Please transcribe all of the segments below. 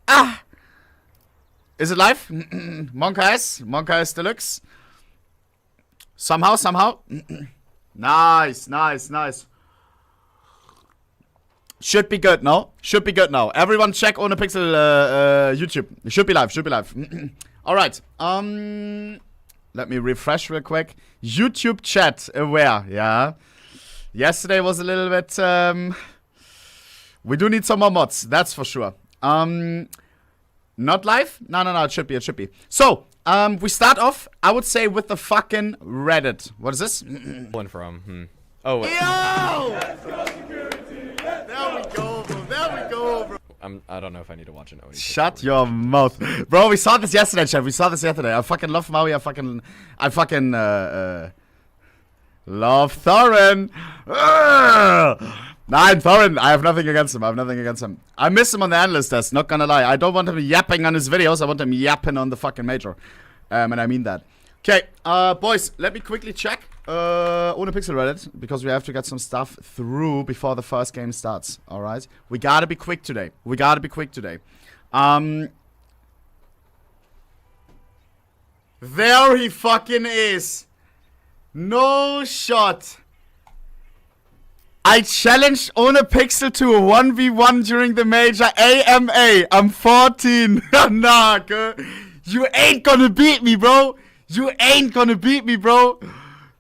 Ah! Is it live? Monka S Deluxe. Somehow. Nice. Should be good, no? Should be good now. Everyone check OHNEPIXEL YouTube. It should be live. Alright. Let me refresh real quick. YouTube chat aware, yeah. Yesterday was a little bit we do need some more mods, that's for sure. Not live? No, it should be. So, we start off, I would say, with the fucking Reddit. What is this? One from, Oh, wait. Yo! There we go, bro. I don't know if I need to watch an OD. Shut your mouth. Bro, we saw this yesterday, chat. I fucking love Maui. I fucking love Thorin. Nah, Thorin. I have nothing against him. I miss him on the analyst desk, not gonna lie. I don't want him yapping on his videos. I want him yapping on the fucking major. And I mean that. Okay, boys, let me quickly check OHNEPIXEL Reddit, because we have to get some stuff through before the first game starts. Alright? We gotta be quick today. There he fucking is. No shot. I challenged OHNEPIXEL to a 1v1 during the major AMA. I'm 14. Nah, girl. You ain't gonna beat me, bro.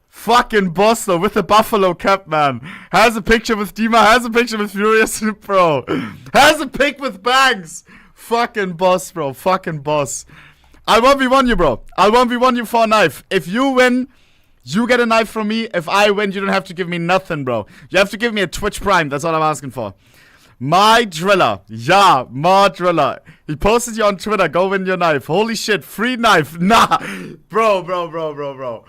Fucking boss though, with the buffalo cap, man. Has a picture with Dima, has a picture with Furious, bro. Has a pic with Banks. Fucking boss, bro. Fucking boss. I'll 1v1 you, bro. I'll 1v1 you for a knife. If you win, you get a knife from me. If I win, you don't have to give me nothing, bro. You have to give me a Twitch Prime. That's all I'm asking for. My driller. Yeah, my driller. He posted you on Twitter. Go win your knife. Holy shit. Free knife. Nah. Bro.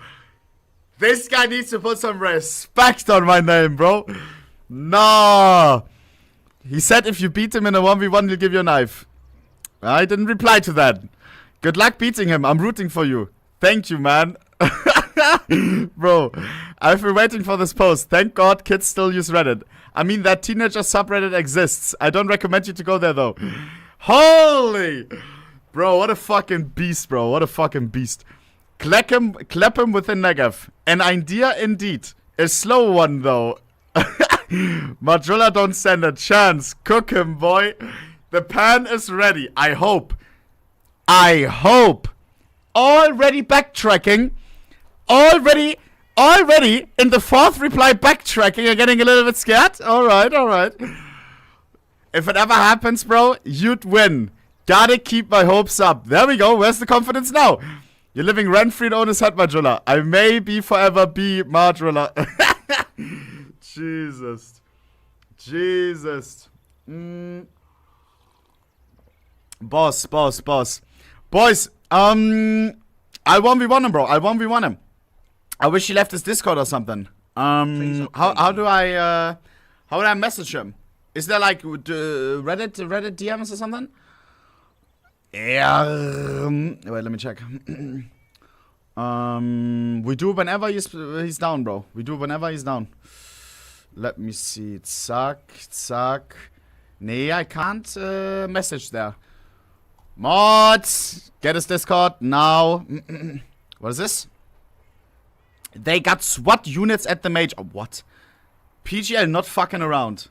This guy needs to put some respect on my name, bro. Nah. He said if you beat him in a 1v1, he'll give you a knife. I didn't reply to that. Good luck beating him. I'm rooting for you. Thank you, man. Bro, I've been waiting for this post. Thank God kids still use Reddit. I mean, that teenager subreddit exists. I don't recommend you to go there, though. Holy! Bro, what a fucking beast, bro. What a fucking beast. Clap him with a negative. An idea indeed. A slow one, though. Madrilla don't stand a chance. Cook him, boy. The pan is ready. I hope. Already backtracking. Already in the fourth reply backtracking. You're getting a little bit scared? Alright. If it ever happens, bro, you'd win. Gotta keep my hopes up. There we go. Where's the confidence now? You're living rent-free in Owners Head, Madrilla. I may forever be Madrilla. Jesus. Boss. Boys, I'll 1v1 him, bro. I'll 1v1 him. I wish he left his Discord or something. How do I message him? Is there like Reddit DMs or something? Yeah. Wait, let me check. We do whenever he's down, bro. Let me see. Zack. Nee, I can't message there. Mods! Get his Discord now. What is this? They got SWAT units at the major. What? PGL not fucking around.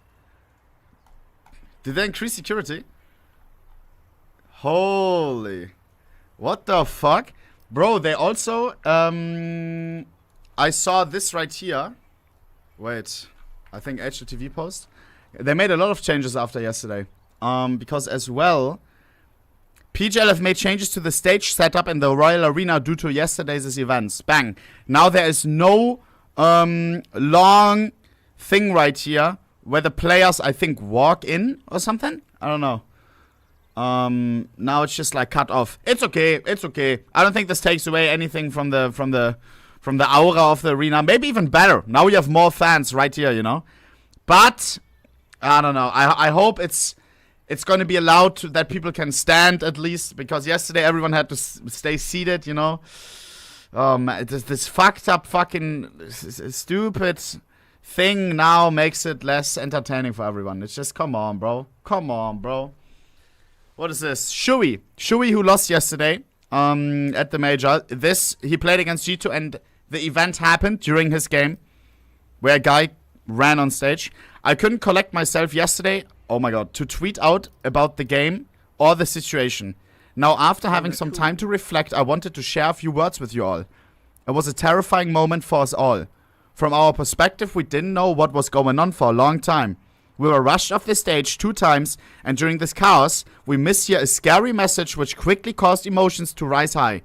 Did they increase security? Holy. What the fuck? Bro, they also, I saw this right here. Wait. I think HTV post. They made a lot of changes after yesterday. Because as well, PGL have made changes to the stage setup in the Royal Arena due to yesterday's events. Bang. Now there is no long thing right here where the players, I think, walk in or something. I don't know. Now it's just like cut off. It's okay. I don't think this takes away anything from the aura of the arena. Maybe even better. Now we have more fans right here, you know. But I don't know. I hope it's going to be allowed that people can stand at least, because yesterday everyone had to stay seated, you know. This fucked up fucking stupid thing now makes it less entertaining for everyone. It's just, come on, bro. What is this? Shui, who lost yesterday at the major. He played against G2 and the event happened during his game where a guy ran on stage. I couldn't collect myself yesterday, oh my god, to tweet out about the game or the situation. Now, after having some time to reflect, I wanted to share a few words with you all. It was a terrifying moment for us all. From our perspective, we didn't know what was going on for a long time. We were rushed off the stage 2 times, and during this chaos, we mishear a scary message which quickly caused emotions to rise high.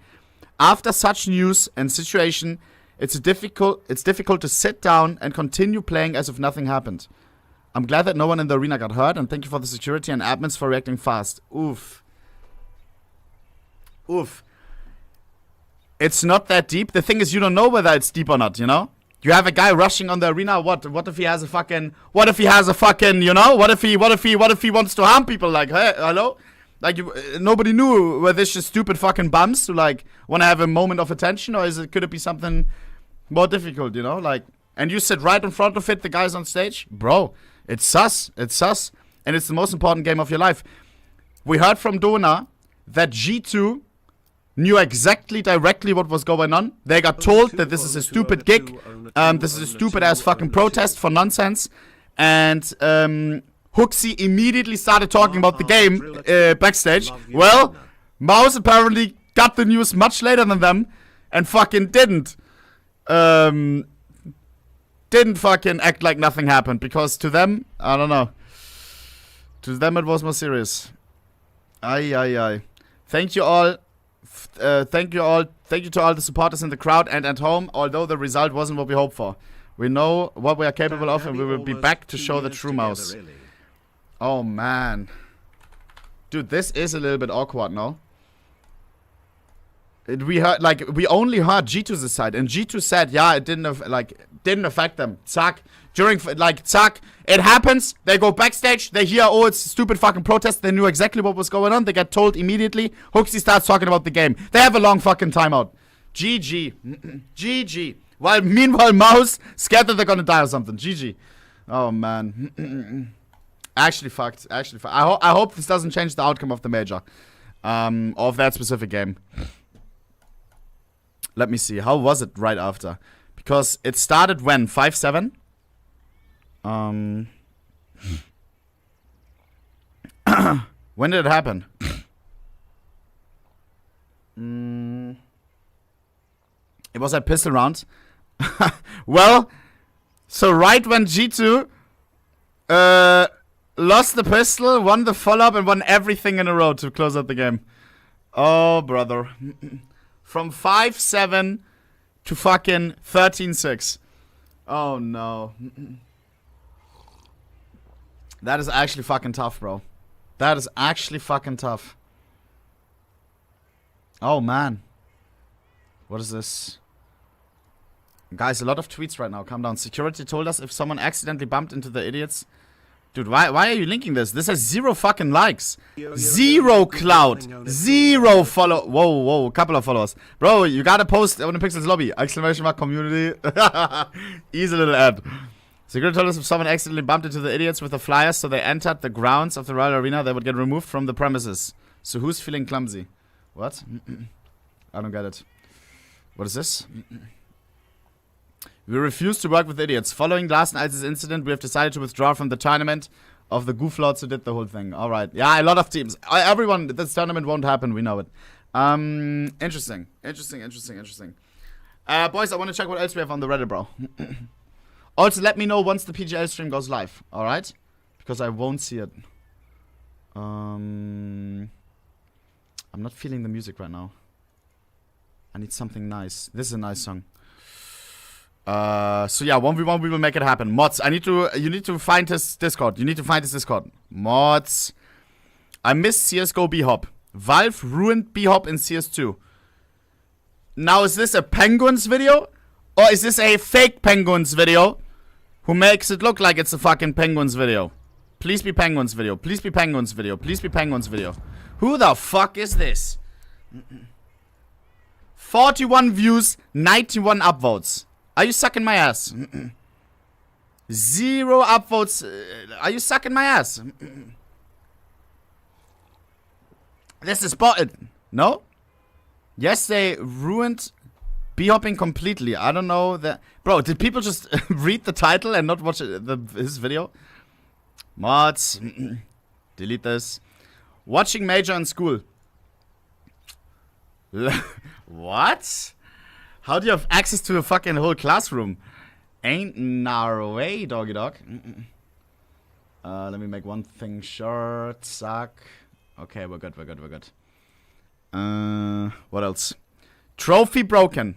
After such news and situation, it's difficult to sit down and continue playing as if nothing happened. I'm glad that no one in the arena got hurt, and thank you for the security and admins for reacting fast. Oof. Oof. It's not that deep. The thing is, you don't know whether it's deep or not, you know? You have a guy rushing on the arena. What if he has a fucking, you know? What if he wants to harm people? Like, hey, hello? Like, nobody knew. Were this just stupid fucking bums who, like, want to have a moment of attention? Or could it be something more difficult, you know? Like, and you sit right in front of it, the guys on stage? Bro, it's sus. It's sus. And it's the most important game of your life. We heard from Dona that G2 knew directly what was going on. They got told that this is a stupid gig. This is a stupid ass fucking protest for nonsense. And Hooksy immediately started talking about the game backstage. Well, Mouz apparently got the news much later than them and fucking didn't fucking act like nothing happened, because to them, I don't know. To them it was more serious. Aye. Thank you all. Thank you to all the supporters in the crowd and at home, although the result wasn't what we hoped for. We know what we are capable of, and we will be back to show the true Mouz. Really. Oh man. Dude, this is a little bit awkward, no? We only heard G2's side, and G2 said, yeah, it didn't affect them. Zack. Zack, it happens. They go backstage. They hear, oh, it's a stupid fucking protest. They knew exactly what was going on. They get told immediately. Hooksy starts talking about the game. They have a long fucking timeout. GG. GG. Meanwhile, Mouz scared that they're gonna die or something. GG. Oh, man. Actually fucked. I hope this doesn't change the outcome of the major. Of that specific game. Let me see. How was it right after? Because it started when? 5-7? When did it happen? It was at pistol round. Well, so right when G2 lost the pistol, won the follow-up, and won everything in a row to close out the game. Oh, brother. From 5-7 to fucking 13-6. Oh, no. That is actually fucking tough, bro. That is actually fucking tough. Oh, man. What is this? Guys, a lot of tweets right now. Calm down. Security told us if someone accidentally bumped into the idiots. Dude, why are you linking this? This has 0 fucking likes. 0 clout. 0 follow. Whoa, a couple of followers. Bro, you gotta post OHNEPIXEL's lobby. Exclamation mark community. Easy little ad. Security told us if someone accidentally bumped into the idiots with the flyers so they entered the grounds of the Royal Arena, they would get removed from the premises. So who's feeling clumsy? What? I don't get it. What is this? We refuse to work with idiots. Following last night's incident, we have decided to withdraw from the tournament of the gooflords who did the whole thing. Alright. Yeah, a lot of teams. Everyone, this tournament won't happen. We know it. Interesting. Interesting. Boys, I want to check what else we have on the Reddit, bro. Also, let me know once the PGL stream goes live. Alright? Because I won't see it. I'm not feeling the music right now. I need something nice. This is a nice song. So yeah, 1v1 we will make it happen. Mods, you need to find his Discord. Mods. I miss CSGO B-Hop. Valve ruined B-Hop in CS2. Now, is this a Penguins video? Or is this a fake Penguins video? Who makes it look like it's a fucking Penguins video? Please be Penguins video. Please be Penguins video. Please be Penguins video. Who the fuck is this? 41 views, 91 upvotes. Are you sucking my ass? 0 upvotes. Are you sucking my ass? This is spotted. No? Yes, they ruined B-hopping completely. I don't know that. Bro, did people just read the title and not watch his video? Mods. Delete this. Watching Major in school. What? How do you have access to a fucking whole classroom? Ain't no way, doggy dog. Let me make one thing short. Suck. Okay, we're good. What else? Trophy broken.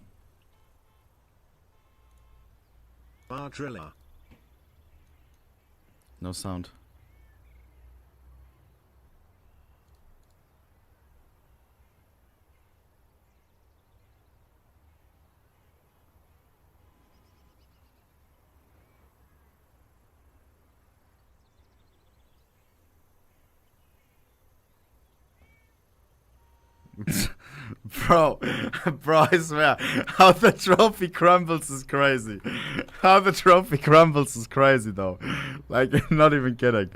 No sound. Bro, I swear, how the trophy crumbles is crazy. How the trophy crumbles is crazy, though. Like, not even kidding.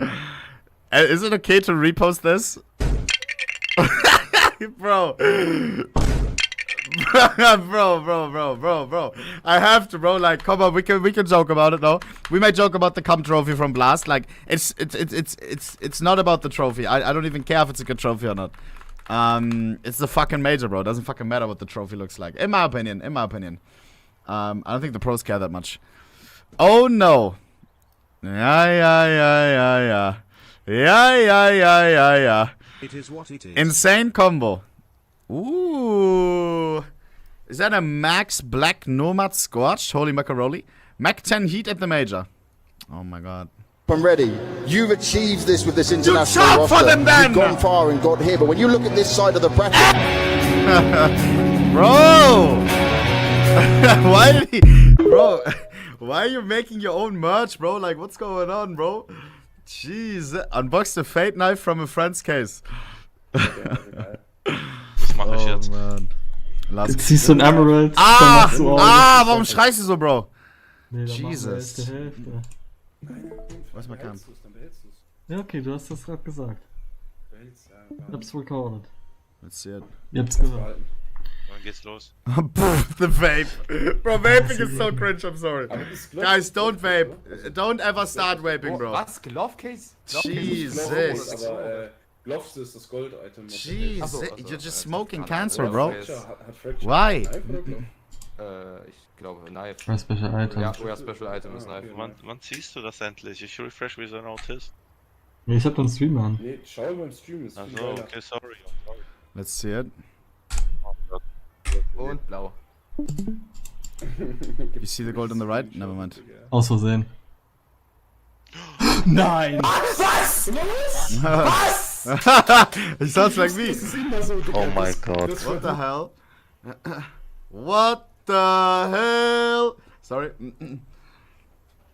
Is it okay to repost this? Bro. Bro. I have to, bro. Like, come on, we can joke about it, though. We may joke about the cum trophy from Blast. Like, it's not about the trophy. I don't even care if it's a good trophy or not. It's the fucking major, bro. It doesn't fucking matter what the trophy looks like. In my opinion. I don't think the pros care that much. Oh, no. Yeah. It is what it is. Insane combo. Ooh. Is that a Max Black Nomad Scorched? Holy macaroni. Mac 10 heat at the major. Oh, my God. I'm ready. You've achieved this with this international chop roster. for them, then! You've gone far and got here, but when you look at this side of the bracket, bro, why did he, bro? Why are you making your own merch, bro? Like, what's going on, bro? Jeez, unbox the fate knife from a friend's case. Was mache ich jetzt? Man. Jetzt ziehst du ein Emerald. Warum schreist du so, Bro? Nee, Jesus. Die Hälfte. Was man kann. Ja, okay, du hast das gerade gesagt. Ich hab's recorded. Let's see it. Ihr habt's gehört. Wann geht's los? The vape. Bro, vaping is so cringe, I'm sorry. Guys, don't vape. Don't ever start vaping, bro. Was? Glove Case? Jesus. Aber Gloves ist das Gold-Item. Jesus. You're just smoking cancer, bro. Why? Ich glaube, Knife. Rare Special Item. Ja, Rare Special Item ist Knife. Wann siehst du das endlich? Ich refresh wie so ein Autist. Ja, ich hab dann Stream an. Nee, schau beim Stream. Ist Achso, okay, sorry. Let's see it. Und blau. You see the gold on the right? Never mind. Aus Versehen. Nein! Was? It sounds like me. Oh my god. What the hell? What the hell? Sorry.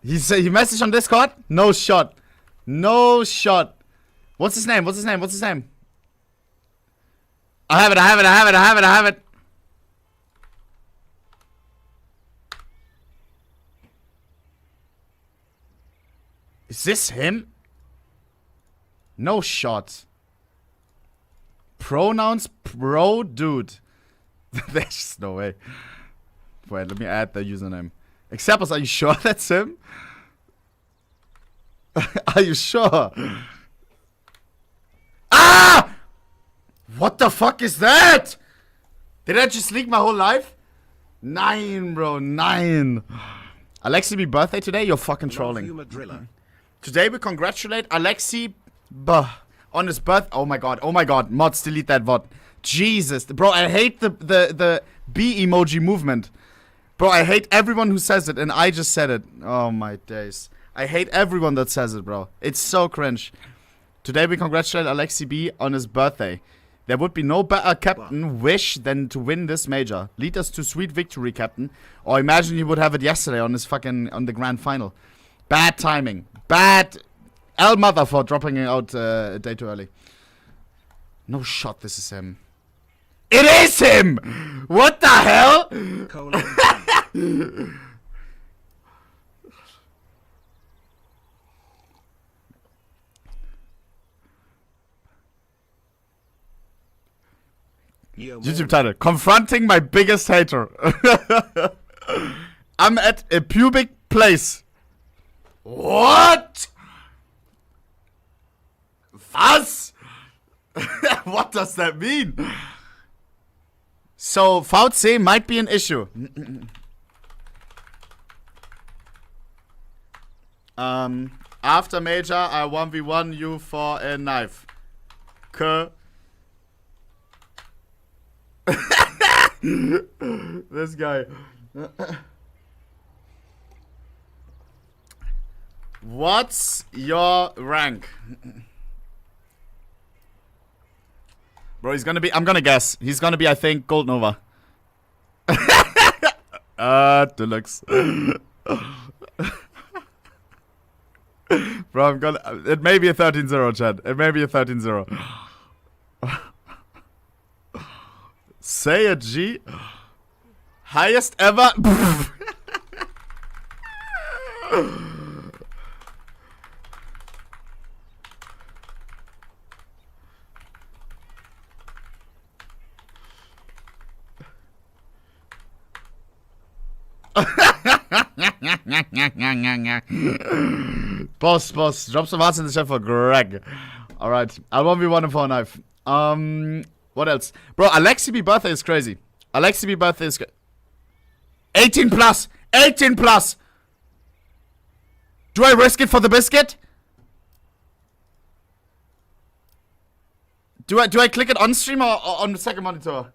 He messaged on Discord? No shot. No shot. What's his name? I have it. Is this him? No shot. Pronouns pro dude. There's just no way. Wait, let me add the username. Examples, are you sure that's him? Are you sure? Ah! What the fuck is that? Did I just leak my whole life? 9, bro, 9. Alexi, be birthday today? You're fucking trolling. Today we congratulate Alexi on his birth. Oh my god. Mods, delete that VOD. Jesus. Bro, I hate the B emoji movement. Bro, I hate everyone who says it, and I just said it. Oh my days. I hate everyone that says it, bro. It's so cringe. Today we congratulate Alexi B on his birthday. There would be no better captain wish than to win this major. Lead us to sweet victory, captain. Or imagine you would have it yesterday on the grand final. Bad timing. Bad L mother for dropping it out a day too early. No shot, this is him. It is him! What the hell? YouTube title: Confronting my biggest hater. I'm at a pubic place. What? Was? What does that mean? So FAZE might be an issue. After major, I 1v1 you for a knife. This guy. What's your rank? Bro, he's gonna be, I'm gonna guess. He's gonna be, I think, Gold Nova. Deluxe. Bro, I'm gonna, it may be a 13-0, Chad. It may be a 13-0. Say a G. Highest ever. Boss, drop some hearts in the chat for Greg. Alright, I'll 1v1 him for a knife. What else? Bro, Alexi B birthday is crazy. Alexi B birthday is 18 plus! 18 plus! Do I risk it for the biscuit? Do I click it on stream or on the second monitor?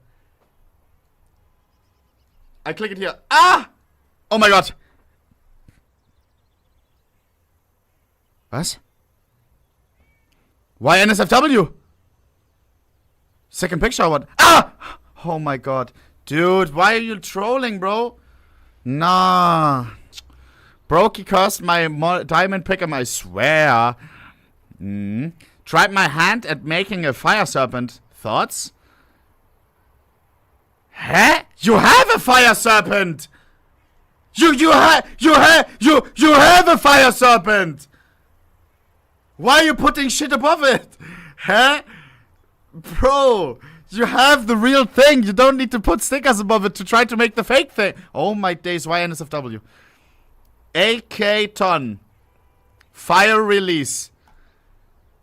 I click it here. Ah! Oh my god. Was? Why NSFW? Second picture or what? Ah! Oh my god. Dude, why are you trolling, bro? Nah. Brokey cursed my diamond pick'em, I swear. Tried my hand at making a fire serpent. Thoughts? Huh? You have a fire serpent! You have a fire serpent! Why are you putting shit above it? Huh? Bro, you have the real thing. You don't need to put stickers above it to try to make the fake thing. Oh my days, why NSFW? AK ton. Fire release.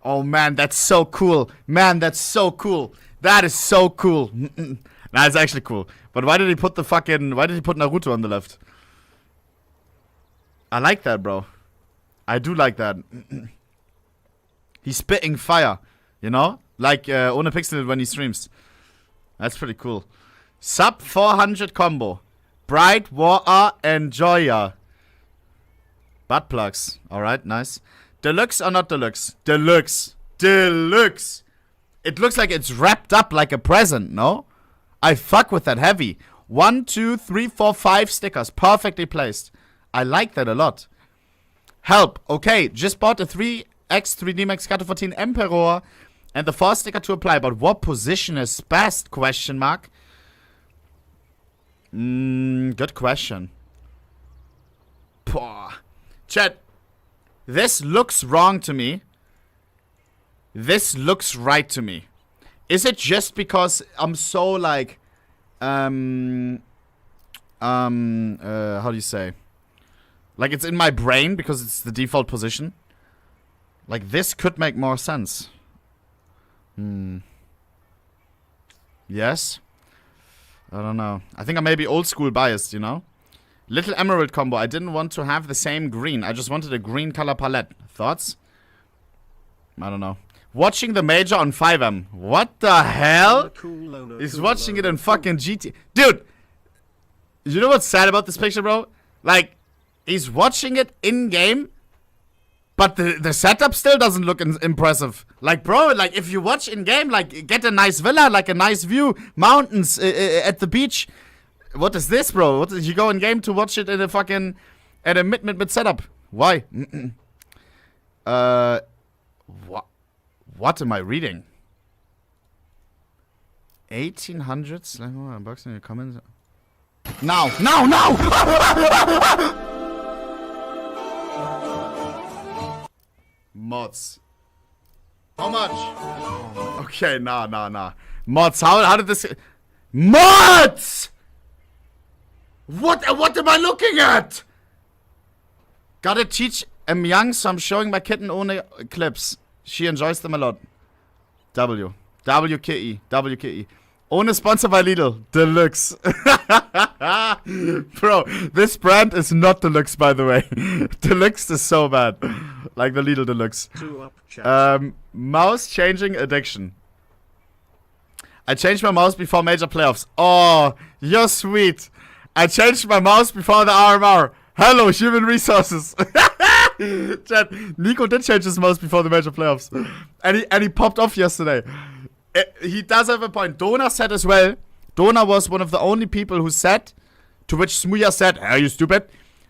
Oh man, that's so cool. Man, that's so cool. That is so cool. Nah, it's actually cool. But why did he put the fucking... Why did he put Naruto on the left? I like that, bro. I do like that. He's spitting fire. You know? Like OHNEPIXEL when he streams. That's pretty cool. Sub 400 combo. Bright Water Enjoyer. Butt plugs. Alright, nice. Deluxe or not deluxe? Deluxe. Deluxe. It looks like it's wrapped up like a present, no? I fuck with that heavy. 1, 2, 3, 4, 5 stickers. Perfectly placed. I like that a lot. Help. Okay, just bought a 3x 3D Max Kato 14 Emperor and the 4th sticker to apply. But what position is best? Question mark. Good question. Poor. Chat. This looks wrong to me. This looks right to me. Is it just because I'm so like, how do you say? Like it's in my brain because it's the default position. Like this could make more sense. Yes? I don't know. I think I may be old school biased, you know? Little emerald combo. I didn't want to have the same green. I just wanted a green color palette. Thoughts? I don't know. Watching the major on 5M. What the hell? He's watching it in fucking GT. Dude! You know what's sad about this picture, bro? Like, he's watching it in-game, but the setup still doesn't look impressive. Like, bro, like, if you watch in-game, like, get a nice villa, like a nice view, mountains at the beach. What is this, bro? What is, you go in-game to watch it in a fucking, at a mid setup. Why? What am I reading? 1800s? Unboxing your comments. Now! Mods. How much? Okay, nah. Mods, how did this... Mods! What am I looking at? Gotta teach I'm young, so I'm showing my kitten ohne clips. She enjoys them a lot. WKE. Ohne Sponsor by Lidl. Deluxe. Bro, this brand is not Deluxe, by the way. Deluxe is so bad. Like the Lidl Deluxe. Mouse changing addiction. I changed my mouse before major playoffs. Oh, you're sweet. I changed my mouse before the RMR. Hello, human resources. Chat, Nico did change his mouse before the major playoffs. And he popped off yesterday. He does have a point. Dona said as well. Dona was one of the only people who said, to which Smuya said, are you stupid?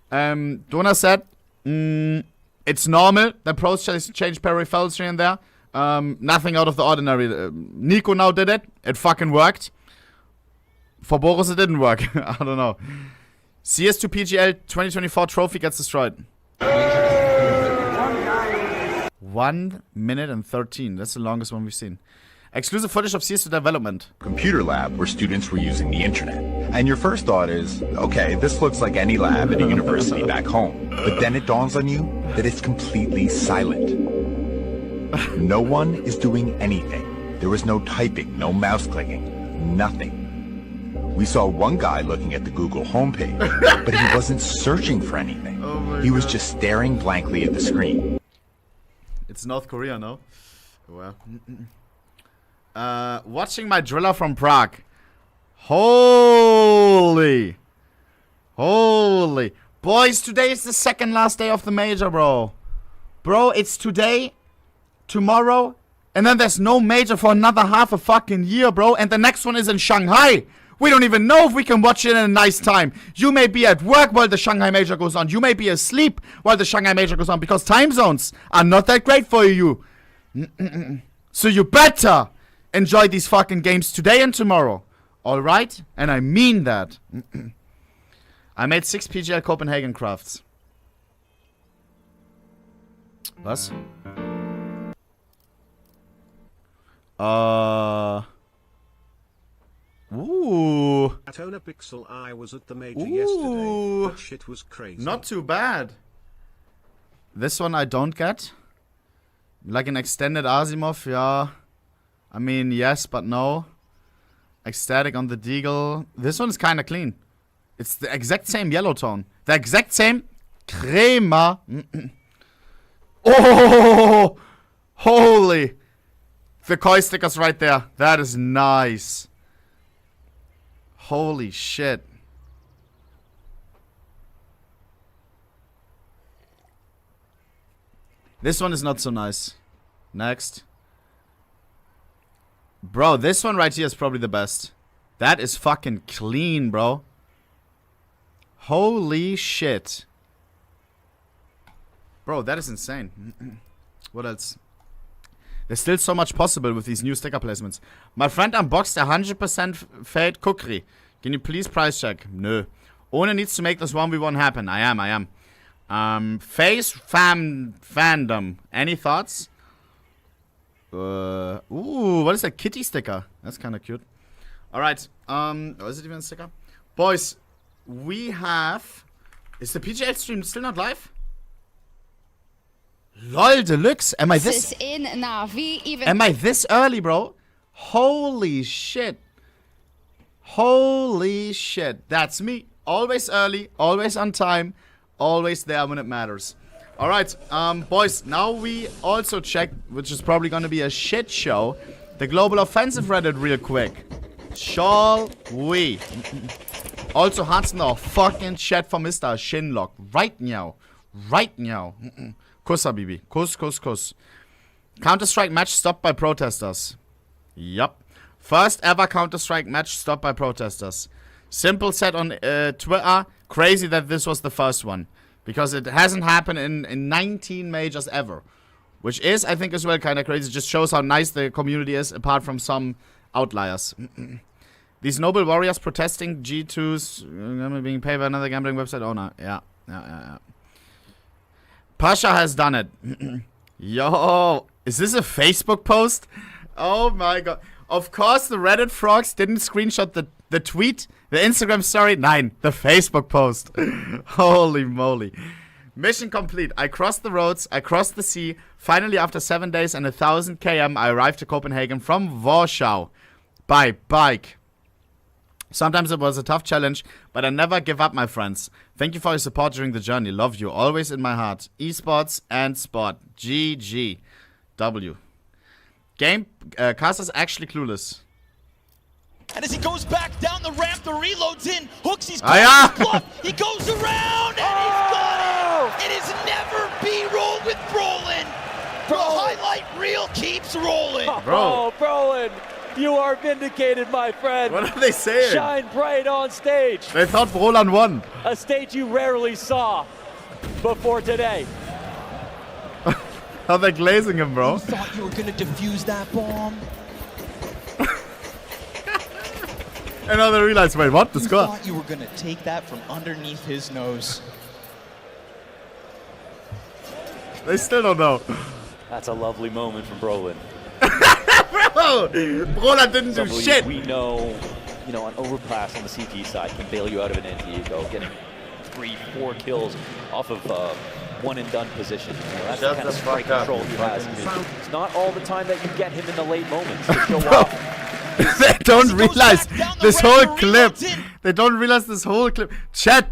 Dona said, it's normal that pros change peripherals here and there. Nothing out of the ordinary. Nico now did it. It fucking worked. For Boris, it didn't work. I don't know. CS2 PGL 2024 trophy gets destroyed. 1 minute and 13. That's the longest one we've seen. Exclusive footage of CS2 development. Computer lab where students were using the internet. And your first thought is, okay, this looks like any lab at a university back home. But then it dawns on you that it's completely silent. No one is doing anything. There was no typing, no mouse clicking, nothing. We saw one guy looking at the Google homepage, but he wasn't searching for anything. He was just staring blankly at the screen. It's North Korea, no? Well. Watching my driller from Prague. Holy. Boys, today is the second last day of the major, bro. Bro, it's today, tomorrow, and then there's no major for another half a fucking year, bro. And the next one is in Shanghai. We don't even know if we can watch it in a nice time. You may be at work while the Shanghai major goes on. You may be asleep while the Shanghai major goes on, because time zones are not that great for you. So you better enjoy these fucking games today and tomorrow. Alright? And I mean that. I made 6 PGL Copenhagen crafts. Was? Ooh. At OHNEPIXEL, I was at the major yesterday, but shit was crazy. Not too bad. This one I don't get. Like an extended Asimov, yeah. I mean, yes, but no. Ecstatic on the Deagle. This one is kind of clean. It's the exact same yellow tone. The exact same crema. Oh! Holy. The koi stickers right there. That is nice. Holy shit. This one is not so nice. Next. Bro, this one right here is probably the best. That is fucking clean, bro. Holy shit. Bro, that is insane. What else? There's still so much possible with these new sticker placements. My friend unboxed 100% Fade Kukri. Can you please price check? No. Ohne needs to make this 1v1 happen. I am. FAZE fandom. Any thoughts? Ooh, what is that kitty sticker? That's kind of cute. Alright. Is it even a sticker? Boys, we have... Is the PGL stream still not live? LOL Deluxe. Am I this? In NAVI, even Am I this early, bro? Holy shit. Holy shit. That's me. Always early, always on time, always there when it matters. Alright, boys, now we also check, which is probably gonna be a shit show, the Global Offensive Reddit real quick. Shall we? Also, Hansen auch fucking chat for Mr. Shinlock. Right now. Right now. Kuss, Habibi. Kuss. Counter-Strike match stopped by protesters. Yup. First ever Counter-Strike match stopped by protesters. Simple said on Twitter, crazy that this was the first one. Because it hasn't happened in 19 majors ever. Which is, I think, as well kind of crazy. It just shows how nice the community is, apart from some outliers. These noble warriors protesting G2's being paid by another gambling website owner. Yeah. Pasha has done it. Yo, Is this a Facebook post? Oh my god. Of course the Reddit frogs didn't screenshot the tweet, the Instagram story. Nein, the Facebook post. Holy moly. Mission complete. I crossed the roads, I crossed the sea. Finally, after 7 days and 1,000 km, I arrived to Copenhagen from Warsaw by bike. Sometimes it was a tough challenge, but I never give up, my friends. Thank you for your support during the journey. Love you. Always in my heart. Esports and sport. GG. W. Game, Caster's actually clueless. And as he goes back down the ramp, the reload's in. Hooks, he's He goes around and he's got it. It is never B-roll with Brolin. The highlight reel keeps rolling. Bro. Brolin, you are vindicated, my friend. What are they saying? Shine bright on stage. They thought Roland won. A stage you rarely saw before today. How they're glazing him, bro. You thought you were gonna defuse that bomb? And now they realize, wait, what? The score? You thought you were gonna take that from underneath his nose. They still don't know. That's a lovely moment from Brolin. Bro! Roland didn't do shit. We know, an overpass on the CT side can bail you out of an NTA, getting 3-4 kills off of one and done position. That's the kind of strike control he has. It's not all the time that you get him in the late moments to show off. They don't realize this whole clip. They don't realize this whole clip. Chat,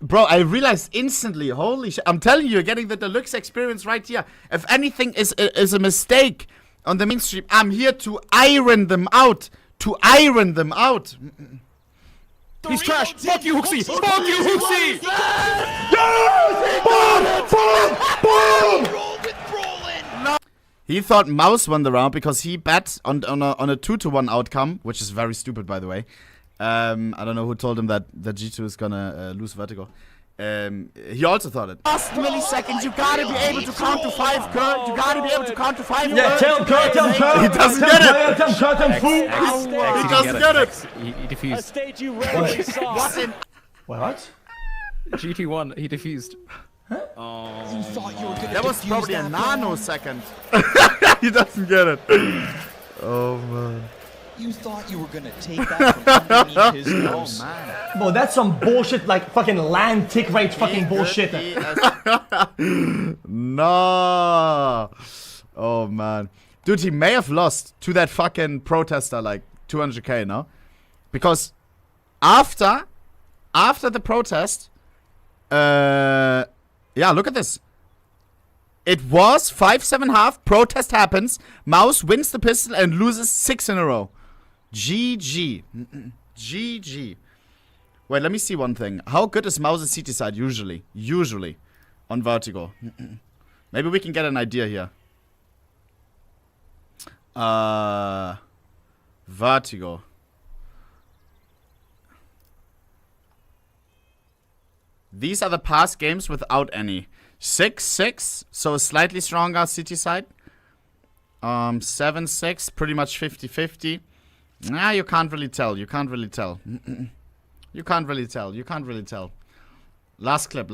bro, I realized instantly. Holy shit! I'm telling you, you're getting the deluxe experience right here. If anything is a mistake on the mainstream, I'm here to iron them out. He's trash. Fuck you, Hooksy. Fuck you, Hooksy. He thought Mouz won the round because he bet on a 2-1 outcome, which is very stupid, by the way. I don't know who told him that G2 is gonna lose Vertigo. He also thought it. Last milliseconds, you gotta be able to count to 5, Kurt. You gotta be able to count to 5. Yeah, tell him, Kurt. He doesn't get it. Tell him, fool. He doesn't get it. He A defused. stage you rarely saw. What? GT won. He defused. You thought you were gonna That was defuse probably a that bomb. nanosecond. He doesn't get it. Oh man. You thought you were gonna take that from underneath his nose. Bro, that's some bullshit, like fucking land tick rate fucking bullshit. No. Oh man. Dude, he may have lost to that fucking protester like 200k, no? Because after the protest, yeah, look at this. It was 5-7-half, protest happens, Mouz wins the pistol and loses 6 in a row. GG. GG. Wait, let me see one thing. How good is Mouz's CT side usually? Usually. On Vertigo. Maybe we can get an idea here. Vertigo. These are the past games without any. 6-6, so a slightly stronger CT side. 7-6, pretty much 50-50. Nah, you can't really tell. You can't really tell. You can't really tell. You can't really tell. Last clip.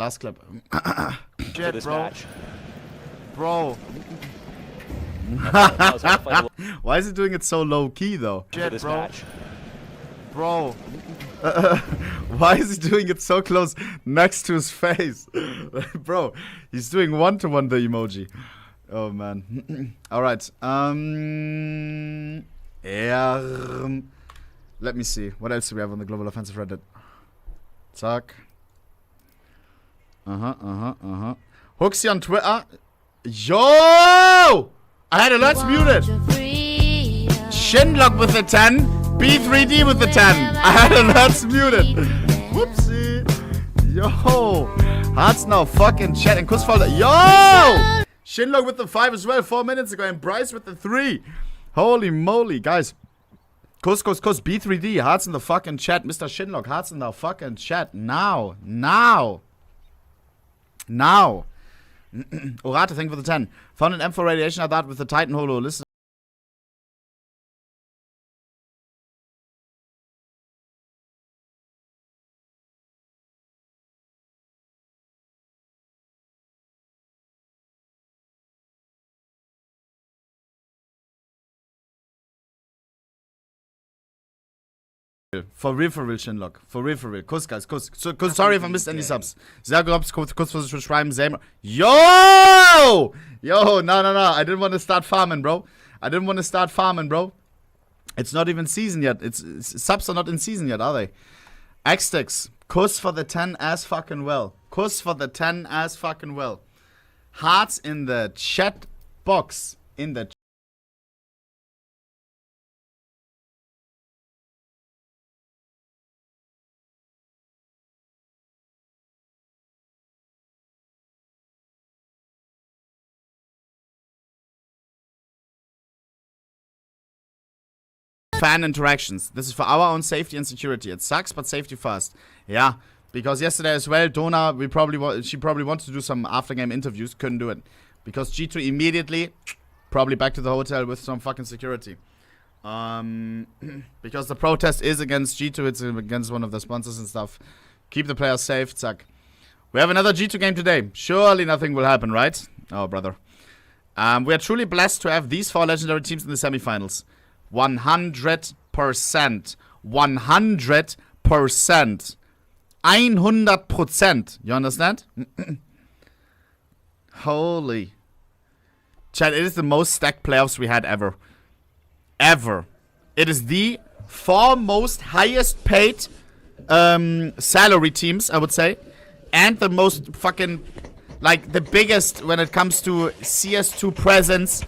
Shit, bro. Bro. Why is he doing it so low key though? Shit, bro. Bro. Why is he doing it so close next to his face? Bro, he's doing one-to-one the emoji. Oh man. Alright. Let me see. What else do we have on the Global Offensive Reddit? Zack. Hooksy on Twitter. Yo! I had alerts muted. Shinlock with the 10. B3D with the 10. I had alerts muted. Whoopsie. Yo. Hearts now fucking chat and Kussfolder. Yo! Shinlock with the 5 as well 4 minutes ago. And Bryce with the 3. Holy moly, guys. Kuss. B3D. Hearts in the fucking chat. Mr. Shinlock. Hearts in the fucking chat. Now. Orate, thank you for the 10. Found an M4 radiation I thought with the Titan Holo. Listen. For real, Shinlock. For real. Kuss, guys, Kuss. Kuss, sorry if I missed any subs. Sehr gelobst, kurz vor sich schreiben, selber. Yo! No. I didn't want to start farming, bro. It's not even season yet. Subs are not in season yet, are they? Xtix, Kuss for the 10 as fucking well. Hearts in the chat box. Fan interactions. This is for our own safety and security. It sucks, but safety first. Yeah, because yesterday as well, Dona, she probably wanted to do some after-game interviews, couldn't do it. Because G2 immediately, probably back to the hotel with some fucking security. Because the protest is against G2, it's against one of the sponsors and stuff. Keep the players safe, zack. We have another G2 game today. Surely nothing will happen, right? Oh, brother. We are truly blessed to have these 4 legendary teams in the semifinals. 100%. 100%. 100%. You understand? Holy. Chat, it is the most stacked playoffs we had ever. It is the 4 most highest paid salary teams, I would say. And the most fucking, like, the biggest when it comes to CS2 presence.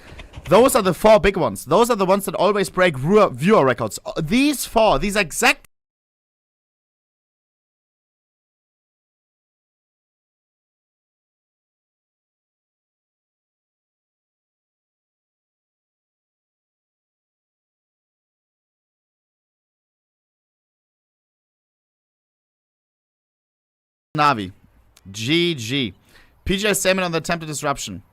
Those are the 4 big ones. Those are the ones that always break viewer records. These 4, these exact NAVI. GG. PJ statement on the attempted disruption.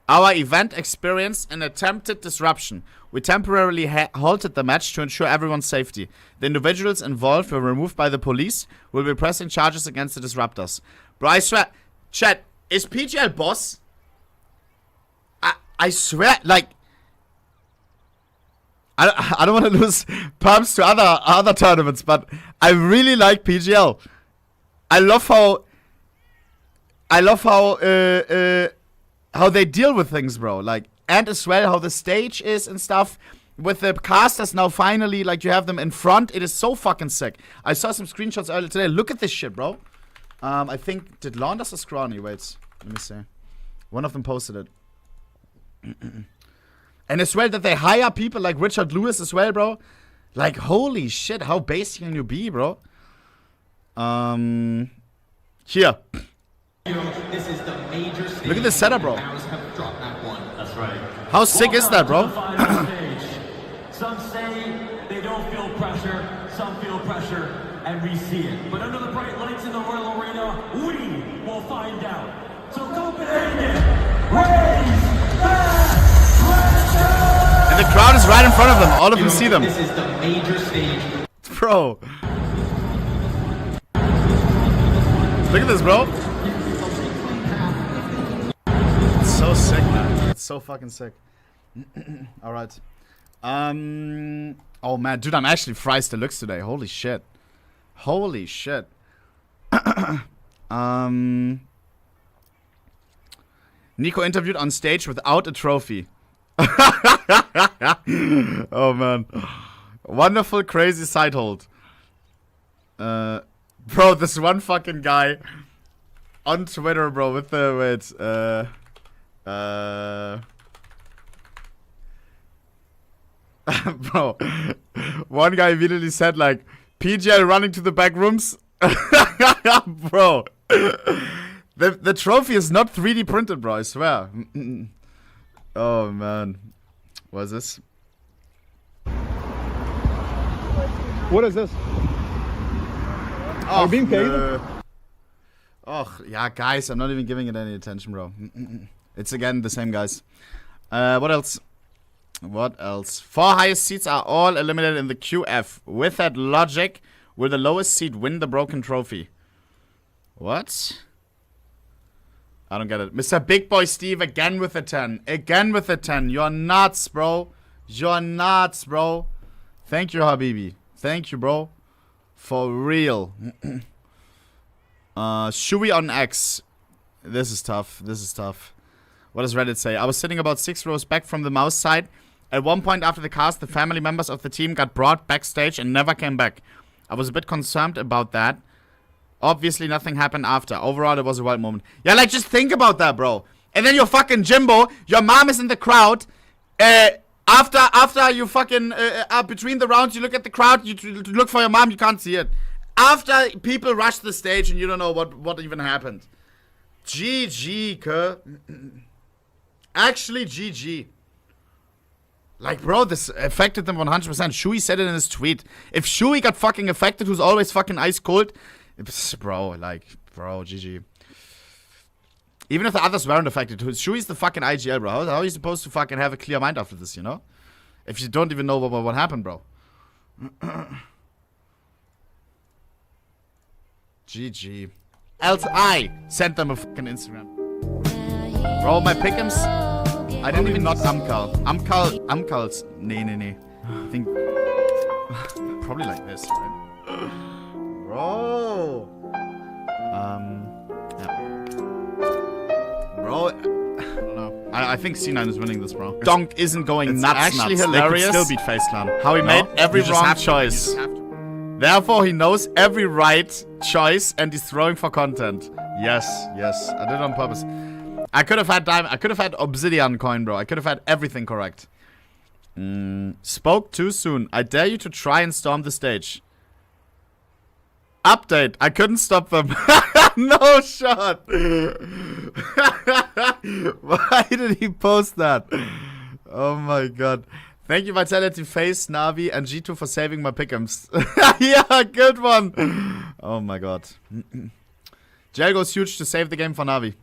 Our event experienced an attempted disruption. We temporarily halted the match to ensure everyone's safety. The individuals involved were removed by the police. We'll be pressing charges against the disruptors. Bro, I swear. Chat, is PGL boss? I swear, like... I don't want to lose pumps to other tournaments, but I really like PGL. I love how they deal with things, bro. Like, and as well how the stage is and stuff. With the casters now finally, like, you have them in front. It is so fucking sick. I saw some screenshots earlier today. Look at this shit, bro. I think, did Launders or Scrawny? Wait, let me see. One of them posted it. And as well that they hire people like Richard Lewis as well, bro. Like, holy shit, how basic can you be, bro? Here. Look at this setup, bro. That's right. How sick is that, bro? Some say they don't feel pressure, some feel pressure, and we see it. But under the bright lights in the Royal Arena, we will find out. So Copenhagen, raise that pressure! And the crowd is right in front of them. All of them see them. This is the major stage. Bro. Look at this, bro. It's so sick, man. It's so fucking sick. Alright. Oh man, dude, I'm actually fries deluxe today. Holy shit. Holy shit. Nico interviewed on stage without a trophy. Oh man. Wonderful, crazy side hold. Bro, this one fucking guy on Twitter, bro, with the bro, one guy immediately said like PGL running to the back rooms. Bro, the trophy is not 3D printed, bro, I swear. Oh man, what is this? What is this? Oh, being paid? Oh, yeah, guys, I'm not even giving it any attention, bro. It's again the same guys. What else? What else? 4 highest seeds are all eliminated in the QF. With that logic, will the lowest seed win the broken trophy? What? I don't get it. Mr. Big Boy Steve again with a 10. Again with a 10. You're nuts, bro. You're nuts, bro. Thank you, Habibi. Thank you, bro. For real. Shui on X. This is tough. This is tough. What does Reddit say? I was sitting about 6 rows back from the Mouz side. At one point after the cast, the family members of the team got brought backstage and never came back. I was a bit concerned about that. Obviously, nothing happened after. Overall, it was a wild moment. Yeah, like, just think about that, bro. And then you're fucking Jimbo. Your mom is in the crowd. After you fucking, between the rounds, you look at the crowd. You look for your mom. You can't see it. After people rush the stage and you don't know what even happened. GG, Kerr. Actually, GG. Like, bro, this affected them 100%. Shui said it in his tweet. If Shui got fucking affected, who's always fucking ice cold, bro, like, bro, GG. Even if the others weren't affected, Shui's the fucking IGL, bro. How are you supposed to fucking have a clear mind after this, you know? If you don't even know what happened, bro. GG. Else I sent them a fucking Instagram. Bro, my pick'ems, I didn't even not Amkal. Amkal's, nee. I think, probably like this, right? Bro. Yeah. Bro, I don't know. I think C9 is winning this, bro. Donk isn't going nuts. Actually hilarious. They could still beat FaZe Clan. How he made every wrong choice. Therefore, he knows every right choice and he's throwing for content. Yes. I did it on purpose. I could have had diamond. I could have had obsidian coin, bro. I could have had everything correct. Spoke too soon. I dare you to try and storm the stage. Update. I couldn't stop them. No shot. Why did he post that? Oh my god. Thank you, Vitality, FaZe, NAVI, and G2 for saving my pick'ems. Yeah, good one. Oh my god. Jail goes huge to save the game for NAVI.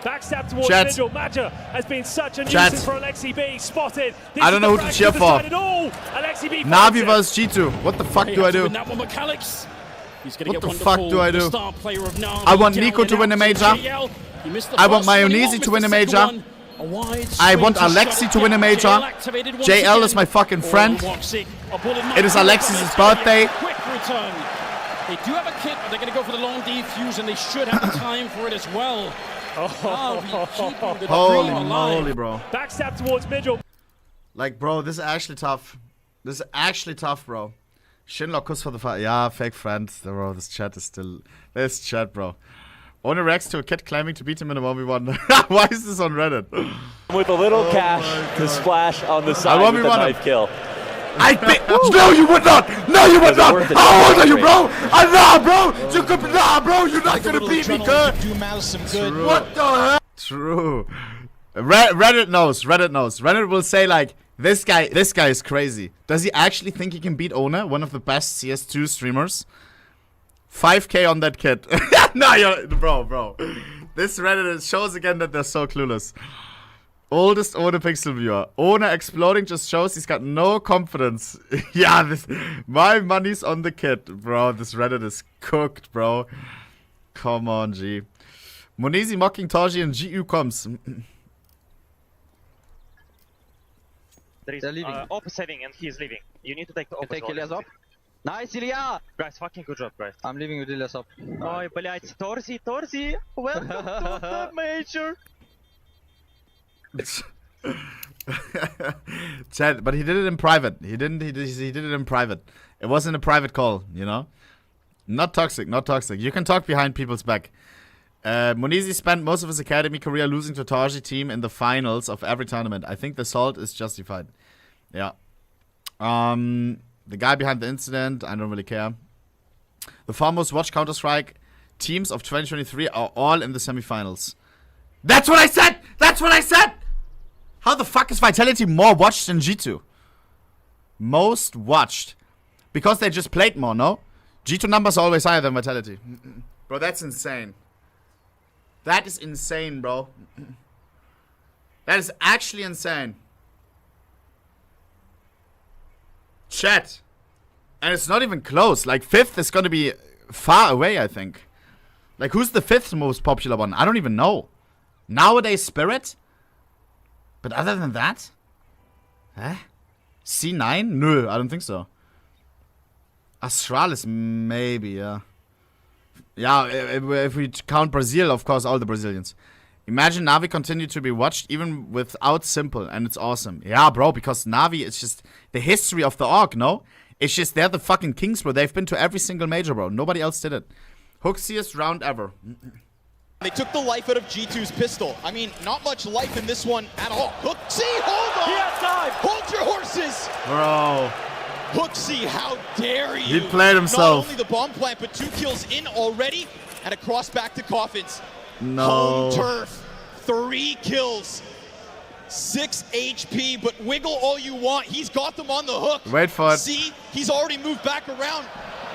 Backstab towards middle. Madger has been such a nuisance for Alexi B. Spotted. I don't know who to cheer for. NAVI versus G2. What the fuck do I do? What the fuck do I do? I want Nico to win a major. I want Mayonnaise to win a major. I want Alexi to win a major. JL is my fucking friend. It is Alexi's birthday. They do have a kit, but they're going to go for the long defuse, and they should have the time for it as well. Holy moly, bro. Backstab towards middle. Like, bro, this is actually tough. This is actually tough, bro. Shinlock kuss for the fire. Yeah, fake friend. Bro, this chat is still... This chat, bro. Only reacts to a kid claiming to beat him in a 1v1. Why is this on Reddit? With a little cash to splash on the side with the knife kill. I think... No, you would not! No, you would not! How old are you, bro? Nah, bro! You could... Nah, bro! You're not gonna beat me, cuz! What the hell? True. Reddit knows. Reddit will say, like, this guy is crazy. Does he actually think he can beat Ona, one of the best CS2 streamers? 5k on that kid. No, you're... Bro. This Reddit shows again that they're so clueless. Oldest OHNEPIXEL viewer. Ona exploding just shows he's got no confidence. Yeah, my money's on the kid, bro. This Reddit is cooked, bro. Come on, G. Monizi mocking Torji and GU comes. There is opposite and he is leaving. You need to take the opposite. Take Ilias up. Nice, Ilya! Guys, fucking good job, guys. I'm leaving with Ilias up. Ой, блять, Torzi. Welcome to the major. Chad, but he did it in private. He did it in private. It wasn't a private call, you know? Not toxic. You can talk behind people's back. Monizi spent most of his academy career losing to Torji team in the finals of every tournament. I think the salt is justified. Yeah. The guy behind the incident, I don't really care. The foremost watch Counter-Strike teams of 2023 are all in the semifinals. That's what I said! How the fuck is Vitality more watched than G2? Most watched. Because they just played more, no? G2 numbers are always higher than Vitality. Bro, that's insane. That is insane, bro. That is actually insane. Chat. And it's not even close. Like, 5th is gonna be far away, I think. Like, who's the 5th most popular one? I don't even know. Nowadays, Spirit? But other than that? Huh? C9? No, I don't think so. Astralis, maybe, yeah. Yeah, if we count Brazil, of course, all the Brazilians. Imagine Navi continue to be watched even without Simple, and it's awesome. Yeah, bro, because Navi is just the history of the org, no? It's just they're the fucking kings, bro. They've been to every single major, bro. Nobody else did it. Hooksiest round ever. They took the life out of G2's pistol. I mean, not much life in this one at all. Hooksy, hold on! He has time! Hold your horses! Bro. Hooksy, how dare you? He played himself. Not only the bomb plant, but 2 kills in already, and a cross back to Coffins. No. Home turf, 3 kills, 6 HP, but wiggle all you want. He's got them on the hook. Wait for it. See, he's already moved back around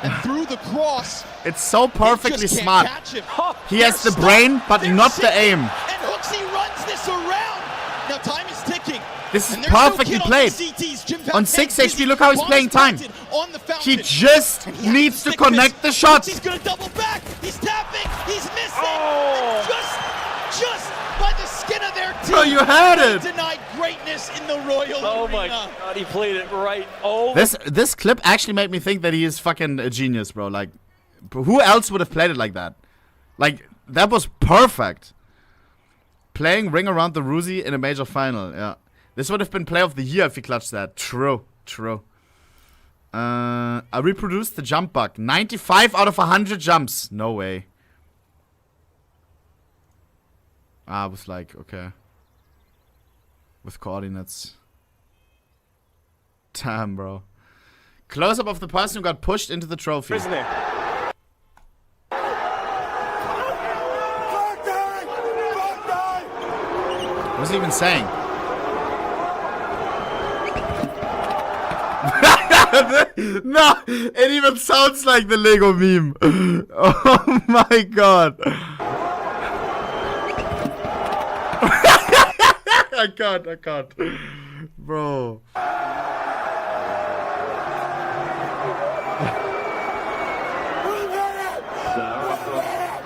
and through the cross. It's so perfectly just can't smart. catch him. He has the brain, but not the aim. And Hooksy runs this around. Now time is ticking. This is And there's no perfectly kid played. On, the CTs. Jim On 6 HP, look how he's playing time. On the He just needs to connect the shots. He's gonna double back. He's tapping. He's missing. And just by the skin of their teeth. Bro, you had it. Denied greatness in the Royal Oh Arena. my god, he played it right. Oh. This clip actually made me think that he is fucking a genius, bro. Like, who else would have played it like that? Like, that was perfect. Playing Ring Around the Rosie in a major final, yeah. This would have been Player of the Year if he clutched that. True. I reproduced the jump bug. 95 out of 100 jumps. No way. I was like, okay. With coordinates. Damn, bro. Close-up of the person who got pushed into the trophy. Isn't it? What was he even saying? No, it even sounds like the Lego meme. Oh my god. I can't. Bro.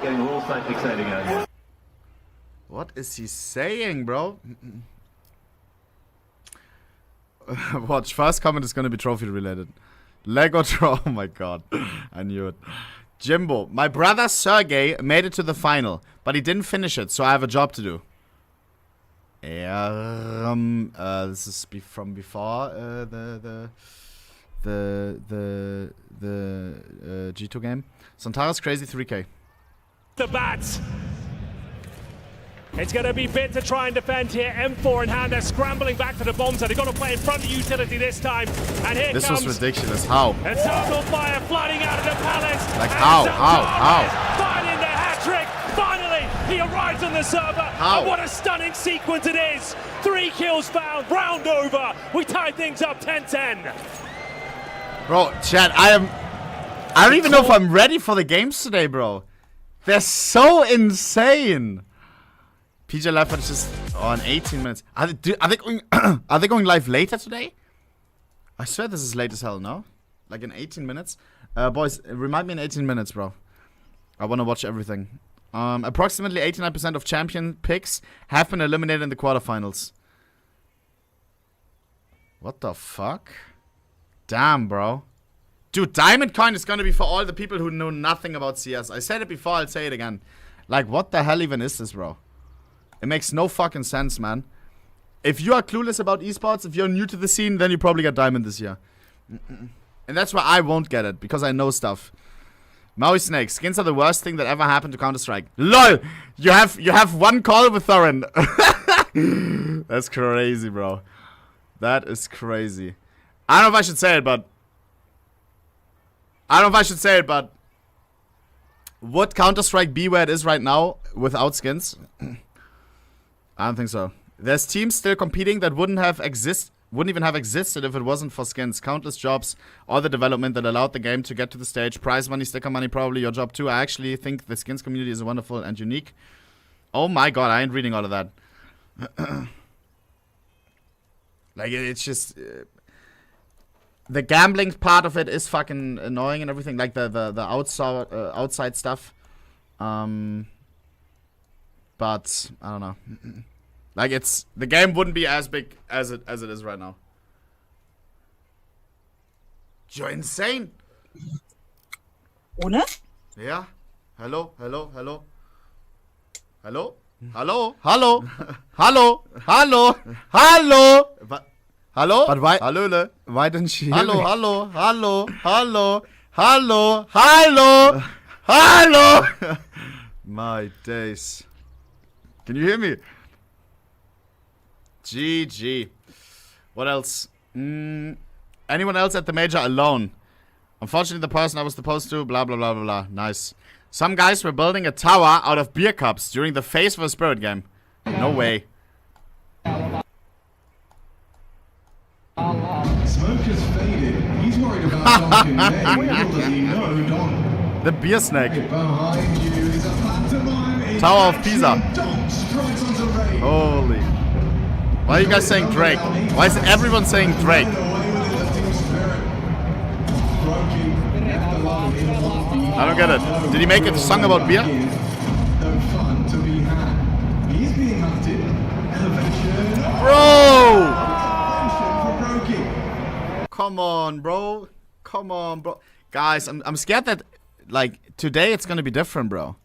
Getting a little slightly exciting out here. What is he saying, bro? Watch, first comment is gonna be trophy related. Lego oh my god. I knew it. Jimbo, my brother Sergey made it to the final, but he didn't finish it, so I have a job to do. Yeah, this is from before the G2 game. Santaras Crazy 3K. The bats. It's going to be bit to try and defend here. M4 in hand. They're scrambling back to the bomb, so they've got to play in front of utility this time. And here This comes... was ridiculous. How? And Total Fire flooding out of the palace. Like And how? Santaras finding the hat-trick. Finally, he arrives on the server. How? And what a stunning sequence it is. 3 kills found. Round over. We tie things up 10-10. Bro, chat, I don't even know if I'm ready for the games today, bro. They're so insane. PJ Live is just on 18 minutes. Are they going live later today? I swear this is late as hell, no? Like in 18 minutes? Boys, remind me in 18 minutes, bro. I want to watch everything. Approximately 89% of champion picks have been eliminated in the quarterfinals. What the fuck? Damn, bro. Dude, Diamond Coin is gonna be for all the people who know nothing about CS. I said it before, I'll say it again. Like, what the hell even is this, bro? It makes no fucking sense, man. If you are clueless about esports, if you're new to the scene, then you probably get Diamond this year. And that's why I won't get it, because I know stuff. Maui Snake, skins are the worst thing that ever happened to Counter-Strike. LOL! You have one call with Thorin. That's crazy, bro. That is crazy. I don't know if I should say it, but would Counter-Strike be where it is right now without skins? I don't think so. There's teams still competing that wouldn't even have existed if it wasn't for skins. Countless jobs, all the development that allowed the game to get to the stage. Prize money, sticker money, probably your job too. I actually think the skins community is wonderful and unique. Oh my god, I ain't reading all of that. Like, it's just... the gambling part of it is fucking annoying and everything. Like, the outside stuff. But, I don't know. Like, the game wouldn't be as big as it is right now. You're insane. Ohne? Ja. Hallo, hallo, hallo. Hallo? Hallo? Hallo? Hallo? Hallo? Hallo? Hallo? But why? Hallöle. Why didn't she hear Hallo, me? hallo, hallo, hallo, hallo, hallo, hallo. My days. Can you hear me? GG. What else? Anyone else at the major alone? Unfortunately, the person I was supposed to, blah, blah, blah, blah, blah. Nice. Some guys were building a tower out of beer cups during the FAZE for a Spirit game. No way. Smoke has faded. He's worried about Donk and Little does he know Donk. The beer snake. Behind you is a pantomime in Tower of action. Pisa. Donk strikes onto Ray. Holy. Why are you guys saying Drake? Why is everyone saying Drake? I don't get it. Did he make a song about beer? Bro! Come on, bro. Come on, bro. Guys, I'm scared that, like, today it's gonna be different, bro.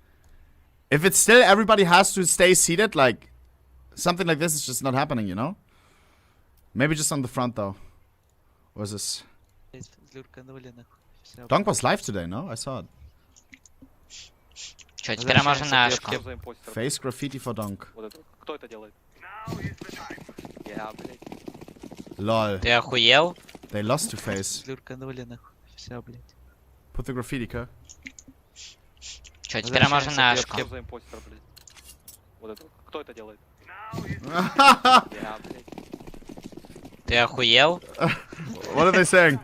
If it's still everybody has to stay seated, like, something like this is just not happening, you know? Maybe just on the front, though. What is this? Donk was live today, no? I saw it. Чё, теперь можно на Ашку. Face graffiti for Donk. Кто это делает? Я, блядь. Lol. Ты охуел? They lost to Face. Put the graffiti, Kerr. Чё, теперь можно на Ашку. Кто это делает? Я, блядь. Ты охуел? What are they saying?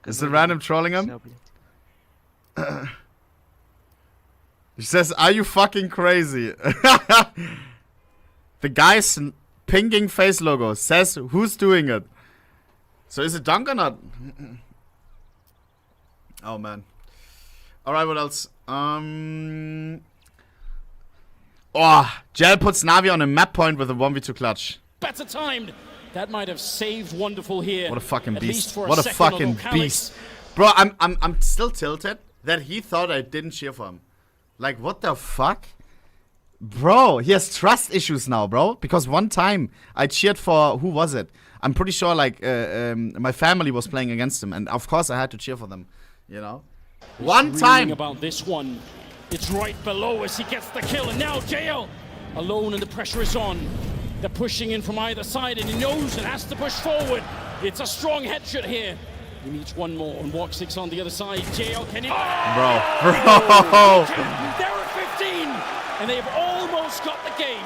Is it random trolling him? He says, are you fucking crazy? The guy's pinging face logo says, who's doing it? So is it Donk or not? Oh man. Alright, what else? Oh, Gel puts Navi on a map point with a 1v2 clutch. Better timed. That might have saved Wonderful here. What a fucking At least beast. for What a second, fucking although Calix- beast. Bro, I'm still tilted that he thought I didn't cheer for him. Like, what the fuck? Bro, he has trust issues now, bro. Because one time I cheered for, who was it? I'm pretty sure, like, my family was playing against him. And of course I had to cheer for them, you know? One time. About this one. It's right below as he gets the kill. And now JL alone and the pressure is on. They're pushing in from either side and he knows and has to push forward. It's a strong headshot here. He needs one more and Walk 6 on the other side. JL can he... Bro. They're at 15 and they've almost got the game.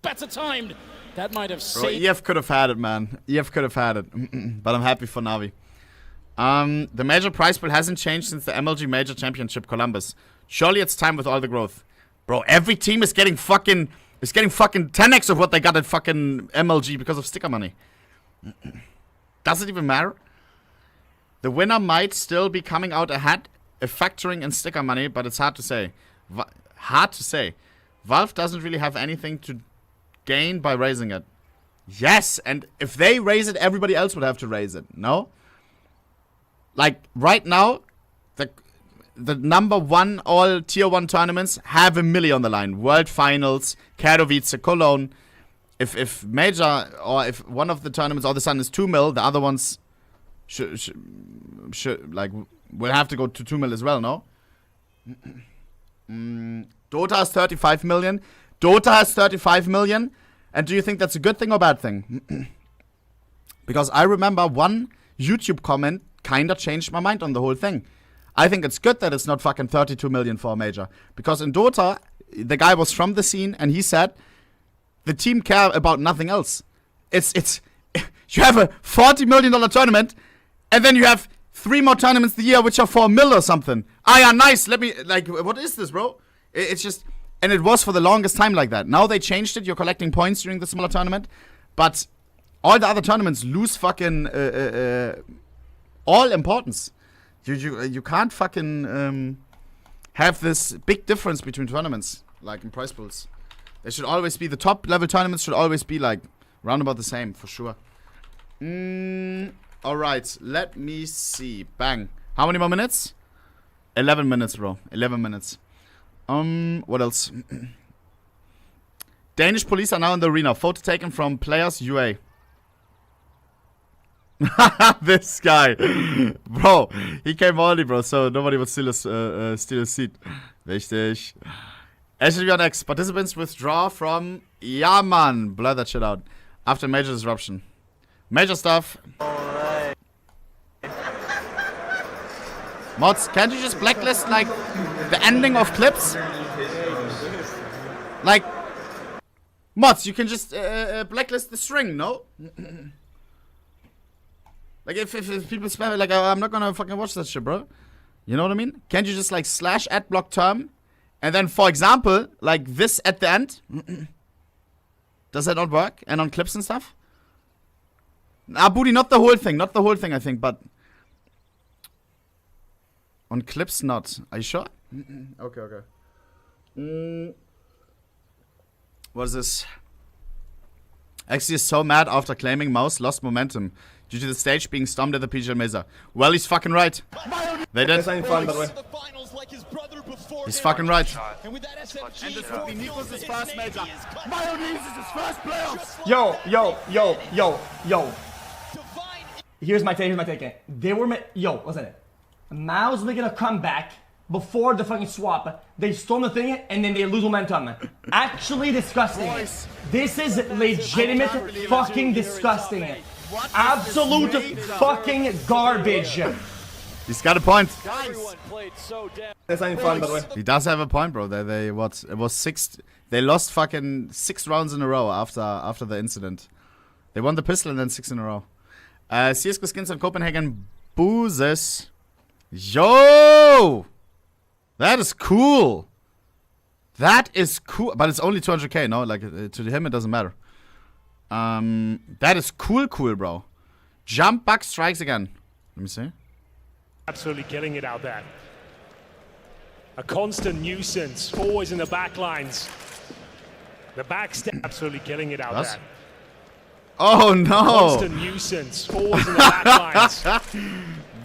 Better timed. That might have Bro, saved... EF could have had it, man. EF could have had it. But I'm happy for Navi. The major prize pool hasn't changed since the MLG Major Championship Columbus. Surely it's time with all the growth. Bro, every team is getting fucking 10x of what they got at fucking MLG because of sticker money. Does it even matter? The winner might still be coming out ahead if factoring in sticker money, but it's hard to say. Valve doesn't really have anything to gain by raising it. Yes, and if they raise it, everybody else would have to raise it, no? Like, right now, the number one all tier 1 tournaments have $1 million on the line. World Finals, Katowice, Cologne. If major, or if one of the tournaments all of a sudden is 2 mil, the other ones should like, will have to go to 2 mil as well, no? Dota has 35 million. Dota has 35 million. And do you think that's a good thing or bad thing? Because I remember one YouTube comment kinda changed my mind on the whole thing. I think it's good that it's not fucking 32 million for a major. Because in Dota, the guy was from the scene and he said the team care about nothing else. It's you have a $40 million tournament and then you have 3 more tournaments a year which are 4 mil or something. Ah yeah, nice. Let me, like, what is this, bro? It's just, and it was for the longest time like that. Now they changed it. You're collecting points during the smaller tournament. But all the other tournaments lose fucking all importance. You can't fucking have this big difference between tournaments, like in prize pools. They should always be, the top level tournaments should always be like Round about the same, for sure. Alright, let me see. Bang. How many more minutes? 11 minutes, bro. 11 minutes. What else? Danish police are now in the arena. Photo taken from players UA. This guy. Bro, he came early, bro, so nobody would steal a seat. Wichtig. HTV on X. Participants withdraw from... Yeah, man. Blur that shit out. After major disruption. Major stuff. Mods, can't you just blacklist, like, the ending of clips? Like... Mods, you can just blacklist the string, no? Like, if people spam it, like, I'm not gonna fucking watch that shit, bro. You know what I mean? Can't you just, like, /adblock term? And then, for example, like this at the end. Does that not work? And on clips and stuff? Ah, Booty, not the whole thing. Not the whole thing, I think, but... On clips, not. Are you sure? Okay, okay. What is this? Actually is so mad after claiming Mouz lost momentum due to the stage being stormed at the PGL Mesa. Well, he's fucking right. They did. He's fucking right. And this would be Nico's first major. Mayonnaise is his first playoffs. Yo. Here's my take. They were listen. Mouz making a comeback before the fucking swap. They storm the thing and then they lose momentum. Actually disgusting. This is legitimate fucking disgusting. Absolute fucking garbage. He's got a point. He does have a point, bro. They what? It was 6. They lost fucking 6 rounds in a row after the incident. They won the pistol and then 6 in a row. CS:GO skins on Copenhagen boozes. Yo, that is cool. That is cool, but it's only 200k. No, like to him it doesn't matter. That is cool, bro. Jump back strikes again. Let me see. Absolutely killing it out there. A constant nuisance, always in the back lines. The backstep absolutely killing it out there. Oh no! Constant nuisance, always in the back lines.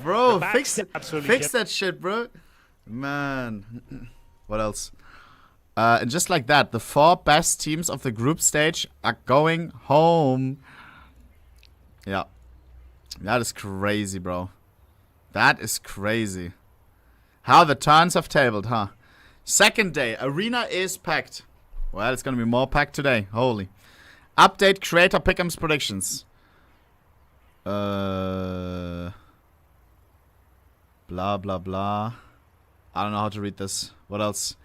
Bro, fix that shit, bro. Man. What else? And just like that, the 4 best teams of the group stage are going home. Yeah. That is crazy, bro. That is crazy. How the turns have tabled, huh? Second day. Arena is packed. Well, it's gonna be more packed today. Holy. Update creator pick'ems predictions. Blah, blah, blah. I don't know how to read this. What else?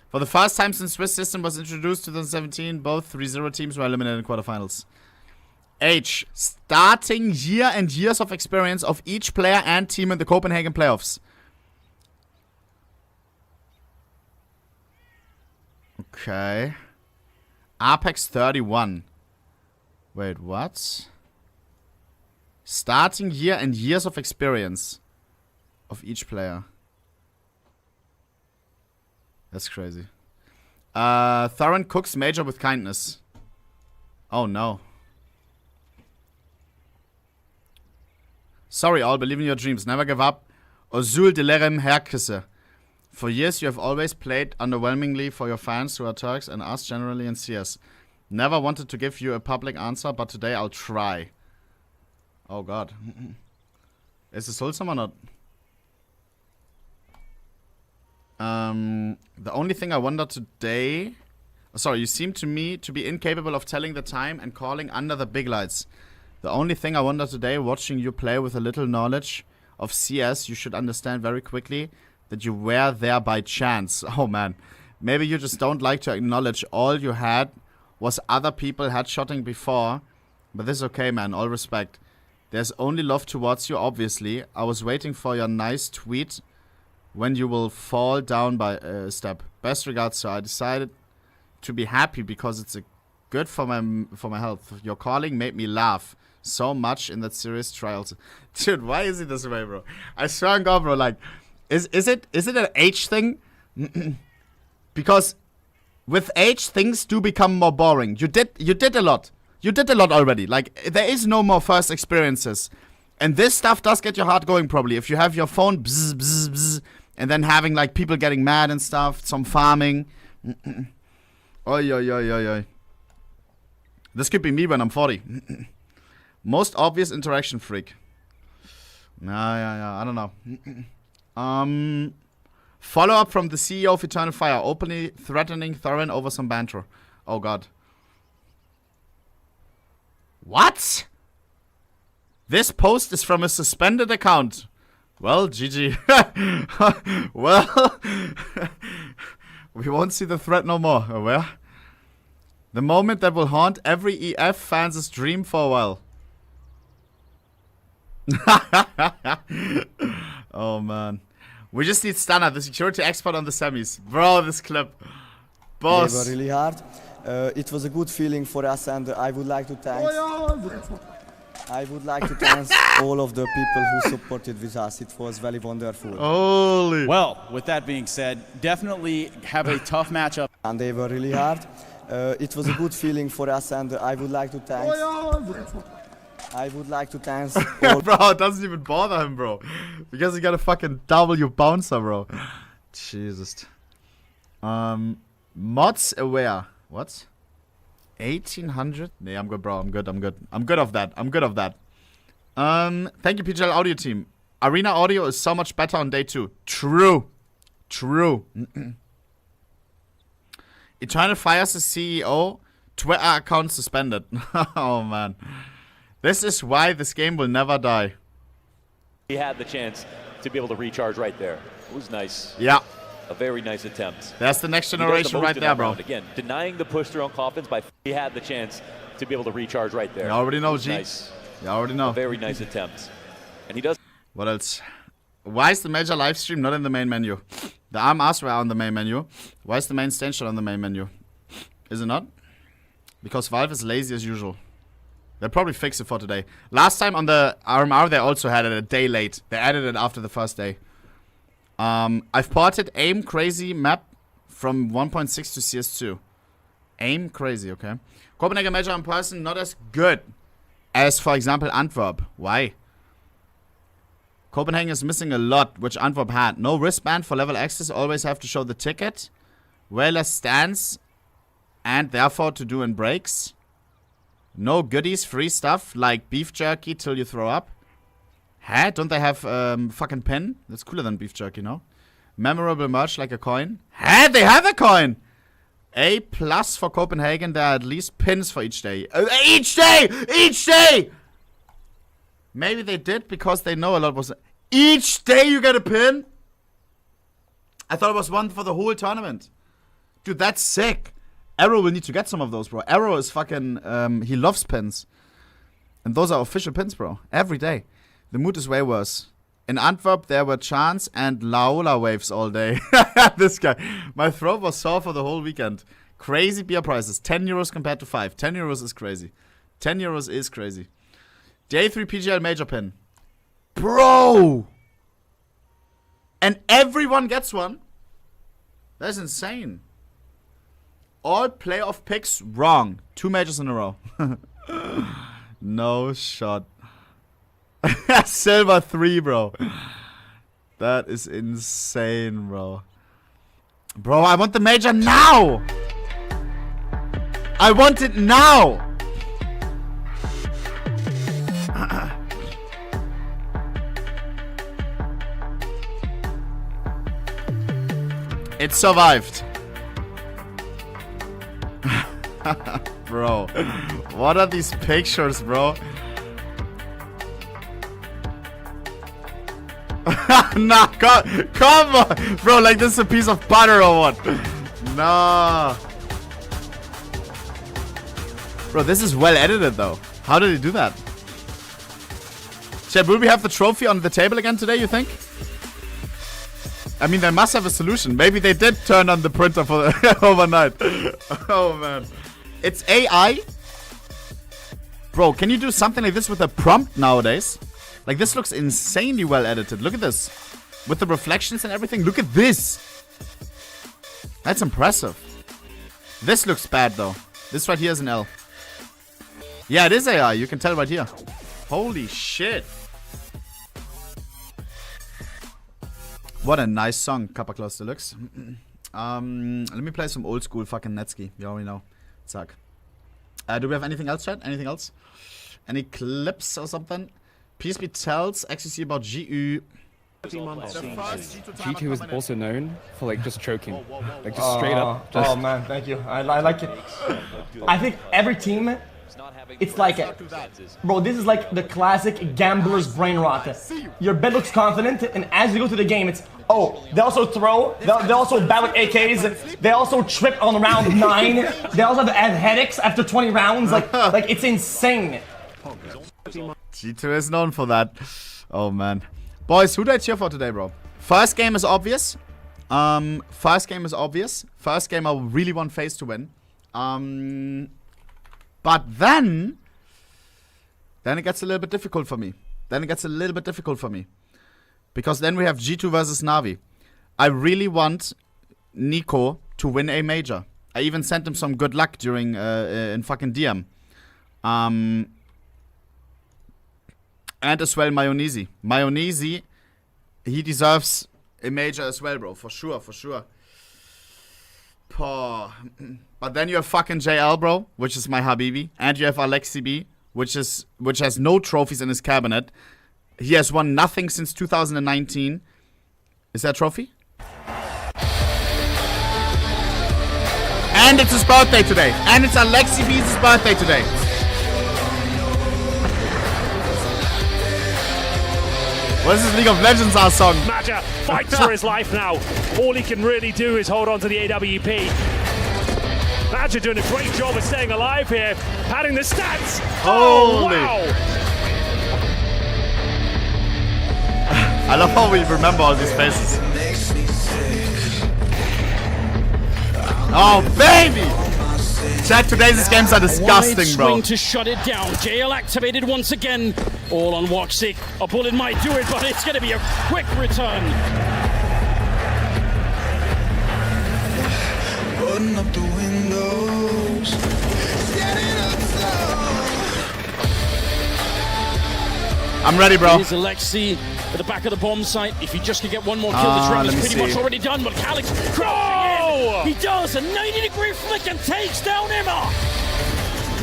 For the first time since Swiss system was introduced in 2017, both 3-0 teams were eliminated in quarterfinals. H. Starting year and years of experience of each player and team in the Copenhagen playoffs. Okay. Apex 31. Wait, what? Starting year and years of experience of each player. That's crazy. Thorin cooks major with kindness. Oh no. Sorry all, believe in your dreams. Never give up. Ozul delerem herkisse. For years you have always played underwhelmingly for your fans who are Turks and us generally in CS. Never wanted to give you a public answer, but today I'll try. Oh god. Is this wholesome or not? The only thing I wonder today... Sorry, you seem to me to be incapable of telling the time and calling under the big lights. The only thing I wonder today, watching you play with a little knowledge of CS, you should understand very quickly that you were there by chance. Oh man. Maybe you just don't like to acknowledge all you had was other people headshotting before. But this is okay, man. All respect. There's only love towards you, obviously. I was waiting for your nice tweet when you will fall down by a step. Best regards, sir. I decided to be happy because it's good for my health. Your calling made me laugh so much in that serious trial. Dude, why is it this way, bro? I swear on God, bro. Like, is it an age thing? Because with age, things do become more boring. You did a lot. You did a lot already. Like, there is no more first experiences. And this stuff does get your heart going, probably. If you have your phone, bzz, bzz, bzz, and then having, like, people getting mad and stuff. Some farming. Oi, oi, oi, oi, oi. This could be me when I'm 40. Most obvious interaction freak. Nah, I don't know. Follow up from the CEO of Eternal Fire. Openly threatening Thorin over some banter. Oh, God. What? This post is from a suspended account. Well, GG. Well, we won't see the threat no more. Aware? The moment that will haunt every EF fan's dream for a while. Oh, man. We just need Stunner, the security expert on the semis. Bro, this clip. Boss. They were really hard. It was a good feeling for us, and I would like to thank all of the people who supported with us. It was very wonderful. Holy. Well, with that being said, definitely have a tough matchup. And they were really hard. It was a good feeling for us, and I would like to thank all. Bro, it doesn't even bother him, bro. Because he got a fucking W bouncer, bro. Jesus. Mods aware. What? 1800? Nee, I'm good, bro. I'm good. I'm good of that. Thank you, PGL audio team. Arena audio is so much better on day 2. True. Eternal Fire's the CEO. Twitter account suspended. Oh, man. This is why this game will never die. He had the chance to be able to recharge right there. It was nice. Yeah. A very nice attempt. That's the next generation right there, bro. Again, denying the push through on Coffins, he had the chance to be able to recharge right there. You already know, G. Nice. You already know. A very nice attempt. And he does. What else? Why is the major live stream not in the main menu? The RMRs were on the main menu. Why is the main stage not on the main menu? Is it not? Because Valve is lazy as usual. They'll probably fix it for today. Last time on the RMR, they also had it a day late. They added it after the first day. I've ported Aim Crazy map from 1.6 to CS2. Aim Crazy, okay. Copenhagen Major in person, not as good as, for example, Antwerp. Why? Copenhagen is missing a lot, which Antwerp had. No wristband for level access, always have to show the ticket. Way less stands, and therefore to do in breaks. No goodies, free stuff, like beef jerky till you throw up. Huh? Don't they have fucking pen? That's cooler than beef jerky, no? Memorable merch like a coin. Huh? They have a coin! A plus for Copenhagen. There are at least pins for each day. Each day! Each day! Maybe they did because they know a lot was... Each day you get a pin? I thought it was one for the whole tournament. Dude, that's sick. Arrow will need to get some of those, bro. Arrow is fucking... he loves pins. And those are official pins, bro. Every day. The mood is way worse. In Antwerp, there were chants and Laola waves all day. This guy. My throat was sore for the whole weekend. Crazy beer prices. 10 euros compared to 5. 10 euros is crazy. 10 euros is crazy. Day 3 PGL major pin. Bro! And everyone gets one? That's insane. All playoff picks wrong. 2 majors in a row. No shot. Silver 3, bro. That is insane, bro. Bro, I want the major now! I want it now! It survived. Bro, what are these pictures, bro? Nah, come on, bro. Like this is a piece of butter or what? Nah, bro. This is well edited though. How did he do that? Chad, will we have the trophy on the table again today? You think? I mean, they must have a solution. Maybe they did turn on the printer for the overnight. Oh man, it's AI. Bro, can you do something like this with a prompt nowadays? Like, this looks insanely well edited. Look at this. With the reflections and everything. Look at this. That's impressive. This looks bad, though. This right here is an L. Yeah, it is AI. You can tell right here. Holy shit. What a nice song, Kappa Claus Deluxe. Let me play some old school fucking Netsky. You already know. Zack. Do we have anything else, chat? Anything else? Any clips or something? Peace be tells XCC about GU. G2 is also known for like just choking. Like just straight up. Just... Oh man, thank you. I like it. I think every team, it's like it. Bro, this is like the classic gambler's brain rot. Your bet looks confident, and as you go through the game, it's, oh, they also throw, they also bat with AKs, they also trip on round 9, they also have headaches after 20 rounds, like it's insane. G2 is known for that. Oh man. Boys, who do I cheer for today, bro? First game is obvious. First game is obvious. First game I really want FaZe to win. But then it gets a little bit difficult for me. Because then we have G2 versus NAVI. I really want Nico to win a major. I even sent him some good luck during in fucking DM. And as well Mayonnaise. Mayonnaise, he deserves a major as well, bro. For sure. But then you have fucking JL, bro, which is my Habibi. And you have Alexi B, which has no trophies in his cabinet. He has won nothing since 2019. Is that a trophy? And it's his birthday today. And it's Alexi B's birthday today. What is this League of Legends song? Maja fights for his life now. All he can really do is hold on to the AWP. Maja doing a great job of staying alive here. Padding the stats. Oh, wow. I love how we remember all these faces. Oh, baby! Chat, today's games are disgusting, bro. Swing to shut it down. JL activated once again. All on Woxic. A bullet might do it, but it's going to be a quick return. Putting up the windows. I'm ready, bro. Here's Alexi at the back of the bomb site. If he just can get one more kill, this round is pretty much already done. But Calix crashing in. He does a 90-degree flick and takes down Emma.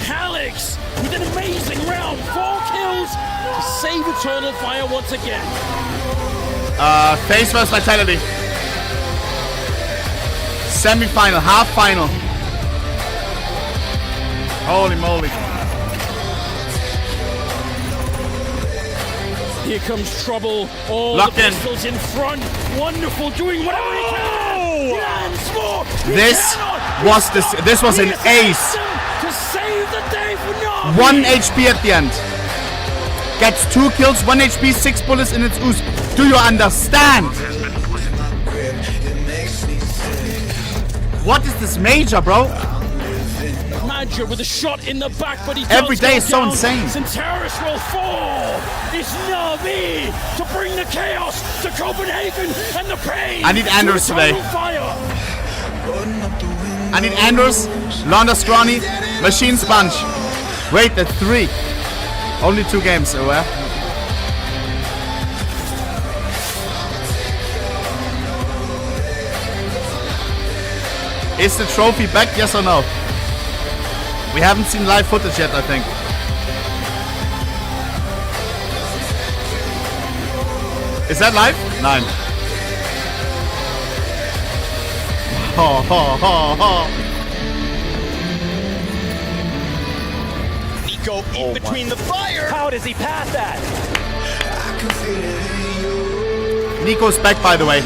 Calix with an amazing round. 4 kills to save Eternal Fire once again. FaZe versus Vitality. Semifinal, half final. Holy moly. Here comes trouble. All Locked the in. pistols in front. Wonderful, doing whatever he can. He lands more. This was an ace. To save the day for NAVI. 1 HP at the end. Gets 2 kills, 1 HP, 6 bullets in its ooze. Do you understand? What is this major, bro? Major with a shot in the back, but he every day is so insane. Centauris will fall. It's NAVI to bring the chaos to Copenhagen and the pain. I need Anders to today. Fire. I need Anders, Londa Scrawny, Machine Sponge. Wait, that's 3. Only 2 games, aware. Is the trophy back, yes or no? We haven't seen live footage yet, I think. Is that live? 9. Ho, ho, ho, ho. Nico in between the fire. How does he pass that? Nico's back, by the way.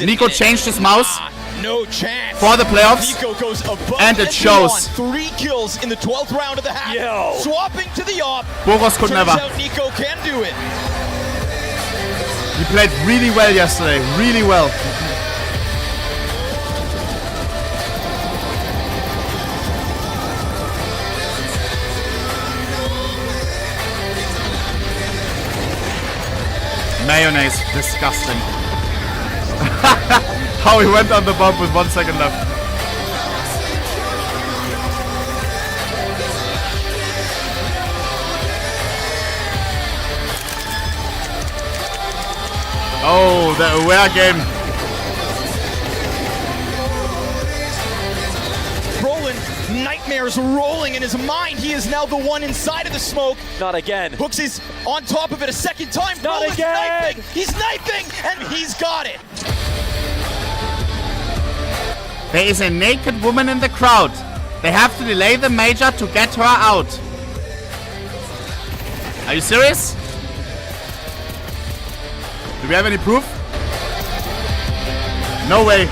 Nico changed his mouse. No chance. For the playoffs. Nico goes above and it shows. 3 kills in the 12th round of the half. Yo. Swapping to the op. Boros could Turns never. out Nico can do it. He played really well yesterday. Really well. Mayonnaise. Disgusting. How he went on the bump with 1 second left. Oh, the aware game. Nightmares rolling in his mind. He is now the one inside of the smoke. Not again. Hooks is on top of it a second time. Not Roland's again. Knifing. He's knifing, and he's got it. There is a naked woman in the crowd. They have to delay the major to get her out. Are you serious? Do we have any proof? No way.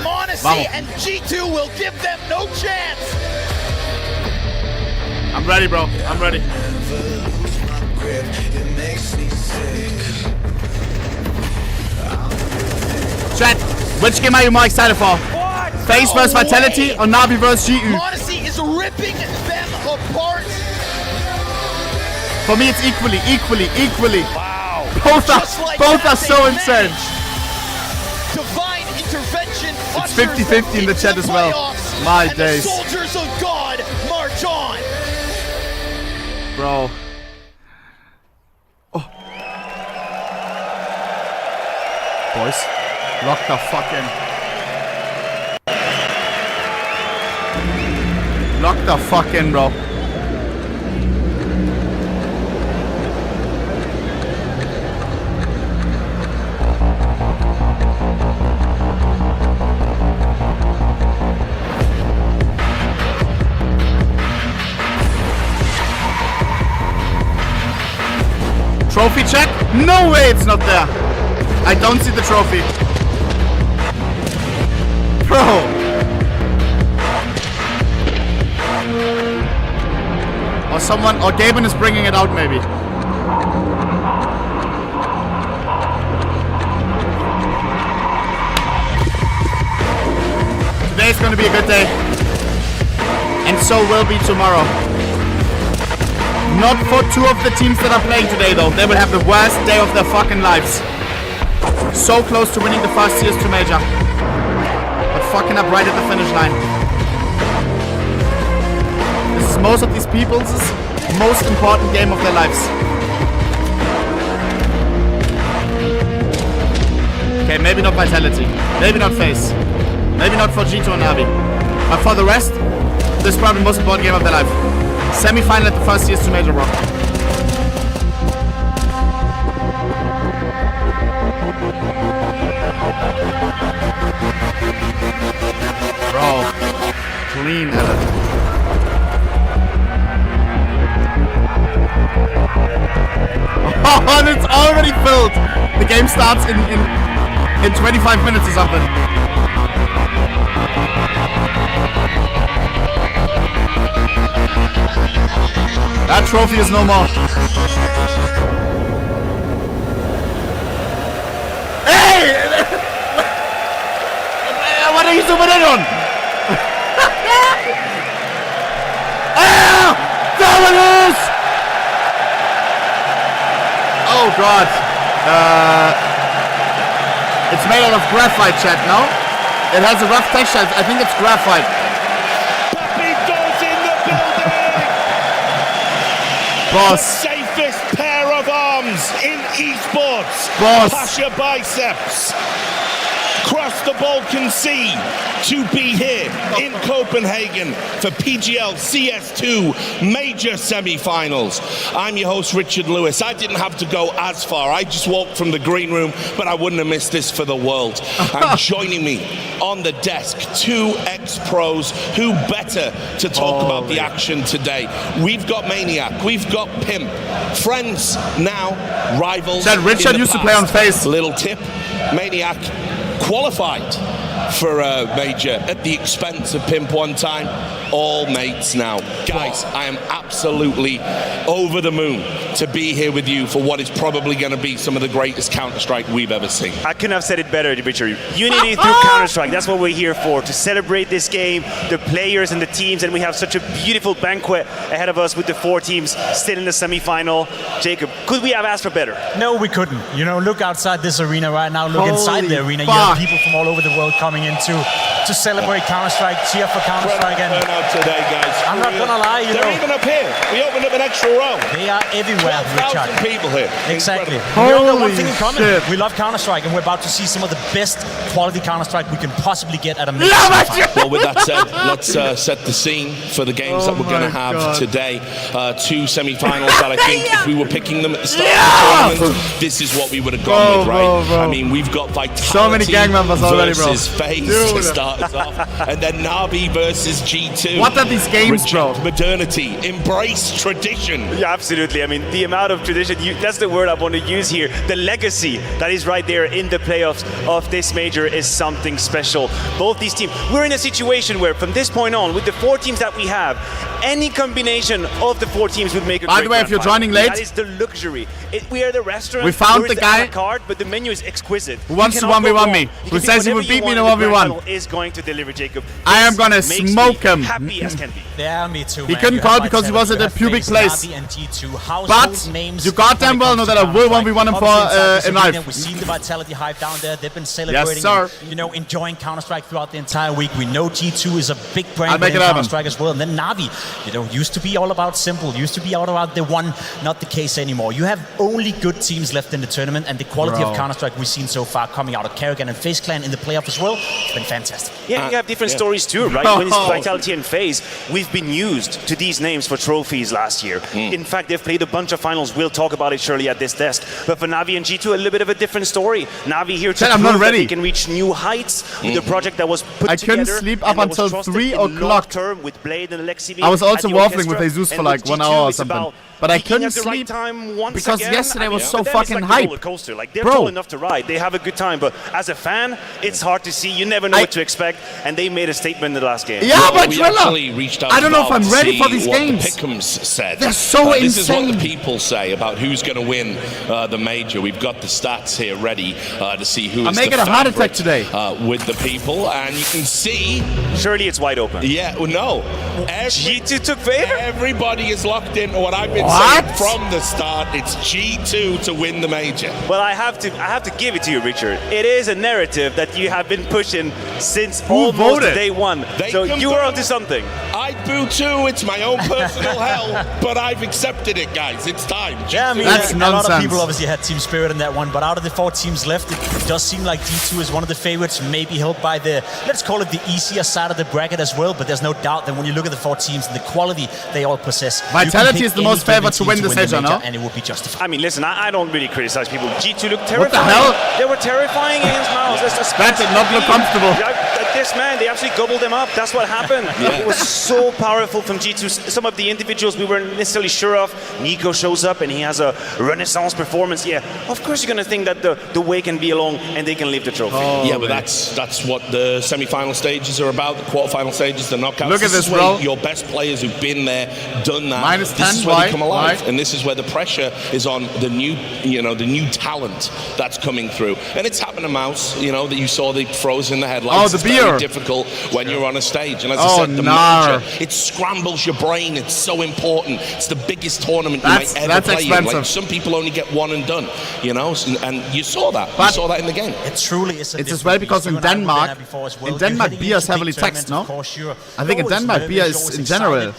Monacy and G2 will give them no chance. I'm ready, bro. I'm ready. Chat, which game are you more excited for? FAZE vs Vitality or NAVI vs GU? Monacy is ripping them apart. For me, it's equally. Wow. Both are so insane. Divine intervention. It's 50-50 in the chat as well. My days. The soldiers of God march on. Bro. Oh. Boys, lock the fuck in. Lock the fuck in, bro. Trophy check? No way it's not there. I don't see the trophy. Bro. Or someone, or Gaben is bringing it out maybe. Today's gonna be a good day. And so will be tomorrow. Not for two of the teams that are playing today though. They will have the worst day of their fucking lives. So close to winning the first CS2 major. But fucking up right at the finish line. This is most of these people's most important game of their lives. Okay, maybe not Vitality. Maybe not FAZE. Maybe not for G2 and NAVI. But for the rest, this is probably the most important game of their life. Semi-final at the first CS2 major, bro. Bro, clean edit. Oh, and it's already filled. The game starts in 25 minutes or something. That trophy is no more. Hey! What are you zooming in on? Ah! Dominus! Oh god. It's made out of graphite, chat, no? It has a rough texture. I think it's graphite. Boss. The safest pair of arms in esports. Boss. Pasha biceps. Cross the Balkan Sea to be here in Copenhagen for PGL CS2 major semi-finals. I'm your host, Richard Lewis. I didn't have to go as far. I just walked from the green room, but I wouldn't have missed this for the world. And joining me on the desk, two ex-pros. Who better to talk about the action today? We've got Maniac, we've got Pimp. Friends now, rivals. Said Richard used to play on FAZE. Little tip, Maniac qualified for a major at the expense of Pimp one time. All mates now. Guys, I am absolutely over the moon to be here with you for what is probably going to be some of the greatest Counter-Strike we've ever seen. I couldn't have said it better, Richard. Unity through Counter-Strike, that's what we're here for, to celebrate this game, the players and the teams, and we have such a beautiful banquet ahead of us with the 4 teams still in the semi-final. Jacob, could we have asked for better? No, we couldn't. You know, look outside this arena right now, look inside the arena. You have people from all over the world coming coming in to celebrate Counter-Strike, cheer for Counter-Strike. And turnout today, guys. I'm not gonna lie, you They're know, even up here. We opened up an extra row. they are everywhere, Richard. 12,000 people here. Exactly. Incredible. We all got one Holy thing in common. shit. We love Counter-Strike, and we're about to see some of the best quality Counter-Strike we can possibly get at a major semifinal. Well, with that said, let's set the scene for the games that we're going to have today. 2 semi-finals that I think if we were picking them at the start of the tournament, this is what we would have gone with, right? I mean, we've got Vitality So many gang members already, bro. versus FAZE to start us off, and then NAVI versus G2. What are these games, bro? Reject modernity, embrace tradition. Yeah, absolutely. I mean, the amount of tradition, that's the word I want to use here. The legacy that is right there in the playoffs of this major is something special. Both these teams, we're in a situation where from this point on, with the 4 teams that we have, any combination of the 4 teams would make a By great the way, if grand you're final. joining late, that is the luxury. We are the restaurant. we found we're the a guy la carte, but the menu is exquisite. who wants to You cannot go 1v1 wrong. me, You who can do says he whatever would you beat me in a want, the 1v1. grand final is going to deliver, Jacob. I am This gonna makes smoke me him. happy as can be. Yeah, me too. He man. couldn't You call have because he was at Vitality, the pubic you have place. NAVI and G2, household But names you goddamn well know that I will 1v1 him for in life. We've seen the Vitality hype down there. They've been celebrating, sir. and, you know, enjoying Counter-Strike throughout the entire week. We know G2 is a big brand I'll make in it happen. Counter-Strike as well. And then NAVI, you know, used to be all about Simple, used to be all about the one, not the case anymore. You have only good teams left in the tournament, and the quality of Counter-Strike we've seen so far coming out of Carrian and FaZe Clan in the playoff as well, it's been fantastic. Yeah, you have different stories too, right? When it's Vitality and FaZe, we've been used to these names for trophies last year. In fact, they've played a bunch of finals. We'll talk about it surely at this desk. But for NAVI and G2, a little bit of a different story. NAVI here to I'm not prove that ready. they can reach new heights with a project that was put I together. couldn't sleep and up that was until trusted 3 in o'clock. long-term with Blade and Alexi. I was also at the waffling with orchestra. Jesus for And like with 1 G2, hour or it's something. about But I peaking couldn't at the right sleep time once because again. yesterday was so for them, fucking it's like a hype. roller coaster. Like they're Bro. tall enough to ride. They have a good time. But as a fan, it's hard to see. You never know what to expect. And they made a statement in the last game. Yeah, but we Trilla, actually reached out I don't know if to I'm Valve ready to for see these what games. The Pick'ems said. They're so This is what insane. the people say about who's going to win the major. We've got the stats here ready to see who I'm is making the a heart favorite, attack today. with the people, and you can see. Surely it's wide open. Yeah, well, no. G2 took favor. Everybody is locked into what I've been What? saying from the start. It's G2 to win the major. Well, I have to give it to you, Richard. It is a narrative that you have been pushing since Who almost voted? day one. So you were onto something. I boo too. It's my own personal hell, but I've accepted it, guys. It's time. Yeah, I mean, That's a lot of nonsense. people obviously had team spirit in that one, but out of the 4 teams left, it does seem like G2 is one of the favorites, maybe helped by the, let's call it the easier side of the bracket as well, but there's no doubt that when you look at the 4 teams and the quality they all possess, Vitality is the most favored to win this major, major, no? and it will be justified. I mean, listen, I don't really criticize people. G2 looked What the terrifying. hell? They were terrifying against Mouz. That did not look comfortable. This man, they absolutely gobbled them up. That's what happened. It was so powerful from G2. Some of the individuals we weren't necessarily sure of. Nico shows up and he has a renaissance performance. Yeah, of course you're going to think that the way can be along and they can leave the trophy. Yeah, but that's what the semi-final stages are about. The quarter-final stages, the knockouts. Look at this, is where bro. your best players who've been there, done that. Minus This 10, is where why? they come alive, Why? and this is where the pressure is on the new, the new talent that's coming through. And it's happened to Mouz. That you saw the throws in the headlights. Oh, the it's beer. very difficult when you're on a stage. And as I Oh, said, the nah. major, it scrambles your brain. It's so important. It's the biggest tournament That's- you might ever that's play in. expensive. Like, some people only get one and done. And you saw that. But you saw that in the game. It truly is. It's as well because in Denmark, beer is heavily taxed, no? I think in Denmark beer is in general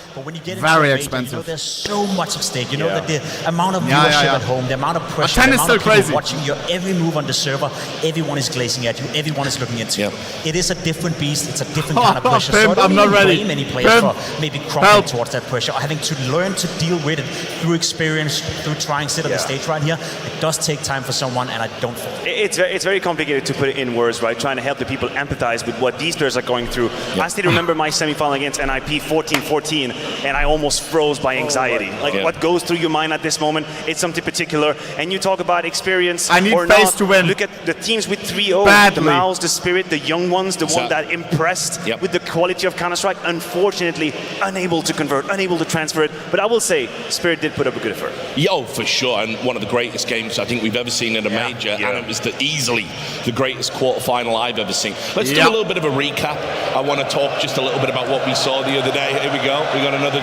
very expensive. There's so much at stake. That the amount of Yeah, viewership yeah. at home, the amount of pressure, But 10 the is amount of still people crazy. watching your every move on the server, everyone is glazing at you, everyone is looking into you. It is a different beast. It's a different kind of pressure. Pimp, so I don't I'm not really ready. blame any players Pimp. for maybe crumbling towards that pressure, or having to learn to deal with it through experience, through trying to sit on the stage right here. It does take time for someone, and I don't fault it. It's very complicated to put it in words, right? Trying to help the people empathize with what these players are going through. I still remember my semi-final against NIP 14-14, and I almost froze by anxiety. What goes through your mind at this moment? It's something particular. And you talk about experience I need or FaZe not. to win. Look at the teams with 3-0. Badly. The Mouz, the Spirit, the young ones, the one that impressed with the quality of Counter-Strike. Unfortunately, unable to convert, unable to transfer it. But I will say, Spirit did put up a good effort. Yo, for sure, and one of the greatest games I think we've ever seen in a major, and it was easily the greatest quarterfinal I've ever seen. Let's do a little bit of a recap. I want to talk just a little bit about what we saw the other day. Here we go. We got another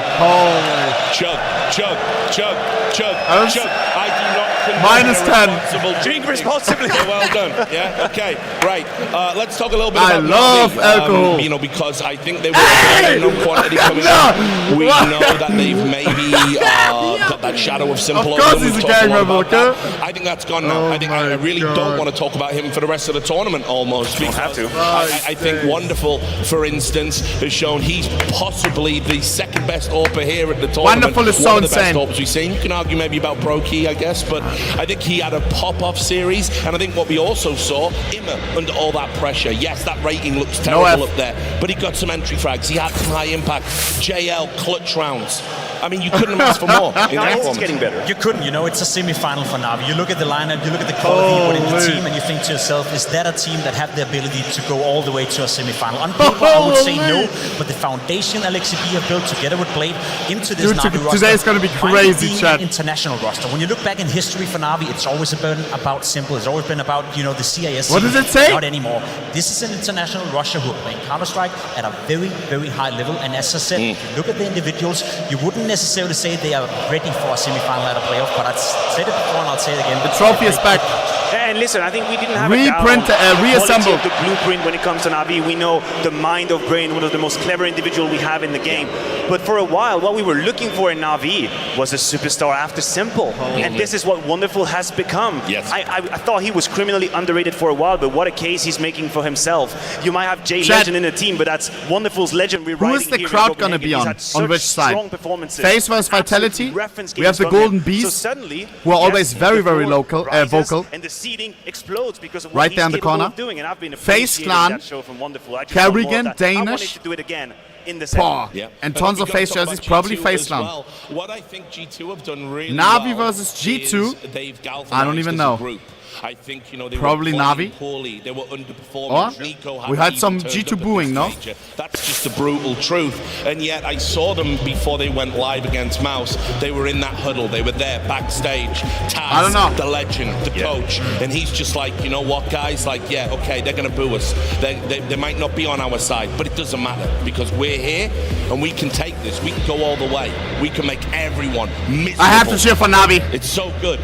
chug. I do not -10. Drink responsibly. Well done. Yeah. Okay. Right. Let's talk a little bit about. I love NAVI, alcohol. You know, because I think they were a unknown quantity coming out. We know that they've maybe got that shadow of Simple. Of course, he's a gang member. Okay. I think that's gone now. I think I really don't want to talk about him for the rest of the tournament. Almost. Don't have to. I think Wonderful, for instance, has shown he's possibly the second best AWPer here at the tournament. Wonderful is so One of the best insane. AWPers we've seen. You can argue maybe about Brokey, I guess, but I think he had a pop-off series, and I think what we also saw, Immer under all that pressure. Yes, that rating looks terrible up there, but he got some entry frags. He had some high impact. JL clutch rounds. I mean, you couldn't have asked for more. It's getting better. You couldn't, you know, it's a semi-final for NAVI. You look at the lineup, you look at the quality you put in the team, and you think to yourself, is that a team that have the ability to go all the way to a semi-final? On paper, I would say no, but the foundation Alexi B have built together with Blade into this NAVI roster. Today's gonna be crazy, chat. International roster. When you look back in history for NAVI, it's always been about Simple. It's always been about, you know, the CIS. What does it say? Not anymore. This is an international roster who are playing Counter-Strike at a very, very high level. And as I said, if you look at the individuals, you wouldn't necessarily say they are ready for a semi-final at a playoff, but I've said it before and I'll say it again. The trophy is back. And listen, I think we didn't have reassembled the blueprint when it comes to NAVI. We know the mind of Brain, one of the most clever individuals we have in the game. But for a while, what we were looking for in NAVI was a superstar after Simple. And this is what Wonderful has become. Yes. I thought he was criminally underrated for a while, but what a case he's making for himself. You might have Jay Legend in the team, but that's Wonderful's Legend. Who is the crowd gonna be on? On which side? FaZe vs Vitality. We have the Golden Bees, who are always very, very vocal. And the seeding explodes because of right there in the corner. FaZe Clan, Carrian, Danish, and tons of FaZe jerseys, probably FaZe Clan. What I think G2 have done really NAVI versus G2, I don't even know. I think, you know, they probably were NAVI. Poorly. They were underperforming. Or we had some G2 booing, no? That's just the brutal truth. And yet I saw them before they went live against Mouz. They were in that huddle. They were there backstage. Taz, I don't know. the legend, the coach. And he's just like, you know what, guys? Like, yeah, okay, they're going to boo us. They might not be on our side, but it doesn't matter because we're here and we can take this. We can go all the way. We can make everyone miserable. I have to cheer for NAVI. It's so good.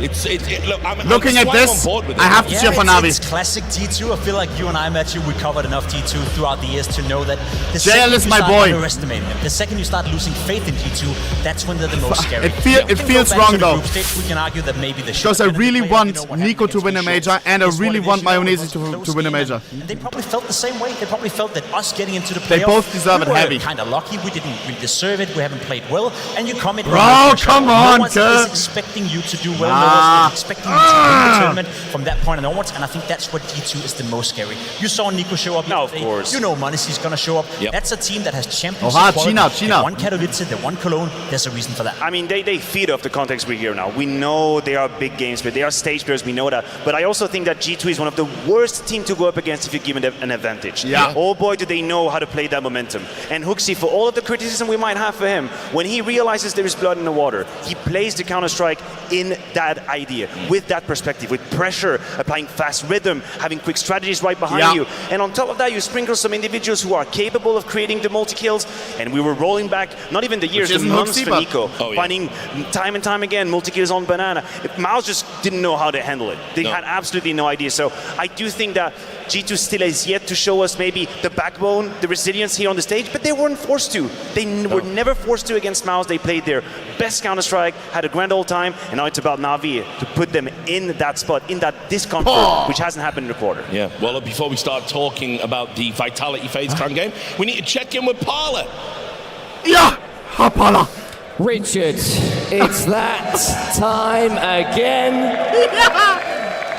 Look, looking at this, I have to cheer for NAVI. It's classic T2. I feel like you and I, Matthew, we covered enough T2 throughout the years to know that the JL is my boy. Underestimating them. The second you start losing faith in T2, that's when they're the most scary. It feels wrong though. Stage, we can argue that maybe because I really want Nico to win a major, and I really want Mayonnaise to win a major. And they probably felt the same way. They probably felt that us getting into the playoff, they both deserve it heavy. Kind of lucky. We didn't really deserve it. We haven't played well, and you come in. Bro, come on, no one is expecting you to do well. No one is expecting you to win the tournament from that point and onwards. And I think that's what G2 is the most scary. You saw Nico show up. No, of course. You know Mouz going to show up. Yep. That's a team that has championship quality. China. One Katowice, the one Cologne. There's a reason for that. I mean, they feed off the context we hear now. We know they are big games, but they are stage players. We know that. But I also think that G2 is one of the worst teams to go up against if you give them an advantage. Yeah. Oh boy, do they know how to play that momentum. And Huxi, for all of the criticism we might have for him, when he realizes there is blood in the water, he plays the Counter-Strike in that idea, with that perspective, with pressure, applying fast rhythm, having quick strategies right behind you. And on top of that, you sprinkle some individuals who are capable of creating the multi-kills. And we were rolling back, not even the years, the months for Nico, finding time and time again multi-kills on Banana. Mouz just didn't know how to handle it. They had absolutely no idea. So I do think that G2 still has yet to show us maybe the backbone, the resilience here on the stage, but they weren't forced to. They were never forced to against Mouz. They played their best Counter-Strike, had a grand old time, and now it's about NAVI to put them in that spot, in that discomfort, which hasn't happened in the quarter. Yeah, well, before we start talking about the Vitality FaZe Clan game, we need to check in with Parla. Yeah, Parla. Richard, it's that time again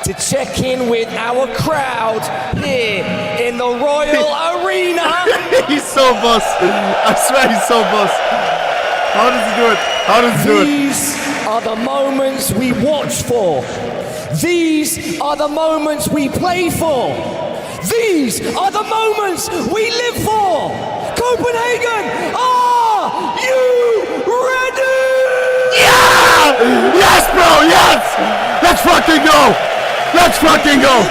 to check in with our crowd here in the Royal Arena. He's so boss. I swear he's so boss. How does he do it? How does he do it? These are the moments we watch for. These are the moments we play for. These are the moments we live for. Copenhagen, are you ready? Yeah! Yes, bro, yes! Let's fucking go! Let's fucking go!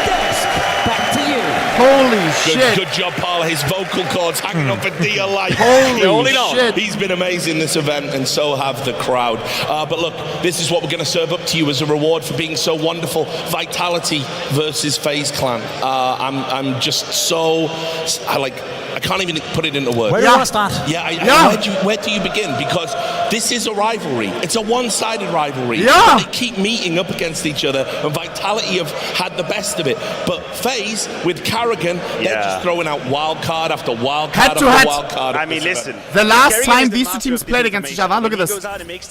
Back to you. Holy shit. Good job, Paul. His vocal cords hanging up for dear life. Holy shit. He's been amazing this event, and so have the crowd. But look, this is what we're going to serve up to you as a reward for being so wonderful. Vitality versus FaZe Clan. I'm just so... I can't even put it into words. Where do you want to start? Where do you begin? Because this is a rivalry. It's a one-sided rivalry. Yeah. They keep meeting up against each other, and Vitality have had the best of it. But FaZe, with Carrian, they're just throwing out wild card after wild card after wild card. I mean, listen. The last time these two teams played against each other, look at this.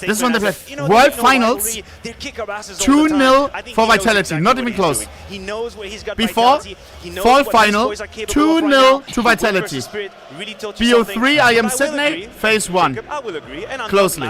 This is when they played. World Finals, 2-0 for Vitality, not even close. Before, Fall Final, 2-0 to Vitality. BO3, I am Sydney, FaZe 1. Closely.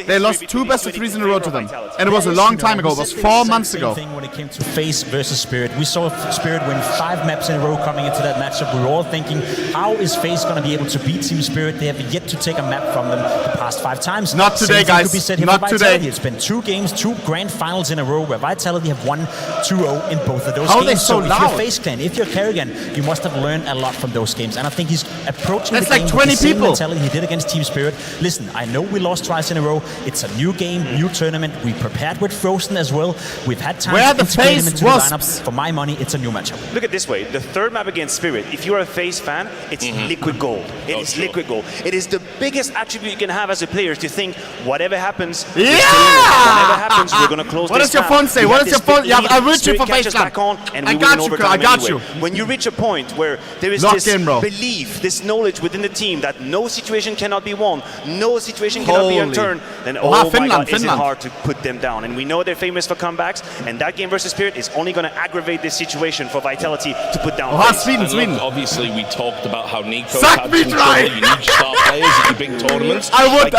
They lost 2 best of 3s in a row to them. And it was a long time ago, it was 4 months ago. When it came to FaZe versus Spirit, we saw Spirit win 5 maps in a row coming into that matchup. We were all thinking, how is FaZe going to be able to beat Team Spirit? They have yet to take a map from them the past 5 times. Not today, guys. Could be said here Not for today. Vitality. It's been 2 games, 2 grand finals in a row where Vitality have won 2-0 in both of those How games. are they so If loud? you're FaZe Clan, if you're Carrian, you must have learned a lot from those games. And I think he's approaching That's the game like with 20 the same people. mentality he did against Team Spirit. Listen, I know we lost twice in a row. It's a new game, new tournament. We prepared with Frozen as well. We've had time Where to the integrate him FaZe into the wasps? lineup. For my money, it's a new matchup. Look at it this way. The third map against Spirit, if you're a FaZe fan, it's liquid gold. It is liquid gold. It is the biggest attribute you can have as a player, to think, whatever happens, Yeah! whatever happens, we're going to close What this does your map. phone say? We What have does your this big phone... Yeah, lead, I root you Spirit for FaZe catches Clan. back on, and I we got win you, overtime I got anyway. you. When you reach a point where there is Lock this in, bro. belief, this knowledge within the team that no situation cannot be won, no situation cannot be Holy. unturned, then Finland, is it Finland. hard to put them down. And we know they're famous for comebacks, and that game versus Spirit is only going to aggravate this situation for Vitality to put down FaZe. Sweden, And Sweden. look, obviously, we talked about how Nico Suck had me some dry. trouble. You need star players at the big tournaments. I would.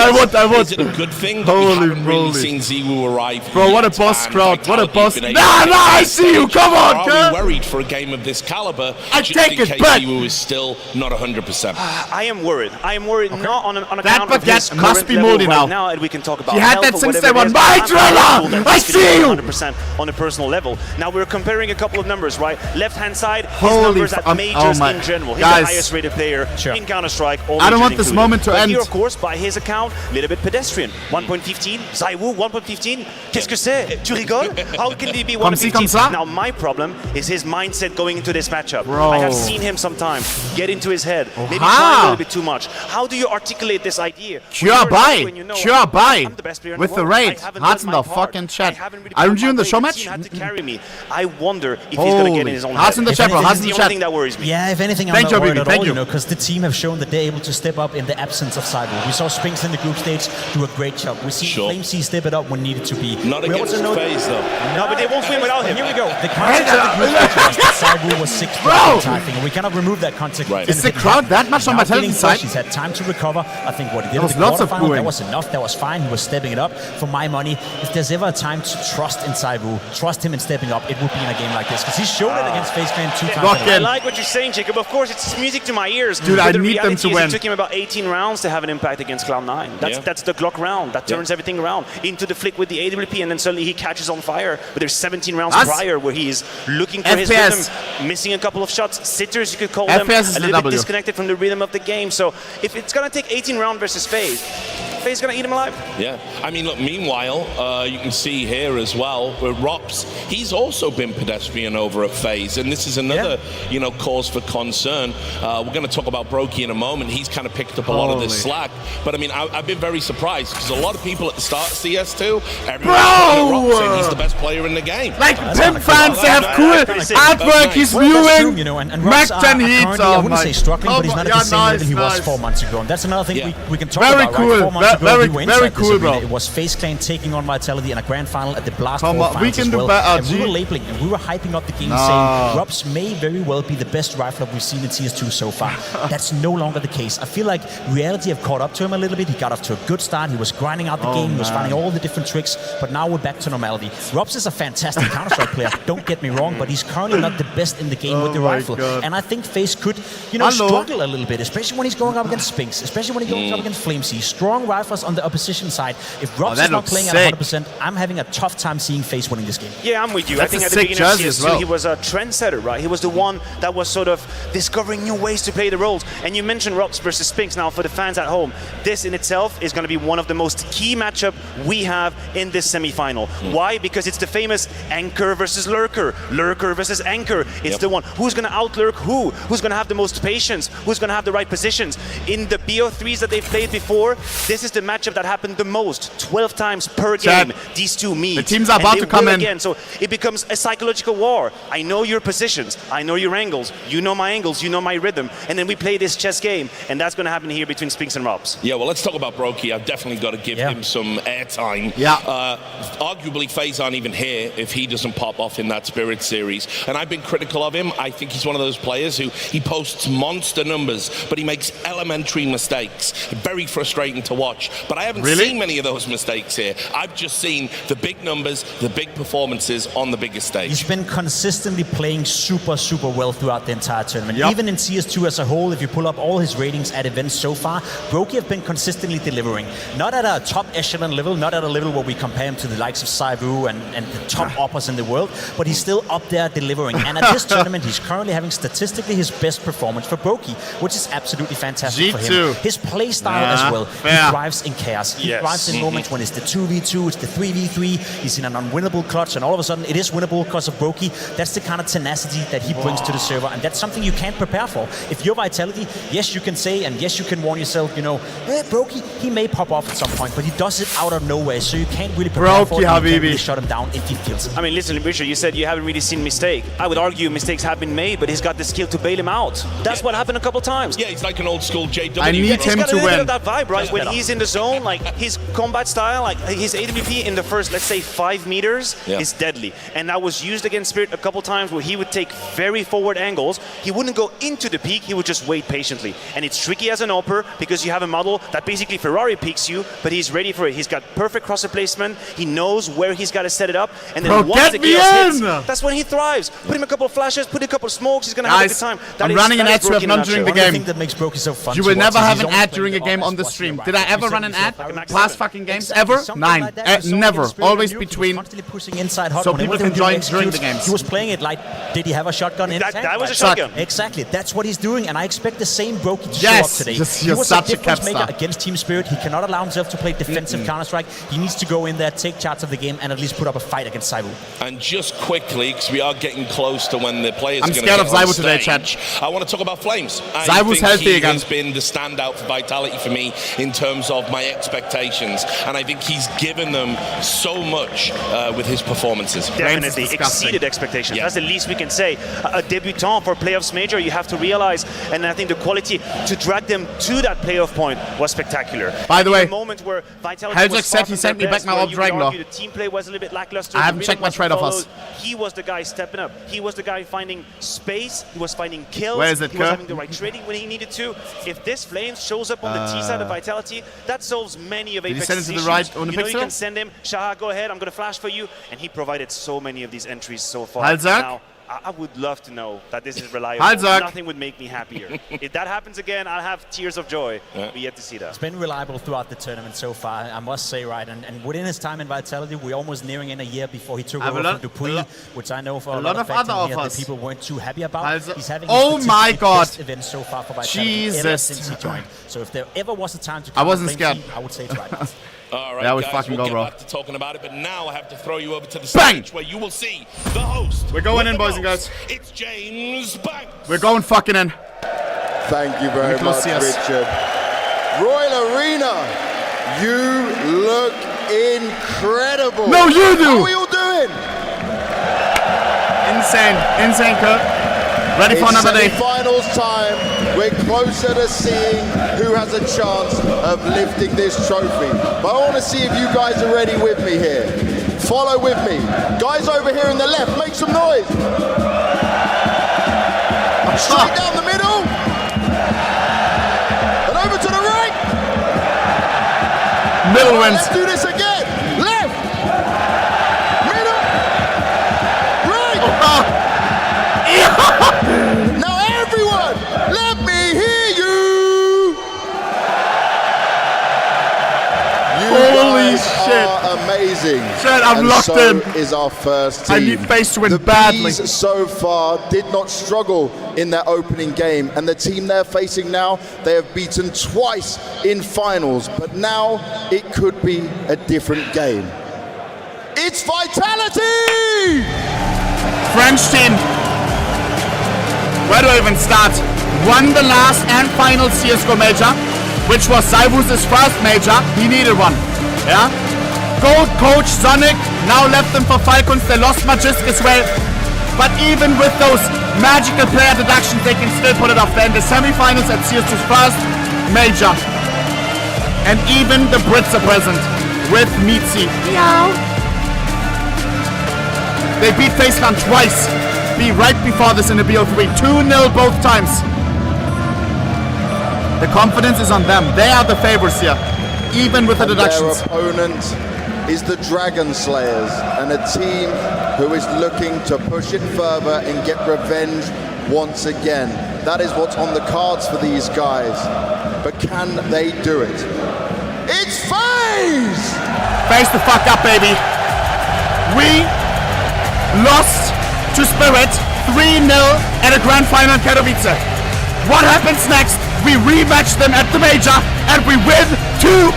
Is it a good thing that we Holy haven't really moly. seen Ziwu arrive? Bro, what a yet, boss and crowd. What a Vitality's boss. been able Nah, to nah, I take see you. stage? Come on, Are girl. we worried for a game of this caliber? I just take in it case back. Ziwu is still not 100%. I am worried. I am worried not on account That of his baguette must current be level moldy right now. and we can talk about He had health that or since whatever day it one. is, My but I'm Drella! hopeful that I he's gonna see be you! 100% on a personal level. Now we're comparing a couple of numbers, right? Left-hand side, his Holy numbers at majors oh my- in general. He's guys. the highest-rated player in Counter-Strike. All I don't majors want this included. moment to But end. here, of course, by his account, a little bit pedestrian. 1.15, Zaiwu 1.15. Qu'est-ce que c'est? Tu rigoles? How can he be Comme ci, comme 1.15? ça. Now my problem is his mindset going into this matchup. Bro. I have seen him sometimes get into his head, maybe Oha. try a little bit too much. How do you articulate this idea? Cure by. When you know Cure by. I'm the best player in With the world. raid. I haven't Hearts done in the my part. fucking chat. I haven't really Aren't done you in my the show way. match? The team had to carry me. I wonder if he's going to get in his own Hearts head. in the If chat, bro. anything, Hearts this in is the the only chat. thing that worries me. Yeah, if anything, I'm Thank not you, worried baby. at Thank all, you. because the team have shown that they're able to step up in the absence of Cyber. We saw Spinks in the group stage do a great job. We see Flame C step it up when needed to be. Not We against also know FaZe, though. No, but they won't win without him. Here we go. The context of the group stage was that Cyber was 6th for I think, and we cannot remove that context. Right. Is the crowd that much on Now Vitality feeling side? fresh, he's had time to recover. I think what he did There in was the lots of quarterfinal, booing. that was enough. That was fine. He was stepping it up. For my money, if there's ever a time to trust in Cyber, trust him in stepping up, it would be in a game like this, because he's shown it against FaZe Clan 2 times. Lock I in. like what you're saying, Jacob. Of course, it's music to my ears. Dude, but I the need them reality to is win. It took him about 18 rounds to have an impact against Cloud9. That's the Glock round. That turns everything around. Into the flick with the AWP, and then suddenly he catches on fire. But there's 17 rounds Us? prior where he's looking for his FPS. rhythm, missing a couple of shots. Sitters, you could call FPS them, is a the little bit W. disconnected from the rhythm of the game. So if it's going to take 18 rounds versus FaZe, FaZe going to eat him alive. Yeah, I mean, look, meanwhile, you can see here as well, with Rops, he's also been pedestrian over a FaZe, and this is another, you know, cause for concern. We're going to talk about Brokey in a moment. He's kind of picked up a lot of this slack, but I mean, I've been very surprised, because a lot of people at the start of CS2, everyone's saying he's the best player in the game. Like, Pimp fans, they have cool artwork, he's viewing. You know, and Mac 10 Heats, Heats, I oh wouldn't my. say struggling, but he's not at the same level he was nice. 4 months ago, and that's another thing we can talk Very about. cool, Right? 4 months Very cool, bro. It was FaZe Clan taking on Vitality in a grand final at the Blast Come Four on, we finals can as do well. better, And we were labeling and we were hyping up the game, saying Robs may very well be the best rifler we've seen in CS2 so far. That's no longer the case. I feel like reality have caught up to him a little bit. He got off to a good start. He was grinding out the game. He was finding all the different tricks. But now we're back to normality. Robs is a fantastic Counter-Strike player. Don't get me wrong, but he's currently not the best in the game with the rifle. God. And I think FaZe could, struggle a little bit, especially when he's going up against Spinks, especially when he goes up against Flamesy. Strong rifles on the opposition side. If Robs is not playing at 100%, I'm having a tough time seeing FaZe winning this game. Yeah, I'm with you. I think at the beginning of CS2, he was a trendsetter, right? He was the one that was sort of discovering new ways to play the roles. And you mentioned Robs versus Spinks. Now, for the fans at home, this in itself is going to be one of the most key matchup we have in this semi-final. Why? Because it's the famous Anchor versus Lurker, Lurker versus Anchor. It's the one who's going to out-lurk who's going to have the most patience, who's going to have the right positions. In the BO3s that they've played before, this is the matchup that happened the most, 12 times per game. These two meet. The teams are about to come in again, so it becomes a psychological war. I know your positions, I know your angles, you know my angles, you know my rhythm, and then we play this chess game, and that's going to happen here between Spinks and Robs. Yeah, well, let's talk about Brokey. I've definitely got to give him some airtime. Arguably, FaZe aren't even here if he doesn't pop off in that Spirit series. And I've been critical of him. I think he's one of those players who he posts monster numbers, but he makes elementary mistakes. Very frustrating to watch. But I haven't seen many of those mistakes here. I've just seen the big numbers, the big performances on the biggest stage. He's been consistently playing super well throughout the entire tournament. Even in CS2 as a whole, if you pull up all his ratings at events so far, Brokey have been consistently delivering. Not at a top echelon level, not at a level where we compare him to the likes of Saivu and the top uppers in the world, but he's still up there delivering. And at this tournament, he's currently having statistically his best performance for Brokey, which is absolutely fantastic for him. His play style as well. He thrives in chaos. He thrives in moments when it's the 2v2, it's the 3v3. He's in an unwinnable clutch, and all of a sudden it is winnable because of Brokey. That's the kind of tenacity that he brings to the server, and that's something you can't prepare for. If you're Vitality, yes, you can say, and yes, you can warn yourself, Brokey, he may pop off at some point, but he does it out of nowhere, so you can't really prepare for it. You can't really shut him down if he feels it. I mean, listen, Richard, you said you haven't really seen mistake. I would argue mistakes have been made, but he's got the skill to bail him out. That's what happened a couple times. Yeah, he's like an old school JW. I need him to win. Of that vibe, right? When he's in the zone, like his combat style, like his AWP in the first, let's say, 5 meters is deadly. And that was used against Spirit a couple times where he would take very forward angles. He wouldn't go into the peak, he would just wait patiently. And it's tricky as an AWPer because you have a model that basically Ferrari peaks you, but he's ready for it. He's got perfect crosser placement. He knows where he's got to set it up. And then once the chaos hits, that's when he thrives. Put him a couple of flashes, put a couple of smokes, he's going to have a good time. I'm running an ad to have none during the game. That makes Brokey so fun. You will never have an ad during a game on the stream. Did I ever run an ad? Past fucking games? Ever? Nine. Never. Always between. So people can join during the games. He was playing it like, did he have a shotgun in his hand? That was a shotgun. Exactly. That's what he's doing, and I expect the same Brokey to show up today. He was such a a difference cat maker star. against Team Spirit. He cannot allow himself to play defensive Counter-Strike. He needs to go in there, take charge of the game, and at least put up a fight against Saivu. And just quickly, because we are getting close to when the players are going to scared of get on Saivu today, stage, I want to talk about Flames. Saivu's healthy again. He has been the standout for Vitality for me in terms of my expectations, and I think he's given them so much with his performances. Definitely exceeded expectations. That's the least we can say. A debutant for playoffs major, you have to realize, and I think the quality to drag them to that playoff point was spectacular. By the way, a moment where Vitality Helzek said he sent me back my Orb Dragon Lore. The team play was a little bit lackluster. I haven't checked my trade offers. He was the guy stepping up. He was the guy finding space. He was finding kills. Where is it, he was having the right trading when he needed to. If this Flames shows up on the T side of Vitality, that solves many of Apex's issues. Did he send it to the right on the you pixel? can send him, Shaha, go ahead, I'm going to flash for you. And he provided so many of these entries so far. Helzek? Now, I would love to know that this is reliable. Helzek. Nothing would make me happier. If that happens again, I'll have tears of joy. We yet to see that. It's been reliable throughout the tournament so far, I must say, right? And within his time in Vitality, we're almost nearing in a year before he took over from Dupuis, which I know for a lot of other offers people weren't too happy about. He's having oh my God! Best event so far for Vitality ever since he joined. So if there ever was a time to come, I wasn't scared. I would say it's right now. All right, yeah, we guys, fucking we'll go, bro. Get back to talking about it, but now I have to throw you over to the stage where you will see the host. We're going in, boys and girls. It's James Banks. We're going fucking in. Thank you very much, Richard. Royal Arena, you look incredible. No, you do. How are we all doing? Insane, Kurt. Ready for another day. Finals time. we're closer to seeing who has a chance of lifting this trophy. But I want to see if you guys are ready with me here. Follow with me. Guys over here in the left, make some noise. Straight down the middle. And over to the right. Middle wins. Let's do this again. Left. Middle. Right. Now everyone, let me hear you. You Holy guys shit. are amazing. Shit, I'm and locked so in. is our first team. I need FaZe to win the badly. Bees so far did not struggle in their opening game, and the team they're facing now, they have beaten twice in finals, but now it could be a different game. It's Vitality! French team. Where do I even start? Won the last and final CSGO major, which was Zywus' first major. He needed one. Yeah? Gold coach Sonic now left them for Falcons. They lost Magisk as well. But even with those magical player deductions, they can still put it off. They're in the semifinals at CS2's first major. And even the Brits are present with Mitzi. Meow. They beat FaZe twice. Right before this in the BO3. 2-0 both times. The confidence is on them. They are the favorites here. Even with the deductions. Their opponent is the Dragon Slayers, and a team who is looking to push it further and get revenge once again. That is what's on the cards for these guys. But can they do it? It's FaZe! FaZe the fuck up, baby. We lost to Spirit 3-0 at a grand final in Katowice. What happens next? We rematch them at the major and we win 2-1.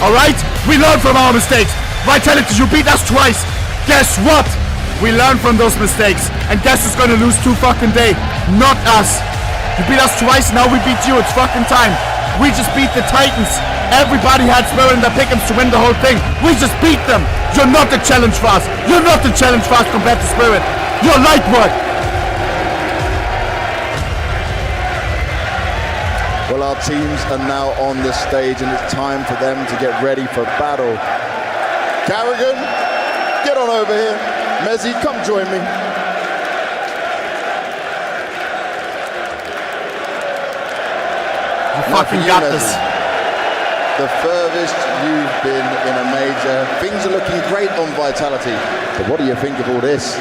Alright? We learn from our mistakes. Vitality, you beat us twice. Guess what? We learn from those mistakes. And guess who's gonna lose 2 fucking day? Not us. You beat us twice, now we beat you. It's fucking time. We just beat the Titans. Everybody had Spirit in their pick'ems to win the whole thing. We just beat them. You're not the challenge for us. You're not the challenge for us compared to Spirit. You're light work. Well, our teams are now on the stage and it's time for them to get ready for battle. Carrian, get on over here. Mezzi, come join me. You fucking got this. The furthest you've been in a major. Things are looking great on Vitality. But what do you think of all this?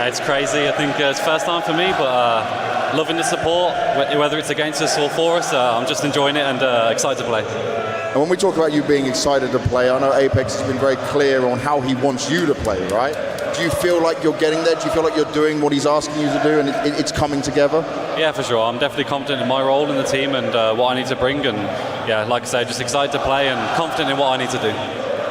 It's crazy. I think it's first time for me, but loving the support, whether it's against us or for us. I'm just enjoying it and excited to play. And when we talk about you being excited to play, I know Apex has been very clear on how he wants you to play, right? Do you feel like you're getting there? Do you feel like you're doing what he's asking you to do and it's coming together? Yeah, for sure. I'm definitely confident in my role in the team and what I need to bring. And yeah, like I say, just excited to play and confident in what I need to do.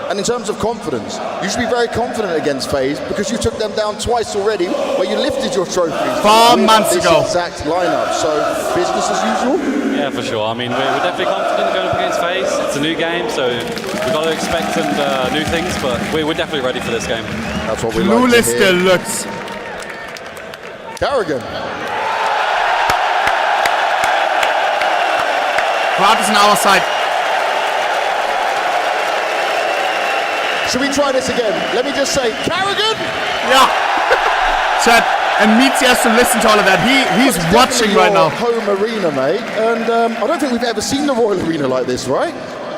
And in terms of confidence, you should be very confident against FaZe because you took them down twice already where you lifted your trophies 4 months ago. Exact lineup. So business as usual? Yeah, for sure. I mean, we're definitely confident going up against FaZe. It's a new game, so we've got to expect new things, but we're definitely ready for this game. That's what we like to hear. Looks. Carrian. Crowd is on our side. Should we try this again? Let me just say, Carrian? Yeah. Chat. And Mitzi has to listen to all of that. He's watching right now. Home arena, mate. And I don't think we've ever seen the Royal Arena like this, right?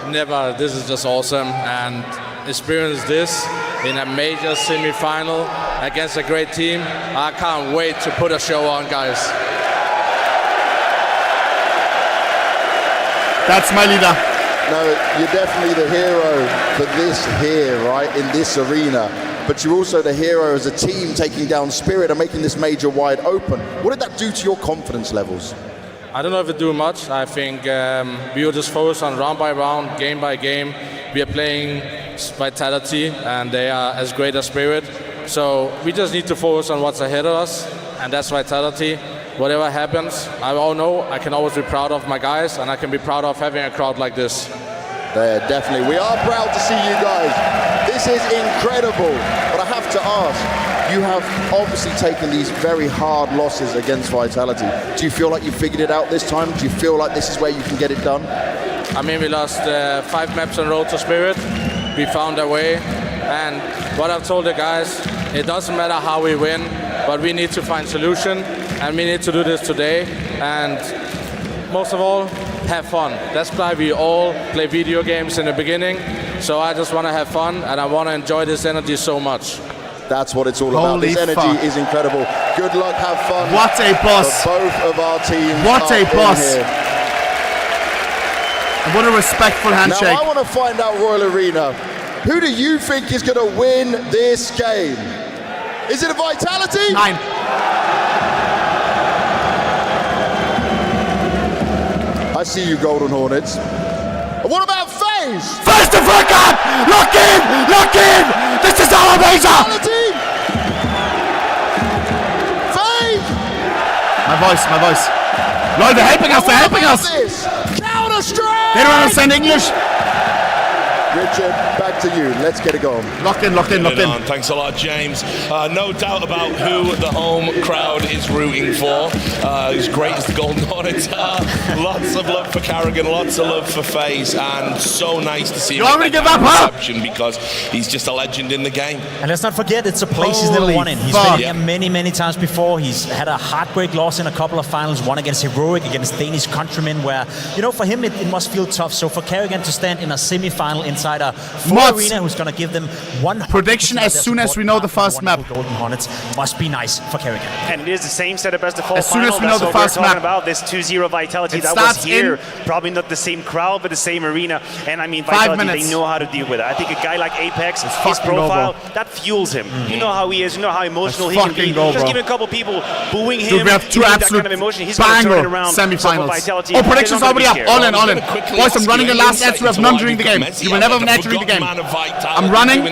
Never. This is just awesome. And experience this in a major semi-final against a great team. I can't wait to put a show on, guys. That's my leader. No, you're definitely the hero for this here, right, in this arena. But you're also the hero as a team taking down Spirit and making this major wide open. What did that do to your confidence levels? I don't know if it do much. I think we will just focus on round by round, game by game. We are playing Vitality and they are as great as Spirit. So we just need to focus on what's ahead of us, and that's Vitality. Whatever happens, I all know I can always be proud of my guys, and I can be proud of having a crowd like this. There, definitely. We are proud to see you guys. This is incredible. But I have to ask, You have obviously taken these very hard losses against Vitality. Do you feel like you figured it out this time? Do you feel like this is where you can get it done? I mean, we lost 5 maps on Road to Spirit. We found a way. And what I've told the guys, it doesn't matter how we win, but we need to find solution. And we need to do this today. And most of all, have fun. That's why we all play video games in the beginning. So I just want to have fun, and I want to enjoy this energy so much. That's what it's all about. This energy is incredible. Good luck, have fun. What a boss. For both of our teams. What a boss. And what a respectful handshake. Now I want to find out, Royal Arena, who do you think is going to win this game? Is it a Vitality? 9. I see you, Golden Hornets. And what about FAZE? FAZE to fuck up! Lock in! Lock in! This is our major! FAZE! My voice. Lord, they're helping us, Counter-Strike! They don't understand English. Richard, back to you. Let's get it going. Lock in. Thanks a lot, James. No doubt about who the home crowd is rooting for. As great as the Golden Hornets are, lots of love for Carrian, lots of love for FaZe, and so nice to see him already give up, huh? Because he's just a legend in the game. And let's not forget, it's a place he's never won in. He's been here many times before. He's had a heartbreak loss in a couple of finals, one against Heroic, against Danish countrymen, where, you know, for him it must feel tough. So for Carrian to stand in a semi-final inside a full arena who's going to give them one prediction as soon as we know the first map. Golden Hornets must be nice for Carrian. And it is the same setup as the fall as soon final. as we know the first map. About this 2-0 Vitality that was here. Probably not the same crowd, but the same arena. And I mean, Vitality, they know how to deal with it. I think a guy like Apex, his profile, that fuels him. You know how he is. You know how emotional he can be. Just give him a couple people booing him. Dude, we have two absolute kind of emotion. He's going to turn it around. Semifinals. Oh, predictions already up. All in. Boys, I'm running the last ads. We have none during the game. You will never have an ad during the game. I'm running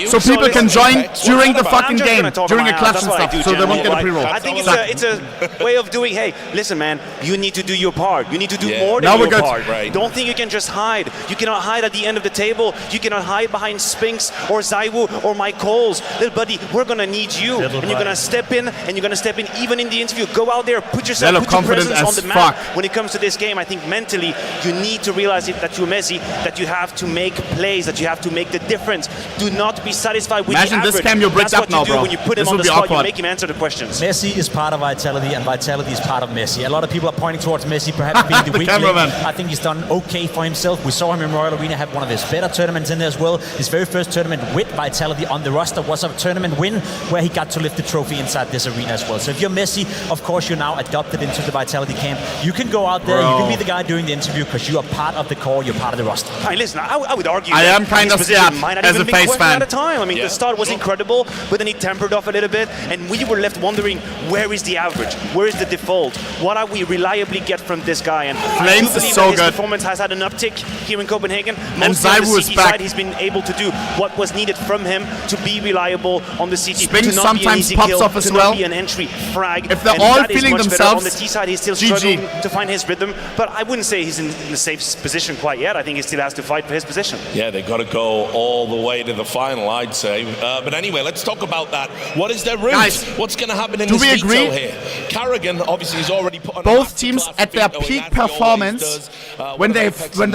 so people can join during the fucking game, during a clutch and stuff, so they won't get a pre-roll. I think it's a way of doing, hey, listen, man, you need to do your part. You need to do more than your part. Don't think you can just hide. You cannot hide at the end of the table. You cannot hide behind Spinks or Zaiwu or Mike Coles. Little buddy, we're going to need you. And you're going to step in, and you're going to step in even in the interview. Go out there, put your presence on the map. When it comes to this game, I think mentally, you need to realize that you're Messi, that you have to make plays, that you have to make the difference. Do not be satisfied with the average. This cam, you break up now, bro. When you put him on the spot, you make him answer the questions. Messi is part of Vitality, and Vitality is part of Messi. A lot of people are pointing towards Messi perhaps being the weak link. I think he's done okay for himself. We saw him in Royal Arena have one of his better tournaments in there as well. His very first tournament with Vitality on the roster was a tournament win where he got to lift the trophy inside this arena as well. So if you're Messi, of course you're now adopted into the Vitality camp. You can go out there, you can be the guy doing the interview because you are part of the core, you're part of the roster. I mean, listen, I would argue I am kind of scared as a FaZe fan. At a time. I mean, the start was incredible, but then he tempered off a little bit, and we were left wondering, where is the average? Where is the default? What are we reliably get from this guy? And Flames is so his good. Performance has had an uptick here in Copenhagen. And Zaiwu is back. He's been able to do what was needed from him to be reliable on the CT. Spinks to not sometimes be an easy pops kill, off as to well. not be an entry frag. If they're all feeling themselves, on the T side, he's still struggling to find his rhythm. But I wouldn't say he's in the safe position quite yet. I think he still has to fight for his position. Yeah, they've got to go all the way to the final, I'd say. But anyway, let's talk about that. What is their route? Guys, what's going to happen in this veto here? Carrian obviously is already put on both teams at their peak performance. When they're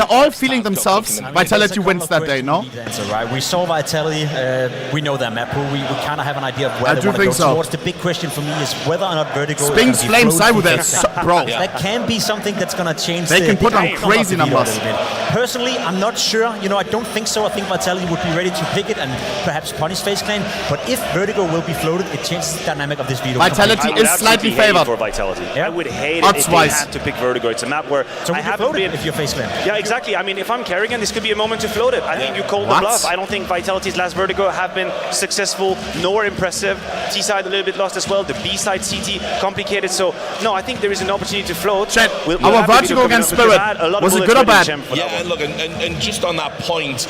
all feeling themselves, Vitality wins that day, no? Right. We saw Vitality, we know their map pool, we kind of have an idea of where they want to go towards. The big question for me is whether or not Vertigo Spinks, Flames, Zaiwu, bro. That can be something that's going to change. They can put on crazy numbers. Personally, I'm not sure. You know, I don't think so. I think Vitality would be ready to pick it and perhaps punish FaZe Clan. But if Vertigo will be floated, it changes the dynamic of this veto. Vitality is slightly favored. For Vitality. I would hate it if they had to pick Vertigo. It's a map where I haven't been. If you're FaZe Clan. Yeah, exactly. I mean, if I'm Carrian, this could be a moment to float it. I think you called the bluff. I don't think Vitality's last Vertigo have been successful nor impressive. T side a little bit lost as well. The B side CT complicated. So no, I think there is an opportunity to float. Our Vertigo against Spirit, was it good or bad? Yeah, and look, and just on that point.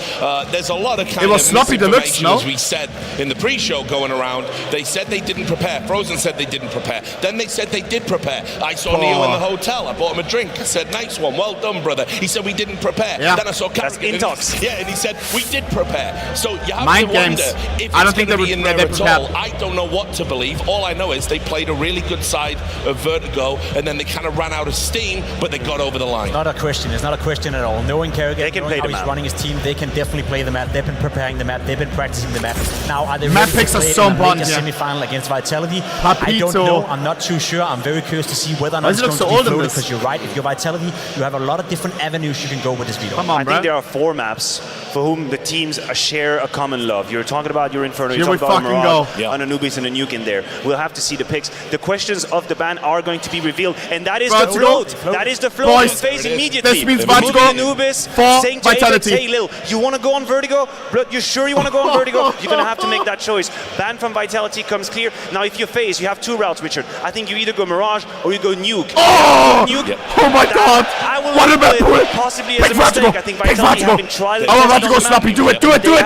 There's a lot of kind it was of sloppy deluxe, misinformation, no? as we said in the pre-show going around. They said they didn't prepare. Frozen said they didn't prepare. Then they said they did prepare. I saw Neo in the hotel. I bought him a drink. I said, nice one, well done, brother. He said we didn't prepare. Yeah. Then I saw Carrian. Intox. Yeah, and he said we did prepare. So you have Mind to wonder games. if I don't it's think going to they be in were- there they at all. prepared. I don't know what to believe. All I know is they played a really good side of Vertigo, and then they kind of ran out of steam, but they got over the line. Not a question. It's not a question at all. Knowing Carrigan, knowing how he's running his team, they can definitely play the map. They've been preparing the map. They've been practicing the map. Now, are they Map ready picks to are play so in a important, mega yeah. semifinal against Vitality? Papito. I don't know. I'm not too sure. I'm very curious to see whether or not Why it's does it going look to so be old in floated, this? because you're right. If you're Vitality, you have a lot of different avenues you can go with this video. I think there are 4 maps for whom the teams share a common love. You're talking about your Inferno, Here you're we talking about fucking Mirage, an Anubis and a Nuke in there. We'll have to see the picks. The questions of the ban are going to be revealed, and that is the float. That is the float. Boys, in FaZe immediately. this means Removing Vertigo Anubis, for saying to Apex, Vitality. hey Lil, you want to go on Vertigo? But you sure you want to go on Vertigo? You're going to have to make that choice. Ban from Vitality comes clear. Now if you FaZe, you have 2 routes, Richard. I think you either go Mirage or you go Nuke. Oh! Nuke, Oh my god! I will What label about it possibly as Pick a mistake. Vertigo. I think Pick Vitality have been Vertigo. trialing. I want Vertigo sloppy. Do it, do it, do it!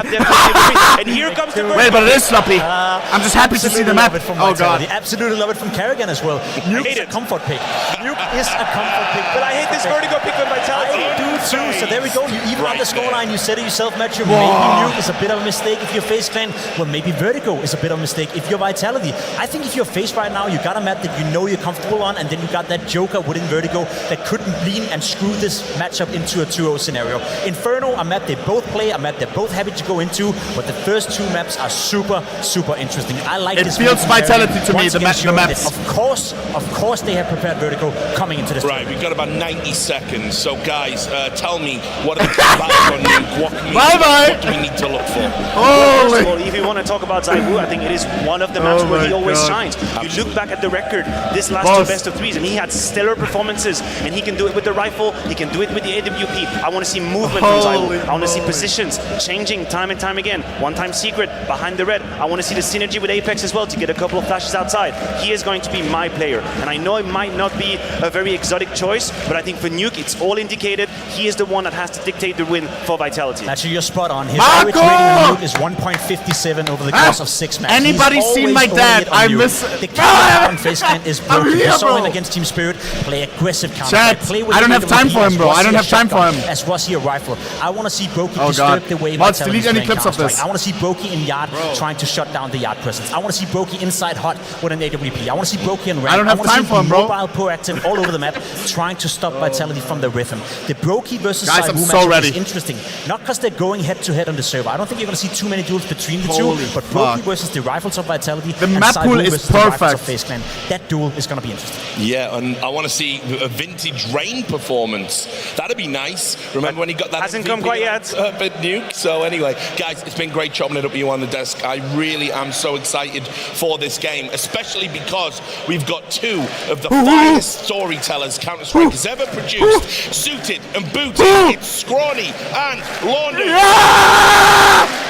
And here comes the Wait, but it is sloppy. I'm just happy to see the map. Oh god. Absolutely love it from Carrigan as well. Nuke is a comfort pick. Nuke is a comfort pick. But I hate this Vertigo pick from Vitality. I do too. So there we go. You even on the scoreline, you said it yourself, Matthew. Wow. Maybe Nuke is a bit of a mistake if you're FaZe Clan. Well, maybe Vertigo is a bit of a mistake if you're Vitality. I think if you're FaZe right now, you got a map that you know you're comfortable on, and then you got that Joker within Vertigo that couldn't lean and screw this matchup into a 2-0 scenario. Inferno, a map they both play, a map they're both happy to go into, but the first 2 maps are super, super interesting. I like It this. feels Vitality to me, the maps. Of course, they have prepared Vertigo coming into this. Right, we've got about 90 seconds. So, guys, tell me, what are the bats on Nuke? What do we need to look for? First of all, if you want to talk about Zaiwu, I think it is one of the maps where he always shines. You look back at the record, this last 2 best of 3s, and he had stellar performances, and he can do it with the rifle, he can do it with the AWP. I want to see movement from Zaiwu. I want to see positions changing time and time again. One-time secret behind the red. I want to see the synergy with Apex as well to get a couple of flashes outside. He is going to be my player, and I know it might not be a very exotic choice, but I think for Nuke, it's all indicated. He is the one that has to dictate the win for Vitality. Actually, you're spot on. His average rating on Nuke is 1.57 over the course of 6 matches. Anybody seen my dad? I miss the counter on FaZe Clan is broken. We saw him against Team Spirit play aggressive counter. Chat, Play with I don't have time for him, bro. I don't have time for him. As was he a rifle. I want to see Broky Oh, disturb God. the way Let's Vitality delete any is playing clips of Counter-Strike. this. I want to see Broky in Yard trying to shut down the Yard presence. I want to see Broky inside hot with an AWP. I want to see Broky in rank. I don't have time for him, bro. Mobile, proactive, all over the map, trying to stop Vitality from the rhythm. The Broky versus Guys, I'm Zaiwu so matchup ready. is interesting. Not because they're going head-to-head on the server. I don't think you're going to see too many duels between the Holy two, but fuck. Broky versus the Rifles of Vitality The and map Zaiwu pool is versus the Rifles perfect. of FaZe Clan. That duel is going to be interesting. Yeah, and I want to see a vintage Rain performance. That'd be nice. Remember when he got that? Hasn't come quite yet. But Nuke. So anyway, guys, it's been great chopping it up with you on the desk. I really am so excited for this game, especially because we've got 2 of the finest storytellers Counter-Strike has ever produced, suited and booted. It's Scrawny and Laundry.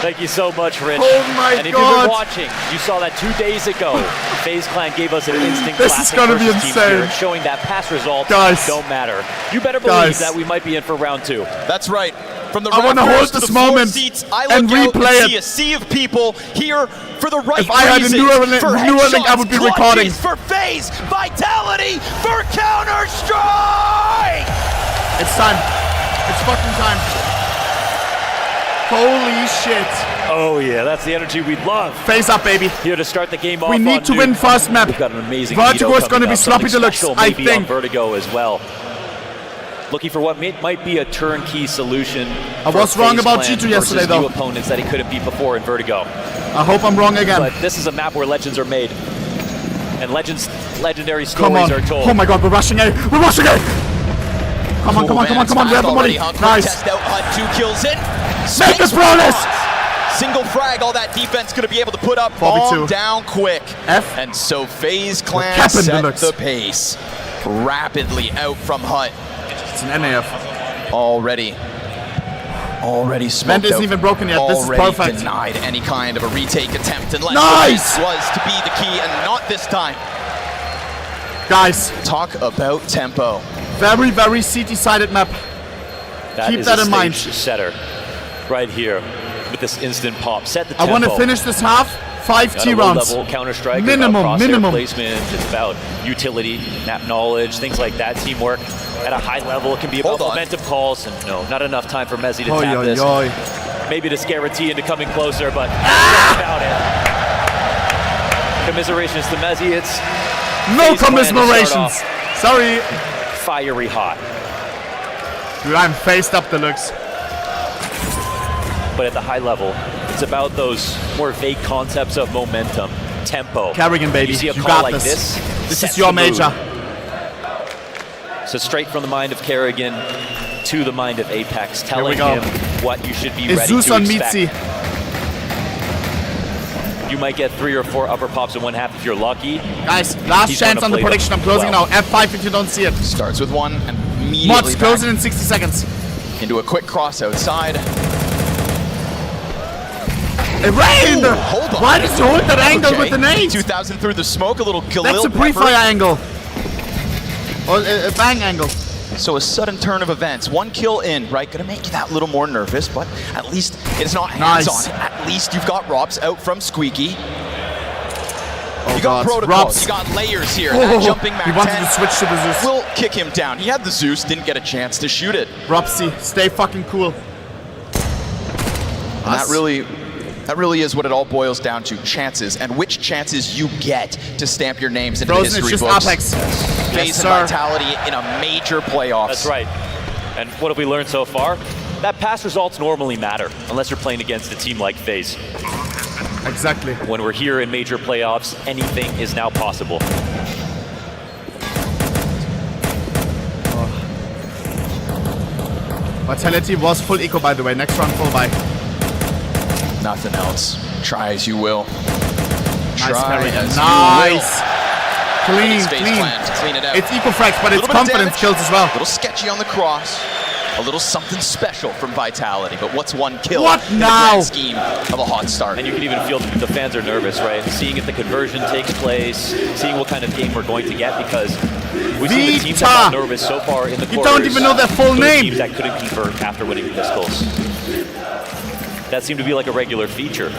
Thank you so much, Rich. Oh my and if God. you've been watching, you saw that 2 days ago. FaZe Clan gave us an instant This is classic gonna be versus Team insane. Spirit, showing that past results Guys. don't matter. You better believe Guys. that we might be in for round 2. That's right. From the I wanna rafters hold to this the floor moment seats, I and look out replay and it. see a sea of people here for the right If I had a reasons. Neuralink- For Neuralink, I headshots, would be recording. clutches, For FaZe, Vitality, for Counter-Strike! It's time. It's fucking time. Holy shit. Oh yeah, that's the energy we love. Face up, baby. Here to start the game off. We need on to Nuke. win first map. We've got an amazing Vertigo veto is going to coming be up. sloppy Something deluxe, special I maybe think. on Vertigo as well. Looking for what might be a turnkey solution. I for was wrong FaZe about Clan G2 yesterday, versus though. New opponents that he couldn't beat before in Vertigo. I hope I'm wrong again. But this is a map where legends are made, and legendary Come stories on. are told. Oh my god, we're rushing A. We're rushing A. Come on, come on, come on, come on. We have the money. Nice. Test out HUD, 2 kills in. Make this bonus. Single frag, all that defense going to be able to put up. 4v2. Bomb down quick. F. And so FaZe Clan Captain set Deluxe. the pace. Rapidly out from HUD. It's an NAF. Already smoked Vent isn't out. even broken yet. This is Already perfect. denied any kind of a retake attempt unless Nice! the was to be the key, and not this time. Guys. Talk about tempo. Very, very CT-sided map. That Keep is that a in mind. stage setter. right here with this instant pop. Set the tempo. I want to finish this half 5 T rounds. Level Counter-Strike, minimum. Placement, it's about utility, map knowledge, things like that. Teamwork at a high level. It can be about momentum calls, and no, not enough time for Mezzi to tap this. Maybe to scare a T into coming closer, but that's about it. Commiserations to Mezzi. It's no commiserations. Sorry. Fiery hot. Dude, I'm faced up deluxe. But at the high level, it's about those more vague concepts of momentum, tempo. Carrigan, baby, You see a you call got like this. This sets is your the mood. major. So straight from the mind of Carrigan to the mind of Apex, telling him what you should be ready Zeus to on expect. Mitzi. You might get 3 or 4 upper pops in one half if you're lucky. Guys, last chance on the prediction. I'm closing now. F5 if you don't see it. Starts with 1 and immediately Mouz, closing in 60 seconds. Into a quick cross outside. It rained! Ooh, hold on. Why does he hold that angle with the nade? 2000 through the smoke, a little Khalil That's a pre-fire angle. Or a bang angle. So a sudden turn of events. 1 kill in, right? Gonna make you that little more nervous, but at least it's not hands-on. At least you've got Robs out from Squeaky. You got protocols, you got layers here. That jumping Mac 10 he wanted to switch to the Zeus. Will kick him down. He had the Zeus, didn't get a chance to shoot it. Robsy, stay fucking cool. And that really is what it all boils down to, chances, and which chances you get to stamp your names into the history it's just books. Apex. FaZe and Vitality in a major playoffs. That's right. And what have we learned so far? That past results normally matter, unless you're playing against a team like FaZe. Exactly. When we're here in major playoffs, anything is now possible. Vitality was full eco, by the way. Next round, full buy. Nothing else. Try as you will. Nice. Clean. Clean it out. It's eco frags, but it's confidence kills as well. A little sketchy on the cross. A little something special from Vitality, but what's 1 kill in the grand scheme of a hot start? And you can even feel the fans are nervous, right? Seeing if the conversion takes place, seeing what kind of game we're going to get, because we've seen the teams that got nervous so far in the quarters. You don't even know their full name. Teams that couldn't convert after winning pistols. That seemed to be like a regular feature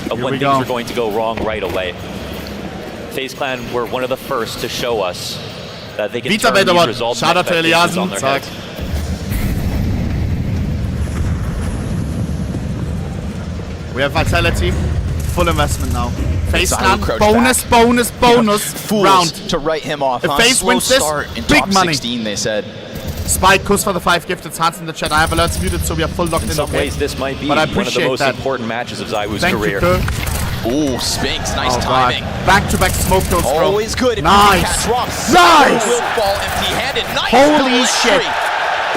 of when things were going to go wrong right away. FaZe Clan were one of the first to show us that they can turn these results and expectations on their heads. We have Vitality, full investment now. FaZe Clan, bonus Fools round. To write him off. If FaZe wins this, big top money. 16, they said. Spike, Kuss for the 5 gifted hearts in the chat. I have alerts muted, so we are full locked in. In some ways, this might be one of the most important matches of Zywoo's career. Ooh, Spinks, nice timing. Back-to-back smoke kills, bro. Always good if nice. you can catch Robs. Nice! Will fall empty-handed. Nice. Holy shit.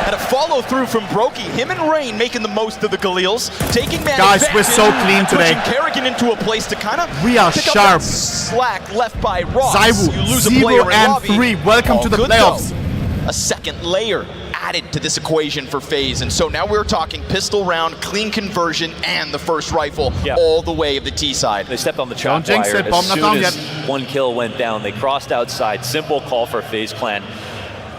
And a follow-through from Brokey. Him and Rain making the most of the Galils. Taking man Guys, we're so clean today. Pushing Carrigan into a place to kind of pick up that slack left by Robs. Zywoo, You lose a player in lobby. 0-3. Welcome to the playoffs. Though. A second layer added to this equation for FaZe, and so now we're talking pistol round, clean conversion, and the first rifle all the way of the T side. They stepped on the trap wire as soon as 1 kill went down. They crossed outside. Simple call for FaZe Clan.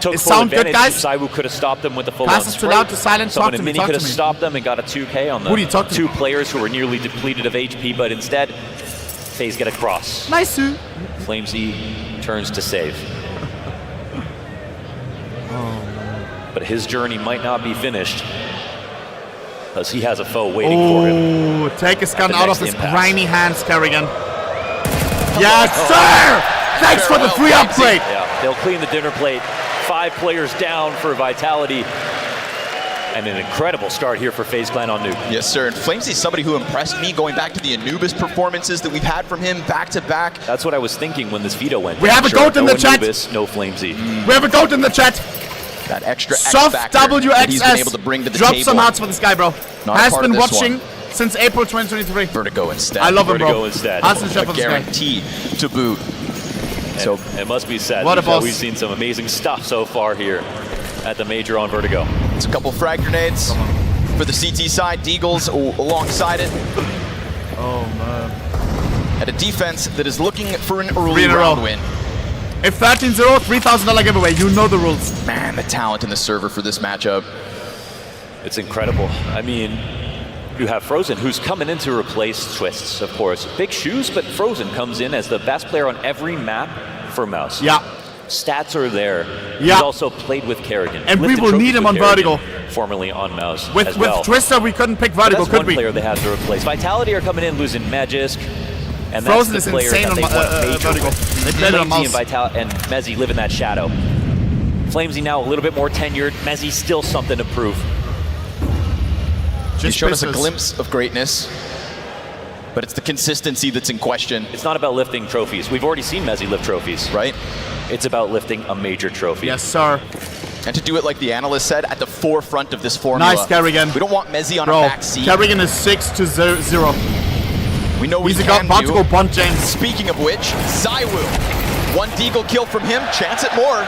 Took full advantage. Zywoo could have stopped them with the full-on spray. Someone in mini could have stopped them and got a 2K on the 2 players who were nearly depleted of HP, but instead, FaZe get a cross. Nice. FlameZ turns to save. But his journey might not be finished, because he has a foe waiting for him. Take his gun out of his grimy hands, Carrigan. Yes, sir! Thanks for the free upgrade! Yeah, they'll clean the dinner plate. 5 players down for Vitality. And an incredible start here for FaZe Clan on Noob. Yes, sir. And FlameZ is somebody who impressed me going back to the Anubis performances that we've had from him back to back. That's what I was thinking when this veto went. We have a goat in the chat. No FlameZ. We have a goat in the chat. That extra Soft WXS. that he's been able to bring to the Drop table. some hearts for this guy, bro. Has been watching one. since April 2023. Vertigo instead. I love him, bro. Vertigo instead. Hearts and chef A for this guy. guarantee to boot. So it must be said that we've seen some amazing stuff so far here at the major on Vertigo. It's a couple frag grenades for the CT side. Deagles alongside it. Oh man. At a defense that is looking for an early round win. If 13-0, $3,000 giveaway. You know the rules. Man, the talent in the server for this matchup. It's incredible. I mean, you have Frozen, who's coming in to replace Twists, of course. Big shoes, but Frozen comes in as the best player on every map for Mouz. Yeah. Stats are there. Yeah. He's also played with Carrian. And we Lifted will trophies need him with on Carrian, Vertigo. Formerly on Mouz With as well. Twister, we couldn't pick Vertigo, That's could one we? player they had to replace. Vitality are coming in, losing Magisk. And Frozen that's is the player insane that they on want major Vertigo. with. They played it on Flamesy and Mezzy live in that shadow. Flamesy now a little bit more tenured. Mezzy still something to prove. He's shown us a glimpse of greatness, but it's the consistency that's in question. It's not about lifting trophies. We've already seen Mezzy lift trophies. Right. It's about lifting a major trophy. Yes, sir. And to do it like the analyst said, at the forefront of this formula. Nice, Carrigan. We don't want Mezzy on a back seat. Carrigan is 6-0. We know he's we about to go bunt James. Speaking of which, ZywOo. One deagle kill from him, chance at more.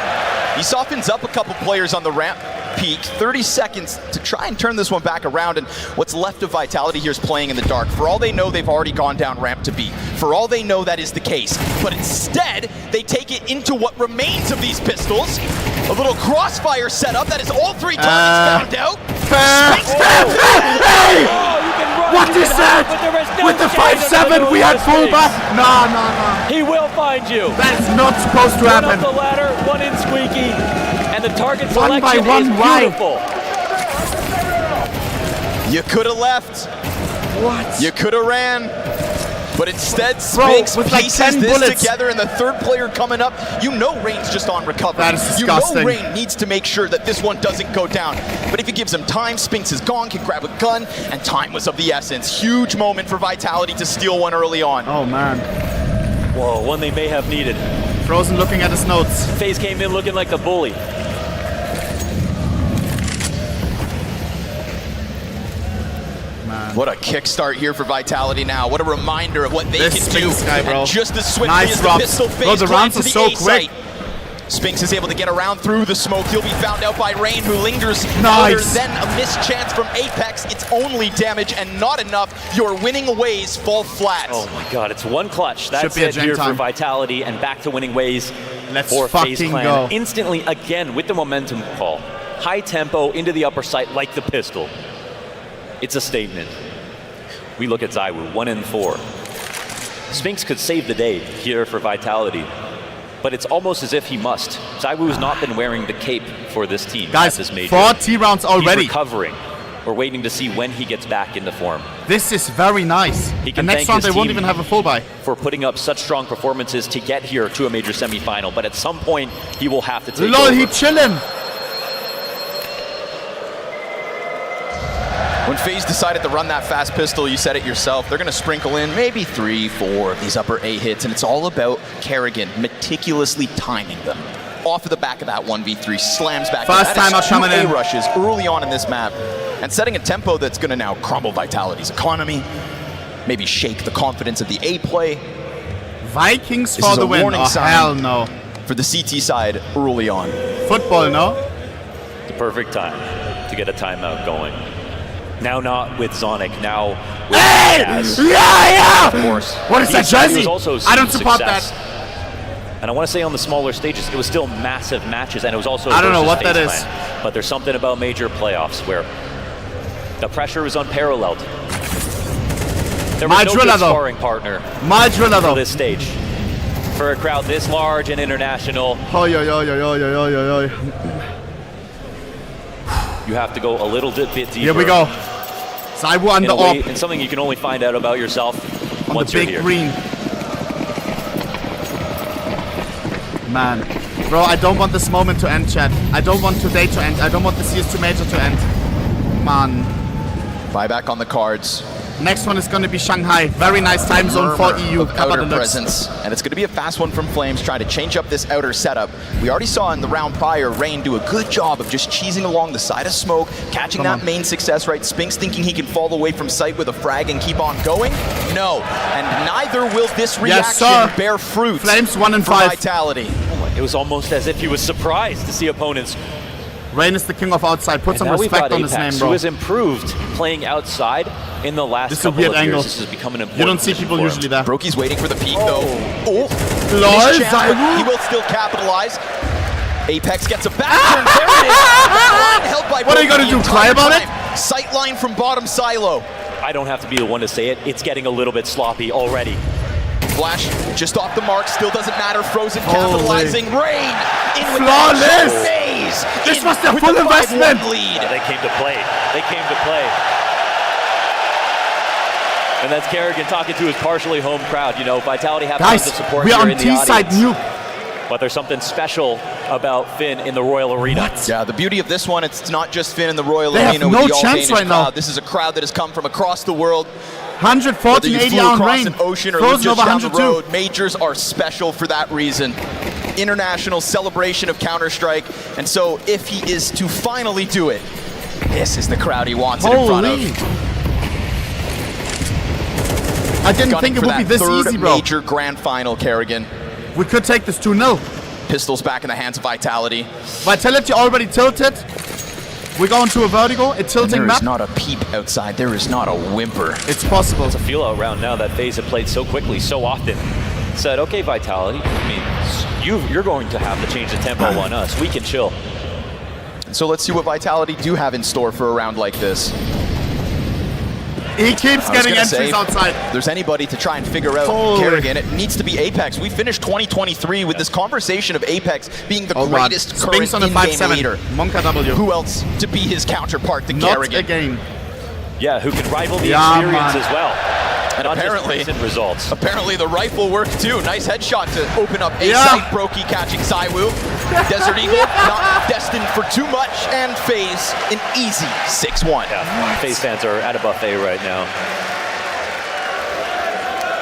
He softens up a couple players on the ramp peak. 30 seconds to try and turn this one back around, and what's left of Vitality here is playing in the dark. For all they know, they've already gone down ramp to B. For all they know, that is the case. But instead, they take it into what remains of these pistols. A little crossfire setup that is all three targets found out. Hey! What is that? With the 5-7, we had fullback? No. He will find you. That's not supposed to happen. One up the ladder, one in Squeaky, and the target One by selection one, is beautiful. You could have left. What? You could have ran. But instead, Spinks with like pieces 10 this bullets together, and the third player coming up, you know Rain's just on recovery. That is disgusting. You know Rain needs to make sure that this one doesn't go down. But if he gives him time, Spinks is gone, can grab a gun, and time was of the essence. Huge moment for Vitality to steal one early on. Oh, man. Whoa, one they may have needed. Frozen looking at his notes. FaZe came in looking like the bully. What a kickstart here for Vitality now. What a reminder of what they can do. Guy, bro. And just as swiftly nice as drops. the pistol Bro, phase the rounds are to the so A quick. site. Spinks is able to get around through the smoke. He'll be found out by Rain, who lingers further. Then a missed chance from Apex. It's only damage and not enough. Your winning ways fall flat. Oh my god, it's one clutch. That's Should be a it gen here time. for Vitality, and back to winning ways Let's for FaZe fucking Clan. go. Instantly, again, with the momentum call. High tempo into the upper site like the pistol. It's a statement. We look at ZywOo, 1 in 4. Spinks could save the day here for Vitality, but it's almost as if he must. ZywOo's not been wearing the cape for this team. Guys, this major. 4 T-rounds already. He's recovering. We're waiting to see when he gets back into form. This is very nice. He And can next thank round his they won't team even have a full buy. for putting up such strong performances to get here to a major semifinal, but at some point he will have to take LOL, over. he chillin'. When FaZe decided to run that fast pistol, you said it yourself, they're going to sprinkle in maybe 3, 4 of these upper A hits, and it's all about Carrigan meticulously timing them. Off of the back of that 1v3, slams back. First time out coming in. Rushes early on in this map, and setting a tempo that's going to now crumble Vitality's economy, maybe shake the confidence of the A play. Vikings This for is the a win. warning Oh, sign hell no. for the CT side early on. Football, no? The perfect time to get a timeout going. Now not with Zonic, now with Jazz. Yeah! Of course. What is that, Jazzy? He was also I don't seen support success. And I want to say on the smaller stages, it was still massive matches, and it was also I don't know versus what that FaZe is. Clan. But there's something about major playoffs where the pressure is unparalleled. There was no good sparring partner for this stage. For a crowd this large and international, you have to go a little bit deeper. Here we go. ZywOo on in the a way, op. and something you can only find out about yourself On once the big you're here. green. Man. Bro, I don't want this moment to end, chat. I don't want today to end. I don't want the CS2 major to end. Man. Buyback on the cards. Next one is going to be Shanghai. Very nice time zone for EU. Of outer presence, and it's going to be a fast one from Flames, trying to change up this outer setup. We already saw in the round prior, Rain do a good job of just cheesing along the side of smoke, catching that main success right. Spinks thinking he can fall away from sight with a frag and keep on going. No, and neither will this reaction bear fruit. Flames 1 and for 5. Vitality. It was almost as if he was surprised to see opponents. Rain is the king of outside. Put some respect on his name, bro. Who has improved playing outside in the last couple of years. This is becoming an important You don't see people usually there. Brokey's waiting for the peak, though. Oh, Lol, missed chance, but he will still capitalize. Apex gets a back turn. There it is. Line held by What are you Brokey gonna do, in cry time about time. Sight line from bottom silo. I don't have to be the one to say it. It's getting a little bit sloppy already. Flash just off the mark, still doesn't matter. Frozen capitalizing. Rain in with Flawless. FAZE. This was their full investment. Lead. They came to play. They came to play. And that's Carrian talking to his partially home crowd. You know, Vitality have tons of support we here are on in the T-side audience. nuke. But there's something special about Finn in the Royal Arena. What? Yeah, the beauty of this one, it's not just Finn in the Royal They Arena have with no the chance all-Danish right now. crowd. This is a crowd that has come from across the world. 114, Whether you 80 flew on across rain. an ocean or Frozen lived just over down the 102. road, majors are special for that reason. International celebration of Counter-Strike, and so if he is to finally do it, this is the crowd he wants it in front of. I didn't think it would be this easy, bro. Major grand final, Carrigan. We could take this 2-0. Pistols back in the hands of Vitality. Vitality already tilted. We're going to a vertigo. It's tilting There map. is not a peep outside. There is not a whimper. It's possible. It's a feel-out round now that FaZe have played so quickly, so often. Said, okay, Vitality, I mean, you're going to have to change the tempo on us. We can chill. So let's see what Vitality do have in store for a round like this. He keeps getting entries outside. If there's anybody to try and figure out Carrigan, it needs to be Apex. We finished 2023 with this conversation of Apex being the greatest current in-game leader. Monka W. Who else to be his counterpart than Not Carrigan? again. Yeah, who can rival the experience as well. And Not apparently, just recent results. Apparently the rifle worked too. Nice headshot to open up a site. Brokey catching ZywOo. Desert Eagle not destined for too much, and FaZe an easy 6-1. Yeah, FaZe fans are at a buffet right now.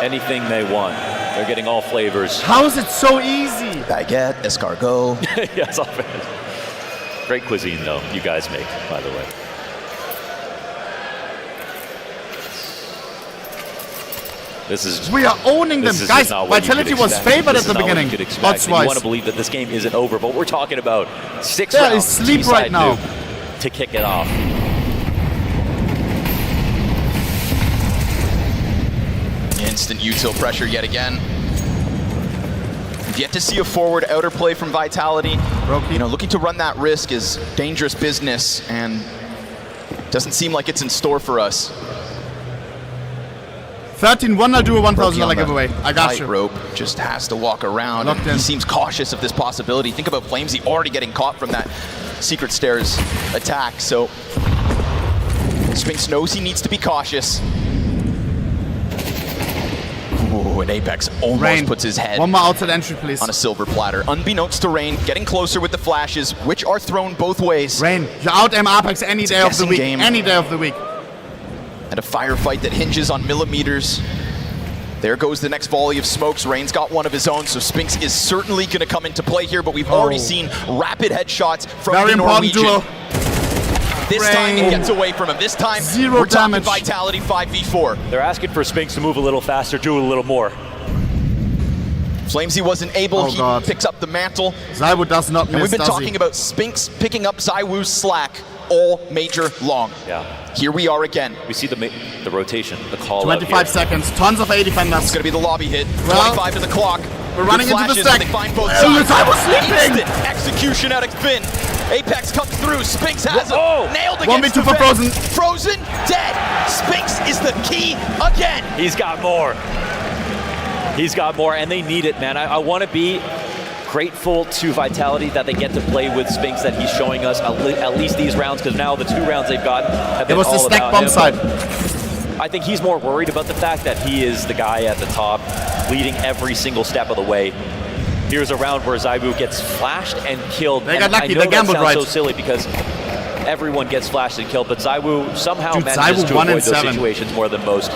Anything they want. They're getting all flavors. How is it so easy? Baguette, escargot. Yes, great cuisine though, you guys make, by the way. We are owning them, guys. Vitality was favored at the beginning. Odds-wise. You want to believe that this game isn't over, but we're talking about 6 rounds. There is sleep right now to kick it off. Instant util pressure yet again. Yet to see a forward outer play from Vitality. You know, looking to run that risk is dangerous business, and doesn't seem like it's in store for us. 13-1, I'll do a $1,000 giveaway. I got you. Rope just has to walk around. And he seems cautious of this possibility. Think about Flamesy already getting caught from that Secret Stairs attack. So Spinks knows he needs to be cautious. Ooh, and Apex almost puts his head one more outside entry, please. On a silver platter. Unbeknownst to Rain, getting closer with the flashes, which are thrown both ways. Rain, you out-aim Apex any day of the week. Any day of the week. And a firefight that hinges on millimeters. There goes the next volley of smokes. Rain's got one of his own, so Spinks is certainly going to come into play here, but we've already seen rapid headshots from the Norwegian. Duo. This time it gets away from him. This time we're talking Vitality 5v4. They're asking for Spinks to move a little faster, do a little more. Flamesy wasn't able. He picks up the mantle. ZywOo does not miss. And we've been talking about Spinks picking up ZywOo's slack all major long. Yeah. Here we are again. We see the rotation, the call 25 seconds, tons of A defenders. It's going to be the lobby hit. Well, 25 to the clock. We're running into the stack. They find both sides. ZywOo sleeping. Instant execution out of Finn. Apex comes through. Spinks has him. Nailed against 1v2 for Frozen. Frozen dead. Spinks is the key again. He's got more. He's got more, and they need it, man. I want to be grateful to Vitality that they get to play with Spinks, that he's showing us at least these rounds, because now the 2 rounds they've gotten have been all about him. It was the stack bomb side. I think he's more worried about the fact that he is the guy at the top, leading every single step of the way. Here's a round where ZywOo gets flashed and killed. They got lucky, I know they gambled that sounds right. so silly because everyone gets flashed and killed, but ZywOo somehow Dude, manages ZywOo to 1 avoid and those 7. situations more than most.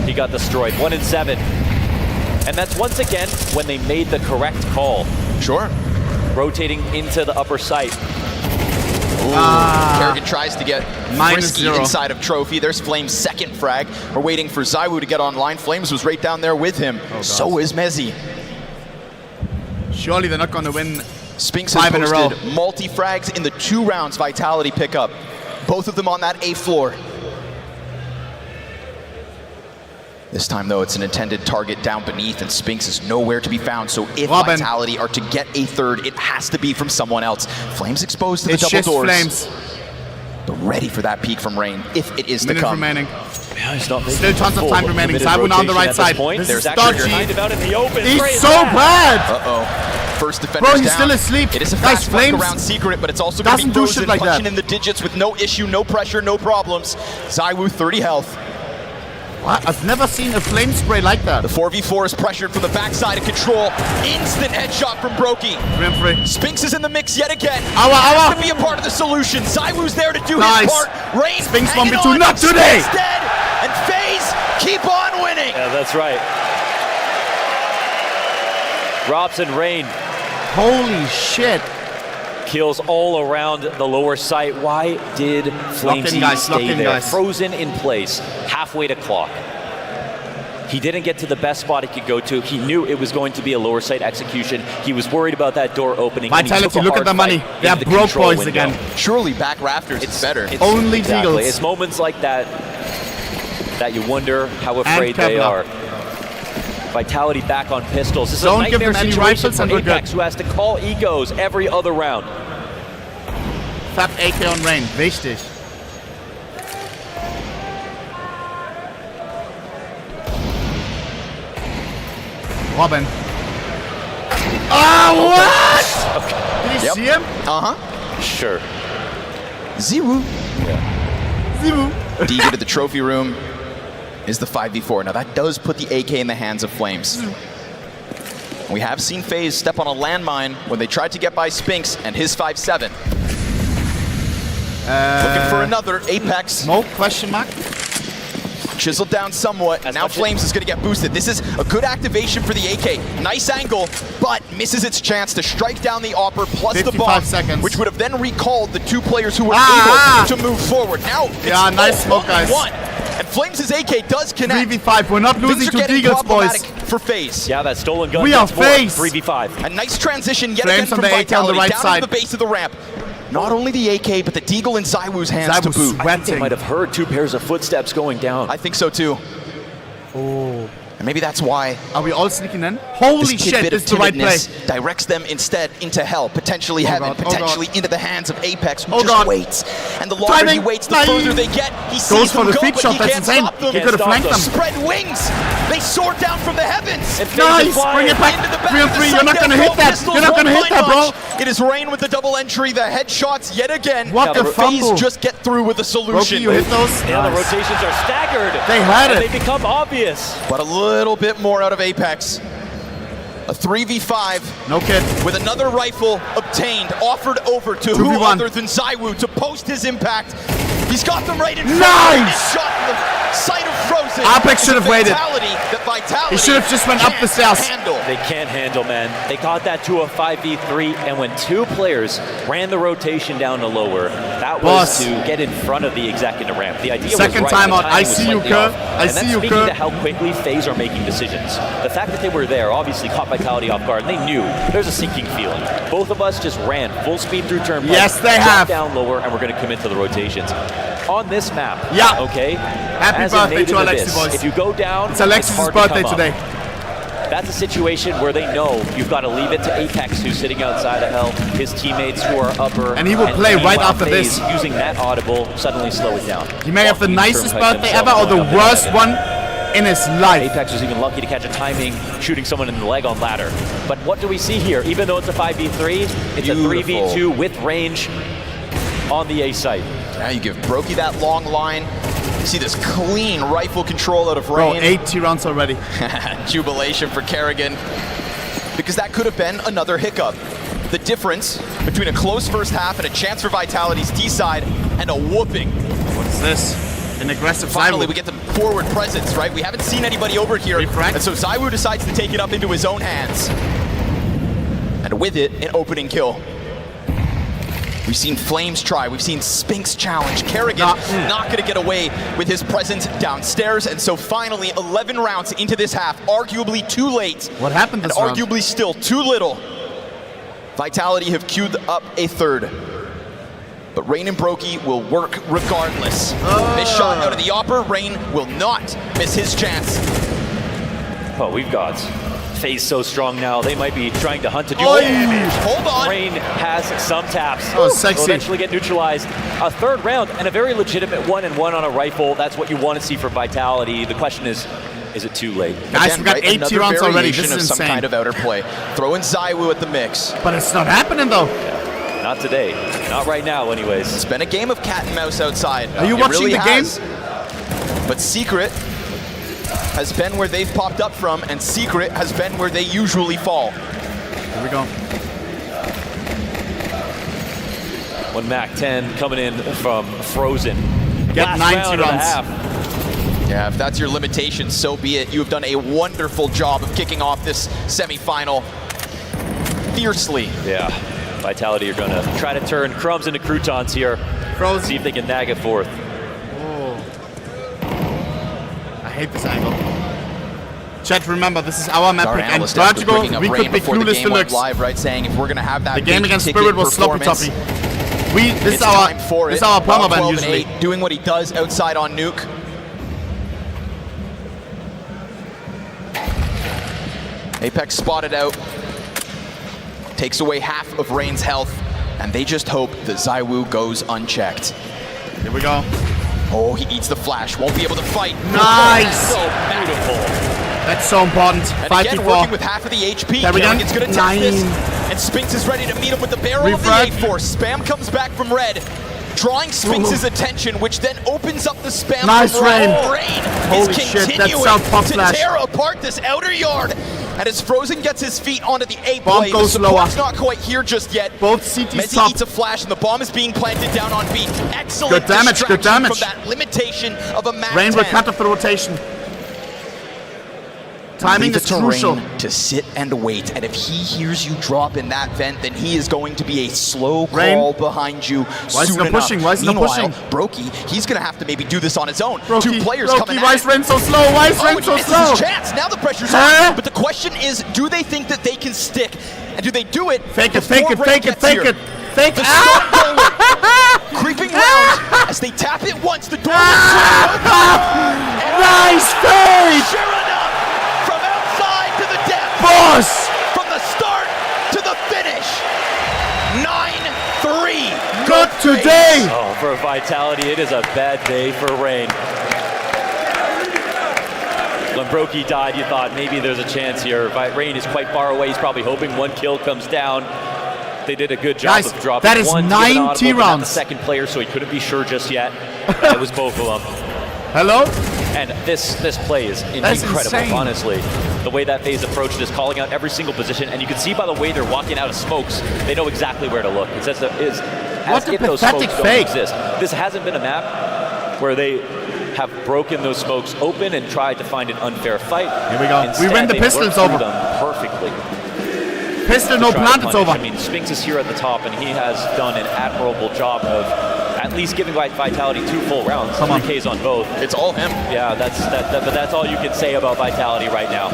He got destroyed, 1 and 7. And that's once again when they made the correct call. Sure. Rotating into the upper site. Carrigan tries to get frisky inside of Trophy. There's Flames' second frag. We're waiting for ZywOo to get online. Flames was right down there with him. So is Mezzy. Surely they're not going to win Spinks 5 has in a row. posted multi-frags in the 2 rounds Vitality pick up. Both of them on that A floor. This time, though, it's an intended target down beneath, and Spinks is nowhere to be found. So if Vitality are to get a third, it has to be from someone else. Flames exposed to the double doors. Flames. but ready for that peak from Rain, if it is to Minute come. remaining. Yeah, he's not Still tons of time remaining. Simon on the right side. This is dodgy. He's so bad. Uh-oh. First defender Bro, he's down. still asleep. It is a Guys, fast flank Flames around Secret, but it's also going to be doesn't do frozen, shit like punching that. in the digits with no issue, no pressure, no problems. ZywOo 30 health. What? I've never seen a flame spray like that. The 4v4 is pressured from the backside of control. Instant headshot from Brokey. Spinks is in the mix yet again. Has to be a part of the solution. ZywOo's there to do his part. Rain Spinks hanging 1v2, on. not today. Spinks dead, and FAZE keep on winning. Yeah, that's right. Drops and Rain. Holy shit. Kills all around the lower site. Why did Flamesy stay there? Frozen in place, halfway to clock. He didn't get to the best spot he could go to. He knew it was going to be a lower site execution. He was worried about that door opening. Vitality, look at the money. They are broke boys again. Surely back rafters, it's better. Only exactly. Deagles. It's moments like that that you wonder how afraid they are. Vitality back on pistols. This is a nightmare situation for Apex, who has to call ecos every other round. Fab AK on Rain, wichtig. Robin. Oh, what? Okay. Did you see him? Uh-huh. Sure. ZywOo. Yeah. ZywOo. Deagle to the trophy room is the 5v4. Now that does put the AK in the hands of Flames. We have seen FaZe step on a landmine when they tried to get by Spinks and his 5-7. Looking for another Apex. Smoke, question mark. Chiseled down somewhat, and now Flames is going to get boosted. This is a good activation for the AK. Nice angle, but misses its chance to strike down the Opper plus the bomb, which would have then recalled the two players who were able to move forward. Now, yeah, nice smoke, guys. And Flames' AK does connect. 3v5, we're not losing to Deagles, boys. For FaZe. Yeah, that stolen gun. We are FaZe. 3v5. A nice transition yet Flames again from on the AK on the Vitality right down side. to the base of the ramp. Not only the AK, but the Deagle in ZywOo's hands to boot. I think they might have heard two pairs of footsteps going down. I think so too. Oh. And maybe that's why. Are we all sneaking in? Holy shit, this is the right play. Directs them instead into hell, potentially heaven, potentially into the hands of Apex, who just waits. And the longer he waits, the further they get. He sees them go, but he can't stop them. He could have flanked them. Spread wings. They soar down from the heavens. Nice, bring it back. 3-on-3, you're not gonna hit that. You're not gonna hit that, bro. It is Rain with the double entry, the headshots yet again. What the fumble. FaZe just get through with a solution. Brokey, you hit those? Yeah, the rotations are staggered. They had it. They become obvious. But a little bit more out of Apex. A 3v5. No kid. With another rifle obtained, offered over to who other than ZywOo to post his impact. He's got them right in front. Nice! Shot in the sight of Frozen. Apex should have waited. Vitality He should have just went up the stairs. They can't handle, man. They got that to a 5v3, and when two players ran the rotation down to lower, that was to get in front of the exec in the ramp. The idea Second was right, timeout. the I timing was see you, slightly Kerr. off. I And see that's you, speaking Kerr. to how quickly FaZe are making decisions. The fact that they were there obviously caught Vitality off guard, and they knew there's a sinking feeling. Both of us just ran full speed through turnpike. Yes, they have. Down lower, and we're going to commit to the rotations. On this map, okay? Happy as a birthday native to of Alexi, this, boys. if you go down, It's Alexis' hard to birthday come up. today. That's a situation where they know you've got to leave it to Apex, who's sitting outside of hell, his teammates who are upper. And he will play right after FaZe, this. Using that audible, suddenly slow it down. He may have the nicest birthday ever or the worst one in his life. Apex was even lucky to catch a timing, shooting someone in the leg on ladder. But what do we see here? Even though it's a 5v3, it's a 3v2 with range on the A site. Now you give Brokey that long line. You see this clean rifle control out of Rain. Bro, 8 rounds already. Jubilation for Carrian. Because that could have been another hiccup. The difference between a close first half and a chance for Vitality's T side and a whooping. What's this? An aggressive Finally, ZywOo. we get the forward presence, right? We haven't seen anybody over here. And so ZywOo decides to take it up into his own hands. And with it, an opening kill. We've seen Flames try, we've seen Spinks challenge. Carrian not gonna get away with his presence downstairs, and so finally 11 rounds into this half, arguably too late. What happened this and round? arguably still too little. Vitality have queued up a third. But Rain and Brokey will work regardless. Miss shot out of the Opper, Rain will not miss his chance. Oh, we've got FaZe so strong now, they might be trying to hunt to do damage. Hold on. Rain has some taps. Oh, sexy. Will eventually get neutralized. A third round and a very legitimate 1-and-1 on a rifle. That's what you want to see for Vitality. The question is it too late? Guys, we got 80 rounds already. This is of insane. some kind of outer play. Throw in ZywOo at the mix. But it's not happening though. Not today. Not right now, anyways. It's been a game of cat and mouse outside. Are you watching the game? But Secret has been where they've popped up from, and Secret has been where they usually fall. Here we go. One MAC-10 coming in from Frozen. Get 90 rounds. Yeah, if that's your limitation, so be it. You have done a wonderful job of kicking off this semifinal fiercely. Yeah, Vitality are going to try to turn crumbs into croutons here. Frozen. See if they can nag it forth. Oh. I hate this angle. Chat, remember, this is our map pick, and Tragical, we could be clueless deluxe. Live, right, saying if we're going to have that the game against Spirit was sloppy toppy. This is our permaban usually. Doing what he does outside on Nuke. Apex spotted out, takes away half of Rain's health, and they just hope that ZywOo goes unchecked. Here we go. Oh, he eats the flash, won't be able to fight. Nice! So beautiful. That's so important. And 5 again, to 4. working with half of the HP. Carrian's gonna test this, and Spinks is ready to meet him with the barrel of the 8-4. Spam comes back from red, drawing Spinks' attention, which then opens up the spam. Nice Rain. Rain Holy is shit, that's continuing South to Flash. tear apart this outer yard. And as Frozen gets his feet onto the A Bomb play, the goes support's lower. not quite here just yet. Both CTs Mezzi top. eats a flash, and the bomb is being planted down on B. Excellent Good damage, good distraction damage. from that limitation of a MAC-10. Rain will cut off the rotation. Timing is crucial. Rain to sit and wait, and if he hears you drop in that vent, then he is going to be a slow crawl behind you. Why is he not pushing? Why is he not pushing? Brokey, he's going to have to maybe do this on his own. Brokey, Two players coming why is Rain so slow? Why is Rain so slow? His chance. Now the pressure's on. But the question is, do they think that they can stick? And do they do it? Fake it, fake it, fake it, fake it. Fake it. Creeping round as they tap it once. The door is nice fade. Sure enough, from outside to the depth. Boss. From the start to the finish. 9-3. Good today. Oh, for Vitality, it is a bad day for Rain. When Brokey died, you thought maybe there's a chance here. Rain is quite far away. He's probably hoping one kill comes down. They did a good job of dropping that is one. 90 rounds. The second player, so he couldn't be sure just yet. It was both of them. Hello? And this play is incredible, insane. Honestly. The way that FaZe approached this, calling out every single position, and you can see by the way they're walking out of smokes, they know exactly where to look. It's as if those smokes don't exist. This hasn't been a map where they have broken those smokes open and tried to find an unfair fight. Here we go. Instead, we win the pistols over. them perfectly. Pistol, no plant, it's over. I mean, Spinks is here at the top, and he has done an admirable job of at least giving Vitality 2 full rounds. 3 Ks on both. It's all him. Yeah, but that's all you can say about Vitality right now.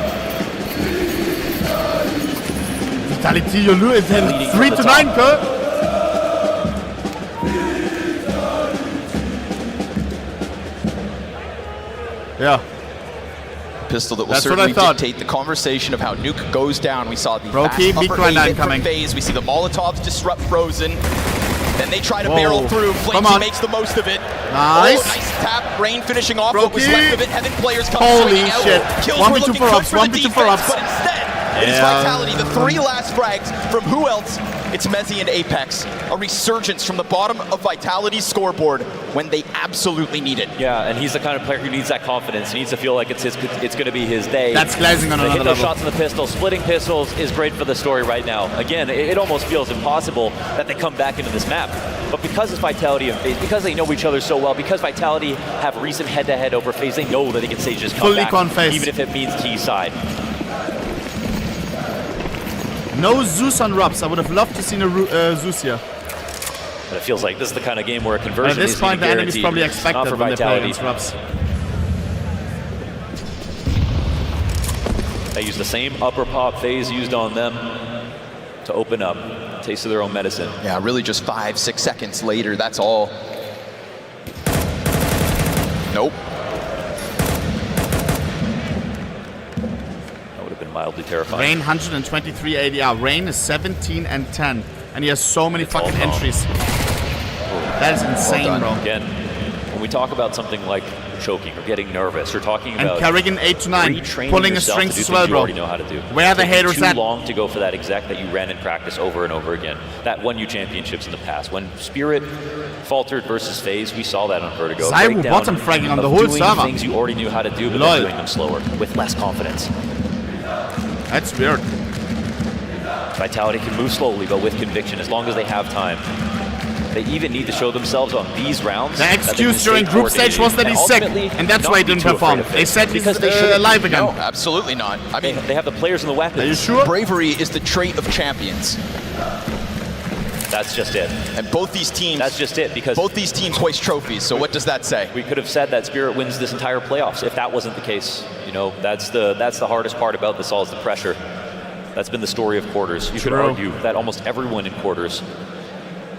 Vitality, you lose 3-9, Kurt. Yeah. Pistol that will certainly dictate the conversation of how Nuke goes down. We saw the Brokey, fast upper A hit from FaZe. We see the Molotovs disrupt Frozen. Then they try to barrel through. Flamesy makes the most of it. Nice. Oh, nice tap. Rain finishing off what was left of it. Heaven players come Holy swinging shit. out. Kills 1v2 were looking for good ups, for the 1v2 for defense, ups. but instead, it is Vitality. The 3 last frags from who else? It's Mezzi and Apex. A resurgence from the bottom of Vitality's scoreboard when they absolutely need it. Yeah, and he's the kind of player who needs that confidence. He needs to feel like it's going to be his day. That's glazing on they another hit those level. shots in the pistol. Splitting pistols is great for the story right now. Again, it almost feels impossible that they come back into this map. But because it's Vitality and FaZe, because they know each other so well, because Vitality have recent head-to-head over FaZe, they know that they can say just come Fully back, confessed. even if it means T side. No Zeus on Rubs. I would have loved to see a Zeus here. But it feels like this is the kind of game where a conversion At this point, the enemy's probably not expected for when they play Vitality. against Rubs. They use the same upper pop FaZe used on them to open up. Taste of their own medicine. Yeah, really just 5-6 seconds later, that's all. Nope. That would have been mildly terrifying. Rain 123 ADR. Rain is 17 and 10. And he has so many fucking entries. That is insane, bro. Again, when we talk about something like choking or getting nervous, you're talking about Carrigan 8 to 9, pulling his strings as well, bro. You already know how to do. Where are the haters at? Too long to go for that exec that you ran in practice over and over again. That won you championships in the past. When Spirit faltered versus FaZe, we saw that on Vertigo. Zywu bottom fragging on the whole server. Things you already knew how to do, but then doing them slower with less confidence. That's weird. Vitality can move slowly, but with conviction, as long as they have time. They even need to show themselves on these rounds. The excuse during group stage was that he's sick, and that's why he didn't perform. They said he's alive again. No, absolutely not. I mean, they have the players and the weapons. Are you sure? Bravery is the trait of champions. That's just it. And both these teams... That's just it, because... Both these teams hoist trophies, so what does that say? We could have said that Spirit wins this entire playoffs if that wasn't the case. You know, that's the hardest part about this all is the pressure. That's been the story of quarters. You could argue that almost everyone in quarters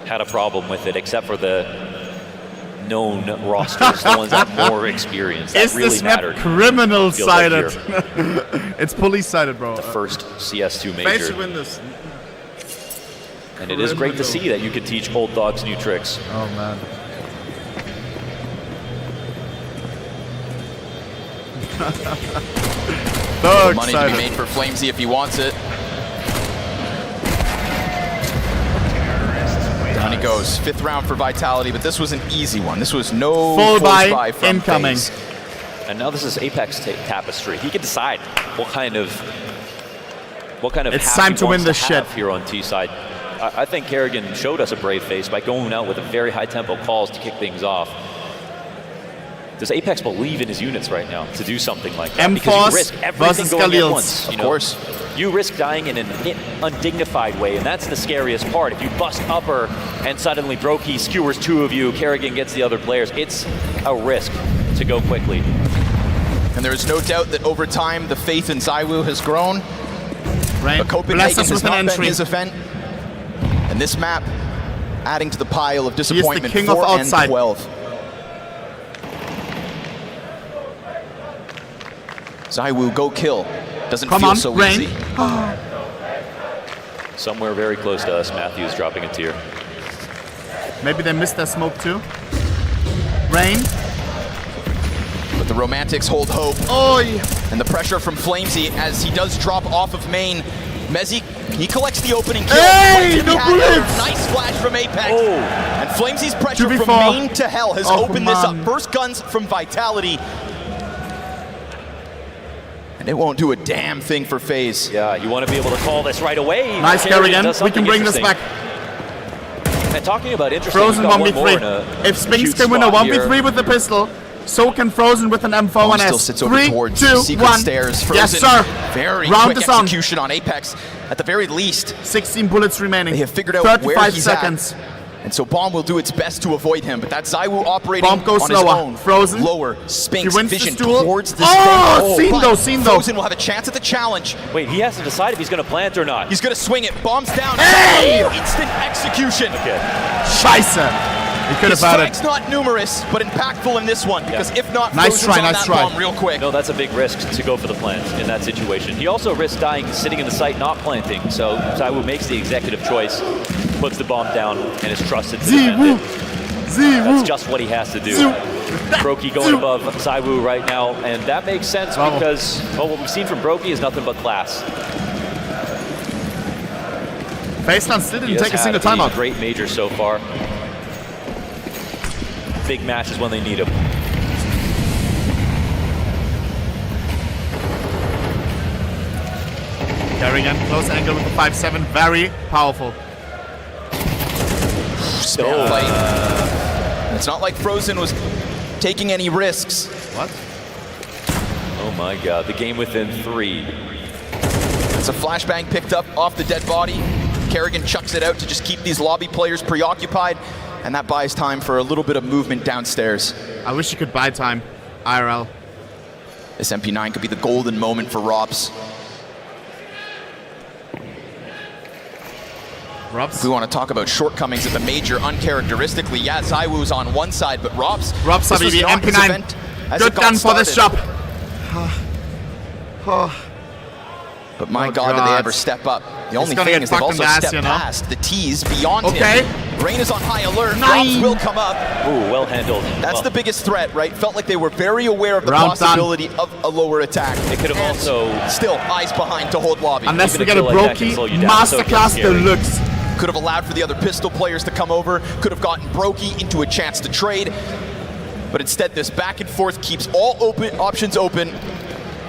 had a problem with it, except for the known rosters, the ones that have more experience. That Is really this map mattered. criminal-sided? It's police-sided, bro. The first CS2 major. FaZe should win this. And it is great to see that you can teach old dogs new tricks. Oh, man. So money to be made for Flamesy if he wants it. Down he goes. 5th round for Vitality, but this was an easy one. This was no full buy from incoming. FaZe. And now this is Apex tapestry. He can decide what kind of it's time to win this shit here on T side. I think Carrigan showed us a brave face by going out with a very high tempo calls to kick things off. Does Apex believe in his units right now to do something like that? Because you risk everything going at once. Of course. You risk dying in an undignified way, and that's the scariest part. If you bust upper and suddenly Brokey skewers 2 of you, Carrigan gets the other players, it's a risk to go quickly. And there is no doubt that over time the faith in Zywu has grown. Right. But Copenhagen has not been his event. And this map adding to the pile of disappointment. He is the king 4 of outside. and 12. Zywu, go kill. Doesn't feel so easy. Somewhere very close to us, Matthews dropping a tear. Maybe they missed that smoke too. Rain. But the Romantics hold hope. And the pressure from Flamesy as he does drop off of main. Mezzy, he collects the opening kill. Hey, no bullets! Nice flash from Apex. And Flamesy's pressure from main to hell has opened this up. First guns from Vitality. And it won't do a damn thing for FaZe. Yeah, you want to be able to call this right away. Nice Carrigan. We can bring this back. And talking about interesting, Frozen 1v3. If Spinks can win a 1v3 with the pistol, so can Frozen with an M4-1S. Still sits over towards secret stairs. Frozen, yes, sir. Very Round quick execution on Apex. At the very least, 16 bullets remaining. They have figured out 35 where he's seconds. At. And so Bomb will do its best to avoid him, but that's Zywu operating Bomb goes on slower. his own. Frozen. Lower. Spinks He wins vision this duel. towards this Seen though. Frozen will have a chance at the challenge. Wait, he has to decide if he's going to plant or not. He's going to swing it. Bomb's down. Hey! Instant execution. Okay. Scheiße. He could have had it. Strikes not numerous, but impactful in this one, because if not, nice Frozen's try, on nice that try. bomb real quick. No, that's a big risk to go for the plant in that situation. He also risks dying sitting in the site not planting, so Zywu makes the executive choice, puts the bomb down, and is trusted to defend it. That's just what he has to do. Brokey going above Zywu right now, and that makes sense because what we've seen from Brokey is nothing but class. Baseline still didn't take a single timeout. Great major so far. Big matches when they need them. Carrigan, close angle with the 5-7, very powerful. Still fight. It's not like Frozen was taking any risks. What? Oh my god, the game within 3. It's a flashbang picked up off the dead body. Carrigan chucks it out to just keep these lobby players preoccupied, and that buys time for a little bit of movement downstairs. I wish you could buy time, IRL. This MP9 could be the golden moment for Robs. If we want to talk about shortcomings at the major, uncharacteristically, yeah, Zywu's on one side, but Robs Habibi, MP9, good gun for this job. But my God, did they ever step up. The only thing is they've also stepped past the T's beyond him. Rain is on high alert. Robs will come up. Ooh, well handled. That's the biggest threat, right? Felt like they were very aware of the possibility of a lower attack. They could have also... Still, eyes behind to hold lobby. Unless we get a Brokey, masterclass deluxe. Could have allowed for the other pistol players to come over. Could have gotten Brokey into a chance to trade. But instead, this back and forth keeps all options open.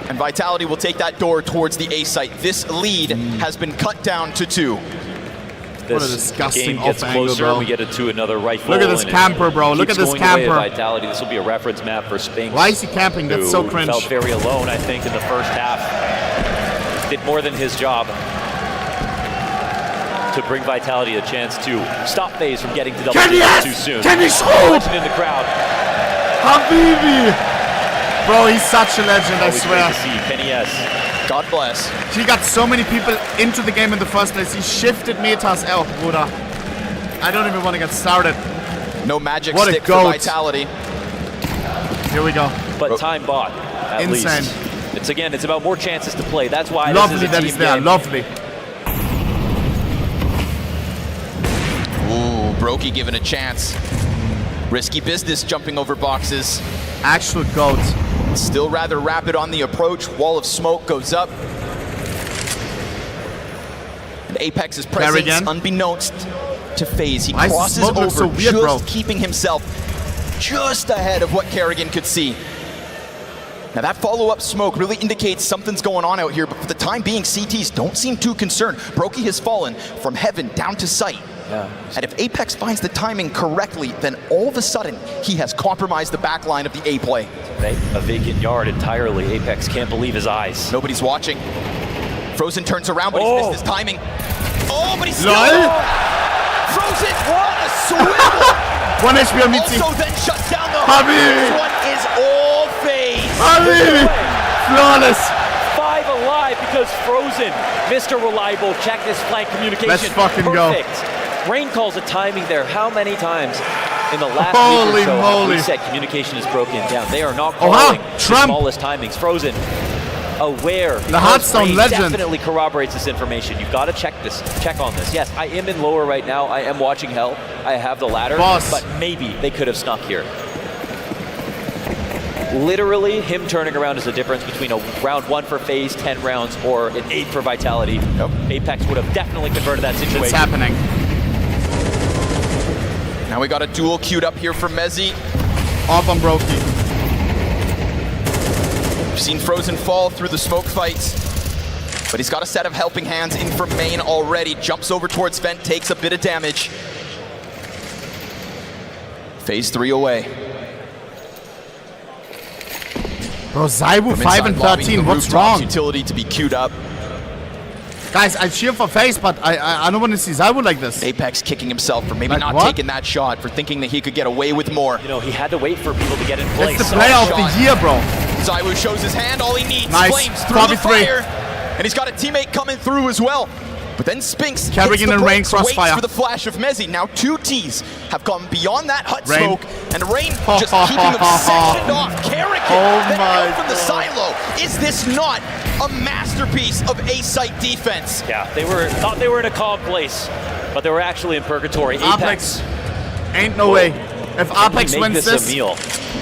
And Vitality will take that door towards the A site. This lead has been cut down to 2. What a disgusting game gets angle, closer, bro. we get it to another rifle. Look at this camper, bro. Look at this camper. Vitality. This will be a reference map for Spinks. Why is he camping? That's so cringe. Felt very alone, I think, in the first half. Did more than his job to bring Vitality a chance to stop FaZe from getting to double digits too soon. Can he shoot? In the crowd. Habibi! Bro, he's such a legend, I swear. Great to see Kenny S. God bless. He got so many people into the game in the first place. He shifted metas out, Bruder. I don't even want to get started. No magic stick for Vitality. Here we go. But time bought, at least. It's again, it's about more chances to play. That's why lovely this is a that team he's there. game. Lovely. Ooh, Brokey given a chance. Risky business jumping over boxes. Actual goat. Still rather rapid on the approach. Wall of smoke goes up. And Apex's presence, unbeknownst to FaZe. He crosses over, so weird, just keeping himself just ahead of what Carrian could see. Now that follow-up smoke really indicates something's going on out here, but for the time being, CTs don't seem too concerned. Brokey has fallen from heaven down to sight. Yeah. And if Apex finds the timing correctly, then all of a sudden, he has compromised the back line of the A play. A vacant yard entirely. Apex can't believe his eyes. Nobody's watching. Frozen turns around, but he's missed his timing. Oh, but he's still... Frozen, what a swivel! 1 HP on Mitzi. Also then shuts down the... Habibi! This one is all FaZe. Habibi! Flawless. 5 alive because Frozen, Mr. Reliable, checked his flank communication. Let's fucking go. Rain calls a timing there. How many times in the last Holy week or so have moly. we said communication is broken down? They are not calling the smallest timings. Frozen, aware. The Hearthstone legend. Definitely corroborates this information. You've got to check on this. Yes, I am in lower right now. I am watching Hell. I have the ladder. But maybe they could have snuck here. Literally, him turning around is the difference between a round 1 for FaZe, 10 rounds, or an 8 for Vitality. Apex would have definitely converted that situation. It's happening. Now we got a duel queued up here for Mezzi. Off on Brokey. We've seen Frozen fall through the smoke fights, but he's got a set of helping hands in from main already. Jumps over towards Vent, takes a bit of damage. FaZe 3 away. Bro, Zaibu 5 and 13. What's wrong? Utility to be queued up. Guys, I cheer for FaZe, but I don't want to see Zaibu like this. Apex kicking himself for maybe not taking that shot, for thinking that he could get away with more. You know, he had to wait for people to get in place. It's the player of the year, bro. Zaibu shows his hand, all he needs. Nice. Flames through the fire. And he's got a teammate coming through as well. But then Spinks Carrian and Rain crossfire. Waits for the flash of Mezzi. Now 2 Ts have gone beyond that hut smoke, and Rain just keeping them sectioned off. Carrian then out from the silo. Is this not a masterpiece of A-site defense? Yeah, they thought they were in a calm place, but they were actually in purgatory. Apex. Ain't no way. If Apex wins this,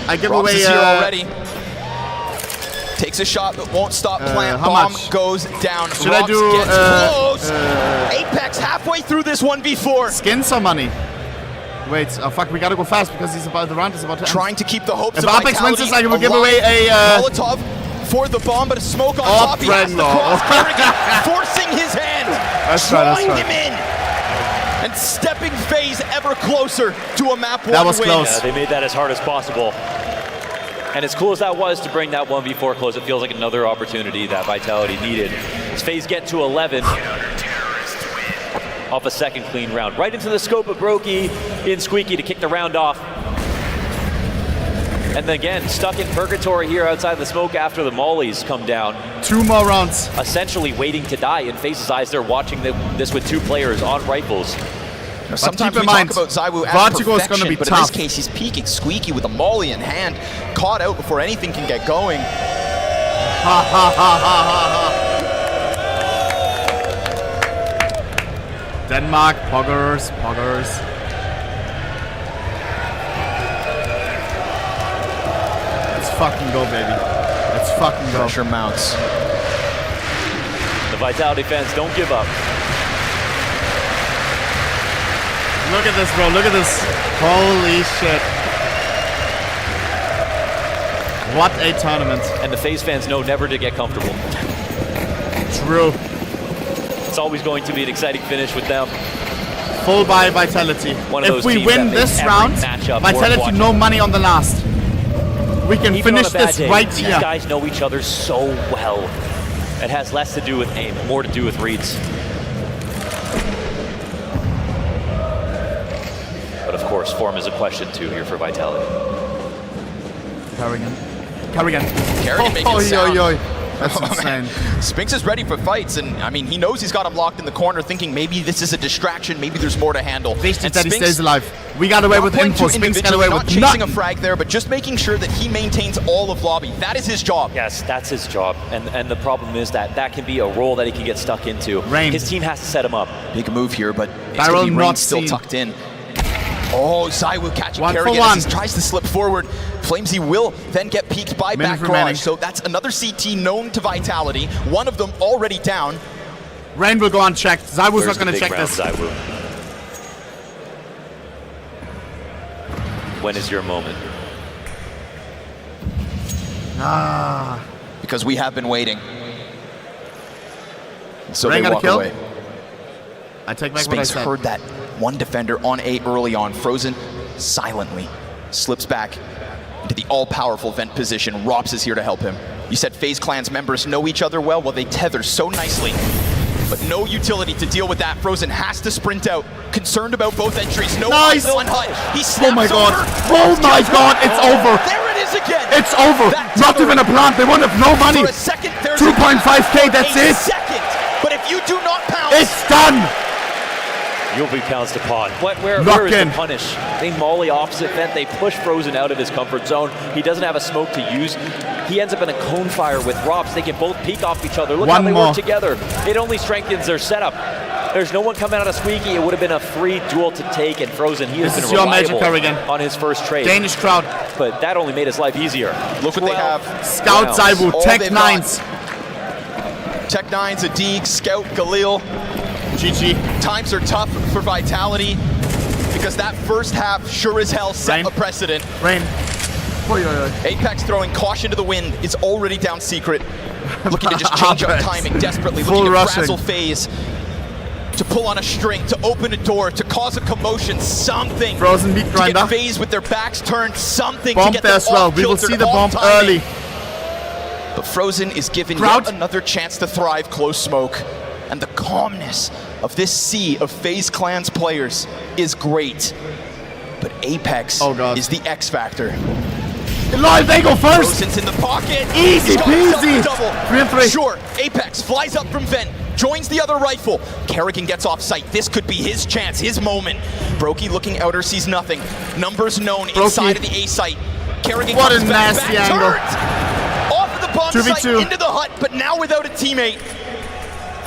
I give away here already. Takes a shot, but won't stop plant. Bomb goes down. Should I do close. Apex halfway through this 1v4. Skins or money? Wait, oh fuck, we gotta go fast because the round is about to end. Trying to keep the hopes if of Apex wins this, I will give away a Molotov for the bomb, but a smoke on top. He has the cross. Carrigan forcing his hand, drawing him in, and stepping FaZe ever closer to a map 1 That was win. close. Yeah, they made that as hard as possible. And as cool as that was to bring that 1v4 close, it feels like another opportunity that Vitality needed. As FaZe get to 11 off a second clean round. Right into the scope of Brokey in Squeaky to kick the round off. And then again, stuck in purgatory here outside the smoke after the mollies come down. 2 more rounds. Essentially waiting to die in FaZe's eyes. They're watching this with 2 players on rifles. Sometimes we talk about Zaibu as perfection, but in this case, he's peeking Squeaky with a molly in hand, caught out before anything can get going. Ha ha ha ha ha ha. Denmark, poggers. Let's fucking go, baby. Let's fucking go. Pressure mounts. The Vitality fans don't give up. Look at this, bro. Look at this. Holy shit. What a tournament. And the FaZe fans know never to get comfortable. True. It's always going to be an exciting finish with them. Full buy Vitality. If we win this round, Vitality no money on the last. We can Even finish on a bad this day, right these here. guys know each other so well. It has less to do with aim, more to do with reads. But of course, form is a question too here for Vitality. Carrian making sound. That's insane. Spinks is ready for fights, and I mean, he knows he's got him locked in the corner, thinking maybe this is a distraction, maybe there's more to handle. That he stays alive. We got away with info. Spinks got away with nothing. nothing. Not chasing a frag there, but just making sure that he maintains all of lobby. That is his job. Yes, that's his job. And the problem is that that can be a role that he can get stuck into. Rain. His team has to set him up. Big move here, but it's going to be Rain still tucked in. Oh, ZywOo catching Carrian as he tries to slip forward. Flamesy will then get peeked by back garage. So that's another CT known to Vitality. One of them already down. Rain will go unchecked. ZywOo's not going to check this. ZywOo. When is your moment? Because we have been waiting. So Rain they got a walk kill. away. I take back what I Spinks said. heard that one defender on A early on. Frozen silently slips back into the all-powerful vent position. Rops is here to help him. You said FaZe Clan's members know each other well. Well, they tether so nicely, but no utility to deal with that. Frozen has to sprint out, concerned about both entries. No Nice! one hut. He snaps Oh my god! over. Oh my god! It's over! There it is again! It's over! Not even a plant. They won't have no money. For a second, there's 2.5k. That's a it. second. But if you do not pounce, It's done. You'll be pounced upon. Where is the punish? They molly opposite vent. They push Frozen out of his comfort zone. He doesn't have a smoke to use. He ends up in a cone fire with Rops. They can both peek off each other. Look how they work together. It only strengthens their setup. There's no one coming out of Squeaky. It would have been a free duel to take, and Frozen, he has been reliable on his first trade. Danish crowd. But that only made his life easier. Look what they have. Scout ZywOo, Tech 9s. Tech 9s, Adig, Scout, Galil. GG. Times are tough for Vitality because that first half sure as hell set a precedent. Rain. Apex throwing caution to the wind is already down secret. Looking to just change up timing desperately. Full looking to rushing. frazzle FaZe. To pull on a string, to open a door, to cause a commotion, something. Frozen beat grinder. To get FaZe with their backs turned, something Bomb to get there them as well. We will off-kiltered, see the bomb off-timing. early. But Frozen is given yet another chance to thrive close smoke. And the calmness of this sea of FaZe Clan's players is great. But Apex is the X factor. Live, they go first! Frozen's in the pocket. Easy peasy! 3 and 3. Sure, Apex flies up from vent, joins the other rifle. Carrigan gets off site. This could be his chance, his moment. Brokey looking outer, sees nothing. Numbers known inside of the A site. Carrigan what comes a back, nasty angle. turned. Off of the bomb 2v2. site, into the hut, but now without a teammate.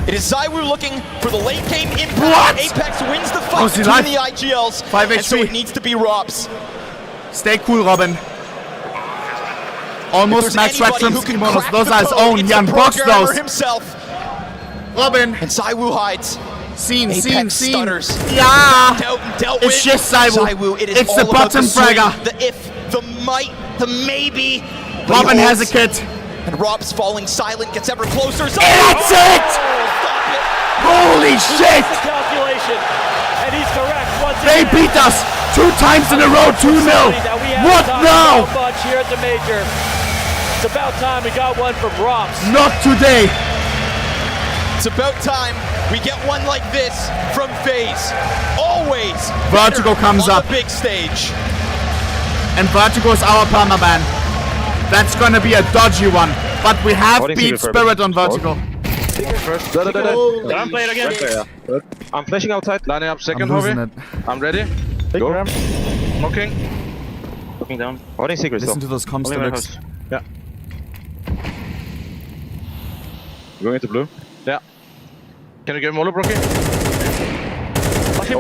It is ZywOo looking for the late game impact. What? Apex wins the fight between live? the IGLs. 5 and so HP. it needs to be Rops. Stay cool, Robin. Almost max red from Skimonos. Those are his own. Jan box those. Himself. Robin. And ZywOo hides. Scene. Stutters. Yeah. Dealt It's with. just ZywOo. It is It's all the about bottom swing, fragger. The if, the might, the maybe. Robin has a kit. And Rob's falling silent, gets ever closer. That's it! Holy shit! The calculation, and he's correct once They again. beat us 2 times in a row, 2-0. What now? So much here at the major. It's about time we got one from Rops. Not today. It's about time we get one like this from FaZe. Always. Vertigo comes on up. The big stage. And Vertigo is our permaban. That's gonna be a dodgy one. But we have beat Spirit on Vertigo. I'm playing again. I'm flashing outside, lining up second Hovi. I'm ready. Go. Smoking. Looking down. Holding secret Listen to those comms, Deluxe. Yeah. Going into blue. Yeah. Can you give him all a Brookie? She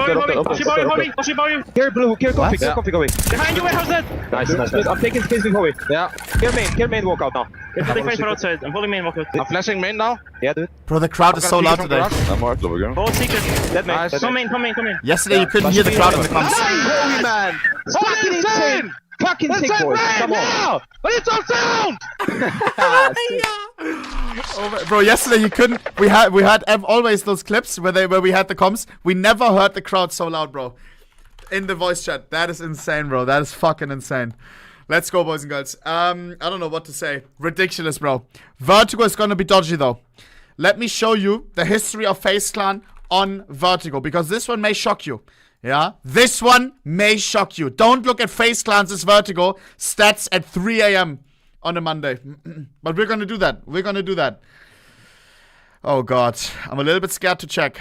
bow you. Here, blue. Here, coffee. Here, coffee, going. Behind you, warehouse dead. Nice. I'm taking space with Howie. Yeah. Kill main, walk out now. I'm pulling main for outside. I'm pulling main, walk out. I'm flashing main now. Yeah, dude. Bro, the crowd is so loud today. I'm marked, hold secret. Dead main. Come in. Yesterday you couldn't hear the crowd in the comms. Holy man. It's fucking insane. Fucking sick, boys. Come on. But it's on sound. Bro, yesterday you couldn't. We had always those clips where we had the comms. We never heard the crowd so loud, bro. In the voice chat. That is insane, bro. That is fucking insane. Let's go, boys and girls. I don't know what to say. Ridiculous, bro. Vertigo is gonna be dodgy, though. Let me show you the history of FaZe Clan on Vertigo, because this one may shock you. Yeah? This one may shock you. Don't look at FaZe Clan's Vertigo stats at 3 a.m. on a Monday. But we're gonna do that. We're gonna do that. Oh, God. I'm a little bit scared to check.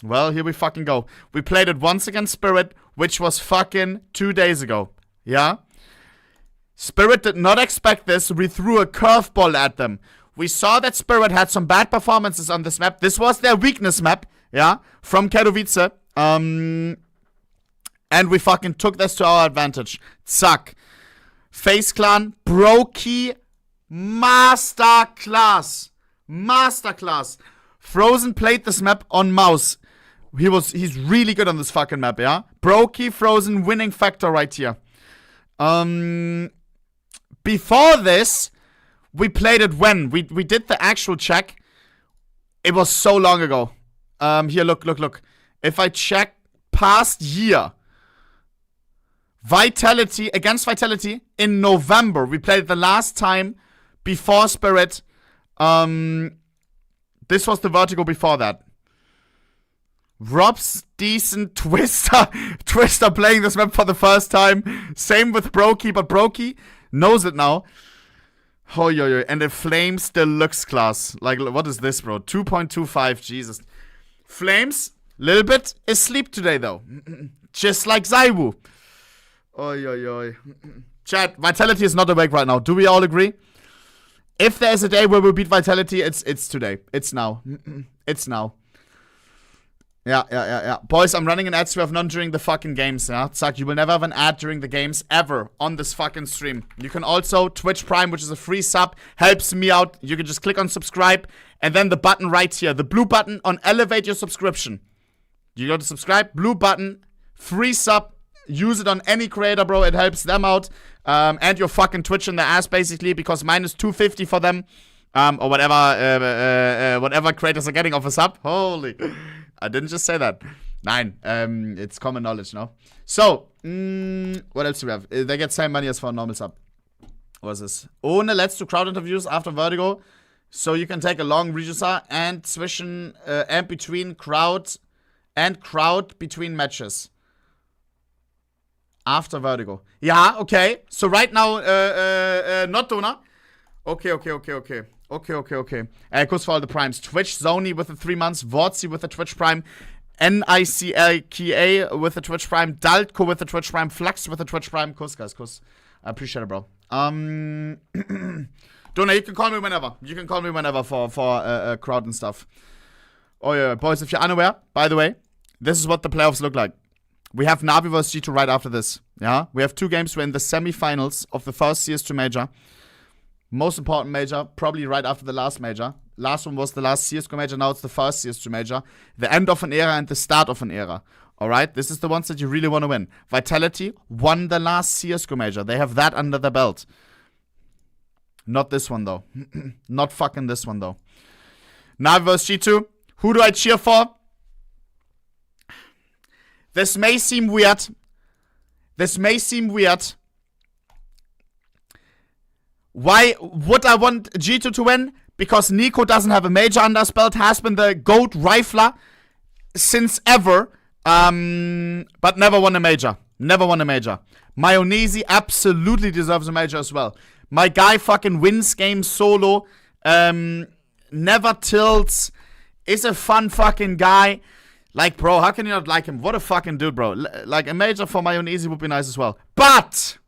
Well, here we fucking go. We played it once against Spirit, which was fucking 2 days ago. Yeah? Spirit did not expect this. We threw a curveball at them. We saw that Spirit had some bad performances on this map. This was their weakness map, yeah, from Katowice. And we fucking took this to our advantage. Zack. FaZe Clan, Brokey, Masterclass. Masterclass. Frozen played this map on Mouz. He's really good on this fucking map, yeah? Brokey, Frozen, winning factor right here. Before this, we played it when? We did the actual check. It was so long ago. Here, look. If I check past year, Vitality, against Vitality, in November. We played it the last time before Spirit. This was the Vertigo before that. Rob's decent. Twister playing this map for the first time. Same with Brokey, but Brokey knows it now. Oh, yo. And the Flames Deluxe class. Like, what is this, bro? 2.25, Jesus. Flames, little bit asleep today, though. Just like Zaiwu. Oi. Chat, Vitality is not awake right now. Do we all agree? If there's a day where we'll beat Vitality, it's today. It's now. It's now. Yeah. Boys, I'm running an ad so we have none during the fucking games, yeah? Zack, you will never have an ad during the games ever on this fucking stream. You can also Twitch Prime, which is a free sub, helps me out. You can just click on subscribe, and then the button right here, the blue button on elevate your subscription. You go to subscribe, blue button, free sub, use it on any creator, bro. It helps them out, and your fucking Twitch in the ass, basically, because minus 250 for them, or whatever creators are getting off a sub. Holy... I didn't just say that. Nine. It's common knowledge, no? So, what else do we have? They get same money as for a normal sub. What is this? Ohne let's do crowd interviews after Vertigo. So you can take a long register and zwischen and between crowd between matches. After Vertigo. Yeah, okay. So right now, not Dona. Okay. Kuss for all the primes. Twitch, Zony with the 3 months. Vorzi with the Twitch Prime. NICLKA with the Twitch Prime. Daltko with the Twitch Prime. Flux with the Twitch Prime. Kuss, guys, kuss. I appreciate it, bro. Dona, you can call me whenever. You can call me whenever for crowd and stuff. Oh, yeah, boys, if you're unaware, by the way, this is what the playoffs look like. We have NAVI vs G2 right after this. Yeah? We have 2 games. We're in the semifinals of the first CS2 major. Most important major, probably right after the last major. Last one was the last CSGO major, now it's the first CS2 major. The end of an era and the start of an era. Alright, this is the ones that you really want to win. Vitality won the last CSGO major. They have that under their belt. Not this one, though. Not fucking this one, though. NAVI vs G2. Who do I cheer for? This may seem weird. Why would I want G2 to win? Because Nico doesn't have a major under his belt, has been the GOAT rifler since ever, but never won a major. Mayonnaise absolutely deserves a major as well. My guy fucking wins games solo, never tilts, is a fun fucking guy. Like, bro, how can you not like him? What a fucking dude, bro. Like, a major for Mayonnaise would be nice as well. But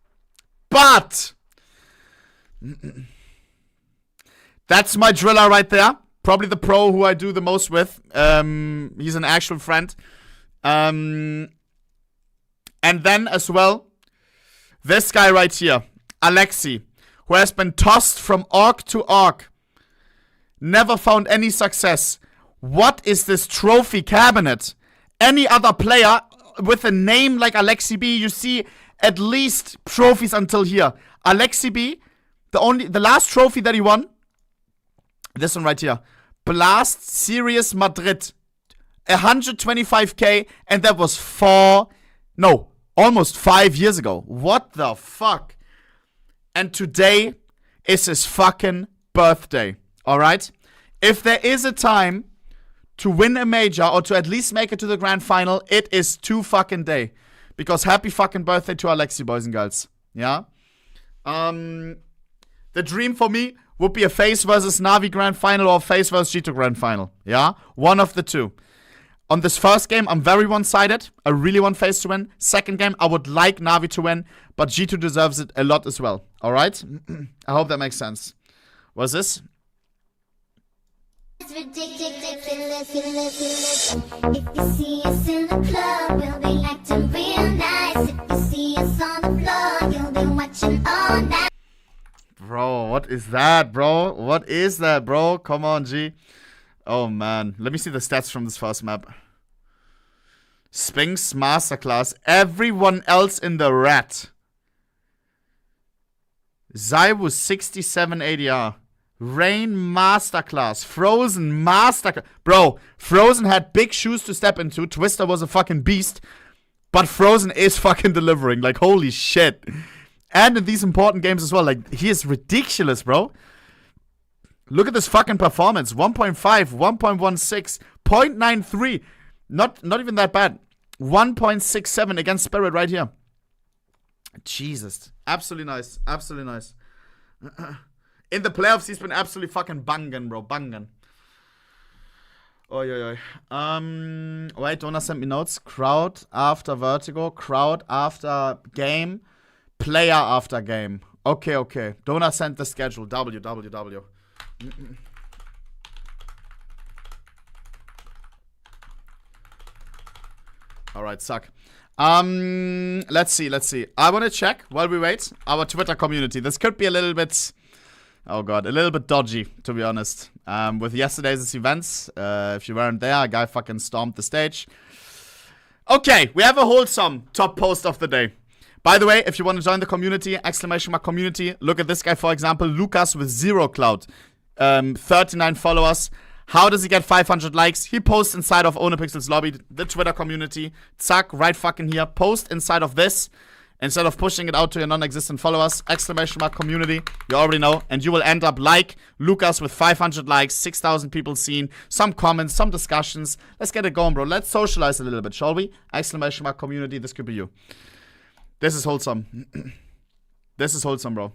that's my driller right there. Probably the pro who I do the most with. He's an actual friend. And then as well, this guy right here, Alexi, who has been tossed from orc to orc. Never found any success. What is this trophy cabinet? Any other player with a name like Alexi B, you see at least trophies until here. Alexi B, the last trophy that he won, this one right here. Blast Series Madrid. 125k, and that was almost 5 years ago. What the fuck? And today is his fucking birthday. Alright? If there is a time to win a major or to at least make it to the grand final, it is fucking day. Because happy fucking birthday to Alexi, boys and girls. Yeah? The dream for me would be a FAZE versus NAVI grand final or a FAZE versus G2 grand final. Yeah? One of the two. On this first game, I'm very one-sided. I really want FAZE to win. Second game, I would like NAVI to win, but G2 deserves it a lot as well. Alright? I hope that makes sense. What's this? If you see us in the club, we'll be acting real nice. If you see us on the floor, you'll be watching all night. Bro, what is that, bro? What is that, bro? Come on, G. Oh, man. Let me see the stats from this first map. Spinks Masterclass. Everyone else in the rat. Zaiwu 67 ADR. Rain Masterclass. Frozen Masterclass. Bro, Frozen had big shoes to step into. Twister was a fucking beast. But Frozen is fucking delivering. Like, holy shit. And in these important games as well. Like, he is ridiculous, bro. Look at this fucking performance. 1.5, 1.16, 0.93. Not even that bad. 1.67 against Spirit right here. Jesus. Absolutely nice. Absolutely nice. In the playoffs, he's been absolutely fucking banging, bro. Banging. Oi, oi, oi. Wait, Donna sent me notes. Crowd after Vertigo. Crowd after game. Player after game. Okay, okay. Donna sent the schedule. W. Alright, suck. Let's see. I want to check while we wait our Twitter community. This could be a little bit, oh god, a little bit dodgy, to be honest. With yesterday's events, if you weren't there, a guy fucking stormed the stage. Okay, we have a wholesome top post of the day. By the way, if you want to join the community, !community, look at this guy, for example, Lucas with 0 clout. 39 followers. How does he get 500 likes? He posts inside of OHNEPIXEL's lobby, the Twitter community. Zack, right fucking here. Post inside of this instead of pushing it out to your non-existent followers. !community. You already know. And you will end up like Lucas with 500 likes, 6,000 people seen, some comments, some discussions. Let's get it going, bro. Let's socialize a little bit, shall we? !community. This could be you. This is wholesome. This is wholesome, bro.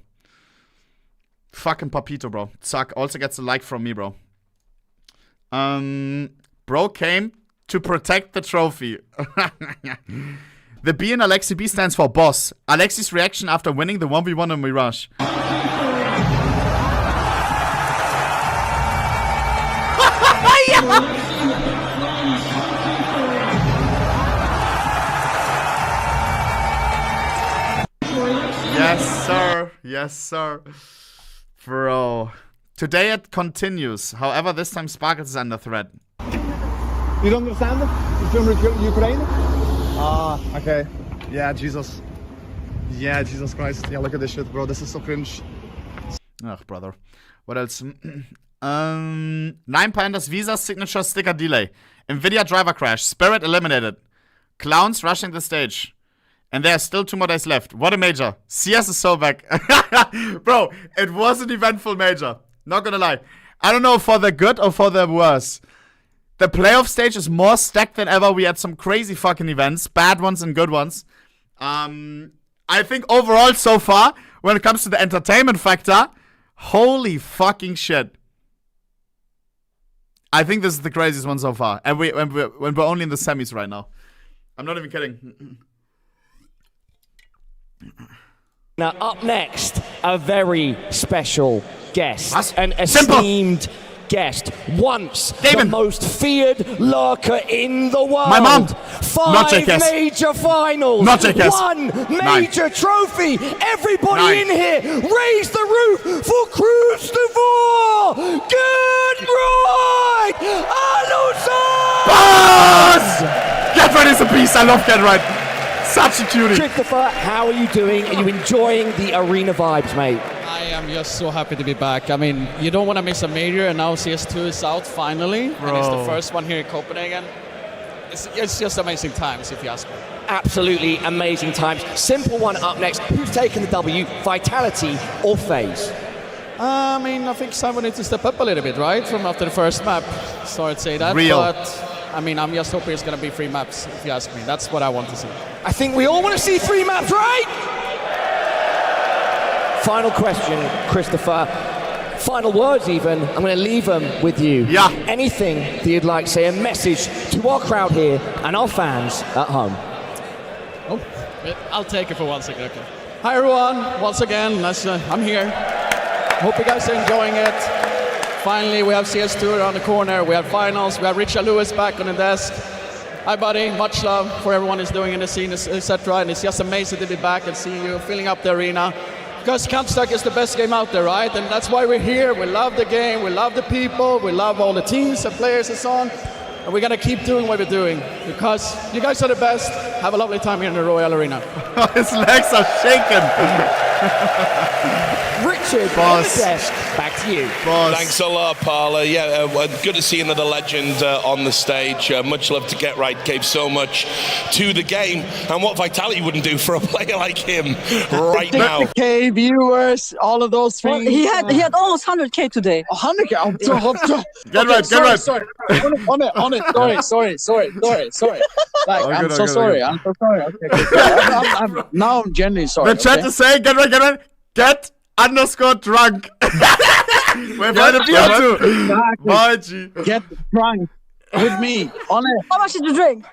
Fucking Papito, bro. Zack also gets a like from me, bro. Bro came to protect the trophy. The B in Alexi B stands for boss. Alexi's reaction after winning the 1v1 on Mirage. Yes, sir. Yes, sir. Bro. Today it continues. However, this time Sparkles is under threat. You don't understand it? You're from Ukraine? Ah, okay. Yeah, Jesus. Yeah, Jesus Christ. Yeah, look at this shit, bro. This is so cringe. Ach, brother. What else? 9 Pandas Visa signature sticker delay. Nvidia driver crash. Spirit eliminated. Clowns rushing the stage. And there's still 2 more days left. What a major. CS is so back. Bro, it was an eventful major. Not gonna lie. I don't know for the good or for the worse. The playoff stage is more stacked than ever. We had some crazy fucking events. Bad ones and good ones. I think overall so far, when it comes to the entertainment factor, holy fucking shit. I think this is the craziest one so far. And when we're only in the semis right now. I'm not even kidding. Now, up next, a very special guest, an esteemed guest. once the most feared lurker in the world. My mom. 5 major finals. Not JKS. 1 major trophy. Everybody in here, raise the roof for Christopher. Good right. Boss! Get right is a beast. I love Get right. Such a cutie. Christopher, how are you doing? Are you enjoying the arena vibes, mate? I am just so happy to be back. I mean, you don't want to miss a major, and now CS2 is out finally. Bro. And it's the first one here in Copenhagen. It's just amazing times, if you ask me. Absolutely amazing times. Simple one up next. Who's taking the W, Vitality or FaZe? I mean, I think someone needs to step up a little bit, right? From after the first map. Sorry to say that. Real. But I mean, I'm just hoping it's going to be 3 maps, if you ask me. That's what I want to see. I think we all want to see 3 maps, right? Final question, Christopher. Final words even. I'm going to leave them with you. Yeah. Anything that you'd like to say, a message to our crowd here and our fans at home. Oh, I'll take it for 1 second. Okay. Hi everyone, once again, I'm here. Hope you guys are enjoying it. Finally, we have CS2 around the corner. We have finals. We have Richard Lewis back on the desk. Hi, buddy. Much love for everyone who's doing in the scene, etc. And it's just amazing to be back and see you filling up the arena. Because Counter-Strike is the best game out there, right? And that's why we're here. We love the game. We love the people. We love all the teams and players and so on. And we're going to keep doing what we're doing. Because you guys are the best. Have a lovely time here in the Royal Arena. His legs are shaking. Richard, on the desk, back to you. Thanks a lot, Parla. Yeah, good to see another legend on the stage. Much love to Get Right. Gave so much to the game, and what Vitality wouldn't do for a player like him right now. 50K viewers, all of those things. Well, he had almost 100K today. 100K. Get right. Sorry. On it. Sorry. Like, I'm so sorry. Okay. Now I'm genuinely sorry. The chat is saying, get right. Get _drunk. We're by the beer too. Get drunk with me. On it. How much did you drink?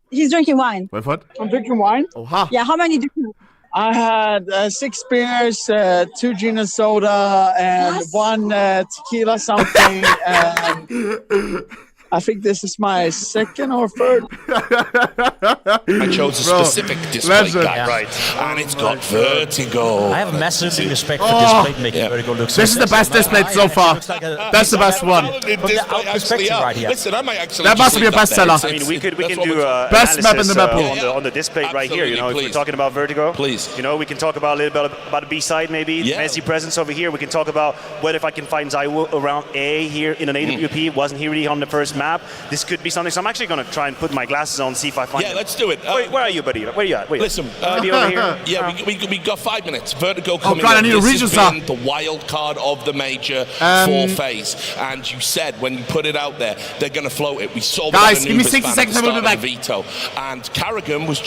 He's drinking wine. Wait, what? I'm drinking wine. Oha. Yeah, how many did you? I had 6 beers, 2 gin and soda, and 1 tequila something. And I think this is my 2nd or 3rd. I chose a specific display guide, right? And it's got vertigo. I have massive respect for display making vertigo look so This is the best display so far. That's the best one. Listen, I might actually. That must be a bestseller. I mean, we can do best map in the map on the display right here. You know, if we're talking about vertigo, you know, we can talk about a little bit about the B side, maybe Messi presence over here. We can talk about what if I can find Zaiwu around A here in an AWP. Wasn't he really on the first map? This could be something. So I'm actually going to try and put my glasses on, see if I find. Yeah, let's do it. Where are you, buddy? Where are you at? Wait, listen, maybe over here. Yeah, we got 5 minutes. Vertigo coming. God, I need a region star. The wild card of the major for FaZe, and you said when you put it out there, they're going to float it. We saw. Guys, give me 60 seconds. I will be back. Veto, and Carrian was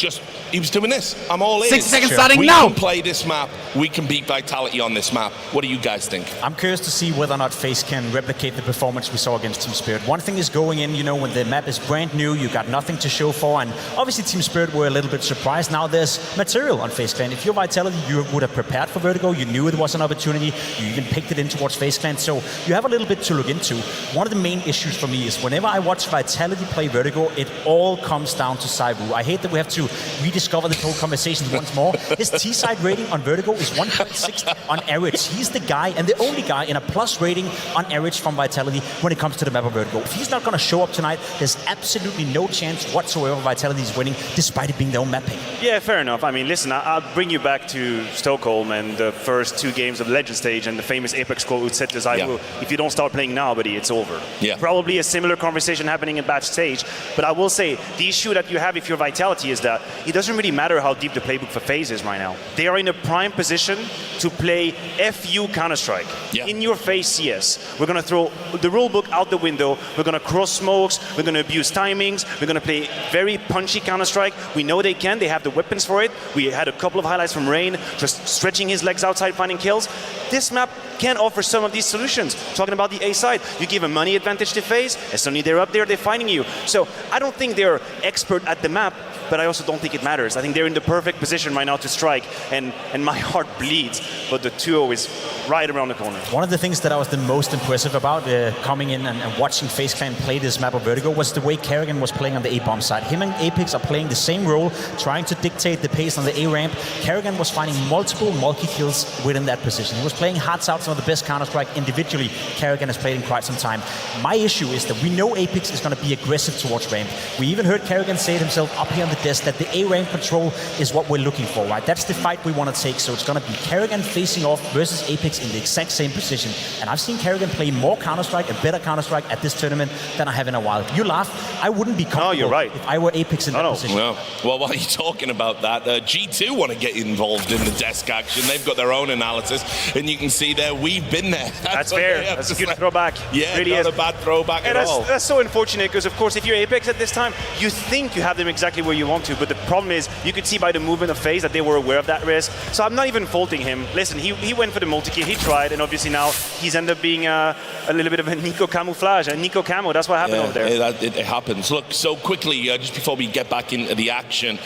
doing this. I'm all in. 60 seconds starting now. We can play this map. We can beat Vitality on this map. What do you guys think? I'm curious to see whether or not FaZe can replicate the performance we saw against Team Spirit. One thing is going in, you know, when the map is brand new, you got nothing to show for, and obviously Team Spirit were a little bit surprised. Now there's material on FaZe Clan. If you're Vitality, you would have prepared for Vertigo. You knew it was an opportunity. You even picked it in towards FaZe Clan, so you have a little bit to look into. One of the main issues for me is whenever I watch Vitality play Vertigo, it all comes down to Zaiwu. I hate that we have to rediscover the whole conversation once more. His T-side rating on Vertigo is 1.6 on average. He's the guy and the only guy in a plus rating on average from Vitality when it comes to the map of Vertigo. If he's not going to show up tonight, there's absolutely no chance whatsoever Vitality is winning, despite it being their own map pick. Yeah, fair enough. I mean, listen, I'll bring you back to Stockholm and the first 2 games of the Legend stage and the famous Apex quote which said to Zaiwu, if you don't start playing now, buddy, it's over. Yeah. Probably a similar conversation happening in batch stage, but I will say the issue that you have if you're Vitality is that it doesn't really matter how deep the playbook for FaZe is right now. They are in a prime position to play FU Counter-Strike in your face CS. We're going to throw the rulebook out the window. We're going to cross smokes. We're going to abuse timings. We're going to play very punchy Counter-Strike. We know they can. They have the weapons for it. We had a couple of highlights from Rain, just stretching his legs outside, finding kills. This map can offer some of these solutions. Talking about the A side, you give a money advantage to FaZe, and suddenly they're up there, they're fighting you. So I don't think they're expert at the map, but I also don't think it matters. I think they're in the perfect position right now to strike, and my heart bleeds, but the 2-0 is right around the corner. One of the things that I was the most impressive about coming in and watching FaZe Clan play this map of Vertigo was the way Carrian was playing on the A-bomb side. Him and Apex are playing the same role, trying to dictate the pace on the A-ramp. Carrian was finding multiple multi-kills within that position. He was playing hearts out, some of the best Counter-Strike individually Carrian has played in quite some time. My issue is that we know Apex is going to be aggressive towards ramp. We even heard Carrian say it himself up here on the desk that the A-ramp control is what we're looking for, right? That's the fight we want to take. So it's going to be Carrian facing off versus Apex in the exact same position. And I've seen Carrian play more Counter-Strike and better Counter-Strike at this tournament than I have in a while. You laugh. I wouldn't be comfortable you're right. if I were Apex in that position. Well, while you're talking about that, G2 want to get involved in the desk action. They've got their own analysis, and you can see there, we've been there. That's fair. That's a good throwback. Yeah, really not is. a bad throwback and at all. That's so unfortunate, because of course if you're Apex at this time, you think you have them exactly where you want to, but the problem is you could see by the movement of FaZe that they were aware of that risk. So I'm not even faulting him. Listen, he went for the multi-kill, he tried, and obviously now he's ended up being a little bit of a Nico camouflage, a Nico camo. That's what happened over there. It happens. Look, so quickly, just before we get back into the action,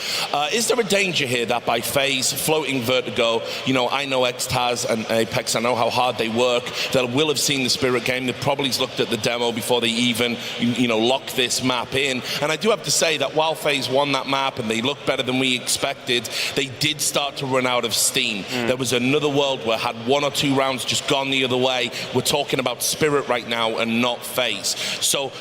is there a danger here that by FaZe floating Vertigo, you know, I know Xtaz and Apex, I know how hard they work, they will have seen the Spirit game, they've probably looked at the demo before they even, you know, lock this map in. And I do have to say that while FaZe won that map and they looked better than we expected, they did start to run out of steam. There was another world where had 1 or 2 rounds just gone the other way. We're talking about Spirit right now and not FaZe. So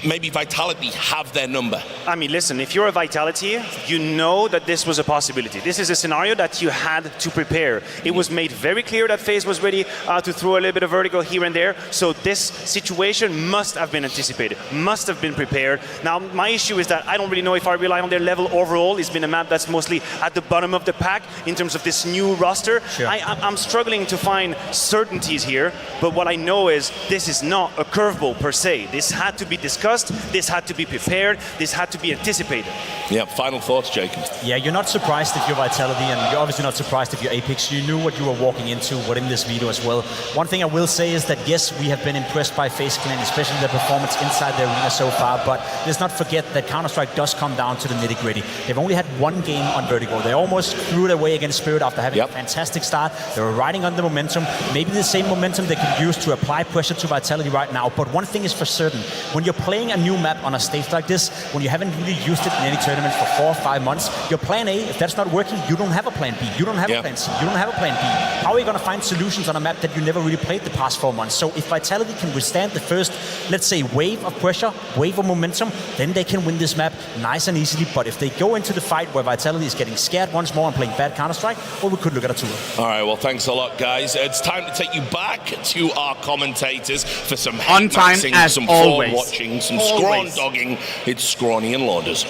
maybe Vitality have their number. I mean, listen, if you're a Vitality, you know that this was a possibility. This is a scenario that you had to prepare. It was made very clear that FaZe was ready to throw a little bit of Vertigo here and there. So this situation must have been anticipated, must have been prepared. Now, my issue is that I don't really know if I rely on their level overall. It's been a map that's mostly at the bottom of the pack in terms of this new roster. Sure. I'm struggling to find certainties here, but what I know is this is not a curveball per se. This had to be discussed, this had to be prepared, this had to be anticipated. Yeah, final thoughts, Jacob. Yeah, you're not surprised if you're Vitality, and you're obviously not surprised if you're Apex. You knew what you were walking into within this video as well. One thing I will say is that yes, we have been impressed by FaZe Clan, especially their performance inside the arena so far, but let's not forget that Counter-Strike does come down to the nitty-gritty. They've only had 1 game on Vertigo. They almost threw it away against Spirit after having a fantastic start. They were riding on the momentum, maybe the same momentum they can use to apply pressure to Vitality right now. But one thing is for certain, when you're playing a new map on a stage like this, when you haven't really used it in any tournament for 4 or 5 months, your plan A, if that's not working, you don't have a plan B, you don't have a plan C, you don't have a plan D. How are you going to find solutions on a map that you never really played the past 4 months? So if Vitality can withstand the first, let's say, wave of pressure, wave of momentum, then they can win this map nice and easily. But if they go into the fight where Vitality is getting scared once more and playing bad Counter-Strike, well, we could look at a 2-0. All right, well, thanks a lot, guys. It's time to take you back to our commentators for some on time as some always. watching, some scrawn dogging. It's Scrawny and Launders.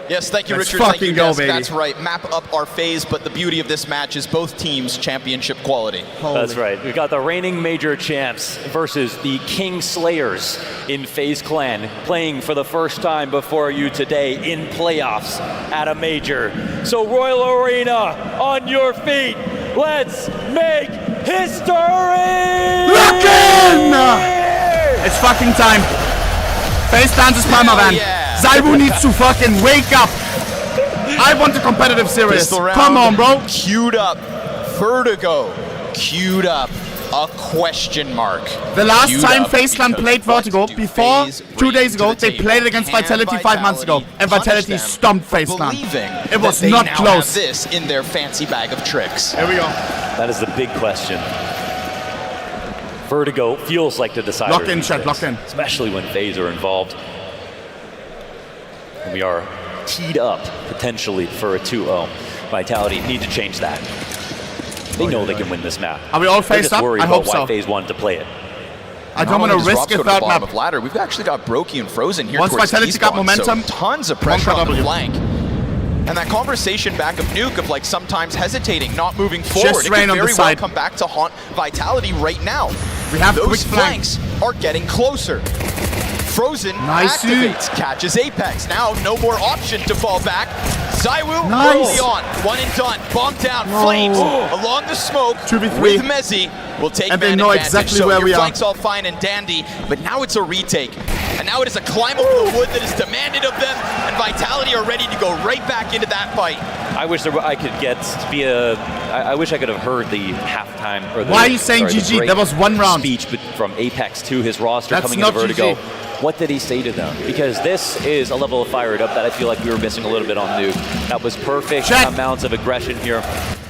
Yes, thank you, Richard. Thank you, guys. That's right. Map up our FaZe, but the beauty of this match is both teams championship quality. That's right. We've got the reigning major champs versus the King Slayers in FaZe Clan, playing for the first time before you today in playoffs at a major. So Royal Arena, on your feet. Let's make history! Lock in! It's fucking time. FaZe Clan's Primer Van. Zaibu needs to fucking wake up. I want a competitive series. Come on, bro. Queued up. Vertigo. Queued up. A question mark. The last time FaZe Clan played Vertigo, before 2 days ago, they played it against Vitality 5 months ago, and Vitality stomped FaZe Clan. It was not close. This in their fancy bag of tricks. Here we go. That is the big question. Vertigo feels like the decider. Lock in, chat. Lock in. Especially when FaZe are involved. We are teed up potentially for a 2-0. Vitality need to change that. They know they can win this map. Are we all faced up? Worried I hope about so. why FaZe wanted to play it. I don't want to risk a third map. Of ladder. We've actually got Brokey and Frozen here. Once Vitality got momentum, so tons of pressure on the flank. And that conversation back of Nuke of like sometimes hesitating, not moving forward. Just it rain could on the very side. well come back to haunt Vitality right now. We have those quick flanks are getting closer. Frozen Nice. activates, catches Apex. Now no more option to fall back. Zywoo Nice. early on, one and done. Bomb down, Flames along the smoke 2v3. with Mezzi. Will take And they man know advantage. exactly So where your we are. flank's all fine and dandy, but now it's a retake. And now it is a climb over the wood that is demanded of them, and Vitality are ready to go right back into that fight. I wish I could get to be a. I wish I could have heard the halftime. Or the, Why are you saying GG? That was one round. Speech from Apex to his roster That's coming not into Vertigo. GG. What did he say to them? Because this is a level of fired up that I feel like we were missing a little bit on Nuke. That was perfect amounts of aggression here.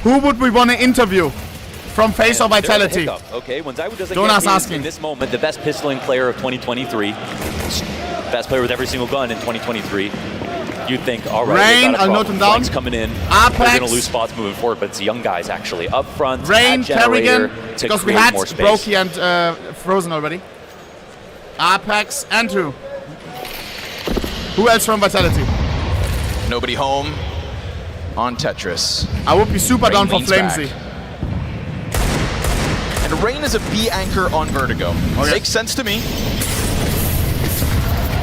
Who would we want to interview? From FAZE or Vitality? Okay, when Zywoo doesn't Don't get ask his, asking. in this moment, the best pistoling player of 2023, best player with every single gun in 2023, you'd think, all right, Rain, we got a I'll problem. note him down. Flank's coming in. Apex. They're going to lose spots moving forward, but it's young guys actually up front. Rain, at Generator Carrian, to because we create had more space. Brokey and Frozen already. Apex and who? Who else from Vitality? Nobody home on Tetris. I would be super Rain down for leans back. Flamesy. And Rain is a B anchor on Vertigo. Okay. Makes sense to me.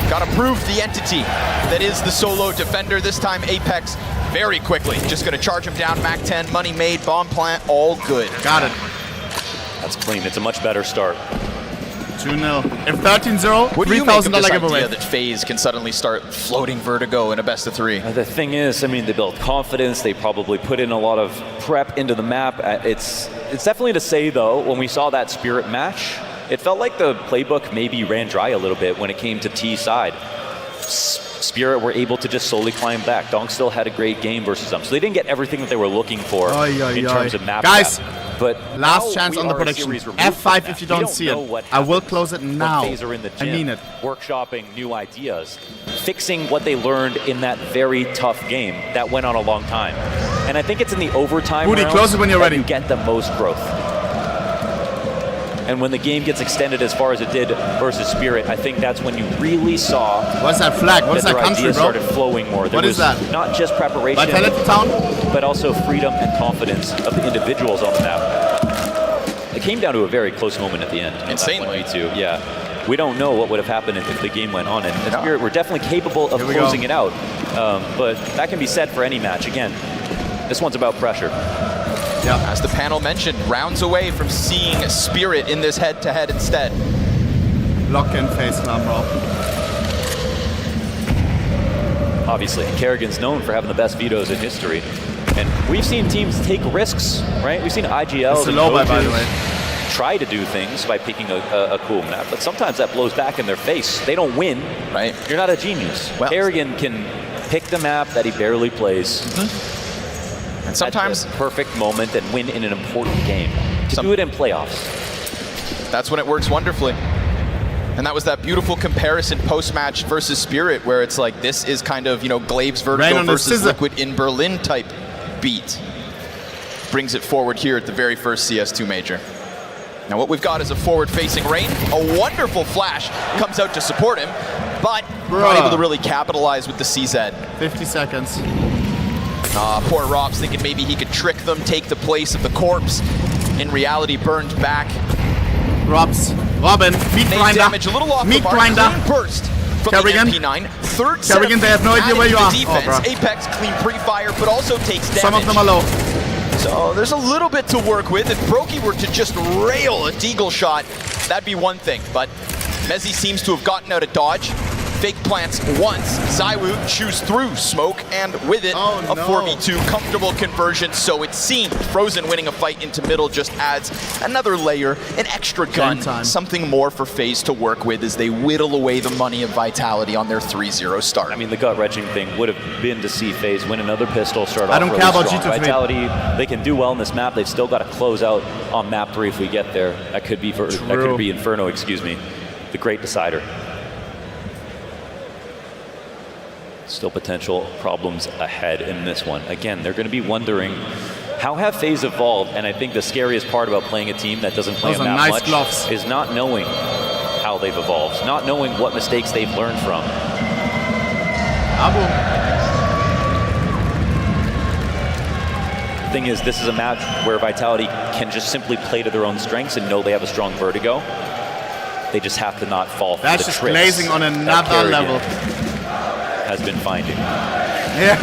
Gotta prove the entity that is the solo defender. This time Apex very quickly. Just gonna charge him down. Mac 10, money made, bomb plant, all good. Got it. That's clean. It's a much better start. 2-0. If 13-0, What do you make of this $3,000 idea giveaway. that FaZe can suddenly start floating Vertigo in a best of 3? The thing is, I mean, they built confidence. They probably put in a lot of prep into the map. It's definitely to say, though, when we saw that Spirit match, it felt like the playbook maybe ran dry a little bit when it came to T side. Spirit were able to just slowly climb back. DONK still had a great game versus them. So they didn't get everything that they were looking for in terms of map. Guys, but last chance on the prediction. F5 if you don't see it. I will close it now. I mean it. Workshopping new ideas, fixing what they learned in that very tough game that went on a long time. And I think it's in the overtime Booty, rounds close it when you're that ready. you get the most growth. And when the game gets extended as far as it did versus Spirit, I think that's when you really saw. What's that flag? What is that country, ideas bro? started flowing more. There What is was that? Not just preparation, Vitality Town? but also freedom and confidence of the individuals on the map. It came down to a very close moment at the end. Insanely. V2, yeah. We don't know what would have happened if the game went on. And Spirit were definitely capable of closing it out. But that can be said for any match. Again, this one's about pressure. Yeah. As the panel mentioned, rounds away from seeing Spirit in this head-to-head instead. Lock in face now, bro. Obviously, Carrigan's known for having the best vetoes in history. And we've seen teams take risks, right? We've seen IGL It's a low by the way. try to do things by picking a cool map, but sometimes that blows back in their face. They don't win. Right. You're not a genius. Well, Carrigan can pick the map that he barely plays. And sometimes at the perfect moment and win in an important game. To do it in playoffs. That's when it works wonderfully. And that was that beautiful comparison post-match versus Spirit, where it's like, this is kind of, you know, Glabe's Vertigo versus Liquid in Berlin type beat. Brings it forward here at the very first CS2 major. Now what we've got is a forward-facing Rain. A wonderful flash comes out to support him, but not able to really capitalize with the CZ. 50 seconds. Poor Rob's thinking maybe he could trick them, take the place of the corpse. In reality, burned back. Robin, meat grinder. Damage a little off meat the mark. grinder. Clean burst from Carrigan. the MP9. Third set Carrigan, of they have no idea where you are. defense. Oh, bro. Apex clean pre-fire, but also takes damage. Some of them are low. So there's a little bit to work with. If Brokey were to just rail a deagle shot, that'd be one thing. But Mezzi seems to have gotten out of dodge. Fake plants once. Zywoo chews through smoke, and with it, a 4v2 comfortable conversion. So it seems Frozen winning a fight into middle just adds another layer, an extra gun, something more for FaZe to work with as they whittle away the money of Vitality on their 3-0 start. I mean, the gut-wrenching thing would have been to see FaZe win another pistol, start off I don't really care about strong. G2 Vitality, they can do well in this map. They've still got to close out on map 3 if we get there. That could be Inferno, excuse me, the great decider. Still potential problems ahead in this one. Again, they're going to be wondering, how have FaZe evolved? And I think the scariest part about playing a team that doesn't play Those a are map nice much gloves. is not knowing how they've evolved, not knowing what mistakes they've learned from. The thing is, this is a match where Vitality can just simply play to their own strengths and know they have a strong Vertigo. They just have to not fall for That's the just tricks glazing on that another Carrian level. has been finding. Yeah.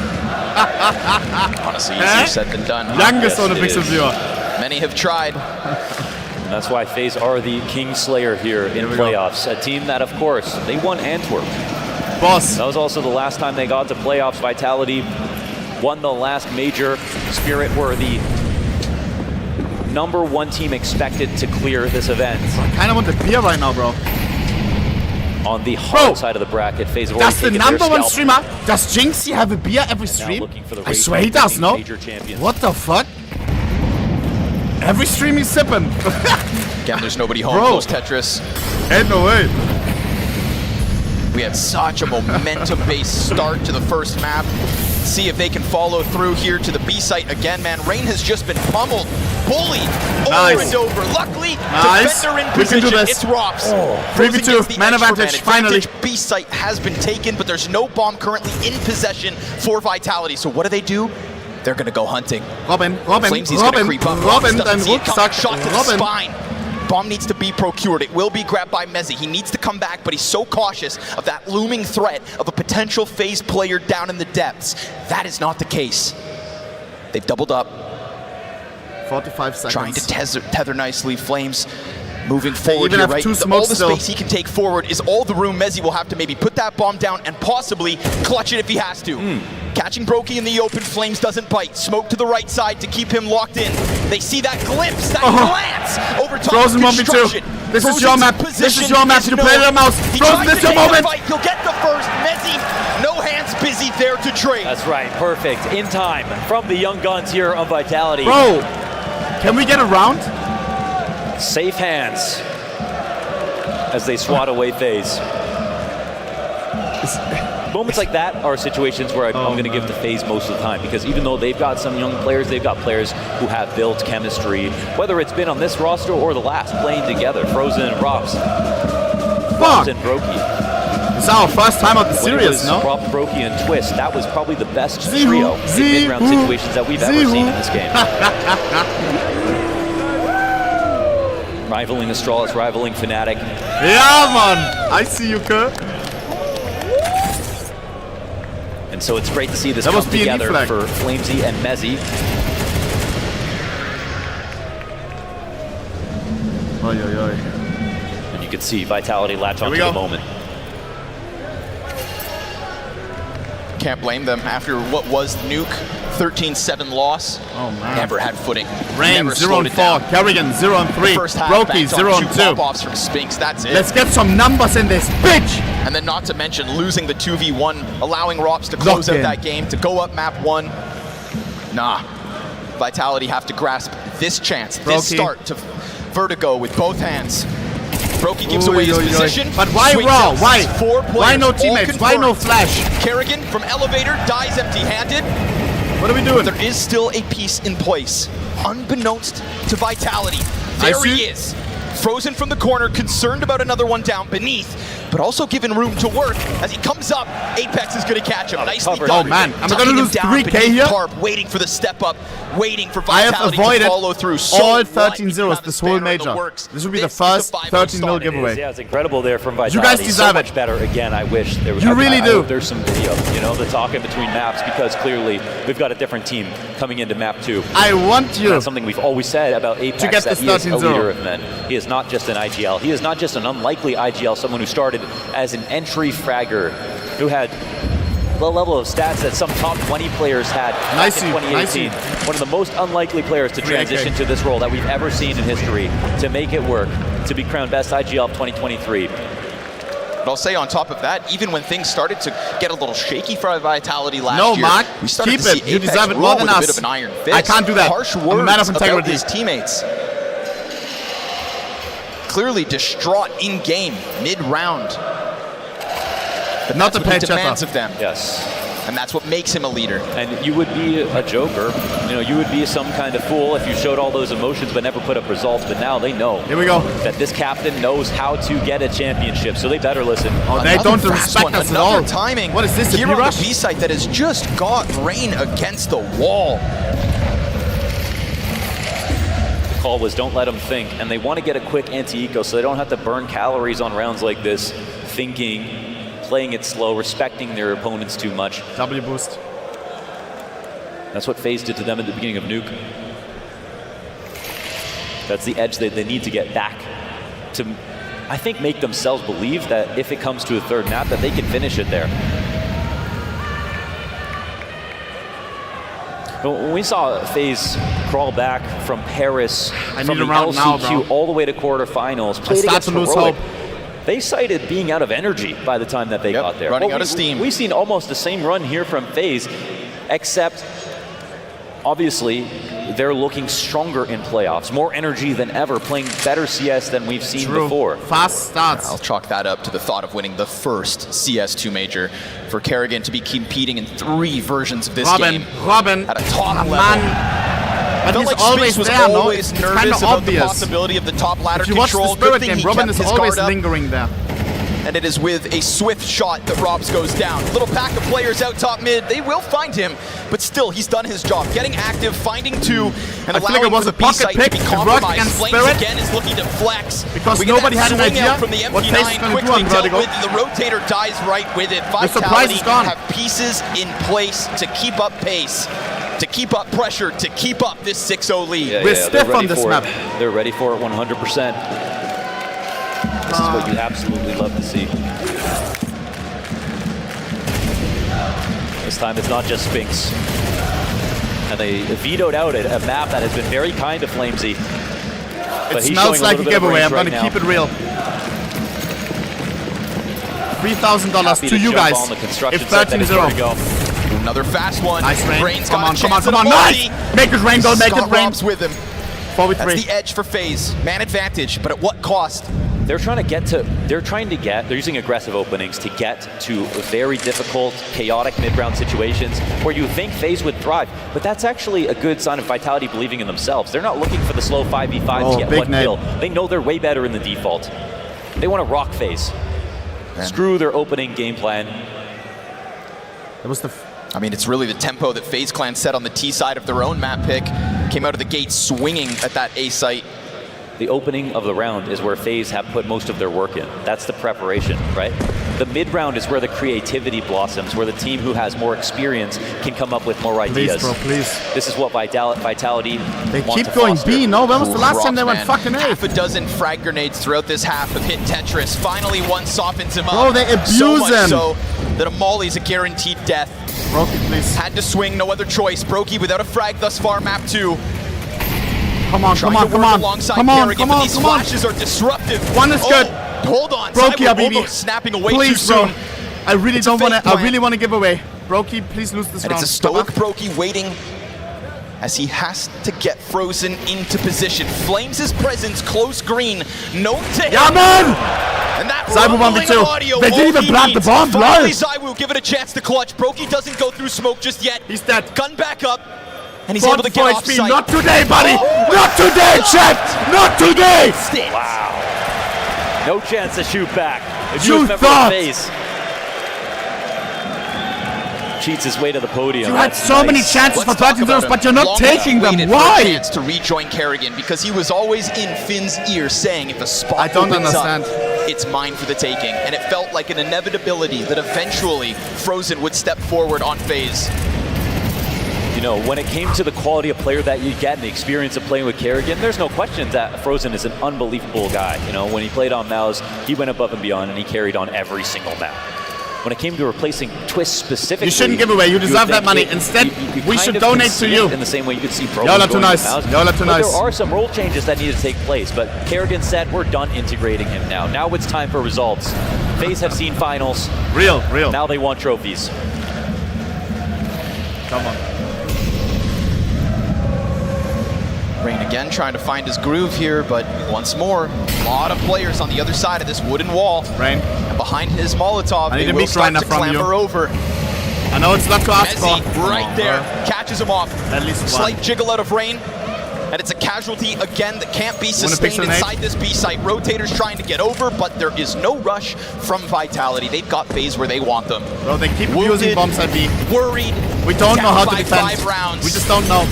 Honestly, easier said than done. Youngest Yes, on the it Pixel is. viewer. Many have tried. And that's why FaZe are the Kingslayer here in playoffs. A team that, of course, they won Antwerp. Boss. That was also the last time they got to playoffs. Vitality won the last major. Spirit were the #1 team expected to clear this event. I kind of want the beer right now, bro. On the hard side of the bracket, FaZe have Does the already taken their #1 scalp. streamer, does Jinxie have a beer every stream? I swear he does, no? What the fuck? Every stream he's sipping. Again, there's nobody home. Bro. Close Tetris. Ain't no way. We had such a momentum-based start to the first map. See if they can follow through here to the B site again, man. Rain has just been pummeled, bullied, over and over. Luckily, defender in We can do position. this. It's Rops. 3v2, man advantage, finally. B site has been taken, but there's no bomb currently in possession for Vitality. So what do? They're gonna go hunting. Robin, Flamesy's gonna creep up. Robin, Rops dein doesn't see it coming. Rucksack, Shot to the Robin. spine. Bomb needs to be procured. It will be grabbed by Mezzi. He needs to come back, but he's so cautious of that looming threat of a potential FaZe player down in the depths. That is not the case. They've doubled up. 45 seconds. Trying to tether nicely. Flames moving forward even here, have right? two All smokes the still. space he can take forward is all the room Mezzi will have to maybe put that bomb down and possibly clutch it if he has to. Catching Brokey in the open, Flames doesn't bite. Smoke to the right side to keep him locked in. They see that glimpse, that glance over top Frozen of 1v2. construction. This is your map. This is your map. You play the mouse. Frozen, this is your moment. He'll get the first. Mezzi, no hands busy there to trade. That's right, perfect. In time from the young guns here of Vitality. Bro, can we get a round? Safe hands as they swat away FaZe. Moments like that are situations where I'm going to give to FaZe most of the time, because even though they've got some young players, they've got players who have built chemistry, whether it's been on this roster or the last, playing together. Frozen and Rops. Rops and Brokey. It's our first time of the series, no? Rops, Brokey, and Twist. That was probably the best trio in mid-round situations that we've ever seen in this game. Rivaling Astralis, rivaling Fnatic. Yeah, man! I see you, Kurt. And so it's great to see this That come was P&E together flag. for Flamesy and Mezzi. Oy, oy, oy. And you can see Vitality latch onto the moment. Can't blame them after what was the Nuke 13-7 loss. Oh man. Never had footing. Rain Never 0-4, Carrigan 0-3, Brokey 0-2. Pop-offs from Spinks, that's it. Let's get some numbers in this, bitch! And then not to mention losing the 2v1, allowing Rops to close out that game, to go up map 1. Nah. Vitality have to grasp this chance, this start to Vertigo with both hands. Brokey gives away his position. But why raw? Why? 4 players, Why no all teammates? Why no confirmed. flash? Carrigan from Elevator dies empty-handed. What are we doing? There is still a piece in place, unbeknownst to Vitality. There he is. Frozen from the corner, concerned about another one down beneath, but also given room to work. As he comes up, Apex is going to catch him. Nicely done. Oh man, am I going to lose 3K beneath here? Tarp, waiting for the step up, waiting for I have Vitality to avoided follow through. all 13 zeros this whole major. This will be the first 13 mil giveaway. Yeah, it's incredible there from Vitality. You guys deserve so much better. Again, I wish there was. You really I do. hope there's some video, you know, the talk in between maps, because clearly we've got a different team coming into map 2. I want you. That's something we've always said about Apex, to get that this he is a 13-0. leader of men. He is not just an IGL. He is not just an unlikely IGL, someone who started as an entry fragger, who had the level of stats that some top 20 players had back in 2018. One of the most unlikely players to transition to this role that we've ever seen in history, to make it work, to be crowned best IGL of 2023. But I'll say on top of that, even when things started to get a little shaky for Vitality last year, Mark, we started keep to see it. You Apex deserve it roll more than with a us. bit of an iron fist. I can't do that. Harsh I'm a words man of about integrity. his teammates. Clearly distraught in game, mid-round. But not that's the what he pay demands checker. of them. Yes. And that's what makes him a leader. And you would be a joker, you know, you would be some kind of fool if you showed all those emotions but never put up results. But now they know. Here we go. That this captain knows how to get a championship, so they better listen. Oh, they don't respect us at all. Another timing. What is this, a here on B-rush? the B site that has just got Rain against the wall. call was don't let them think, and they want to get a quick anti-eco so they don't have to burn calories on rounds like this, thinking, playing it slow, respecting their opponents too much. W boost. That's what FaZe did to them at the beginning of Nuke. That's the edge that they need to get back to, I think, make themselves believe that if it comes to a third map, that they can finish it there. But when we saw FaZe crawl back from Paris, from the LCQ all the way to quarterfinals, played against Heroic, they cited being out of energy by the time that they got there. Running out of steam. We've seen almost the same run here from FaZe, except obviously they're looking stronger in playoffs, more energy than ever, playing better CS than we've seen before. Fast starts. I'll chalk that up to the thought of winning the first CS2 major. For Carrigan to be competing in 3 versions of this game Robin, at a top level. But felt he's like always Space was there, no? always It's nervous kinda about obvious. the possibility of the top ladder If you watch control. the Spirit Good thing game, he Robin kept is his always guard up. lingering there. And it is with a swift shot that Robs goes down. Little pack of players out top mid. They will find him, but still, he's done his job. Getting active, finding 2, and I feel like allowing it was for a the pocket B-site pick to be to rock compromised. against Flames Spirit. again is looking to flex. Because We get nobody that had an swing idea out from the what FaZe is MP9, gonna do quickly on dealt Vertigo. with. The rotator dies right with it. The surprise Vitality is gone. have pieces in place to keep up pace, to keep up pressure, to keep up this 6-0 lead. We're stiff on this map. They're ready for it 100%. This is what you absolutely love to see. This time it's not just Spinks. And they vetoed out a map that has been very kind to Flamesy. But It he's smells showing like a little bit of giveaway. I'm range gonna right keep now. it real. $3,000 Happy to you jump guys. on the construction It's site that is 13-0. Vertigo. Another fast one. Nice rain. Rain's Come got on, a come on, chance come at on. a Nice. multi. Make it rain, don't make Scott it rain. Robs with him. 4v3. That's the edge for FaZe. Man advantage, but at what cost? They're using aggressive openings to get to very difficult, chaotic mid-round situations where you think FaZe would thrive, but that's actually a good sign of Vitality believing in themselves. They're not looking for the slow 5v5 to get one kill. They know they're way better in the default. They want to rock FaZe. Screw their opening game plan. That was the I mean, it's really the tempo that FaZe Clan set on the T side of their own map pick. Came out of the gate swinging at that A site. The opening of the round is where FaZe have put most of their work in. That's the preparation, right? The mid-round is where the creativity blossoms, where the team who has more experience can come up with more ideas. Please, bro, please. This is what Vitality They want keep to going foster. B, no? When was the last time they went man. fucking A? Half a dozen frag grenades throughout this half have hit Tetris. Finally, one softens him up. Bro, they abuse so much him. so that a Molly's a guaranteed death. Brokey, please. Had to swing, no other choice. Brokey without a frag thus far, map 2. Come on, Trying come on, to come work on. alongside Come on, Carrigan, come but on, these come on. flashes are disruptive. One is good. Hold on. Brokey, Cyber Habibi. almost snapping away Please, too bro. soon. I really It's a don't want fake to. I plan. really want to give away. Brokey, please lose this And round. it's a stoic Brokey waiting as he has to get Frozen into position. Flames' presence close green. No take. Yeah, man! And that Zywu rumbling 1v2. audio, They didn't all even he plant the needs. bomb, Finally, bro. Zywu give it a chance to clutch. Brokey doesn't go through smoke just yet. He's dead. Gun back up. And he's able to get off HP. site. Not today, buddy! Oh, Not today, chat! Not today! Wow. No chance to shoot back. If You remember thought. FaZe cheats his way to the podium. You had That's so many nice. chances for Let's talk 13 about zeros, him. but you're not Long taking them. waited for a Why? chance to rejoin Carrigan because he was always in Finn's ear saying if a spot I don't opens understand. up, it's mine for the taking. And it felt like an inevitability that eventually Frozen would step forward on FaZe. You know, when it came to the quality of player that you get and the experience of playing with Carrigan, there's no question that Frozen is an unbelievable guy. You know, when he played on Mouz, he went above and beyond and he carried on every single map. When it came to replacing Twist specifically, You shouldn't give away. You deserve would that think money. it- Instead, you we kind should of donate can to see you. it in the same way you could see Pro. Y'all are going too to nice. Mouz. Y'all are too But nice. There are some role changes that need to take place, but Carrigan said we're done integrating him now. Now it's time for results. FaZe have seen finals. Real. Now they want trophies. Come on. Rain again trying to find his groove here, but once more, a lot of players on the other side of this wooden wall. Rain. And behind his Molotov, I need they a will meat start grinder to from you. clamber over. I know it's not to ask Messi for. right there, catches him off. At least one. Slight jiggle out of Rain. And it's a casualty again that can't be sustained pixel nade? inside this B site. Rotators trying to get over, but there is no rush from Vitality. They've got FaZe where they want them. Bro, they keep Wounded, using bombs at B. Worried. We don't know how to down by defend. 5 rounds. We just don't know.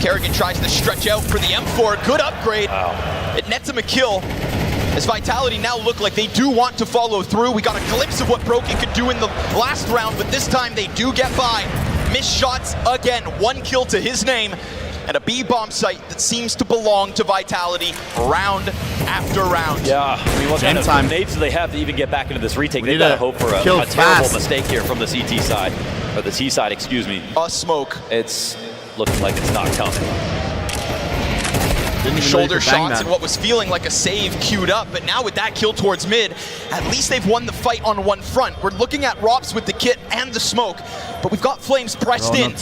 Carrian tries to stretch out for the M4. Good upgrade. It nets him a kill. As Vitality now look like they do want to follow through. We got a glimpse of what Broken could do in the last round, but this time they do get by. Missed shots again, 1 kill to his name. And a B bomb site that seems to belong to Vitality round after round. Yeah, I mean, what kind of grenades do they have to even get back into this retake? They've got to hope for a terrible mistake here from the CT side, or the T side, excuse me. A smoke. It's looking like it's not coming. Shoulder shots and what was feeling like a save queued up, but now with that kill towards mid, at least they've won the fight on one front. We're looking at Rops with the kit and the smoke, but we've got Flames pressed in.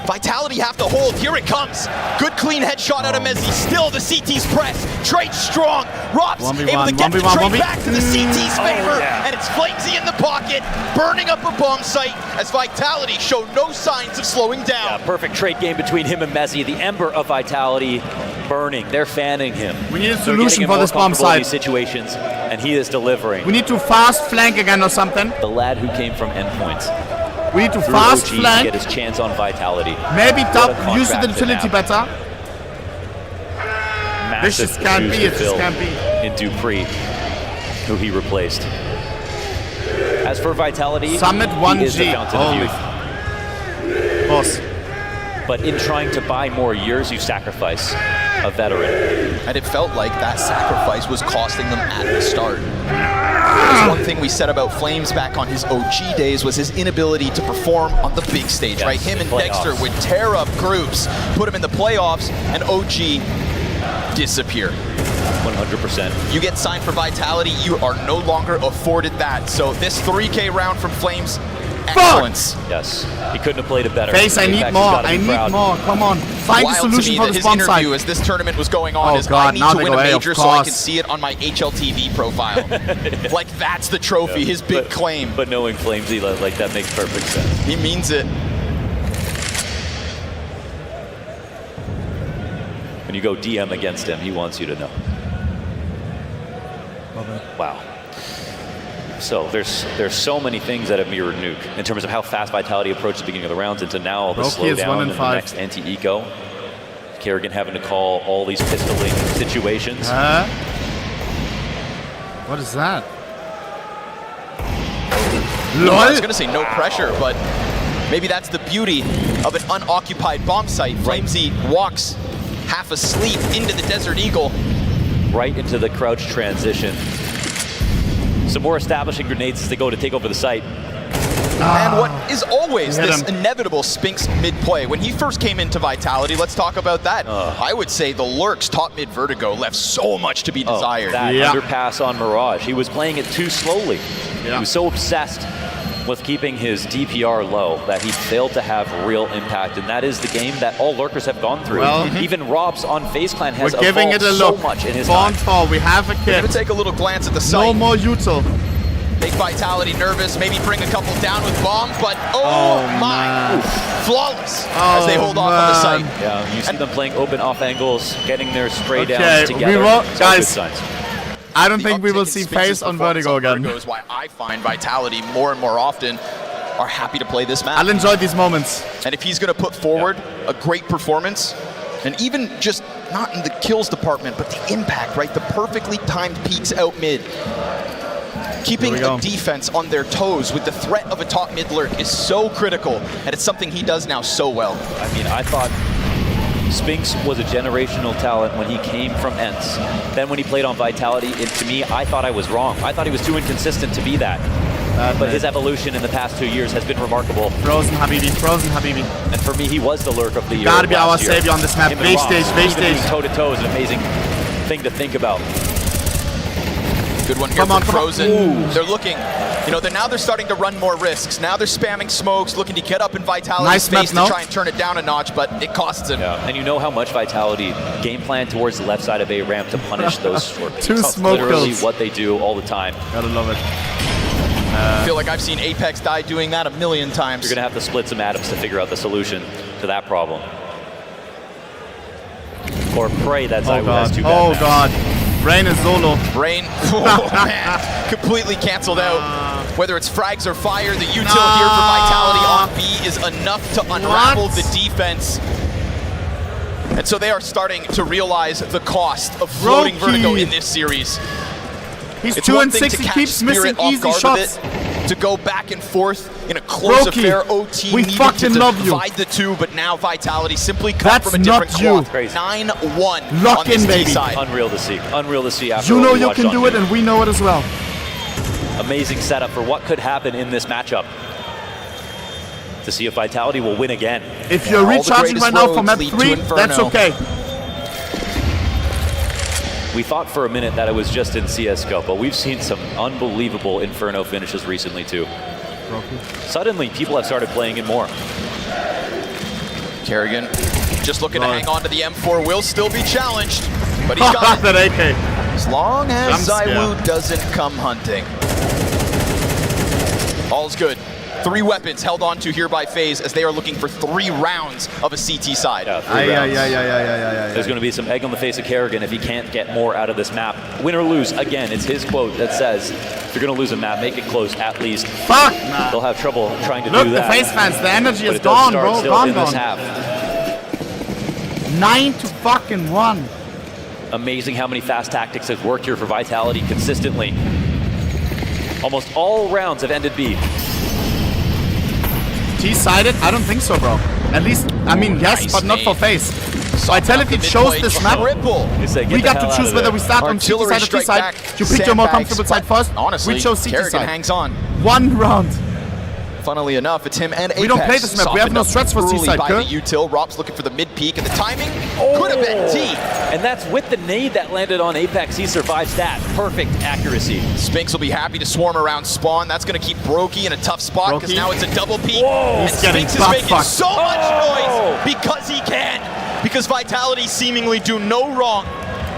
Vitality have to hold. Here it comes. Good clean headshot out of Mezzi. Still the CT's press. Trade strong. Rops able to get the trade back to the CT's favor, and it's Flamesy in the pocket, burning up a bomb site as Vitality show no signs of slowing down. Yeah, perfect trade game between him and Mezzi. The ember of Vitality burning. They're fanning him. We need a solution for this bomb site. Situations, and he is delivering. We need to fast flank again or something. The lad who came from endpoints. We need to fast OG flank. To get his chance on Vitality. Maybe use the utility better. This just can't be. It just can't be. In Dupree, who he replaced. As for Vitality, Summit 1G. He is the fountain of youth. Boss. But in trying to buy more years, you sacrifice a veteran. And it felt like that sacrifice was costing them at the start. There's one thing we said about Flames back on his OG days was his inability to perform on the big stage, right? Him and Dexter would tear up groups, put him in the playoffs, and OG disappear. 100%. You get signed for Vitality, you are no longer afforded that. So this 3K round from Flames, excellence. Yes, he couldn't have played it better. FAZE, I need more. I need more. Come on, find a solution for this bomb site. His interview as this tournament was going on is I need to win a major so I can see it on my HLTV profile. Like that's the trophy, his big claim. But knowing Flamesy, like that makes perfect sense. He means it. When you go DM against him, he wants you to know. Wow. So there's so many things that have mirrored Nuke in terms of how fast Vitality approached the beginning of the rounds into now the slowdown in the next anti-eco. Carrian having to call all these pistoling situations. What is that? LOL. I was gonna say no pressure, but maybe that's the beauty of an unoccupied bomb site. Flamesy walks half asleep into the Desert Eagle. Right into the crouch transition. Some more establishing grenades as they go to take over the site. And what is always this inevitable Spinks mid-play. When he first came into Vitality, let's talk about that. I would say the Lurks top mid Vertigo left so much to be desired. That underpass on Mirage. He was playing it too slowly. He was so obsessed with keeping his DPR low that he failed to have real impact, and that is the game that all Lurkers have gone through. Even Robs on FaZe Clan has evolved so much in his time. We have a kit. We're gonna take a little glance at the site. No more util. Make Vitality nervous, maybe bring a couple down with bombs, but my, flawless as they hold off on the site. Yeah, you see them playing open off angles, getting their spray downs together. We will, guys. I don't think we will see FaZe on Vertigo again. Vertigo is why I find Vitality more and more often are happy to play this map. I'll enjoy these moments. And if he's going to put forward a great performance, and even just not in the kills department, but the impact, right? The perfectly timed peaks out mid. Keeping a defense on their toes with the threat of a top mid lurk is so critical, and it's something he does now so well. I mean, I thought Spinks was a generational talent when he came from ENTS. Then when he played on Vitality, to me, I thought I was wrong. I thought he was too inconsistent to be that. But his evolution in the past 2 years has been remarkable. Frozen Habibi, Frozen Habibi. And for me, he was the lurk of the year. Gotta be our savior on this map. Base stage, base stage. Toe-to-toe is an amazing thing to think about. Good one here from Frozen. They're looking, you know, they're starting to run more risks. Now they're spamming smokes, looking to get up in Vitality's space to try and turn it down a notch, but it costs him. Yeah. And you know how much Vitality game plan towards the left side of A ramp to punish those short. Two smoke literally kills. what they do all the time. Gotta love it. I feel like I've seen Apex die doing that a million times. You're gonna have to split some atoms to figure out the solution to that problem. Or pray that Zywoo has too bad. Oh god. Rain is solo. Rain, oh man, completely canceled out. Whether it's frags or fire, the util here for Vitality on B is enough to unravel the defense. And so they are starting to realize the cost of floating Vertigo in this series. He's It's 2 one and thing 6. to He catch keeps missing Spirit off easy guard shots. with it, to go back and forth in a close Brokey, affair. OT we needed fucking to love you. divide the two, but now Vitality simply cut That's from a different not you. cloth. Crazy. 9-1 Lock on this in, baby. T side. Unreal to see. Unreal to see after You what know we you watched can on do it, here. and we know it as well. Amazing setup for what could happen in this matchup. To see if Vitality will win again. If you're recharging right now for map 3, that's okay. We thought for a minute that it was just in CSGO, but we've seen some unbelievable Inferno finishes recently too. Suddenly, people have started playing it more. Carrigan just looking to hang on to the M4, will still be challenged, but he's got that AK. As long as I'm Zywoo scared. doesn't come hunting. All's good. 3 weapons held on to here by FaZe as they are looking for 3 rounds of a CT side. Yeah, 3 rounds. There's going to be some egg on the face of Carrigan if he can't get more out of this map. Win or lose, again, it's his quote that says, if you're going to lose a map, make it close at least. Fuck! Nah. They'll have trouble trying to Look, do that. the FaZe fans, the energy But is it does gone, start bro. still Gone, in this gone. half. 9-1. Amazing how many fast tactics have worked here for Vitality consistently. Almost all rounds have ended B. T-sided? I don't think so, bro. At least, I mean, yes, nice but not for nade. FaZe. Vitality chose this map. We got to choose whether we start on CT side or T side. You pick your more comfortable side first. Honestly, we chose CT Carrigan side. hangs on. 1 round. Funnily enough, it's him and Apex. We don't play this map. We have no softened strats for up C early side, by Kurt. the util. Rob's looking for the mid peak, and the timing could have been T. And that's with the nade that landed on Apex. He survives that. Perfect accuracy. Spinks will be happy to swarm around spawn. That's going to keep Brokey in a tough spot because Brokey. now it's a double peak. Whoa. And He's getting Spinks is making butt-fucked. so much noise because he can. Because Vitality seemingly do no wrong.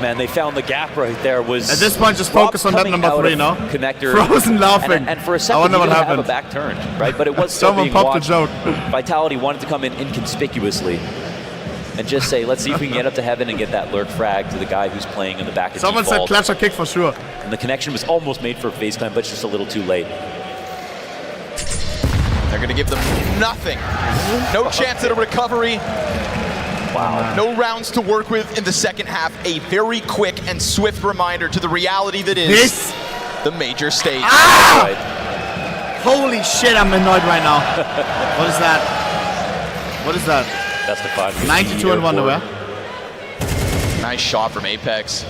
Man, they found the gap right there. Was At this point, just Rob focus on that coming number out 3 of now. Connector. Frozen laughing. And for a second, I wonder he what didn't have happened. a back turn, right? But it was still Someone being popped watched. a joke. Vitality wanted to come in inconspicuously and just say, let's see if we can get up to heaven and get that lurk frag to the guy who's playing in the back of Someone said default. clutch or kick for sure. And the connection was almost made for FaZe Clan, but just a little too late. They're going to give them nothing. No chance at a recovery. Wow. No rounds to work with in the second half. A very quick and swift reminder to the reality that is the major stage. Ah! Holy shit, I'm annoyed right now. What is that? What is that? Best of 5. 92 and 1 away. Nice shot from Apex.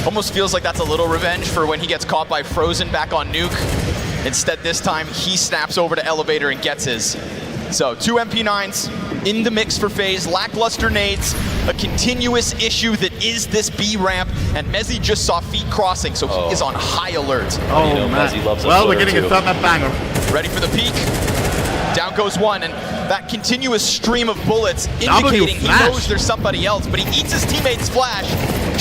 Almost feels like that's a little revenge for when he gets caught by Frozen back on Nuke. Instead, this time, he snaps over to Elevator and gets his. So, 2 MP9s in the mix for FaZe. Lackluster nades, a continuous issue that is this B ramp, and Mezzy just saw feet crossing, so he is on high alert. Oh, you know, man. Mezzy loves a Well, we're flare getting too. a third map banger. Ready for the peak. Down goes 1, and that continuous stream of bullets indicating he flash. knows there's somebody else, but he eats his teammate's flash,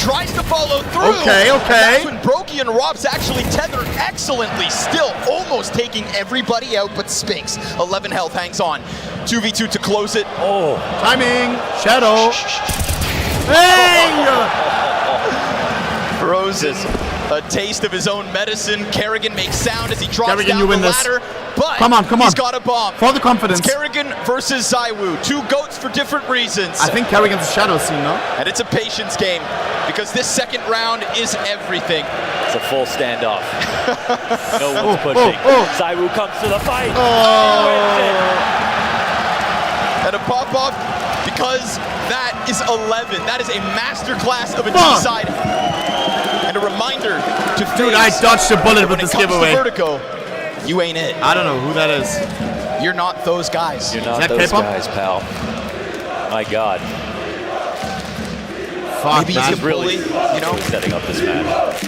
tries to follow through. Okay. That's when Brokey and Robs actually tether excellently, still almost taking everybody out but Spinks. 11 health hangs on. 2v2 to close it. Oh. Timing. Shadow. Hey! Roses. A taste of his own medicine. Kerrigan makes sound as he drops Kerrigan, down you the win this. ladder. But Come on. he's got a bomb. For the confidence. It's Kerrigan versus Zywoo. 2 goats for different reasons. I think Kerrigan's a shadow scene, no? And it's a patience game because this second round is everything. It's a full standoff. No one's pushing. Zywoo comes to the fight. And a pop-off because that is 11. That is a masterclass of a T-side. And a reminder to Dude, FaZe I dodged a bullet that with when this it comes to giveaway. Vertigo, you ain't it. I don't know who that is. You're not those guys. You're not that those K-pop? guys, pal. My God. Fuck, Maybe man. he's Really, you know, setting up this match.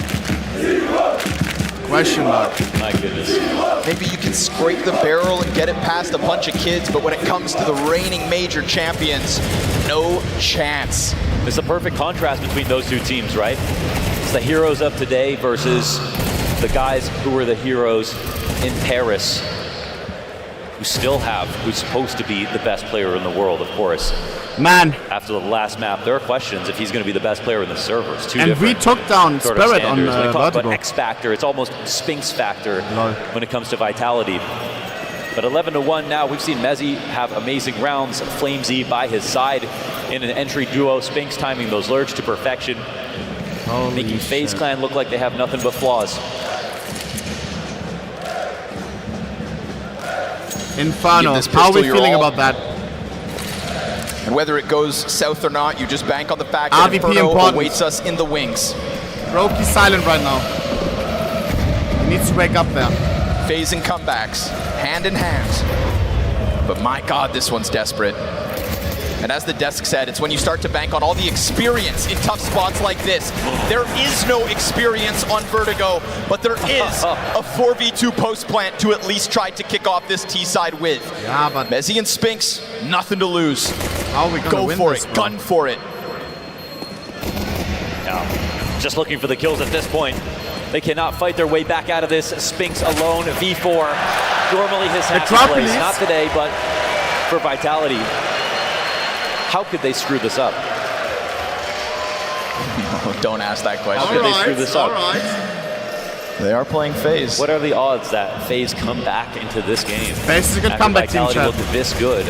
Question mark. My goodness. maybe you can scrape the barrel and get it past a bunch of kids, but when it comes to the reigning major champions, no chance. It's a perfect contrast between those two teams, right? It's the heroes of today versus the guys who were the heroes in Paris, who still have, who's supposed to be the best player in the world, of course. Man. After the last map, there are questions if he's going to be the best player in the servers. Two And we different took down sort of Spirit on standards. When we talk Vertigo. about X Factor, it's almost Spinks Factor when it comes to Vitality. But 11-1 now, we've seen Mezzy have amazing rounds, Flamesy by his side in an entry duo. Spinks timing those lurch to perfection, making FaZe Clan look like they have nothing but flaws. Inferno, how are we feeling about that? And whether it goes south or not, you just bank on the fact that Inferno awaits us in the wings. Roki's silent right now. He needs to wake up there. FaZe and comebacks, hand in hand. But my God, this one's desperate. And as the desk said, it's when you start to bank on all the experience in tough spots like this. There is no experience on Vertigo, but there is a 4v2 post plant to at least try to kick off this T-side with. Yeah, but Mezzy and Spinks, nothing to lose. How are we gonna Go win for this, it, bro? gun for it. Yeah, just looking for the kills at this point. They cannot fight their way back out of this. Spinks alone, V4. Normally his happy place, not today, but for Vitality. How could they screw this up? Don't ask that question. How could they screw this up? They are playing FaZe. What are the odds that FaZe come back into this game? FaZe is a good after comeback team, Vitality Chad. looked this good.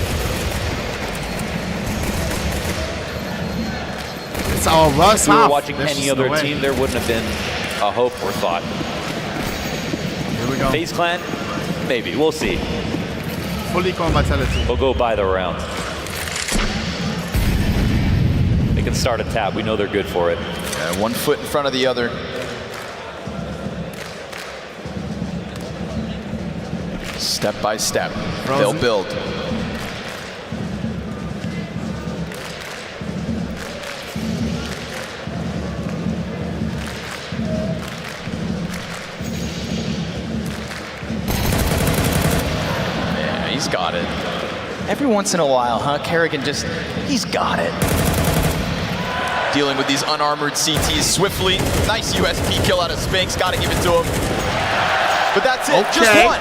It's our worst If we were half. watching There's any just other no way. team, there wouldn't have been a hope or thought. Here we go. FaZe Clan, maybe. We'll see. Fully gone Vitality. We'll go by the round. They can start a tap. We know they're good for it. Yeah, one foot in front of the other. Step by step, they'll build. Yeah, he's got it. Every once in a while, huh? Carrigan just, he's got it. Dealing with these unarmored CTs swiftly. Nice USP kill out of Spinks, gotta give it to him. But that's it, just one.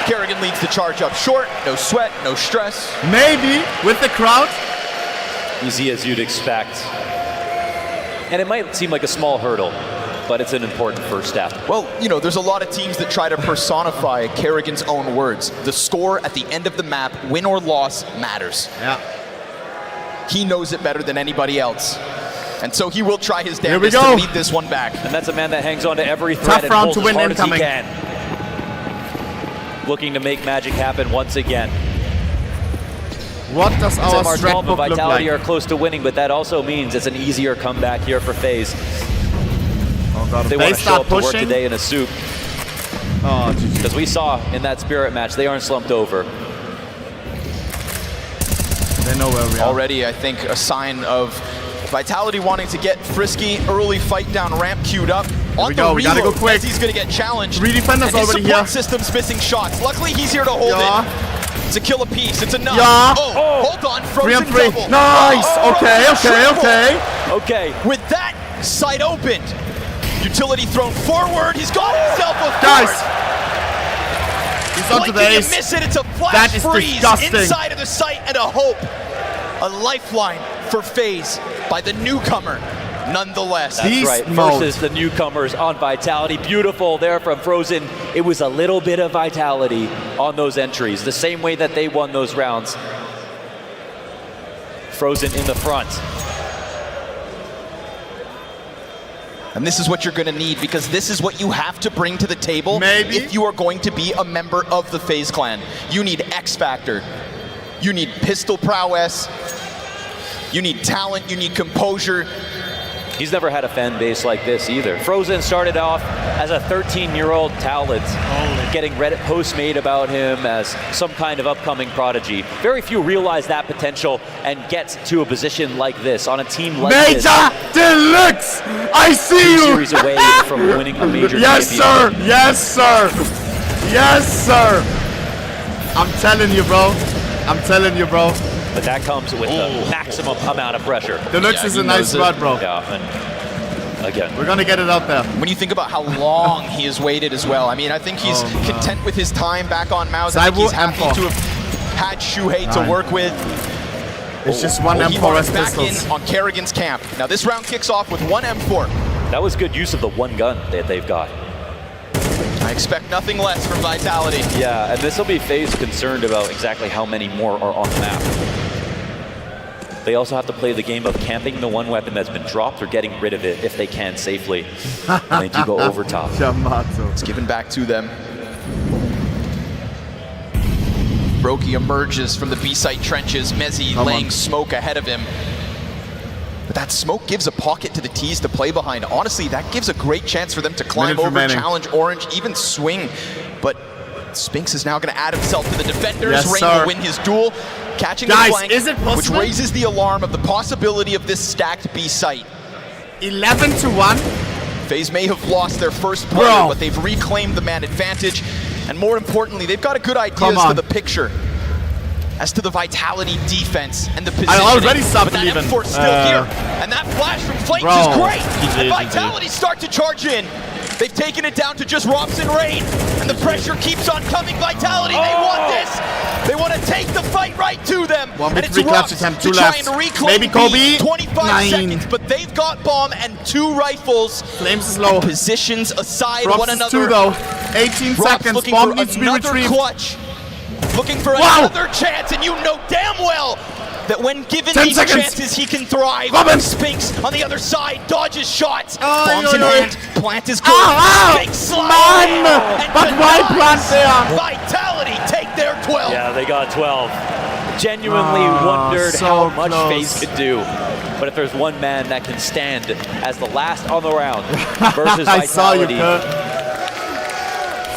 Carrigan leads the charge up short, no sweat, no stress. Maybe with the crowd. Easy as you'd expect. And it might seem like a small hurdle, but it's an important first step. Well, you know, there's a lot of teams that try to personify Carrigan's own words. The score at the end of the map, win or loss, matters. Yeah. He knows it better than anybody else. And so he will try his damnedest to lead this one back. And that's a man that hangs on to every threat Tough and round pulls to as win hard as he incoming. can. Looking to make magic happen once again. What does our SMR strat 12 and book look Vitality like? are close to winning, but that also means it's an easier comeback here for FaZe. Oh God, They if want to show up to work pushing. today in a soup. Oh, because we saw in that Spirit match, they aren't slumped over. They know where we are. Already, I think, a sign of Vitality wanting to get frisky, early fight down ramp queued up. On we the go, we gotta go reload, quick. He's gonna get challenged. 3 defenders and his already support here. system's missing shots. Luckily, he's here to hold it. It's a kill a piece, it's enough. Yeah. Oh, hold on, 3 on frozen 3. double. Nice. Oh, Okay. triple. Okay. With that sight opened, utility thrown forward, he's got himself a Guys. fourth. He's onto the Blink and ace. you miss it, it's a flash That is freeze disgusting. inside of the sight and a hope. A lifeline for FaZe by the newcomer, nonetheless. That's right, versus the newcomers on Vitality. Beautiful there from Frozen. It was a little bit of Vitality on those entries, the same way that they won those rounds. Frozen in the front. And this is what you're going to need, because this is what you have to bring to the table if you are going to be a member of the FaZe clan. You need X Factor. You need pistol prowess. You need talent. You need composure. He's never had a fan base like this either. Frozen started off as a 13-year-old talent, getting Reddit posts made about him as some kind of upcoming prodigy. Very few realize that potential and get to a position like this on a team like this. Major Deluxe! I see you! Series away from winning a major Yes, sir! championship. Yes, sir! Yes, sir! I'm telling you, bro. I'm telling you, bro. But that comes with the maximum amount of pressure. Deluxe is a nice rod, bro. Yeah, and again, we're gonna get it out there. When you think about how long he has waited as well, I mean, I think he's content with his time back on Mouz. I think he's happy to have had Shuhei to work with. It's just one He M4 wants as back pistols. in on Carrigan's camp. Now this round kicks off with one M4. that was good use of the one gun that they've got. I expect nothing less from Vitality. Yeah, and this will be FaZe concerned about exactly how many more are on the map. they also have to play the game of camping the one weapon that's been dropped or getting rid of it if they can safely. And they do go over top. It's given back to them. Brokey emerges from the B-site trenches. Mezzi laying smoke ahead of him. But that smoke gives a pocket to the T's to play behind. Honestly, that gives a great chance for them to climb over, challenge Orange, even swing. But Spinks is now going to add himself to the defenders. Rain will win his duel, catching the flank, is it possible? which raises the alarm of the possibility of this stacked B-site. 11-1. FaZe may have lost their first player, but they've reclaimed the man advantage. And more importantly, they've got a good idea as to the picture, as to the Vitality defense and the positioning. I already stopped believing. That M4's still here. And that flash from Flames is great. And Vitality start to charge in. They've taken it down to just Robs and Rain. And the pressure keeps on coming. Vitality, they want this. They want to take the fight right to them. And it's Robs to try and reclaim Maybe Kobe. 25 seconds, but they've got bomb and 2 rifles. Flames is low. Positions aside Robs one is another. 2 though. 18 seconds. Looking Bomb for needs to be another retrieved. clutch. Looking for another chance, and you know damn well that when given these chances, he can thrive. Spinks on the other side dodges shots. Bombs in hand. Plant is good. Spinks slides. But why plant there? Vitality take their 12. Yeah, they got 12. Genuinely wondered how much FaZe could do. But if there's one man that can stand as the last on the round versus I saw you, Vitality, Kurt.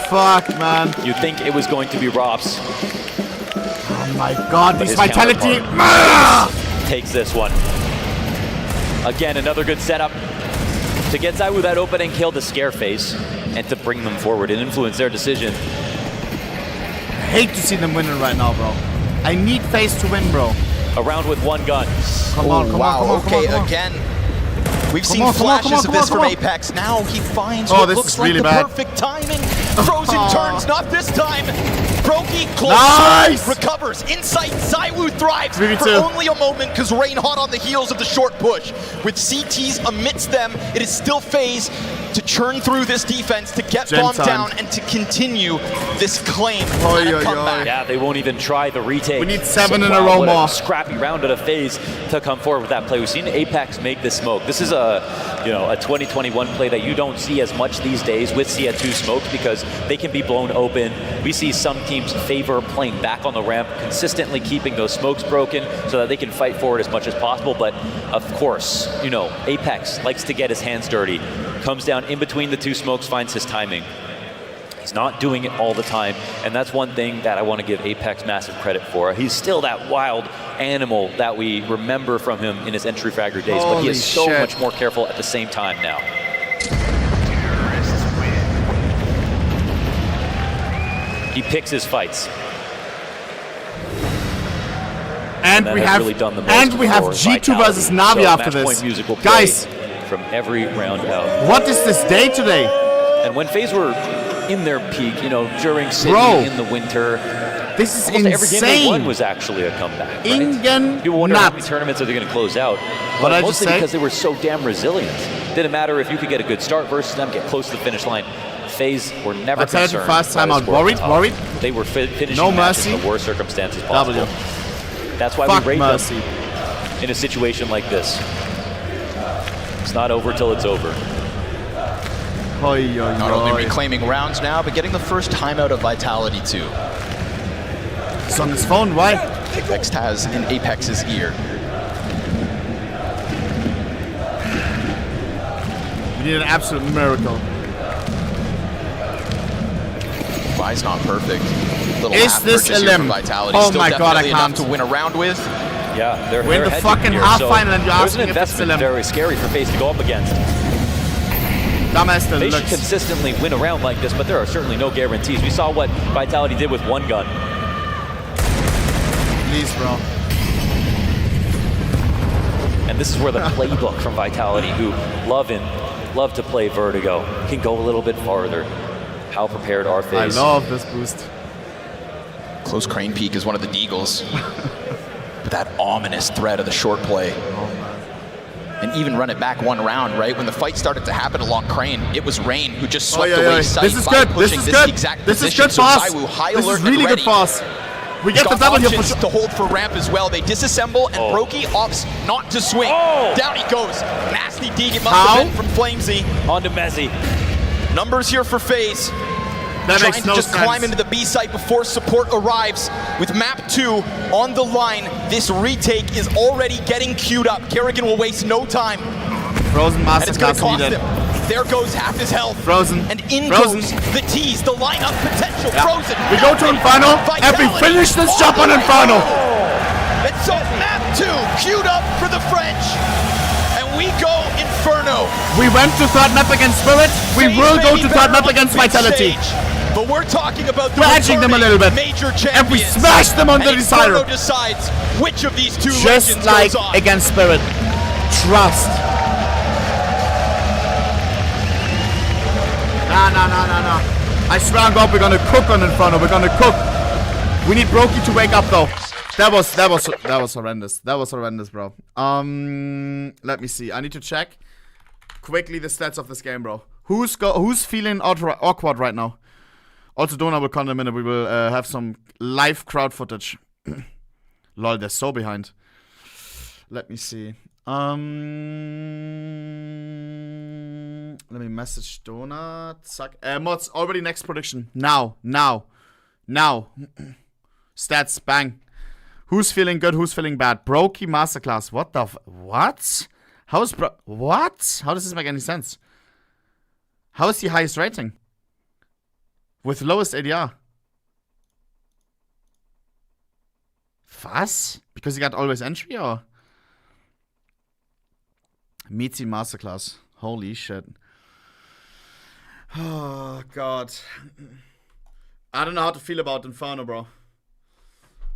Fuck, man. you'd think it was going to be Robs. Oh my god, this Vitality takes this one. Again, another good setup to get ZywOo that opening kill to scare FaZe and to bring them forward and influence their decision. I hate to see them winning right now, bro. I need FaZe to win, bro. A round with 1 gun. Come on, come on, come on, okay, come on. Again, we've seen flashes of this from Apex. Now he finds what looks like the perfect timing. Frozen turns, not this time. Brokey close, recovers. Insight, ZywOo thrives for only a moment because Rain hot on the heels of the short push. With CTs amidst them, it is still FaZe to churn through this defense, to get bomb down, and to continue this claim and a comeback. Yeah, they won't even try the retake. We need 7 in a row more. A scrappy round at a FaZe to come forward with that play. We've seen Apex make this smoke. This is a 2021 play that you don't see as much these days with CS2 smokes because they can be blown open. We see some teams favor playing back on the ramp, consistently keeping those smokes broken so that they can fight forward as much as possible. But of course, Apex likes to get his hands dirty. Comes down in between the 2 smokes, finds his timing. He's not doing it all the time, and that's one thing that I want to give Apex massive credit for. He's still that wild animal that we remember from him in his entry fragger days, but he is so much more careful at the same time now. He picks his fights. And we have G2 versus Navi after this. Guys, from every round out. What is this day today? And when FaZe were in their peak, during Sydney in the winter, this is almost insane. Every game they won was actually a comeback. Right? People wonder how many tournaments are they going to close out, but mostly because they were so damn resilient. Didn't matter if you could get a good start versus them, get close to the finish line. FaZe were never concerned. Fast time out. Worried? They were finishing matches in the worst circumstances possible. That's why we rate them in a situation like this. It's not over till it's over. Not only reclaiming rounds now, but getting the first timeout of Vitality too. It's on his phone, why? Next has in Apex's ear. We need an absolute miracle. Buy's not perfect. Is this a limb? Oh my god, I can't. To win a round with. Yeah, they're win the fucking half final and you're asking if it's a limb. Very scary for FaZe to go up against. Dumbass They should consistently win a round like this, but there are certainly no guarantees. We saw what Vitality did with 1 gun. Please, bro. And this is where the playbook from Vitality, who love to play Vertigo, can go a little bit farther. How prepared are FaZe? I love this boost. Close crane peak is one of the Deagles. But that ominous threat of the short play. And even run it back 1 round, right? When the fight started to happen along crane, it was Rain who just swept away sight. This is good. This is good. This is good for us. ZywOo high this alert is really and ready. good for us. We get the double here for sure. To hold for ramp as well. They disassemble and Brokey opts not to swing. Down he goes. Nasty dig it must have been from Flamesy. On to Mezzy. Numbers here for FaZe. That trying makes to no just sense. climb into the B site before support arrives. With map 2 on the line, this retake is already getting queued up. Carrigan will waste no time. Frozen And it's going masterclass to cost needed. him. There goes half his health. Frozen. And in Frozen. goes the tease, the lineup potential. Frozen. We go to Inferno and we finish this job on Inferno. And so map 2 queued up for the French. And we go Inferno. We went to third map against Spirit. We will go to third map against Vitality. But we're talking about the We're edging them a little bit. major champions. And we smash them on the and decider. Inferno decides which of these two Just legends like goes on. against Spirit. Trust. Nah. I swear on God, we're gonna cook on Inferno. We're gonna cook. We need Brokey to wake up though. That was horrendous. That was horrendous, bro. Let me see. I need to check quickly the stats of this game, bro. Who's feeling awkward right now? Also, Dona will come in a minute. We will have some live crowd footage. Lol, they're so behind. Let me see. Let me message Dona. Zack. Mods, already next prediction. Now. Stats, bang. Who's feeling good? Who's feeling bad? Brokey masterclass. What the what? How is what? How does this make any sense? How is the highest rating? With lowest ADR. Was? Because he got always entry or? Mitzi masterclass. Holy shit. Oh god. I don't know how to feel about Inferno, bro.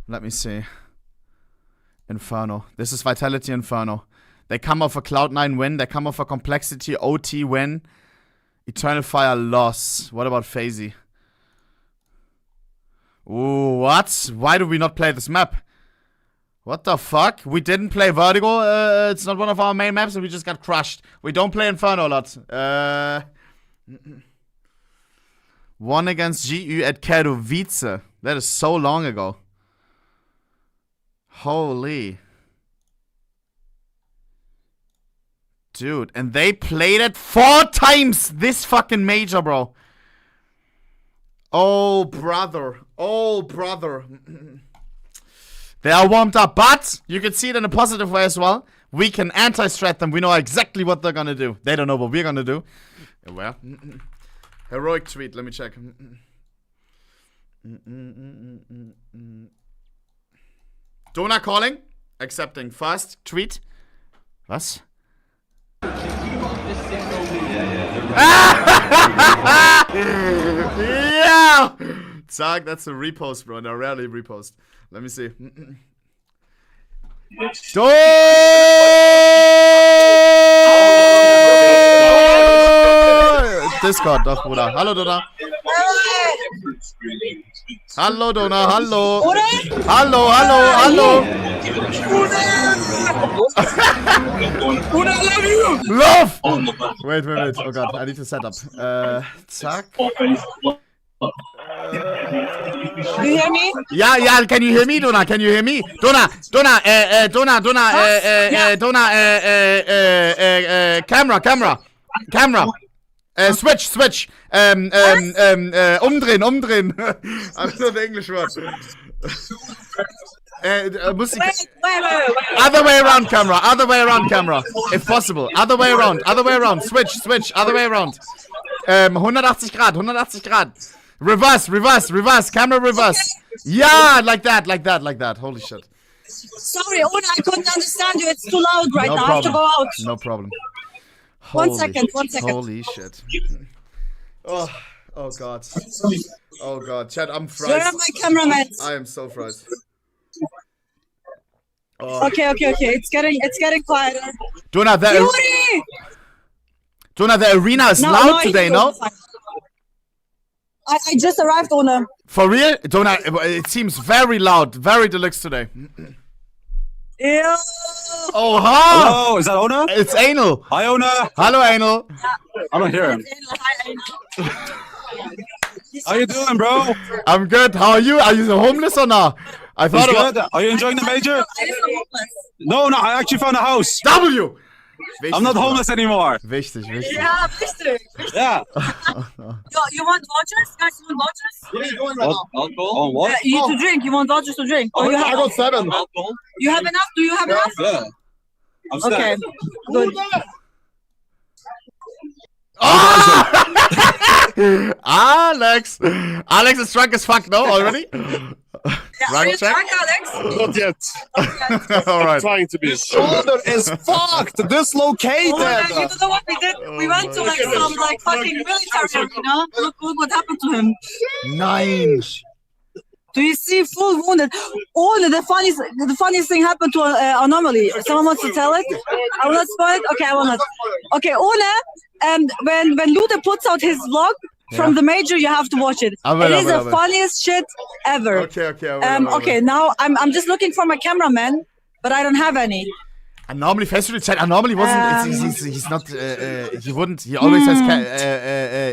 Let me see. Inferno. This is Vitality Inferno. They come off a Cloud9 win. They come off a Complexity OT win. Eternal Fire loss. What about FaZe? Ooh, what? Why do we not play this map? What the fuck? We didn't play Vertigo. It's not one of our main maps and we just got crushed. We don't play Inferno a lot. Won against GU at Katowice. That is so long ago. Holy. Dude, and they played it 4 times this fucking major, bro. Oh, brother. Oh, brother. They are warmed up, but you can see it in a positive way as well. We can anti-strat them. We know exactly what they're gonna do. They don't know what we're gonna do. Where? Heroic tweet. Let me check. Dona calling. Accepting. First tweet. Was? Yeah! Zack, that's a repost, bro. I rarely repost. Let me see. Discord, doch, Bruder. Hallo, Dona. Hallo, Dona, hallo. Hallo. Love! Wait. Oh god, I need to set up. Zack. Do you hear me? Yeah, can you hear me, Dona? Can you hear me? Dona, camera. Switch. Umdrehen. I don't know the English word. Wait. Other way around camera. If possible. Other way around. Switch. Other way around. 180 Grad. Reverse. Camera reverse. Yeah, like that. Holy shit. Sorry, Ona, I couldn't understand you. It's too loud right now. I have to go out. No problem. One second. Holy shit. Oh god. Oh god. Chat, I'm fried. Where are my cameramen? I am so fried. Oh. Okay. It's getting quieter. Dona, the arena is loud today, no? I just arrived, Ona. For real? Dona, it seems very loud, very deluxe today. Yeah. Oh, hi! Hello, is that Ona? It's Anal. Hi, Ona. Hello, Anal. I don't hear him. How you doing, bro? I'm good. How are you? Are you homeless or not? I thought It's good. Are you enjoying the major? No, I actually found a house. W! Wichtig, I'm not homeless anymore. Wichtig, wichtig. Yeah, wichtig. Yeah. You want vouchers? Guys, you want vouchers? Alcohol? On what? You need to drink. You want vouchers to drink? Or you have, I got 7. You have enough? Do you have enough? Yeah. I'm set. Okay, good. Alex! Alex is drunk as fuck, no, already? Are you drunk, Alex? Not yet. Alright. I'm trying to be. Shoulder is fucked. Dislocated. You know what we did? We went to like some like fucking military, you know? Look what happened to him. Nine. Do you see full wounded? Oh, the funniest thing happened to Anomaly. Someone wants to tell it? I will not spoil it. Okay, I will not. Okay, Ole, when Lude puts out his vlog from the major, you have to watch it. It is the funniest shit ever. Okay. Okay, now I'm just looking for my cameraman, but I don't have any. And normally, normally wasn't. He's not. He wouldn't. He always has.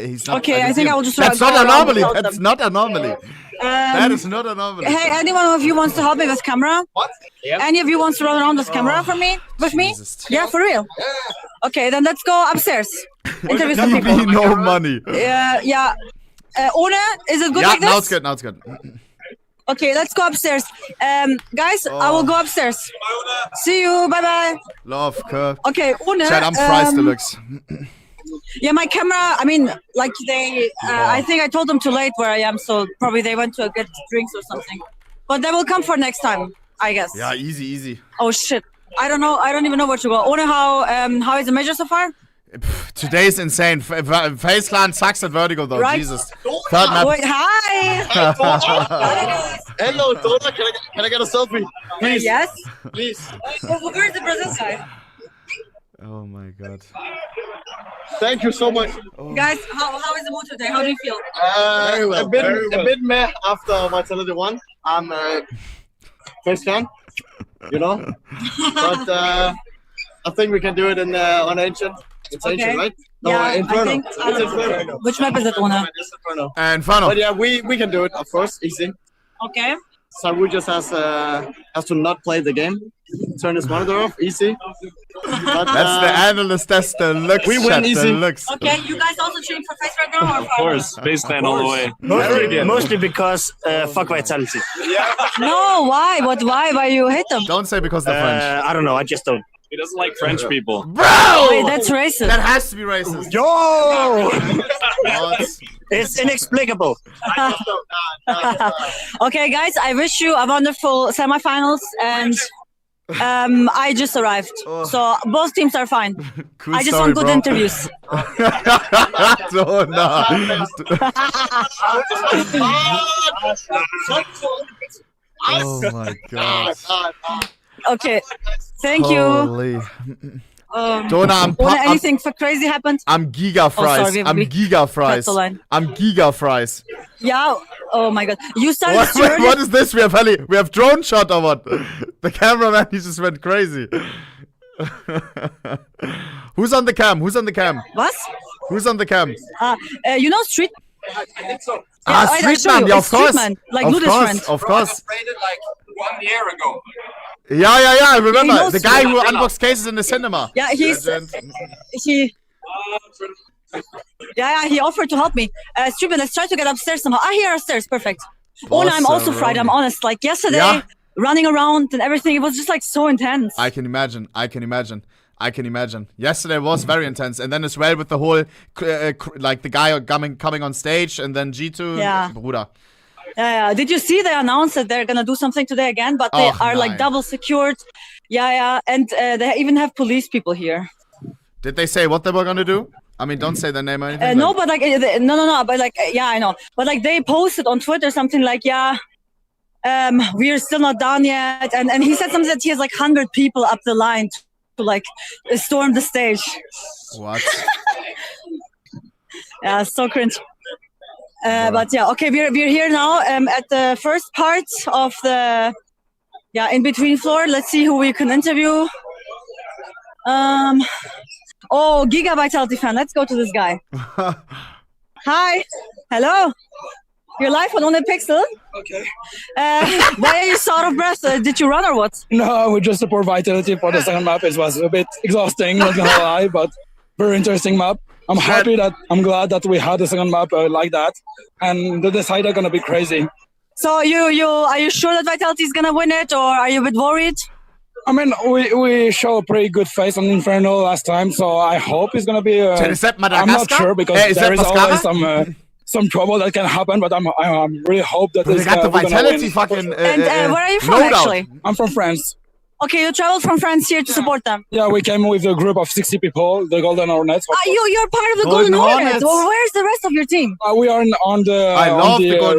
He's not. Okay, I think I will just. That's not anomaly. That's not anomaly. That is not anomaly. Hey, anyone of you wants to help me with camera? What? Yep. Any of you wants to run around with camera for me? With me? Yeah, for real. Yeah. Okay, then let's go upstairs. Interview some people. No money. Yeah. Ona, is it good like this? Yeah, now it's good. Okay, let's go upstairs. Guys, I will go upstairs. See you. Bye bye. Love, curve. Okay, Ona. Chat, I'm Price Deluxe. Yeah, my camera, I mean, like they, I think I told them too late where I am, so probably they went to get drinks or something. But they will come for next time, I guess. Yeah, easy. Oh shit. I don't know. I don't even know where to go. Ona, how is the major so far? Today's insane. FaZe Clan sucks at Vertigo though. Right. Jesus. Third map. Wait, hi. Hello, Dona. Can I get a selfie? Please. Yes. Please. Where's the Brazil guy? Oh my god. Thank you so much. Guys, how is the mood today? How do you feel? Very well. A bit meh after Vitality 1. I'm FaZe Clan, you know. But I think we can do it on Ancient. It's Ancient, right? No, Yeah, Inferno. I think. It's Inferno. Which map is it, Ona? It's Inferno. Inferno. But yeah, we can do it, of course, easy. Okay. Saru just has to not play the game. Turn his monitor off, easy. But, that's the analyst test deluxe. We win easy. Deluxe. Okay, you guys also cheering for FaZe right now? Or Of course, FaZe Clan all the way. Mostly because fuck Vitality. No, why? Why you hate them? Don't say because they're French. I don't know, I just don't. He doesn't like French people. Bro! Wait, that's racist. That has to be racist. Yo! It's inexplicable. Okay, guys, I wish you a wonderful semifinals, and I just arrived, so both teams are fine. Cool I just story, want good bro. interviews. Oh my god. Okay, thank you. Holy. Dona, anything for crazy happened? I'm giga fries. sorry, I'm giga fries. cut the line. I'm giga fries. Yeah. Oh my god. You started too early. What is this? We have drone shot or what? The cameraman, he just went crazy. Who's on the cam? What? Who's on the cam? You know Street. I think so. Streetman, yeah, of course. Streetman, like of Luda's course, friend. of course. Rated like 1 year ago. Yeah, I remember. knows The guy who Streetman. unboxed cases in the cinema. Yeah, he offered to help me. Streetman, let's try to get upstairs somehow. Here are stairs, perfect. Ona, I'm also fried. I'm honest. Like yesterday, running around and everything, it was just like so intense. I can imagine. Yesterday was very intense, and then as well with the whole like the guy coming on stage, and then G2. Yeah. Bruder. Yeah. Did you see they announced that they're gonna do something today again? But they are like double secured. Yeah, and they even have police people here. Did they say what they were gonna do? I mean, don't say their name or anything. No, but like no. But like I know. But like they posted on Twitter something like we are still not done yet, and he said something that he has like 100 people up the line to like storm the stage. What? Yeah, so cringe. But yeah, okay, we're here now at the first part of the in between floor. Let's see who we can interview. Oh, Giga Vitality fan. Let's go to this guy. Hi. Hello. You're live on OHNEPIXEL. Okay. Why are you so out of breath? Did you run or what? No, we just support Vitality for the second map. It was a bit exhausting, not gonna lie, but very interesting map. I'm glad that we had the second map like that, and the decider gonna be crazy. So are you sure that Vitality is gonna win it, or are you a bit worried? I mean, we show a pretty good face on Inferno last time, so I hope it's gonna be. I'm not sure because there is always some trouble that can happen, but I'm really hope that they got the Vitality fucking. And where are you from actually? I'm from France. Okay, you traveled from France here to support them. Yeah, we came with a group of 60 people, the Golden Hornets. You're part of the Golden Hornets. Well, where's the rest of your team? We are on the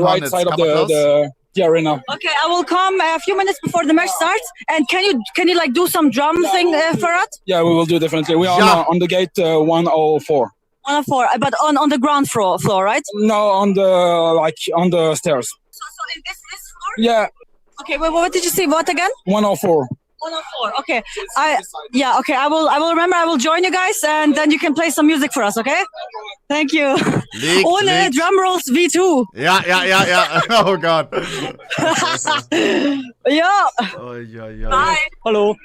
right side of the arena. Okay, I will come a few minutes before the match starts. And can you like do some drum thing for us? Yeah, we will do definitely. We are on the gate 104. 104, but on the ground floor, right? No, on the stairs. So in this floor? Yeah. Okay, wait, what did you say? What again? 104. 104. Okay. Okay. I will remember. I will join you guys, and then you can play some music for us. Okay. Thank you. Ohne drum rolls V2. Yeah. Oh God. Ja. Hi. Hallo.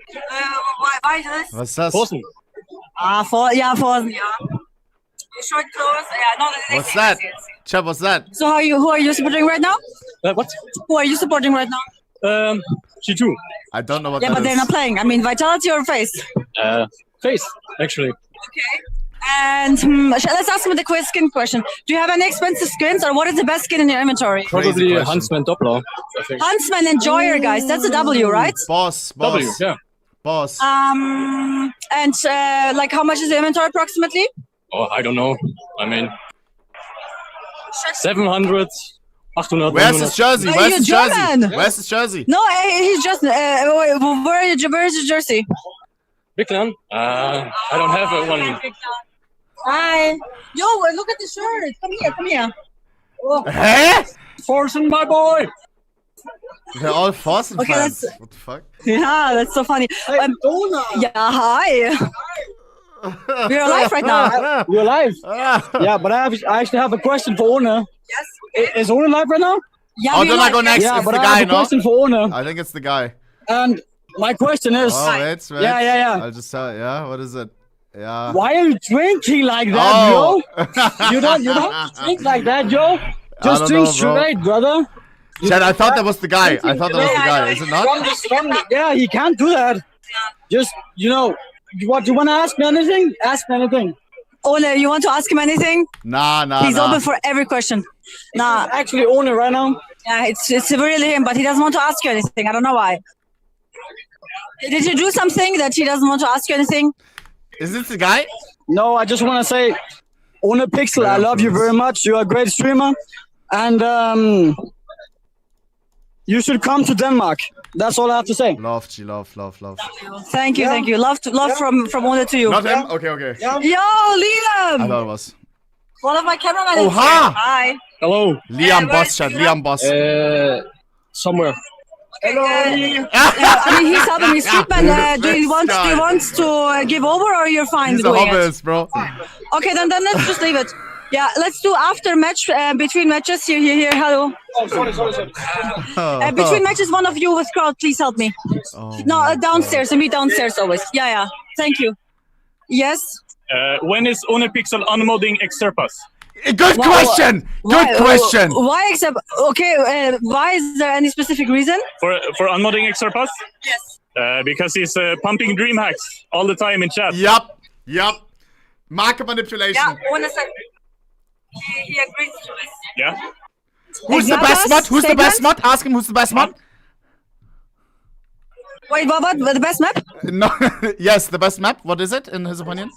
Why this? Was ist das? Forsen. Forsen, ja. Short clothes. Yeah, no. What's that? Chap, what's that? So who are you supporting right now? What? Who are you supporting right now? G2. I don't know what that is. Yeah, but they're not playing. I mean, Vitality or FAZE? FAZE, actually. Okay. And let's ask me the skin question. Do you have any expensive skins, or what is the best skin in your inventory? Probably Huntsman Doppler, I think. Huntsman Enjoyer, guys. That's a W, right? Boss. W, yeah. Boss. And like, how much is the inventory approximately? Oh, I don't know. I mean, 700. 800. Where's his jersey? Where's his jersey? Where's his jersey? No, he's just. Where's your jersey? Big man. I don't have one. Hi. Yo, look at the shirt. Come here. Oh. Huh? Forsen, my boy. They're all Forsen fans. What the fuck? Yeah, that's so funny. Hey, yeah, hi. We're alive right now. We're alive. Yeah, but I actually have a question for Ohne. Yes. Is Ohne live right now? Yeah, don't I go next? Yeah, it's but the I guy, have a question for Ohne. I think it's the guy. And my question is... Oh, wait. Yeah. I'll just tell you. What is it? Yeah. Why are you drinking like that, Joe? You don't drink like that, Joe. Just drink straight, brother. Chad, I thought that was the guy. Is it not? Yeah, he can't do that. Just, what, you want to ask me anything? Ask me anything. Ohne, you want to ask him anything? Nah. He's open for every question. Nah. Actually, Ohne right now. Yeah, it's really him, but he doesn't want to ask you anything. I don't know why. Did you do something that he doesn't want to ask you anything? Is this the guy? No, I just want to say, OHNEPIXEL, I love you very much. You're a great streamer. And you should come to Denmark. That's all I have to say. Love, G, love. Thank you. Love from Ohne to you. Not him? Okay. Yeah. Yo, Liam! I thought it was. One of my cameramen. Oh, hi. Hello. Liam Boss, Chad. Liam Boss. Somewhere. Hello. I mean, he's helping me sleep, and do you want to give over, or you're fine He's doing a hobbyist, bro. Okay, then let's just leave it. Yeah, let's do after match, between matches. Here. Hello. Oh, sorry. Between matches, one of you with crowd, please help me. No, downstairs. And me downstairs always. Yeah. Thank you. Yes. When is OHNEPIXEL unmodding Exerpas? Good question. Good question. Why except? Okay. Why is there any specific reason? For unmodding Exerpas? Yes. Because he's pumping dream hacks all the time in chat. Yep. Market manipulation. Yeah. 1 second. He agrees to this. Yeah. Who's the best mod? Who's the best mod? Ask him who's the best mod. Wait, what? The best map? No. Yes, the best map. What is it, in his opinion?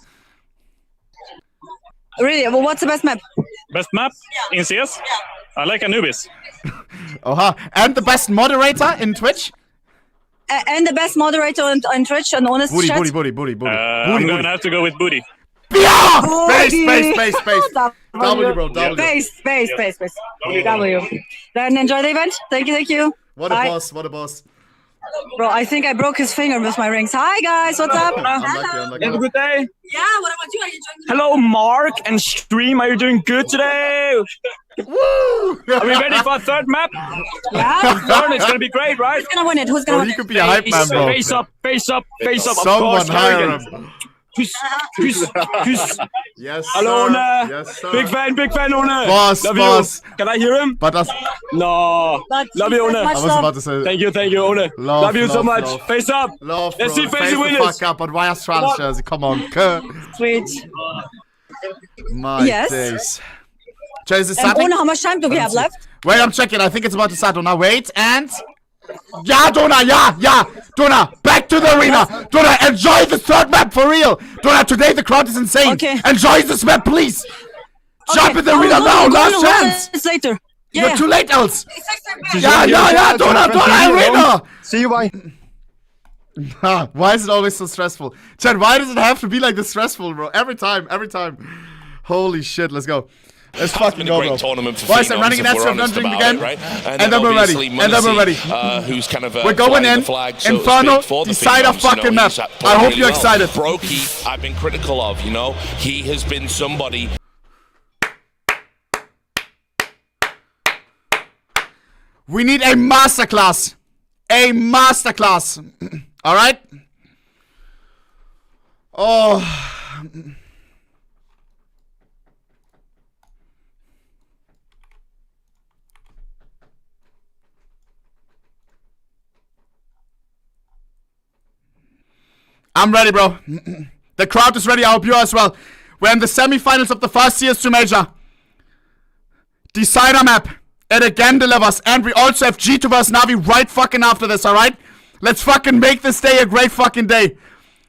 Really? Well, what's the best map? Best map in CS? I like Anubis. And the best moderator in Twitch? And the best moderator on Twitch and honest Booty. I'm gonna have to go with Booty. Yeah! Space. W, bro. W. Space. W. Then enjoy the event. Thank you. What a boss. Bro, I think I broke his finger with my rings. Hi guys, what's up? Unlucky. Have a good day. Yeah, what about you? Are you enjoying? Hello, Mark and Stream. Are you doing good today? Woo! Are we ready for a third map? Yeah. It's gonna be great, right? Who's gonna win it? Who's gonna win it? He could be a hype man, bro. Face up, face up, face up. Someone of course, hire Carrian. him. Kuss. Yes, Hello, sir. One. Yes, sir. Big fan, One. Boss, Love boss. you. Can I hear him? But that's... No. Love you, One. I was about to say... Thank you, One. Love you so much. Love. Face up. Love, Let's bro. see FAZE Face the winners. fuck up, but why has trans jersey? Come on. Sweet. My Yes. days. Jay, is it And starting? Ona, how much time do we have left? Wait, I'm checking. I think it's about to start. Donna, wait, and... Yeah, Donna, yeah. Donna, back to the arena. Donna, enjoy the third map for real. Donna, today the crowd is insane. Okay. Enjoy this map, please. Jump in the I will arena go now, to last chance. It's later. You're too late, else. Yeah. Yeah, Donna, arena. See you, bye. Why is it always so stressful? Chad, why does it have to be like this stressful, bro? Every time. Holy shit, let's go. Let's fucking go, bro. Tournament for Boys, I'm phenoms, running an if we're extra honest dungeon about again. it, right? And then we're ready. Who's kind of we're going in. flag, so Inferno, for the decide a phenoms, fucking map. he's I hope really you're excited. Brokey, I've been critical of, he has been somebody. We need a masterclass. A masterclass. All right? Oh. I'm ready, bro. The crowd is ready. I hope you are as well. We're in the semifinals of the first CS2 major. Decider map. It again delivers. And we also have G2 vs NAVI right fucking after this, alright? Let's fucking make this day a great fucking day.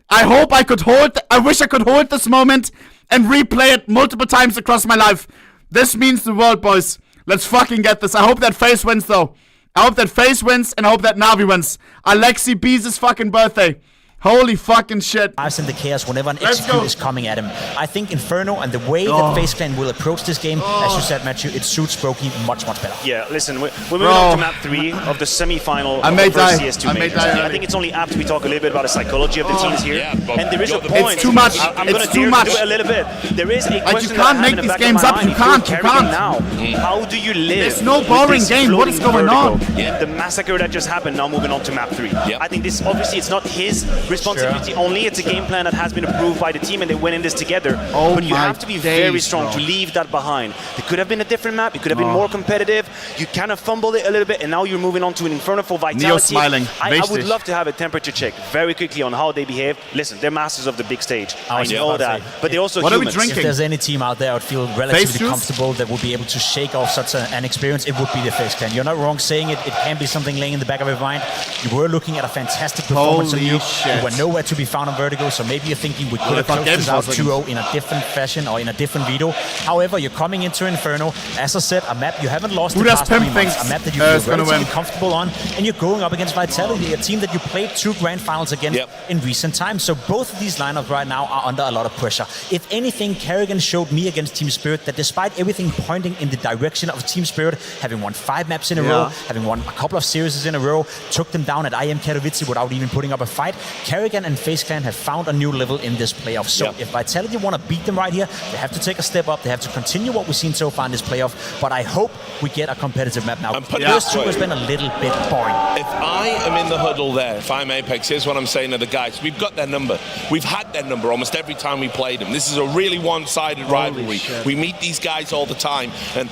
I hope I could I wish I could hold this moment and replay it multiple times across my life. This means the world, boys. Let's fucking get this. I hope that FAZE wins, though. I hope that FAZE wins and I hope that NAVI wins. Alexi B's fucking birthday. Holy fucking shit. In the chaos whenever an execute is coming at him. I think Inferno and the way that FaZe Clan will approach this game, as you said, Matthew, it suits Brokey much better. Yeah, listen, we're moving on to map 3 of the semi-final of the first CS2 majors. I think it's only apt we talk a little bit about the psychology of the teams here. And there is a point. It's too much. I'm going to do it a little bit. There is a question you can't make these games up. You can't. Now, how do you live? There's no boring game. What is going on? The massacre that just happened, now moving on to map 3. I think this, obviously, it's not his responsibility only. It's a game plan that has been approved by the team and they went in this together. But you have to be very strong to leave that behind. It could have been a different map. It could have been more competitive. You kind of fumbled it a little bit and now you're moving on to an Inferno for vitality. Neo smiling. I would love to have a temperature check very quickly on how they behave. Listen, they're masters of the big stage. I know that. But they're also what humans. Are we drinking? If there's any team out there I would feel relatively comfortable that would be able to shake off such an experience, it would be the FaZe Clan. You're not wrong saying it. It can be something laying in the back of your mind. You were looking at a fantastic performance on you. You were nowhere to be found on Vertigo, so maybe you're thinking we could have closed this out 2-0 in a different fashion or in a different veto. However, you're coming into Inferno, as I said, a map you haven't lost the past 3 months, a map that you feel relatively comfortable on, and you're going up against Vitality, a team that you played 2 grand finals against in recent times. So both of these lineups right now are under a lot of pressure. If anything, Carrian showed me against Team Spirit that despite everything pointing in the direction of Team Spirit, having won 5 maps in a row, having won a couple of series in a row, took them down at IM Katowice without even putting up a fight, Carrian and FaZe Clan have found a new level in this playoff. So if Vitality want to beat them right here, they have to take a step up. They have to continue what we've seen so far in this playoff. But I hope we get a competitive map now. First 2 has been a little bit boring. If I am in the huddle there, if I'm Apex, here's what I'm saying to the guys. We've got their number. We've had their number almost every time we played them. This is a really one-sided rivalry. We meet these guys all the time. And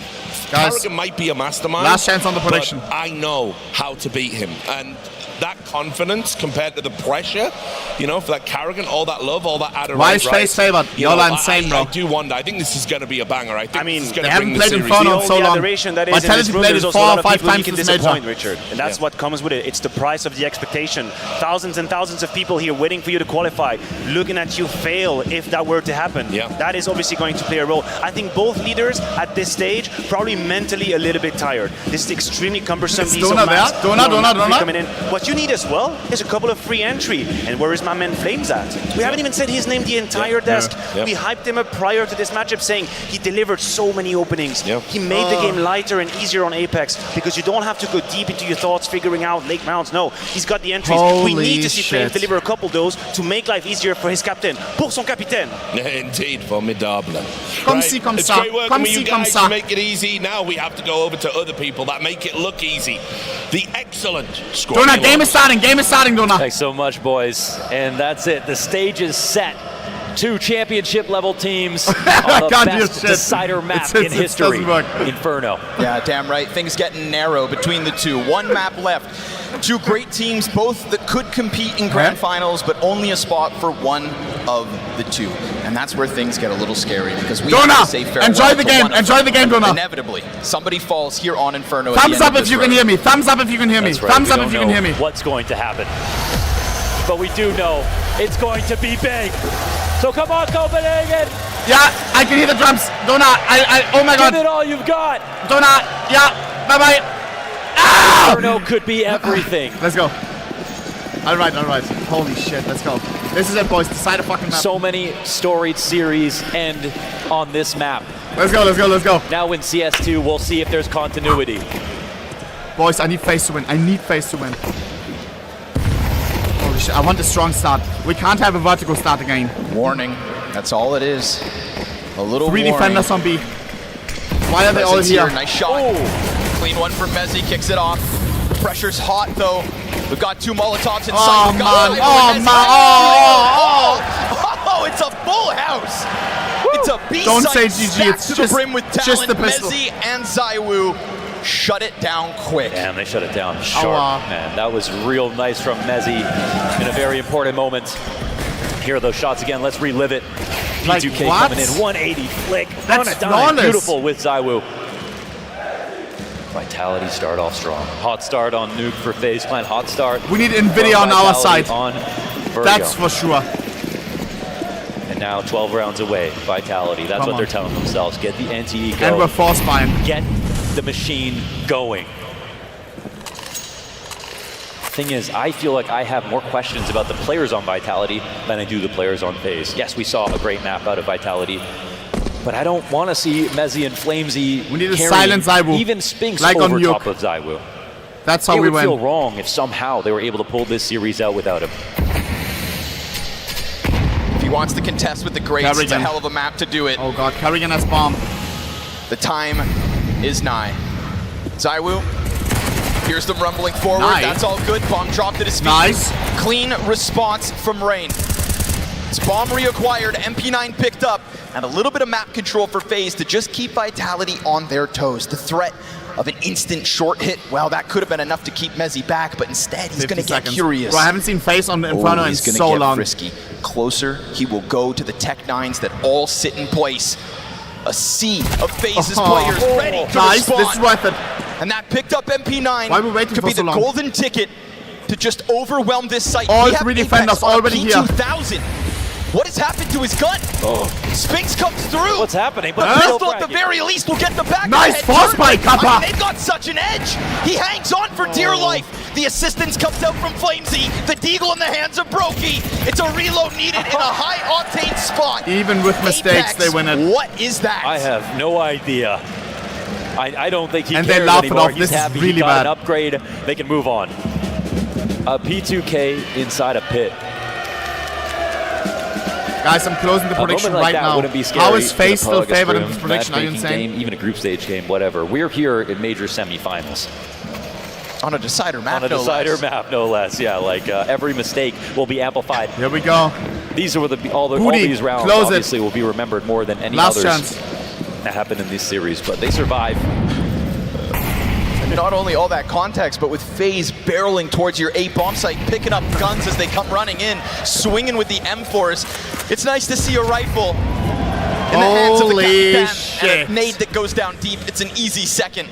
Carrigan might be a mastermind. Last chance on the prediction. But I know how to beat him. And that confidence compared to the pressure, for that Carrigan, all that love, all that adoration. Why is FaZe favored? Y'all are insane, bro. I do wonder. I think this is going to be a banger. I think this is going they to bring haven't played Inferno in so long. Vitality played it 4 or 5 times this major. Richard. And that's what comes with it. It's the price of the expectation. Thousands and thousands of people here waiting for you to qualify, looking at you fail if that were to happen. That is obviously going to play a role. I think both leaders at this stage probably mentally a little bit tired. This is extremely cumbersome. Donut. Coming in. What you need as well is a couple of free entry. And where is my man Flames at? We haven't even said his name the entire desk. We hyped him up prior to this matchup saying he delivered so many openings. He made the game lighter and easier on Apex because you don't have to go deep into your thoughts figuring out lake mounts. No, he's got the entries. We need to see Flames deliver a couple of those to make life easier for his captain. Pour son capitaine. Indeed, formidable. Comme ci, comme it's ça. great working with you guys to make it easy. Now we have to go over to other people that make it look easy. The excellent squad. Dona, game is starting, Dona. Thanks so much, boys. And that's it. The stage is set. 2 championship level teams on the best decider map in history, Inferno. Yeah, damn right. Things getting narrow between the two. 1 map left. 2 great teams, both that could compete in grand finals, but only a spot for one of the 2. And that's where things get a little scary because we have to say farewell enjoy the game, Dona. Inevitably, somebody falls here on Inferno. Thumbs up if you can hear me. Thumbs up if you can hear me. Thumbs up if you can hear me. What's going to happen? But we do know it's going to be big. So come on, Copenhagen! Yeah, I can hear the drums. Dona, oh my god. Give it all you've got. Dona, yeah, bye-bye. Ah! Inferno could be everything. Let's go. All right. Holy shit, let's go. This is it, boys. Decide a fucking map. So many storied series end on this map. Let's go. Now in CS2, we'll see if there's continuity. Boys, I need FaZe to win. Holy shit, I want a strong start. We can't have a vertical start again. Warning, that's all it is. A little 3 warning. defenders on B. Why are they all here? Nice shot. Clean one from Mezzi, kicks it off. The pressure's hot though. We've got 2 Molotovs inside. Oh, it's a full house. It's a B-side. Don't say GG, it's to just the brim with talent. just the pistol. Mezzi and Zywoo shut it down quick. Damn, they shut it down sharp, man. That was real nice from Mezzi in a very important moment. Here are those shots again. Let's relive it. P2K coming in, 180 flick. That's flawless. Beautiful with Zywoo. Vitality start off strong. Hot start on Nuke for FaZe Clan. Hot start. We need Nvidia on our side. On that's for sure. And now 12 rounds away. Vitality. That's what they're telling themselves. Get the NTE going. And we're force buying. Get the machine going. Thing is, I feel like I have more questions about the players on Vitality than I do the players on FaZe. Yes, we saw a great map out of Vitality, but I don't want to see Mezzi and Flamesy. We need to silence Zywoo. Even Spinks like over on top of Zywoo. That's how we win. It would win. feel wrong if somehow they were able to pull this series out without him. If he wants to contest with the Greats, it's a hell of a map to do it. Oh god, Carrian has bomb. The time is nigh. Zywoo, here's them rumbling forward. Nice. That's all good. Bomb dropped at his feet. Nice. Clean response from Rain. It's bomb reacquired, MP9 picked up, and a little bit of map control for FaZe to just keep Vitality on their toes. The threat of an instant short hit, well, that could have been enough to keep Mezzi back, but instead he's going to get curious. Bro, I haven't seen FaZe on Inferno in so long. Frisky. Closer, he will go to the Tech 9s that all sit in place. A sea of FaZe's players ready to respond. This is worth it. And that picked up MP9 Why are we waiting could for be so the long? golden ticket to just overwhelm this site. All we have 3 Apex defenders already here. P2000. What has happened to his gun? Spinks comes through. What's happening? The pistol at the very least will get the back nice of the head. force by Kappa. I mean, they've got such an edge. He hangs on for dear life. The assistance comes out from Flamesy. The deagle in the hands of Brokey. It's a reload needed in a high-octane spot. Even with mistakes, Apex, they win it. What is that? I have no idea. I don't think he and cares they laugh anymore. it off. This He's happy is really he got bad. an upgrade. They can move on. P2K inside a pit. Guys, I'm closing the prediction like right now. How is FaZe still favored in this prediction? Are you insane? Game, even a group stage game, whatever. We're here in major semifinals. On a decider map, On a decider map, no less. Yeah, like every mistake will be amplified. Here we go. These are all these rounds obviously will be remembered more than any Last others chance. that happened in this series, but they survive. And not only all that context, but with FaZe barreling towards your A bomb site, picking up guns as they come running in, swinging with the M4s. It's nice to see a rifle in the hands of the captain and a nade that goes down deep. It's an easy second.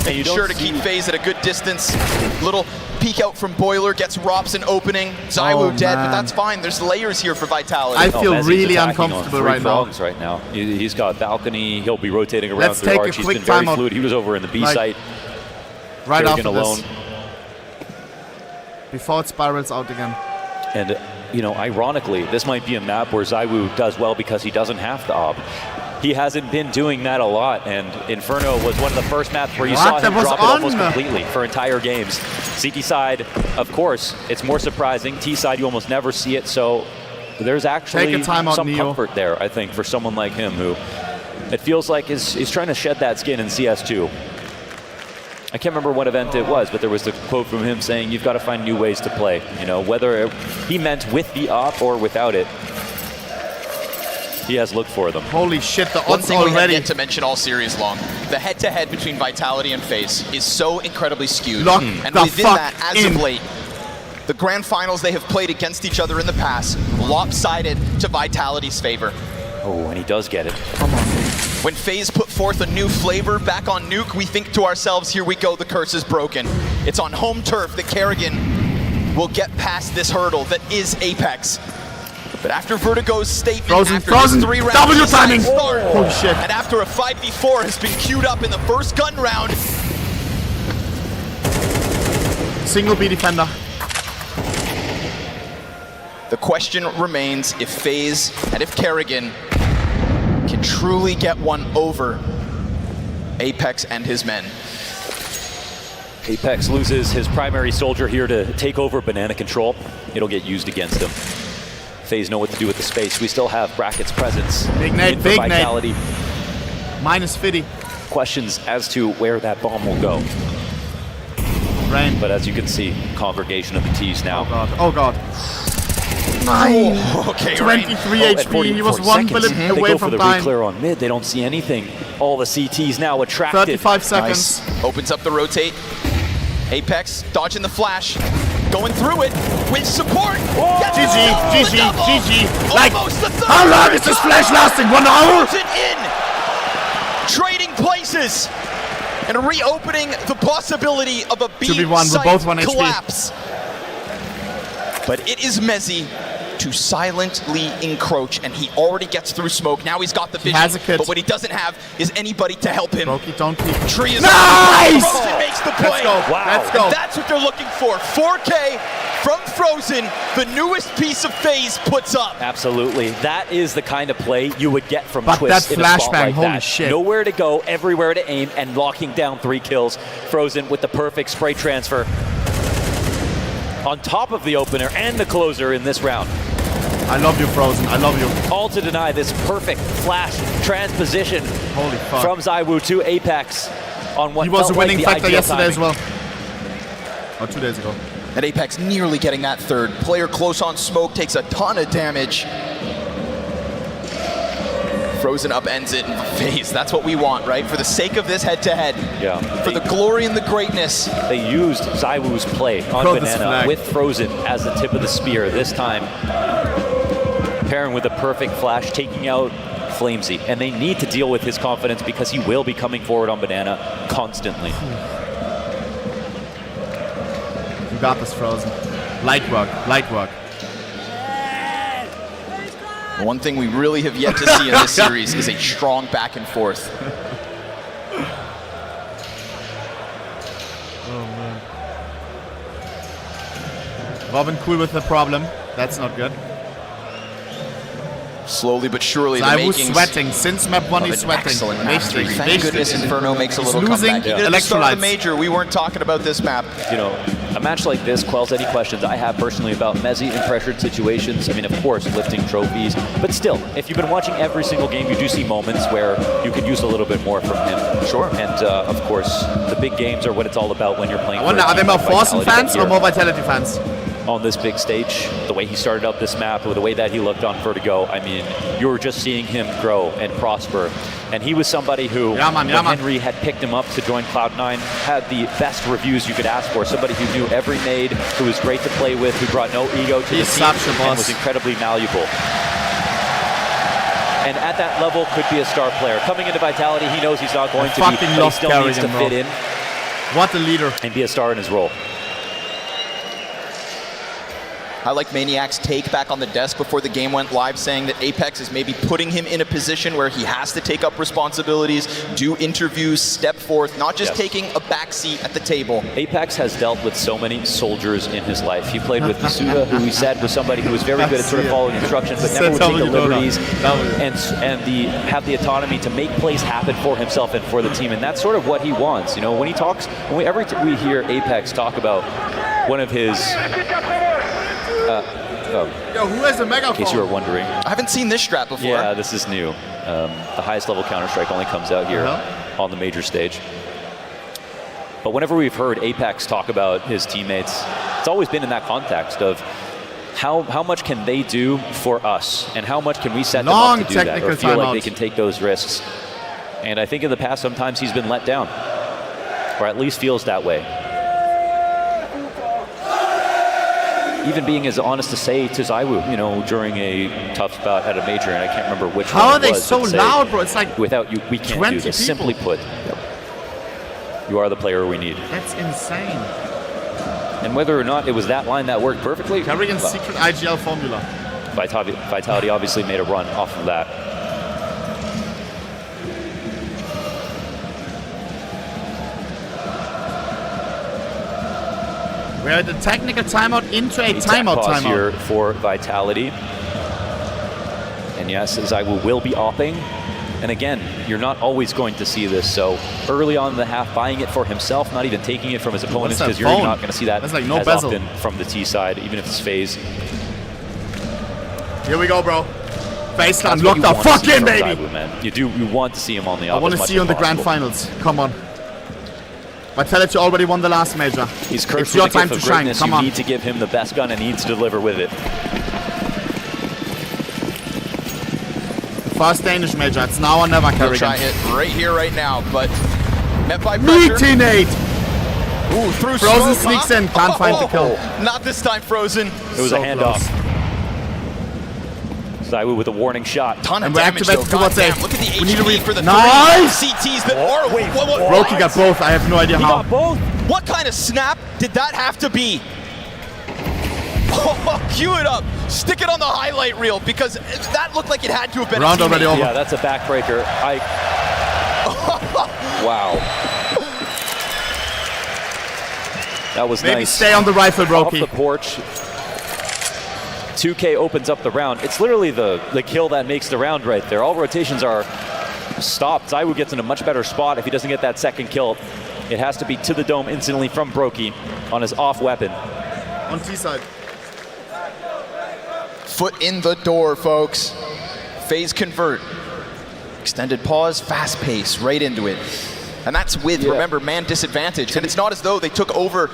Making sure to keep FaZe at a good distance. Little peek out from Boiler, gets Robson opening. Zywoo dead, but that's fine. There's layers here for Vitality. I feel really uncomfortable right now. Right now. He's got balcony. He'll be rotating around Let's through take arch. a He's quick been very timeout. fluid. He was over in the B site. Right Carrigan after alone. this. before it spirals out again. And, you know, ironically, this might be a map where ZywOo does well because he doesn't have the op. He hasn't been doing that a lot, and Inferno was one of the first maps where you saw him drop it almost completely for entire games. CT side, of course, it's more surprising. T side, you almost never see it, so there's actually some comfort there, I think, for someone like him who it feels like is trying to shed that skin in CS2. I can't remember what event it was, but there was the quote from him saying, you've got to find new ways to play. You know, whether he meant with the op or without it, he has looked for them. Holy shit, the One odds thing we have already. yet to mention all series long, the head-to-head between Vitality and FaZe is so incredibly skewed. Lock and the within fuck that, as in. of late, the grand finals they have played against each other in the past, lopsided to Vitality's favor. Oh, and he does get it. When FaZe put forth a new flavor back on Nuke, we think to ourselves, here we go, the curse is broken. It's on home turf that Carrian will get past this hurdle that is Apex. But after Vertigo's statement, after this 3 round W timing. start, Holy shit. and after a 5v4 has been queued up in the first gun round, Single B defender. the question remains if FaZe and if Carrigan can truly get one over Apex and his men. Apex loses his primary soldier here to take over banana control. It'll get used against him. FaZe know what to do with the space. We still have Bracket's presence. Big nade, big Vitality. Minus 50. Questions as to where that bomb will go. Rain. But as you can see, congregation of the T's now. Oh god, oh god. 9. Okay, 23 HP, he was 1 bullet They away go from for the dying. re-clear on mid. They don't see anything. All the CTs now attracted. 35 seconds. Nice. Opens up the rotate. Apex dodging the flash. Going through it with support. GG, GG, GG. Like, Almost the third. how long is this flash lasting? 1 hour? In. Trading places. And reopening the possibility of a B-site both 1 HP. collapse. But it is Mezzi to silently encroach, and he already gets through smoke. Now he's got the vision, has a kit. but what he doesn't have is anybody to help him. Brokey, don't peek. Tree is Nice! Frozen makes the play. Let's go. Wow. Let's go. And that's what they're looking for. 4K from Frozen, the newest piece of FaZe puts up. Absolutely. That is the kind of play you would get from But Twist that in a spot flashbang, like holy that. shit. Nowhere to go, everywhere to aim, and locking down 3 kills. Frozen with the perfect spray transfer on top of the opener and the closer in this round. I love you, Frozen. I love you. All to deny this perfect flash transposition Holy fuck. from ZywOo to Apex on what He was felt a winning like the factor ideal yesterday as timing. well. Or 2 days ago. And Apex nearly getting that third. Player close on smoke takes a ton of damage. Frozen upends it in FaZe. That's what we want, right? For the sake of this head-to-head. Yeah. For the glory and the greatness. They used ZywOo's play on Throw this Banana flag. with Frozen as the tip of the spear. This time, pairing with a perfect flash, taking out Flamesy. And they need to deal with his confidence because he will be coming forward on Banana constantly. You got this, Frozen. Light work, light work. One thing we really have yet to see in this series is a strong back and forth. Oh man. Robin cool with the problem. That's not good. Slowly but surely, the ZywOo makings sweating. Since map 1 he's sweating. excellent mastery. Wichtig, Thank goodness wichtig. Inferno makes a He's little losing comeback. At the start of the electrolytes. major, we weren't talking about this map. You know, a match like this quells any questions I have personally about Mezzi in pressured situations. I mean, of course, lifting trophies, but still, if you've been watching every single game, you do see moments where you could use a little bit more from him. Sure. And of course, the big games are what it's all about when you're playing. I wonder, are they more Forsen fans or more Vitality fans? On this big stage, the way he started up this map, or the way that he looked on Vertigo, I mean, you were just seeing him grow and prosper. And he was somebody who, when Henry had picked him up to join Cloud9, had the best reviews you could ask for. Somebody who knew every nade, who was great to play with, who brought no ego to the team, and was incredibly malleable. And at that level, could be a star player. Coming into Vitality, he knows he's not going to be, but he still needs to fit in. What a leader. And be a star in his role. I like Maniac's take back on the desk before the game went live, saying that Apex is maybe putting him in a position where he has to take up responsibilities, do interviews, step forth, not just taking a back seat at the table. Apex has dealt with so many soldiers in his life. He played with Masuda, who he said was somebody who was very good at sort of following instructions, but never would take the liberties and have the autonomy to make plays happen for himself and for the team. And that's sort of what he wants. You know, when he talks, whenever we hear Apex talk about one of his Yo, who has a megaphone? In case you were wondering. I haven't seen this strat before. Yeah, this is new. The highest level Counter-Strike only comes out here on the major stage. But whenever we've heard Apex talk about his teammates, it's always been in that context of how much can they do for us and how much can we set them up to do that or feel like they can take those risks. And I think in the past sometimes he's been let down, or at least feels that way. Even being as honest to say to ZywOo, you know, during a tough spot at a major, and I can't remember which one. How are they so loud, bro? It's like without you, we can't do this. Simply put, you are the player we need. That's insane. And whether or not it was that line that worked perfectly, Carrian's secret IGL formula. Vitality obviously made a run off of that. We're at a technical timeout into a timeout here for Vitality. And yes, ZywOo will be opping. And again, you're not always going to see this. So early on in the half, buying it for himself, not even taking it from his opponents, because you're not going to see that like no as bezel. often from the T side, even if it's FaZe. Here we go, bro. Baseline locked up. Fuck in, baby. ZywOo, man. You want to see him on the I want to see you in the grand finals. Come on. Vitality already won the last major. He's cursed it's your time to shine. Come on. You need to give him the best gun and he needs to deliver with it. First Danish major. It's now or never, Carrian. Try it right here, right now, but met by pressure. Meaty Nate! Ooh, through Frozen smoke, sneaks in. Can't find the kill. Not this time, Frozen. It was a handoff. ZywOo with a warning shot. Ton of and we're damage, activated towards A. Look at the we need to HP for the nice! three CTs that are... Wait, what? Brokey got both. I have no idea he how. Got both? What kind of snap did that have to be? Oh, cue it up. Stick it on the highlight reel because that looked like it had to have been round already over. Yeah, that's a backbreaker. Wow. That was Maybe nice. Stay on the rifle, Brokey. Off the porch. 2K opens up the round. It's literally the kill that makes the round right there. All rotations are stopped. ZywOo gets in a much better spot if he doesn't get that second kill. It has to be to the dome instantly from Brokey on his off weapon. On T side. Foot in the door, folks. FaZe convert. Extended pause, fast pace, right into it. And that's with, remember, man disadvantage. And it's not as though they took over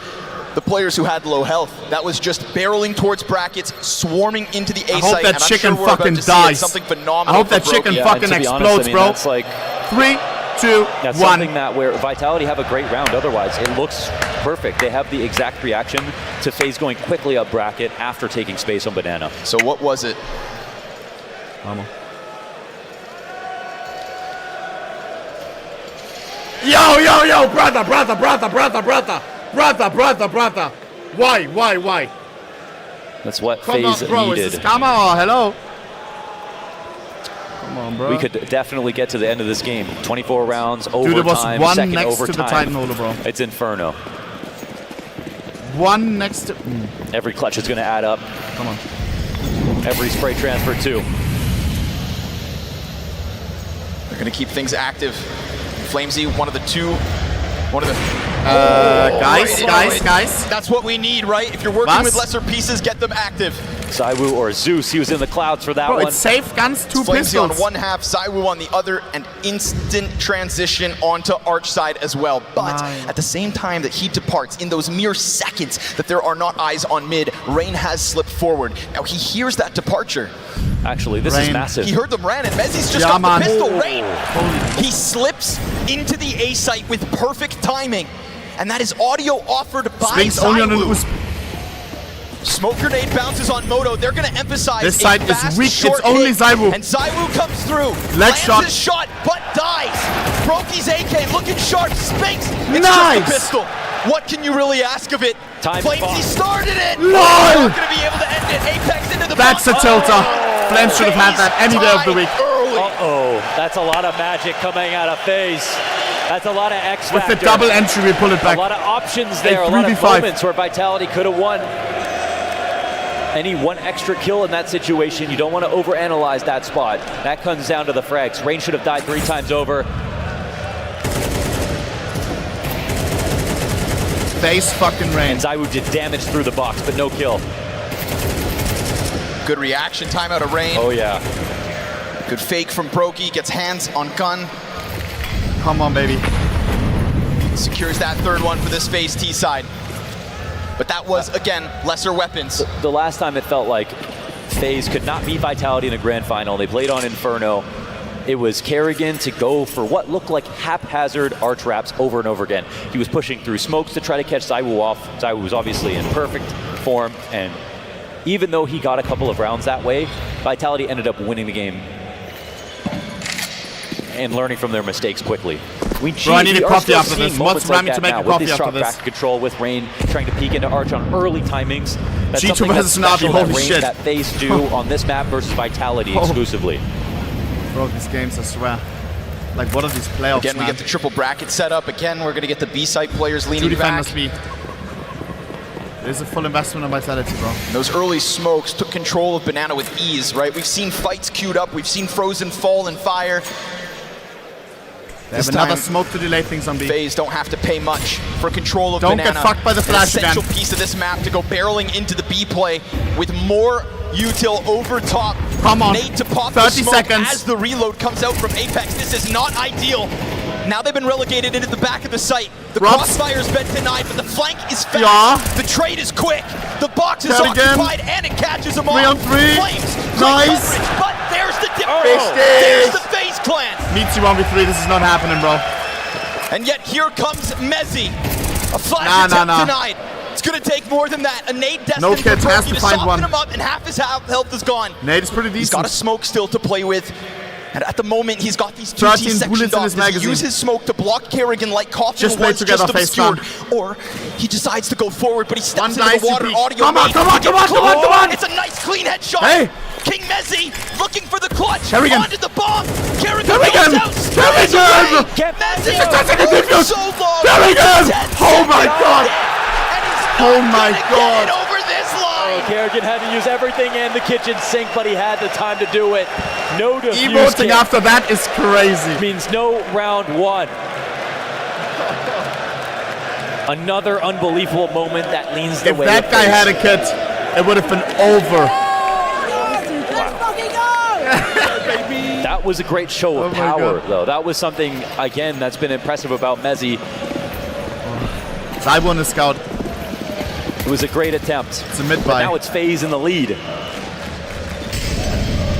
the players who had low health. That was just barreling towards brackets, swarming into the A site. I hope that chicken fucking dies. Something phenomenal. I hope that chicken fucking explodes, bro. That's like 3, 2, 1. That's something that where Vitality have a great round. Otherwise, it looks perfect. They have the exact reaction to FaZe going quickly up bracket after taking space on Banana. So what was it? Yo, brother. Why? That's what Come FaZe on, bro. needed. Is this Kama or hello? Come on, bro. We could definitely get to the end of this game. 24 rounds, overtime, Dude, there was one second next overtime. to the Titan holder, bro. It's Inferno. One next to... Every clutch is going to add up. Come on. Every spray transfer, too. They're going to keep things active. Flamesy, one of the guys. That's what we need, right? If you're working with lesser pieces, get them active. ZywOo or Zeus, he was in the clouds for that one. It's safe guns, 2 Flamesy pistols. on one half, ZywOo on the other, and instant transition onto Arch side as well. But at the same time that he departs, in those mere seconds that there are not eyes on mid, Rain has slipped forward. Now he hears that departure. Actually, this is massive. He heard them ran, and Mezzi's just got the pistol. Rain! He slips into the A site with perfect timing. And that is audio offered by ZywOo. Smoke grenade bounces on Moto. They're going to emphasize this side is weak. It's only ZywOo. And ZywOo comes through. Leg shot. His shot, but dies. Brokey's AK looking sharp. Spinks. It's nice. just a pistol. What can you really ask of it? Flames, he started it! LOL! Not gonna be able to end it. Apex into the That's a tilter. Flames should have had that any day of the week. Uh-oh, that's a lot of magic coming out of FaZe. That's a lot of X factor. With the double entry, we pull it back. A lot of options there, a lot of moments where Vitality could have won. Any one extra kill in that situation, you don't want to overanalyze that spot. That comes down to the frags. Rain should have died 3 times over. FaZe fucking Rain. And ZywOo did damage through the box, but no kill. Good reaction time out of Rain. Oh yeah. Good fake from Brokey, gets hands on gun. Come on, baby. Secures that 3rd one for this FaZe T side. But that was, again, lesser weapons. The last time it felt like FaZe could not beat Vitality in a grand final. They played on Inferno. It was Carrian to go for what looked like haphazard arch wraps over and over again. He was pushing through smokes to try to catch ZywOo off. ZywOo was obviously in perfect form, and even though he got a couple of rounds that way, Vitality ended up winning the game and learning from their mistakes quickly. Bro, I need a coffee after this. What's Rami to make a coffee after this? Back control with Rain trying to peek into Arch on early timings. That's G2 something versus that's NAVI, special holy shit. That FaZe do on this map versus Vitality exclusively. Bro, these games, I swear. Like, what are these playoffs, Again, we get the triple bracket set up. Again, we're going to get the B-site players leaning back. There's a full investment on Vitality, bro. Those early smokes took control of Banana with ease, right? We've seen fights queued up. We've seen Frozen fall and fire. They have another smoke to delay things on B. FaZe don't have to pay much for control of Don't Banana. get fucked by the flash An essential again. piece of this map to go barreling into the B play with more util over top. Come on. Nate to pop 30 the smoke seconds. as the reload comes out from Apex. This is not ideal. Now they've been relegated into the back of the site. The crossfire's been denied, but the flank is fast. Yeah. The trade is quick. The box is Carrigan. occupied, and it catches them 3 all. on 3. Flames, great Nice. coverage, but there's the difference. There's the FaZe clan. Meets you 1v3, this is not happening, bro. And yet here comes Mezzi. A flash attempt denied. It's gonna take more than that. A nade destined No kids, for has Brokey to to find soften one. him up, and half his health is gone. Nade is pretty decent. He's got a smoke still to play with. And at the moment, he's got these 2 13 T sectioned bullets in off. his Does he magazine. use his smoke to block Carrigan like Coffin Just play was together, just face obscured? Or he decides to go forward, but he steps into nice the water. peek. Audio Come on, made. come on, He come on, gets come on, close. come on. It's a nice clean headshot. Hey. King Mezzi looking for the clutch. Carrigan. Onto the bomb. Carrigan Carrigan. goes out. Carrigan. Mezzi Carrigan. so long. Carrigan. Oh my god. Oh my god. Over this line. Carrigan had to use everything in the kitchen sink, but he had the time to do it. No defuse Emoting kit. after that is crazy. Means no round 1. Another unbelievable moment that leans the If way. that guy had a kit, it would have been over. That was a great show of power, though. That was something, again, that's been impressive about Mezzi. I won the scout. It was a great attempt. It's a mid But buy. now it's FaZe in the lead.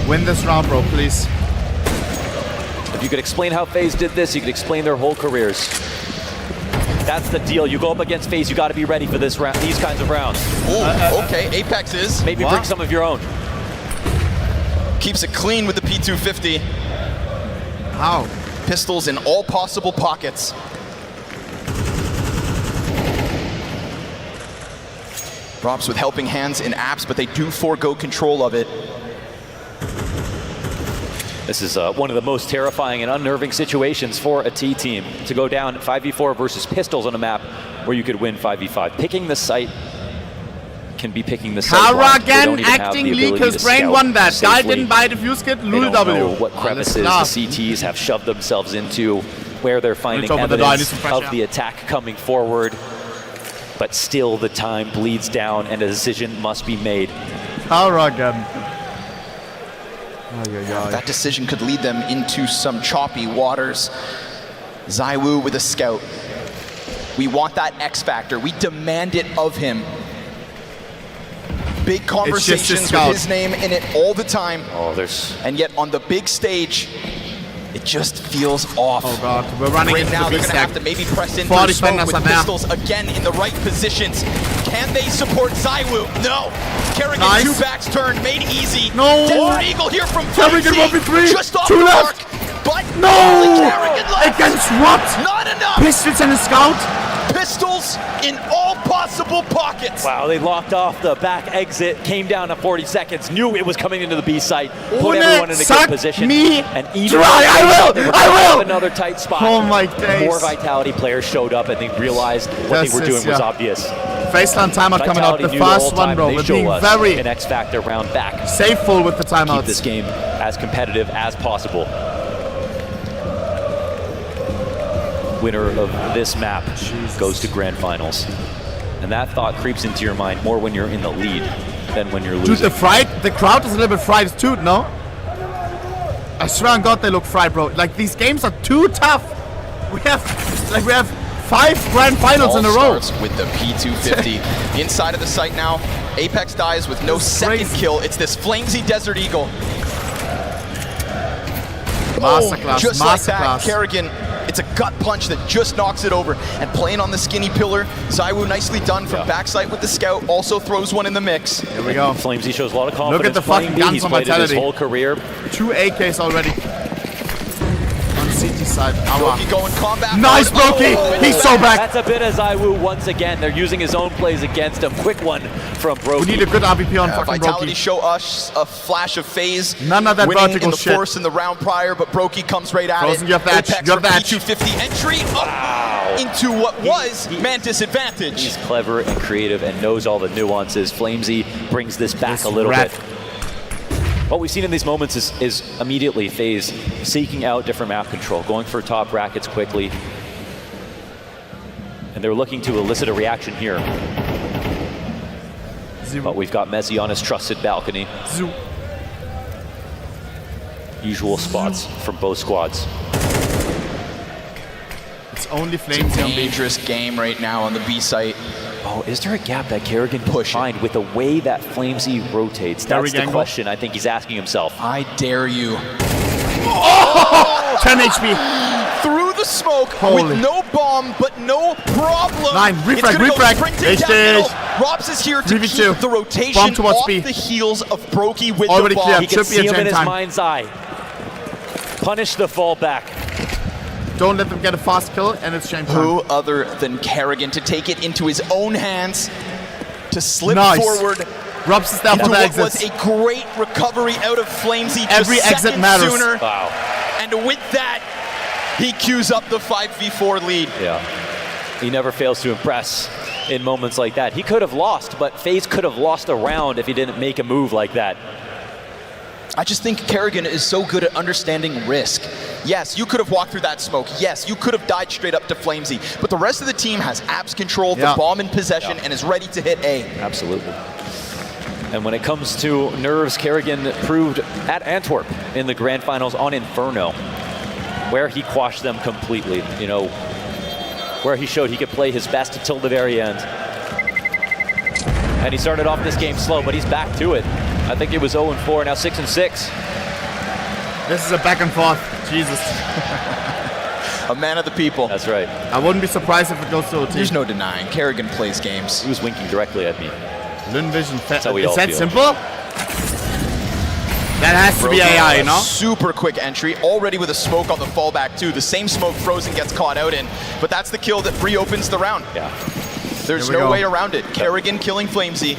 Win this round, bro, please. If you could explain how FaZe did this, you could explain their whole careers. That's the deal. You go up against FaZe, you got to be ready for this round, these kinds of rounds. Ooh, okay, Apex is. Maybe bring some of your own. Keeps it clean with the P250. How? Pistols in all possible pockets. Props with helping hands in apps, but they do forego control of it. This is one of the most terrifying and unnerving situations for a T team, to go down 5v4 versus pistols on a map where you could win 5v5. Picking the site can be picking the site. Carrigan acting leak, his brain won that. Guy didn't buy the fuse kit, They Lul don't W. know what crevices the CTs have shoved themselves into, where they're finding evidence of the attack coming forward. But still, the time bleeds down, and a decision must be made. Carrigan. That decision could lead them into some choppy waters. ZywOo with a scout. We want that X factor. We demand it of him. Big conversations with his name in it all the time. And yet on the big stage, it just feels off. Oh god, we're running right into now. the They're big gonna stack. have to maybe press in 40 through smoke defenders with are there. pistols again in the right positions. Can they support ZywOo? No. Carrigan Nice. 2 backs turn, made easy. No. Desert Eagle here from Carrigan 1v3. just off 2 the left. mark. But No. only Carrigan left. Against what? Not enough. Pistols and a scout. pistols in all possible pockets. Wow, they locked off the back exit, came down to 40 seconds, knew it was coming into the B site, put everyone in a good position. And even I will! Another tight spot. Oh my days. More Vitality players showed up and they realized what they were doing was obvious. FaZe timeout coming up, the fast one, bro. We're being very an X Factor round back. Safeful with the timeouts. Keep this game as competitive as possible. Winner of this map goes to grand finals. And that thought creeps into your mind more when you're in the lead than when you're losing. Dude, the crowd is a little bit fried too, no? I swear on God they look fried, bro. Like, these games are too tough. We have 5 grand finals in a row. Starts with the P250 inside of the site now. Apex dies with no second kill. It's this Flamesy Desert Eagle. Masterclass, just like that, masterclass. Carrigan. It's a gut punch that just knocks it over. And playing on the skinny pillar, ZywOo nicely done from backside with the scout. Also throws one in the mix. Here we go. Flamesy shows a lot of confidence. Look at the fucking guns He's on played it his Vitality. whole career. 2 AKs already. On CT side. Brokey going combat. Nice, Brokey! He's so back. That's a bit of ZywOo once again. They're using his own plays against him. Quick one from Brokey. We need a good RVP on fucking Vitality Brokey. show us a flash of FaZe. None of that winning vertical in the shit. force in the round prior, but Brokey comes right at Frozen, it. you have that. Apex You have that. P250 entry up into what was Mantis advantage. He's clever and creative and knows all the nuances. Flamesy brings this back a little bit. What we've seen in these moments is immediately FaZe seeking out different map control, going for top brackets quickly. And they're looking to elicit a reaction here. But we've got Messi on his trusted balcony. Usual spots from both squads. It's only It's Flames a on B. dangerous game right now on the B site. Oh, is there a gap that Carrigan can find with the way that Flamesy rotates? That's the question I think he's asking himself. I dare you. Oh! 10 HP. Through the smoke Holy. with no bomb, but no problem. 9, refrag, It's gonna go refrag. sprinting down middle. Robs is here to 3v2. keep the rotation Bomb towards off B. the heels of Brokey with Already the bomb. clear. He can Should be see a him gen in his time. mind's eye. Punish the fallback. Don't let them get a fast kill, and it's shame time. Who other than Carrigan to take it into his own hands, to slip Nice. forward Robs is down into for the what exits. was a great recovery out of Flamesy Every just exit seconds matters. sooner. Wow. And with that, he queues up the 5v4 lead. Yeah. He never fails to impress in moments like that. He could have lost, but FaZe could have lost a round if he didn't make a move like that. I just think Carrigan is so good at understanding risk. Yes, you could have walked through that smoke. Yes, you could have died straight up to Flamesy. But the rest of the team has abs control, the bomb in possession, and is ready to hit A. Absolutely. And when it comes to nerves, Carrigan proved at Antwerp in the grand finals on Inferno, where he quashed them completely. You know, where he showed he could play his best until the very end. And he started off this game slow, but he's back to it. I think it was 0-4, now 6-6. This is a back and forth. Jesus. A man of the people. That's right. I wouldn't be surprised if it goes to OT. There's no denying. Carrigan plays games. He was winking directly at me. Lin Vision. That's how we Is all that feel. simple? That has to be AI, you know? Super quick entry, already with a smoke on the fallback too. The same smoke Frozen gets caught out in, but that's the kill that reopens the round. Yeah. There's no way around it. Kerrigan killing Flamesy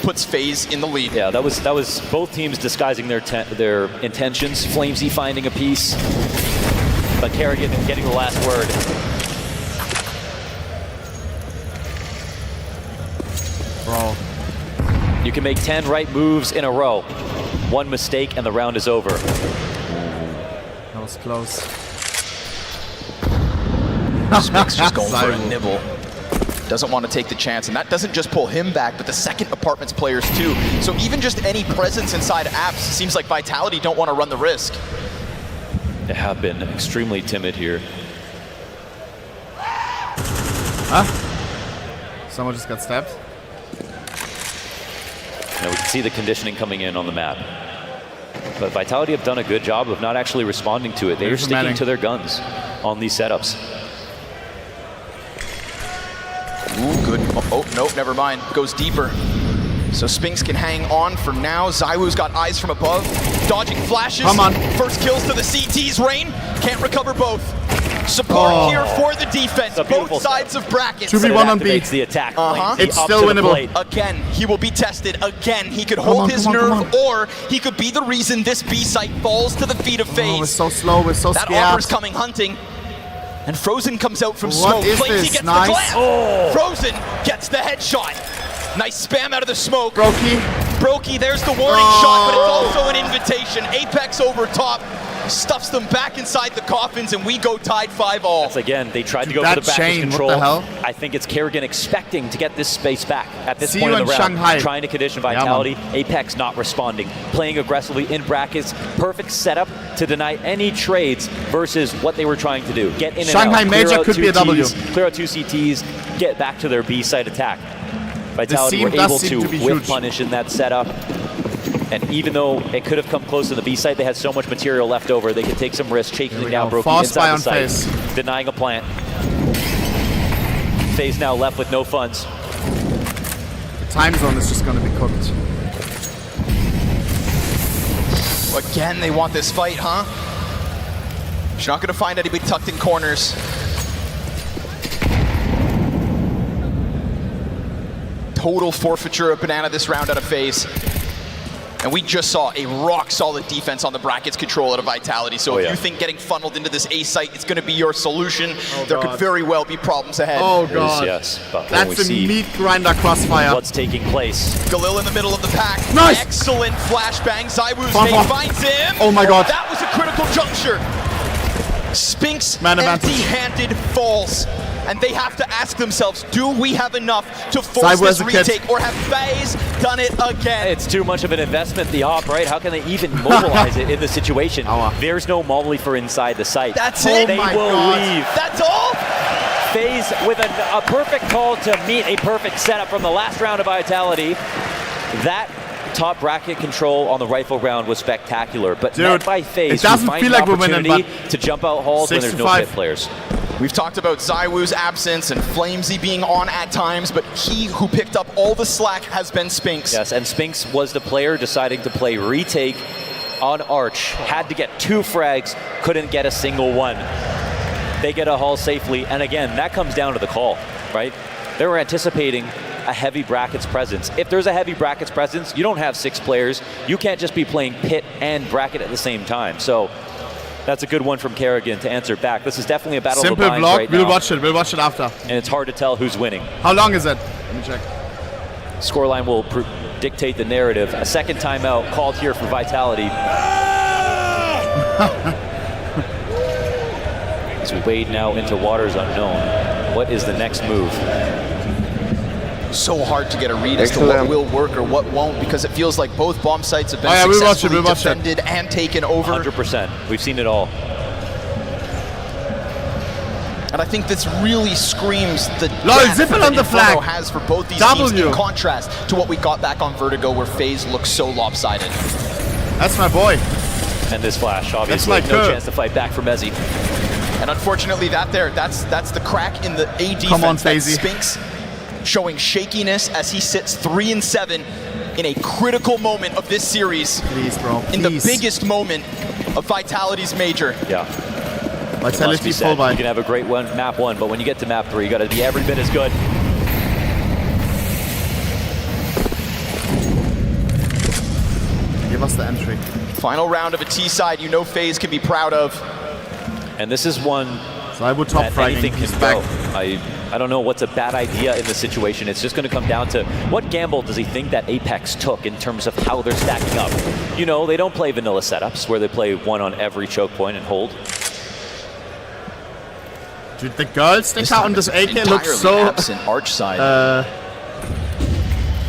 puts FaZe in the lead. Yeah, that was both teams disguising their intentions. Flamesy finding a piece, but Carrigan getting the last word. Bro. You can make 10 right moves in a row. One mistake and the round is over. That was close. Spix just going for a nibble. Doesn't want to take the chance, and that doesn't just pull him back, but the second apartments players too. So even just any presence inside apps seems like Vitality don't want to run the risk. They have been extremely timid here. Huh? Someone just got stabbed? Now we can see the conditioning coming in on the map. But Vitality have done a good job of not actually responding to it. They're sticking to their guns on these setups. Ooh, good. Oh, no, never mind. Goes deeper. So Spinks can hang on for now. ZywOo's got eyes from above. Dodging flashes. Come on. First kills to the CT's. Rain can't recover both. Support here for the defense, both sides of brackets. 2v1 on B. The attack. It's still winnable. Again, he will be tested. Again, he could hold his nerve, or he could be the reason this B site falls to the feet of FaZe. Oh, we're so slow, we're so that scared. Offer's coming hunting. And Frozen comes out from smoke. Is Flamesy this? gets Nice. the glance. Frozen gets the headshot. Nice spam out of the smoke. Brokey, there's the warning shot, but it's also an invitation. Apex over top. Stuffs them back inside the coffins, and we go tied 5-all. That's again, they tried to go for the back control. What the hell? I think it's Carrian expecting to get this space back at this See point you in the in round. Shanghai. Trying to condition Vitality. Apex not responding. Playing aggressively in brackets. Perfect setup to deny any trades versus what they were trying to do. Get in and Shanghai out. Major could be a W. Clear out 2 CTs. Get back to their B site attack. Vitality were able to whip punish in that setup. And even though it could have come close to the B site, they had so much material left over. They could take some risks, chasing down Brokey inside the site, denying a plant. FaZe now left with no funds. The time zone is just going to be cooked. Again, they want this fight, huh? You're not going to find anybody tucked in corners. Total forfeiture of Banana this round out of FaZe. And we just saw a rock-solid defense on the brackets control out of Vitality. So if you think getting funneled into this A site is going to be your solution, there could very well be problems ahead. Oh god. Yes, but that's a meat grinder crossfire. What's taking place? Galil in the middle of the pack. Nice. Excellent flashbang. Zywoo's name finds him. Oh my god. That was a critical juncture. Spinks Man advantage. empty-handed falls. And they have to ask themselves, do we have enough to force this retake, or have FaZe done it again? It's too much of an investment, the op, right? How can they even mobilize it in the situation? There's no Molly for inside the site. That's it. They will leave. That's all? FaZe with a perfect call to meet a perfect setup from the last round of Vitality. That top bracket control on the rifle round was spectacular, but met by FaZe, it doesn't who feel find like an we're winning, opportunity to jump out halls when there's no pit players. We've talked about Zywoo's absence and Flamesy being on at times, but he who picked up all the slack has been Spinks. Yes, and Spinks was the player deciding to play retake on Arch. Had to get 2 frags, couldn't get a single one. They get a haul safely, and again, that comes down to the call, right? They were anticipating a heavy brackets presence. If there's a heavy brackets presence, you don't have 6 players. You can't just be playing pit and bracket at the same time. So that's a good one from Carrigan to answer back. This is definitely a battle of the Simple minds block, right now. we'll watch it after. And it's hard to tell who's winning. How long is it? Let me check. Scoreline will dictate the narrative. A second timeout called here for Vitality. As we wade now into waters unknown, what is the next move? So hard to get a read as to what will work or what won't, because it feels like both bomb sites have been successfully defended and taken over. 100%. We've seen it all. And I think this really screams the Simple on the flag has for both these teams, in contrast to what we got back on Vertigo, where FaZe looks so lopsided. That's my boy. And this flash, obviously, no chance to fight back for Mezzy. And unfortunately, that's the crack in the A defense. Come on, FaZe. Spinks showing shakiness as he sits 3-7 in a critical moment of this series. Please, bro. In the biggest moment of Vitality's major. Yeah. Vitality full by. You can have a great map 1, but when you get to map 3, you got to be every bit as good. Give us the entry. Final round of a T side, you know FaZe can be proud of. And this is one so I would top that anything can go. I don't know what's a bad idea in this situation. It's just going to come down to what gamble does he think that Apex took in terms of how they're stacking up. You know, they don't play vanilla setups where they play 1 on every choke point and hold. Dude, the girl stick out on this AK looks so absent Arch side.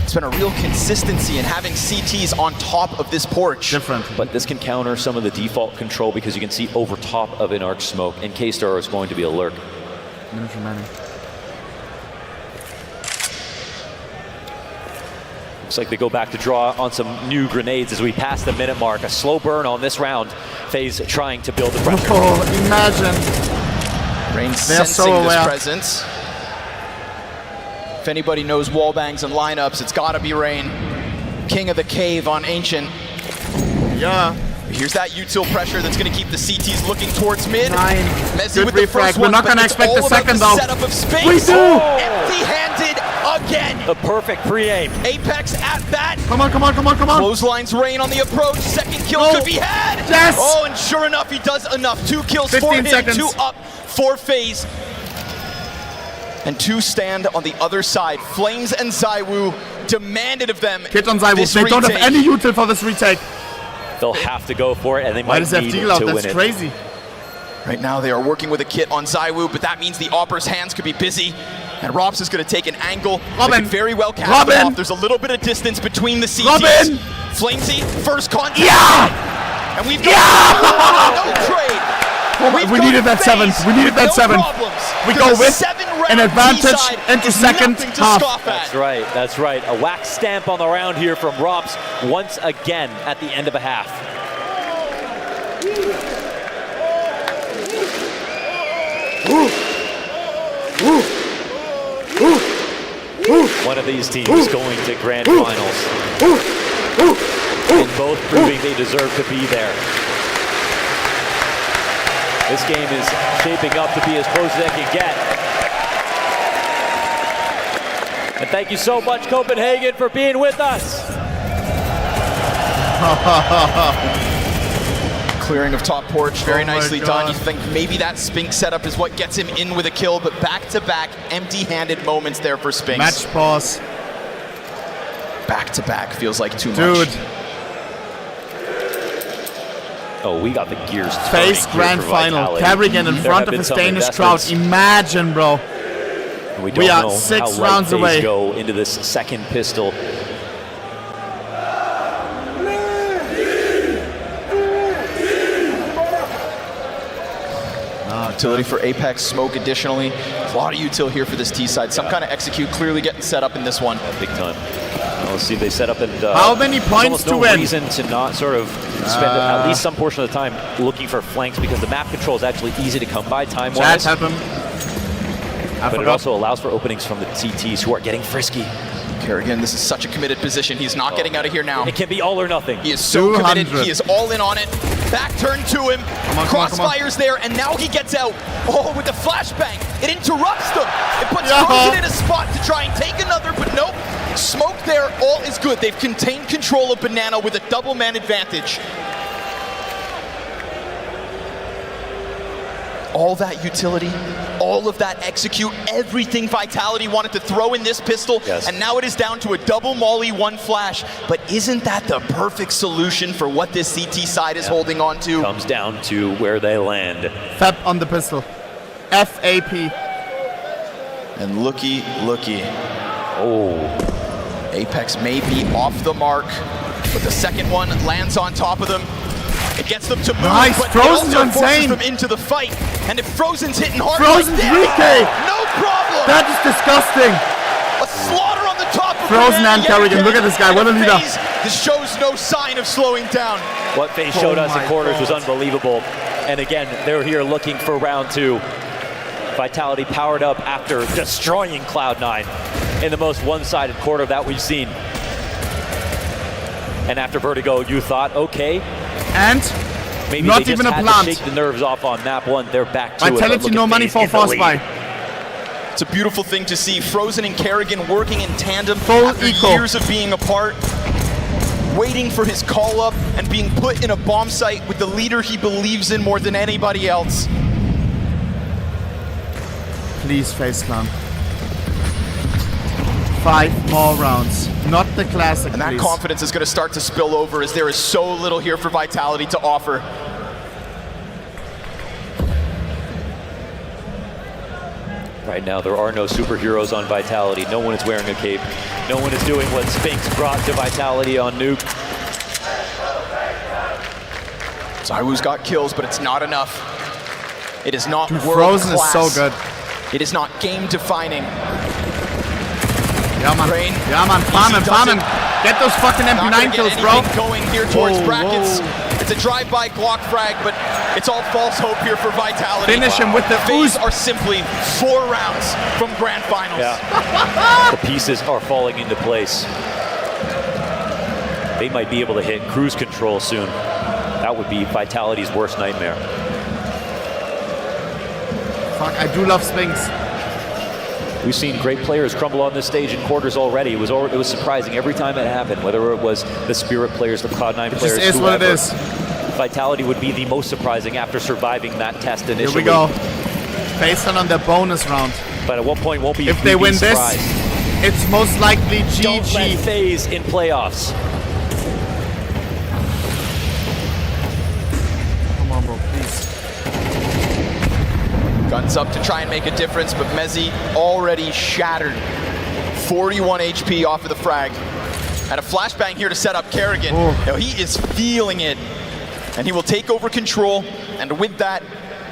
It's been a real consistency in having CTs on top of this porch. Different. But this can counter some of the default control because you can see over top of an Arch smoke, and K-Star is going to be a lurk. Looks like they go back to draw on some new grenades as we pass the minute mark. A slow burn on this round. FaZe trying to build the pressure. Oh, imagine. Rain sensing this presence. If anybody knows wallbangs and lineups, it's gotta be Rain. King of the cave on Ancient. Yeah. Here's that util pressure that's going to keep the CTs looking towards mid. Mezzi Good with the first refrag. We're one, not but going to it's expect the all about second the though. setup of space. We do! Empty-handed again. The perfect pre-aim. Apex at bat. Come on, come on, come on, come on. Clotheslines rain on the approach. Second kill could be had. Yes! Oh, and sure enough, he does enough. 2 kills 15 for him, seconds. 2 up for FaZe. And 2 stand on the other side. Flames and Zywoo demanded of them. Hit on Zywoo. They don't have any util for this retake. They'll have to go for it, and they Why might does he have need deal to out? win That's it. crazy. Right now they are working with a kit on Zywoo, but that means the Opper's hands could be busy. And Robs is going to take an angle. Robin. Could very well cast them off. There's a little bit of distance between the CTs. Robin. Flamesy, first contact. Yeah! And we've got no trade. We needed that 7th. We needed that 7th. We go with an advantage into second half. That's right, that's right. A wax stamp on the round here from Robs once again at the end of a half. One of these teams going to grand finals. And both proving they deserve to be there. This game is shaping up to be as close as it can get. And thank you so much, Copenhagen, for being with us. Clearing of top porch, very nicely done. You think maybe that Spinks setup is what gets him in with a kill, but back-to-back empty-handed moments there for Spinks. Match pause. Back-to-back feels like too much. Dude. Oh, we got the gears turning. FaZe grand final. Carrian in front of his Danish crowd. Imagine, bro. We are know 6 how rounds FaZe away. Go into this second pistol. Utility for Apex, smoke additionally. A lot of util here for this T side. Some kind of execute clearly getting set up in this one. Big time. Let's see if they set up and how many points to no win? Reason to not sort of spend at least some portion of the time looking for flanks, because the map control is actually easy to come by time-wise. Help him. But it also allows for openings from the CTs who are getting frisky. Carrigan, this is such a committed position. He's not getting out of here now. It can be all or nothing. He is so committed. He is all in on it. Back turn to him. Crossfire's there, and now he gets out. Oh, with the flashbang. It interrupts them. It puts Frozen in a spot to try and take another, but nope. Smoke there, all is good. They've contained control of Banana with a double man advantage. All that utility, all of that execute, everything Vitality wanted to throw in this pistol, and now it is down to a double molly, 1 flash. But isn't that the perfect solution for what this CT side is holding on to? Comes down to where they land. FAP on the pistol. FAP. And looky. Oh. Apex may be off the mark, but the second one lands on top of them. It gets them to move, nice. but Frozen's it also forces insane. them into the fight. And if Frozen's hitting hard Frozen's like 3K. no problem. That is disgusting. A slaughter on the top of Frozen and Carrigan. Look at this guy. What a leader. This shows no sign of slowing down. What FaZe showed us in quarters was unbelievable. And again, they're here looking for round 2. Vitality powered up after destroying Cloud9 in the most one-sided quarter that we've seen. And after Vertigo, you thought, okay. And maybe not they even just a had plant. to shake the nerves off on map 1. They're back to Vitality, it. no money for fast buy. It's a beautiful thing to see. Frozen and Carrigan working in tandem after eco. years of being apart. Waiting for his call up and being put in a bomb site with the leader he believes in more than anybody else. Please, FaZe Clan. 5 more rounds. Not the classic, And that please. confidence is going to start to spill over as there is so little here for Vitality to offer. Right now, there are no superheroes on Vitality. No one is wearing a cape. No one is doing what Spinks brought to Vitality on Nuke. Zywoo's got kills, but it's not enough. It is not world Frozen class. is so good. It is not game defining. Yeah, man. Rain. Yeah, man. Farming. Get those fucking MP9 kills, bro. Going here towards brackets. It's a drive-by Glock frag, but it's all false hope here for Vitality. Finish him with the FaZe are simply 4 rounds from grand finals. Yeah. The pieces are falling into place. They might be able to hit cruise control soon. That would be Vitality's worst nightmare. Fuck, I do love Spinks. We've seen great players crumble on this stage in quarters already. It was surprising every time it happened, whether it was the Spirit players, the Cloud9 players, It is what it is. Vitality would be the most surprising after surviving that test initially. Here we go. Based on their bonus round. But at what point won't be if they win surprised. this, it's most likely GG. Don't let FaZe in playoffs. Come on, bro, please. Guns up to try and make a difference, but Mezzi already shattered. 41 HP off of the frag. And a flashbang here to set up Carrigan. Now he is feeling it. And he will take over control, and with that,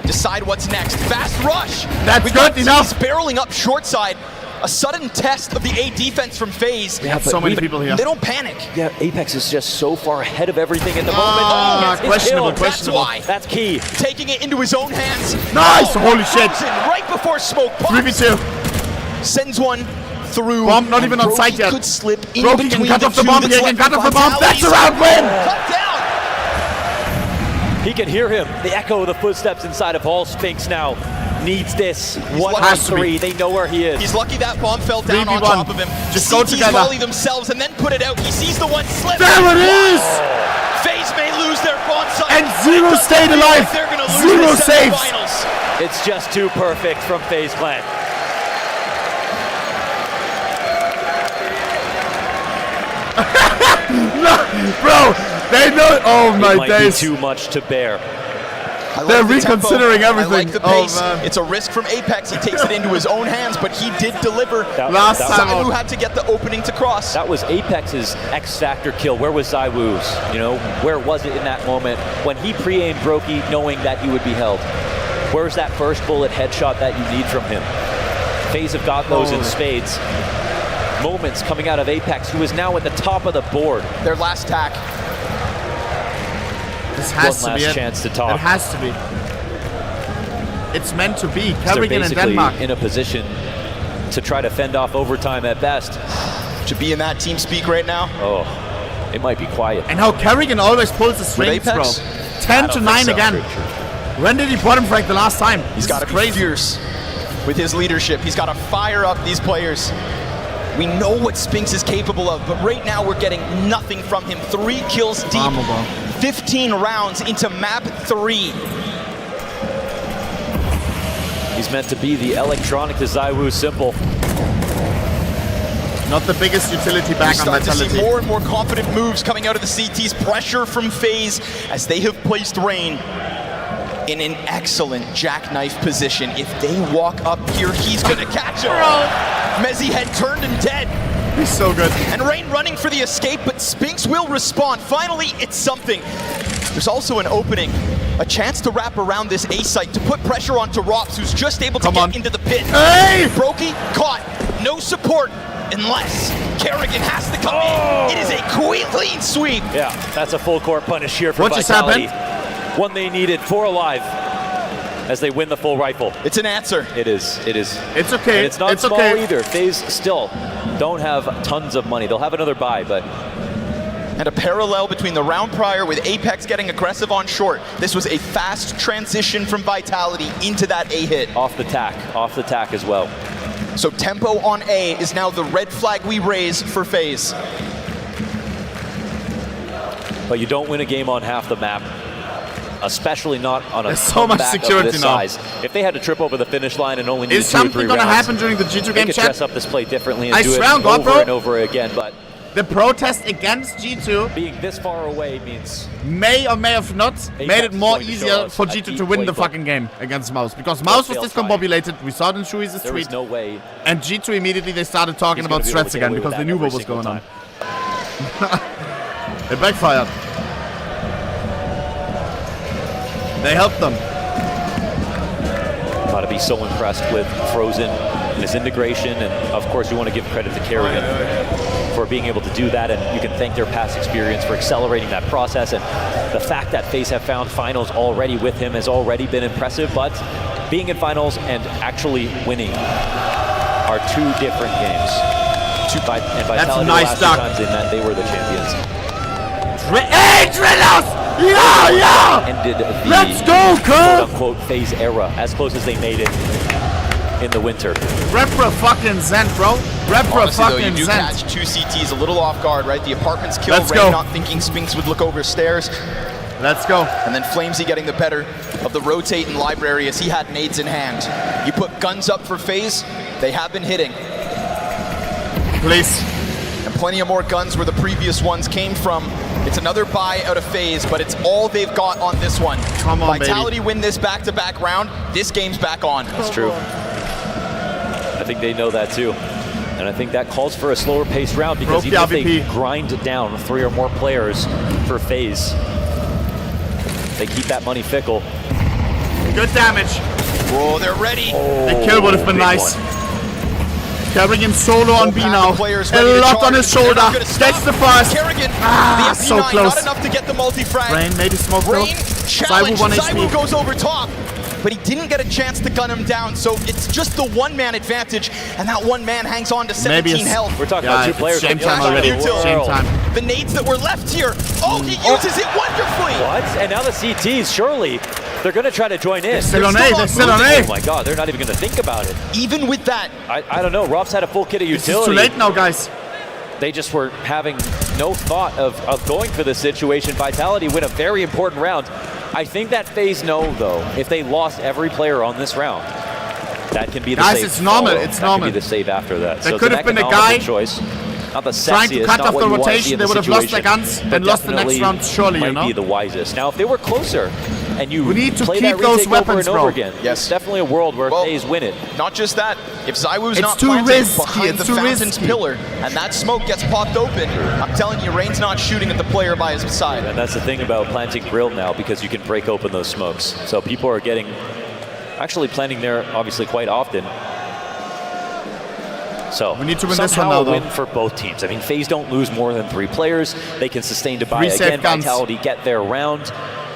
decide what's next. Fast rush! That's good enough! Barreling up short side. A sudden test of the A defense from FaZe. We have so many people here. They don't panic. Yeah, Apex is just so far ahead of everything at the moment. Questionable. That's why. That's key. Taking it into his own hands. Nice! Holy shit! Right before smoke pops. 3v2. Sends one through. Bomb not even on site yet. Could slip in Broky can cut off the bomb. He can cut off the bomb. That's a round win! Cut down. He can hear him. The echo of the footsteps inside of Hall. Spinks now needs this. 1-3. They know where he is. He's lucky that bomb fell down 3v1. on top of him. Just go together. volley themselves and then put it out. He sees the one slip. There it is! FaZe may lose their bomb site. And Zero stayed alive. They're gonna lose Zero the saves. semifinals. It's just too perfect from FaZe Clan. No, bro, they know. Oh my it might days! Be too much to bear. They're reconsidering everything. I like the pace. Oh, man. It's a risk from Apex. He takes it into his own hands, but he did deliver. Last time ZywOo had to get the opening to cross. That was Apex's X-Factor kill. Where was ZywOo's? You know, where was it in that moment when he pre-aimed Broky knowing that he would be held? Where's that first bullet headshot that you need from him? FaZe have got those in spades. Moments coming out of Apex, who is now at the top of the board. Their last tack. This has One to be last chance to talk. It has to be. It's meant to be. Carrigan and They're Denmark. in a position to try to fend off overtime at best. To be in that team speak right now. Oh, it might be quiet. And how Carrigan always pulls the strings, bro. 10-9 again. When did he bottom frag the last time? He's got to be fierce with his leadership. He's got to fire up these players. We know what Spinks is capable of, but right now we're getting nothing from him. 3 kills deep, 15 rounds into map 3. He's meant to be the electronic to ZywOo Simple. Not the biggest utility back on Vitality. Vitality. To see more and more confident moves coming out of the CTs. Pressure from FaZe as they have placed Rain in an excellent jackknife position. If they walk up here, he's gonna catch him. Mezzi had turned and dead. He's so good. And Rain running for the escape, but Spinks will respond. Finally, it's something. There's also an opening, a chance to wrap around this A site to put pressure onto Rops, who's just able to get into the pit. Hey! Broky caught, no support, unless Carrigan has to come in. It is a clean sweep. Yeah, that's a full court punish here for What just Vitality. happened? One they needed, 4 alive, as they win the full rifle. It's an answer. It is. It's okay. And it's not small okay. either. FaZe still don't have tons of money. They'll have another buy, but... And a parallel between the round prior with Apex getting aggressive on short. This was a fast transition from Vitality into that A hit. Off the tack as well. So tempo on A is now the red flag we raise for FaZe. But you don't win a game on half the map. Especially not on a There's so much security of this now. size. If they had to trip over the finish line and only need 2 or 3 Is something gonna rounds, happen during the G2 they game could chat? dress up this play differently and I do it swear on God, over bro. and over again. But the protest against G2 being this far away means may or may have not made it more going to show easier us for a G2 deep to win the playbook. fucking game against Mouz, because Mouz was discombobulated. We saw it in Shui's there tweet. was no way. And G2 immediately they started talking He's about gonna be able threats to get again away because with they that knew every what was single going on. It backfired. They helped them. Gotta be so impressed with Frozen and his integration, and of course you want to give credit to Carrian for being able to do that, and you can thank their past experience for accelerating that process, and the fact that FaZe have found finals already with him has already been impressive, but being in finals and actually winning are 2 different games. And Vitality That's a nice the last 2 duck. times they met, they were the champions. Hey, Drillos! Yeah! Ended the Let's go, quote-unquote FaZe era, as close as they made it in the winter. Repra fucking Zent, bro. Repra Honestly, fucking though, you do Zent. catch two CTs a little off guard, right? The apartments kill, Let's Ray go. not thinking Spinks would look over stairs. Let's go. And then Flamesy getting the better of the rotating library as he had nades in hand. You put guns up for FaZe, they have been hitting. Please. And plenty of more guns where the previous ones came from. It's another buy out of FaZe, but it's all they've got on this one. Come on, Vitality baby. win this back-to-back round, this game's back on. That's true. I think they know that too. And I think that calls for a slower paced round because even if they grind down 3 or more players for FaZe, they keep that money fickle. Good damage. Whoa, they're ready. The kill would have been nice. Carrian solo on B now. A lot on his shoulder. Gets the first. Carrigan, the FP9, so close. Not enough to get the multi-frag. Rain made a smoke though. Challenge. Zaiwu goes over top, but he didn't get a chance to gun him down, so it's just the one-man advantage, and that one man hangs on to 17 health. We're talking about 2 players. Shame time already. Shame time. The nades that were left here. Oh, he uses it wonderfully. What? And now the CTs, surely. They're going to try to join in. They're still on A. They're still on A. Oh my god, they're not even going to think about it. Even with that. I don't know. Rob's had a full kit of utility. It's too late now, guys. They just were having no thought of going for this situation. Vitality win a very important round. I think that FaZe know, though, if they lost every player on this round, that can be the save. Guys, it's normal. It's normal. That can be the save after that. There could have been a guy choice. Not the sexiest, trying to cut off the rotation. They would have lost their guns and lost the next round, surely, you know? Might be the wisest. Now, if they were closer, and you we need to play keep that those retake weapons, over and over bro. again, yes, definitely a world where FaZe win it. Not just that, if Zaiwu's it's not too planted risky. behind the fountain's pillar and that smoke gets popped open, I'm telling you, Rain's not shooting at the player by his side. And that's the thing about planting grill now, because you can break open those smokes. So people are actually planting there obviously quite often. So we need to win this somehow one now, a win though. for both teams. I mean, FaZe don't lose more than 3 players. They can sustain to buy again. Vitality get their round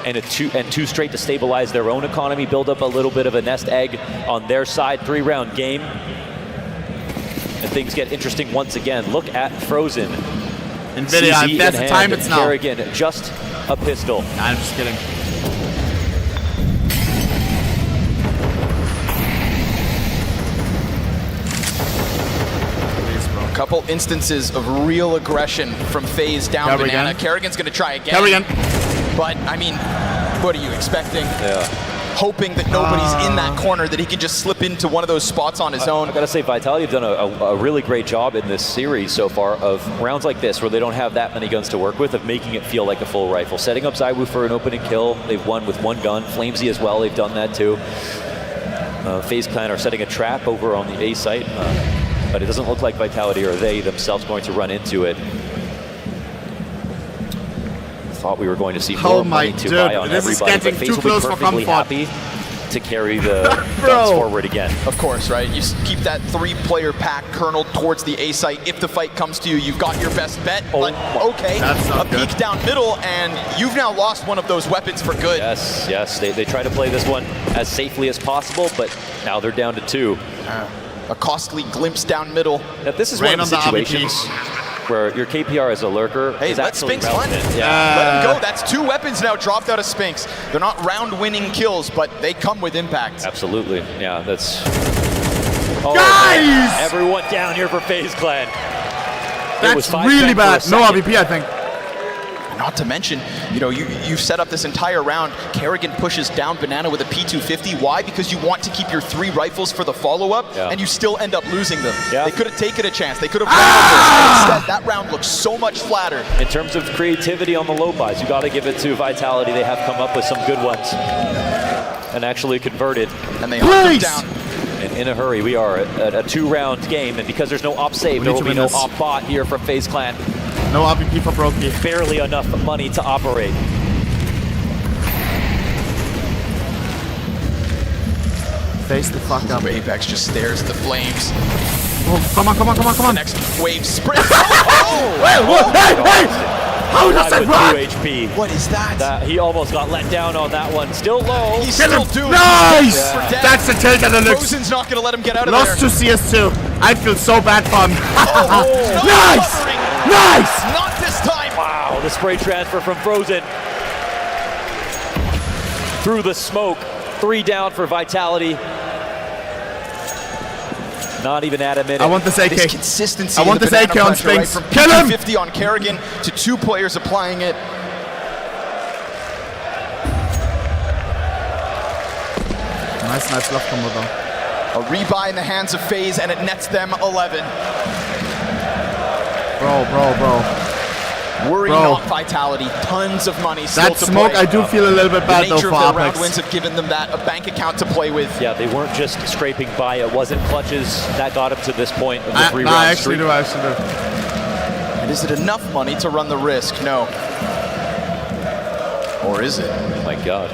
and two straight to stabilize their own economy, build up a little bit of a nest egg on their side. 3-round game. And things get interesting once again. Look at Frozen. NVIDIA, if that's the time, it's now. Carrigan, just a pistol. Nah, I'm just kidding. Couple instances of real aggression from FaZe down Carrigan. Banana. Carrigan's going to try again. Carrigan. But, I mean, what are you expecting? Yeah. Hoping that nobody's in that corner, that he can just slip into one of those spots on his own. I gotta say, Vitality have done a really great job in this series so far of rounds like this where they don't have that many guns to work with, of making it feel like a full rifle. Setting up Zaiwu for an opening kill. They've won with 1 gun. Flamesy as well, they've done that too. FaZe Clan are setting a trap over on the A site. But it doesn't look like Vitality or they themselves going to run into it. Thought we were going to see more money to buy on everybody, but FaZe will be perfectly happy to carry the guns forward again. Of course, right? You keep that 3-player pack kerneled towards the A site. If the fight comes to you, you've got your best bet. But okay, a peek down middle, and you've now lost one of those weapons for good. Yes, yes. They try to play this one as safely as possible, but now they're down to 2. A costly glimpse down middle. Now, this is one of the situations where your KPR as a lurker is actually relevant. Let him go. That's 2 weapons now dropped out of Spinks. They're not round-winning kills, but they come with impact. Absolutely. Yeah, that's... Guys! Everyone down here for FaZe Clan. That's really bad. No RVP, I think. Not to mention, you know, you've set up this entire round. Carrigan pushes down Banana with a P250. Why? Because you want to keep your 3 rifles for the follow-up, and you still end up losing them. Yeah. They could have taken a chance. They could have instead, that round looks so much flatter. In terms of creativity on the low buys, you got to give it to Vitality. They have come up with some good ones and actually converted. And they hunt them down. And in a hurry, we are at a 2-round game, and because there's no op save, there will be no op bot here from FaZe Clan. No RVP for Brokey. Barely enough money to operate. Face the fuck up. Apex just stares at the flames. Oh, come on, come on, come on, come on. The next wave sprints. Wait, what? Hey! How does that run? 2 HP. What is that? He almost got let down on that one. Still low. He's still doing Nice! That's the take on the looks. Frozen's not going to let him get out of Lost there. to CS2. I feel so bad for him. Nice! Nice! Not this time. Wow, the spray transfer from Frozen. through the smoke. 3 down for Vitality. Not even at a minute. I want this AK. This consistency. I want this AK on pressure, right? Spinks. From Kill him! 50 on Carrigan to 2 players applying it. Nice left combo though. A rebuy in the hands of FaZe, and it nets them 11. Bro. Worry not, Vitality. Tons of money still That to smoke, play. I do feel a little bit bad The though nature for of their round Apex. wins have given them that, a bank account to play with. Yeah, they weren't just scraping by. It wasn't clutches that got them to this point of the 3-round I streak. actually do. And is it enough money to run the risk? No. Or is it? Oh my God.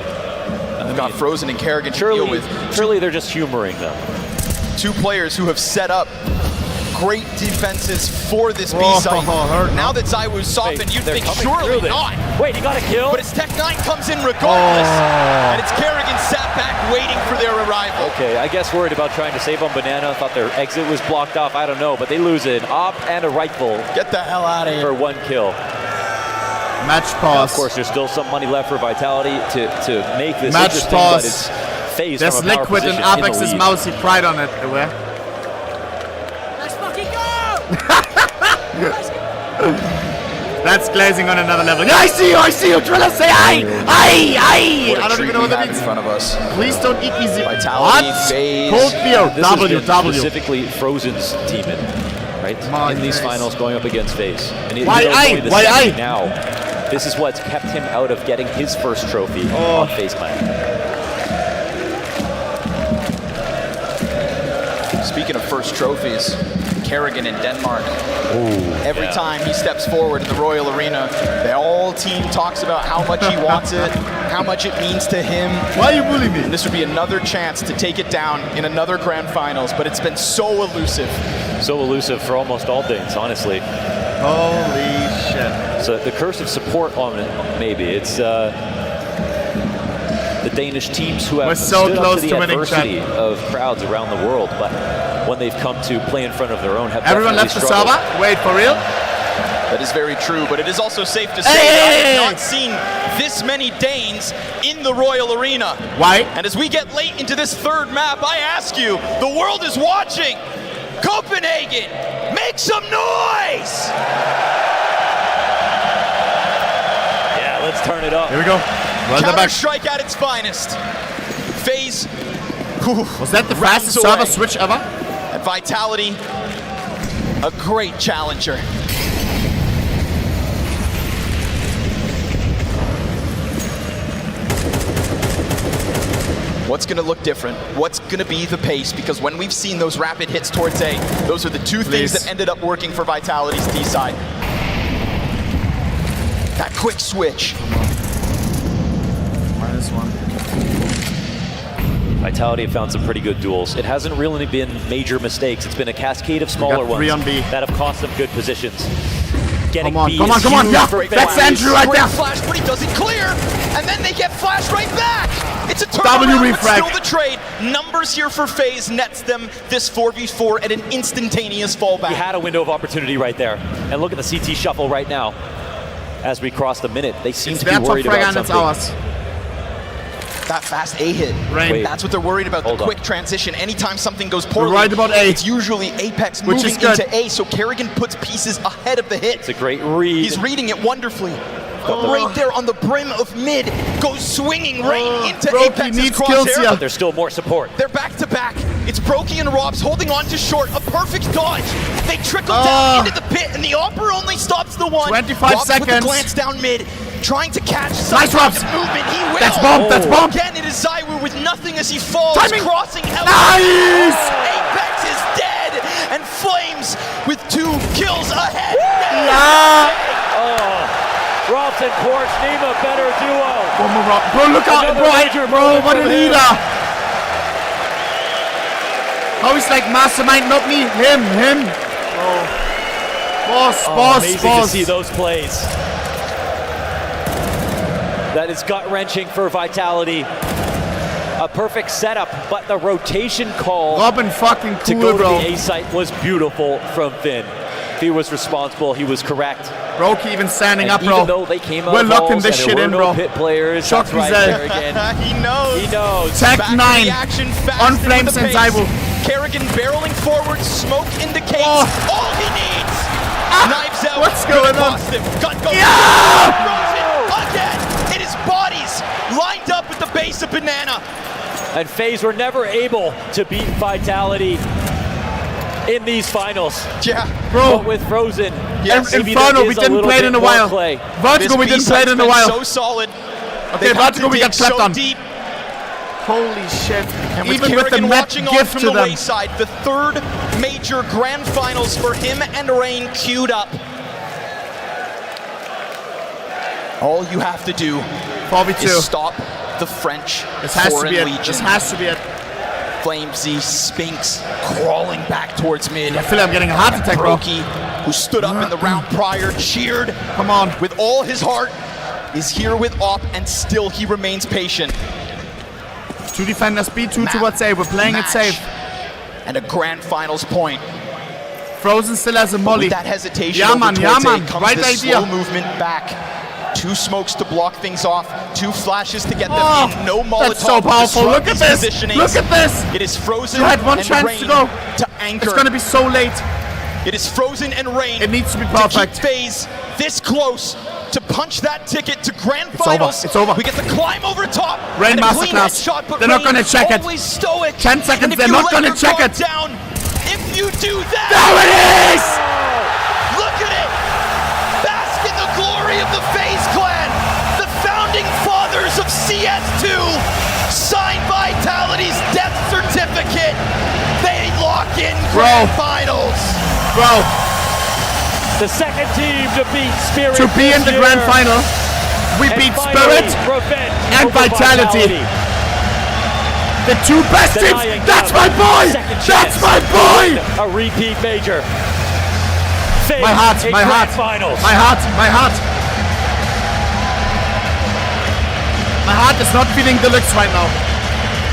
They've got Frozen and Carrigan to deal with. Surely they're just humoring them. 2 players who have set up great defenses for this B site. Now that ZywOo's softened, you'd think surely not. Wait, he got a kill? But it's Tech9 comes in regardless. And it's Carrigan sat back waiting for their arrival. Okay, I guess worried about trying to save on Banana. Thought their exit was blocked off. I don't know, but they lose an op and a rifle. Get the hell out of here. For 1 kill. Match pause. Now, of course, there's still some money left for Vitality to make this Match interesting, pause. but it's FaZe There's from a power liquid in position Apex's the mouse. He cried on it. Aware? Let's fucking go! That's glazing on another level. I see you, Driller. Say aye. I don't even know what that means. In front of us. Please don't eat easy. Vitality, What? FaZe. Cold beer. This has been W. specifically Frozen's teaming, right? In these finals going up against FaZe. And Why I? Now, this is what's kept him out of getting his first trophy on FaZe Clan. Speaking of first trophies, Carrigan in Denmark. Every time he steps forward in the Royal Arena, the whole team talks about how much he wants it, how much it means to him. Why are you bullying me? And this would be another chance to take it down in another grand finals, but it's been so elusive. So elusive for almost all things, honestly. Holy shit. So the curse of support on it, maybe. It's the Danish teams who have stood up to the adversity of crowds around the world, but when they've come to play in front of their own, have everyone left the server? Wait, for real? That is very true, but it is also safe to say that I have not seen this many Danes in the Royal Arena. Why? And as we get late into this 3rd map, I ask you, the world is watching. Copenhagen, make some noise! Yeah, let's turn it up. Here we go. Counter-Strike at its finest. FaZe. Was that the fastest server switch ever? And Vitality, a great challenger. What's going to look different? What's going to be the pace? Because when we've seen those rapid hits towards A, those are the 2 things that ended up working for Vitality's D side. That quick switch. -1. Vitality have found some pretty good duels. It hasn't really been major mistakes. It's been a cascade of smaller ones that have cost them good positions. Getting Come on. Yeah, that's Andrew right there. Flash, but he doesn't clear, and then they get flashed right back. It's a turnaround, but still the trade. Numbers here for FaZe nets them this 4v4 at an instantaneous fallback. You had a window of opportunity right there. And look at the CT shuffle right now. As we cross the minute, they seem to be worried about something. Ours. That fast A hit. Rain. That's what they're worried about, the quick transition. Anytime something goes poorly, right about A. It's usually Apex moving into A, so Carrigan puts pieces ahead of the hit. It's a great read. He's reading it wonderfully. Right there on the brim of mid, goes swinging right into Apex's crosshair. But there's still more support. They're back to back. It's Brokey and Robs holding on to short. A perfect dodge. They trickle down into the pit, and the Opera only stops the one. 25 Robs seconds. with a glance down mid, trying to catch Nice Robs. movement. He will. That's bomb. That's bomb. Again, it is ZywOo with nothing as he falls, crossing out. Nice. Apex is dead, and Flames with 2 kills ahead. Yeah. Robs and Quartz need a better duo. Bro, look out, bro, what a leader. How is like mastermind, not me, him. Boss. Amazing to see those plays. That is gut-wrenching for Vitality. A perfect setup, but the rotation call Robin fucking cool, to go bro. to the A site was beautiful from Finn. he was responsible, he was correct. Broky even standing And up, bro. even though they came out We're locking balls this and shit there in, were bro. no pit players, Shock that's right there again. He knows. He knows. Tech Back in 9 the action, fast on into Flames the and pace. Zaibu. Carrigan barreling forward, smoke indicates all he needs. Knives out. What's going on? Gun goes. Yeah! Frozen again. It is bodies lined up at the base of Banana. And FaZe were never able to beat Vitality in these finals. Yeah, bro. But with Frozen, Inferno, we didn't play it in a while. Vertigo, we didn't play it in a while. So solid. Okay, Vertigo, we got clapped on. Deep. Holy shit. And with Even with the Carrigan net watching on gift from to the them. wayside, the third major grand finals for him and Rain queued up. All you have to do 4v2. is stop the French This has to Foreign be it. Legion. This has to be it. Flamesy, Spinks crawling back towards mid. I feel like I'm getting a heart attack, bro. Broky, who stood up in the round prior, cheered. Come on. With all his heart, is here with Op, and still he remains patient. 2 defenders, B2 towards A. We're playing it safe. And a grand finals point. Frozen still has a molly. With that hesitation Yeah, man, over towards yeah, A man. comes Right this idea. slow movement back. 2 smokes to block things off, 2 flashes to get them in. No Molotov. That's so to powerful. disrupt Look at these this. positionings. Look at this. It is Frozen You had one and chance Rain to go. to anchor. It's going to be so late. It is Frozen and Rain. It needs to be To perfect. keep FaZe this close to punch that ticket to grand It's finals. over. It's over. We get the climb over top. Rain and a clean masterclass. headshot, but They're not Rain gonna check it. always stoic. 10 seconds, And if they're you not let gonna your check guard it. Down, if you do that. There it is! Look at it. Bask in the glory of the FaZe clan. The founding fathers of CS2 signed Vitality's death certificate. They lock in grand finals. Bro. The second team to beat Spirit. To be in the grand final, we And beat finally Spirit prevent and over Vitality. The 2 best teams. Denying That's them my boy. second That's chance my to boy. win a repeat major. FaZe My heart, in my grand heart, finals. my heart, my heart. My heart is not feeling deluxe right now.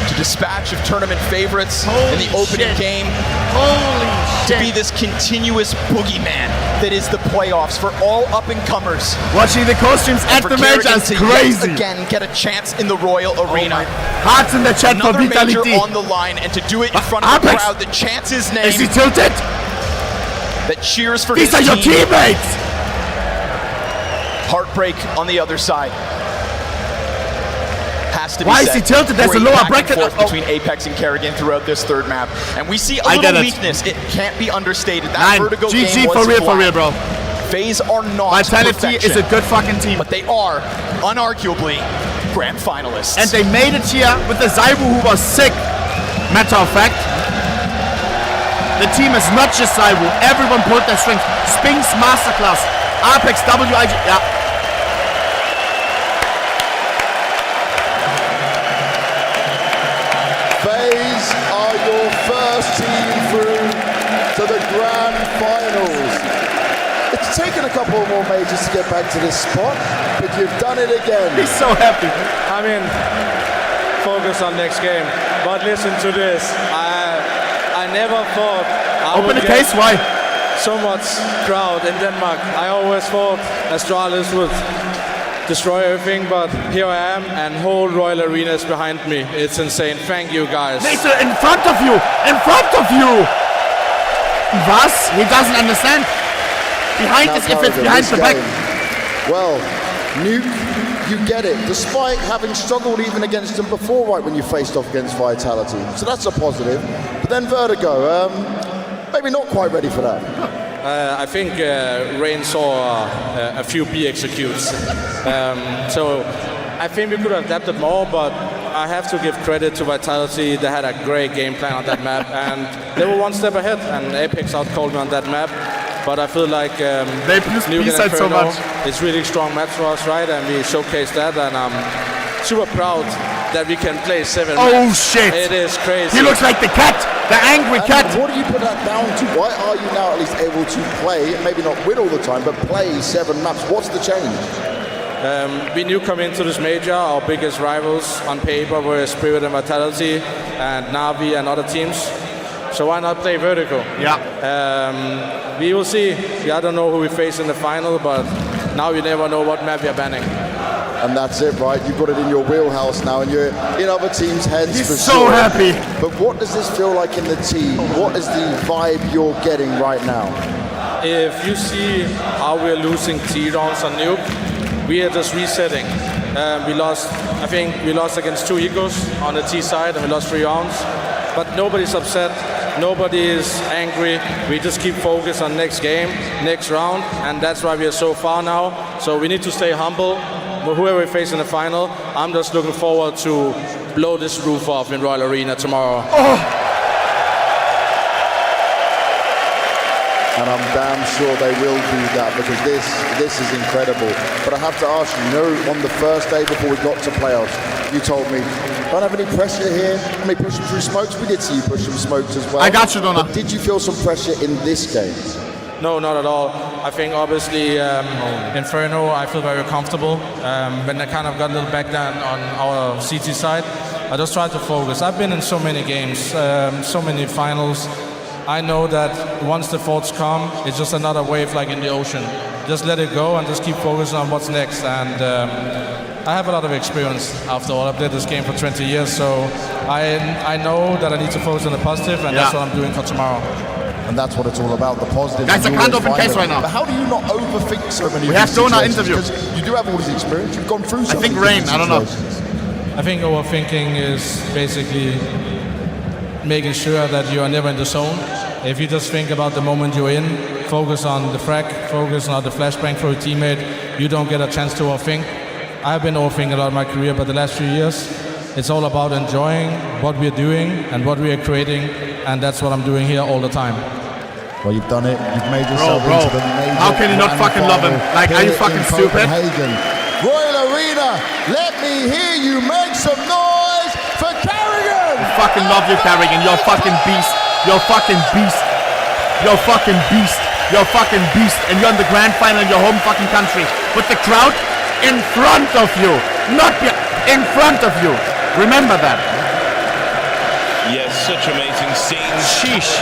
To dispatch of tournament favorites in Holy the opening shit. game. Holy To shit. be this continuous boogeyman that is the playoffs for all up-and-comers. Watching the costumes at For the major Carrigan is to crazy. yet again get a chance in the Royal Arena. Hearts in the chat for Another major Vitality. on the line, and to do it in front of a Apex. crowd that chants his name, Is he tilted? that cheers for These his are your team. teammates. Heartbreak on the other side. Has to be Why is said. he tilted? There's a Great lower back and bracket. forth Oh. between Apex and Carrigan throughout this third map, and we see a I get little it. weakness. It can't be understated. That 9. Vertigo GG game for was real, flat. bro. FaZe are not Vitality perfection, is a good fucking team. but they are unarguably grand finalists. And they made it here with the Zaibu, who was sick. Matter of fact, the team is not just Zaibu. Everyone pulled their strength. Spinks masterclass. Apex, WIG. Yeah. FaZe are your first team through to the grand finals. It's taken a couple more majors to get back to this spot, but you've done it again. He's so happy. I mean, focus on next game. But listen to this. I never thought I Open would the get case, why? so much crowd in Denmark. I always thought Astralis would destroy everything, but here I am, and whole Royal Arena is behind me. It's insane. Thank you, guys. Nathan, in front of you! In front of you! Was? He doesn't understand. Behind Now, is if it's Carrigan, behind this the back. game. Well, Nuke, you get it, despite having struggled even against them before, right, when you faced off against Vitality. So that's a positive. But then Vertigo, maybe not quite ready for that. I think Rain saw a few B executes. So I think we could have adapted more, but I have to give credit to Vitality. They had a great game plan on that map, and they were one step ahead, and Apex outcalled me on that map. But I feel like they plus Nuke and so Inferno much. is really strong match for us, right? And we showcased that, and I'm super proud that we can play 7 Oh maps. shit! It is crazy. He looks like the cat! The angry And cat! what do you put that down to? Why are you now at least able to play, maybe not win all the time, but play 7 maps? What's the change? We knew coming into this major, our biggest rivals on paper were Spirit and Vitality and NAVI and other teams. so why not play vertical? Yeah. We will see. I don't know who we face in the final, but now you never know what map you're banning. And that's it, right? You've got it in your wheelhouse now, and you're in other teams' heads. He's for so sure. happy. But what does this feel like in the team? What is the vibe you're getting right now? If you see how we're losing T rounds on Nuke, we are just resetting. I think we lost against 2 Egos on the T side, and we lost 3 rounds. But nobody's upset, nobody is angry. We just keep focused on next game, next round, and that's why we are so far now. So we need to stay humble. Whoever we face in the final, I'm just looking forward to blow this roof off in Royal Arena tomorrow. And I'm damn sure they will do that, because this is incredible. But I have to ask you, on the first day before we got to playoffs, you told me, don't have any pressure here. I mean, pushing through smokes. We did see you push some smokes as well. I got you, Donna. But did you feel some pressure in this game? No, not at all. I think obviously Inferno, I feel very comfortable. When I kind of got a little back down on our CT side, I just tried to focus. I've been in so many games, so many finals. I know that once the thoughts come, it's just another wave like in the ocean. Just let it go and just keep focusing on what's next. And I have a lot of experience after all. I've played this game for 20 years, so I know that I need to focus on the positive, and that's what I'm doing for tomorrow. And that's what it's all about, the positive. Guys, I can't open case right now. But how do you not overthink so many We have Dona interview. Because you do have all this experience, you've gone through so I think Rain, I don't know. I think overthinking is basically making sure that you are never in the zone. If you just think about the moment you're in, focus on the frag, focus on the flashbang for a teammate, you don't get a chance to overthink. I've been overthinking a lot of my career, but the last few years, it's all about enjoying what we're doing and what we are creating, and that's what I'm doing here all the time. Well, you've done it. You've made yourself into the major. How can you not fucking love him? Like, are you fucking stupid? Copenhagen. Royal Arena, let me hear you make some noise for Carrian! I fucking love you, Carrian. You're a fucking beast. You're a fucking beast. You're a fucking beast. You're a fucking beast. And you're in the grand final in your home fucking country. With the crowd in front of you. Not in front of you. Remember that. Yes, such amazing scenes. Sheesh.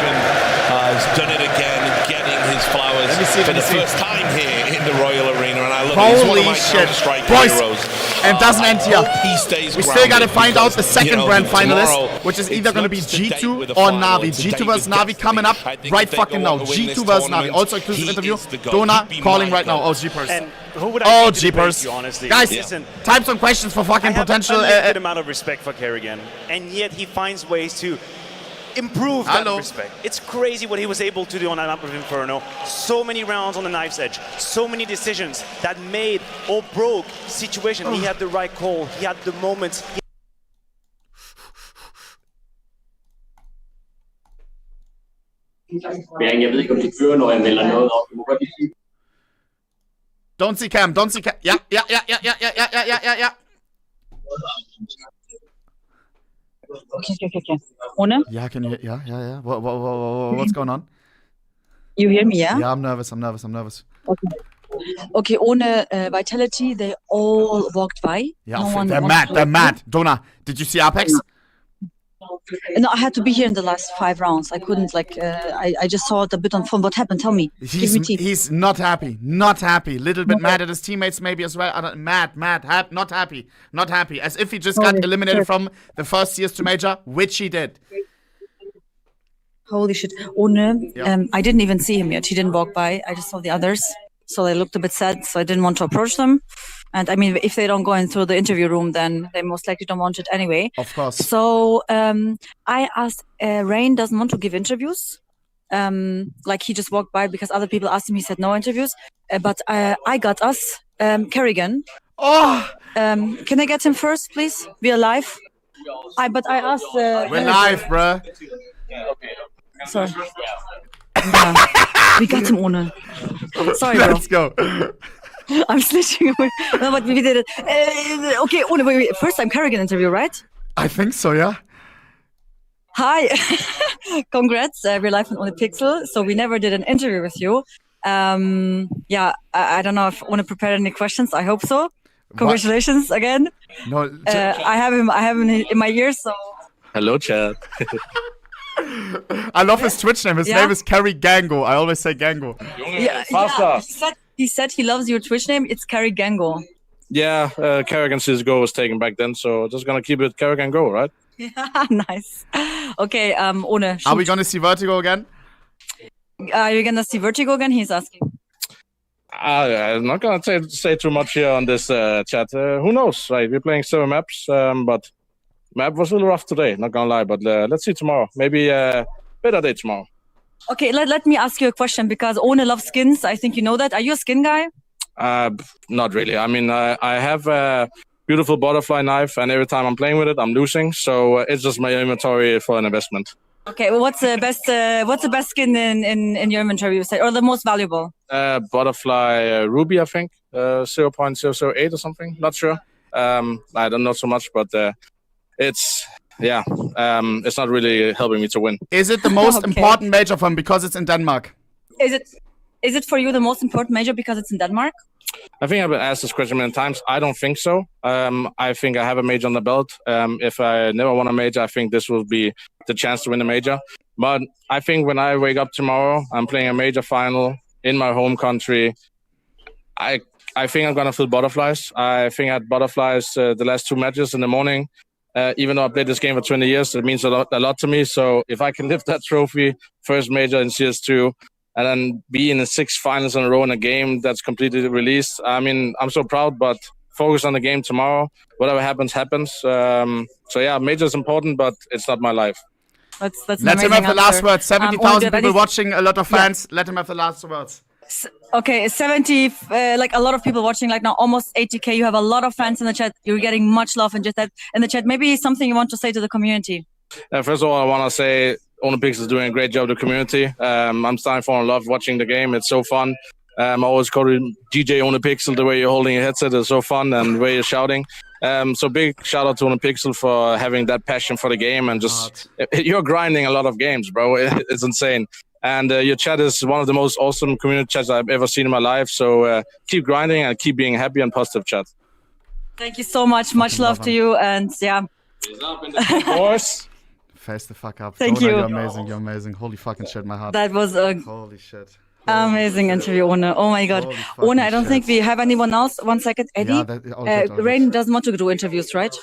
Has done it again, getting his flowers for the first time here in the Royal Arena, and I love it. He's one of my Counter-Strike heroes. And it doesn't end here. We still got to find out the second grand finalist, which is either going to be G2 or NAVI. G2 versus NAVI coming up right fucking now. G2 versus NAVI. Also exclusive interview. Dona calling right now. Oh, Jeepers. Who would I Jeepers. Honestly, guys, listen, type some questions for fucking potential. I have a good amount of respect for Carrian, and yet he finds ways to improve that respect. It's crazy what he was able to do on that map of Inferno. So many rounds on the knife's edge. So many decisions that made or broke the situation. He had the right call. He had the moments. Don't see cam, don't see cam. Yeah. Okay. One? Yeah, can you? Yeah. What's going on? You hear me, yeah? Yeah, I'm nervous. Okay, ohne Vitality, they all walked by. Yeah, they're mad. Dona, did you see Apex? No, I had to be here in the last 5 rounds. I couldn't, I just saw it a bit on phone. What happened? Tell me. He's not happy. Little bit mad at his teammates maybe as well. Not happy. As if he just got eliminated from the first CS2 major, which he did. Holy shit. I didn't even see him yet. He didn't walk by. I just saw the others. So they looked a bit sad, so I didn't want to approach them. And I mean, if they don't go into the interview room, then they most likely don't want it anyway. Of course. So I asked, Rain doesn't want to give interviews. He just walked by because other people asked him. He said no interviews. But I got us, Carrigan. Oh! Can I get him first, please? We are live. But I asked... We're live, bruh. Sorry. Yeah. We got him ohne. Sorry, bro. Let's go. I'm snitching. No, but we did it. Okay, wait. First time Carrigan interview, right? I think so, yeah. Hi. Congrats. We're live on OHNEPIXEL. So we never did an interview with you. I don't know if I want to prepare any questions. I hope so. Congratulations again. No. I have him in my ears, so. Hello, chat. I love his Twitch name. His name is Carrigango. I always say Gango. He said he loves your Twitch name. It's Carrigango. Yeah, Carrigan CSGO was taken back then, so just gonna keep it Carrigan Go, right? Yeah, nice. Okay, Ohne. Are we gonna see Vertigo again? Are you gonna see Vertigo again? He's asking. I'm not gonna say too much here on this chat. Who knows, right? We're playing 7 maps, but map was a little rough today, not gonna lie. But let's see tomorrow. Maybe better day tomorrow. Okay, let me ask you a question because Ohne loves skins. I think you know that. Are you a skin guy? Not really. I mean, I have a beautiful butterfly knife, and every time I'm playing with it, I'm losing. So it's just my inventory for an investment. Okay, well, what's the best skin in your inventory, you say, or the most valuable? Butterfly ruby, I think, 0.008 or something. Not sure. I don't know so much, but it's not really helping me to win. Is it the most important major for him because it's in Denmark? Is it for you the most important major because it's in Denmark? I think I've been asked this question many times. I don't think so. I think I have a major on the belt. If I never won a major, I think this will be the chance to win a major. But I think when I wake up tomorrow, I'm playing a major final in my home country. I think I'm going to feel butterflies. I think I had butterflies the last 2 matches in the morning. Even though I played this game for 20 years, it means a lot to me. So if I can lift that trophy, first major in CS2, and then be in the 6 finals in a row in a game that's completely released. I mean, I'm so proud, but focus on the game tomorrow. Whatever happens, happens. So yeah, major is important, but it's not my life. That's Let him have the last words. 70,000 people watching, a lot of fans. Yeah. Let him have the last words. Okay, 70, like a lot of people watching like now, almost 80K. You have a lot of fans in the chat. You're getting much love in the chat. Maybe something you want to say to the community. First of all, I want to say OHNEPIXEL is doing a great job in the community. I'm starting to fall in love watching the game. It's so fun. I always call it DJ OHNEPIXEL. The way you're holding your headset is so fun, and the way you're shouting. So big shout out to OHNEPIXEL for having that passion for the game, and just you're grinding a lot of games, bro. It's insane. And your chat is one of the most awesome community chats I've ever seen in my life. So keep grinding and keep being happy and positive, chat. Thank you so much. Much love to you, and yeah. Of course. Face the fuck up. Thank you. You're amazing. You're amazing. Holy fucking shit, my heart. That was a holy shit. Amazing interview, Ohne. Oh my god. Ohne, I don't think we have anyone else. 1 second. Eddie? Yeah, Rain doesn't want to do interviews, right?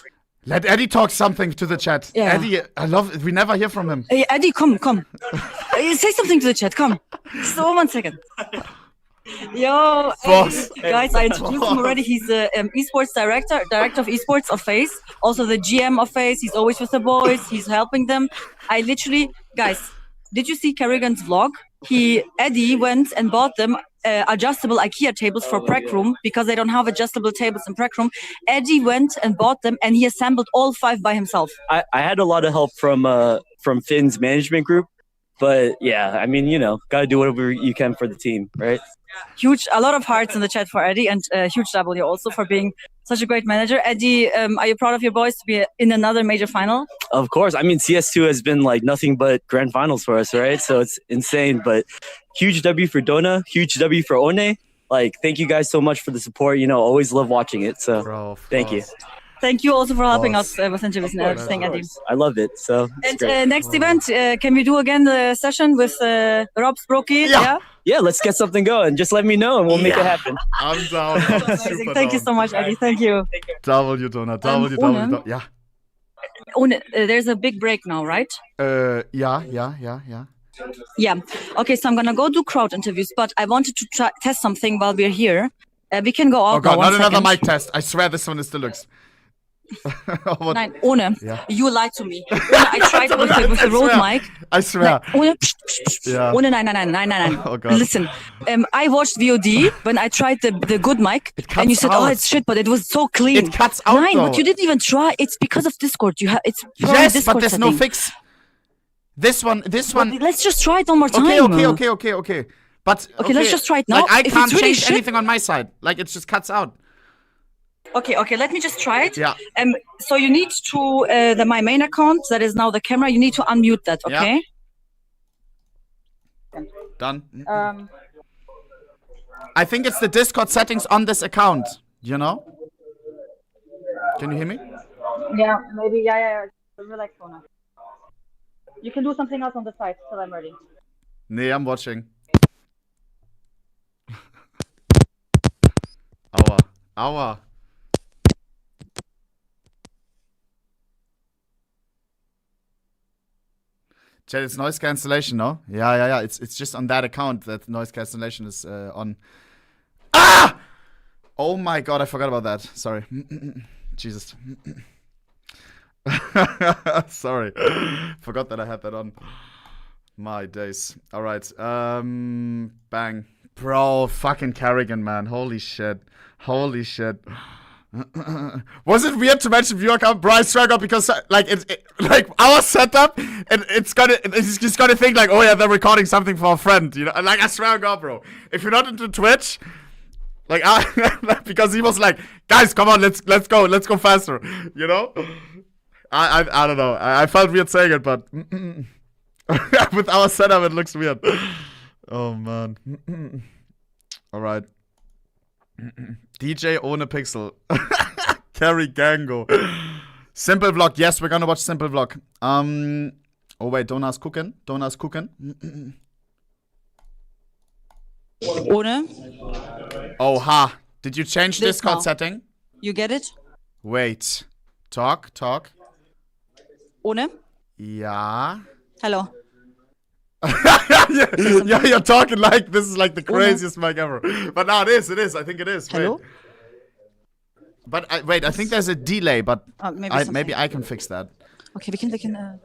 Let Eddie talk something to the chat. Yeah. Eddie, I love it. We never hear from him. Hey, Eddie, come. Say something to the chat, come. So 1 second. Yo, Boss. Guys, I introduced him already. He's the esports director of esports of FAZE. Also the GM of FAZE. He's always with the boys. He's helping them. I literally, guys, did you see Carrigan's vlog? Eddie went and bought them adjustable IKEA tables for Prec Room because they don't have adjustable tables in Prec Room. Eddie went and bought them, and he assembled all 5 by himself. I had a lot of help from Finn's management group, but yeah, I mean, you know, gotta do whatever you can for the team, right? A lot of hearts in the chat for Eddie, and huge W also for being such a great manager. Eddie, are you proud of your boys to be in another major final? Of course. I mean, CS2 has been like nothing but grand finals for us, right? So it's insane, but huge W for Dona, huge W for Ohne. Like, thank you guys so much for the support. You know, always love watching it. So thank you. Thank you also for helping us with interviews and everything, Eddie. I love it. So and next event, can we do again the session with Rob Sprokey? Yeah, let's get something going. Just let me know and we'll make it happen. I'm down. Amazing. Thank you so much, Eddie. Thank you. W Donut. Yeah. Ohne, there's a big break now, right? Yeah. Yeah. Okay, so I'm gonna go do crowd interviews, but I wanted to test something while we're here. We can go out. Oh god, now, not another mic test. I swear this one is deluxe. Nein, Ohne, you lied to me. Ohne, I tried with the Rode mic. I swear. Ohne, nein. Oh god. Listen, I watched VOD when I tried the good mic, and you said, "Oh, it's shit," but it was so clean. It cuts out. Nein, but you didn't even try. It's because of Discord. It's yes, Discord but there's setting. no fix. This one. Let's just try it one more time. Okay. But okay, let's just try it now. Like, I if can't it's really change anything on my side. Like, it just cuts out. Okay, let me just try it. Yeah. So you need to my main account, that is now the camera. You need to unmute that. Okay. Yeah. Done. I think it's the Discord settings on this account. You know? Can you hear me? Yeah, maybe. Yeah. Relax, Ohne. You can do something else on the side till I'm ready. Nee, I'm watching. Aua. Aua. Chat, it's noise cancellation, no? Yeah. It's just on that account that noise cancellation is on. Ah! Oh my god, I forgot about that. Sorry. Jesus. Sorry. Forgot that I had that on. My days. Alright. Bang. Bro, fucking Carrigan, man. Holy shit. Holy shit. Was it weird to mention viewer count? Bro, I struggle because like like our setup, it's just gonna think like, oh yeah, they're recording something for a friend, you know? Like I swear to God, bro. If you're not into Twitch, like because he was like, guys, come on, let's go faster, you know? I don't know. I felt weird saying it, but with our setup, it looks weird. Oh man. All right. DJ OHNEPIXEL. Carry Gango. Simple vlog. Yes, we're gonna watch Simple vlog. Oh wait, Dona's cooking. Ohne. Oh ha. Did you change This Discord now. setting? You get it? Wait. Talk. Ohne. Yeah. Hello. yeah, you're talking like this is like the craziest mic ever. But no, it is. I think it is. Hello? Wait. But wait, I think there's a delay, but maybe I can fix that. Okay, we can.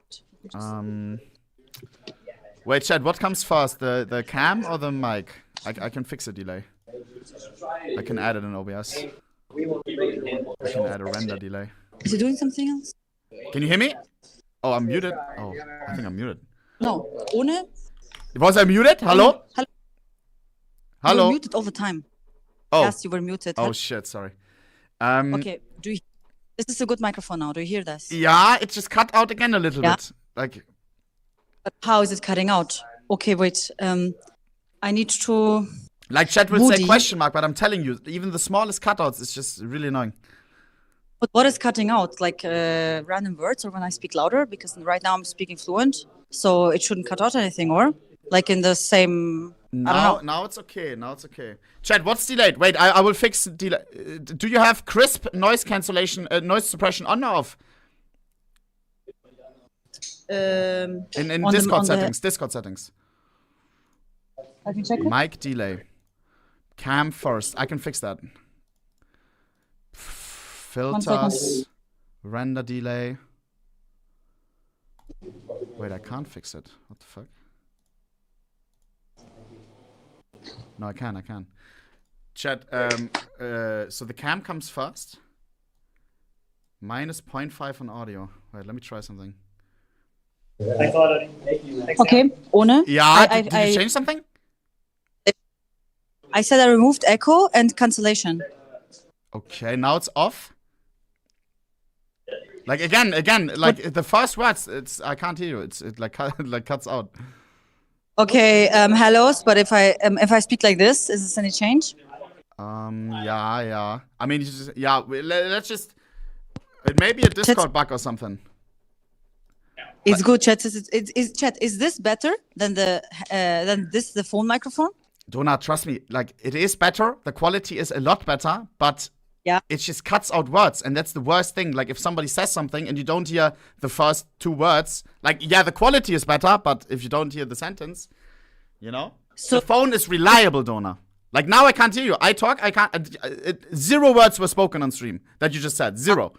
Wait, Chad, what comes first, the cam or the mic? I can fix a delay. I can add it in OBS. I can add a render delay. Is he doing something else? Can you hear me? Oh, I'm muted. Oh, I think I'm muted. No. Ohne. Was I muted? Hello? You were muted all the time. Oh. Yes, you were muted. Oh shit, sorry. Okay, this is a good microphone now. Do you hear this? Yeah, it just cut out again a little bit. Like. But how is it cutting out? Okay, wait. I need to. Like chat will say question mark, but I'm telling you, even the smallest cutouts is just really annoying. But what is cutting out? Like random words, or when I speak louder? Because right now I'm speaking fluent, so it shouldn't cut out anything, or like in the same. I don't know. Now it's okay. Chat, what's delayed? Wait, I will fix delay. Do you have crisp noise cancellation, noise suppression on or off? In Discord settings. Discord settings. Let me check it. Mic delay. Cam first. I can fix that. Filters. Render delay. Wait, I can't fix it. What the fuck? No, I can. Chat, so the cam comes first. Minus 0.5 on audio. Wait, let me try something. Okay, ohne. Yeah, did you change something? I said I removed echo and cancellation. Okay, now it's off. Like again, like the first words, I can't hear you. It like cuts out. Okay, hellos, but if I speak like this, is this any change? Yeah. I mean, let's just. It may be a Discord bug or something. It's good, chat. Chat, is this better than the phone microphone? Donna, trust me. Like it is better. The quality is a lot better, but it just cuts out words, and that's the worst thing. Like if somebody says something and you don't hear the first two words, like the quality is better, but if you don't hear the sentence, you know. So the phone is reliable, Donna. Like now I can't hear you. I talk. I can't. 0 words were spoken on stream that you just said. 0.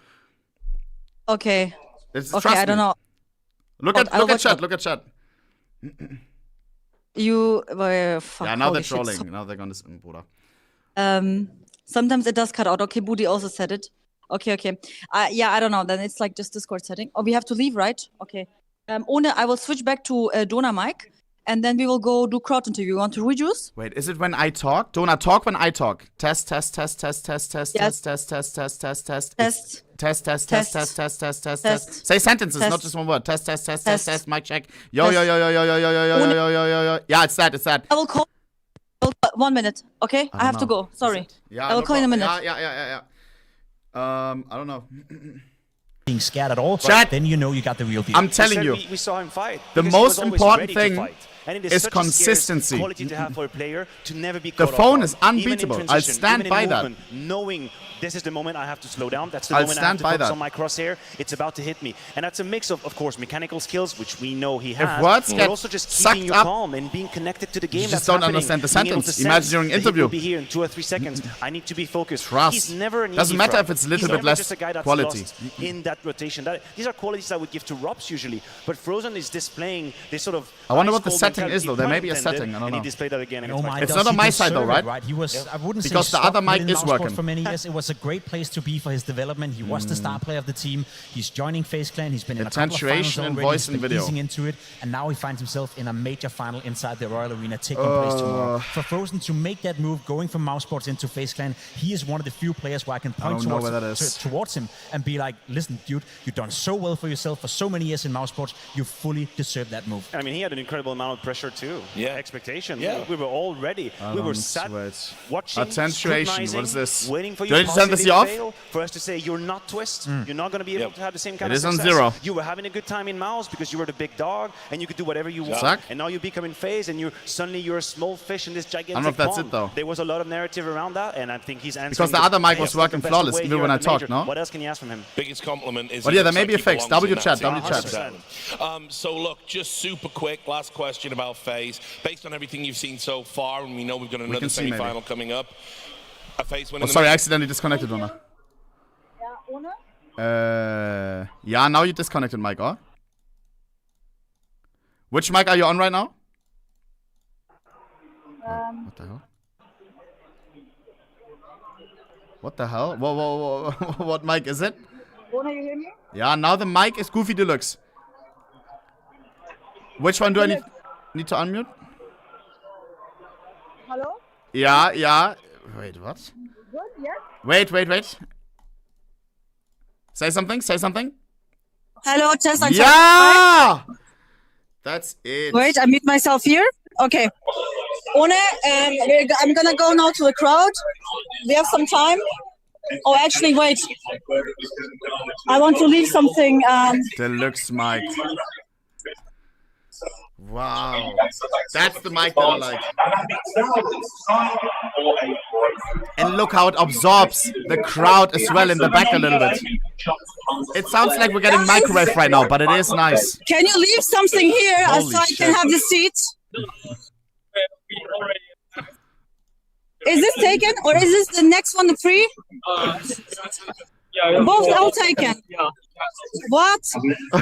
Okay. Trust I don't me. know. Look at chat. Look at chat. You fuck. Yeah, now they're trolling. Shit. Now they're gonna bruder. Sometimes it does cut out. Okay, Booty also said it. Okay. I don't know. Then it's like just Discord setting. Oh, we have to leave, right? Okay. Ohne, I will switch back to Donna mic, and then we will go do crowd interview. You want to rejuice? Wait, is it when I talk? Donna, talk when I talk. Test. Yes. Test. Say sentences, not just one word. Test. Mic check. Yo. Yeah, it's that. I will call. 1 minute. Okay, I have to go. Sorry. Yeah, I will call in a minute. Yeah. I don't know. being scared at all, Chat, then you know you got the real deal. I'm telling you, we saw him fight. The because he most was always important ready to thing fight. And it is such consistency. A quality to have for a player to never be The caught phone off is guard. Even in unbeatable. I'll transition, stand even in by that. movement, knowing this is the moment I have to slow down. That's the I'll moment I have stand to by focus that. on my crosshair. It's about to hit me. And that's a mix of course, mechanical skills, which we know he If has, words but get also just sucked keeping you up, calm and being connected to the game. you just that's don't happening, understand the being able sentence. to Imagine sense during that he interview. will be here in 2 or 3 seconds. I need to be focused. Trust. He's never an Doesn't easy matter frog. if it's a little He's bit never less just a guy that's quality. lost in that rotation. These are qualities I would give to Robs usually. But Frozen is displaying this sort of. I wonder what the ice-cold setting mentality, is though. There may be a pun intended, setting. I don't and know. he displayed that again. Oh my, It's does not on he my side though, deserve it, right? He was. I wouldn't Because say the other stuck mic within is Mouse working. for many years. It was a great place to be for his development. He was the star player of the team. He's joining FaZe Clan. He's been in a couple of finals Attenuation in already. voice He's and been video. easing into it, and now he finds himself in a major final inside the Royal Arena taking place tomorrow. For Frozen to make that move, going from Mouse Sports into FaZe Clan, he is one of the few players where I can point don't know where that is. towards him and be like, listen, dude, you've done so well for yourself for so many years in Mouse Sports. You fully deserve that move. I mean, he had an incredible amount of pressure too. Yeah. Expectation. Yeah. We were all ready. We were sat watching, Attenuation. scrutinizing, What is this? waiting for Do I your need to turn this possibility off? to fail, for us to say you're not Twist. You're not going to be able to have the same kind It of is on success. 0. You were having a good time in Mouse because you were the big dog and you could do whatever you want. Suck. And now you become in FaZe and you're a small fish in this gigantic I don't know if that's pond. it, though. There was a lot of narrative around that, and I think he's answering. Because the other mic was the working best flawless way even here when at I the talked, major. no? What else can you ask from him? Biggest compliment is. But yeah, there may be a fix. W chat, W chat. 100%. So look, just super quick, last question about FaZe. Based on everything you've seen so far, and we know we've got another can see maybe. semi-final coming up. A FaZe win. Oh, sorry, I accidentally disconnected, Rona. Yeah, now you disconnected, mic, or? Which mic are you on right now? What the hell? What the hell? Whoa. What mic is it? Wanna you hear me? Yeah, now the mic is Goofy Deluxe. Which one do I need to unmute? Hello? Yeah. Wait, what? Good, yes? Wait. Say something. Hello, test. Yeah! That's it. Wait, I mute myself here. Okay. One, I'm gonna go now to the crowd. We have some time. Oh, actually, wait. I want to leave something. Deluxe mic. Wow. That's the mic that I like. And look how it absorbs the crowd as well in the back a little bit. It sounds like we're getting microwave right now, but it is nice. Can you leave something here so I can have the seat? Is this taken or is this the next one free? Both all taken. What?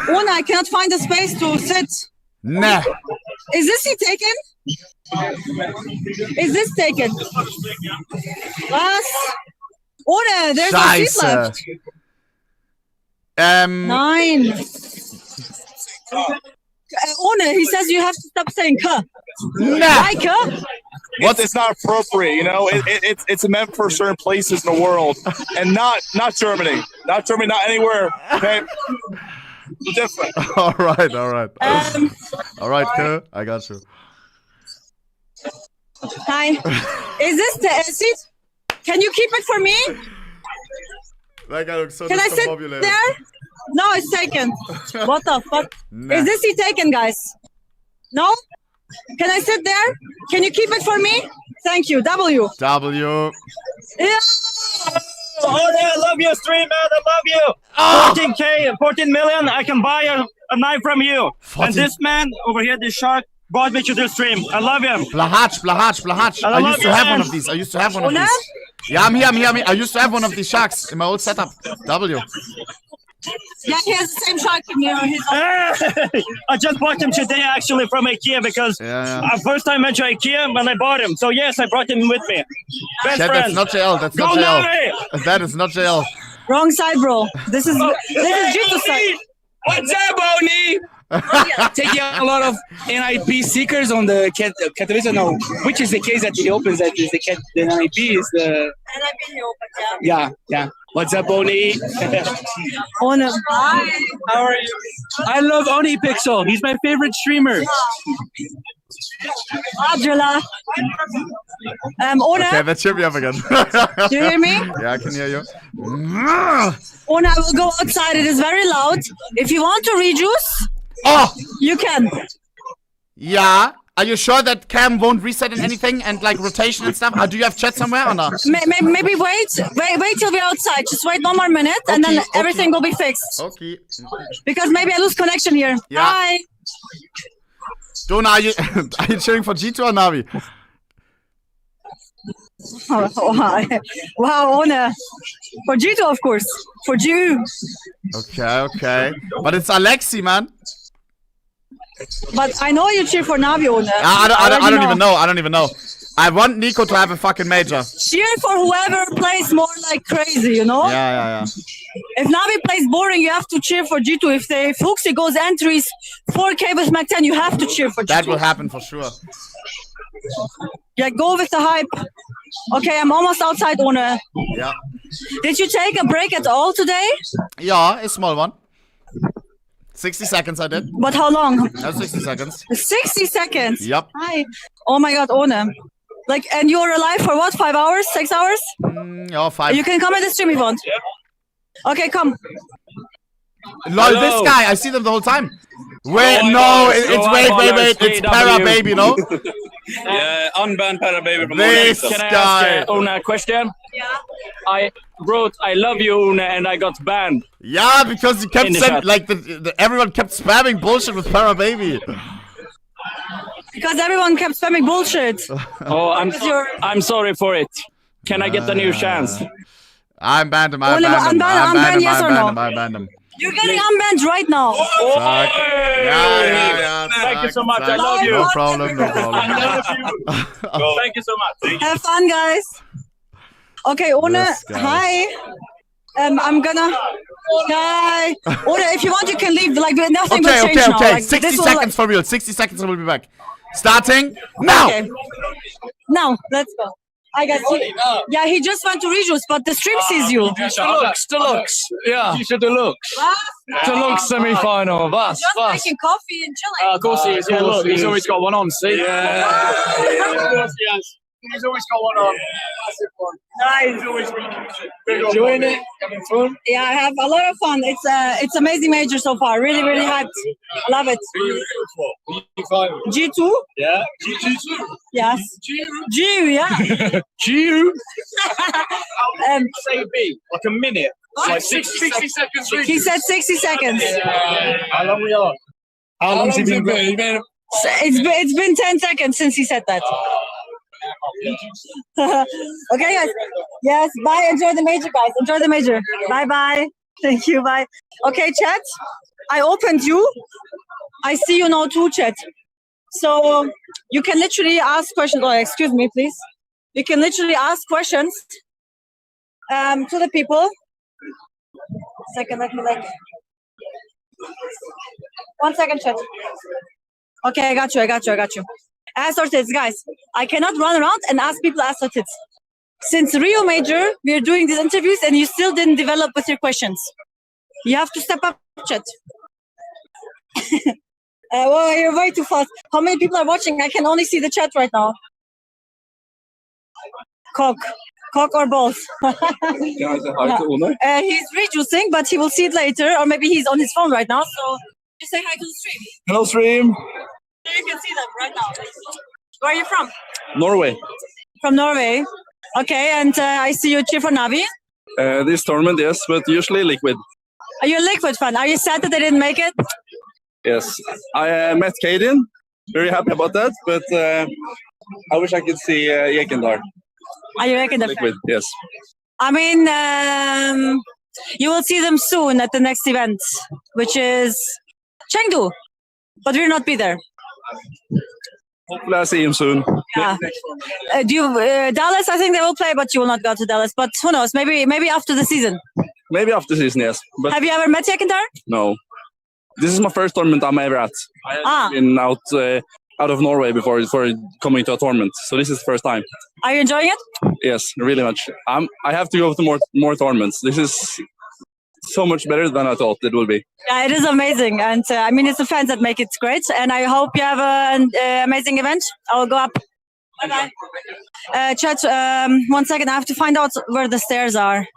Una, I cannot find a space to sit. Nah. Is this seat taken? Is this taken? Was? Una, there's a seat left. 9. Una, he says you have to stop saying "ka." Why "ka"? It's not appropriate, you know. It's meant for certain places in the world, and not Germany, not anywhere. Okay, different. All right. All right, Kerr, I got you. Hi, is this the seat? Can you keep it for me? That guy looks so Can I sit there? No, it's taken. What the fuck? Nah. Is this seat taken, guys? No? Can I sit there? Can you keep it for me? Thank you. W. Yeah. Oh, I love your stream, man. I love you. 14K, 14 million. I can buy a knife from you. 14. And this man over here, this shark, brought me to the stream. I love him. Blahach. I used to have one of these. Yeah, I'm here. I used to have one of these sharks in my old setup. W. Yeah, he has the same shark in his I just bought him today, actually, from IKEA because first time I went to IKEA when I bought him. So yes, I brought him with me. Best friend. That's not JL. That's not JL. That is not JL. Wrong side, bro. This is Jesus side. What's up, Oni? Taking a lot of NIP seekers on the Katowice. No, which is the case that he opens? That is the NIP is the. NIP he opens, yeah. What's up, Oni? Ona. Hi. How are you? I love OHNEPIXEL. He's my favorite streamer. Adrila. Okay, let's cheer me up again. Do you hear me? Yeah, I can hear you. One, I will go outside. It is very loud. If you want to rejuice, you can. Yeah. Are you sure that Cam won't reset in anything and like rotation and stuff? Do you have chat somewhere or not? Maybe wait till we're outside. Just wait 1 more minute and then everything will be fixed. Okay. Because maybe I lose connection here. Yeah. Bye. Dona, are you cheering for G2 or Navi? Wow, One. For G2, of course. For G. Okay. But it's Alexi, man. But I know you cheer for Navi, One. I don't even know. I want Nico to have a fucking major. Cheer for whoever plays more like crazy, you know? Yeah. If Navi plays boring, you have to cheer for G2. If Huxi goes entries 4K with Mac 10, you have to cheer for G2. That will happen for sure. Yeah, go with the hype. Okay, I'm almost outside, One. Yeah. Did you take a break at all today? Yeah, a small one. 60 seconds I did. But how long? 60 seconds. 60 seconds? Yep. Hi. Oh my god, One. Like, and you're alive for what, 5 hours, 6 hours? Yeah, 5. You can come at the stream if you want. Okay, come. Lol, this guy, I see them the whole time. Wait, no, wait. It's Para Baby, no? Yeah, unbanned Para Baby from this Can guy. I ask Una a question? Yeah. I wrote I love you, Una, and I got banned. Yeah, because you kept saying, like, everyone kept spamming bullshit with Para Baby. Because everyone kept spamming bullshit. Oh, I'm sorry for it. Can I get a new chance? I'm banned him. I banned him. You're getting unbanned right now. Yeah. Thank you so much. I love you. No problem. I love you. Thank you so much. Have fun, guys. Okay, One, hi. I'm gonna. Hi. One, if you want, you can leave. Like, nothing will change now. Okay. Like, 60 seconds for real. 60 seconds and we'll be back. Starting now. Okay. Now, let's go. I guess he just went to rejuice, but the stream sees you. Deluxe. Yeah. Deluxe. Deluxe semi-final. Just making coffee and chilling. Of course he is. Yeah, look, he's always got one on, see? Yeah. Of course he has. He's always got one on. Nice. Enjoying it? Having fun? Yeah, I have a lot of fun. It's amazing major so far. Really, really hyped. Love it. G2? Yeah. G2? Yes. G, yeah. G. Say B, like a minute. Like 60 seconds. He said 60 seconds. How long we on? How long's he been going? It's been 10 seconds since he said that. Okay, guys. Yes, bye. Enjoy the major, guys. Enjoy the major. Bye. Thank you. Bye. Okay, chat. I opened you. I see you now too, chat. So you can literally ask questions. Oh, excuse me, please. You can literally ask questions to the people. Second, let me like. 1 second, chat. Okay, I got you. Ask or tits, guys. I cannot run around and ask people ask or tits. Since Rio Major, we are doing these interviews and you still didn't develop with your questions. You have to step up, chat. Well, you're way too fast. How many people are watching? I can only see the chat right now. Cock or balls? He's rejuicing, but he will see it later, or maybe he's on his phone right now. So just say hi to the stream. Hello, stream. You can see them right now. Where are you from? Norway. From Norway. Okay, and I see you cheer for Navi. This tournament, yes, but usually Liquid. Are you a Liquid fan? Are you sad that they didn't make it? Yes. I met Caden. Very happy about that, but I wish I could see Yekindar. Are you Yekindar Liquid, fan? yes. I mean, you will see them soon at the next event, which is Chengdu, but we'll not be there. Hopefully I see him soon. Yeah. Dallas, I think they will play, but you will not go to Dallas. But who knows? Maybe after the season. Maybe after the season, yes. But have you ever met Yekindar? No. This is my first tournament I'm ever at. I have been out of Norway before coming to a tournament, so this is the first time. Are you enjoying it? Yes, really much. I have to go to more tournaments. This is so much better than I thought it would be. Yeah, it is amazing, and I mean it's the fans that make it great. And I hope you have an amazing event. I will go up Bye-bye. Chat, 1 second. I have to find out where the stairs are.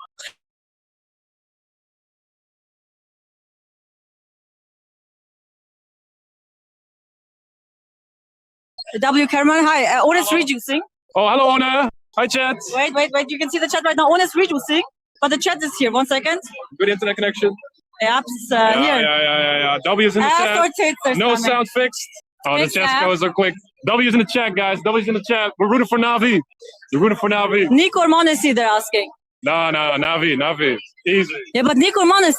W. Cameron, hi. One is reducing. Oh, hello, Ona. Hi, chat. Wait. You can see the chat right now. One is reducing, but the chat is here. 1 second. Good internet connection. Yep, here. Yeah. W's in the chat. No sound fixed. Oh, the chat goes so quick. W's in the chat, guys. W's in the chat. We're rooting for Navi. You're rooting for Navi. Nico or Monesi, they're asking. No, Navi. Easy. Yeah, but Nico or Monesi.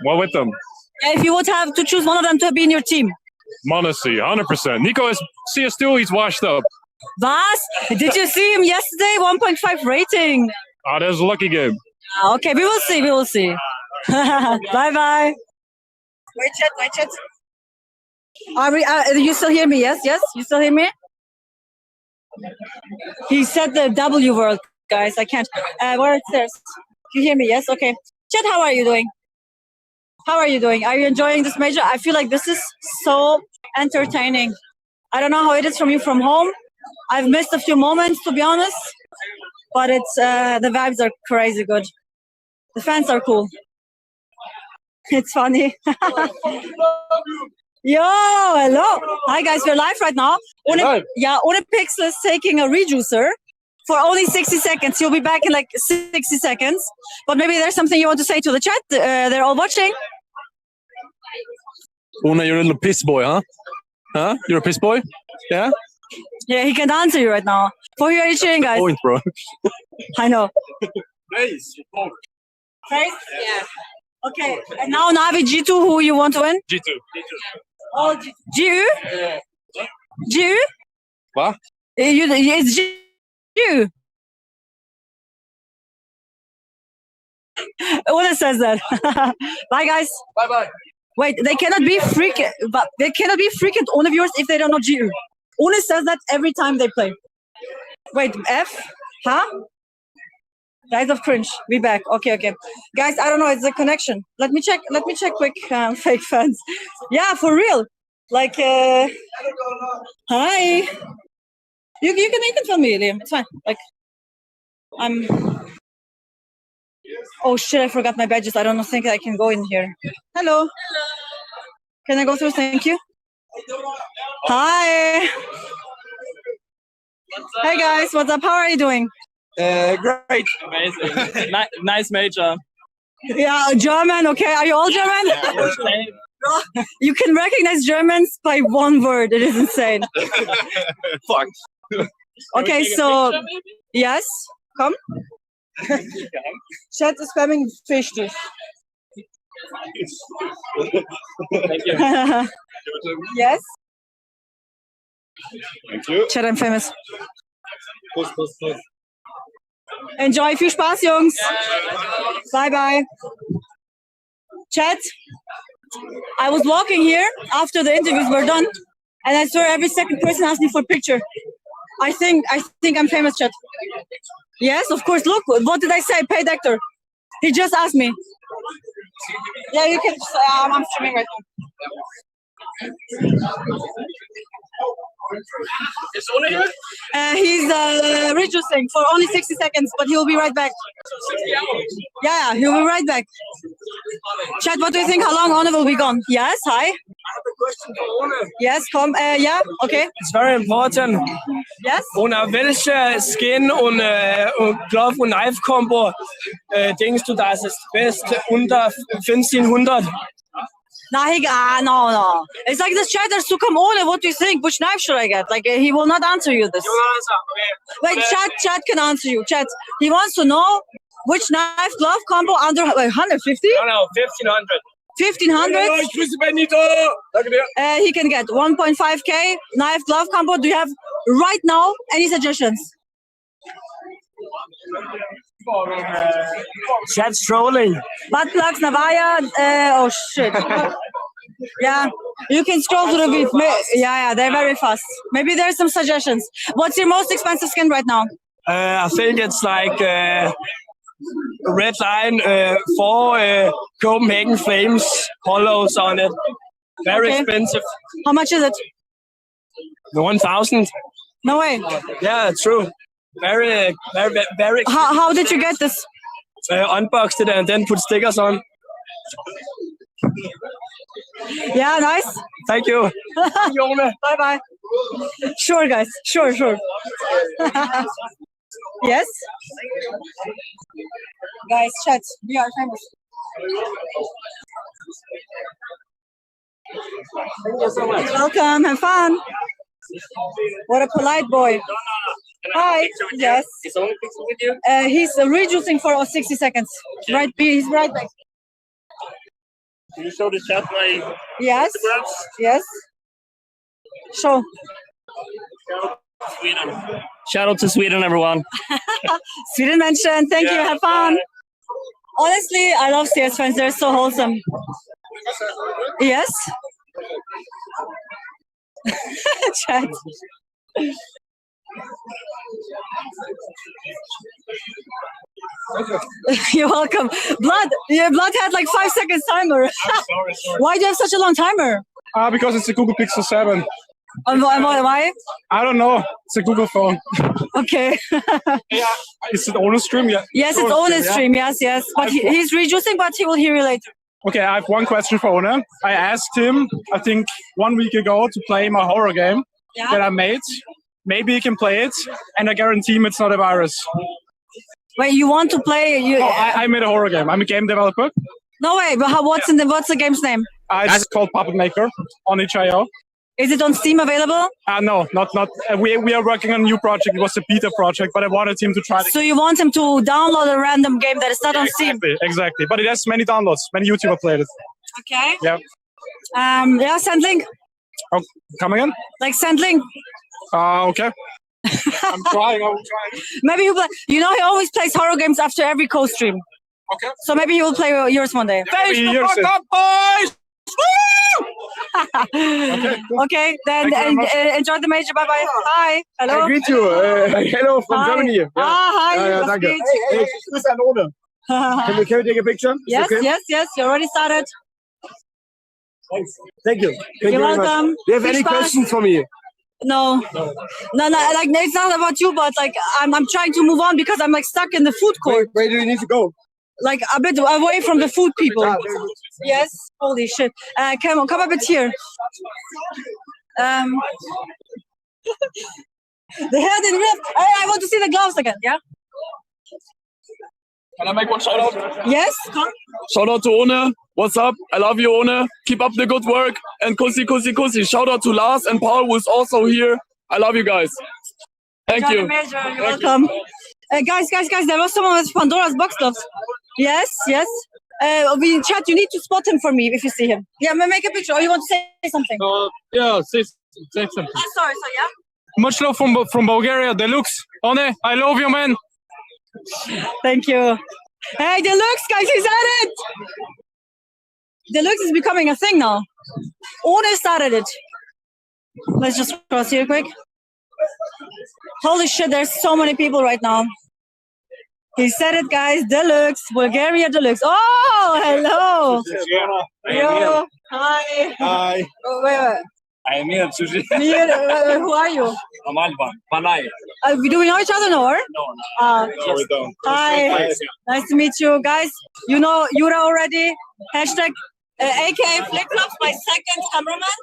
What with them? Yeah, if you would have to choose one of them to be in your team. Monesi, 100%. Nico is CS2. He's washed up. Was? Did you see him yesterday? 1.5 rating. Oh, that was a lucky game. Okay, we will see. Bye. Wait, chat. You still hear me? Yes? You still hear me? He said the W word, guys. I can't. Where it says? You hear me? Yes? Okay. Chat, how are you doing? Are you enjoying this major? I feel like this is so entertaining. I don't know how it is from you from home. I've missed a few moments, to be honest. But it's the vibes are crazy good. The fans are cool. It's funny. Yo, hello. Hi, guys. We're live right now. OHNEPIXEL is taking a rejuicer for only 60 seconds. He'll be back in like 60 seconds. But maybe there's something you want to say to the chat. They're all watching. Una, you're a little piss boy, huh? Huh? You're a piss boy? Yeah? Yeah, he can't answer you right now. For who are you cheering, guys? Point, bro. I know. FAZE. FAZE? Yeah. Okay, and now Navi G2, who you want to win? G2. Oh, GU? Yeah. GU? What? It's GU. Una says that. Bye, guys. Bye. Wait, they cannot be freaking Una viewers if they don't know GU. Una says that every time they play. Wait, F? Huh? Guys of cringe, be back. Okay. Guys, I don't know, it's a connection. Let me check quick, fake fans. Yeah, for real. Like, hi. You can film me, Liam. It's fine. Like, oh shit, I forgot my badges. I don't think I can go in here. Hello. Can I go through? Thank you. Hi. Hey guys, what's up? How are you doing? Great. Amazing. Nice major. Yeah, German. Okay, are you all German? Yeah. You can recognize Germans by one word. It is insane. Fuck. Okay, so yes, come. Chat is spamming fish. Thank you. Yes. Thank you. Chat, I'm famous. Puss. Enjoy, viel Spaß, Jungs. Bye. Chat, I was walking here after the interviews were done, and I saw every second person asked me for a picture. I think I'm famous, chat. Yes, of course. Look, what did I say? Paid actor. He just asked me. Yeah, you can. I'm streaming right now. Is Una here? He's reducing for only 60 seconds, but he'll be right back. 60 hours? Yeah, he'll be right back. Chat, what do you think? How long Ona will be gone? Yes, hi. I have a question for Una. Yes, come. Yeah, okay. It's very important. Yes? Una, welche Skin und Glove und Knife Combo denkst du, das ist best unter 1500? No. It's like this chat has to come on. What do you think? Which knife should I get? Like, he will not answer you this. Wait, chat can answer you. Chat, he wants to know which knife glove combo under 150? No, 1500. 1500? He can get 1.5k knife glove combo. Do you have right now any suggestions? Chat's trolling. Butt plugs, Navaya. Oh shit. Yeah, you can scroll to the beat. Yeah, they're very fast. Maybe there's some suggestions. What's your most expensive skin right now? I think it's like red line, 4 Copenhagen flames hollows on it. Very expensive. How much is it? 1,000. No way. Yeah, true. Very. How did you get this? Unboxed it and then put stickers on. Yeah, nice. Thank you. Bye bye. Sure, guys. Sure. Yes. Guys, chat. We are famous. Thank you so much. Welcome. Have fun. What a polite boy. Hi. Yes. Is OHNEPIXEL with you? He's reducing for 60 seconds. Right. He's right back. Can you show the chat my Yes. Instagrams? Yes. Show. Sweden. Shout out to Sweden, everyone. Sweden mentioned. Thank you. Have fun. Honestly, I love CS fans. They're so wholesome. Yes. Chat. You're welcome. Blood had like 5 seconds timer. Sorry. Why do you have such a long timer? Because it's a Google Pixel 7. And why? I don't know. It's a Google phone. Okay. Yeah. Is it on a stream? Yeah. Yes, it's on a stream. Yes. But he's reducing, but he will hear you later. Okay, I have one question for One. I asked him, I think 1 week ago, to play my horror game that I made. Maybe he can play it, and I guarantee him it's not a virus. Wait, you want to play? I made a horror game. I'm a game developer. No way. But what's the game's name? It's called Puppet Maker on itch.io. Is it on Steam available? No, not. We are working on a new project. It was a beta project, but I wanted him to try. So you want him to download a random game that is not on Steam? Exactly. But it has many downloads. Many YouTubers played it. Okay. Yeah. Yeah, send link. Oh, come again? Like send link. Okay. I'm trying. Maybe he'll play. You know, he always plays horror games after every co-stream. Okay. So maybe he will play yours one day. Face the fuck up, boys! Okay, then enjoy the major. Bye bye. Hi. Hello. I greet you. Hello from Germany. Yeah. Hi. Danke. Hey, Grüße an Ohne. Can we take a picture? Yes, okay? yes. You already started. Thanks. Thank you. Thank You're you very welcome. much. Do you have any questions for me? No. Like it's not about you, but like I'm trying to move on because I'm like stuck in the food court. Where do you need to go? Like a bit away from the food people. Yes. Holy shit. Come a bit here. The head in real. I want to see the gloves again. Yeah. Can I make one shout out? Yes. Come. Shout out to One. What's up? I love you, One. Keep up the good work. And kussi. Shout out to Lars and Paul, who's also here. I love you guys. Thank you. You're welcome. Guys, there was someone with Pandora's box gloves. Yes. We chat, you need to spot him for me if you see him. Yeah, make a picture. Or you want to say something? Yeah, say something. Sorry, yeah? Much love from Bulgaria, Deluxe. One, I love you, man. Thank you. Hey, Deluxe, guys, he's at it! Deluxe is becoming a thing now. One started it. Let's just cross here quick. Holy shit, there's so many people right now. He said it, guys. Deluxe, Bulgaria Deluxe. Oh, hello. Yo, hi. Hi. Oh, wait. I am here, Sushi. Who are you? I'm Alban. Panay. Do we know each other, no? No, we don't. Hi. Nice to meet you, guys. You know Yura already. Hashtag aka Flickflops, my second cameraman.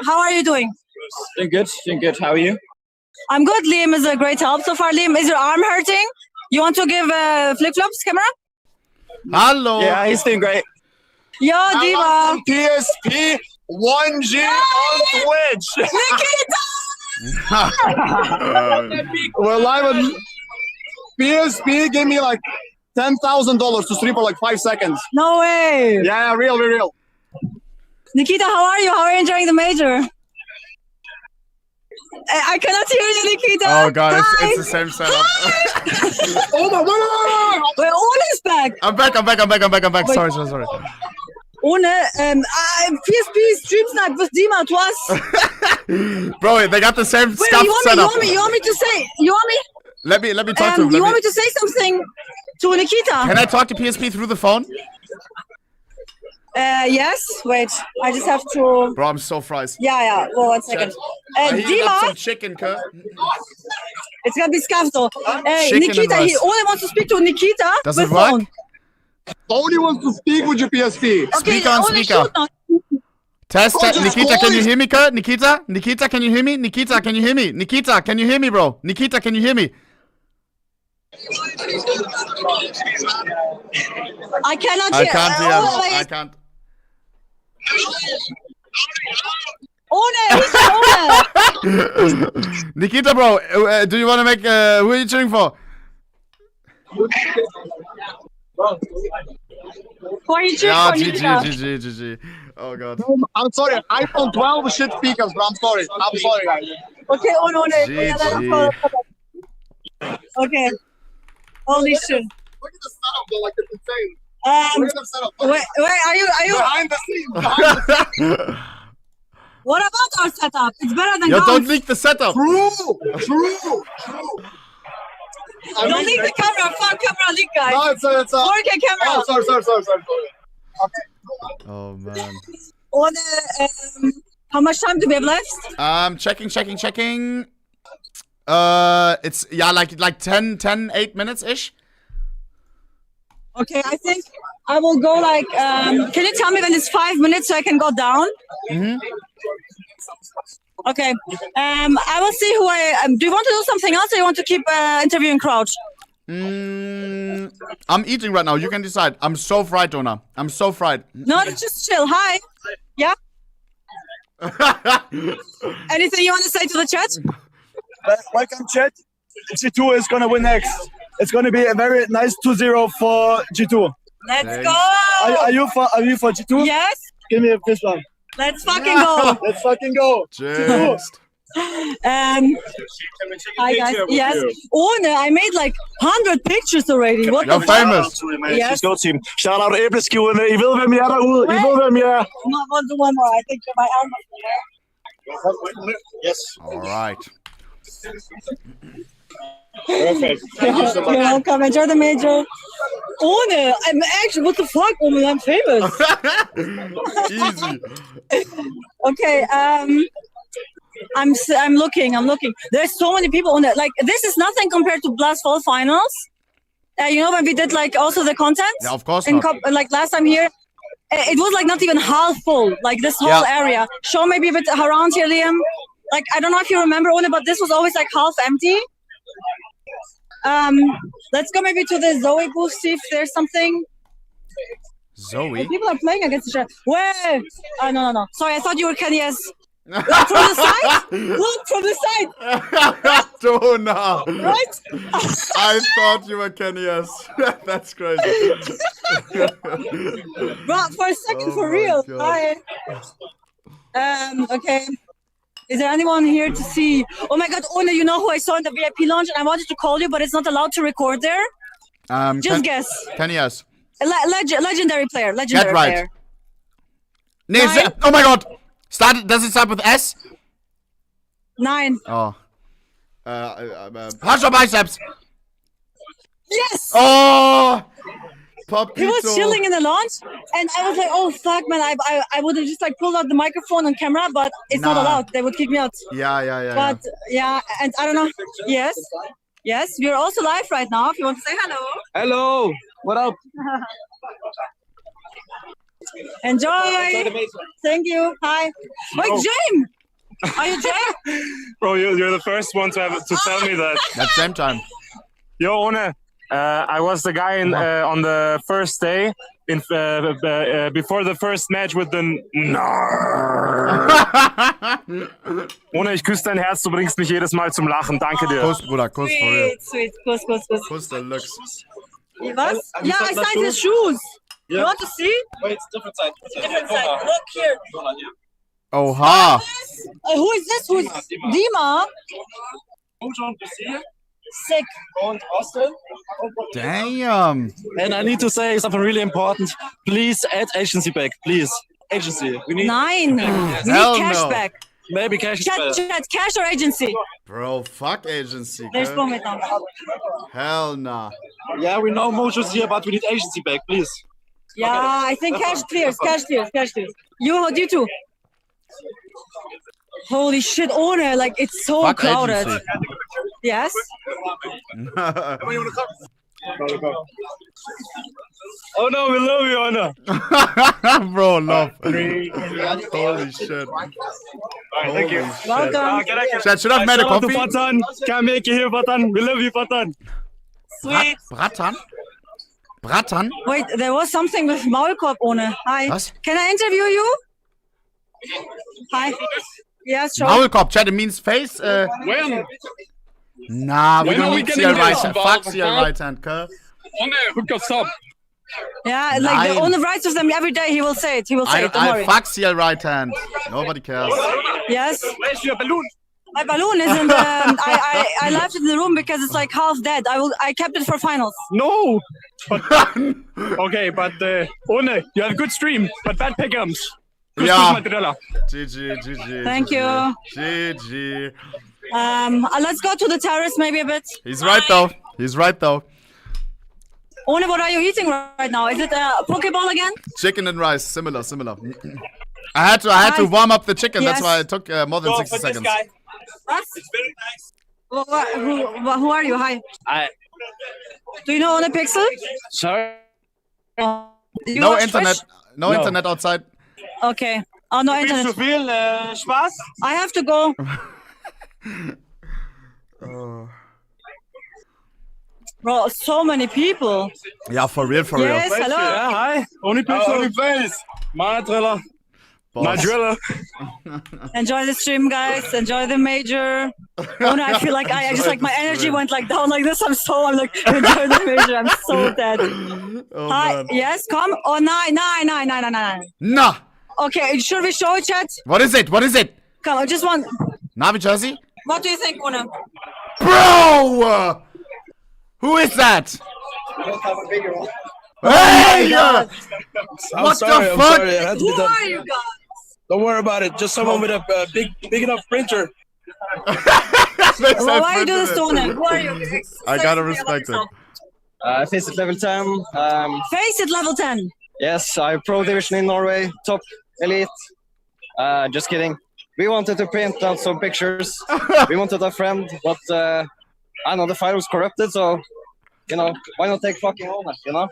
How are you doing? Doing good. How are you? I'm good. Liam is a great help so far. Liam, is your arm hurting? You want to give Flickflops camera? Hello. Yeah, he's doing great. Yo, Diva. PSP 1G on Twitch. We're live on PSP. Gave me like $10,000 to stream for like 5 seconds. No way. Yeah, real. Nikita, how are you? How are you enjoying the major? I cannot hear you, Nikita. Oh god, it's the same setup. Oh my god! Wait, One is back. I'm back. Wait. Sorry. One, PSP stream snipe with Dima to us. Bro, they got the same scuff setup. You want me to say? You want me? Let me talk to him. You want me to say something to Nikita? Can I talk to PSP through the phone? Yes. Wait. I just have to. Bro, I'm so fried. Yeah. Well, 1 second. Dima. Some chicken, Kurt. It's gonna be Scafto. Nikita, he only wants to speak to Nikita. Does it work? Phone. Only wants to speak with your PSP. Okay, Speaker on speaker. Test. Nikita, can you hear me, Kurt? Nikita, can you hear me? Nikita, can you hear me? Nikita, can you hear me, bro? Nikita, can you hear me? I cannot I hear. can't hear. I can't. Nikita, bro, do you want to make? Who are you cheering for? Who are you cheering for, Nikita? GG. Oh god. I'm sorry. iPhone 12 shit speakers, bro. I'm sorry, guys. Okay, GG. Okay. Holy shit. Look at the setup, though. Like it's insane. Look at the setup. Wait, are you behind the scenes? What about our setup? It's better than Yo, Gonk. don't leak the setup. True. Don't leak the camera. Fuck camera leak, guys. No, it's 4K camera. Oh, sorry. Okay. Oh man. How much time do we have left? Checking. It's like 8 minutes ish. Okay, I think I will go like. Can you tell me when it's 5 minutes so I can go down? Okay. I will see who I. Do you want to do something else, or you want to keep interviewing Crouch? I'm eating right now. You can decide. I'm so fried, Donna. I'm so fried. No, just chill. Hi. Yeah. Anything you want to say to the chat? Welcome, chat. G2 is gonna win next. It's gonna be a very nice 2-0 for G2. Let's go. Are you for G2? Yes. Give me a fist bump. Let's fucking go. Let's fucking go. Cheers. Hi guys. Yes. I made like 100 pictures already. What You're famous. Yes. Go team. Shout out æbleskiverne. I ved, hvem jeg er derude. I ved, hvem jeg er. One more. I think my arm was Yes. All right. Perfect. You're welcome. Enjoy the major. I'm actually, what the fuck, Omen? I'm famous. Easy. Okay, I'm looking. There's so many people on it. Like, this is nothing compared to Blast Fall Finals. You know, when we did like also the content? Yeah, of course like last time here, it was like not even half full. Like this whole area. Show maybe a bit around here, Liam. Like, I don't know if you remember, One, but this was always like half empty. Let's go maybe to the Zoe booth, see if there's something. Zoe? People are playing against each other. Wait! No. Sorry, I thought you were Kenya's. Look from the side! Look from the side! Donna! Right? I thought you were Kenya's. That's crazy. But for a second, for real. Hi. Okay. Is there anyone here to see? Oh my god, Ona, you know who I saw in the VIP lounge? And I wanted to call you, but it's not allowed to record there. Just guess. Kenya's. Legendary player. Get right. Player. Oh my god! Does it start with S? 9. Oh. Punch your biceps! Yes! Oh! Papito. He was chilling in the launch, and I was like, "Oh fuck, man! I would have just like pulled out the microphone on camera, but it's not allowed. They would kick me out." Yeah. But yeah, and I don't know. Yes, we're also live right now. If you want to say hello. Hello. What up? Enjoy. Thank you. Hi. Wait, James. Are you James? Bro, you're the first one to tell me that. At same time. Yo, One. I was the guy on the first day before the first match with the Ohne, ich küsse dein Herz, du bringst mich jedes Mal zum Lachen. Danke dir. Kuss, Bruder, Kuss, for real. Sweet. Kuss. Kuss Deluxe. Was? Yeah, I signed his shoes. You want to see? Wait, it's different side. Different side. Look here. Oha. Who is this? Who's Dima? Sick. Damn. And I need to say something really important. Please add agency back, please. Agency. We need. 9. We need cash back. Maybe cash. Chat, cash or agency? Bro, fuck agency. There's moment now. Hell nah. Yeah, we know Mouz is here, but we need agency back, please. Yeah, I think cash clears. You too. Holy shit, One, like it's so Fuck crowded. agency. Yes. Oh no, we love you, Anna. Bro, love. Holy shit. Alright, thank you. Welcome. Should I have made a coffee? Patan. Can't make you here, Patan. We love you, Patan. Sweet. Bratan? Wait, there was something with Maulkorb, One. Hi. Was? Can I interview you? Hi. Yes, sure. Maulkorb, chat, it means face. When? Nah, we When don't are we need getting CL this? right hand. Fuck CL right hand, cuz. One, hook us up. Yeah, like the One writes with them every day. He will say it. Don't worry. Fuck CL right hand. Nobody cares. Yes. Where's your balloon? My balloon is in the. I left it in the room because it's like half dead. I kept it for finals. No. But, okay, but One, you have a good stream, but bad pickums. Yeah. GG. Thank you. GG. Let's go to the terrace maybe a bit. He's right though. One, what are you eating right now? Is it a Pokeball again? Chicken and rice, similar. I had to warm up the chicken. Yes. That's why it took more than 60 seconds. What? It's very nice. Who are you? Hi. Do you know OHNEPIXEL? Sorry. No internet. No internet outside. Okay. Oh, no internet. Zu viel Spaß? I have to go. Bro, so many people. Yeah, for real. Yes, hello. Yeah, hi. OHNEPIXEL. FAZE. My driller. My driller. Enjoy the stream, guys. Enjoy the major. Oh no, I feel like I just like my energy went like down like this. I'm like enjoy the major. I'm so dead. Hi. Man. Yes, come. Oh, nine. Nah. Okay, should we show it, chat? What is it? Come on, just one. Navi jersey? What do you think, Una? Bro! Who is that? Hey! What sorry, the I'm fuck? sorry, I had to Who be done. are you guys? Don't worry about it. Just someone with a big enough printer. Why you do this to Una? Who are you? I gotta respect it. FAZE at level 10. Face at level 10. Yes, I pro division in Norway, top elite. Just kidding. We wanted to print out some pictures. We wanted a friend, but I know the file was corrupted, so you know, why not take fucking owner, you know?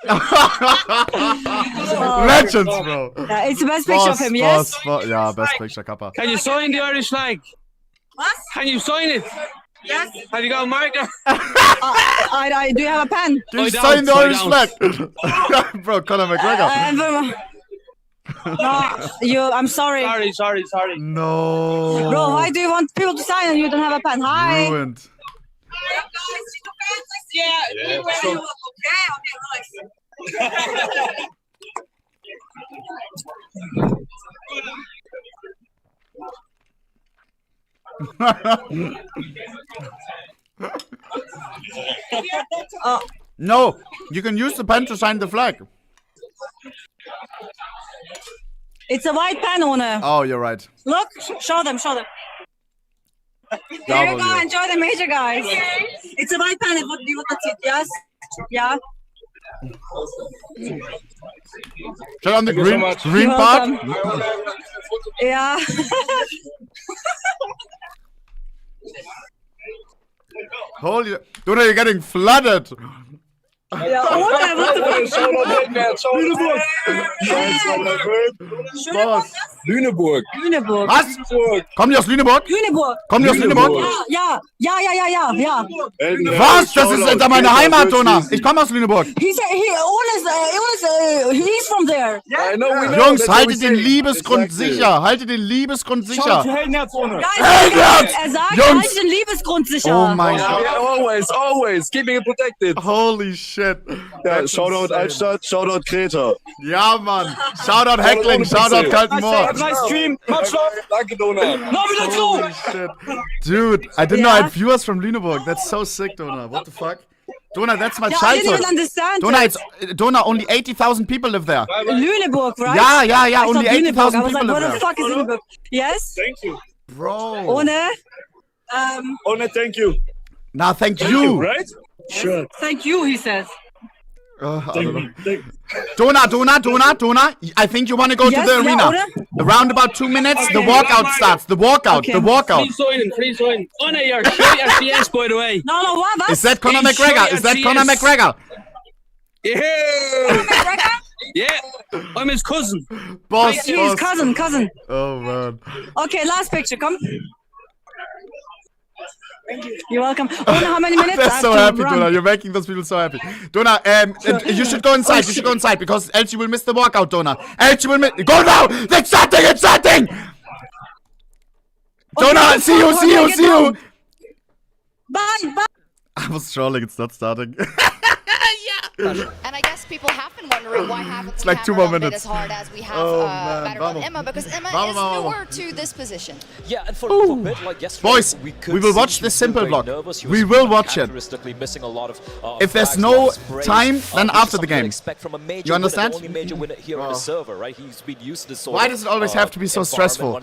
Legends, bro. Yeah, it's the best picture of him, yes? Yeah, best picture, Kappa. Can you sign the Irish flag? What? Can you sign it? Yes. Have you got a marker? I do you have a pen? Do you sign the Irish flag? Bro, Conor McGregor. No, I'm sorry. Sorry. No. Bro, why do you want people to sign and you don't have a pen? Hi. Ruined. Yeah, so- No, you can use the pen to sign the flag. It's a white pen, One. Oh, you're right. Look, show them. There you go, enjoy the major, guys. It's a white pen, what do you want to see? Yes? Yeah? Shut on the green You're part. welcome. Yeah. Holy, dude, you're getting flooded. Ja, ohne, Lüneburg. Lüneburg. Was? Kommen die aus Lüneburg? Lüneburg. Kommen die aus Lüneburg? Ja. Was? Das ist meine Heimat, Dona. Ich komme aus Lüneburg. He's from there. Jungs, haltet den Liebesgrund sicher. Haltet den Liebesgrund sicher. Guys, Heldenherz! er sagt, Jungs! halt den Liebesgrund sicher. Oh mein Gott. Always. Keeping it protected. Holy shit. Ja, Shoutout Altstadt, Shoutout Kreta. Ja, Mann. Shoutout Heckling, Shoutout Kaltenmoor. Nice stream. Much love. Danke, Dona. Let's go. Holy shit. Dude, I didn't know I had viewers from Lüneburg. That's so sick, Dona. What the fuck? Dona, that's my I didn't childhood. even understand Dona, that. Dona, only 80,000 people live there. Lüneburg, right? Yeah, I only thought 80,000 Lüneburg. I was like, people what live the there. fuck is Lüneburg? Yes? Thank you. Bro. Ohne. Ohne, thank you. Nah, thank you. Right? Sure. Thank you, he says. I don't know. Dona. I think you want to go to the arena. Around about 2 minutes, the walkout starts. The walkout. Please join. Honor your shit at CS, by the way. No, what? Is that Conor McGregor? Yeah. Yeah. I'm his cousin. Boss. His cousin. Oh, man. Okay, last picture, come. You're welcome. Oh, how many minutes? They're so happy, Dona. You're making those people so happy. Dona, you should go inside. You should go inside because else you will miss the walkout, Dona. Else you will miss. Go now! It's starting! Dona, see you! Bye. I was trolling. It's not starting. And I guess people have been wondering why haven't it's we like 2 more minutes. as hard as we have battered on Emma, because Emma is newer to this position. Yeah, and for a bit, like yesterday, boys, we will watch the Simple vlog. We will watch it. Missing a lot of, if there's no time, then after the game. You understand? Why does it always have to be so stressful?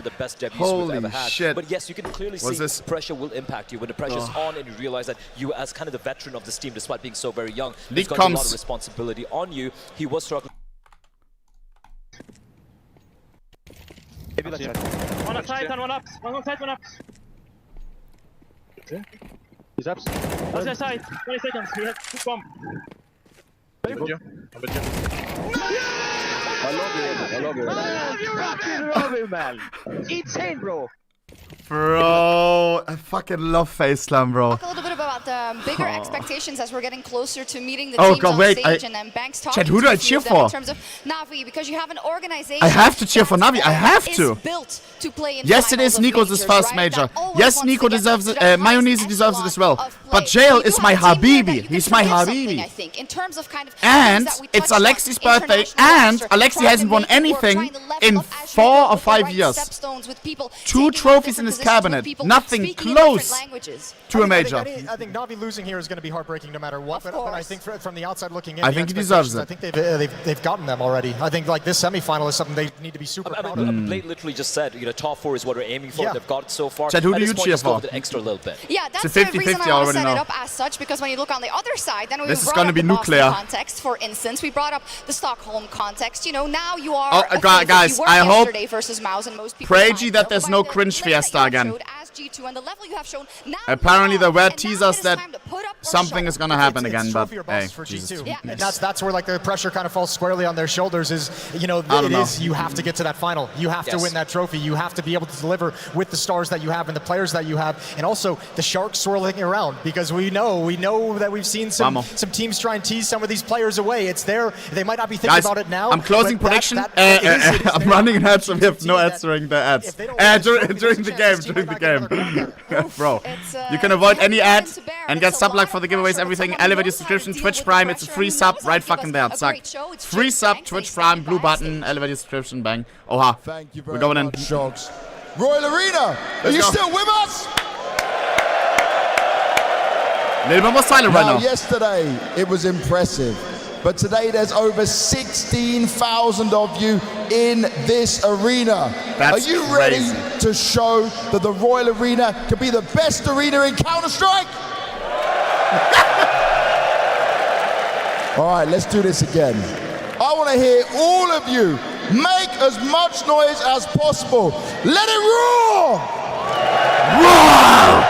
Holy shit. But yes, you can clearly see this pressure will impact you when the pressure's on and you realize that you, as kind of the veteran of this team, despite being so very young, League got a lot of responsibility on you. He was struggling. One up side and one up. One side, one up. Okay. He's up. What's that side? 20 seconds. We have 2 bomb. I love you. I love you, man. Insane, bro. Bro, I fucking love FaZe Slam, bro. Talk a little bit about the bigger expectations as we're getting closer to meeting the teams on stage, and then Banks talking Chat, who do I cheer for? In terms of NAVI, because you have an organization. I have to cheer for NAVI. I have to. Built to play in yes, it is Nico's first major. Yes, Nico deserves it. Mayonnaise deserves it as well. But Jail is my Habibi. He's my Habibi. I think in terms of kind of and it's Alexi's birthday, and Alexi hasn't won anything in 4 or 5 years. 2 trophies in his cabinet. Nothing close to a major. I think Navi losing here is going to be heartbreaking no matter what. But I think from the outside looking in, I think he deserves it. I think they've gotten them already. I think like this semifinal is something they need to be super proud of. Blade literally just said, you know, top 4 is what we're aiming for. Yeah. They've got it so far. Chad, who do you cheer for? An extra little bit. Yeah, that's it's a 50-50 the reason I want to set know. it up as such, because when you look on the other side, then we this is brought gonna up be the nuclear context, for instance. We brought up the Stockholm context. You know, now you are guys, I hope versus Mouz, and most people pray G that there's no cringe fiesta again. Apparently there were teasers that something is gonna happen again, but hey, and that's where like the pressure kind of falls squarely on their shoulders. Is you have to get to that final. You have to win that trophy. You have to be able to deliver with the stars that you have and the players that you have, and also the sharks swirling around, because we know that we've seen some teams try and tease some of these players away. It's there. They might not be thinking about it now. I'm closing prediction. I'm running an ad, so we have no ads during the ads. During the game. Bro, you can avoid any ad and get sub luck for the giveaways, everything. Elevator subscription, Twitch Prime. It's a free sub right fucking there. Suck. Free sub, Twitch Prime, blue button, elevator subscription, bang. Oha. We're going in. Shogs. Royal Arena, are you still with us? A little bit more silent right now. Yesterday, it was impressive. But today, there's over 16,000 of you in this arena. That's Are you ready to show that the Royal Arena can be the best arena in Counter-Strike? All right, let's do this again. I want to hear all of you make as much noise as possible. Let it roar! Roar!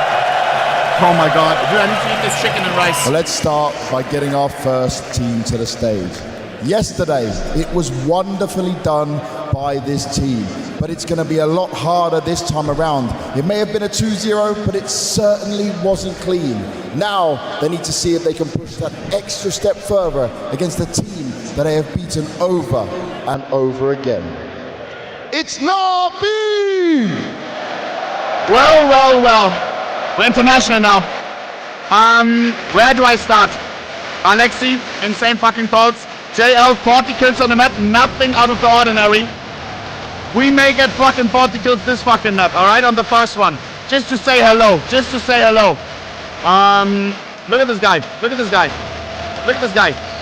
Oh my god, dude, I need to eat this chicken and rice. Well, let's start by getting our first team to the stage. Yesterday, it was wonderfully done by this team, but it's going to be a lot harder this time around. It may have been a 2-0, but it certainly wasn't clean. Now, they need to see if they can push that extra step further against a team that they have beaten over and over again. It's NAVI! Well. We're international now. Where do I start? Alexi, insane fucking faults. JL, 40 kills on the map, nothing out of the ordinary. We may get fucking 40 kills this fucking map, alright, on the first one. Just to say hello, look at this guy,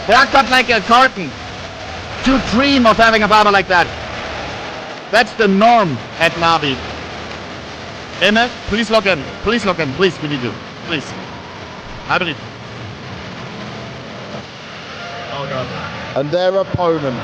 Haircut like a carton. To dream of having a barber like that. That's the norm at NAVI. Emma, please log in. Please, we need you. Please. I believe. Oh And their opponent,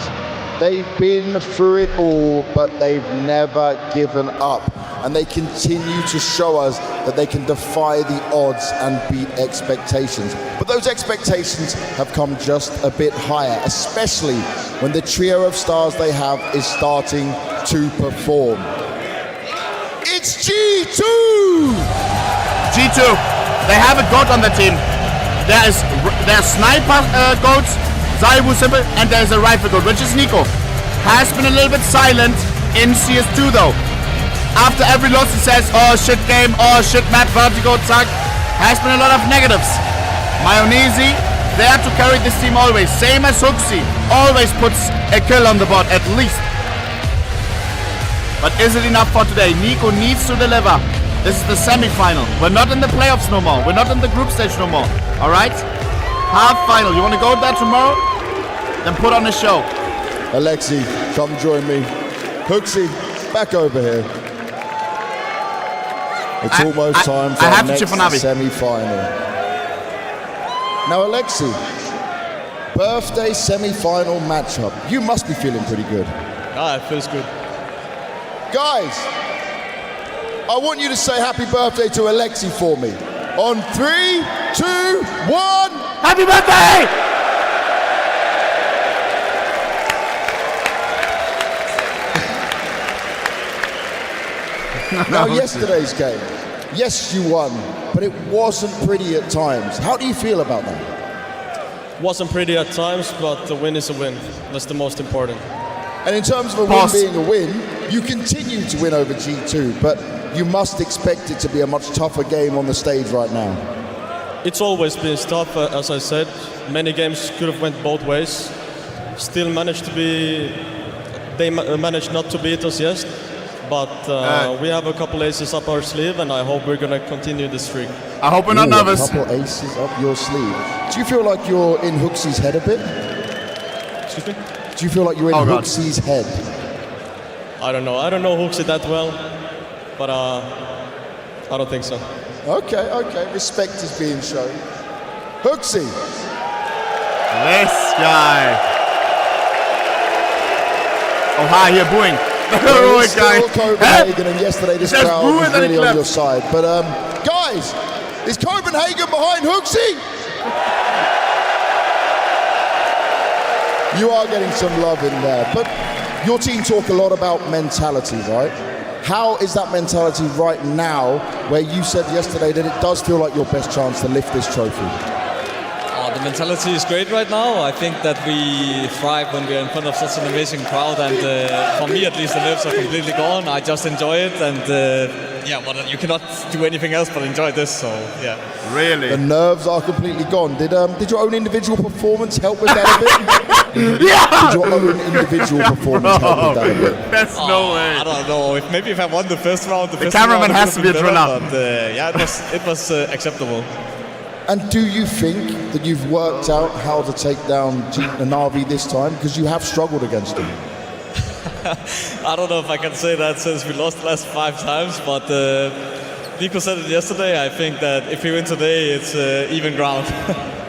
they've been through it all, but they've never given up. And they continue to show us that they can defy the odds and beat expectations. But those expectations have come just a bit higher, especially when the trio of stars they have is starting to perform. It's G2! G2, they have a goat on the team. There's sniper goats, Zaibu Simple, and there's a rifle goat, which is Nico. Has been a little bit silent in CS2 though. After every loss he says, oh shit game, oh shit map, vertigo, zack. Has been a lot of negatives. Mayonnaise, there to carry this team always. Same as Huxi, always puts a kill on the board at least. But is it enough for today? Nico needs to deliver. This is the semi-final. We're not in the playoffs no more. We're not in the group stage no more. Alright? Half final. You want to go there tomorrow? Then put on a show. Alexi, come join me. Huxi, back over here. It's almost time for our next semi-final. Now, Alexi, birthday semi-final matchup. You must be feeling pretty good. Ah, it feels good. Guys, I want you to say happy birthday to Alexi for me. On 3, 2, 1. Happy birthday! Now, yesterday's game, yes, you won, but it wasn't pretty at times. How do you feel about that? Wasn't pretty at times, but the win is a win. That's the most important. And in terms of a win being a win, you continue to win over G2, but you must expect it to be a much tougher game on the stage right now. It's always been tough, as I said. Many games could have went both ways. Still managed to be... They managed not to beat us, yes. But we have a couple aces up our sleeve, and I hope we're going to continue the streak. I hope we're not nervous. A couple aces up your sleeve. Do you feel like you're in Huxi's head a bit? Excuse me? Do you feel like you're in Huxi's head? I don't know. I don't know Huxi that well, but I don't think so. Okay, okay. Respect is being shown. Huxi. This guy. Oh, hi, you're booing. Well, it's still Copenhagen, and yesterday this crowd was really on your side. But guys, is Copenhagen behind Huxi? You are getting some love in there, but your team talk a lot about mentality, right? How is that mentality right now, where you said yesterday that it does feel like your best chance to lift this trophy? The mentality is great right now. I think that we thrive when we are in front of such an amazing crowd, and for me at least the nerves are completely gone. I just enjoy it, and yeah, well, you cannot do anything else but enjoy this, so yeah. Really? The nerves are completely gone. Did your own individual performance help with that a bit? Yeah! Did your own individual performance help with that a bit? That's no way. I don't know. Maybe if I won the first round, the cameraman has to be a driller. But yeah, it was acceptable. And do you think that you've worked out how to take down NAVI this time? Because you have struggled against them. I don't know if I can say that since we lost the last 5 times, but Nico said it yesterday. I think that if we win today, it's even ground.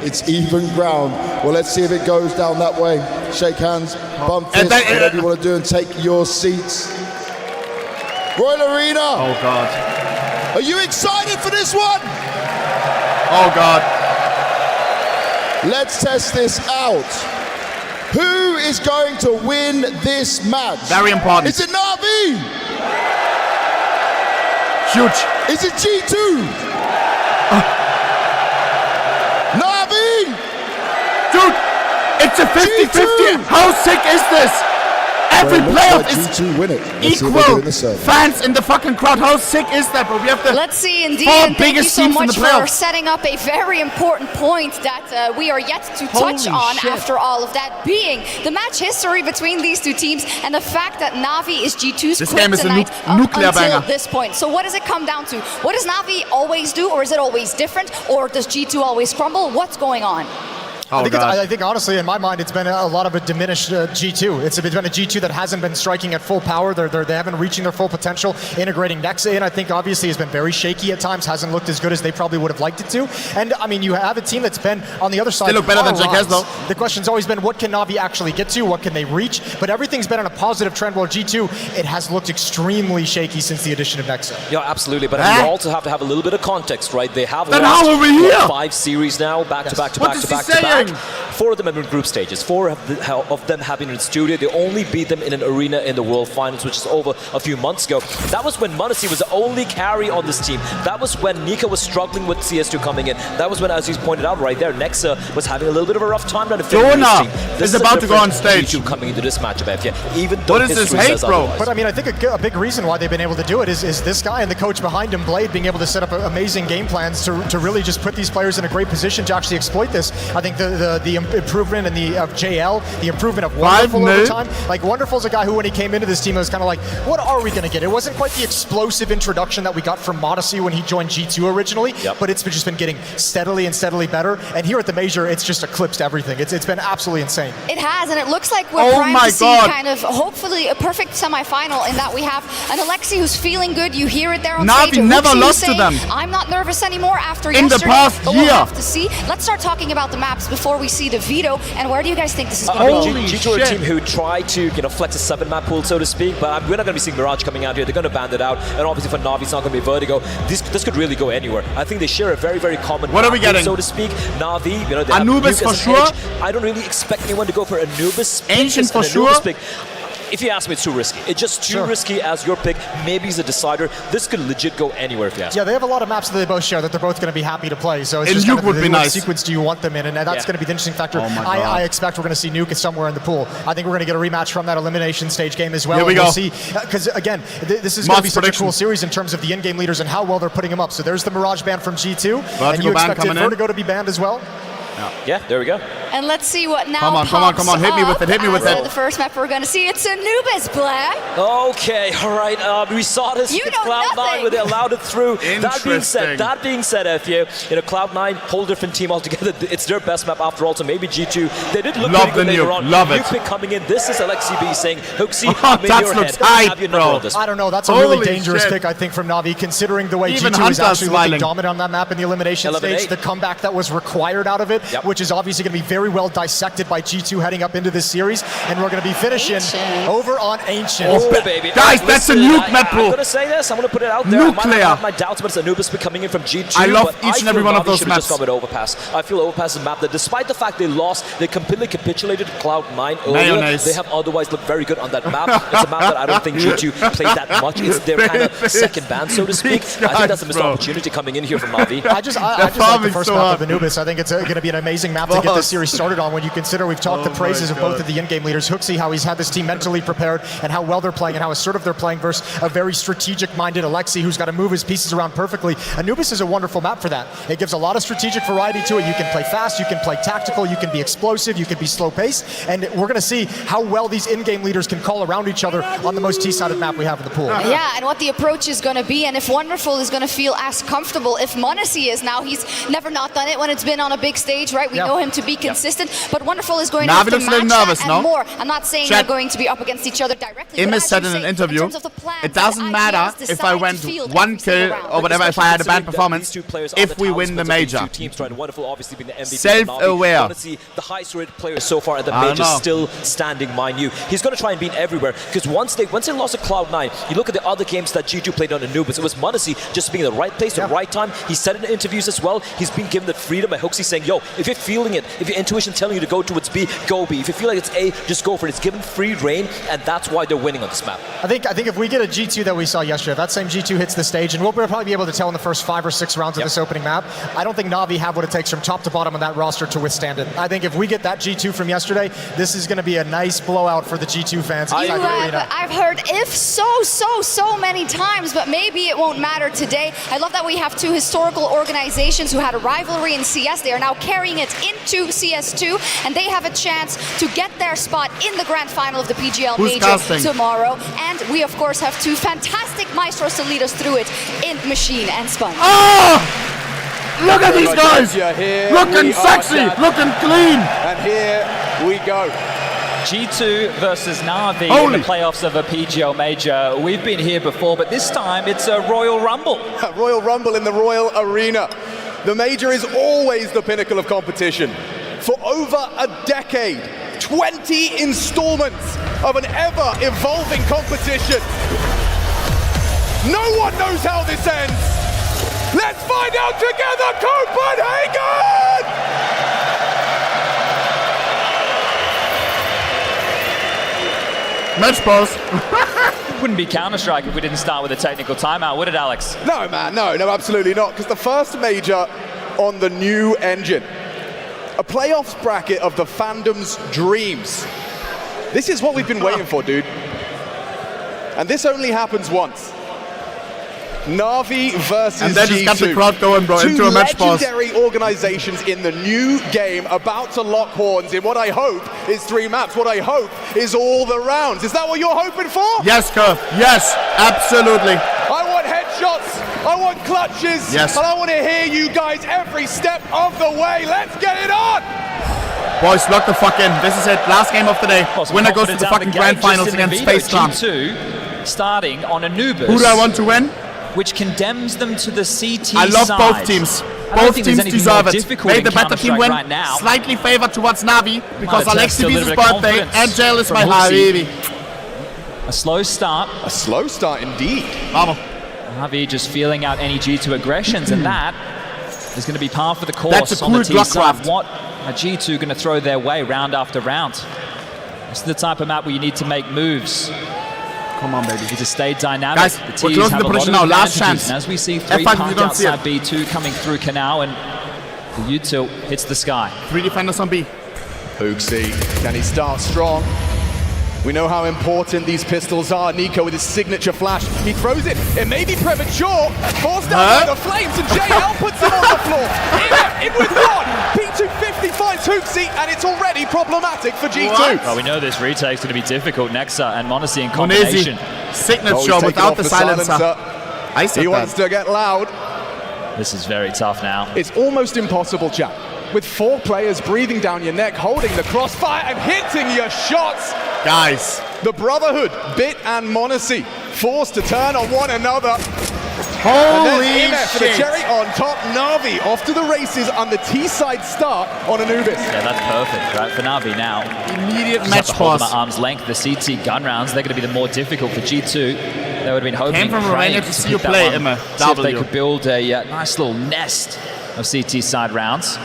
It's even ground. Well, let's see if it goes down that way. Shake hands, bump fists, whatever you want to do, and take your seats. Royal Arena! Oh, God. Are you excited for this one? Oh, God. Let's test this out. Who is going to win this match? Very important. Is it NAVI? Huge. Is it G2? NAVI? Dude, it's a 50-50. How sick is this? Every playoff is equal fans in the fucking crowd. How sick is that, bro? We have the Let's see, indeed, 4 and thank you biggest so teams in much the for playoffs. setting up a very important point that we are yet to touch on after all of that, being the match history between these two teams and the fact that NAVI is G2's this game is a nuclear until banger. this point. So what does it come down to? What does NAVI always do, or is it always different, or does G2 always crumble? What's going on? Oh, I think honestly, in my mind, it's been a lot of a diminished G2. It's been a G2 that hasn't been striking at full power. They haven't reaching their full potential. Integrating Nexa in, I think, obviously has been very shaky at times. Hasn't looked as good as they probably would have liked it to. And I mean, you have a team that's been on the other side. They look better than JKS though. The question's always been, what can Navi actually get to? What can they reach? But everything's been on a positive trend. While G2, it has looked extremely shaky since the addition of Nexa. Yeah, absolutely. But you also have to have a little bit of context, right? They have lost 5 series now, back to back to back to back to back. 4 of them have been group stages. 4 of them have been in studio. They only beat them in an arena in the World Finals, which is over a few months ago. That was when Mouz was the only carry on this team. That was when Nika was struggling with CS2 coming in. That was when, as he's pointed out right there, Nexa was having a little bit of a rough time trying to figure this team. This is about to go on stage. Coming into this matchup, even though what is this hate, bro? But I mean, I think a big reason why they've been able to do it is this guy and the coach behind him, Blade, being able to set up amazing game plans to really just put these players in a great position to actually exploit this. I think the improvement in the of JL, the improvement of Wonderful over time. Like, Wonderful's a guy who, when he came into this team, it was kind of like, what are we going to get? It wasn't quite the explosive introduction that we got from Mouz when he joined G2 originally, but it's just been getting steadily and steadily better. And here at the Major, it's just eclipsed everything. It's been absolutely insane. It has, and it looks like we're trying to see kind of, hopefully, a perfect semifinal in that we have an Alexi who's feeling good. You hear it there on stage. Navi never lost to them. I'm not nervous anymore after in yesterday. The past but year. We'll have to see. Let's start talking about the maps before we see the veto. And where do you guys think this is going to go? G2 are a team who try to flex a 7-map pool, so to speak, but we're not going to be seeing Mirage coming out here. They're going to ban it out, and obviously for Navi, it's not going to be Vertigo. This could really go anywhere. I think they share a very, very common what are we getting? So to speak. Navi, they Anubis for sure. Edge. I don't really expect anyone to go for Anubis. Ancient for sure. If you ask me, it's too risky. It's just too risky as your pick. Maybe he's a decider. This could legit go anywhere if you ask me. Yeah, they have a lot of maps that they both share that they're both going to be happy to play. So it's just Nuke would be nice. What sequence do you want them in? And that's going to be the interesting factor. I expect we're going to see Nuke somewhere in the pool. I think we're going to get a rematch from that elimination stage game as well. Here we go. We'll see, because again, this is going to be such a cool series in terms of the in-game leaders and how well they're putting them up. So there's the Mirage ban from G2, and you expect Vertigo to be banned as well. Yeah, there we go. And let's see what now come on, hit me with it, hit me with it. The first map we're going to see, it's Anubis, Black. Okay, all right. We saw this with Cloud9 where they allowed it through. That being said, FU, Cloud9, whole different team altogether. It's their best map after all, so maybe G2. They did look pretty good later on. Love it. Nuke pick coming in. This is Alexi B saying, Hoaxy, I'm in your head. Tight, bro. I don't know. That's a really dangerous pick, I think, from Navi, considering the way Even G2 is actually looking dominant on that map in the elimination stage. The comeback that was required out of it, which is obviously going to be very well dissected by G2 heading up into this series, and we're going to be finishing over on Ancient. Oh, baby. Guys, that's a nuke map pool. I'm going to say this. I'm going to put it out there. Nuclear. I might have my doubts, but it's Anubis coming in from G2. I love each and every one of those maps. Just gone with Overpass. I feel Overpass is a map that, despite the fact they lost, they completely capitulated to Cloud9 earlier. They have otherwise looked very good on that map. It's a map that I don't think G2 played that much. It's their kind of second band, so to speak. I think that's a missed opportunity coming in here from Navi. I just like the first map of Anubis. I think it's going to be an amazing map to get this series started on. When you consider we've talked the praises of both of the in-game leaders, Hoaxy, how he's had this team mentally prepared and how well they're playing and how assertive they're playing versus a very strategic-minded Alexi who's got to move his pieces around perfectly. Anubis is a wonderful map for that. It gives a lot of strategic variety to it. You can play fast, you can play tactical, you can be explosive, you can be slow pace, and we're going to see how well these in-game leaders can call around each other on the most T-sided map we have in the pool. Yeah, and what the approach is going to be, and if Wonderful is going to feel as comfortable, if Mouz is now, he's never not done it when it's been on a big stage, right? We know him to be consistent, but Wonderful is going to have to match that and more. I'm not saying they're going to be up against each other directly. Imis said in an interview, it doesn't matter if I went 1 kill or whatever, if I had a bad performance, if we win the major. Self-aware. The highest rated player so far at the major still standing, mind you. He's going to try and beat everywhere, because once they lost to Cloud9, you look at the other games that G2 played on Anubis, it was Mouz just being in the right place at the right time. He said it in interviews as well. He's been given the freedom by Hoaxy saying, yo, if you're feeling it, if your intuition telling you to go towards B, go B. If you feel like it's A, just go for it. It's given free reign, and that's why they're winning on this map. I think if we get a G2 that we saw yesterday, if that same G2 hits the stage, and we'll probably be able to tell in the first 5 or 6 rounds of this opening map, I don't think Navi have what it takes from top to bottom on that roster to withstand it. I think if we get that G2 from yesterday, this is going to be a nice blowout for the G2 fans. I've heard if so many times, but maybe it won't matter today. I love that we have 2 historical organizations who had a rivalry in CS. They are now carrying it into CS2, and they have a chance to get their spot in the grand final of the PGL Major tomorrow. And we, of course, have 2 fantastic maestros to lead us through it in Machine and Sponge. Look at these guys! Looking sexy, looking clean! And here we go. G2 versus NAVI in the playoffs of a PGL Major. We've been here before, but this time it's a Royal Rumble. A Royal Rumble in the Royal Arena. The Major is always the pinnacle of competition. For over a decade, 20 installments of an ever-evolving competition. No one knows how this ends. Let's find out together, Copenhagen! Match pause. Wouldn't be Counter-Strike if we didn't start with a technical timeout, would it, Alex? No, man, no, absolutely not. Because the first Major on the new engine. A playoffs bracket of the fandom's dreams. This is what we've been waiting for, dude. And this only happens once. NAVI versus and then G2. Just got the crowd going, bro, into a match pause. Two legendary organizations in the new game about to lock horns in what I hope is 3 maps. What I hope is all the rounds. Is that what you're hoping for? Yes, Curve. Yes, absolutely. I want headshots. I want clutches. Yes. And I want to hear you guys every step of the way. Let's get it on. Boys, lock the fuck in. This is it. Last game of the day. Winner goes to the fucking grand finals against FAZE Clan. G2 starting on Anubis. Who do I want to win? Which condemns them to the CT side. I love both teams. Both teams deserve it. May the better team win. Right now. Slightly favored towards NAVI because Alexi is his birthday and Jail is my habibi. A slow start. A slow start indeed. Vamos. NAVI just feeling out any G2 aggressions, and that is going to be par for the course. That's a cool on the T side. craft. What are G2 going to throw their way round after round? This is the type of map where you need to make moves. Come on, baby. You need to stay dynamic. Guys, the we're closing the position now. Last chance. And as we see 3 parked outside B2 coming through Canal, and the util hits the sky. 3 defenders on B. Hooksy, can he start strong? We know how important these pistols are. Nico with his signature flash. He throws it. It may be premature. Falls down by the flames, and JL puts him on the floor. In with one. P250 finds Hooksy, and it's already problematic for G2. Well, we know this retake's going to be difficult. Nexa and Monacy in combination. Signature without the silencer. He wants to get loud. This is very tough now. It's almost impossible, chap. With 4 players breathing down your neck, holding the crossfire and hitting your shots. Guys. The Brotherhood, Bit and Monacy, forced to turn on one another. Holy shit. For the cherry on top, NAVI off to the races on the T-side start on Anubis. Yeah, that's perfect, right? For NAVI now. Immediate match pause. At arm's length. The CT gun rounds, they're going to be the more difficult for G2. They would have been hoping Came from Romania to see you play, Emma. See if they could build a nice little nest of CT side rounds.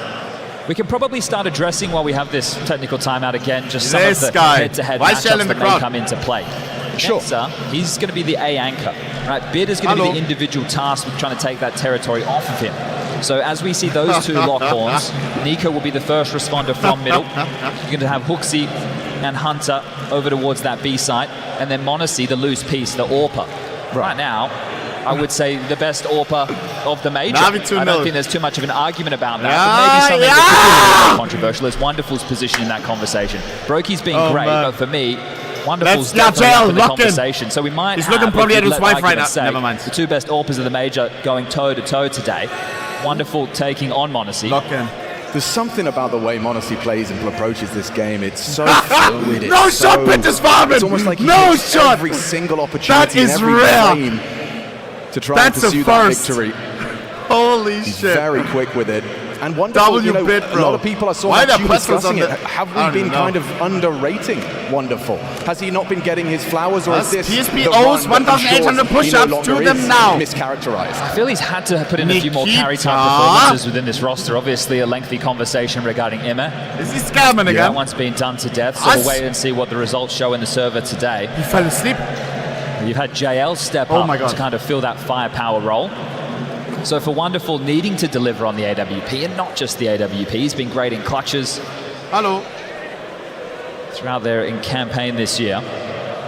We can probably start addressing while we have this technical timeout again, just some of the head-to-head matchups that may come into play. Sure. Nexa, he's going to be the A anchor, right? Bid is going to be the individual task with trying to take that territory off of him. So as we see those 2 lock horns, Nico will be the first responder from middle. You're going to have Hooksy and Hunter over towards that B site, and then Monacy, the loose piece, the AWPer. Right now, I would say the best AWPer of the major. I don't think there's too much of an argument about that. But maybe something that's controversial is Wonderful's position in that conversation. Brokey's been great, but for me, Wonderful's definitely up in the conversation. So we might He's looking probably at his wife right now. Never mind. The 2 best AWPers of the major going toe-to-toe today. Wonderful taking on Monacy. Lock in. There's something about the way Monacy plays and approaches this game. It's so fluid. No shot, Pinter's farming! It's almost like he takes every single opportunity in every game to try and pursue that victory. Holy He's shit. very quick with it. And Wonderful, you know, bit, a lot of people I saw discussing it. Have we been kind of underrating Wonderful? Has he not been getting his flowers, or is this PSP owes 1,800 push-ups to them now? Mischaracterized. I feel he's had to put in a few more carry-time performances within this roster. Obviously, a lengthy conversation regarding Emma. Is he scamming again? That one's been done to death, so we'll wait and see what the results show in the server today. He fell asleep. You've had JL step up to kind of fill that firepower role. So for Wonderful needing to deliver on the AWP, and not just the AWP, he's been great in clutches. Hello. Throughout there in campaign this year.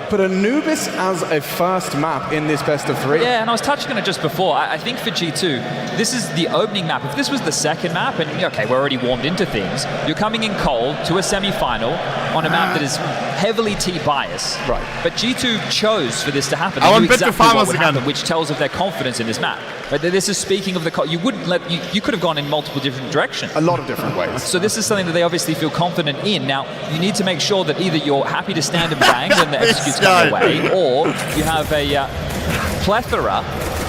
But Anubis as a first map in this best of 3. Yeah, and I was touching on it just before. I think for G2, this is the opening map. If this was the second map, and okay, we're already warmed into things, you're coming in cold to a semi-final on a map that is heavily T-bias. Right. But G2 chose for this to happen. I They want knew bit to exactly finals what would again. happen, which tells of their confidence in this map. But this is speaking of the... You wouldn't let... You could have gone in multiple different directions. A lot of different ways. So this is something that they obviously feel confident in. Now, you need to make sure that either you're happy to stand and bang when the execute's coming away, or you have a plethora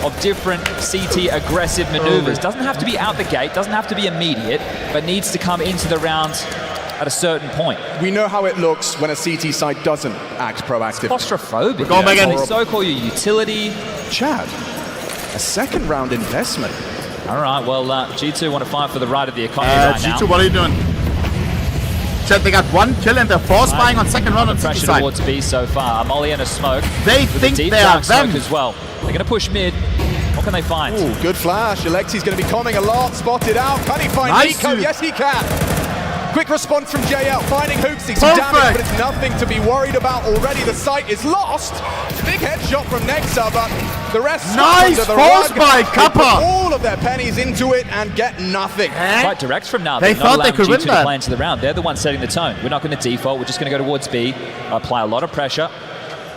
of different CT aggressive maneuvers. Doesn't have to be out the gate, doesn't have to be immediate, but needs to come into the round at a certain point. We know how it looks when a CT side doesn't act proactive. Claustrophobic. Go Megan. They so-call your utility. Chad, a second round investment. All right, well, G2 want to fight for the right of the economy right now. G2, what are you doing? Chad, they got 1 kill and they're force buying on second round on CT Pressure side. towards B so far. Molly and a smoke. They think deep they are dark smoke them. as well. They're going to push mid. What can they find? Ooh, good flash. Alexi's going to be coming a lot. Spotted out. Can he find Nice, Nico? dude. Yes, he can. Quick response from JL, finding Hoopsy. Some damage, but it's nothing to be worried about already. The site is lost. Big headshot from Nexa, but the rest Nice under the force rug. by They Kappa. put all of their pennies into it and get nothing. Quite direct from NAVI. They Not thought they allowing could win G2 to that. play into the round. They're the ones setting the tone. We're not going to default. We're just going to go towards B, apply a lot of pressure.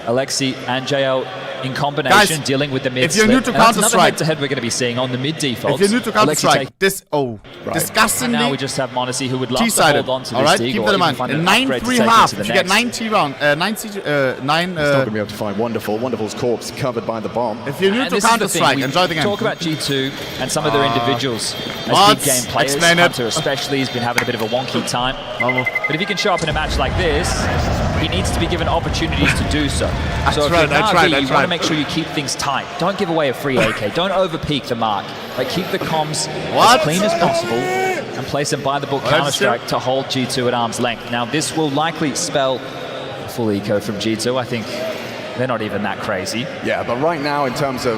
Alexi and JL in combination, Guys, dealing with the mid if you're new split. to And that's another Counter-Strike- head-to-head we're going to be seeing on the mid defaults. If you're new to Counter-Strike, Right. disgustingly... And now we just have Monacy who would love to T-sided. hold on to All this right, dig keep or that in even mind. find In an upgrade to 9-3 take half, into if the you get next. 9 round, 9 Still going to be able to find Wonderful. Wonderful's corpse covered by the bomb. If you're new And to this is the Counter-Strike, thing, enjoy the we game. talk about G2 and some of their individuals as What? big game players. Explain it. Hunter especially has been having a bit of a wonky time. But if he can show up in a match like this, he needs to be given opportunities to do so. So if you're NAVI, you want to make sure you keep things tight. Don't give away a free AK. Don't over-peak the mark. Like, keep the comms as clean as possible and play some by-the-book Counter-Strike to hold G2 at arm's length. Now, this will likely spell full eco from G2. I think they're not even that crazy. Yeah, but right now, in terms of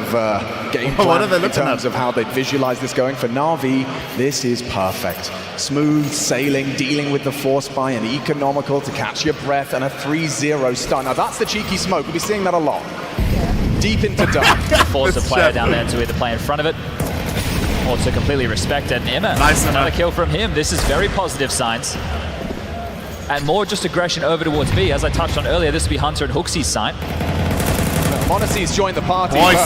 game What are plan, they in looking terms of how they visualize this going, for NAVI, this is perfect. Smooth sailing, dealing with the force buy, and economical to catch your breath, and a 3-0 stun. Now, that's the cheeky smoke. We'll be seeing that a lot. Deep into dark. Force the player down there to either play in front of it or to completely respect it. And Emma, Nice, another kill from him. This is very positive signs. And more just aggression over towards B. As I touched on earlier, this will be Hunter and Hooksy's side. Monacy's joined the party. Boys,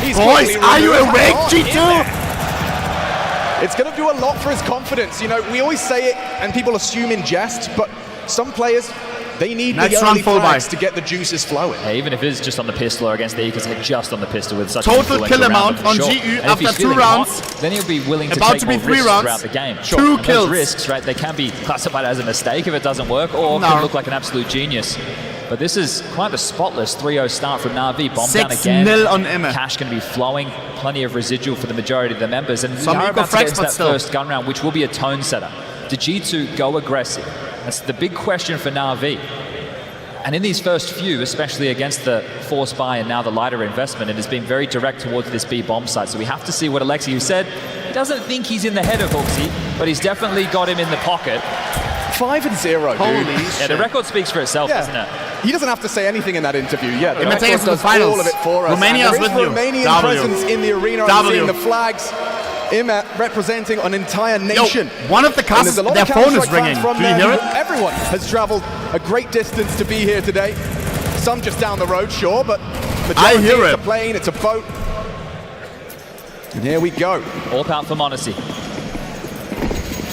He's boys, quickly are you removed. awake, Hang on, in G2? there. It's going to do a lot for his confidence. You know, we always say it, and people assume in jest, but some players, they need Next the round early full flags buy. to get the juices flowing. Yeah, even if it's just on the pistol or against the Eagles, just on the pistol with such Total an influential kill round, amount for on sure. GU And if after he's 2 feeling rounds. hot, then he'll be willing to About take to be more 3 risks rounds. throughout the game. 2 And kills. those risks, right, they can be classified as a mistake if it doesn't work, or No. can look like an absolute genius. But this is quite a spotless 3-0 start from NAVI. Bomb down again. 6-0 on Emma. Cash going to be flowing. Plenty of residual for the majority of the members. And Some we are equal about to get frags, into but that still. first gun round, which will be a tone setter. Did G2 go aggressive? That's the big question for NAVI. And in these first few, especially against the force buy and now the lighter investment, it has been very direct towards this B bomb site. So we have to see what Alexi, who said he doesn't think he's in the head of Hooksy, but he's definitely got him in the pocket. 5-0, Holy dude. Yeah, the record speaks for itself, doesn't it? He doesn't have to say anything in that interview. Yeah, the Imitate record us to the does finals. all of it for us. Romania's And there is with you. Romanian W. presence in the arena. I'm W. seeing the flags. Imet representing an entire nation. One of the And classes, there's a lot their of phone is Counter-Strike ringing. fans from Do you there. hear it? Everyone has traveled a great distance to be here today. Some just down the road, sure, but I majority, hear it's it. a plane, it's a boat. And here we go. All out for Monacy.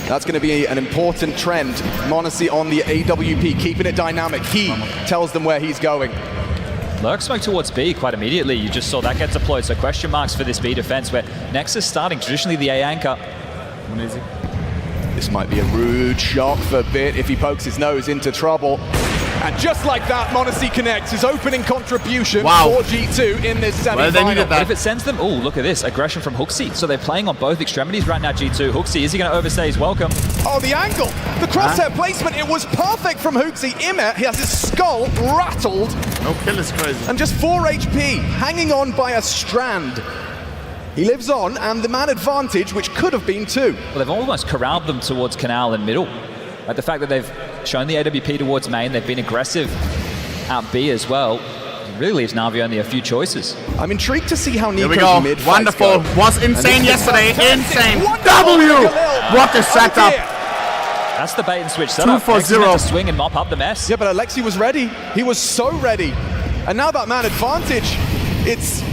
That's going to be an important trend. Monacy on the AWP, keeping it dynamic. He tells them where he's going. Lurk smoke towards B quite immediately. You just saw that get deployed. So question marks for this B defense where Nexus starting traditionally the A anchor. This might be a rude shock for Bit if he pokes his nose into trouble. And just like that, Monacy connects his opening contribution for G2 in this semi-final. But if it sends them, oh, look at this, aggression from Hooksy. So they're playing on both extremities right now, G2. Hooksy, is he going to overstay his welcome? Oh, the angle, the crosshair placement, it was perfect from Hooksy. Imet, he has his skull rattled. No kill is crazy. And just 4 HP, hanging on by a strand. He lives on, and the man advantage, which could have been 2. Well, they've almost corralled them towards Canal and middle. Like the fact that they've shown the AWP towards main, they've been aggressive out B as well. It really leaves Navi only a few choices. I'm intrigued to see how Here we Nico's go. mid Wonderful. Was insane yesterday. Insane. W. What a setup. That's the bait and switch setup. 2-4-0. To swing and mop up the mess. Yeah, but Alexi was ready. He was so ready. And now that man advantage, it's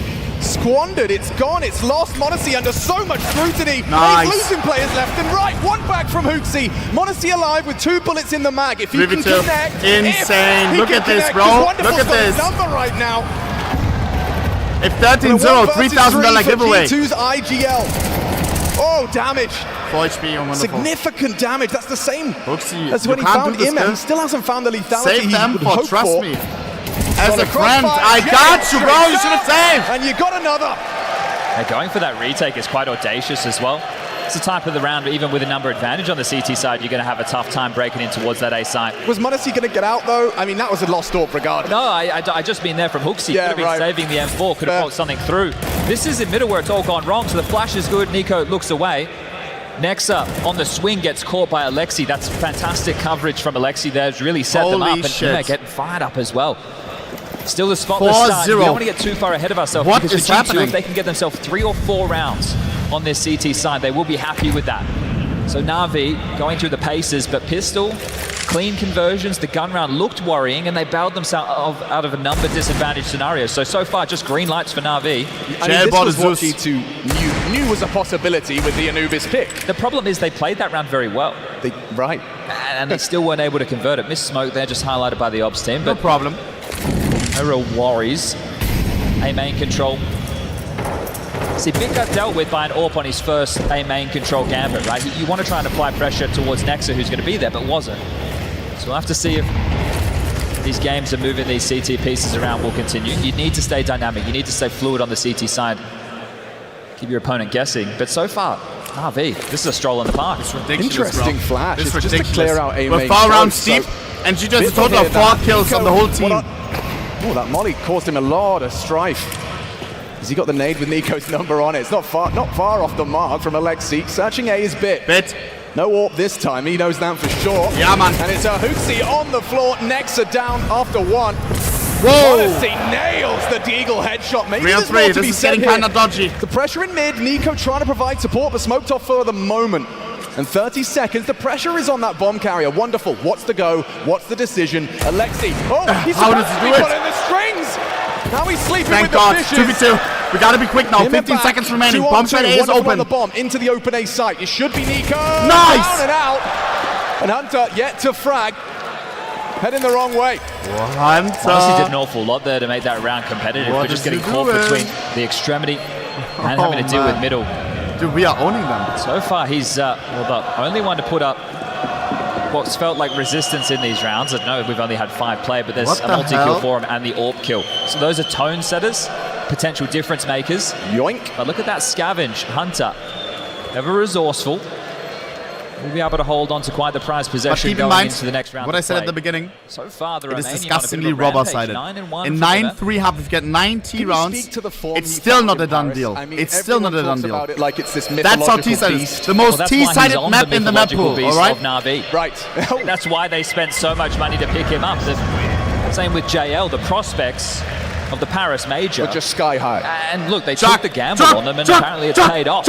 squandered, it's gone, it's lost. Monacy under so much scrutiny. Nice. And he's losing players left and right. One back from Hooksy. Monacy alive with 2 bullets in the mag. If he can connect. Insane. Look at this, bro. Look at this. Number right now. If 13-0, $3,000 giveaway. G2's IGL. Oh, damage. 4 HP on wonderful. Significant damage. That's the same Hooksy, as when he found Ima. He still hasn't found the lethality Save them he would hope trust for. me. As a friend, I got you, bro. You should have saved. And you got another. Going for that retake is quite audacious as well. It's the type of the round, even with a number advantage on the CT side, you're going to have a tough time breaking in towards that A site. Was Monacy going to get out, though? I mean, that was a lost AWP regardless. No, I just mean there from Hooksy. Yeah, could have been saving the M4, could have brought something through. This is in middle where it's all gone wrong, so the flash is good. Nico looks away. Nexa on the swing gets caught by Alexi. That's fantastic coverage from Alexi there. It's really set them up, and Ima getting fired up as well. Still the spotless start. We don't want to get too far ahead of ourselves. What because is for G2, happening? If they can get themselves 3 or 4 rounds on this CT side, they will be happy with that. So Navi going through the paces, but Pistol, clean conversions, the gun round looked worrying, and they bailed themselves out of a number disadvantaged scenarios. So far, just green lights for Navi. I mean, this was what G2 knew was a possibility with the Anubis pick. The problem is they played that round very well. Right. And they still weren't able to convert it. Missed smoke there, just highlighted by the ops team. But no problem. No real worries. A main control. See, Big got dealt with by an AWP on his first A main control gambit, right? You want to try and apply pressure towards Nexa, who's going to be there, but wasn't. So we'll have to see if these games of moving these CT pieces around will continue. You need to stay dynamic. You need to stay fluid on the CT side. Keep your opponent guessing. But so far, Navi, this is a stroll in the park. It's ridiculous, Interesting bro. flash. It's just ridiculous. to clear out A main. We're 4 rounds deep, and G2 has a total of 4 kills on the whole team. Oh, that molly caused him a lot of strife. Has he got the nade with Nico's number on it? It's not far off the mark from Alexi. Searching A is bit. No AWP this time, he knows that for sure. Yeah, man. And it's a Hooksy on the floor, Nexa down after 1. Whoa! Monacy nails the Deagle headshot. Maybe Real there's more 3, to this be is said getting here. kind of dodgy. The pressure in mid, Nico trying to provide support, but smoked off for the moment. And 30 seconds, the pressure is on that bomb carrier. Wonderful. What's the go? What's the decision? Alexi. Oh, he's How does he do it? got in the strings. Now he's sleeping Thank with God. the fishes. 2v2. We gotta be quick now. 15 seconds remaining. Bomb side A is open. The bomb into the open A site. It should be Nico. Nice. Down and out. And Hunter yet to frag. Heading the wrong way. Honestly did an awful lot there to make that round competitive. We're just getting caught between the extremity and having to deal with middle. Dude, we are owning them. So far, he's the only one to put up what's felt like resistance in these rounds. I know we've only had 5 play, but there's a multi-kill for him and the AWP kill. So those are tone setters, potential difference makers. Yoink. But look at that scavenge. Hunter, ever resourceful. We'll be able to hold on to quite the prized possession going into the next round. What I said at the beginning, so far, it is disgustingly robber-sided. In 9-3 half, if you get 90 rounds, it's still not a done deal. It's still not a done deal. Like it's this That's how T-sided is. The most T-sided map in the map pool, all right? Right. That's why they spent so much money to pick him up. Same with JL, the prospects of the Paris Major. But just sky high. And look, they took the gamble on them, and apparently it's paid off.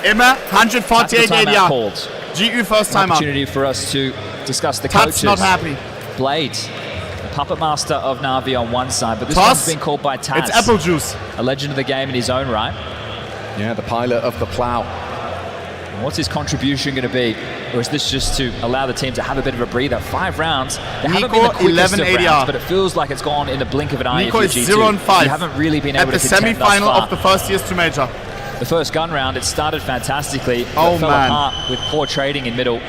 Immer 148 ADR. GU first time Opportunity for us to discuss the coaches. not happy. Blade, the puppet master of Navi on one side, but this Toss. one's been called by Taz. It's apple juice. A legend of the game in his own right. Yeah, the pilot of the plow. What's his contribution going to be? Or is this just to allow the team to have a bit of a breather? 5 rounds. They haven't been the quickest of rounds, but it feels like it's gone in the blink of an eye. Nico is G2. 0-5. You haven't really been able at to the contend semi-final thus far. of the first CS2 major. The first gun round, it started fantastically. Oh, fell man. apart with poor trading in middle.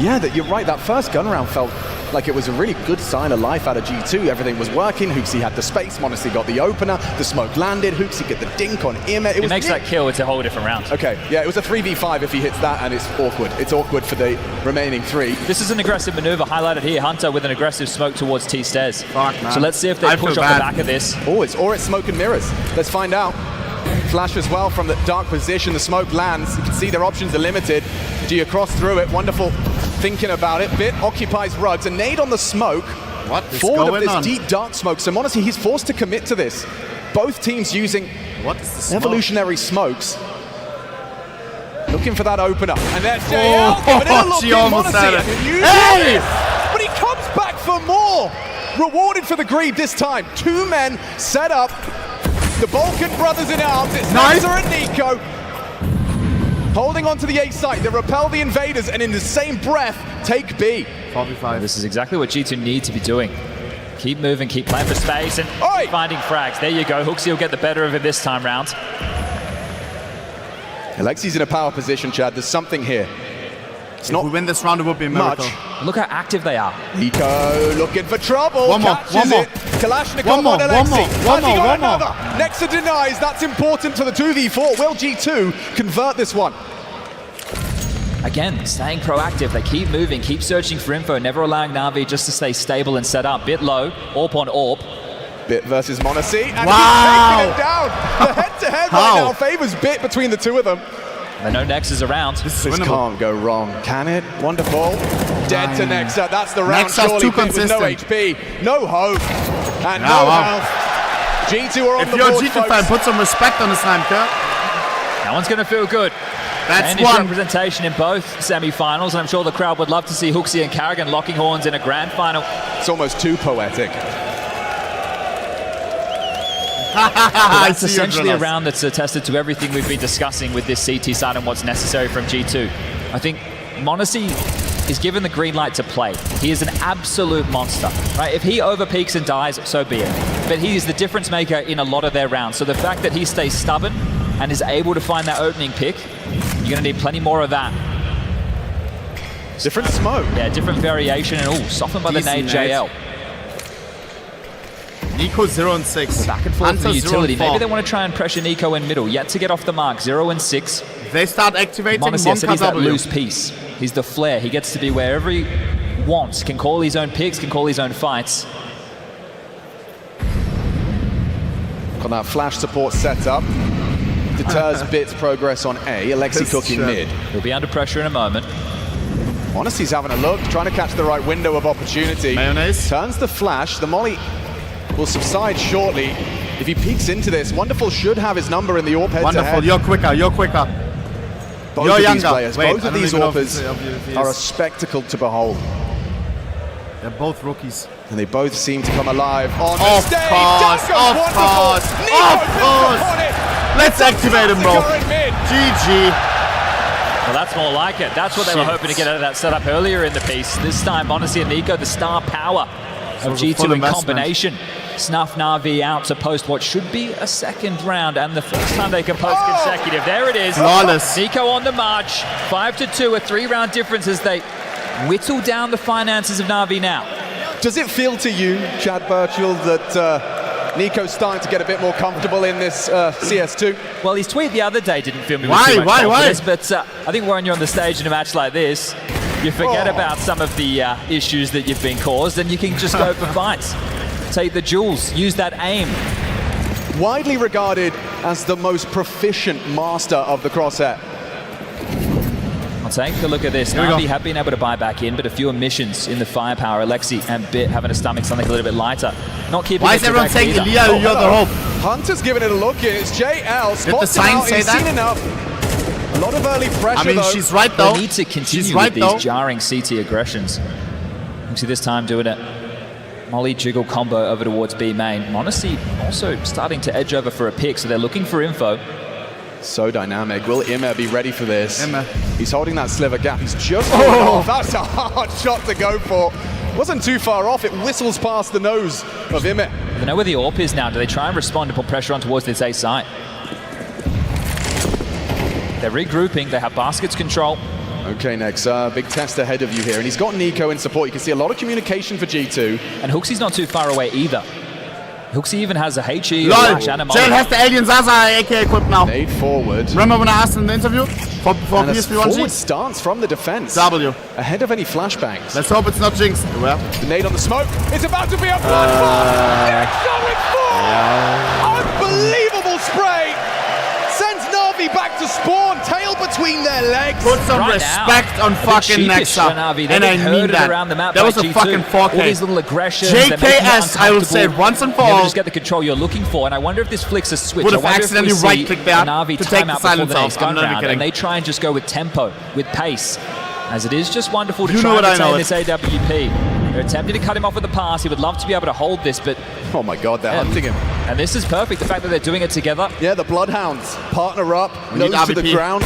Yeah, you're right. That first gun round felt like it was a really good sign of life out of G2. Everything was working. Hooksy had the space. Monacy got the opener. The smoke landed. Hooksy get the dink on Ima. It makes that kill. It's a whole different round. Okay, yeah, it was a 3v5 if he hits that, and it's awkward. It's awkward for the remaining 3. This is an aggressive maneuver highlighted here. Hunter with an aggressive smoke towards T-stairs. Fuck, man. So let's see if they push off the back of this. Oh, it's smoke and mirrors. Let's find out. Flash as well from the dark position. The smoke lands. You can see their options are limited. Do you cross through it? Wonderful thinking about it. Bit occupies Ruggs. A nade on the smoke. What is Forward going of this on? deep dark smoke. So Monacy, he's forced to commit to this. Both teams using evolutionary smokes. Looking for that opener. And there's JL. Giving it a look she in. almost had it. Monacy. Hey! But he comes back for more. Rewarded for the greed this time. 2 men set up. The Balkan brothers in arms. It's Nasa and Nico. Holding on to the A site. They repel the invaders and in the same breath, take B. 45. This is exactly what G2 need to be doing. Keep moving, keep playing for space and finding frags. There you go. Hooksy will get the better of it this time round. Alexi's in a power position, Chad. There's something here. If we win this round, it would be a miracle. Look how active they are. Nico looking for trouble. One more. Kalashnikov on Alexi. Has he got another? Nexa denies. That's important to the 2v4. Will G2 convert this one? Again, staying proactive. They keep moving, keep searching for info, never allowing Na'Vi just to stay stable and set up. Bit low, AWP on AWP. Bit versus Monacy. And wow. he's taking it down. The head-to-head right now favors Bit between the two of them. They know Nex is around. This can't go wrong, can it? Wonderful. Dead to Nexa. That's the round. Nexa's surely too Bit with no consistent. HP, no hope, and no health. G2 are on if the you're board, a G2 fan, put some respect on this name, Kurt. That one's going to feel good. That's and one. representation in both semi-finals, and I'm sure the crowd would love to see Hooksy and Carrigan locking horns in a grand final. It's almost too poetic. That's essentially a round that's attested to everything we've been discussing with this CT side and what's necessary from G2. I think Monacy is given the green light to play. He is an absolute monster, right? If he overpeaks and dies, so be it. But he is the difference maker in a lot of their rounds. So the fact that he stays stubborn and is able to find that opening pick, you're going to need plenty more of that. Different smoke. Yeah, different variation, and softened by the nade JL. Nico 0 and 6. Back and forth Hunter the utility. 0 and 4. Maybe they want to try and pressure Nico in middle. Yet to get off the mark. 0 and 6. They start activating Monacy, he's that W. loose piece. He's the flare. He gets to be wherever he wants. Can call his own picks. Can call his own fights. Got that flash support set up. Deters Bit's progress on A. Alexi cooking mid. He'll be under pressure in a moment. Monacy's having a look, trying to catch the right window of opportunity. Mayonnaise. Turns the flash. The molly will subside shortly. If he peeks into this, Wonderful should have his number in the AWP head-to-head. Wonderful, you're quicker. Both you're of younger. these players, Wait, both of these AWPers are a spectacle to behold. They're both rookies. And they both seem to come alive on the Of stage. course. Let's activate him, bro. GG. Well, that's more like it. That's what they were hoping to get out of that setup earlier in the piece. This time, Monacy and Nico, the star power of G2 in combination. Snuff Na'Vi out to post what should be a second round, and the first time they can post consecutive. There it is. Flawless. Nico on the march. 5-2, a 3-round difference as they whittle down the finances of Na'Vi now. Does it feel to you, Chad Birchall, that Nico's starting to get a bit more comfortable in this CS2? Well, his tweet the other day didn't fill me with too much confidence, but I think when you're on the stage in a match like this, you forget about some of the issues that you've been caused, and you can just go for fights. Take the jewels, use that aim. Widely regarded as the most proficient master of the crosshair. I'll take a look at this. Na'Vi have been able to buy back in, but a few omissions in the firepower. Alexi and Bit having to stomach something a little bit lighter. Not keeping Why is everyone saying Elia, you're the hope? Hunter's giving it a look in. It's JL. Did the sign say that? Seen enough. A lot of early pressure, I mean, though. she's right, though. They need to continue with these jarring CT aggressions. You see this time doing it. Molly jiggle combo over towards B main. Monacy also starting to edge over for a pick, so they're looking for info. So dynamic. Will Immer be ready for this? Immer. He's holding that sliver gap. He's just off. That's a hard shot to go for. Wasn't too far off. It whistles past the nose of Immer. They know where the AWP is now. Do they try and respond and put pressure on towards this A site? They're regrouping. They have baskets control. Okay, next, big test ahead of you here. And he's got Nico in support. You can see a lot of communication for G2. And Hooksy's not too far away either. Hooksy even has a HE, a Lol, flash, and a molly. Jell has the Alien Zaza AK equipped now. Nade forward. Remember when I asked in the interview? For and a forward PSP1G? stance from the defense. W. Ahead of any flashbangs. Let's hope it's not Jinx. Well. The nade on the smoke. It's about to be a bloodbath. Nexa with 4. Unbelievable spray. NAVI back to spawn, tail between their legs. Put some respect on fucking Nexa, and I mean that. That was a fucking 4K. All these little aggressions. JKS, I will say it once and for all. Just get the control you're looking for, and I wonder if this flicks a switch. Would have accidentally right-clicked there NAVI to take the silence off. I'm not even kidding. And they try and just go with tempo, with pace, as it is just wonderful to you try know and retain this AWP. They're attempting to cut him off with the pass. He would love to be able to hold this, but... Oh my god, they're hunting him. And this is perfect, the fact that they're doing it together. Yeah, the Bloodhounds partner up, nose to the ground,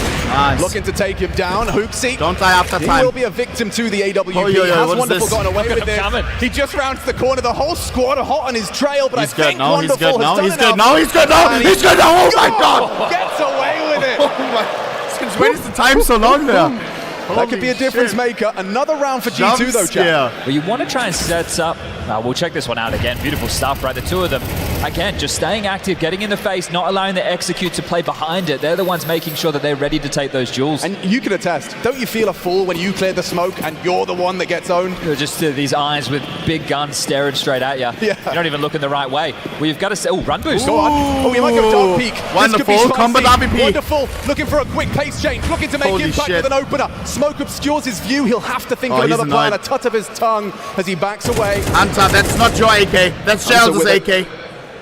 looking to take him down. HooXi, don't die after time. He will be a victim to the AWP. He has Wonderful gotten away with it. He just rounds the corner. The whole squad are hot on his trail, but I think Wonderful has done enough. He's good now! Oh my god! Gets away with it! Oh my... Since when is the time so long there? That could be a difference maker. Another round for G2 though, Chad. Well, you want to try and set up... we'll check this one out again. Beautiful stuff, right? The two of them, again, just staying active, getting in the face, not allowing the execute to play behind it. They're the ones making sure that they're ready to take those duels. And you can attest, don't you feel a fool when you clear the smoke and you're the one that gets owned? Just these eyes with big guns staring straight at you. Yeah. You don't even look in the right way. Well, you've got to say, oh, run boost. Go on. Oh, you might go dark peek. Wonderful, combat RVP. Wonderful, looking for a quick pace change, looking to make impact with an opener. Smoke obscures his view. He'll have to think of another plan, a tut of his tongue as he backs away. Hunter, that's not your AK. That's Gerald's AK.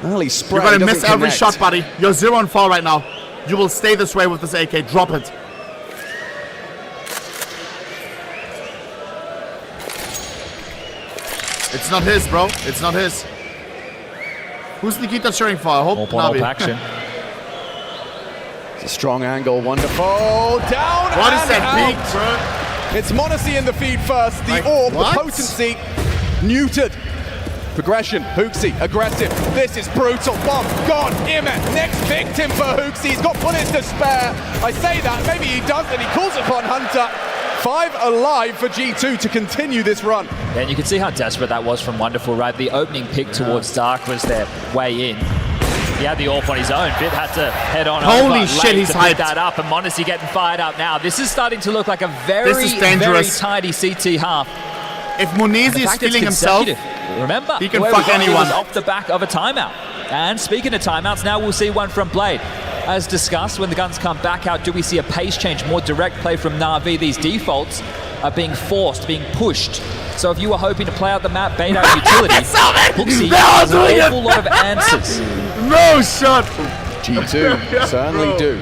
Well, he's You're going to miss every shot, buddy. You're 0-4 right now. You will stay this way with this AK. Drop it. It's not his, bro. It's not his. Who's Nikita cheering for? I hope NAVI. Action. It's a strong angle. Wonderful. Down. What is that peak, bro? It's Monacy in the feed first. The orb, the potency, neutered. Progression, HooXi, aggressive. This is brutal. Bomb, gone. Imet, next victim for HooXi. He's got bullets to spare. I say that, maybe he doesn't. He calls upon Hunter. 5 alive for G2 to continue this run. Yeah, and you can see how desperate that was from Wonderful, right? The opening pick towards Dark was their way in. He had the AWP on his own. Bit had to head on over. Holy shit, he's hyped that up, and Monacy getting fired up now. This is starting to look like a very tidy CT half. If Monacy is feeling himself, remember, he can fuck anyone. Off the back of a timeout. And speaking of timeouts, now we'll see one from Blade. As discussed, when the guns come back out, do we see a pace change, more direct play from NAVI? These defaults are being forced, being pushed. So if you were hoping to play out the map, bait out utility, HooXi has an awful lot of answers. No shot. G2 certainly do.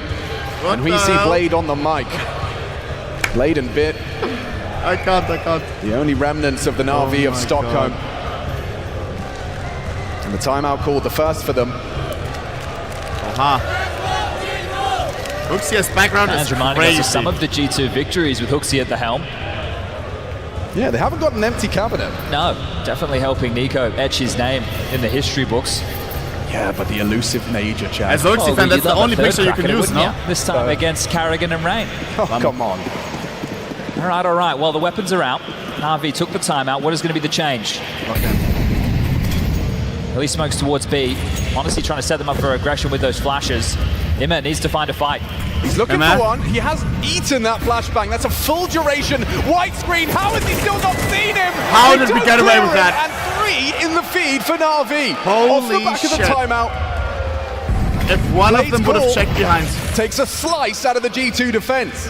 And we see Blade on the mic. Blade and Bit. I can't. The only remnants of the NAVI of Stockholm. And the timeout called, the first for them. HooXi's background is reminding crazy. us of some of the G2 victories with HooXi at the helm. Yeah, they haven't got an empty cabinet. No, definitely helping Nico etch his name in the history books. Yeah, but the elusive major, Chad. As HooXi fan, that's the only picture you can use, no? This time against Carrigan and Rain. Oh, come on. All right. Well, the weapons are out. NAVI took the timeout. What is going to be the change? Okay. He smokes towards B. Honestly, trying to set them up for aggression with those flashes. Imet needs to find a fight. He's looking for one. He has eaten that flashbang. That's a full duration white screen. How has he still not seen him? How did we get away with that? And 3 in the feed for NAVI. Holy off the back of the timeout. If one of them would have checked behind. Takes a slice out of the G2 defense.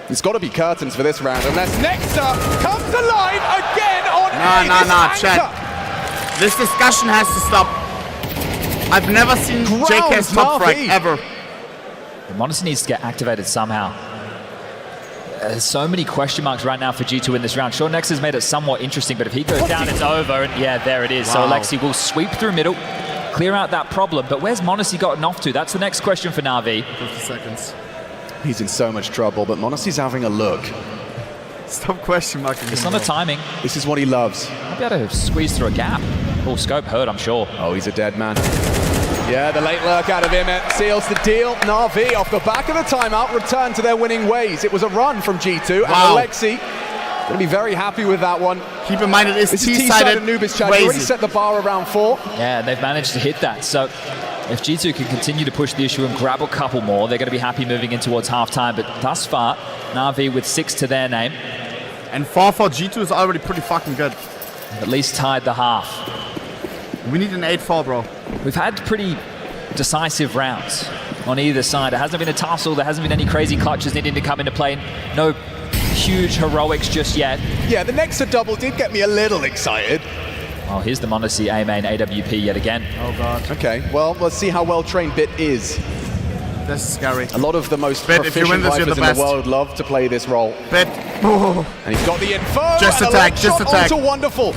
It's got to be curtains for this round, unless Nexa comes alive again on Nah, Chad. This discussion has to stop. I've never seen JK's top frag ever. Monacy needs to get activated somehow. There's so many question marks right now for G2 in this round. Sure, Nex has made it somewhat interesting, but if he goes down, it's over. And yeah, there it is. Wow. So Alexi will sweep through middle, clear out that problem. But where's Monacy gotten off to? That's the next question for NAVI. 50 seconds. He's in so much trouble, but Monacy's having a look. Stop question marking. It's on the timing. This is what he loves. Might be able to squeeze through a gap. Oh, scope hurt, I'm sure. Oh, he's a dead man. Yeah, the late lurk out of Imet seals the deal. NAVI, off the back of the timeout, return to their winning ways. It was a run from G2, and Alexi going to be very happy with that one. Keep in mind it is T-sided Anubis, Chad. He already set the bar around 4. Yeah, they've managed to hit that. So if G2 can continue to push the issue and grab a couple more, they're going to be happy moving in towards halftime. But thus far, NAVI with 6 to their name. And 4 for G2 is already pretty fucking good. At least tied the half. We need an 8-4, bro. We've had pretty decisive rounds on either side. There hasn't been a tussle. There hasn't been any crazy clutches needing to come into play. No huge heroics just yet. Yeah, the Nexa double did get me a little excited. Oh, here's the m0NESY A main AWP yet again. Oh, God. Okay, well, let's see how well-trained Bit is. This is scary. A lot of the most Bit, proficient rifles in the world love to play this role. Bit. Oh. And he's got the info. Just attack, just attack. Onto Wonderful.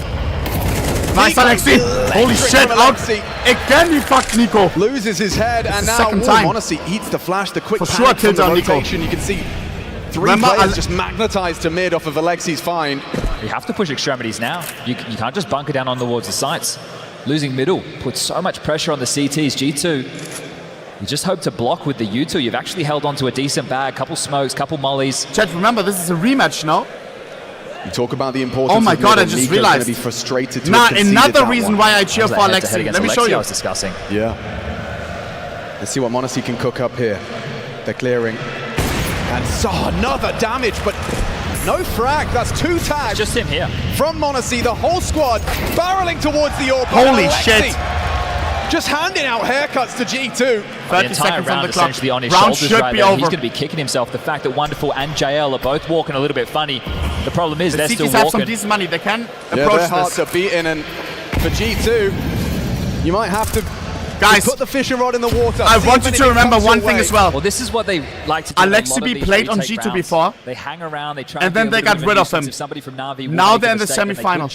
Nice, Alexi. Holy shit, out. Again, he fucked Nico. Loses his head, and now m0NESY eats the flash, the quick panic from the rotation. You can see three players just magnetized to mid off of Alexi's find. You have to push extremities now. You can't just bunker down on towards the sights. Losing middle puts so much pressure on the CTs. G2, you just hope to block with the U2. You've actually held on to a decent bag, couple smokes, couple mollies. Chat, remember, this is a rematch now. You talk about the importance. Oh my God! I just realized. Be frustrated to another reason why I cheer for Alexi. Let me show you. I was discussing. Yeah. Let's see what m0NESY can cook up here. They're clearing, and saw another damage, but no frag. That's 2 tags. Just him here. From m0NESY, the whole squad barreling towards the AWP. Holy shit! Just handing out haircuts to G2. 30 seconds on the clock. On his round shoulders should right be there. over. He's going to be kicking himself. The fact that Wonderful and JL are both walking a little bit funny. The problem is they're still walking. Have some decent money. They can approach their hearts are beating, and for G2, you might have to put the fishing rod in the water. I want you to remember one thing as well. Well, this is what they like to do. Alexi played on G2 before. They hang around, they try and then they got rid of him. Somebody from NAVI now they're in the semifinal.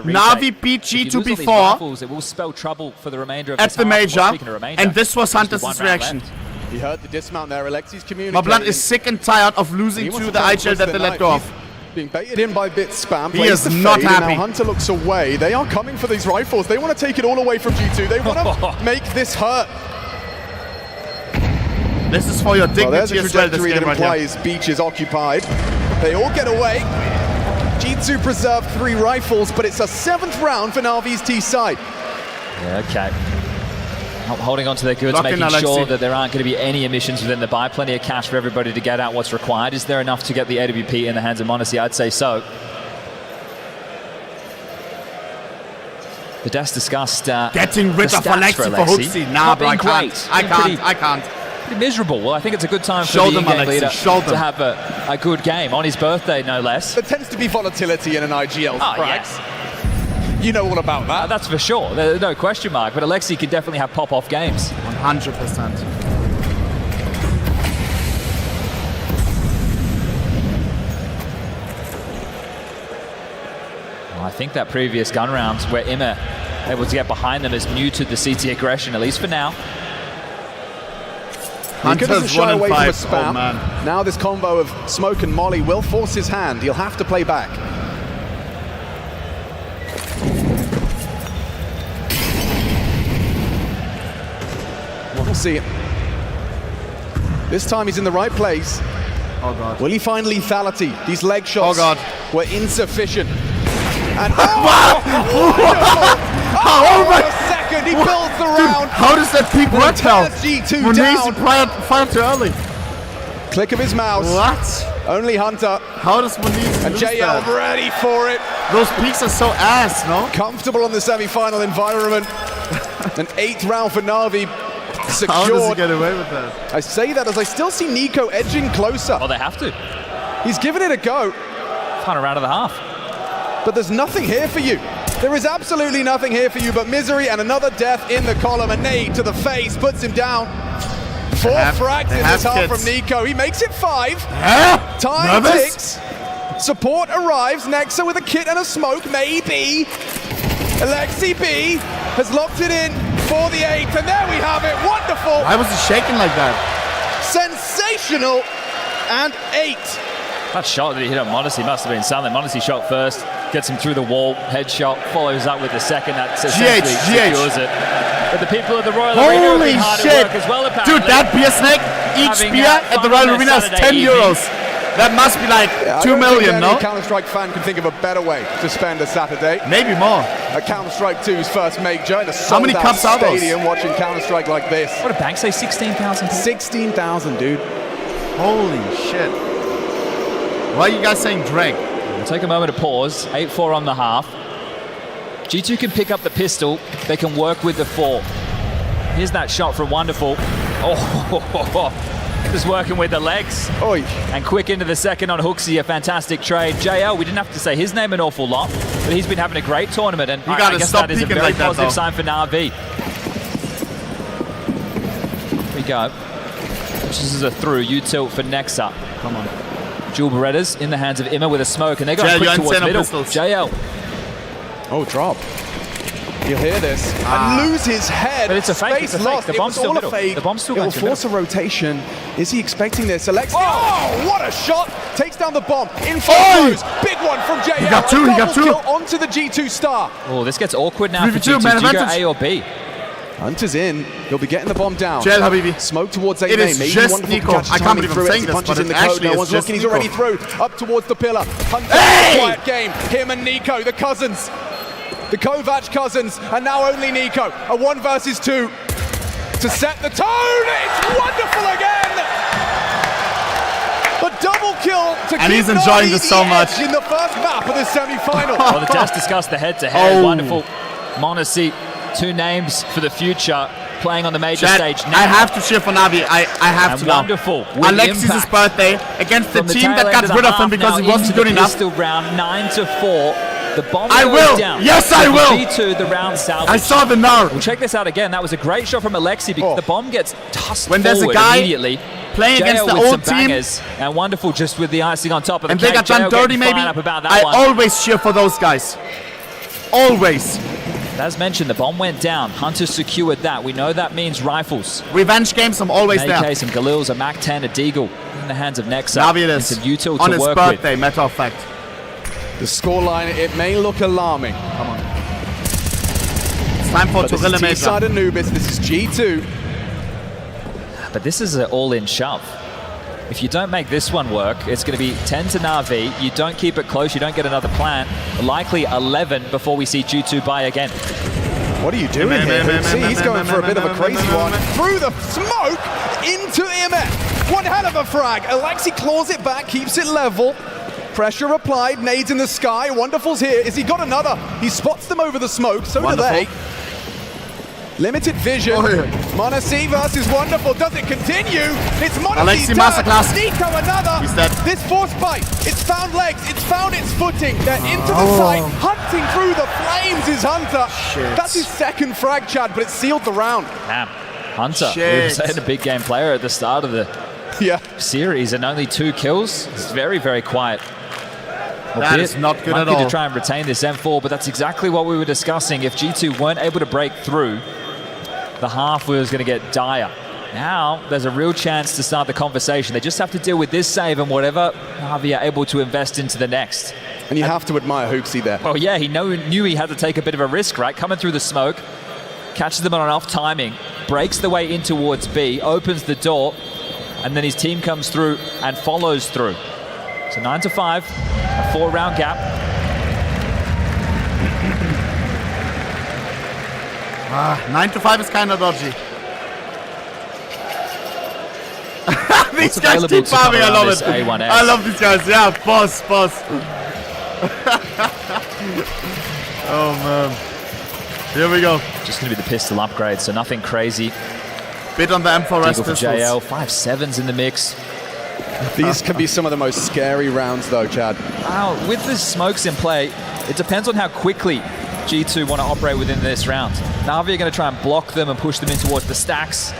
NAVI beat G2 before. It will spell trouble for the remainder of at the major. And this was Hunter's reaction. He heard the dismount there. Alexi's communicating. My blood is sick and tired of losing to the IGL that they let go of. Being baited in by Bit Spam. He is not happy. Now Hunter looks away. They are coming for these rifles. They want to take it all away from G2. They want to make this hurt. This is for your dignity as well. This game right here. Beach is occupied. They all get away. G2 preserved 3 rifles, but it's a 7th round for Navi's T side. Yeah, okay. Holding on to their goods, making sure that there aren't going to be any emissions within the buy. Plenty of cash for everybody to get out what's required. Is there enough to get the AWP in the hands of m0NESY? I'd say so. The Des discussed getting rid of Alexi for Hoopsy. Nah, bro, I can't. Pretty miserable. Well, I think it's a good time for the in-game leader to have a good game on his birthday, no less. There tends to be volatility in an IGL. Yes. You know all about that. That's for sure. There's no question mark. But Alexi could definitely have pop-off games. 100%. Well, I think that previous gun round where Imma able to get behind them is muted the CT aggression, at least for now. Hunter's shy away from a spam. Now this combo of smoke and molly will force his hand. He'll have to play back. We'll see. This time he's in the right place. Oh God. Will he find lethality? These leg shots were insufficient. And oh my second, he builds the round. How does that peak work out? G2 down. Fired too early. Click of his mouse. What? Only Hunter. How does Mouz and JL ready for it. Those peaks are so ass, no? Comfortable on the semi-final environment. An 8th round for NAVI. Secured. How does he get away with that? I say that as I still see Nico edging closer. Oh, they have to. He's given it a go. Final round of the half. But there's nothing here for you. There is absolutely nothing here for you but misery and another death in the column. A nade to the face puts him down. 4 frags in this half from Nico. He makes it 5. Time ticks. Support arrives. Nexa with a kit and a smoke, maybe. Alexi B has locked it in for the 8th, and there we have it. Wonderful. Why was he shaking like that? Sensational. And 8. That shot that he hit on m0NESY must have been something. m0NESY shot first, gets him through the wall, headshot, follows up with the second. That essentially secures it. But the people of the Royal Arena have been hard at work as well, apparently. Dude, that beer snake, each beer at the Royal Arena is 10 euros. That must be like 2 million, no? A Counter-Strike fan can think of a better way to spend a Saturday. Maybe more. A Counter-Strike 2's first major in a sold-out stadium watching Counter-Strike like this. What did Bank say, 16,000? 16,000, dude. Holy shit. Why are you guys saying Drake? We'll take a moment to pause. 8-4 on the half. G2 can pick up the pistol, they can work with the 4. Here's that shot from Wonderful. Oh, just working with the legs. Oy. And quick into the second on Hooksy, a fantastic trade. JL, we didn't have to say his name an awful lot, but he's been having a great tournament, and I guess that is a very positive sign for NAVI. Here we go. This is a through, U-tilt for Nexa. Come on. Jewel Berettas in the hands of Imma with a smoke, and they're going quick towards middle. JL. Oh, drop. You'll hear this. And lose his head. But it's a fake, it's a fake. The bomb's still middle. The bomb's still going to force a rotation. Is he expecting this? Alexi. Oh, what a shot! Takes down the bomb. In front of Mouz. Big one from JL. He got two, onto the G2 star. Oh, this gets awkward now for G2. Do you go A or B? Hunter's in. He'll be getting the bomb down. JL, Habibi. Smoke towards A main. It is just Nico. I can't believe I'm saying this, but it actually is just He's already through. Up towards the pillar. Hunter, quiet game. Him and Nico, the cousins. The Kovac cousins, and now only Nico. A 1 versus 2 to set the tone. It's wonderful again. A double kill to and he's enjoying this so much in the first map of the semi-final. Well, the test discussed the head-to-head. Wonderful. Monacy, 2 names for the future, playing on the major stage now. I have to cheer for NAVI. I have to now. Wonderful. Alexi's birthday against the team that got rid of him because he wasn't good enough. Still round 9-4. The bomb I will. Down. Yes, I will. G2, the round salvage. I saw the NAR. Well, check this out again. That was a great shot from Alexi because the bomb gets tossed when there's a guy immediately. Playing against the old team, and Wonderful just with the icing on top of the cake. And they got done dirty, maybe. I always cheer for those guys. Always. As mentioned, the bomb went down. Hunter secured that. We know that means rifles. Revenge games, I'm always there. AK, some Galils, a MAC-10, a Deagle in the hands of Nexa. NAVI it is. Some util on to his work birthday, with. matter of fact. The scoreline, it may look alarming. Come on. It's time for Torilla Major. T-side Anubis, this is G2. But this is an all-in shove. If you don't make this one work, it's going to be 10 to NAVI. You don't keep it close, you don't get another plant. Likely 11 before we see G2 buy again. What are you doing here? He's going for a bit of a crazy one. Through the smoke into Imma. One hell of a frag. Alexi claws it back, keeps it level. Pressure applied, nades in the sky. Wonderful's here. Has he got another? He spots them over the smoke, so do they. Limited vision. Monacy versus Wonderful. Does it continue? It's Monacy's turn. Masterclass. Nico another. He's dead. This force bite. It's found legs. It's found its footing. They're into the site. Hunting through the flames is Hunter. Shit. That's his second frag, Chad, but it sealed the round. Damn. Hunter, we were saying a big game player at the start of the series, and only 2 kills. It's very, very quiet. That is not good at all. To try and retain this M4, but that's exactly what we were discussing. If G2 weren't able to break through, the half was going to get dire. Now, there's a real chance to start the conversation. They just have to deal with this save and whatever NAVI are able to invest into the next. And you have to admire Hooksy there. Oh yeah, he knew he had to take a bit of a risk, right? Coming through the smoke, catches them on enough timing, breaks the way in towards B, opens the door, and then his team comes through and follows through. So 9-5, a 4-round gap. 9-5 is kind of dodgy. These guys keep farming, I love it. A1S. I love these guys, yeah, boss. Oh man. Here we go. Just going to be the pistol upgrade, so nothing crazy. Bit on the M4S pistols. JL, 5.7s in the mix. These can be some of the most scary rounds though, Chad. Wow, with the smokes in play, it depends on how quickly G2 want to operate within this round. NAVI are going to try and block them and push them in towards the stacks.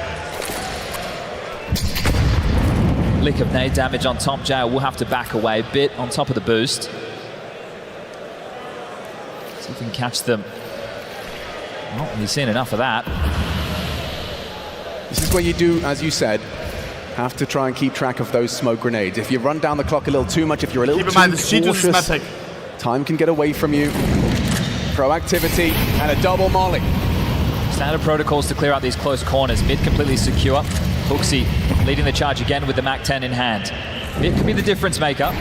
Lick of nade damage on top. JL will have to back away a bit on top of the boost. See if we can catch them. Well, he's seen enough of that. This is where you do, as you said, have to try and keep track of those smoke grenades. If you run down the clock a little too much, if you're a little too cautious, time can get away from you. Proactivity and a double molly. Standard protocols to clear out these close corners. Mid completely secure. Hooksy leading the charge again with the MAC-10 in hand. Mid could be the difference maker.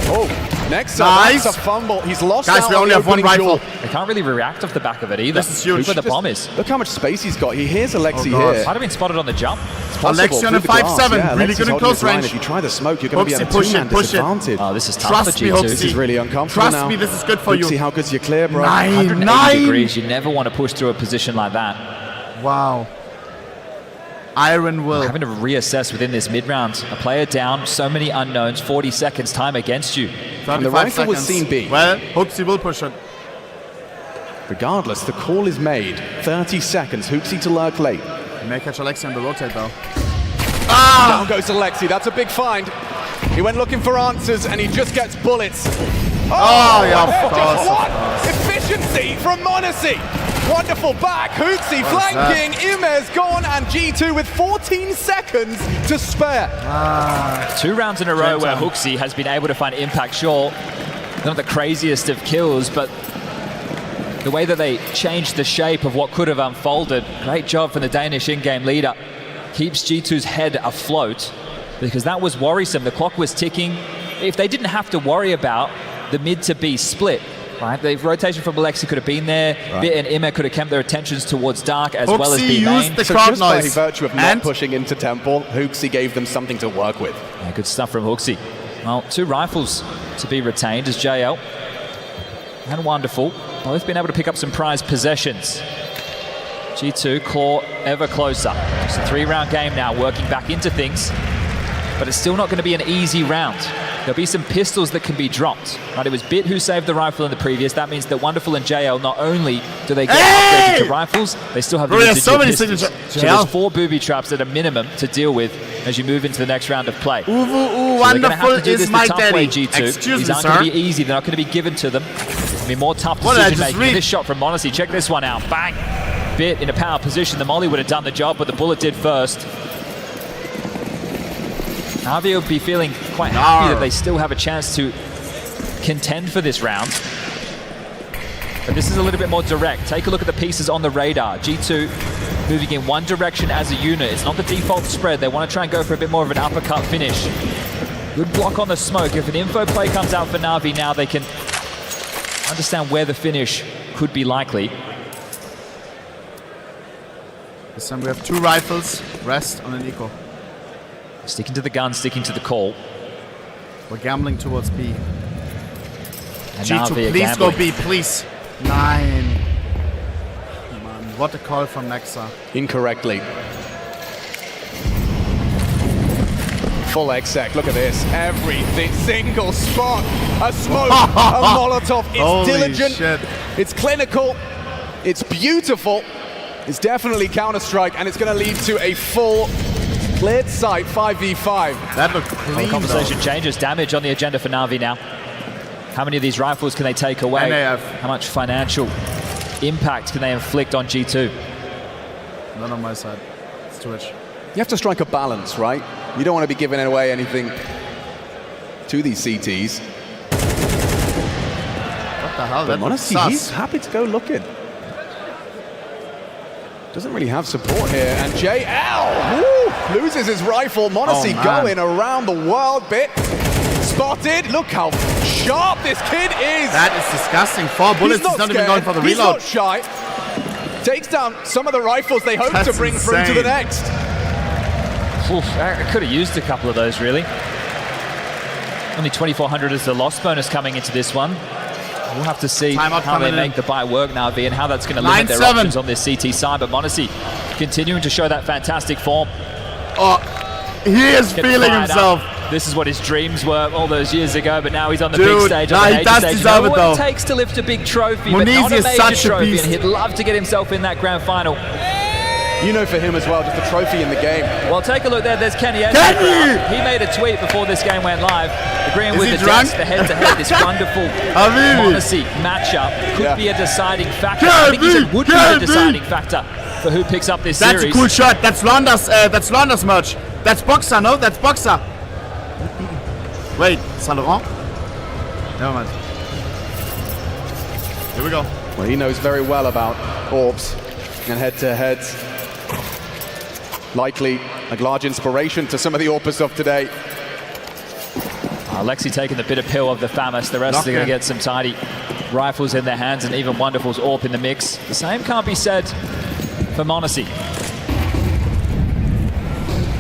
Oh. Next nice. That's a fumble. He's lost Guys, out we on only the have one opening rifle. jewel. They can't really react off the back of it either. This is huge. Look where the bomb is. Look how much space he's got. He hears Alexi Oh, here. Might have been spotted on the jump. It's possible. Alexi on a Through the glass. 5-7. Yeah, Really Alexi's good in holding close his line. range. If you try the smoke, you're going to be at a push two-man it. disadvantage. Oh, this is tough Trust for me, G2. This is really uncomfortable Trust now. me, this is good for you. See how good's your clear, bro. 180 degrees. You never want to push through a position like that. Wow. Iron will. Having to reassess within this mid-round. A player down, so many unknowns, 40 seconds time against you. And the rifle was seen B. Well, Hooksy will push it. Regardless, the call is made. 30 seconds. Hooksy to lurk late. He may catch Alexi on the rotate though. Down goes Alexi. That's a big find. He went looking for answers and he just gets bullets. Yeah, of course. Efficiency from Monacy. Wonderful back. Hooksy flanking. Imez gone and G2 with 14 seconds to spare. 2 rounds in a row where Hooksy has been able to find impact. Sure, not the craziest of kills, but the way that they changed the shape of what could have unfolded. Great job from the Danish in-game leader. Keeps G2's head afloat because that was worrisome. The clock was ticking. If they didn't have to worry about the mid to B split, right? The rotation from Alexi could have been there. Bit and Imme could have kept their attentions towards Dark as well as B main. So just by virtue of not pushing into Temple, Hooksy gave them something to work with. Yeah, good stuff from Hooksy. Well, 2 rifles to be retained as JL and Wonderful both been able to pick up some prize possessions. G2 claw ever closer. It's a 3-round game now, working back into things, but it's still not going to be an easy round. There'll be some pistols that can be dropped. Right, it was Bit who saved the rifle in the previous. That means that Wonderful and JL, not only do they get upgraded to rifles, they still have the so many pistols. So there's 4 booby traps at a minimum to deal with as you move into the next round of play. So Wonderful to do is this my the tough daddy. way, G2. Excuse These me, aren't sir. going to be easy. They're not going to be given to them. It'll be more tough decision making. This shot from Monacy. Check this one out. Bang! Bit in a power position. The molly would have done the job, but the bullet did first. NAVI will be feeling quite happy that they still have a chance to contend for this round. But this is a little bit more direct. Take a look at the pieces on the radar. G2 moving in one direction as a unit. It's not the default spread. They want to try and go for a bit more of an uppercut finish. Good block on the smoke. If an info play comes out for NAVI now, they can understand where the finish could be likely. This time we have 2 rifles. Rest on an eco. Sticking to the gun, sticking to the call. We're gambling towards B. And G2, please go B, please. 9. Come on, what a call from Nexa. Incorrectly. Full exec, look at this. Everything, single spot. A smoke, a Molotov. It's Holy diligent, shit. it's clinical, it's beautiful. It's definitely Counter-Strike, and it's going to lead to a full cleared site 5v5. That looked clean. The conversation changes. Damage on the agenda for NAVI now. How many of these rifles can they take away? NAF. How much financial impact can they inflict on G2? Not on my side. It's too much. You have to strike a balance, right? You don't want to be giving away anything to these CTs. What the hell? But That honestly, sus. he's happy to go looking. Doesn't really have support here, and JL loses his rifle. Monacy going around the world. Bit spotted. Look how sharp this kid is. That is disgusting. 4 bullets. He's not even going for the He's reload. not shy. Takes down some of the rifles they hope to bring through to the next. Oof, I could have used a couple of those, really. Only 2,400 is the loss bonus coming into this one. We'll have to see how they make the buy work now, V, and how that's going to limit their options on this CT side. But Monacy continuing to show that fantastic form. Oh, he is feeling himself. This is what his dreams were all those years ago, but now he's on the big stage. On the he does stage. deserve it, though. What it takes to lift a big trophy, Monezy but not a is major such a trophy, beast. and he'd love to get himself in that grand final. You know, for him as well, just a trophy in the game. Well, take a look there. There's Kenny. He made a tweet before this game went live, agreeing with the drunk? Dex, the head-to-head, this wonderful Monacy matchup could be a deciding factor. I think he said would be a deciding factor for who picks up this series. That's a cool shot. That's London's merch. That's Boxer, no? That's Boxer. Wait, Saint Laurent? Never mind. Here we go. Well, he knows very well about orbs and head-to-heads. Likely a large inspiration to some of the Orpus of today. Lexi taking the bitter pill of the FAMAS. The rest are going to get some tidy rifles in their hands and even Wonderful's AWP in the mix. The same can't be said for Monacy.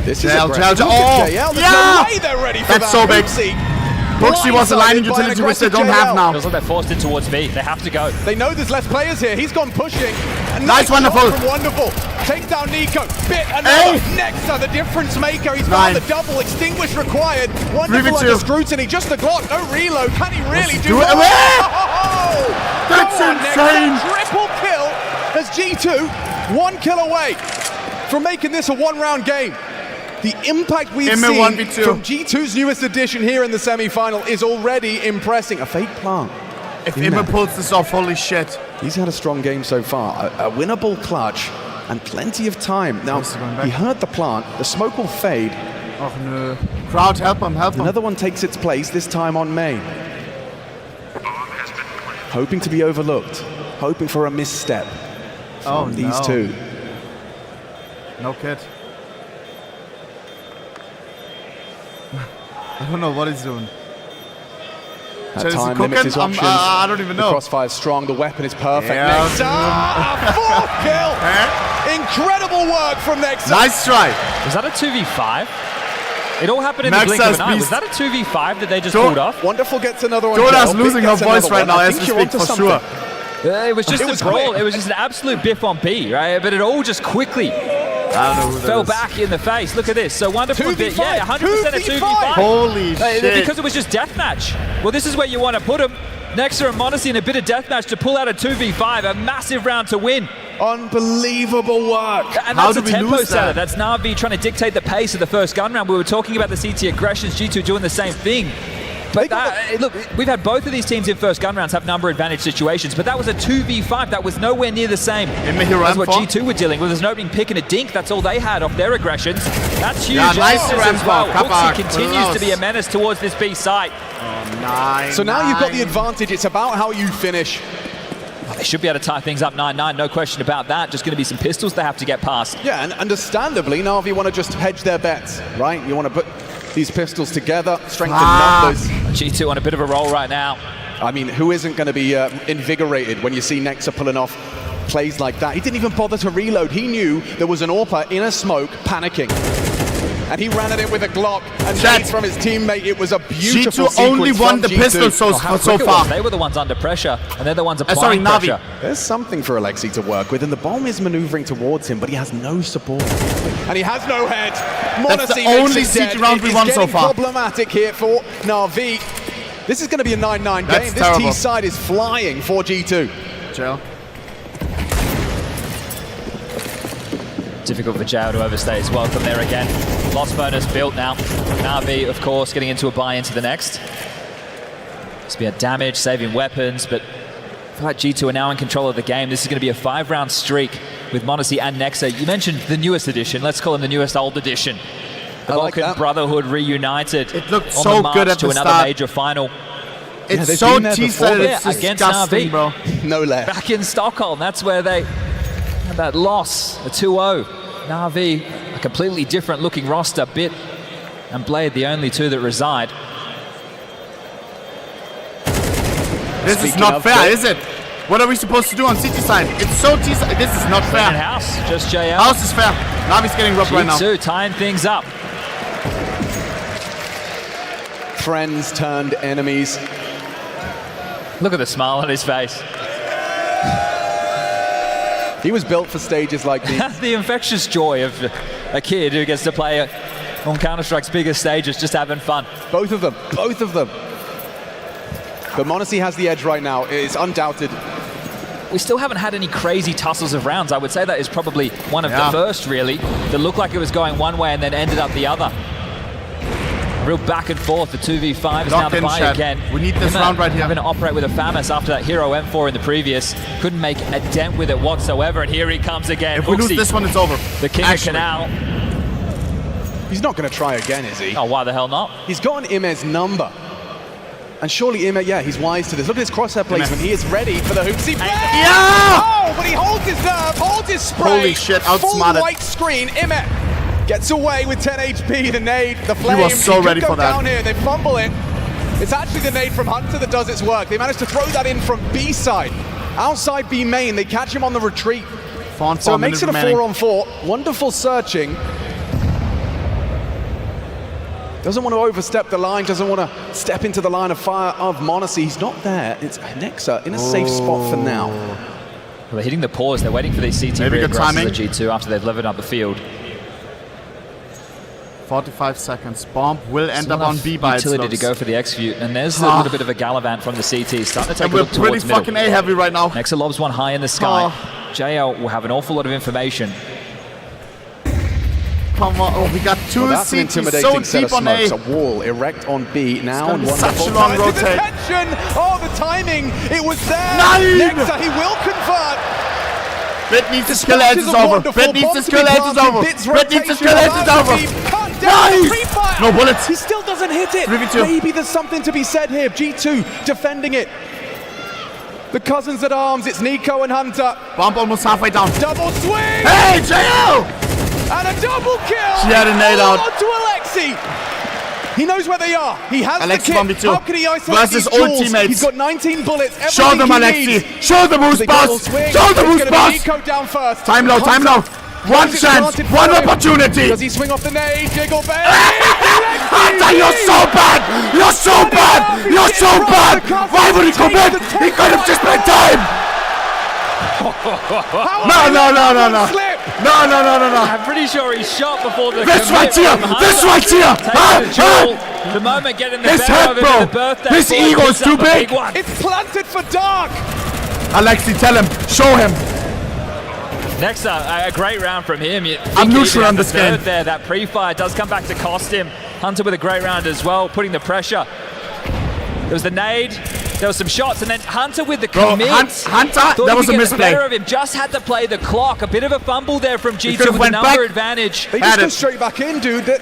This is JL. There's no way they're ready for That's that. so big. Brooksy was a lining utility which they don't have now. Feels like they're forced in towards B. They have to go. They know there's less players here. He's gone pushing. Nice, Wonderful. From Wonderful. Takes down Nico. Bit another. Nexa, the difference maker. He's found the double. Extinguish required. Wonderful under scrutiny. Just a Glock. No reload. Can he really do it? That's insane. Triple kill as G2 1 kill away from making this a one-round game. The impact we've seen from G2's newest addition here in the semi-final is already impressing. A fake plant. If Immer pulls this off, holy shit. He's had a strong game so far. A winnable clutch and plenty of time. Now, he heard the plant. The smoke will fade. Oh no. Crowd, help him, help him. Another one takes its place, this time on main. Hoping to be overlooked. Hoping for a misstep from these two. No kid. I don't know what he's doing. That time limits his options. I don't even know. The crossfire's strong, the weapon is perfect. Yeah. Nexa, fourth kill! Incredible work from Nexa. Nice try. Was that a 2v5? It all happened in the blink of an eye. Was that a 2v5 that they just pulled off? Wonderful gets another one. Dora's losing her voice right now as we speak, for sure. It was just a brawl. It was just an absolute biff on B, right? But it all just quickly fell back in the face. Look at this. So Wonderful bit, yeah, 100% a 2v5. Holy shit. Because it was just deathmatch. Well, this is where you want to put them. Nexa and Monacy in a bit of deathmatch to pull out a 2v5, a massive round to win. Unbelievable work. And that's a tempo setter. That's NAVI trying to dictate the pace of the first gun round. We were talking about the CT aggressions, G2 doing the same thing. But look, we've had both of these teams in first gun rounds have number advantage situations, but that was a 2v5. That was nowhere near the same as what G2 were dealing with. There's an opening pick and a dink. That's all they had off their aggressions. That's huge. Yeah, nice as well. Brooksy continues to be a menace towards this B site. So now you've got the advantage. It's about how you finish. They should be able to tie things up 9-9, no question about that. Just going to be some pistols they have to get past. Yeah, and understandably, NAVI want to just hedge their bets, right? You want to put these pistols together, strengthen numbers. G2 on a bit of a roll right now. I mean, who isn't going to be invigorated when you see Nexa pulling off plays like that? He didn't even bother to reload. He knew there was an AWPer in a smoke panicking. And he ran at it with a Glock and nades from his teammate. It was a beautiful G2 only won the pistol so far. They were the ones under pressure, and they're the ones applying pressure. There's something for Alexi to work with, and the bomb is maneuvering towards him, but he has no support. And he has no head. That's the only CT round we won so far. Problematic here for NAVI. This is going to be a 9-9 game. This T side is flying for G2. Jail. Difficult for Jao to overstay his welcome there again. Lost bonus built now. NAVI, of course, getting into a buy into the next. It's been a damage, saving weapons, but I feel like G2 are now in control of the game. This is going to be a 5-round streak with Monacy and Nexa. You mentioned the newest edition. Let's call him the newest old edition. The Vulcan Brotherhood reunited. It looked so good at the another start. major final. It's so T-sided, it's against disgusting, NAVI. bro. No less. Back in Stockholm, that's where they had that loss, a 2-0. NAVI, a completely different looking roster. Bit and Blade, the only two that reside. This is not fair, is it? What are we supposed to do on CT side? It's so T-side. This is not fair. House, just JL. House is fair. NAVI's getting robbed right now. G2 tying things up. Friends turned enemies. Look at the smile on his face. He was built for stages like these. That's the infectious joy of a kid who gets to play on Counter-Strike's biggest stages, just having fun. Both of them, both of them. But Monacy has the edge right now. It's undoubted. We still haven't had any crazy tussles of rounds. I would say that is probably one of the first, really, that looked like it was going one way and then ended up the other. A real back and forth. The 2v5 is now the buy again. We need this round right here. Having to operate with a FAMAS after that hero M4 in the previous. Couldn't make a dent with it whatsoever, and here he comes again. If we lose this one, it's over. The King of Canal. He's not going to try again, is he? Oh, why the hell not? He's got an Imez's number. And surely Ime, yeah, he's wise to this. Look at his crosshair placement. He is ready for the hoops. Yeah! Oh, but he holds his nerve, holds his spray. Holy shit, outsmarted. Full white screen. Ime gets away with 10 HP. The nade, the flame. He was so ready for that. Down here. They fumble it. It's actually the nade from Hunter that does its work. They managed to throw that in from B side. Outside B main, they catch him on the retreat. So it makes it a 4-on-4. Wonderful searching. Doesn't want to overstep the line, doesn't want to step into the line of fire of Monacy. He's not there. It's Nexa in a safe spot for now. Well, they're hitting the pause. They're waiting for these CT rear aggressors at G2 after they've leveled up the field. 45 seconds. Bomb will end up on B by utility to go for the execute, and there's a little bit of a gallivant from the CT. Starting to take a look towards middle. We're pretty fucking A-heavy right now. Nexa lobs one high in the sky. JL will have an awful lot of information. Come on, oh, we got two CTs so deep on A. A wall erect on B now. And such a long rotate. Oh, the timing, it was there. Nexa, he will convert. Bit needs to skill edge is over. Bit needs to skill edge is over. Bit needs to skill edge is over. Nice! No bullets. He still doesn't hit it. 3v2. Maybe there's something to be said here. G2 defending it. The cousins at arms, it's Nico and Hunter. Bomb almost halfway down. Double swing! Hey, JL! And a double kill! She had a nade out. To Alexi! He knows where they are. He has Alexi the kit. How can he isolate versus these old jewels? teammates. He's got 19 bullets. Show them, Alexi. Show the Mouz boss. Show the Mouz boss. Nico down first. Time low, time low. One chance, one opportunity. Does he swing off the nade? Jiggle bang. Hunter, you're so bad. You're so bad. You're so bad. Why would he come in? He could have just played time. No. I'm pretty sure he's shot before the This right here. This right here. The moment getting the better of him in the birthday. His ego is too big. It's planted for Dark. Alexi, tell him. Show him. Next up, a great round from him. I'm neutral on this game. There, that pre-fire does come back to cost him. Hunter with a great round as well, putting the pressure. There was the nade, there was some shots, and then Hunter with the commit. Hunter, that was a misplay. Better of him, just had to play the clock. A bit of a fumble there from G2 with a number advantage. They just go straight back in, dude. The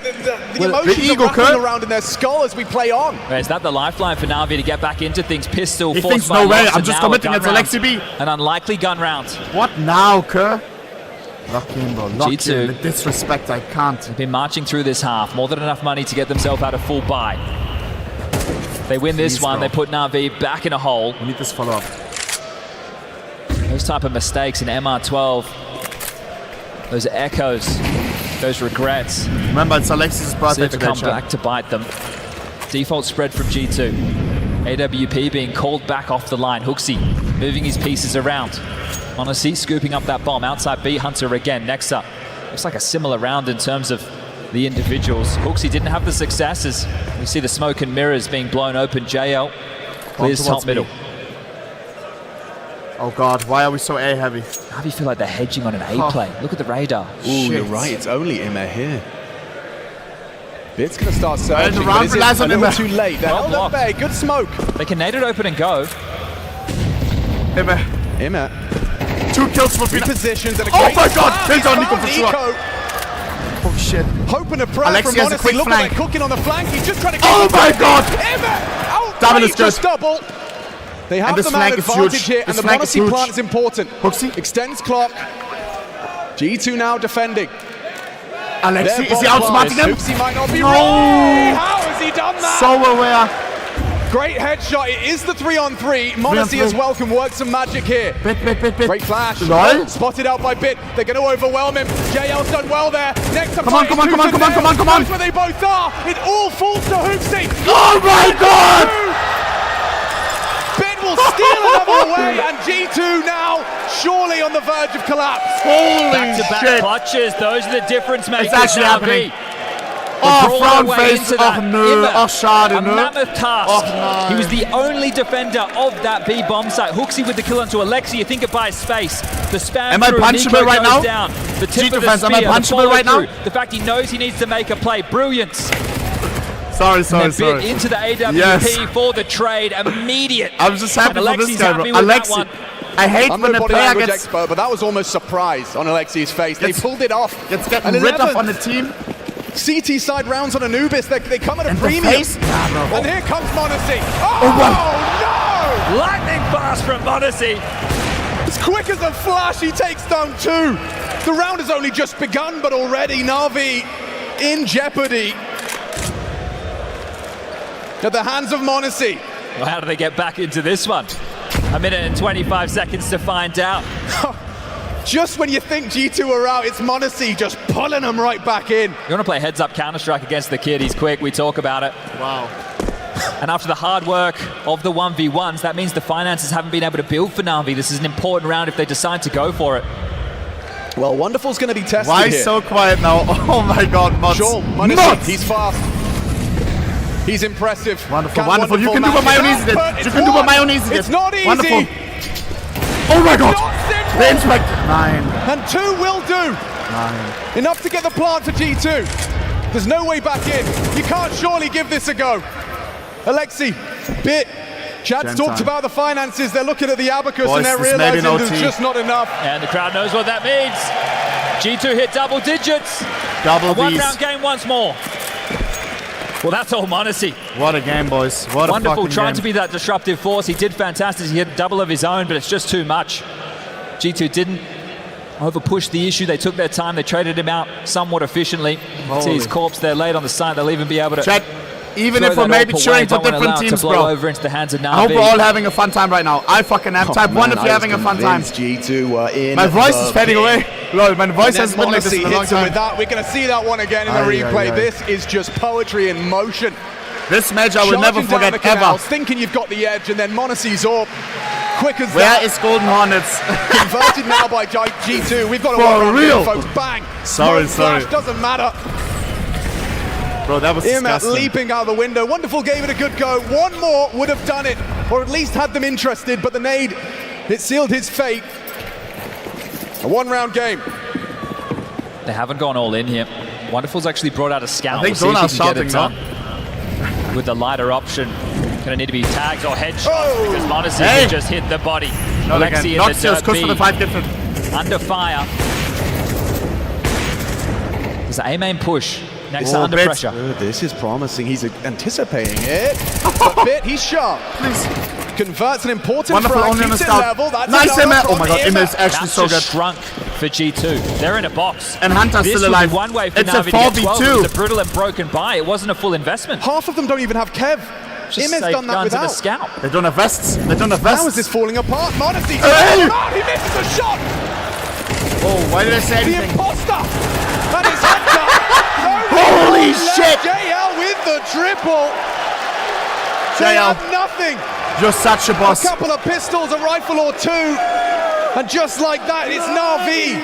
emotions are rattling around in their skull as we play on. Is that the lifeline for NAVI to get back into things? Pistol, he thinks no way, I'm just committing it to Alexi B. An unlikely gun round. What now, Kerr? Lock in, bro. Lock G2. in. The disrespect, I can't. They've been marching through this half. More than enough money to get themselves out of full buy. They win this one, they put NAVI back in a hole. We need this follow-up. Those type of mistakes in MR12, those echoes, those regrets. Remember, it's Alexi's birthday today. Come back to bite them. Default spread from G2. AWP being called back off the line. Hooksy moving his pieces around. Monacy scooping up that bomb. Outside B, Hunter again. Next up. Looks like a similar round in terms of the individuals. Hooksy didn't have the successes. We see the smoke and mirrors being blown open. JL clears top middle. Oh God, why are we so A heavy? How do you feel like they're hedging on an A play? Look at the radar. Ooh, you're right. It's only Imeh here. Bit's gonna start searching, but is it a little too late? They're held at bay. Good smoke. They can nade it open and go. Imeh. 2 kills for positions and a oh my God! Kills on Nico for sure. Oh shit. Hoping to pry from Monacy. Look at that cooking on the flank. He's just trying to get oh my God! Double is good. Double. They have the man advantage here, and the Monacy plant is important. Hooksy extends clock. G2 now defending. Alexi, is he outsmarting them? Hooksy might not be ready. How has he done that? So aware. Great headshot. It is the 3-on-3. Monacy as well can work some magic here. Bit. Great flash. Lol. Spotted out by Bit. They're going to overwhelm him. JL's done well there. Next up, come on. That's where they both are. It all falls to Hooksy. Oh my God! Bit will steal another away, and G2 now surely on the verge of collapse. Holy back-to-back clutches. Those are the difference makers. It's actually happening. Oh, front face. Oh no. Oh, schade, a mammoth task. Oh, no. He was the only defender of that B bomb site. Hooksy with the kill onto Alexi. You think it buys space. The spam am I punchable right now? Down. The tip of the spear, am I punchable right now? The fact he knows he needs to make a play. Brilliance. Sorry. Bit into the AWP for the trade. Immediate. I'm just happy for this guy, bro. Alexi. I hate when the player gets expert, but that was almost surprise on Alexi's face. They pulled it off. Gets getting rid of on the team. CT side rounds on Anubis, they come at a premium. And here comes Monacy. Oh no! Lightning fast from Monacy. As quick as a flash, he takes down 2. The round has only just begun, but already NAVI in jeopardy. at the hands of Monacy. Well, how do they get back into this one? 1 minute and 25 seconds to find out. Just when you think G2 are out, it's Monacy just pulling them right back in. You want to play heads-up Counter-Strike against the kid, he's quick, we talk about it. Wow. And after the hard work of the 1v1s, that means the finances haven't been able to build for Na'Vi. This is an important round if they decide to go for it. Well, Wonderful's going to be tested Why here. so quiet now? Oh my god, Mouz. Sure, Monacy, he's fast. He's impressive. Wonderful, wonderful. You can do what Mayonnaise did. You can do what Mayonnaise did. It's not easy. Wonderful. Oh my god. The inspect. 9. And 2 will do. 9. Enough to get the plant for G2. There's no way back in. You can't surely give this a go. Alexi, Bit. Chad's talked about the finances. They're looking at the abacus and they're realizing there's just not enough. And the crowd knows what that means. G2 hit double digits. Double a one-round game once more. Well, that's all Monacy. What a game, boys. What Wonderful, a fucking trying game. to be that disruptive force. He did fantastic. He hit double of his own, but it's just too much. G2 didn't over-push the issue. They took their time. They traded him out somewhat efficiently. See his corpse there laid on the side. They'll even be able to... Chat, even if we're maybe cheering for different teams, bro. Over into the hands of Na'Vi. I hope we're all having a fun time right now. I fucking have. Type 1 if you're having a fun time. G2 were in. My voice is fading away. Lol, my voice hasn't been like this in a long time. With that. We're going to see that one again in the replay. This is just poetry in motion. This match I will never forget ever. Thinking you've got the edge, and then Monacy's up. Quick as that. Where is Golden Hornets? Converted now by G2. We've got to for real, here, folks. Bang. Sorry. Doesn't matter. Bro, that was disgusting. Leaping out the window. Wonderful gave it a good go. One more would have done it, or at least had them interested, but the nade, it sealed his fate. A one-round game. They haven't gone all in here. Wonderful's actually brought out a scout. I think we'll Donald's shouting now. With the lighter option. Gonna need to be tags or headshots because Monacy just hit the body. Not again. in Not the dirt for the 5 different. Under fire. There's an A-main push. Next under pressure. This is promising. He's anticipating it. But Bit, he's sharp. Please. Converts an important wonderful frag. Only Keeps it level. That's nice Emma. Oh my god, Emma is actually so good. Shrunk for G2. They're in a box. And Hunter's still alive. One way for it's Navi a 4v2. It was a brutal and broken buy. It wasn't a full investment. Half of them don't even have Kev. Imme's done that without. The scout. They don't have vests. How is this falling apart? Monacy. Hey! He misses a shot. Oh, why did I say anything? The imposter. That is Hunter. Holy shit! JL with the triple. They have nothing. You're such a boss. A couple of pistols, a rifle or two, and just like that, it's Na'Vi.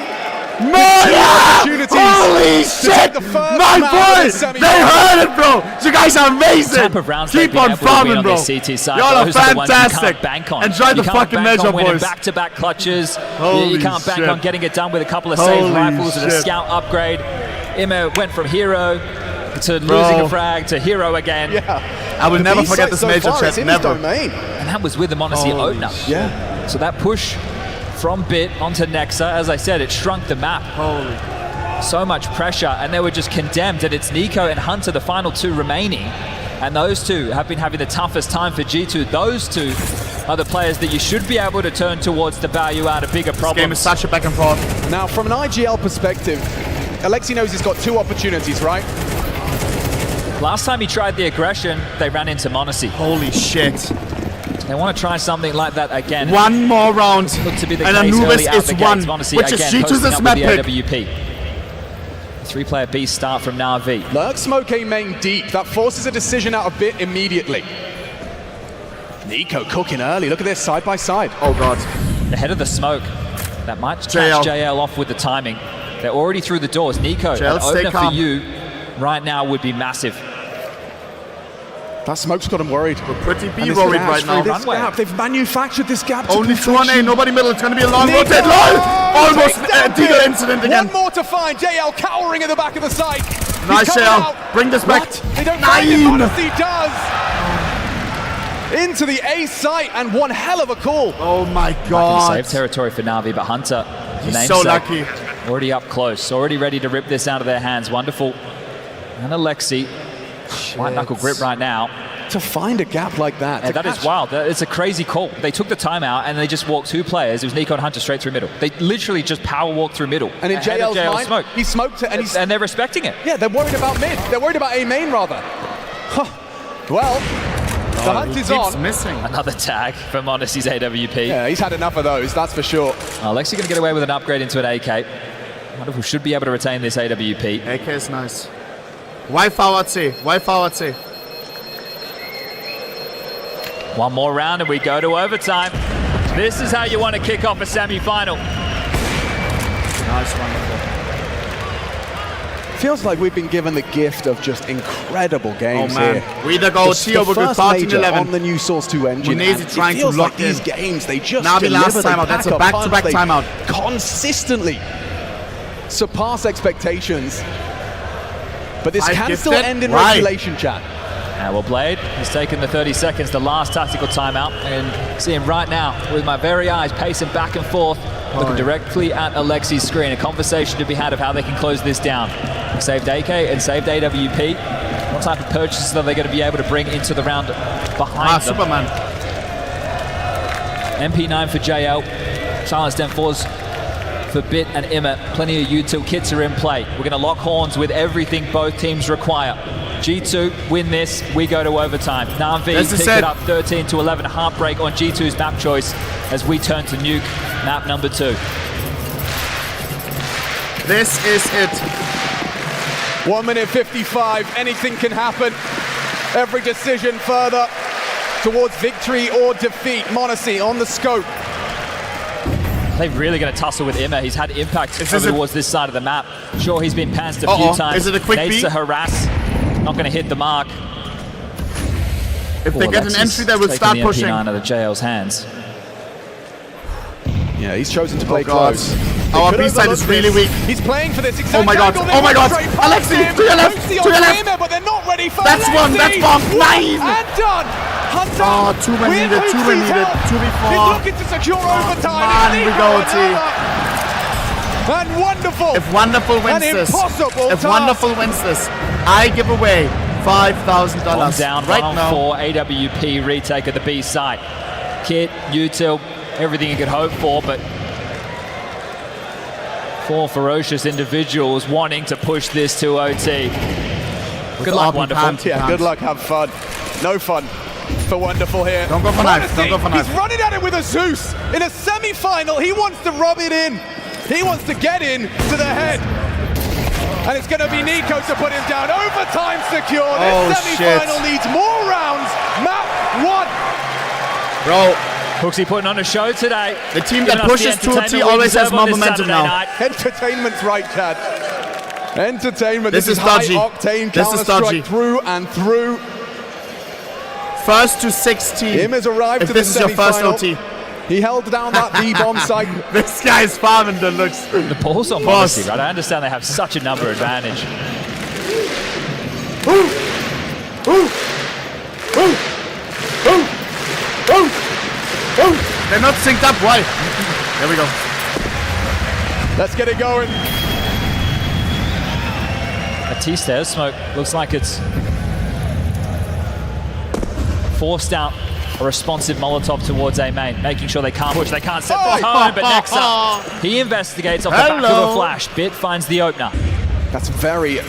Holy shit! My boys! They heard it, bro! You guys are amazing! Keep on farming, bro! Y'all are fantastic! Enjoy the fucking measure, boys! Back-to-back clutches. You can't bank on getting it done with a couple of saved rifles and a scout upgrade. Immo went from hero to losing a frag to hero again. Yeah. I will never forget this major, chat. Never. And that was with the Monacy opener. Yeah. So that push from Bit onto Nexa, as I said, it shrunk the map. Holy. So much pressure, and they were just condemned. And it's Nico and Hunter, the final two remaining. And those two have been having the toughest time for G2. Those two are the players that you should be able to turn towards to value out a bigger problem. This game is such a back and forth. Now, from an IGL perspective, Alexi knows he's got 2 opportunities, right? Last time he tried the aggression, they ran into Monacy. Holy shit. They want to try something like that again. One more round. Look to be the and case Anubis early is one, which is G2's map pick. 3-player B start from Na'Vi. Lurk smoke A main deep. That forces a decision out of Bit immediately. Nico cooking early. Look at this, side by side. Oh god. Ahead of the smoke. That might catch JL off with the timing. They're already through the doors. Nico, an opener for you right now would be massive. That smoke's got him worried. We're pretty B worried right now. Gap. They've manufactured this gap. Only 2 on A, nobody middle. It's going to be a long rotate. Almost Deagle incident again. One more to find. JL cowering at the back of the site. Nice, JL. Bring this back. They don't find him. Monacy does. Into the A site, and one hell of a call. Oh my god. Save territory for Na'Vi, but Hunter, he's so lucky. Already up close, already ready to rip this out of their hands. Wonderful. And Alexi, white knuckle grip right now. To find a gap like that. Yeah, that is wild. It's a crazy call. They took the timeout and they just walked 2 players. It was Nico and Hunter straight through middle. They literally just power walked through middle. And in JL's mind, smoke. He smoked it, and they're respecting it. Yeah, they're worried about mid. They're worried about A main rather. Well, The hunt is on. Missing. Another tag from Honesty's AWP. Yeah, he's had enough of those, that's for sure. Alexi going to get away with an upgrade into an AK. I wonder if we should be able to retain this AWP. AK is nice. Why forward C? Why forward C? One more round and we go to overtime. This is how you want to kick off a semi-final. Nice, wonderful. Feels like we've been given the gift of just incredible games here. We either go T over good starting 11 on the new Source 2 engine. It trying to lock these games. They just NAVI last timeout. That's a back-to-back timeout. Consistently surpass expectations. But this can still end in regulation, chat. Well, Blade has taken the 30 seconds, the last tactical timeout, and see him right now with my very eyes pacing back and forth, looking directly at Alexi's screen. A conversation to be had of how they can close this down. Saved AK and saved AWP. What type of purchases are they going to be able to bring into the round behind them? Superman. MP9 for JL, Silence Den 4s for Bit and Imma. Plenty of util kits are in play. We're going to lock horns with everything both teams require. G2 win this, we go to overtime. NAVI pick it up 13-11. Heartbreak on G2's map choice as we turn to nuke map number 2. This is it. 1 minute 55, anything can happen. Every decision further towards victory or defeat. Monacy on the scope. They're really going to tussle with Imma. He's had impact towards this side of the map. Sure, he's been pantsed a few times. Is it a quick Needs beat? to harass. Not going to hit the mark. If they get an entry, they will start pushing. MP9 out of JL's hands. Yeah, he's chosen to play close. Our B side is really weak. He's playing for this exact Oh my god! Oh my god! Alexi, to your left! To your left! But they're not ready for That's Alexi. one! That's bomb! 9! And done! Hunter! Oh, 2 men needed, 2 men needed, 2v4. He's looking to secure overtime. Man, we go T. And Wonderful! If Wonderful wins this, Wonderful wins this, I give away $5,000 down right on now. 4 AWP retake of the B side. Kit, util, everything you could hope for, but 4 ferocious individuals wanting to push this to OT. Good luck, Wonderful. Yeah, good luck, have fun. No fun for Wonderful here. Don't go for knife, don't go for knife. He's running at it with a Zeus. In a semi-final, he wants to rub it in. He wants to get in to the head. And it's going to be Nico to put him down. Overtime secured. This semi-final needs more rounds. Map 1. Bro. Hooksy putting on a show today. The team that pushes to OT always has more momentum now. Entertainment's right, Chad. Entertainment. This is dodgy. High-octane This is dodgy. through and through. First to 16. Him has arrived to the this is your first semi-final. OT. He held down that B-bomb site. This guy's farming the looks. The balls on Monacy, right? I understand they have such a number advantage. They're not synced up. Why? There we go. Let's get it going. A T-stairs smoke looks like it's forced out a responsive Molotov towards A main, making sure they can't push, they can't set the tone, but next up, he investigates off the back of a flash. Bit finds the opener. That's very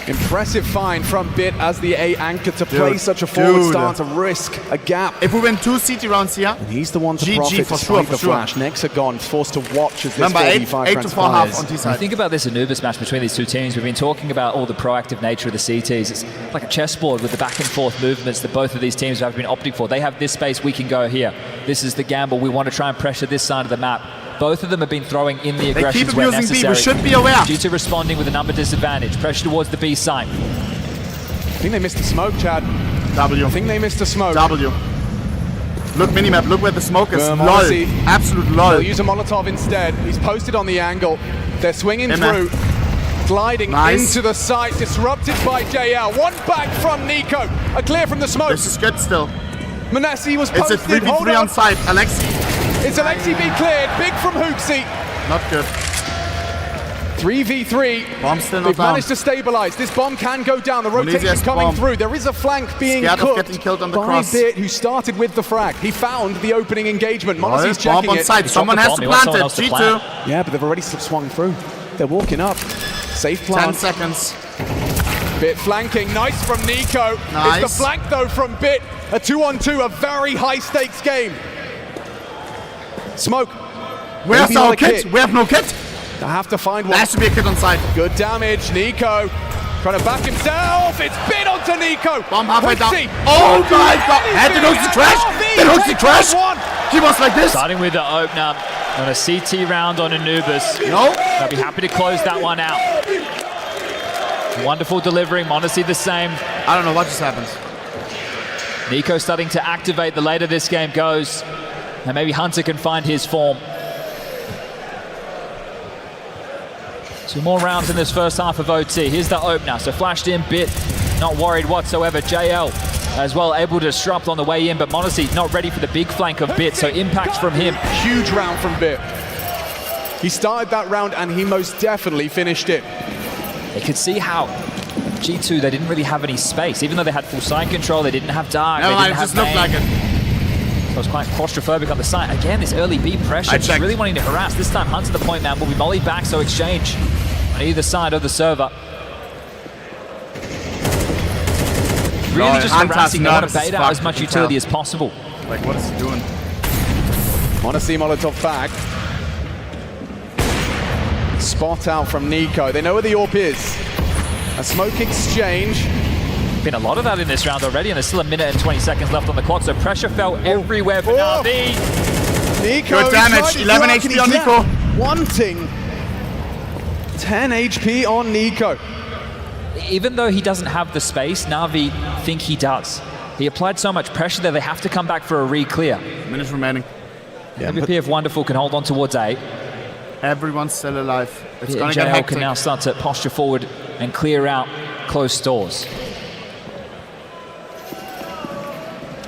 impressive find from Bit as the A anchor to play such a forward stance, a risk, a gap. If we win 2 CT rounds here, and he's the one to GG profit for despite sure, the flash. Next are gone, forced to watch as this 4v5 transpires. on T When side. you think about this Anubis match between these two teams, we've been talking about all the proactive nature of the CTs. It's like a chessboard with the back and forth movements that both of these teams have been opting for. They have this space, we can go here. This is the gamble. We want to try and pressure this side of the map. Both of them have been throwing in the aggressions where necessary. B. We should be aware. G2 responding with a number disadvantage. Pressure towards the B side. I think they missed the smoke, Chad. W. I think they missed the smoke. W. Look, minimap. Look where the smoke is. LOL. Absolute LOL. They'll use a Molotov instead. He's posted on the angle. They're swinging through. Gliding into the site. Disrupted by JL. One back from Nico. A clear from the smoke. This is good still. Manassi was It's posted. a 3v3 on site. Alexi. It's Alexi being cleared. Big from Hooksy. Not good. 3v3. Bomb still not They've down. managed to stabilize. This bomb can go down. The rotation coming through. There is a flank being Scared of cooked getting killed on the by cross. Bit, who started with the frag. He found the opening engagement. Monacy's Bomb checking on it. site. Someone has to plant it. G2. Yeah, but they've already swung through. They're walking up. Safe plant. 10 seconds. Bit flanking. Nice from Nico. Nice. It's the flank though from Bit. A 2-on-2, a very high-stakes game. Smoke. Where's our kit? We have no kit. I have to find one. There has to be a kit on site. Good damage, Nico. Trying to back himself. It's been onto Nico. Bomb halfway down. Oh my god. Had the hooks to crash. The hooks to crash. He was like this. Starting with the opener on a CT round on Anubis. No. They'll be happy to close that one out. Wonderful delivery. Monacy the same. I don't know what just happened. Nico starting to activate the later this game goes. And maybe Hunter can find his form. 2 more rounds in this first half of OT. Here's the opener. So flashed in, Bit not worried whatsoever. JL as well able to disrupt on the way in, but Monacy not ready for the big flank of Bit, so impact from him. Huge round from Bit. He started that round and he most definitely finished it. They could see how G2, they didn't really have any space. Even though they had full side control, they didn't have dark, no, they didn't it have just looked like it. So it was quite claustrophobic on the side. Again, this early B pressure, just really wanting to harass. This time, Hunter the point man will be mollied back, so exchange on either side of the server. Really just harassing, they want to bait out as much utility as possible. Like, what is he doing? Monacy Molotov back. Spot out from Nico. They know where the AWP is. A smoke exchange. Been a lot of that in this round already, and there's still 1 minute and 20 seconds left on the clock, so pressure felt everywhere for NAVI. Nico, good damage, 11 HP on Nico. Wanting 10 HP on Nico. Even though he doesn't have the space, NAVI think he does. He applied so much pressure that they have to come back for a re-clear. Minutes remaining. Yeah, MVP if Wonderful can hold on towards A. Everyone's still alive. It's Yeah, gonna get JL hectic. can now start to posture forward and clear out closed doors.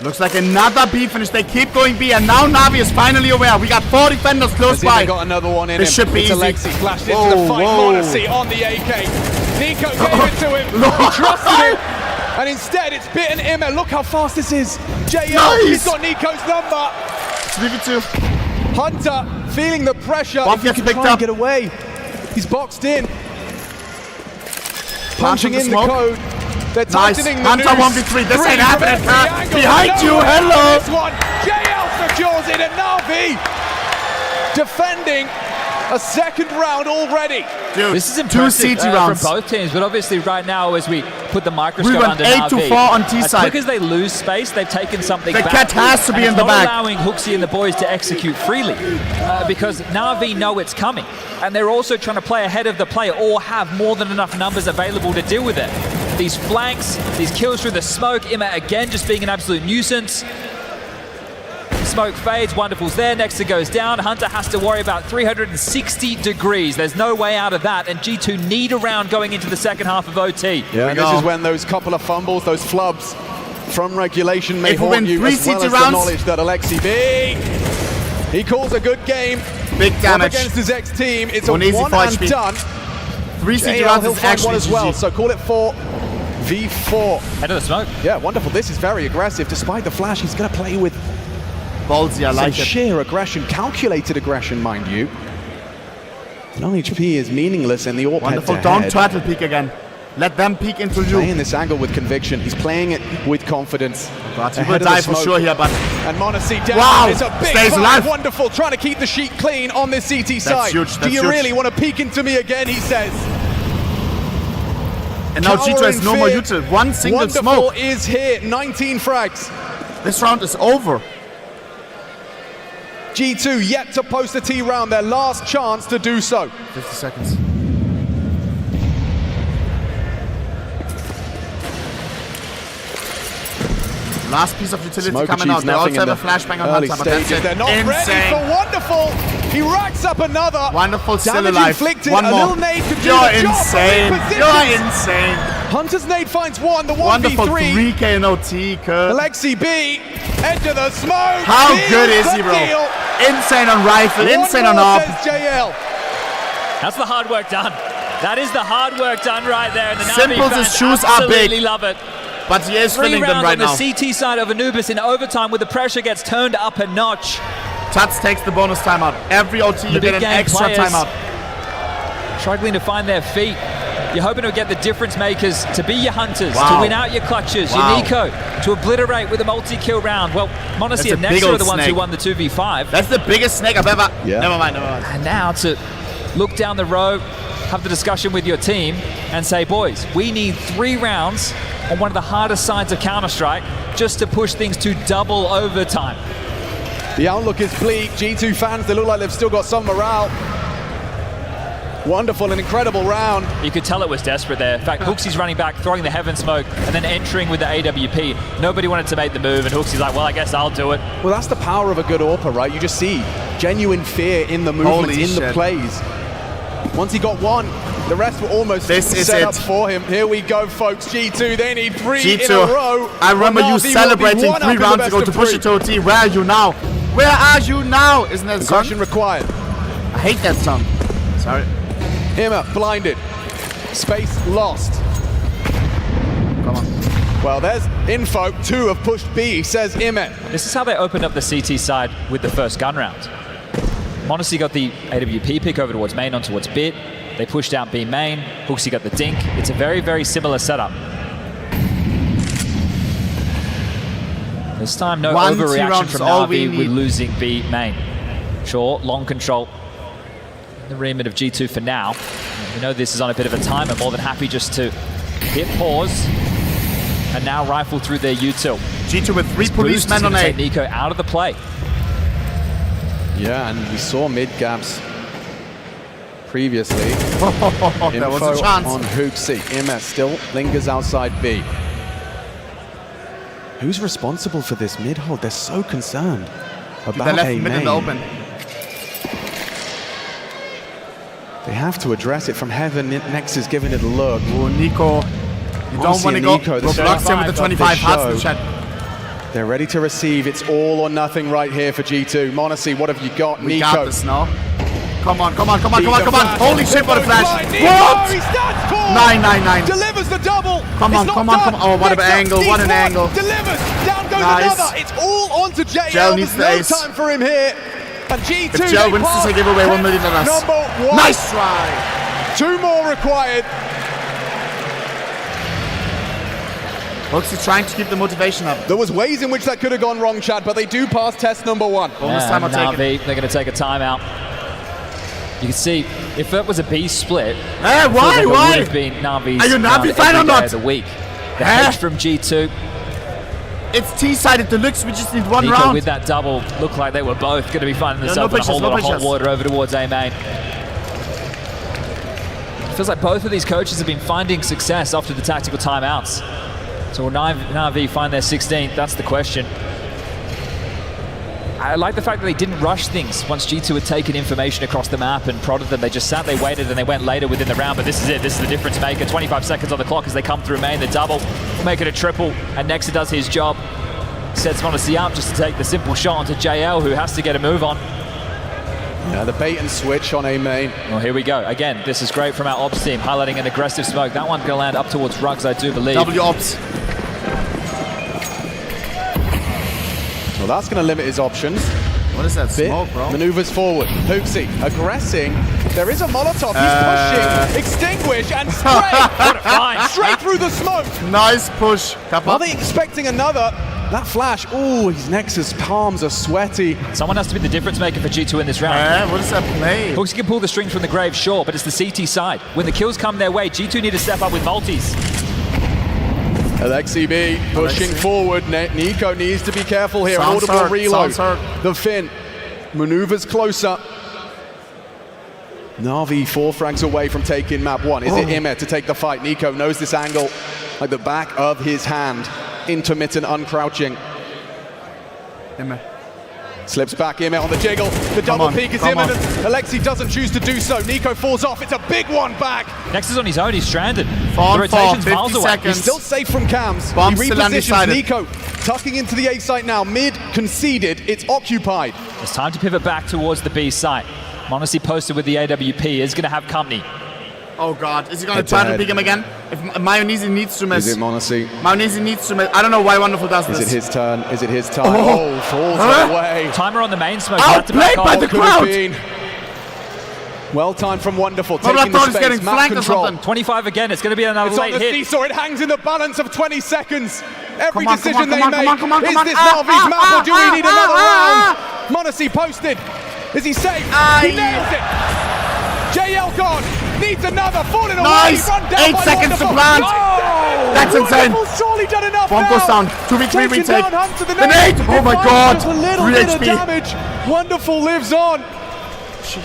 Looks like another B finish. They keep going B, and now NAVI is finally aware. We got 4 defenders close by. They got another one in this him. Should be it's easy. Alexi flashed into the fight. Monacy on the AK. Nico gave it to him. He trusted him. And instead, it's Bit and Immer. Look how fast this is. JL, he's got Nico's number. Leave it to Hunter feeling the pressure. Bob if he gets can picked try and up. get away. He's boxed in. Punching in the code. They're tightening the Hunter noose. 1v3. This ain't happening. Behind No you. one Hello. This one. JL secures it, and NAVI defending a second round already. Dude, this is impressive 2 CT rounds from both teams, but obviously right now as we put the microscope we went under 8 to NAVI, 4 on T as side. quick as they lose space, they've taken something back. The cat has to be in the not back. allowing Hooksy and the boys to execute freely because NAVI know it's coming, and they're also trying to play ahead of the play or have more than enough numbers available to deal with it. These flanks, these kills through the smoke, Immer again just being an absolute nuisance. Smoke fades, Wonderful's there, Nexa goes down. Hunter has to worry about 360 degrees. There's no way out of that, and G2 need a round going into the second half of OT. Yeah, and this is when those couple of fumbles, those flubs from regulation may haunt you, as well as the knowledge that Alexi B, he calls a good game. Big damage. Up against his ex-team, it's one a easy one fight and speed. done. 3 CT JL, rounds he'll is find actually one as well, GG. so call it 4v4. Head of the smoke. Yeah, wonderful. This is very aggressive. Despite the flash, he's going to play with ballsy, I like some it. sheer aggression, calculated aggression, mind you. No HP is meaningless in the AWP. Wonderful. Don't turtle peek again. Let them peek into you. Playing this angle with conviction. He's playing it with confidence. But he will die for sure here, but... And Monacy down. Wow! It's a big Stays fight. alive. Wonderful. Trying to keep the sheet clean on this CT side. Huge. Do you really want to peek into me again, he says. And now G2 has no more util. One single Wonderful smoke. is here. 19 frags. This round is over. G2 yet to post a T round. Their last chance to do so. 50 seconds. Last piece of utility Smoke coming out. They also have a flashbang on Hunter, but that's it. They're not ready for Wonderful. He racks up another. Wonderful still damage alive. inflicted. One a more. little nade could do You're the job. insane. You're insane. Hunter's nade finds one. The 1v3. Wonderful 3K in OT, Kurt. Alexi B. Enter the smoke. How good is he, bro? Insane on rifle. Insane on AWP. JL. That's the hard work done. That is the hard work done right there. And the Simple's NAVI fans shoes are big. absolutely love it. But he is 3 filling them rounds right on now. the CT side of Anubis in overtime where the pressure gets turned up a notch. Tats takes the bonus timeout. Every OT you get an extra timeout. Struggling to find their feet. You're hoping to get the difference makers to be your hunters, to win out your clutches, your Nico, to obliterate with a multi-kill round. Well, Monacy and Nexa are the ones who won the 2v5. That's the biggest snake I've ever... Yeah. Never mind. And now to look down the road, have the discussion with your team and say, boys, we need 3 rounds on one of the hardest sides of Counter-Strike just to push things to double overtime. The outlook is bleak. G2 fans, they look like they've still got some morale. Wonderful and incredible round. You could tell it was desperate there. In fact, Hooksy's running back, throwing the heaven smoke, and then entering with the AWP. Nobody wanted to make the move, and Hooksy's like, well, I guess I'll do it. Well, that's the power of a good AWPer, right? You just see genuine fear in the movements, the plays. Once he got one, the rest were almost set up for him. Here we go, folks. G2, they need 3 in a row. I remember you celebrating 3 rounds ago to push it to OT. Where are you now? Where are you now? Isn't that song? Aggression required. I hate that song. Sorry. Himmer blinded. Space lost. Come on. Well, there's info. 2 have pushed B, says Imet. This is how they opened up the CT side with the first gun round. Monacy got the AWP pick over towards main, on towards Bit. They pushed out B main. Hooksy got the dink. It's a very, very similar setup. This time, no overreaction from NAVI with losing B main. Sure, long control. The remit of G2 for now. We know this is on a bit of a timer. More than happy just to hit pause and now rifle through their util. G2 with 3 policemen on A. Take Nico out of the play. Yeah, and we saw mid gaps previously. There was a chance on Hooksy. Imet still lingers outside B. Who's responsible for this mid hold? They're so concerned about A main. In the open. They have to address it from heaven. Next is giving it a look. Oh, Nico. You don't want to go blocks him with the 25 hearts in the chat. They're ready to receive. It's all or nothing right here for G2. Monacy, what have you got? We Nico. got this now. Come on. Holy shit, what a flash. What? He stands tall. 9. Delivers the double. Come on. Oh, what an angle. What an angle. Delivers. Down goes another. It's all onto JL. needs the There's ace. no time for him here. And G2, if JL wins this, I give away $1 million. #1. Nice try. 2 more required. Hooksy's trying to keep the motivation up. There was ways in which that could have gone wrong, Chad, but they do pass test #1. Bonus time I'll take it. They're going to take a timeout. You can see, if it was a B split, why? It would have been Navi's Are you Navi fan or not? Of the week. The hedge from G2. It's T-sided deluxe, we just need 1 Nico round. With that double, looked like they were both going to be finding themselves in a whole lot of hot water over towards A main. It feels like both of these coaches have been finding success after the tactical timeouts. So will NAVI find their 16th? That's the question. I like the fact that they didn't rush things once G2 had taken information across the map and prodded them. They just sat, they waited, and they went later within the round. But this is it. This is the difference maker. 25 seconds on the clock as they come through main. The double will make it a triple, and Nexa does his job. Sets Monacy up just to take the simple shot onto JL, who has to get a move on. Yeah, the bait and switch on A main. Well, here we go. Again, this is great from our ops team, highlighting an aggressive smoke. That one's going to land up towards Rugs, I do believe. W ops. Well, that's going to limit his options. What is that smoke, bro? Maneuvers forward. Hooksy aggressing. There is a Molotov. He's pushing. Extinguish and spray. Straight through the smoke. Nice push. Are they expecting another? That flash. Oh, his Nexus palms are sweaty. Someone has to be the difference maker for G2 in this round. What is that play? Hooksy can pull the strings from the grave, sure, but it's the CT side. When the kills come their way, G2 need to step up with multis. Alexi B pushing forward. Nico needs to be careful here. Audible reload. The Finn maneuvers closer. Navi 4 frags away from taking map 1. Is it Imet to take the fight? Nico knows this angle like the back of his hand. Intermittent uncrouching. Imet. Slips back, Imet on the jiggle. The double peek is imminent. Alexi doesn't choose to do so. Nico falls off. It's a big one back. Next is on his own. He's stranded. The rotation's miles away. He's still safe from cams. Bomb he repositions Nico. Tucking into the A site now. Mid conceded. It's occupied. It's time to pivot back towards the B site. Monacy posted with the AWP is going to have company. Oh God, is he going to try to pick him again? If Mayonnaise needs to miss. Is it Monacy? Mayonnaise needs to miss. I don't know why Wonderful does this. Is it his turn? Is it his time? Oh, falls away. Timer on the main smoke. Outplayed by the crowd. Well timed from Wonderful, No, taking I the thought he's space, getting map flanked or control. something. 25 again. It's going to be another It's on late the hit. seesaw, it hangs in the balance of 20 seconds. Every Come on, decision come they on, make. come on, Is come on. this Navi's map or do we need another round? Monacy posted. Is he safe? He nails it. JL gone. Needs another. Falling Nice. away. Run down 8 by seconds to Wonderful. plant. Oh! That's insane. Wonderful's surely done enough Bomb now. goes down. 2v3 Taking retake. down Hunt to the The net. nade. Oh It my finds god. just a little 3 bit of HP. damage. Wonderful lives on.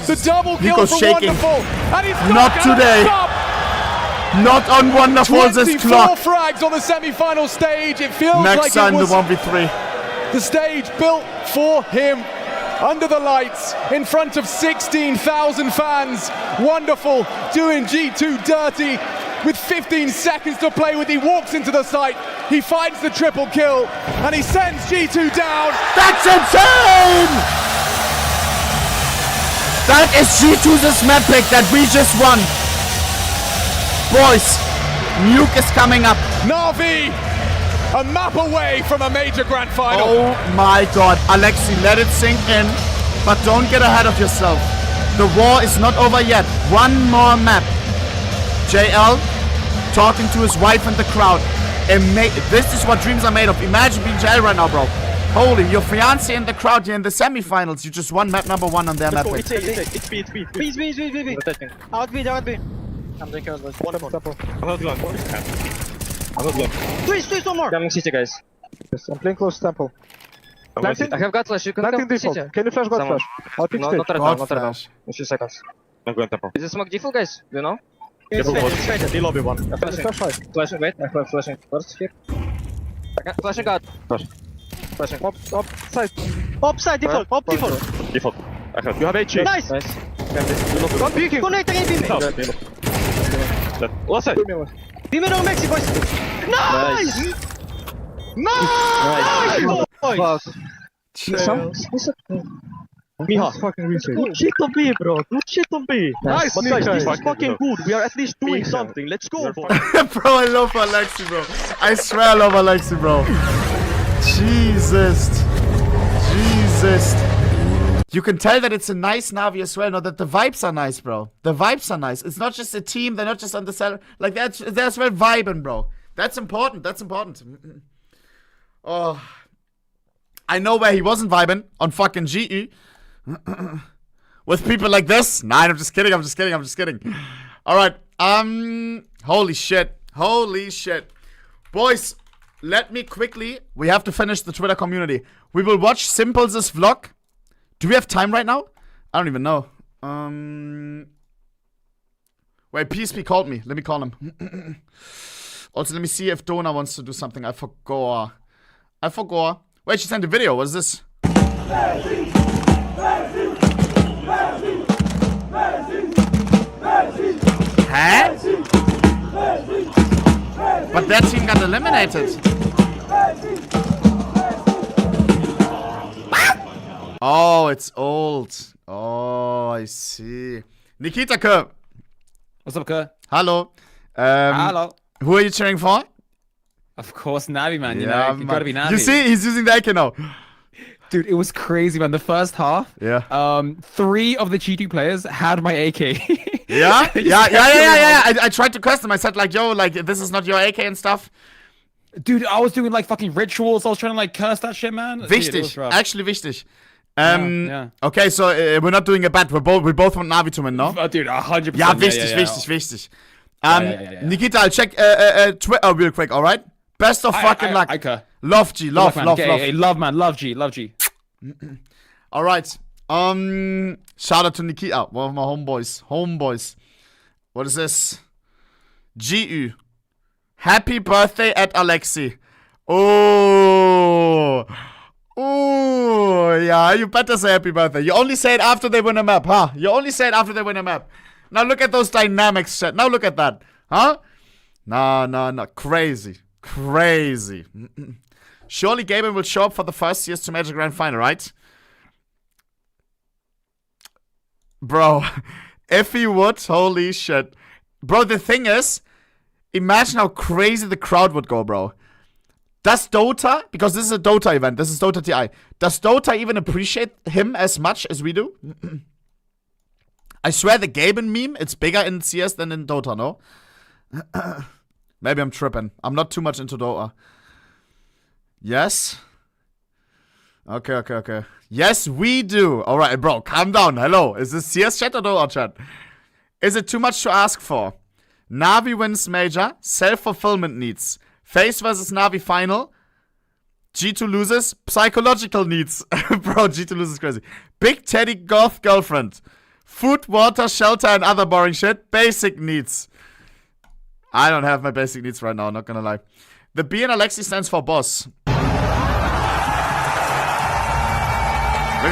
The double kill Nico's from shaking. Wonderful. And he's Not today. Not on Wonderful's 24 clock. frags on the semi-final stage. It feels Next like time it the was 1v3. the stage built for him. Under the lights, in front of 16,000 fans. Wonderful doing G2 dirty with 15 seconds to play with. He walks into the site, he finds the triple kill, and he sends G2 down. That's insane! That is G2's map pick that we just won. Boys, Nuke is coming up. NAVI, a map away from a major grand final. Oh my god. Alexi, let it sink in, but don't get ahead of yourself. The war is not over yet. One more map. JL talking to his wife in the crowd. This is what dreams are made of. Imagine being JL right now, bro. Holy, your fiance in the crowd here in the semifinals. You just won map number 1 on their map. It's B. Please. Out B. I'm taking out this. One more. I'm not going. Please, one more. Coming city, guys. Yes, I'm playing close to temple. Planting? I have got flash. You can Planting come default. city. Can you flash God flash? I'll pick No, stage. not right now. Not right now. In a few seconds. I'm going temple. Is it smoke default, guys? Do you know? It's faded. D lobby 1. I'm flashing. Flashing. Wait, I have flashing first here. Flashing God. Flashing. Up, side. Upside default. Up default. Default. I have. You have HE. Nice. Come peeking. Connecting in B. Last side. B middle Mexi, boys. Nice. Nice. Fuck. Miha. Good shit on B, bro. Good shit on B. Nice, But guys, this Nico. is fucking good. We are at least doing something. Let's go. Bro, I love Alexi, bro. I swear I love Alexi, bro. Jesus. You can tell that it's a nice Navi as well. No, that the vibes are nice, bro. The vibes are nice. It's not just a team. They're not just on the cell. Like, they're as well vibing, bro. That's important. Oh. I know where he wasn't vibing. On fucking GE. With people like this. Nah, I'm just kidding. Alright. Holy shit. Boys, let me quickly... We have to finish the Twitter community. We will watch Simple's vlog. Do we have time right now? I don't even know. Wait, PSP called me. Let me call him. Also, let me see if Dona wants to do something. I forgot. Wait, she sent a video. What is this? Huh? But that team got eliminated. Oh, it's old. Oh, I see. Nikita Kerr. What's up, Kerr? Hello. Hello. Who are you cheering for? Of course, Navi, man. You know, you gotta be Navi. You see, he's using the AK now. Dude, it was crazy, man. The first half, 3 of the G2 players had my AK. Yeah. I tried to curse them. I said, like, yo, like, this is not your AK and stuff. Dude, I was doing, like, fucking rituals. I was trying to, like, curse that shit, man. Wichtig. Actually wichtig. Okay, so we're not doing a bet. We both want Navi to win, no? Dude, 100%. Yeah, wichtig. Nikita, I'll check Twitter real quick, alright? Best of fucking luck. Love G, love. Love, man. Love G. Alright. Shout out to Nikita, one of my homeboys. What is this? GU. Happy birthday at Alexi. Oh, yeah, you better say happy birthday. You only say it after they win a map, huh? Now look at those dynamics, chat. Now look at that, huh? No. Crazy. Surely Gaben will show up for the first CS2 Major Grand Final, right? Bro, if he would, holy shit. Bro, the thing is, imagine how crazy the crowd would go, bro. Does Dota, because this is a Dota event, this is Dota TI, does Dota even appreciate him as much as we do? I swear the Gaben meme, it's bigger in CS than in Dota, no? Maybe I'm tripping. I'm not too much into Dota. Yes? Okay. Yes, we do. Alright, bro, calm down. Hello. Is this CS chat or Dota chat? Is it too much to ask for? Navi wins major. Self-fulfillment needs. FaZe versus Navi final. G2 loses. Psychological needs. Bro, G2 loses crazy. Big Teddy goth girlfriend. Food, water, shelter, and other boring shit. Basic needs. I don't have my basic needs right now, not gonna lie. The B in Alexi stands for boss. Look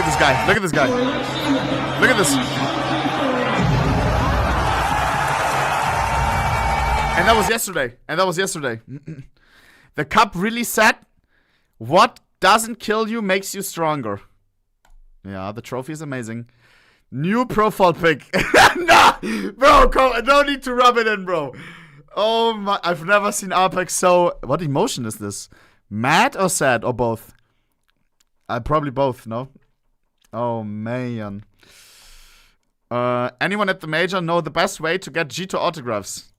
at this guy. Look at this guy. Look at this. And that was yesterday. The cup really said, what doesn't kill you makes you stronger. Yeah, the trophy is amazing. New profile pic. Nah, bro, no need to rub it in, bro. Oh my, I've never seen Apex so... What emotion is this? Mad or sad or both? Probably both, no? Oh, man. Anyone at the major know the best way to get G2 autographs?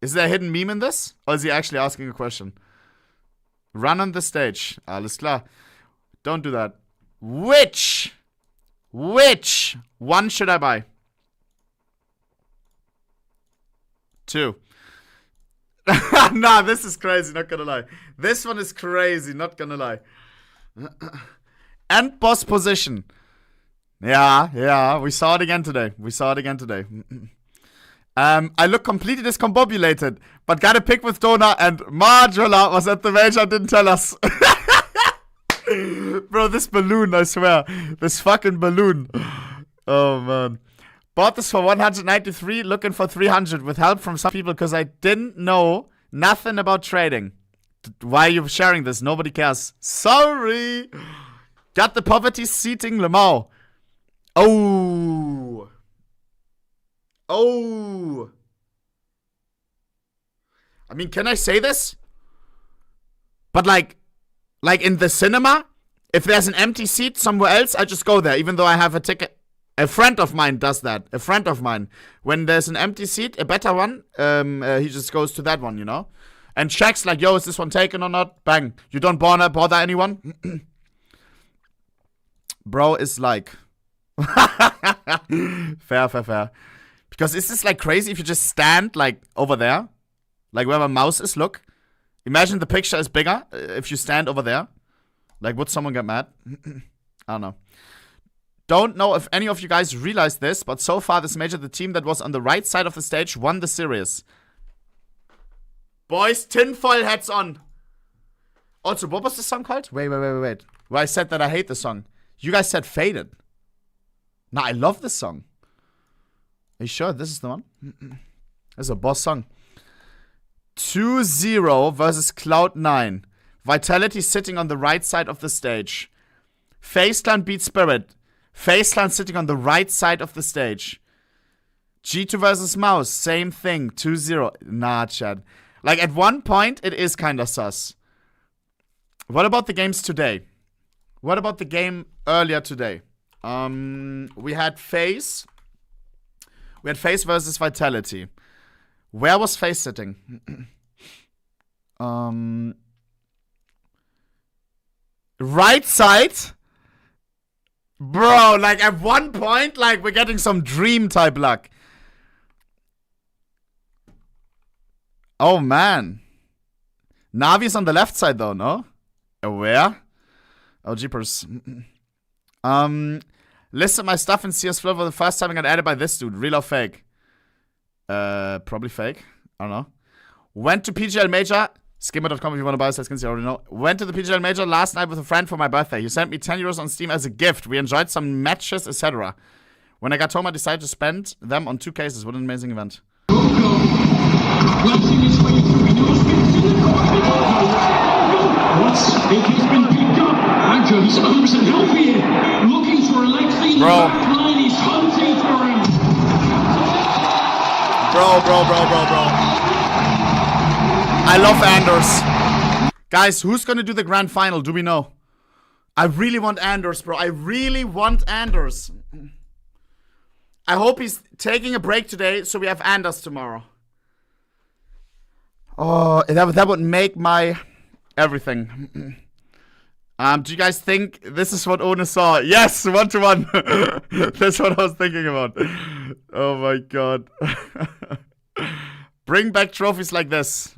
Is there a hidden meme in this? Or is he actually asking a question? Run on the stage. Alles klar. Don't do that. Which one should I buy? 2. Nah, this is crazy, not gonna lie. This one is crazy, not gonna lie. And boss position. Yeah, we saw it again today. I look completely discombobulated, but got a pick with Dona, and Marjola was at the major, didn't tell us. Bro, this balloon, I swear. This fucking balloon. Oh, man. Bought this for 193, looking for 300 with help from some people because I didn't know nothing about trading. Why are you sharing this? Nobody cares. Sorry. Got the poverty seating Lemau. Oh. I mean, can I say this? But like in the cinema, if there's an empty seat somewhere else, I just go there, even though I have a ticket. A friend of mine does that. A friend of mine. When there's an empty seat, a better one, he just goes to that one, you know? And checks like, yo, is this one taken or not? Bang. You don't bother anyone? Bro is like... Fair. Because is this like crazy if you just stand like over there? Like where my mouse is, look. Imagine the picture is bigger if you stand over there. Like, would someone get mad? I don't know. Don't know if any of you guys realized this, but so far this major, the team that was on the right side of the stage won the series. Boys, tinfoil hats on. Also, what was the song called? Wait. Where I said that I hate the song. You guys said Faded. Nah, I love this song. Are you sure this is the one? This is a boss song. 2-0 versus Cloud9. Vitality sitting on the right side of the stage. FaZe Clan beat Spirit. FaZe Clan sitting on the right side of the stage. G2 versus Mouz. Same thing. 2-0. Nah, Chad. Like, at one point, it is kind of sus. What about the games today? What about the game earlier today? We had FaZe. We had FaZe versus Vitality. Where was FaZe sitting? Right side? Bro, like at one point, like we're getting some dream type luck. Oh man. Navi's on the left side though, no? Where? Oh jeepers. Listed my stuff in CS Flow for the first time and got added by this dude. Real or fake? Probably fake. I don't know. Went to PGL Major. Skimmer.com if you want to buy skins, you already know. Went to the PGL Major last night with a friend for my birthday. He sent me 10 euros on Steam as a gift. We enjoyed some matches, etc. When I got home, I decided to spend them on 2 cases. What an amazing event. Bro. I love Anders. Guys, who's gonna do the grand final? Do we know? I really want Anders, bro. I really want Anders. I hope he's taking a break today so we have Anders tomorrow. Oh, that would make my everything. Do you guys think this is what One saw? Yes, 1-1. That's what I was thinking about. Oh my god. Bring back trophies like this.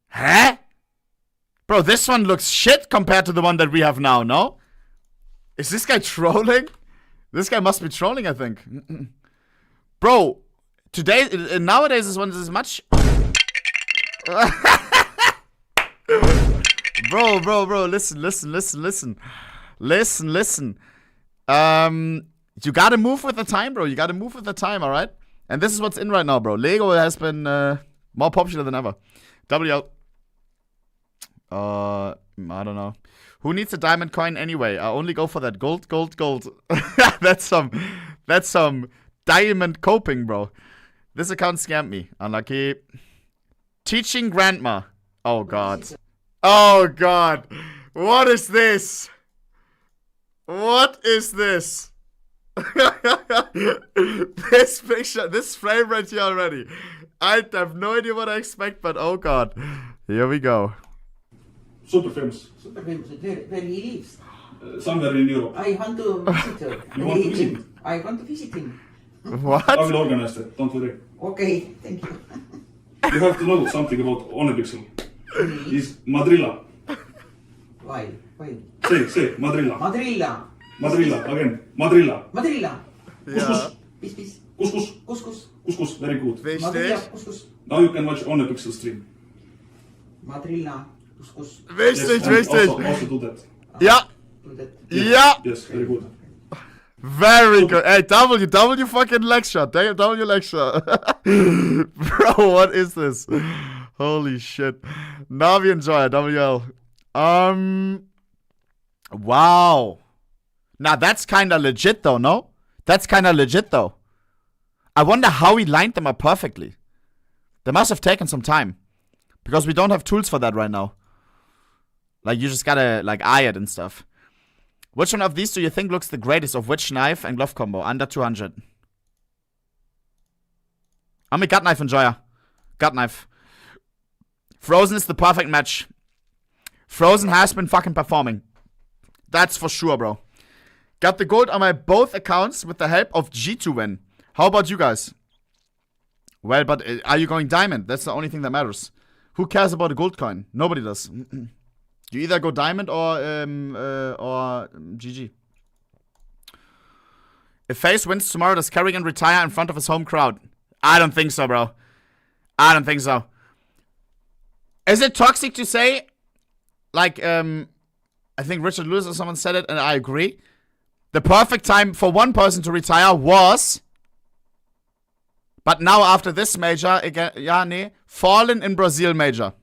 Huh? Bro, this one looks shit compared to the one that we have now, no? Is this guy trolling? This guy must be trolling, I think. Bro, nowadays this one is much... Bro, listen. You gotta move with the time, bro. You gotta move with the time, alright? And this is what's in right now, bro. Lego has been more popular than ever. WL. I don't know. Who needs a diamond coin anyway? I only go for that gold. That's some diamond coping, bro. This account scammed me. Unlucky. Teaching grandma. Oh god. Oh god. What is this? What is this? This picture, this frame right here already. I have no idea what I expect, but oh god. Here we go. Super famous. Super famous. Where he lives? Somewhere in Europe. I want to visit her. You want to visit? I want to visit him. What? I will organize that, don't worry. Okay, thank you. You have to know something about OHNEPIXEL. He's Madrilla. Why? Say, Madrilla. Madrilla, again. Madrilla. Yeah. Couscous, very good. Madrilla, couscous. Now you can watch OHNEPIXEL stream. Madrilla, couscous. Wichtig. Also do that. Yeah. Yes, very good. Very good. Hey, W fucking lecture. W lecture. Bro, what is this? Holy shit. Navi enjoy WL. Wow. Now that's kinda legit though, no? That's kinda legit though. I wonder how he lined them up perfectly. They must have taken some time. Because we don't have tools for that right now. Like, you just gotta, like, eye it and stuff. Which one of these do you think looks the greatest of which knife and glove combo? Under 200. I'm a gut knife enjoyer. Gut knife. Frozen is the perfect match. Frozen has been fucking performing. That's for sure, bro. Got the gold on my both accounts with the help of G2win. How about you guys? Well, but are you going diamond? That's the only thing that matters. Who cares about a gold coin? Nobody does. You either go diamond or GG. If FAZE wins tomorrow, does Carrian retire in front of his home crowd? I don't think so, bro. I don't think so. Is it toxic to say, like, I think Richard Lewis or someone said it, and I agree. The perfect time for one person to retire was... But now after this major, again, fallen in Brazil major.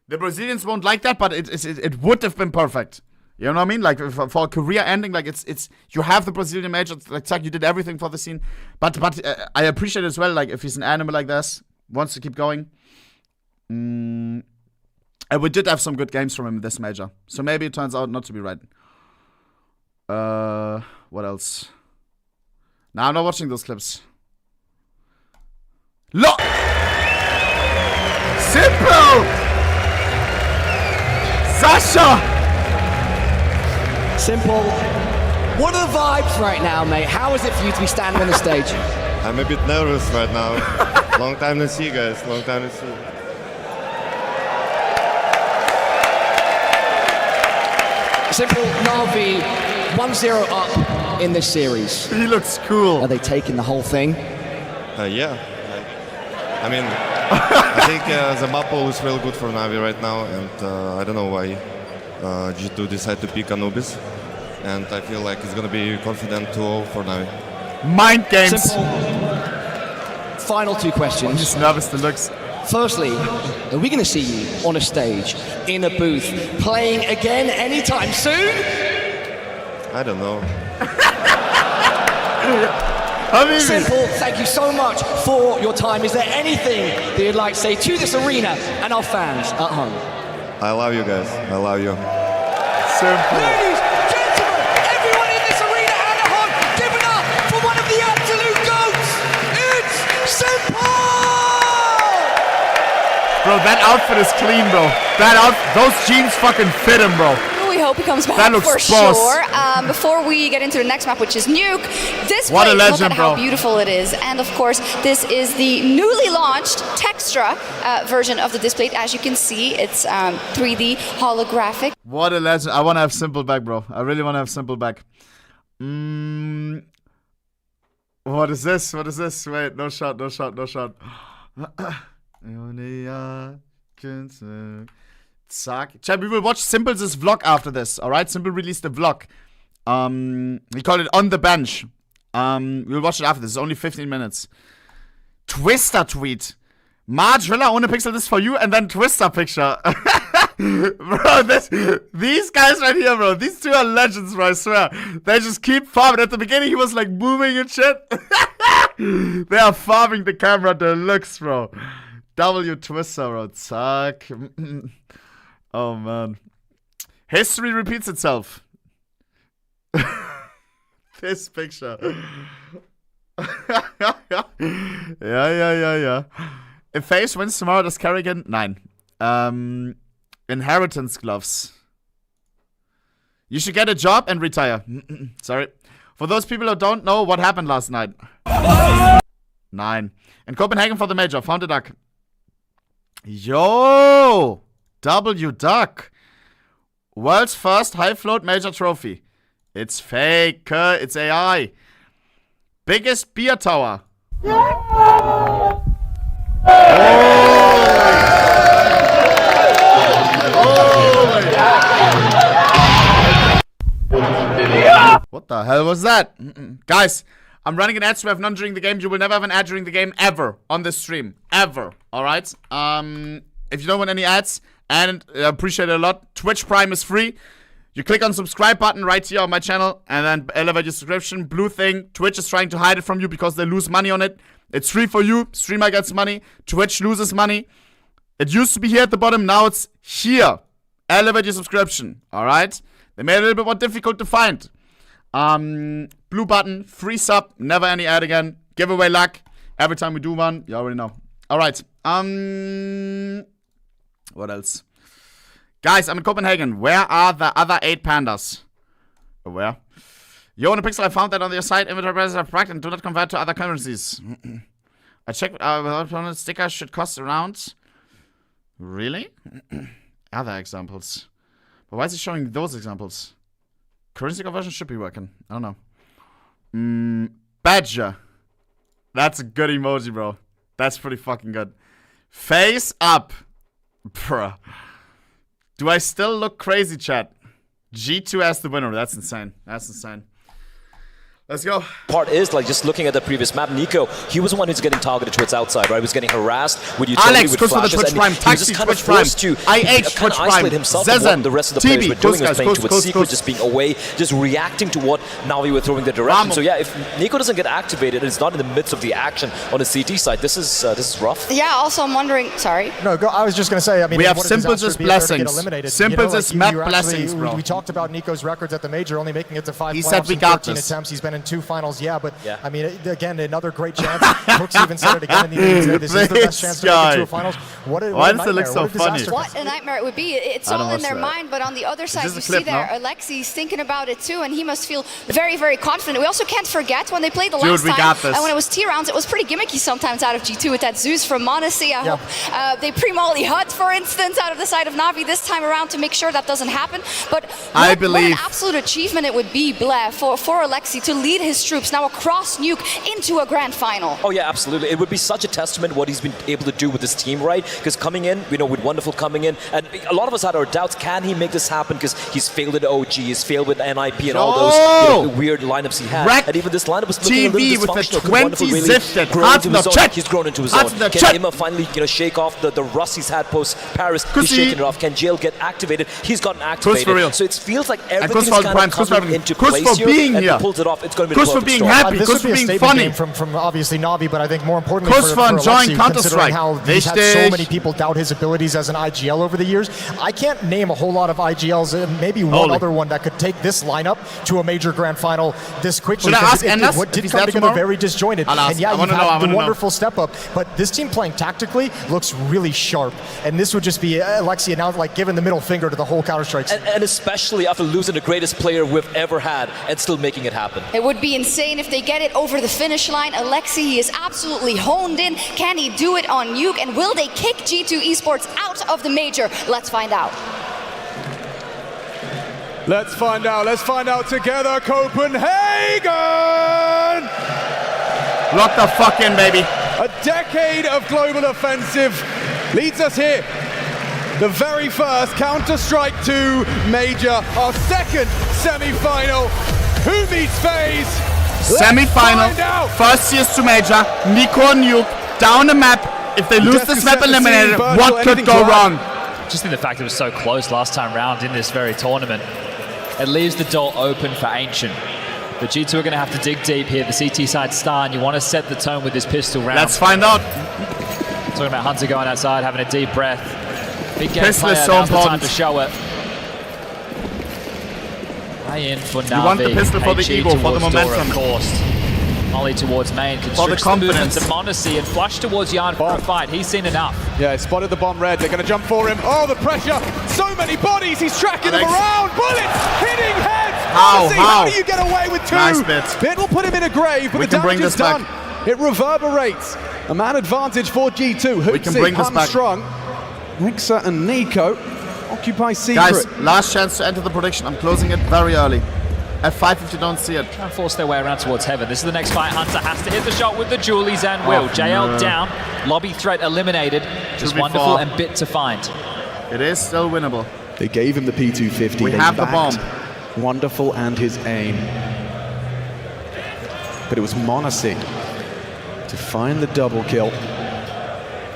The Brazilians won't like that, but it would have been perfect. You know what I mean? Like for a career ending, like it's you have the Brazilian major. It's like you did everything for the scene. But I appreciate it as well. Like if he's an animal like this, wants to keep going. And we did have some good games from him in this major. So maybe it turns out not to be right. What else? Now I'm not watching those clips. Look! Simple! Sasha! Simple. What are the vibes right now, mate? How is it for you to be standing on the stage? I'm a bit nervous right now. Long time to see, guys. Long time to see. Simple, Navi, 1-0 up in this series. He looks cool. Are they taking the whole thing? Yeah. I mean, I think the map pool is real good for Navi right now, and I don't know why G2 decided to pick Anubis. And I feel like it's going to be confident 2-0 for Navi. Mind games. Simple. Final two questions. I'm just nervous to look. Firstly, are we going to see you on a stage, in a booth, playing again anytime soon? I don't know. Simple, thank you so much for your time. Is there anything that you'd like to say to this arena and our fans at home? I love you guys. I love you. Simple. Ladies, gentlemen, everyone in this arena Bro, that outfit is clean, bro. Those jeans fucking fit him, bro. We hope he comes back that looks for boss. sure. Before we get into the next map, which is Nuke, this what place, a legend, look at how bro. beautiful it is. And of course, this is the newly launched Textra version of the display. As you can see, it's 3D holographic. What a legend. I want to have Simple back, bro. I really want to have Simple back. What is this? What is this? Wait, no shot. Zack. Chat, we will watch Simple's vlog after this, alright? Simple released a vlog. We called it On the Bench. We'll watch it after this. It's only 15 minutes. Twister tweet. Driller OHNEPIXEL, this for you, and then Twister picture. Bro, these guys right here, bro. These two are legends, bro, I swear. They just keep farming. At the beginning, he was like moving and shit. They are farming the camera deluxe, bro. W Twister, bro. Zack. Oh, man. History repeats itself. This picture. Yeah. If FAZE wins tomorrow, does Carrian? Nein. Inheritance gloves. You should get a job and retire. Sorry. For those people who don't know what happened last night. 9. In Copenhagen for the major. Found a duck. Yo! W Duck. World's first high float major trophy. It's fake. It's AI. Biggest beer tower. What the hell was that? Guys, I'm running an ad so I have none during the game. You will never have an ad during the game ever on this stream. Ever. Alright? If you don't want any ads, and I appreciate it a lot, Twitch Prime is free. You click on subscribe button right here on my channel and then elevate your subscription. Blue thing. Twitch is trying to hide it from you because they lose money on it. It's free for you. Streamer gets money. Twitch loses money. It used to be here at the bottom. Now it's here. Elevate your subscription. Alright? They made it a little bit more difficult to find. Blue button. Free sub. Never any ad again. Giveaway luck. Every time we do one. You already know. Alright. What else? Guys, I'm in Copenhagen. Where are the other 8 pandas? Where? Yo, OHNEPIXEL, I found that on your site. Inventory prices are fracked and do not convert to other currencies. I checked. Without stickers should cost around. Really? Other examples. But why is it showing those examples? Currency conversion should be working. I don't know. Badger. That's a good emoji, bro. That's pretty fucking good. Face up. Bruh. Do I still look crazy, chat? G2 as the winner. That's insane. That's insane. Let's go. Part is like just looking at the previous map. Nico, he was the one who's getting targeted towards outside, right? He was getting harassed with utility, Alex, with for flashes, the Twitch and Prime. he was just kind of forced to kind of isolate himself from what the rest of the players were doing. He was playing towards Secret, just being away, just reacting to what NAVI were throwing the direction. So yeah, if Nico doesn't get activated and is not in the midst of the action on the CT side, this is rough. Yeah. Also, I'm wondering. Sorry. No, go, I was just gonna say. I mean, we have Simple's blessings. Simple's map blessings, bro. We talked about Nico's records at the major, only making it to 5 he playoffs said we in got 13 this. attempts. He's been in 2 finals. Yeah, but I mean, again, another great chance. Brooks even said it again in the evening. This is the best chance to make it to a finals. Why does it look so funny? What a nightmare it would be. It's all in their mind, but on the other side, you see there, Alexi's thinking about it too, and he must feel very, very confident. We also can't forget when they played the last time, when it was T rounds, it was pretty gimmicky sometimes out of G2 with that Zeus from Monacy. I hope they pre-molly Hut, for instance, out of the side of NAVI this time around to make sure that doesn't happen. But what an absolute achievement it would be, Blair, for Alexi to lead his troops now across Nuke into a grand final. Oh yeah, absolutely. It would be such a testament what he's been able to do with this team, right? Because coming in, you know, with Wonderful coming in, and a lot of us had our doubts, can he make this happen? Because he's failed at OG, he's failed with NIP and all those weird lineups he had. And even this lineup was looking a little dysfunctional. With the 20 zifted. He's grown into his own. Can Ima finally, you know, shake off the rust he's had post Paris? He's shaking it off. Can Jail get activated? He's gotten activated. So it feels like everything's kind of coming into place here, and he pulls it off. it's going to be Kus for being happy, This Kus would for be a being statement funny. game from obviously Navi, but I think more importantly Kus for enjoying Alexi, Counter-Strike. considering how he's had so many people doubt his abilities as an IGL over the years. I can't name a whole lot of IGLs, maybe one other one that could take this lineup to a major grand final this quickly. Should I ask Ennis What if did he's come there together tomorrow? very disjointed. And yeah, you've had the wonderful step up, but this team playing tactically looks really sharp. And this would just be Alexi now like giving the middle finger to the whole Counter-Strike. And especially after losing the greatest player we've ever had and still making it happen. It would be insane if they get it over the finish line. Alexi, he is absolutely honed in. Can he do it on Nuke? And will they kick G2 Esports out of the major? Let's find out. Let's find out. Let's find out together. Copenhagen! Lock the fuck in, baby. A decade of global offensive leads us here. The very first Counter-Strike 2 major, our second semi-final. Who meets FaZe? Semi-final, first CS2 major, Nico and Nuke, down the map. If they lose this map eliminated, what could go wrong? Just in the fact it was so close last time round in this very tournament. It leaves the door open for Ancient. The G2 are going to have to dig deep here, the CT side star, and you want to set the tone with this pistol round. Let's find out. Talking about Hunter going outside, having a deep breath. Big game Pistol player, is so now's the time important. to show it. Way in for Navi. You want the pistol for the HE ego, for the towards Dora, momentum. of course. Molly towards main, For the constricts the movement confidence. to Monacy and flush towards Yarn for a fight. He's seen enough. Yeah, spotted the bomb red. They're going to jump for him. Oh, the pressure. So many bodies. He's tracking them around. Bullets hitting heads. How do you get away with two? Nice bit. Bit will put him in a grave, but We the can bring damage is this done. It reverberates. A man advantage for G2. We can bring this back. Strong. Nexa and Nico occupy secret. Guys, last chance to enter the prediction. I'm closing it very early. F5 if you don't see it. Try and force their way around towards heaven. This is the next fight. Hunter has to hit the shot with the Julies and will. JL down. Lobby threat eliminated. Just wonderful and bit to find. It is still winnable. They gave him the P250. We have the bomb. Wonderful and his aim. But it was Monacy to find the double kill.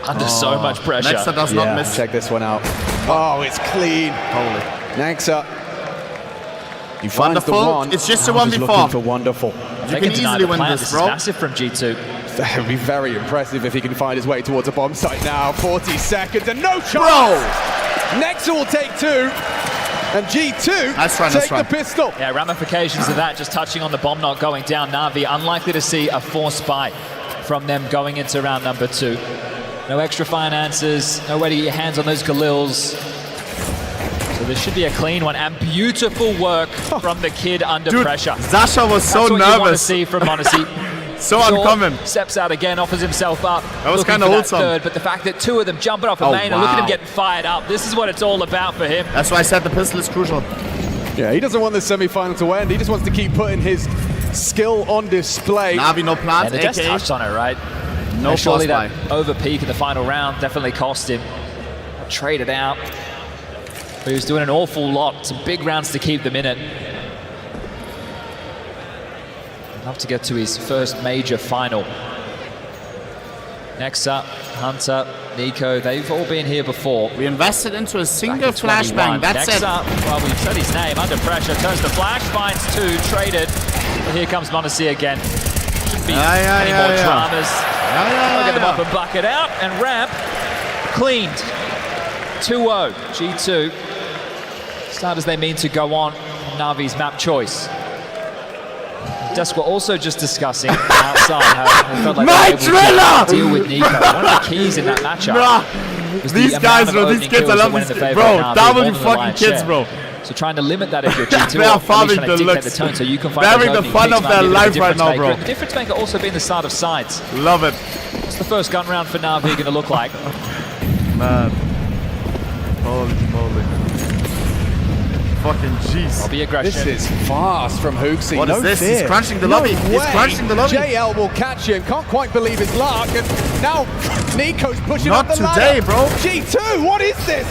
Under so much pressure. Nexa does not miss. Check this one out. Oh, it's clean. Holy. Nexa. He finds the Wonderful. one. It's just a Now he's 1v4. looking for wonderful. You can easily win this, bro. Massive from G2. That would be very impressive if he can find his way towards a bomb site now. 40 seconds and no chance. Bro! Nexa will take two. And G2 take the pistol. Yeah, ramifications of that, just touching on the bomb not going down. Navi, unlikely to see a forced buy from them going into round number 2. No extra finances, no way to get your hands on those Galils. So this should be a clean one, and beautiful work from the kid under pressure. Zasha was so That's what nervous. you want to see from Monacy. So uncommon. Steps out again, offers himself up. That was kind kinda of wholesome. third, but the fact that two of them jumping off a main and look at him getting fired up. This is what it's all about for him. That's why I said the pistol is crucial. Yeah, he doesn't want this semi-final to end. He just wants to keep putting his skill on display. Navi no plans. Yeah, they just touched on it, right? No surely force that over peak in the final round definitely cost him. Traded out. But he was doing an awful lot. Some big rounds to keep them in it. Love to get to his first major final. Next up, Hunter, Nico, they've all been here before. We invested into a single flashbang, that's Next it. up, well, we've said his name, under pressure, turns the flash, finds two, traded. But here comes Monacy again. Shouldn't be any more dramas. Look at them up and bucket out, and Ramp cleaned. 2-0, G2. Start as they mean to go on Navi's map choice. Desk were also just discussing outside how they felt like they were able to deal with Nico. One of the keys in that matchup was these the guys, amount bro, of these opening kids, I kills love that went these in the kids. favor Bro, of Navi, double more than the fucking lion's kids, share. bro. So trying to limit that if you're G2, They are or farming at least the trying to dictate looks. the tone so you can find Having those the opening fun picks of might their be the life right difference now, maker. bro. The difference maker also being the start of sides. Love it. What's the first gun round for Navi going to look like? Man. Holy moly. Fucking jeez. Lobby aggression. This is fast from Hooksy. What no is this? Fear. He's crunching the No lobby. He's way. crunching the lobby. JL will catch him. Can't quite believe his luck. And now Nico's pushing Not up the today, ladder. bro. G2, what is this?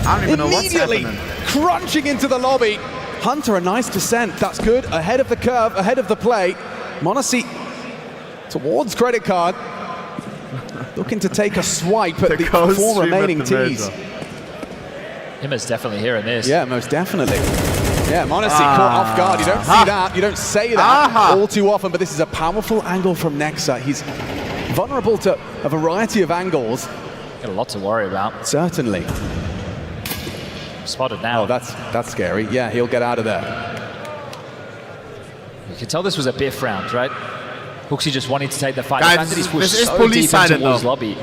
I don't even know what's Immediately happening. crunching into the lobby. Hunter, a nice descent. That's good. Ahead of the curve, ahead of the play. Monacy towards credit card. Looking to take a swipe at the four remaining Ts. Him is definitely hearing this. Yeah, most definitely. Yeah, Monacy caught off guard. You don't see that. You don't say that all too often, but this is a powerful angle from Nexa. He's vulnerable to a variety of angles. Got a lot to worry about. Certainly. Spotted now. Oh, that's scary. Yeah, he'll get out of there. You can tell this was a biff round, right? Hooksy just wanting to take the fight. Guys, the fact that he's pushed so deep into Mouz lobby,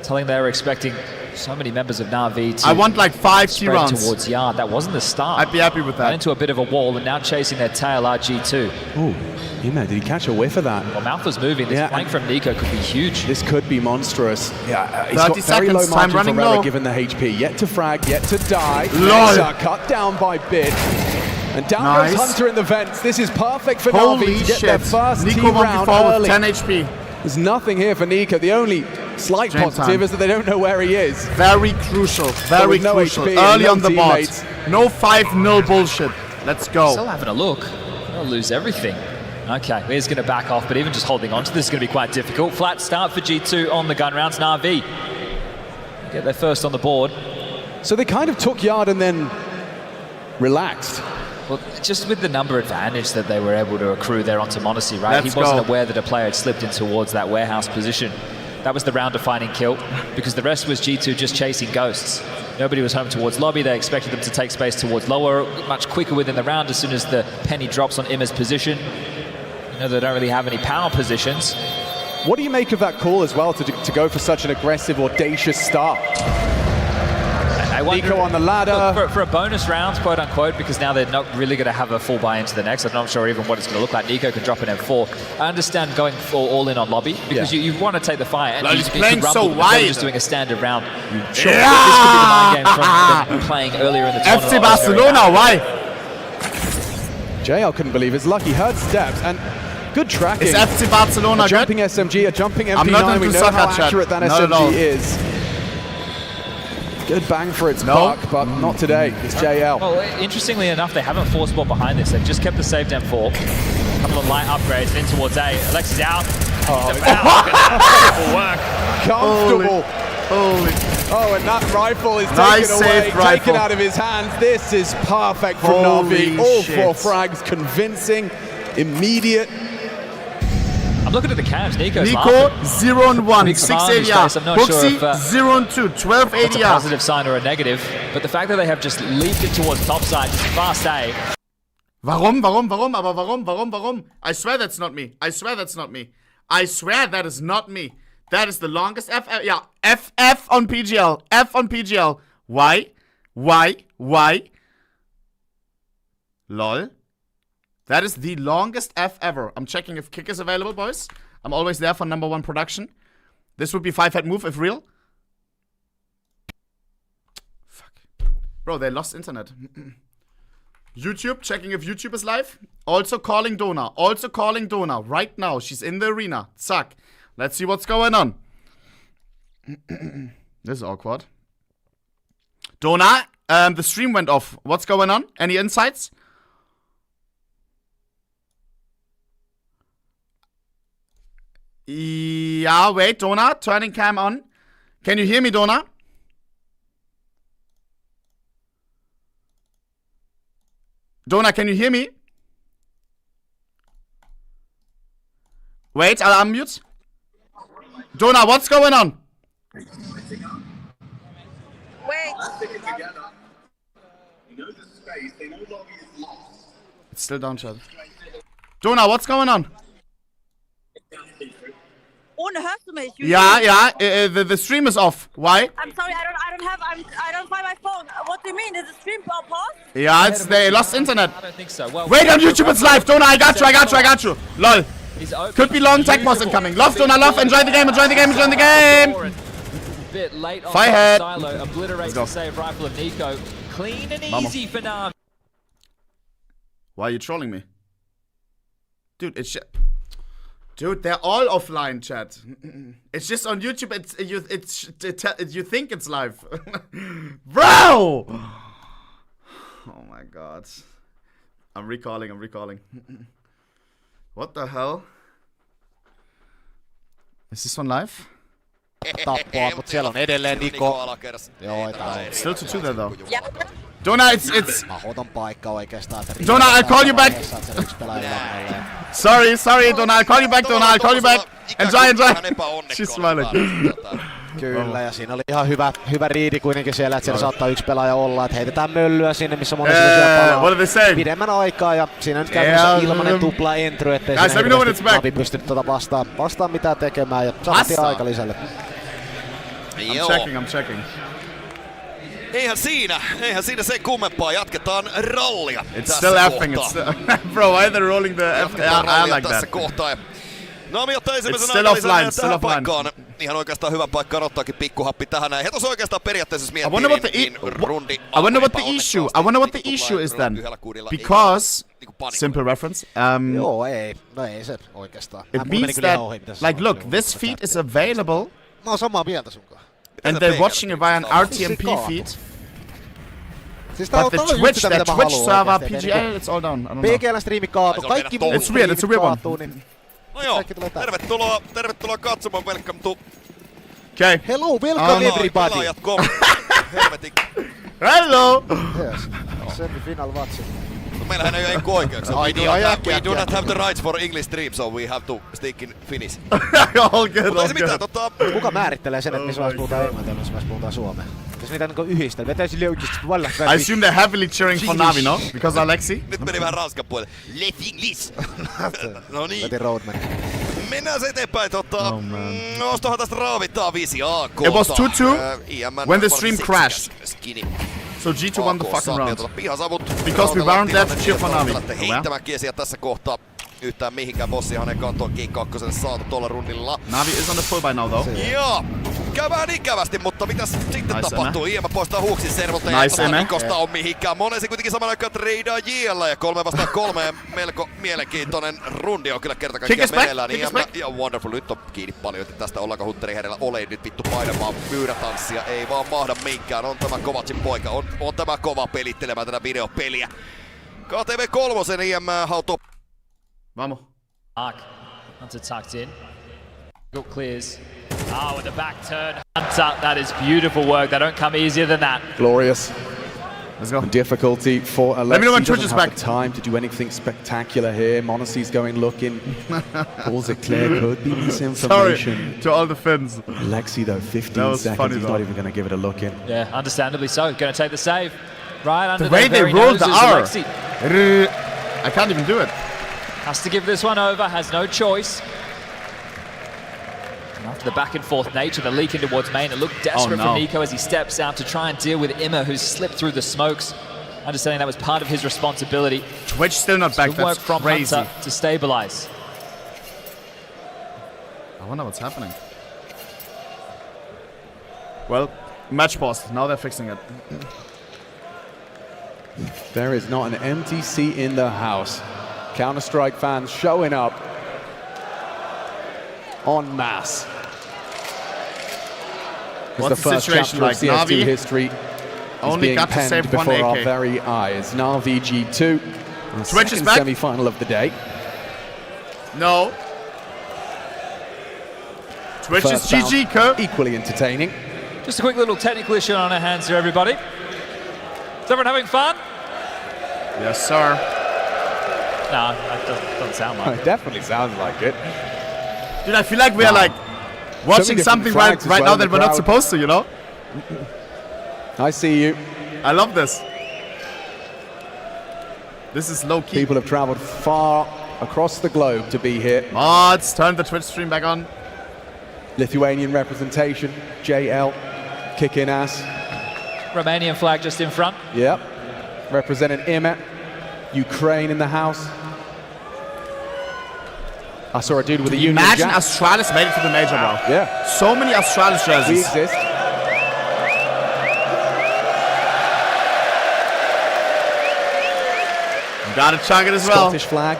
telling they were expecting so many members of NAVI to I want like 5 T rounds towards Yard. That wasn't the start. I'd be happy with that. Went into a bit of a wall and now chasing their tail are G2. Oh, did he catch a whiff of that? Well, mouth was moving. This flank from Nico could be huge. This could be monstrous. Yeah, he's 30 got very low seconds, margin time running for Rera low. given the HP. Yet to frag, yet to die. Lol. Nexa cut down by Bit. And down Nice. goes Hunter in the vents. This is perfect for Holy Navi to get shit. their first Nico team won round before early. with 10 HP. There's nothing here for Nico. The only slight Game positive time. is that they don't know where he is. Very crucial. Very with no crucial. HP and Early no on the teammates. bot. No 5-0 bullshit. Let's go. Still having a look. They'll lose everything. Okay, he's going to back off, but even just holding on to this is going to be quite difficult. Flat start for G2 on the gun rounds. NAVI get their first on the board. So they kind of took Yard and then relaxed. Well, just with the number advantage that they were able to accrue there onto Monacy, right? Let's He wasn't go. aware that a player had slipped in towards that warehouse position. That was the round-defining kill, because the rest was G2 just chasing ghosts. Nobody was home towards lobby. They expected them to take space towards lower, much quicker within the round as soon as the penny drops on Imma's position. You know, they don't really have any power positions. What do you make of that call as well to go for such an aggressive, audacious start? I wonder, Nico on the ladder. Look, for a bonus round, quote unquote, because now they're not really going to have a full buy into the next. I'm not sure even what it's going to look like. Nico can drop an M4. I understand going all in on lobby because you want to take the fight. And He's playing so wide. Just doing a standard round. Sure, this could be the mind game from them playing earlier in the tournament. FC Barcelona, why? JL couldn't believe his luck. He heard steps and good tracking. Is FC Barcelona a jumping SMG, a jumping MP9. I'm not We into know how soccer chat. accurate that Not at all. SMG is. Good bang for its buck, but not today. It's JL. Well, interestingly enough, they haven't forced ball behind this. They've just kept the saved M4. A couple of light upgrades in towards A. Alexis out. Beautiful work. Comfortable. Holy. Oh, and that rifle is Nice taken away, saved rifle. taken out of his hands. This is perfect from Holy Navi. All shit. 4 frags, convincing, immediate. I'm looking at the cams. Nico's Nico, laughing. 0 and 1, Big 6 smile on his ADR. face. I'm not sure Hooksy, if 0 and 2, 12 that's a ADR. positive sign or a negative, but the fact that they have just leaped it towards topside, just fast A. Warum? Aber warum? I swear that's not me. I swear that's not me. I swear that is not me. That is the longest FF. Yeah, FF on PGL. F on PGL. Why? Lol. That is the longest F ever. I'm checking if kick is available, boys. I'm always there for #1 production. This would be 5-head move if real. Fuck. Bro, they lost internet. YouTube, checking if YouTube is live. Also calling Dona. Right now. She's in the arena. Zack. Let's see what's going on. This is awkward. Dona, the stream went off. What's going on? Any insights? Yeah, wait, Dona, turning cam on. Can you hear me, Dona? Dona, can you hear me? Wait, I'll unmute. Dona, what's going on? Wait. It's still down, chat. Dona, what's going on? Ohne, hörst du mich? Yeah, the stream is off. Why? I'm sorry, I don't find my phone. What do you mean? Is the stream paused? Yeah, they lost internet. I don't think so. Well, Wait, on YouTube it's live. Dona, I got you. Lol. Could be long tech boss incoming. Love, Dona, love. Enjoy the game. Bit late on Fire head. Silo, obliterates the save rifle of Nico. Clean and easy for Navi. Why are you trolling me? Dude, Dude, they're all offline, chat. It's just on YouTube. You think it's live, bro. Oh my god. I'm recalling. What the hell? Is this one live? Tappoa, mutta siellä on edelleen Niko. Joo, Still 2-2 there though. Dona, it's... Mahdoton paikka oikeastaan. Dona, I'll call you back! Sorry, Dona, I'll call you back, Dona, I'll call you back! Enjoy! She's smiling. Kyllä, ja siinä oli ihan hyvä riidi kuitenkin siellä, että siellä saattaa yksi pelaaja olla, että heitetään möllyä sinne, missä monesti palaa pidemmän aikaa, ja siinä nyt käytännössä ilmanen tupla entry, ettei siinä Navi pystynyt vastaan mitään tekemään, ja saatiin aika lisälle. I'm checking. Eihän siinä sen kummempaa, jatketaan rallia. It's still effing, bro, why are they rolling the I like tässä that. kohtaa. Navi ottaa ensimmäisen aikalisän tähän paikkaan. Ihan oikeastaan hyvä paikka ottaakin pikkuhappi tähän näin. He tuossa oikeastaan periaatteessa miettii niin rundi. I wonder what the issue is then. Because, simple reference. Joo, ei se oikeastaan. It means that, like, look, this feed is available. Mä oon samaa mieltä sunkaan. And they're watching it via an RTMP feed. But the Twitch server, PGL, it's all down. I don't know. PGL striimi kaatu, kaikki muut it's weird one. No joo, tervetuloa katsomaan, welcome to... Okay. Hello, welcome everybody. Helvetin. Hello! Yes, semifinal watching. Meillähän ei ole oikeuksia. We do not have the rights for English stream, so we have to stick in Finnish. All good, Mutta ei se mitään, Kuka määrittelee sen, että missä vaiheessa puhutaan englantia ja missä vaiheessa puhutaan suomea? Jos niitä niinku yhdistää, vetää sille oikeesti I assume they're heavily cheering for Navi, no? Because Alexi? Nyt meni vähän ranskan puolelle. Les English! No niin. Veti roadman. Mennään se eteenpäin, Ostohan tästä raavitaan 5A. It was 2-2 when the stream crashed. So G2 won the fucking round. Because we weren't there to cheer for Navi. Heittämään kiesiä tässä kohtaa. Yhtään mihinkään bossihan ei kantoon G2 saatu tuolla rundilla. Navi is on the full by now though. Joo. Kävään ikävästi, mutta mitäs sitten tapahtuu? IEM poistaa huuksin servolta ja Nikosta on mihinkään. Monesi kuitenkin saman aikaan treidaa J:llä ja 3-3 melko mielenkiintoinen rundi on kyllä kerta kaikkiaan meneillään. Ja Wonderful nyt on kiinni paljon tästä ollaanko Hunteri herellä ole nyt vittu painamaan myyrätanssia. Ei vaan mahda minkään. On tämä Kovacin poika. On tämä kova pelittelemään tätä videopeliä. KTV3 IEM hauto. Vamos. Hunter tucked in. Good clears. With the back turn. Hunter, that is beautiful work. They don't come easier than that. Glorious. Let's go. Difficulty for Alexi. Let me know when doesn't Twitch is have back. the time to do anything spectacular here. Monacy's going looking. Pulls it clear. Could be misinformation. Sorry to all the Finns. Alexi though, 15 seconds. He's not even going to give it a look in. Yeah, understandably so. Going to take the save. Right under the way they rolled the R. I can't even do it. Has to give this one over, has no choice. And after the back and forth nature, the leak in towards main, it looked desperate for Nico as he steps out to try and deal with Imma, who's slipped through the smokes. Understanding that was part of his responsibility. Twitch still not back, good work that's from crazy. Hunter to stabilize. I wonder what's happening. Well, match paused, now they're fixing it. There is not an empty seat in the house. Counter-Strike fans showing up en masse. It's the first chapter of CS2 history is being penned before our very eyes. Navi G2, Twitch is back. Semi-final of the day. No. Twitch is GG, Kurt. Equally entertaining. Just a quick little technical issue on our hands here, everybody. Is everyone having fun? Yes, sir. No, that doesn't sound like it. It definitely sounds like it. Dude, I feel like we are like watching something right now that we're not supposed to, you know? I see you. I love this. This is low key. People have traveled far across the globe to be here. Mods, turn the Twitch stream back on. Lithuanian representation, JL, kicking ass. Romanian flag just in front. Yep. Representing Imma. Ukraine in the house. I saw a dude with a Union Imagine Jack. Astralis made it to the major, bro. Yeah. So many Astralis jerseys. We exist. Gotta chug it as well. Scottish flag.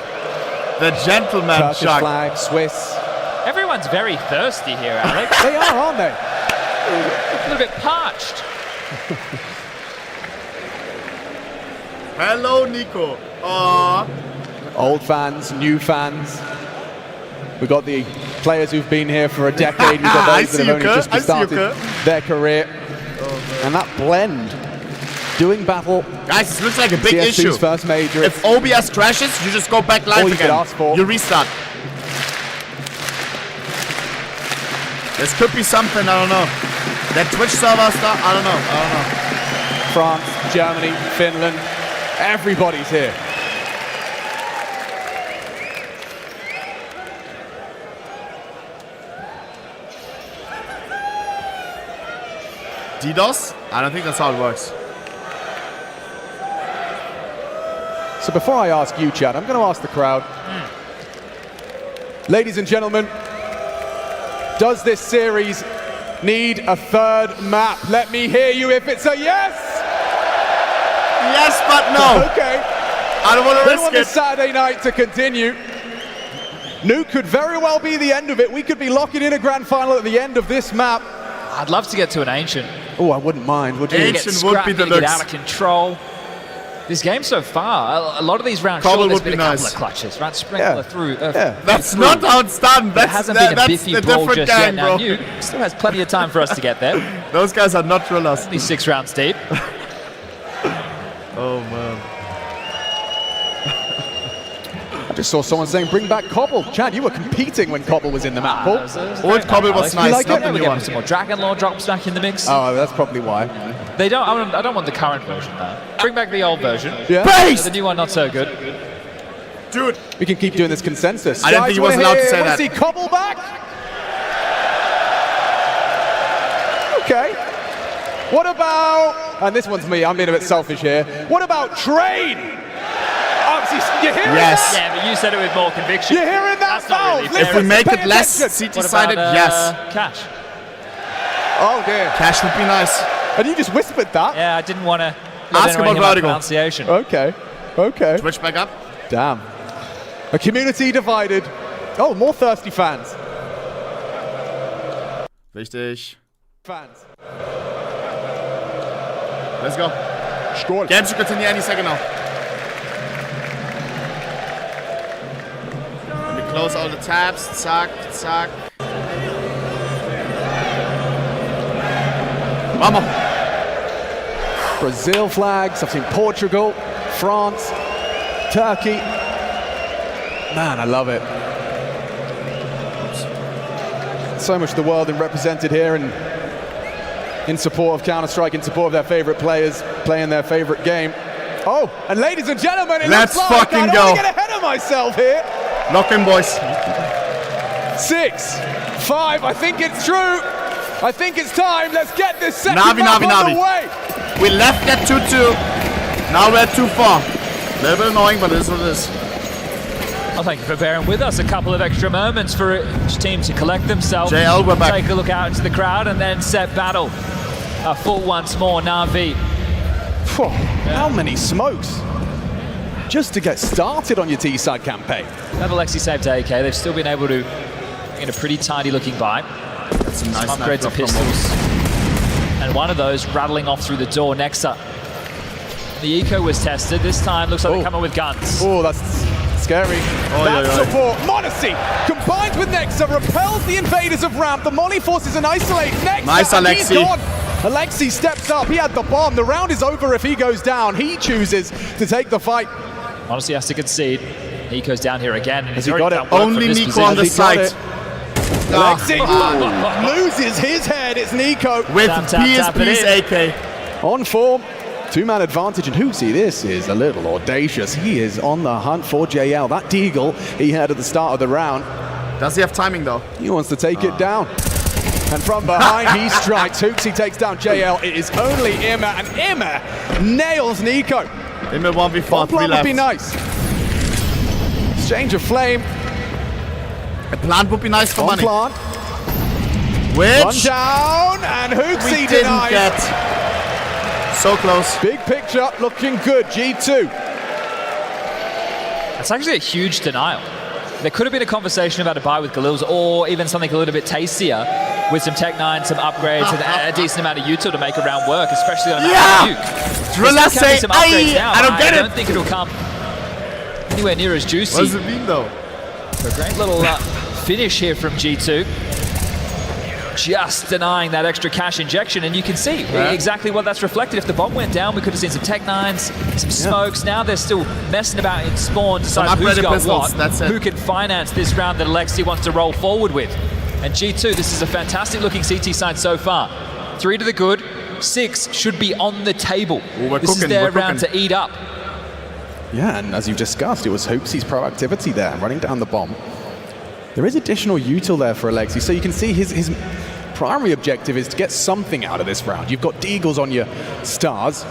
The gentleman Turkish chug. flag, Swiss. Everyone's very thirsty here, Alex. They are, aren't they? A little bit parched. Hello, Nico. Aww. Old fans, new fans. We've got the players who've been here for a decade. We've got those that have only just started their career. And that blend doing battle. Guys, this looks like a big CS2's issue. First major. If OBS crashes, you just go back live all you again. could ask for. You restart. This could be something, I don't know. That Twitch server stuff, I don't know. France, Germany, Finland, everybody's here. DDoS? I don't think that's how it works. So before I ask you, Chad, I'm going to ask the crowd. Ladies and gentlemen, does this series need a third map? Let me hear you if it's a yes! Yes, but no. Okay. I don't want to risk it. This Saturday night to continue. Nuke could very well be the end of it. We could be locking in a grand final at the end of this map. I'd love to get to an Ancient. Oh, I wouldn't mind, would you? Ancient would be the get out of control. This game so far, a lot of these rounds, sure, there's been a couple of clutches. Round Sprinkler through. That's not how it's done. There hasn't been a biffy brawl just yet. Now Nuke still has plenty of time for us to get there. Those guys are not drillers. Only 6 rounds deep. Oh, man. I just saw someone saying, bring back Cobble. Chad, you were competing when Cobble was in the map, Paul. Old Cobble was nice. Like we're getting some more Dragon Lore drops back in the mix. Oh, that's probably why. They don't. I don't want the current version though. Bring back the old version. Yeah. The new one not so good. Dude, we can keep doing this consensus. I didn't think he was allowed to say that. See Cobble back. Okay. What about? And this one's me. I'm being a bit selfish here. What about Train? You hearing that? Yeah, but you said it with more conviction. You're hearing that, Valve? Really if we make it less CT-sided, yes. Cash. Oh dear. Cash would be nice. And you just whispered that? Yeah, I didn't want to ask about Vertical. Pronunciation. Okay. Switch back up. Damn. A community divided. Oh, more thirsty fans. Richtig. Fans. Let's go. Score. Game should continue any second now. Let me close all the tabs. Zack, zack. Vamos. Brazil flags. I've seen Portugal, France, Turkey. Man, I love it. So much of the world represented here and in support of Counter-Strike, in support of their favorite players playing their favorite game. Oh, and ladies and gentlemen, let's looks like fucking I don't go. want to get ahead of myself here. Lock in, boys. 6, 5, I think it's true. I think it's time. Let's get this second Navi. way. We left at 2-2. Now we're at 2-4. A little bit annoying, but it is what it is. Well, thank you for bearing with us. A couple of extra moments for each team to collect themselves. JL, we're back. Take a look out into the crowd and then set battle. Full once more, Navi. How many smokes? Just to get started on your T-side campaign. That Alexi saved AK. They've still been able to get a pretty tidy looking buy. That's some nice upgrades of pistols. And one of those rattling off through the door next up. The eco was tested. This time looks like they're coming with guns. Oh, that's scary. That support. Monacy combined with Nexa repels the invaders of ramp. The molly forces an isolate. Nexa, nice, Alexi. He's gone. Alexi steps up. He had the bomb. The round is over if he goes down. He chooses to take the fight. Honestly, has to concede. Nico's down here again. And has he got it? Only Nico on the side. Alexi loses his head. It's Nico. With PSP's AK. On form. 2-man advantage, and Hooksy, this is a little audacious. He is on the hunt for JL. That deagle he had at the start of the round. Does he have timing though? He wants to take it down. And from behind he strikes. Hooksy takes down JL. It is only Imma, and Imma nails Nico. Imma 1v4, One 3 plant left. would be nice. Exchange of flame. A plant would be nice for money. Plant. Which? One down, and Hooksy we didn't denies. get. So close. Big picture, looking good. G2. That's actually a huge denial. There could have been a conversation about a buy with Galils, or even something a little bit tastier with some Tech-9, some upgrades, and a decent amount of util to make a round work, especially on a map like Nuke. Drilla say, I don't get it. I don't think it'll come anywhere near as juicy. What does it mean though? So a great little finish here from G2. just denying that extra cash injection, and you can see exactly what that's reflected. If the bomb went down, we could have seen some Tech-9s, some smokes. Now they're still messing about in spawn, deciding who's got what, who can finance this round that Alexi wants to roll forward with. And G2, this is a fantastic looking CT side so far. 3 to the good, 6 should be on the table. This is their round to eat up. Yeah, and as you discussed, it was Hoopsy's proactivity there, running down the bomb. There is additional util there for Alexi, so you can see his primary objective is to get something out of this round. You've got Deagles on your stars.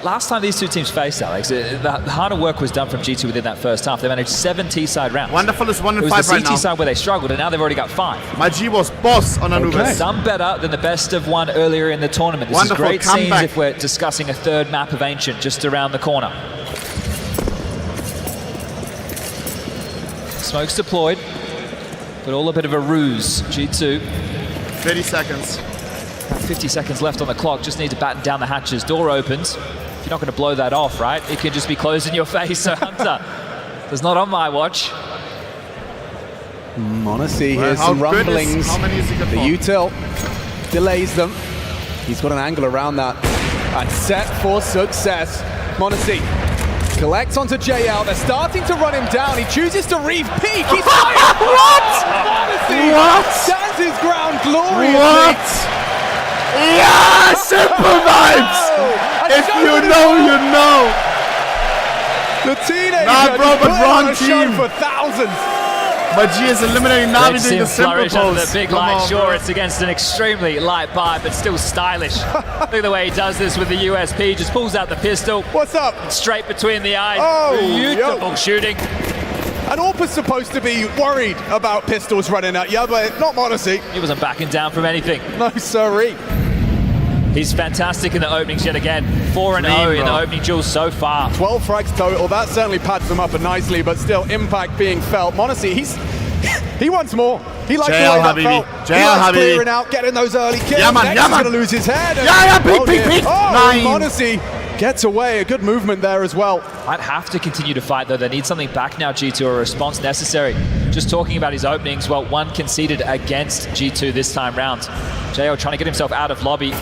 Last time these two teams faced, Alex, the harder work was done from G2 within that first half. They managed 7 T-side rounds. Wonderful is 1 and 5 right now. It was the CT side where they struggled, and now they've already got 5. My G was boss on Anubis. Some better than the best of 1 earlier in the tournament. This is great scenes if we're discussing a third map of Ancient just around the corner. Smoke's deployed, but all a bit of a ruse. G2. 30 seconds. About 50 seconds left on the clock. Just need to batten down the hatches. Door opens. You're not going to blow that off, right? It can just be closed in your face. So Hunter, that's not on my watch. Monacy, here's some rumblings. The util delays them. He's got an angle around that. And set for success. Monacy collects onto JL. They're starting to run him down. He chooses to re-peek. He's fired. What? Monacy stands his ground gloriously. What? Yeah, simple vibes. If you know, you know. The teenager wrong team for thousands. But G is eliminating NAVI doing the simple pose. The big light, sure, it's against an extremely light buy, but still stylish. Look at the way he does this with the USP. Just pulls out the pistol. What's up? Straight between the eyes. Oh, beautiful shooting. And AWP's supposed to be worried about pistols running at you, but not Monacy. He wasn't backing down from anything. No, sirree. He's fantastic in the openings yet again. 4-0 in the opening duels so far. 12 frags total. That certainly pads them up nicely, but still impact being felt. Monacy, he wants more. He likes the way that felt. He likes clearing out, getting those early kills. Yeah, man, Next he's going to lose his head. Peek. Monacy gets away. A good movement there as well. I'd have to continue to fight, though. They need something back now, G2, a response necessary. Just talking about his openings, well, 1 conceded against G2 this time round. JL trying to get himself out of lobby.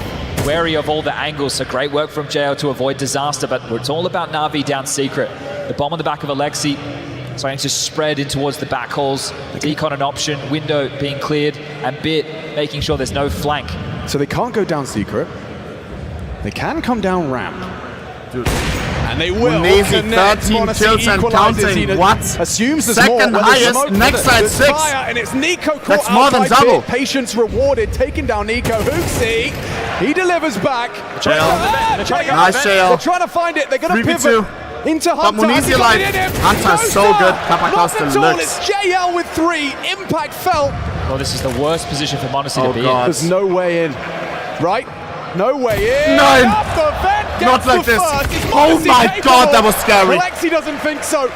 Wary of all the angles, so great work from JL to avoid disaster, but it's all about NAVI down secret. The bomb on the back of Alexi, starting to spread in towards the back halls. Decon an option, window being cleared, and Bit making sure there's no flank. So they can't go down secret. They can come down ramp. Dude. And they will. Amazing, 13 kills and counting. What? Assumes there's second more. Highest, next side 6. And it's Nico caught That's more than double. Patience rewarded, taking down Nico. Hoopsy, he delivers back. Nice They're trying to find it. They're going to pivot into Hunter. Hunter's so good. Kappa looks. It's JL with 3. Impact felt. Well, this is the worst position for Monacy to be in. There's no way in. Right? No way in. Nine. Not like this. Oh my god, that was scary. Alexi doesn't think so.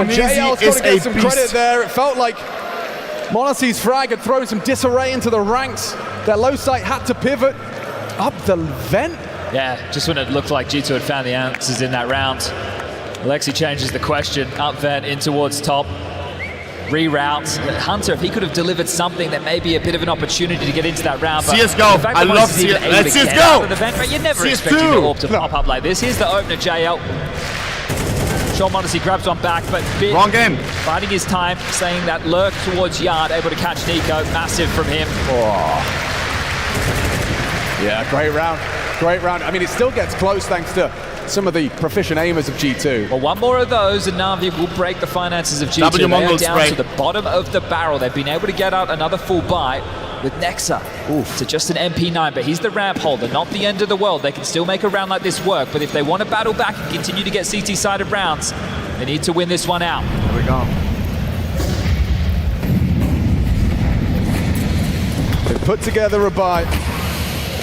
And JL's got to get some credit there. It felt like Monacy's frag had thrown some disarray into the ranks. Their low site had to pivot up the vent. Yeah, just when it looked like G2 had found the answers in that round. Alexi changes the question. Up vent, in towards top. Reroute. Hunter, if he could have delivered something that may be a bit of an opportunity to get into that round. But CSGO. I love CSGO. Let's CSGO. You never expect your AWP to pop up like this. Here's the opener, JL. Sean Monacy grabs one back, but Bit wrong game. Biding his time, saying that lurk towards Yard, able to catch Nico. Massive from him. Oh. Yeah, great round. Great round. I mean, it still gets close thanks to some of the proficient aimers of G2. Well, 1 more of those and NAVI will break the finances of G2. They are down to the bottom of the barrel. They've been able to get out another full buy with Nexa. So just an MP9, but he's the ramp holder, not the end of the world. They can still make a round like this work, but if they want to battle back and continue to get CT-sided rounds, they need to win this one out. Here we go. They put together a buy,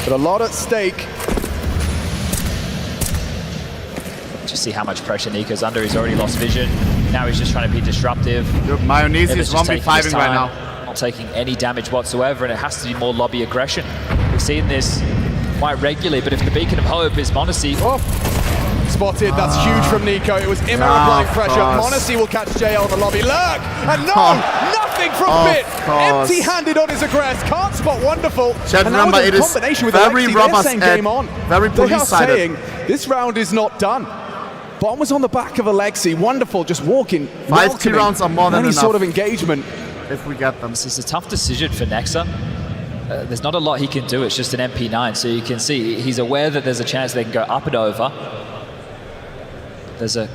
but a lot at stake. Just see how much pressure Nico's under. He's already lost vision. Now he's just trying to be disruptive. Mayonnaise is 1v5ing right now. Not taking any damage whatsoever, and it has to be more lobby aggression. We've seen this quite regularly, but if the beacon of hope is Monacy, Spotted, that's huge from Nico. It was Imma applying pressure. Monacy will catch JL in the lobby. Look! And no! Nothing from Bit! Empty-handed on his aggress. Can't spot Wonderful. Chad, and remember, now it is combination with very Alexi, rubber saying game on. Very police-sided. They are saying this round is not done. Bomb was on the back of Alexi. Wonderful, just walking. 5 key rounds are more than any enough. sort of engagement. If we get them. This is a tough decision for Nexa. There's not a lot he can do. It's just an MP9, so you can see he's aware that there's a chance they can go up and over. There's there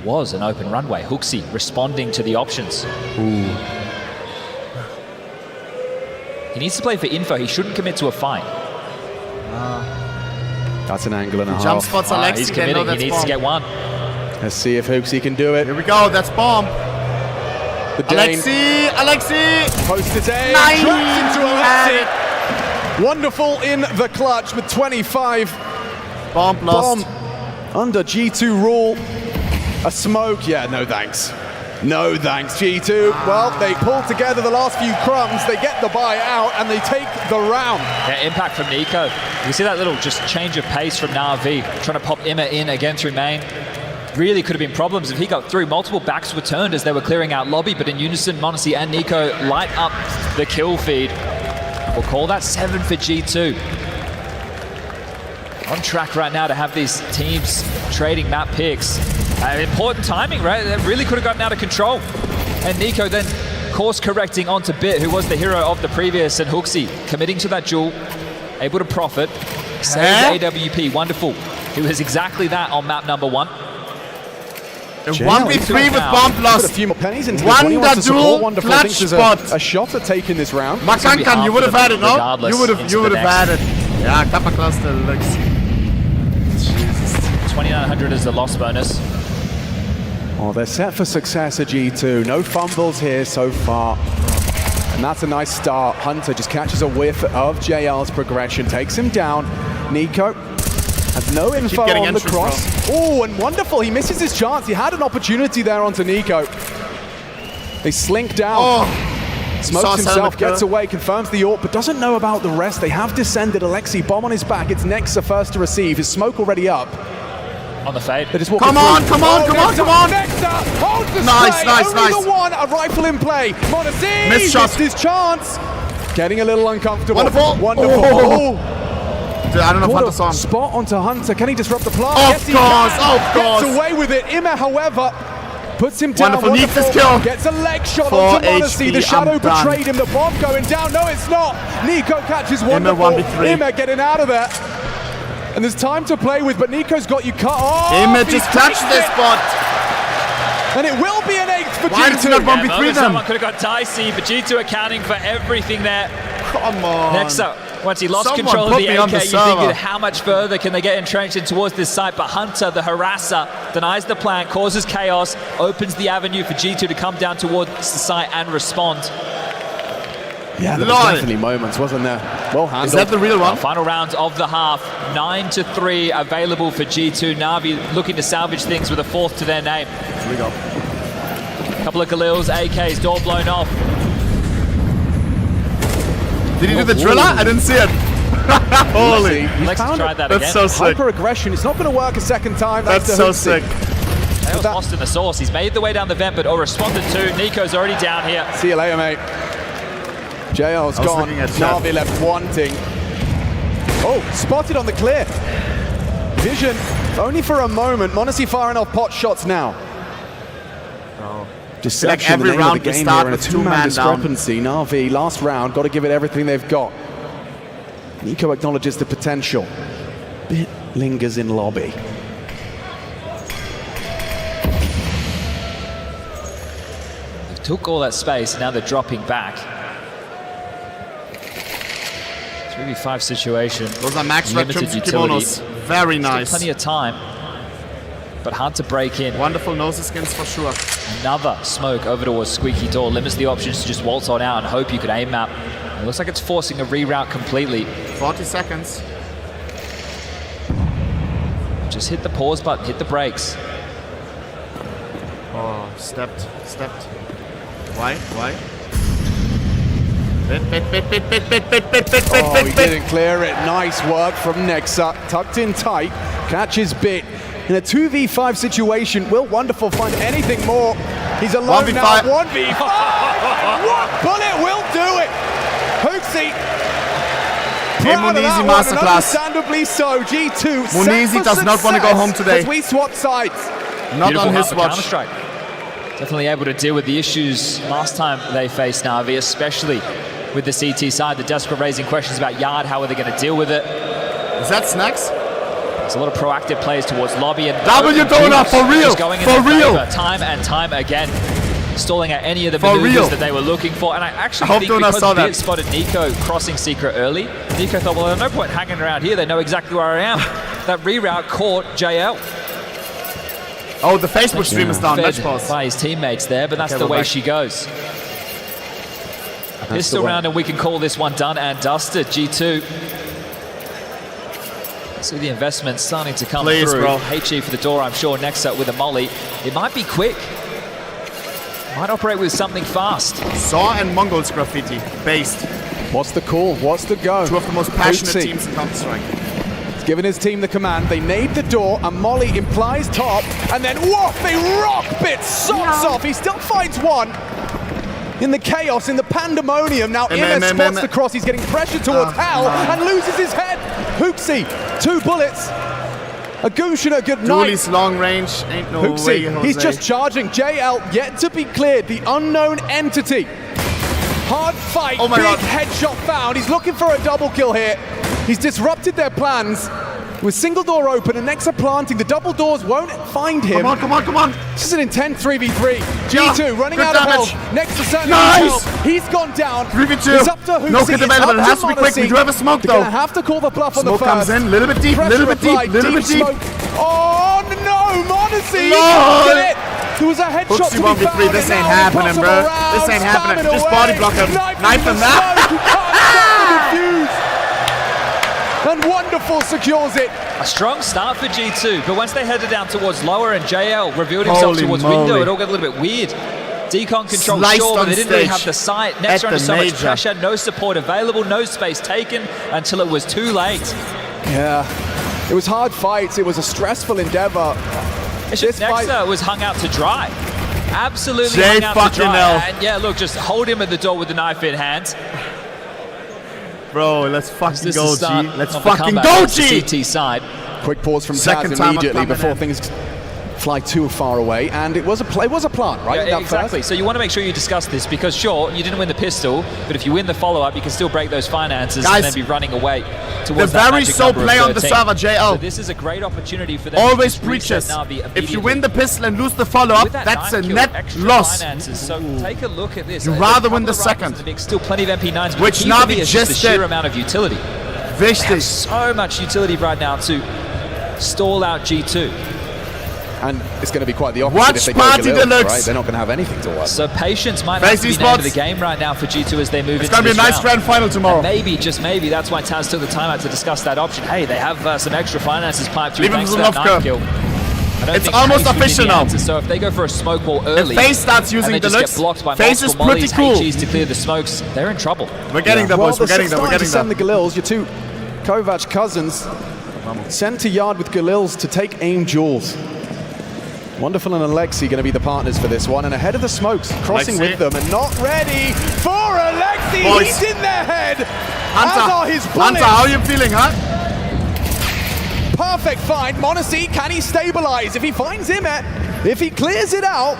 was an open runway. Hooksy responding to the options. Ooh. He needs to play for info. He shouldn't commit to a fight. That's an angle and a half. Jump spots Alexi. He's committing. He needs to get one. Let's see if Hooksy can do it. Here we go. That's bomb. Alexi! Posted A, nice. Trapped into Alexi. Wonderful in the clutch with 25. Bomb lost. Under G2 rule. A smoke, yeah, no thanks. No thanks, G2. Well, they pull together the last few crumbs, they get the buy out, and they take the round. Yeah, impact from Nico. You see that little just change of pace from NAVI, trying to pop Imma in again through main. Really could have been problems if he got through. Multiple backs were turned as they were clearing out lobby, but in unison, Monacy and Nico light up the kill feed. We'll call that 7 for G2. On track right now to have these teams trading map picks. Important timing, right? That really could have gotten out of control. And Nico then course correcting onto Bit, who was the hero of the previous, and Hooksy committing to that duel, able to profit. Saves AWP, Wonderful, who is exactly that on map number 1. 1v3 with bomb lost. Put a few more pennies into Wonder duel, clutch spot. A shot at taking this round. Makankan, you would have had it, no? You would have had it. Yeah, Kappa cluster looks. Jesus. 2,900 is the loss bonus. Oh, they're set for success at G2. No fumbles here so far. And that's a nice start. Hunter just catches a whiff of JL's progression, takes him down. Nico has no info on the cross. Oh, and Wonderful, he misses his chance. He had an opportunity there onto Nico. They slink down. Smokes himself, gets away, confirms the AWP, but doesn't know about the rest. They have descended. Alexi, bomb on his back. It's Nexa first to receive. His smoke already up. On the fade. Come on! Nexa holds the nice. the one, a rifle in play. Monacy missed his chance. Getting a little uncomfortable. Wonderful. Oh. I don't know if Hunter saw him. Spot onto Hunter. Can he disrupt the plant? Yes, he can. Gets away with it. Imma, however, puts him down. Wonderful. Needs this kill. Gets a leg shot onto Monacy. The shadow betrayed him. The bomb going down. No, it's not. Nico catches Wonderful. Imma getting out of there. And there's time to play with, but Nico's got you cut off. Imma just touched this spot. And it will be an 8th for Why G2. did not 1v3 them? Someone could have got dicey, but G2 accounting for everything there. Come on. Nexa, once he lost control of the AK, you think how much further can they get entrenched in towards this site? But Hunter, the harasser, denies the plant, causes chaos, opens the avenue for G2 to come down towards the site and respond. Yeah, there was definitely moments, wasn't there? Well handled. Is that the real one? Final round of the half. 9-3 available for G2. NAVI looking to salvage things with a 4th to their name. Here we go. Couple of Khalil's, AKs, door blown off. Did he do the driller? I didn't see it. Holy. Let's try that again. That's so sick. Hyper-aggression. It's not going to work a second time. That's so sick. Chaos lost in the source. He's made the way down the vent, but responded to. Nico's already down here. See you later, mate. JL's gone. NAVI left wanting. Oh, spotted on the clear. Vision, only for a moment. Monacy firing off pot shots now. Deception, like every the round of the game we start here, and a with two-man 2 man discrepancy. NAVI, last round, got to give it everything they've got. Nico acknowledges the potential. Bit lingers in lobby. They took all that space, now they're dropping back. 3v5 situation. Those are max limited kimonos. Very nice. Still plenty of time. But hard to break in. Wonderful nose skins for sure. Another smoke over towards Squeaky Door. Limits the options to just waltz on out and hope you could aim map. It looks like it's forcing a reroute completely. 40 seconds. Just hit the pause button, hit the brakes. Oh, stepped. Why? Oh, he didn't clear it. Nice work from Nexa. Tucked in tight. Catches bit. In a 2v5 situation, will Wonderful find anything more? He's alone 1v5. now. 1v5. One bullet will do it. Hooksy. Mounisi masterclass. Understandably so. G2. Mounisi does not want to go home today. As we swap sides. Not Beautiful on his watch. Counter-Strike. Definitely able to deal with the issues last time they faced Navi, especially with the CT side. The Desperate raising questions about Yard. How are they going to deal with it? Is that Snacks? There's a lot of proactive plays towards lobby and W donut for real. For real. Time and time again. Stalling at any of the maneuvers that they were looking for. And I actually think because Viet spotted Nico crossing Secret early, Nico thought, well, there's no point hanging around here. They know exactly where I am. That reroute caught JL. Oh, the Facebook stream is down. Match pause. By his teammates there, but that's the way she goes. Pistol round, and we can call this one done and dusted. G2. See the investment starting to come through. Bro. HE for the door, I'm sure. Next up with a molly. It might be quick. Might operate with something fast. Saw and Mongols graffiti. Based. What's the call? What's the go? Two of the most passionate teams in Counter-Strike. He's given his team the command. They nade the door, and Molly implies top, and then woof! They rock bit socks off. He still finds one. In the chaos, in the pandemonium. Now Imes spots the cross. He's getting pressure towards Hal and loses his head. Hooksy, 2 bullets. Agushina, good night. Dooley's long range, ain't no way, Jose. He's just charging. JL yet to be cleared. The unknown entity. Hard fight, oh my big God. Headshot found. He's looking for a double kill here. He's disrupted their plans. With single door open and Nexa planting, the double doors won't find him. Come on, come on, come on. This is an intense 3v3. G2 running out damage. of health. Nexa certainly nice. He's gone down. 3v2. It's up to Hooksy. No kit available. It has to be quick. We do have a smoke though. They're gonna have to call the bluff on the Smoke first. comes in, little bit deep, little bit deep, little bit deep. Oh no, Monacy! Lord. There was a headshot to be 1v3. This ain't happening, bro. This ain't happening. Just body block him. Knife him that. And Wonderful secures it. A strong start for G2, but once they headed down towards lower and JL revealed himself towards window, it all got a little bit weird. Decon controlled short, but they didn't really have the sight. Next under so much pressure, no support available, no space taken until it was too late. Yeah, it was hard fights. It was a stressful endeavor. Nexa was hung out to dry. Absolutely hung out to dry. And yeah, look, just hold him at the door with the knife in hand. Bro, let's fucking go, G. Let's fucking go, G! CT side. Quick pause from Taz immediately before things fly too far away, and it was a plant, right? Yeah, exactly. So you want to make sure you discuss this because sure, you didn't win the pistol, but if you win the follow-up, you can still break those finances and then be running away towards that magic number of 13. Play on the server, JL. So this is a great opportunity for them. Always breaches. If you win the pistol and lose the follow-up, that's a net loss. So take a look at this. You rather win the second. Still plenty of MP9s, which Navi just the sheer amount of utility. Wichtig. So much utility right now to stall out G2. And it's going to be quite the opposite if they go Galil, right? They're not going to have anything to watch. So patience might have to be named to the game right now for G2 as they move into this round. It's going to be a nice grand final tomorrow. And maybe, just maybe, that's why Taz took the time out to discuss that option. Hey, they have some extra finances piped through thanks to that knife kill. It's almost official now. So if they go for a smoke wall early, if FAZE starts using the looks, FAZE is pretty cool. HGs to clear the smokes, they're in trouble. We're getting them, boys. We're getting them. We're getting them. Send the Galils, your 2 Kovac cousins, sent to yard with Galils to take aim duels. Wonderful and Alexi going to be the partners for this one, and ahead of the smokes, crossing with them and not ready for Alexi. Boys. He's in their head. Hunter, as are his bullets. Hunter, how are you feeling, huh? Perfect find. Monacy, can he stabilize? If he finds him, if he clears it out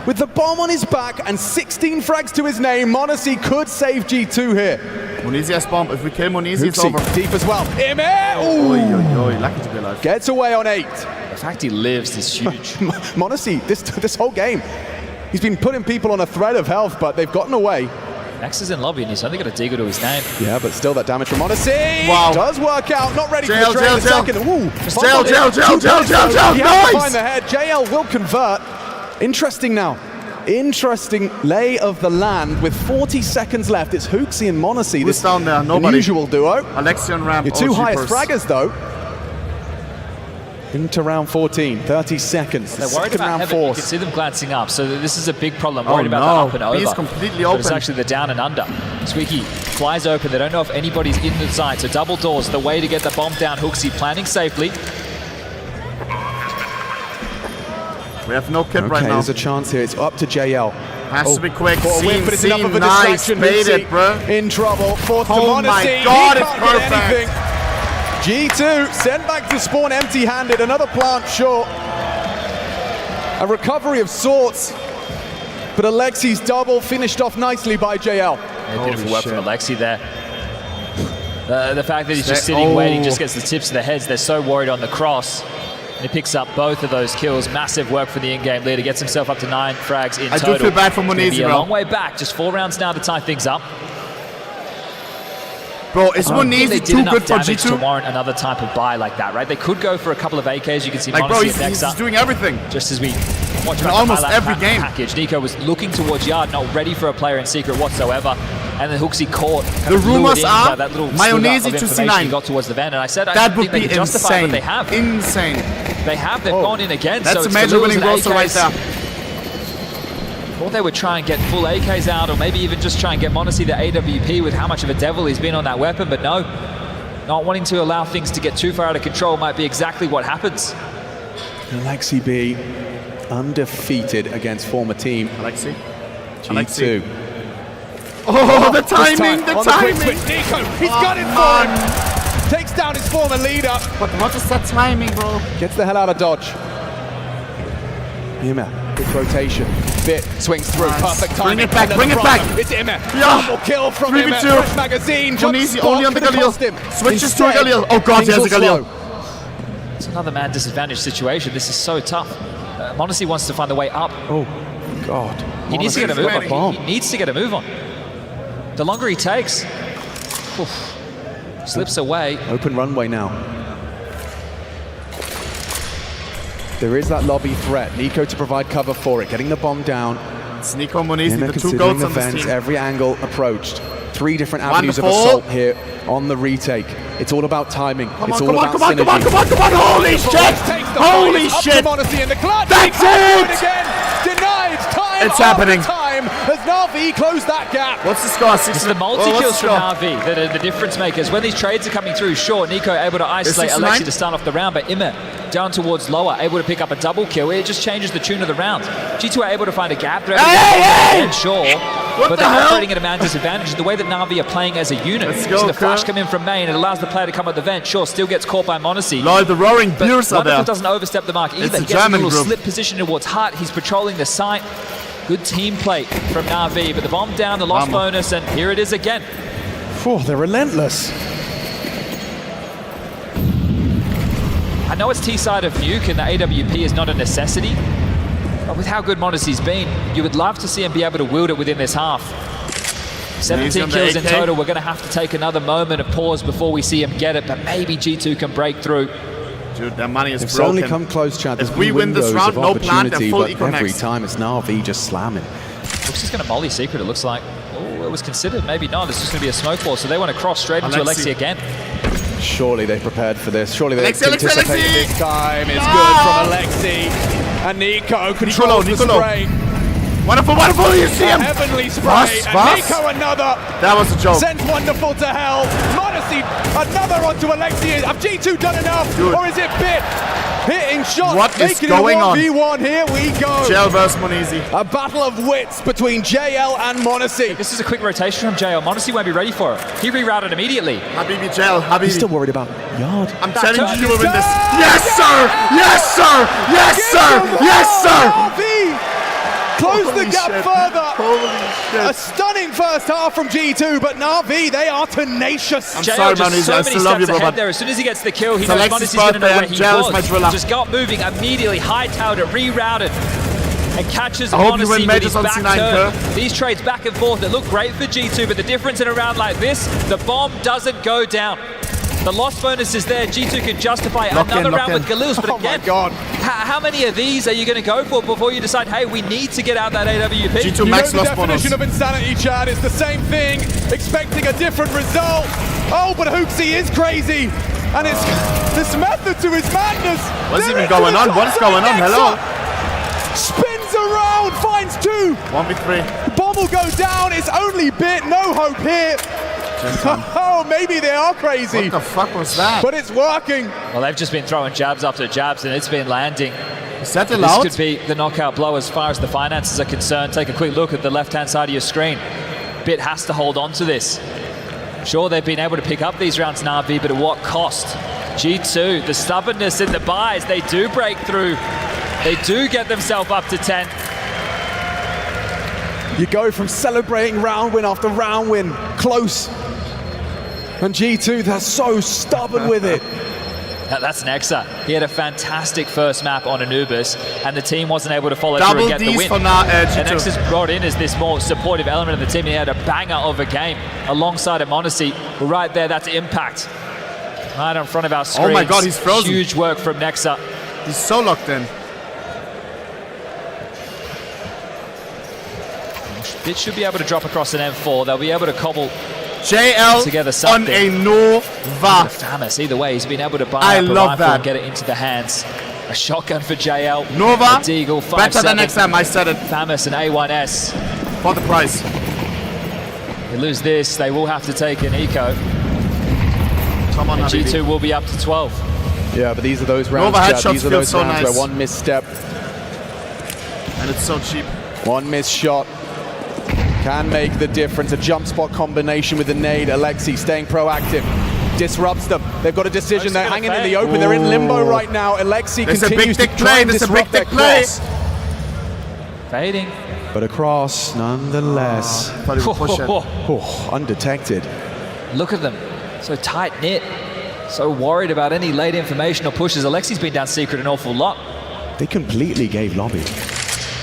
with the bomb on his back and 16 frags to his name, Monacy could save G2 here. Mounisi has bomb. If we kill Mounisi, it's over. Deep as well. Lucky to be alive. Gets away on 8. The fact he lives is huge. Monacy, this whole game, he's been putting people on a thread of health, but they've gotten away. Nex is in lobby and he's only got a Digger to his name. Yeah, but still that damage from Monacy. Wow. Does work out. Not ready JL, for the trade in a second. Ooh, JL. He has Nice. to find the head. JL will convert. Interesting now. Interesting lay of the land with 40 seconds left. It's Hooksy and Monacy. Who's down there? Nobody. Unusual duo. Alexion ramp. Your 2 highest fraggers though. Into round 14, 30 seconds. They're worried about heaven. You can see them glancing up, so this is a big problem. Worried about the up and over. He's completely open. But it's actually the down and under. Squeaky flies open. They don't know if anybody's in the side, so double doors, the way to get the bomb down. HooXi planning safely. We have no kid right now. There's a chance here. It's up to JL. Has to be quick. But it's enough of a nice. distraction. Made it, bro. In trouble. Fourth to Oh Monacy. my God, it's Anything. perfect. G2 sent back to spawn empty-handed. Another plant short. A recovery of sorts. But Alexi's double finished off nicely by JL. Yeah, beautiful work from Alexi there. The fact that he's just sitting, waiting, just gets the tips of the heads. They're so worried on the cross. And he picks up both of those kills. Massive work for the in-game leader. Gets himself up to 9 frags in total. I do feel bad for Mouz, bro. A long way back. Just 4 rounds now to tie things up. Bro, is Mouz too good for G2? To warrant another type of buy like that, right? They could go for a couple of AKs. You can see like, bro, he's doing everything. Just as we watch almost every game. Package. Nico was looking towards Yard, not ready for a player in secret whatsoever. And then HooXi caught. The rumors are that little Mayonnaise to C9. He got towards the vent, and I said that would be insane. They have. Insane. They have. They've gone in again. That's so a major winning roster right there. Or they would try and get full AKs out, or maybe even just try and get Monacy the AWP with how much of a devil he's been on that weapon, but no. Not wanting to allow things to get too far out of control might be exactly what happens. Alexi B undefeated against former team. Alexi. G2. Oh, the timing, the timing. Nico, he's got it for him. Takes down his former leader. But what is that timing, bro? Gets the hell out of dodge. Yima, quick rotation. Bit swings through. Nice. Perfect timing. Bring it back. It's Yima. Yeah. Double kill from Yima. Fresh magazine. Monacy only on the Galil. Switches to a Galil. Oh god, he has a Galil. It's another man disadvantaged situation. This is so tough. Monacy wants to find the way up. Oh god. He needs to get a move on. He needs to get a move on. The longer he takes, slips away. Open runway now. There is that lobby threat. Nico to provide cover for it, getting the bomb down. It's Nico Monacy, the 2 goats on this team. Every angle approached. 3 different avenues of assault here on the retake. It's all about timing. It's all about synergy. Come on! Holy shit! Holy shit! That's it! Again. Denied time. It's happening. Time as NAVI closed that gap. What's the score? It's the multi-kills from NAVI that are the difference makers. When these trades are coming through, sure, Nico able to isolate Alexi to start off the round, but Immer down towards lower, able to pick up a double kill. It just changes the tune of the round. G2 are able to find a gap. They're able to sure, but they're operating at a man disadvantage. The way that NAVI are playing as a unit. Let's go, so the flash come in from main, it allows the player to come at the vent. Sure, still gets caught by Monacy. Lord, the roaring beers are there. Doesn't overstep the mark either. He gets a little slip position towards Hut. He's patrolling the site. Good team play from NAVI, but the bomb down, the lost bonus, and here it is again. They're relentless. I know it's T-side of Nuke and the AWP is not a necessity, but with how good Monacy's been, you would love to see him be able to wield it within this half. 17 kills in total. We're going to have to take another moment of pause before we see him get it, but maybe G2 can break through. Dude, their money is They've broken. certainly come close, Chad. If we win this round, no plant, they're full eco every next. time it's NAVI just slamming. Looks just going to molly secret, it looks like. Oh, it was considered, maybe not. It's just going to be a smoke ball, so they want to cross straight into Alexi again. Surely they prepared for this. Surely they Alexi. anticipated this time. It's good from Alexi. And Nico controls the spray. Wonderful, you see him! Heavenly spray, and Nico another! That was a joke. Sends Wonderful to hell. Monacy, another onto Alexi. Have G2 done enough? Dude. Or is it Bit? Hitting shots, what is making going it a on? 1v1, here we go. JL versus Monacy. A battle of wits between JL and Monacy. This is a quick rotation from JL. Monacy won't be ready for it. He rerouted immediately. Habibi, JL, Habibi. He's still worried about Yard. I'm telling you, you will win this. Yes, sir! Yes, sir! Yes, sir! Yes, sir! Close the gap further. Holy shit. A stunning first half from G2, but NAVI, they are tenacious. I'm sorry, Monacy. So I many still love you, steps bro. ahead there. As soon as he gets the kill, he knows Alexis' Monacy's going to know where he JL is my was. driller. Just got moving immediately, hightailed it, rerouted, and catches I hope you Monacy win with majors his on back C9, turn. Kerr. These trades back and forth that look great for G2, but the difference in a round like this, the bomb doesn't go down. The lost bonus is there. G2 can justify another round with Galils, but again, how many of these are you going to go for before you decide, hey, we need to get out that AWP? G2 max you know the lost bonus. definition of insanity, Chad. It's the same thing, expecting a different result. Oh, but HooXi is crazy. And it's this method to his madness. What's even going on? What's going on? Hello? Spins around, finds 2. 1v3. Bomb will go down. It's only Bit. No hope here. Oh, maybe they are crazy. What the fuck was that? But it's working. Well, they've just been throwing jabs after jabs, and it's been landing. Is that allowed? This could be the knockout blow as far as the finances are concerned. Take a quick look at the left-hand side of your screen. Bit has to hold on to this. Sure, they've been able to pick up these rounds, Navi, but at what cost? G2, the stubbornness in the buys, they do break through. They do get themselves up to 10. You go from celebrating round win after round win, close. And G2, they're so stubborn with it. That's Nexa. He had a fantastic first map on Anubis, and the team wasn't able to follow through and get the win. For now, and Nexa's brought in as this more supportive element of the team. He had a banger of a game alongside of Monacy. Right there, that's impact. Right in front of our screens. Oh my god, he's frozen. Huge work from Nexa. He's so locked in. Bit should be able to drop across an M4. They'll be able to cobble JL together on a Nova. Famas. Either way, he's been able to buy up a rifle and get it into the hands. A shotgun for JL. Nova, Deagle, better than XM, I said it. Famas and A1S. For the price. They lose this, they will have to take an eco. Come on, G2 will be up to 12. Yeah, but these are those rounds. Nova headshots these are those so rounds nice. where one misstep. And it's so cheap. One missed shot can make the difference. A jump spot combination with the nade. Alexi staying proactive. Disrupts them. They've got a decision. They're hanging in the open. They're in limbo right now. Alexi continues to try and disrupt their cross. Fading. But across, nonetheless. Undetected. Look at them. So tight-knit. So worried about any late information or pushes. Alexi's been down secret an awful lot. They completely gave lobby,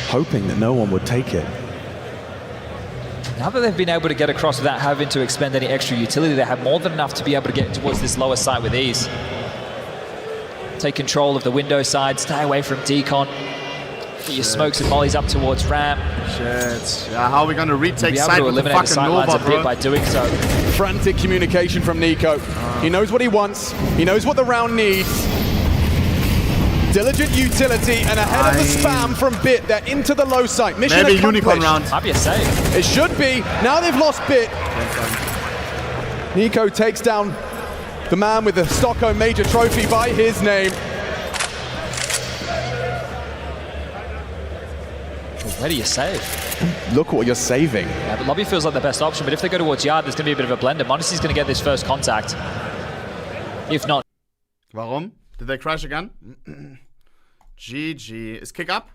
hoping that no one would take it. Now that they've been able to get across without having to expend any extra utility, they have more than enough to be able to get towards this lower site with ease. Take control of the window side, stay away from decon. Get your smokes and mollies up towards ramp. Shit. Yeah, how are we going to retake site with the fucking Nova, bro? By doing so. Frantic communication from Nico. He knows what he wants. He knows what the round needs. Diligent utility and ahead of the spam from Bit. They're into the low site. Mission maybe accomplished. Unicorn round. Might be a save. It should be. Now they've lost Bit. Nico takes down the man with the Stockholm Major Trophy by his name. Where do you save? Look what you're saving. Yeah, but lobby feels like the best option, but if they go towards yard, there's going to be a bit of a blender. Monacy's going to get this first contact. If not. Warum? Did they crash again? GG. Is kick up?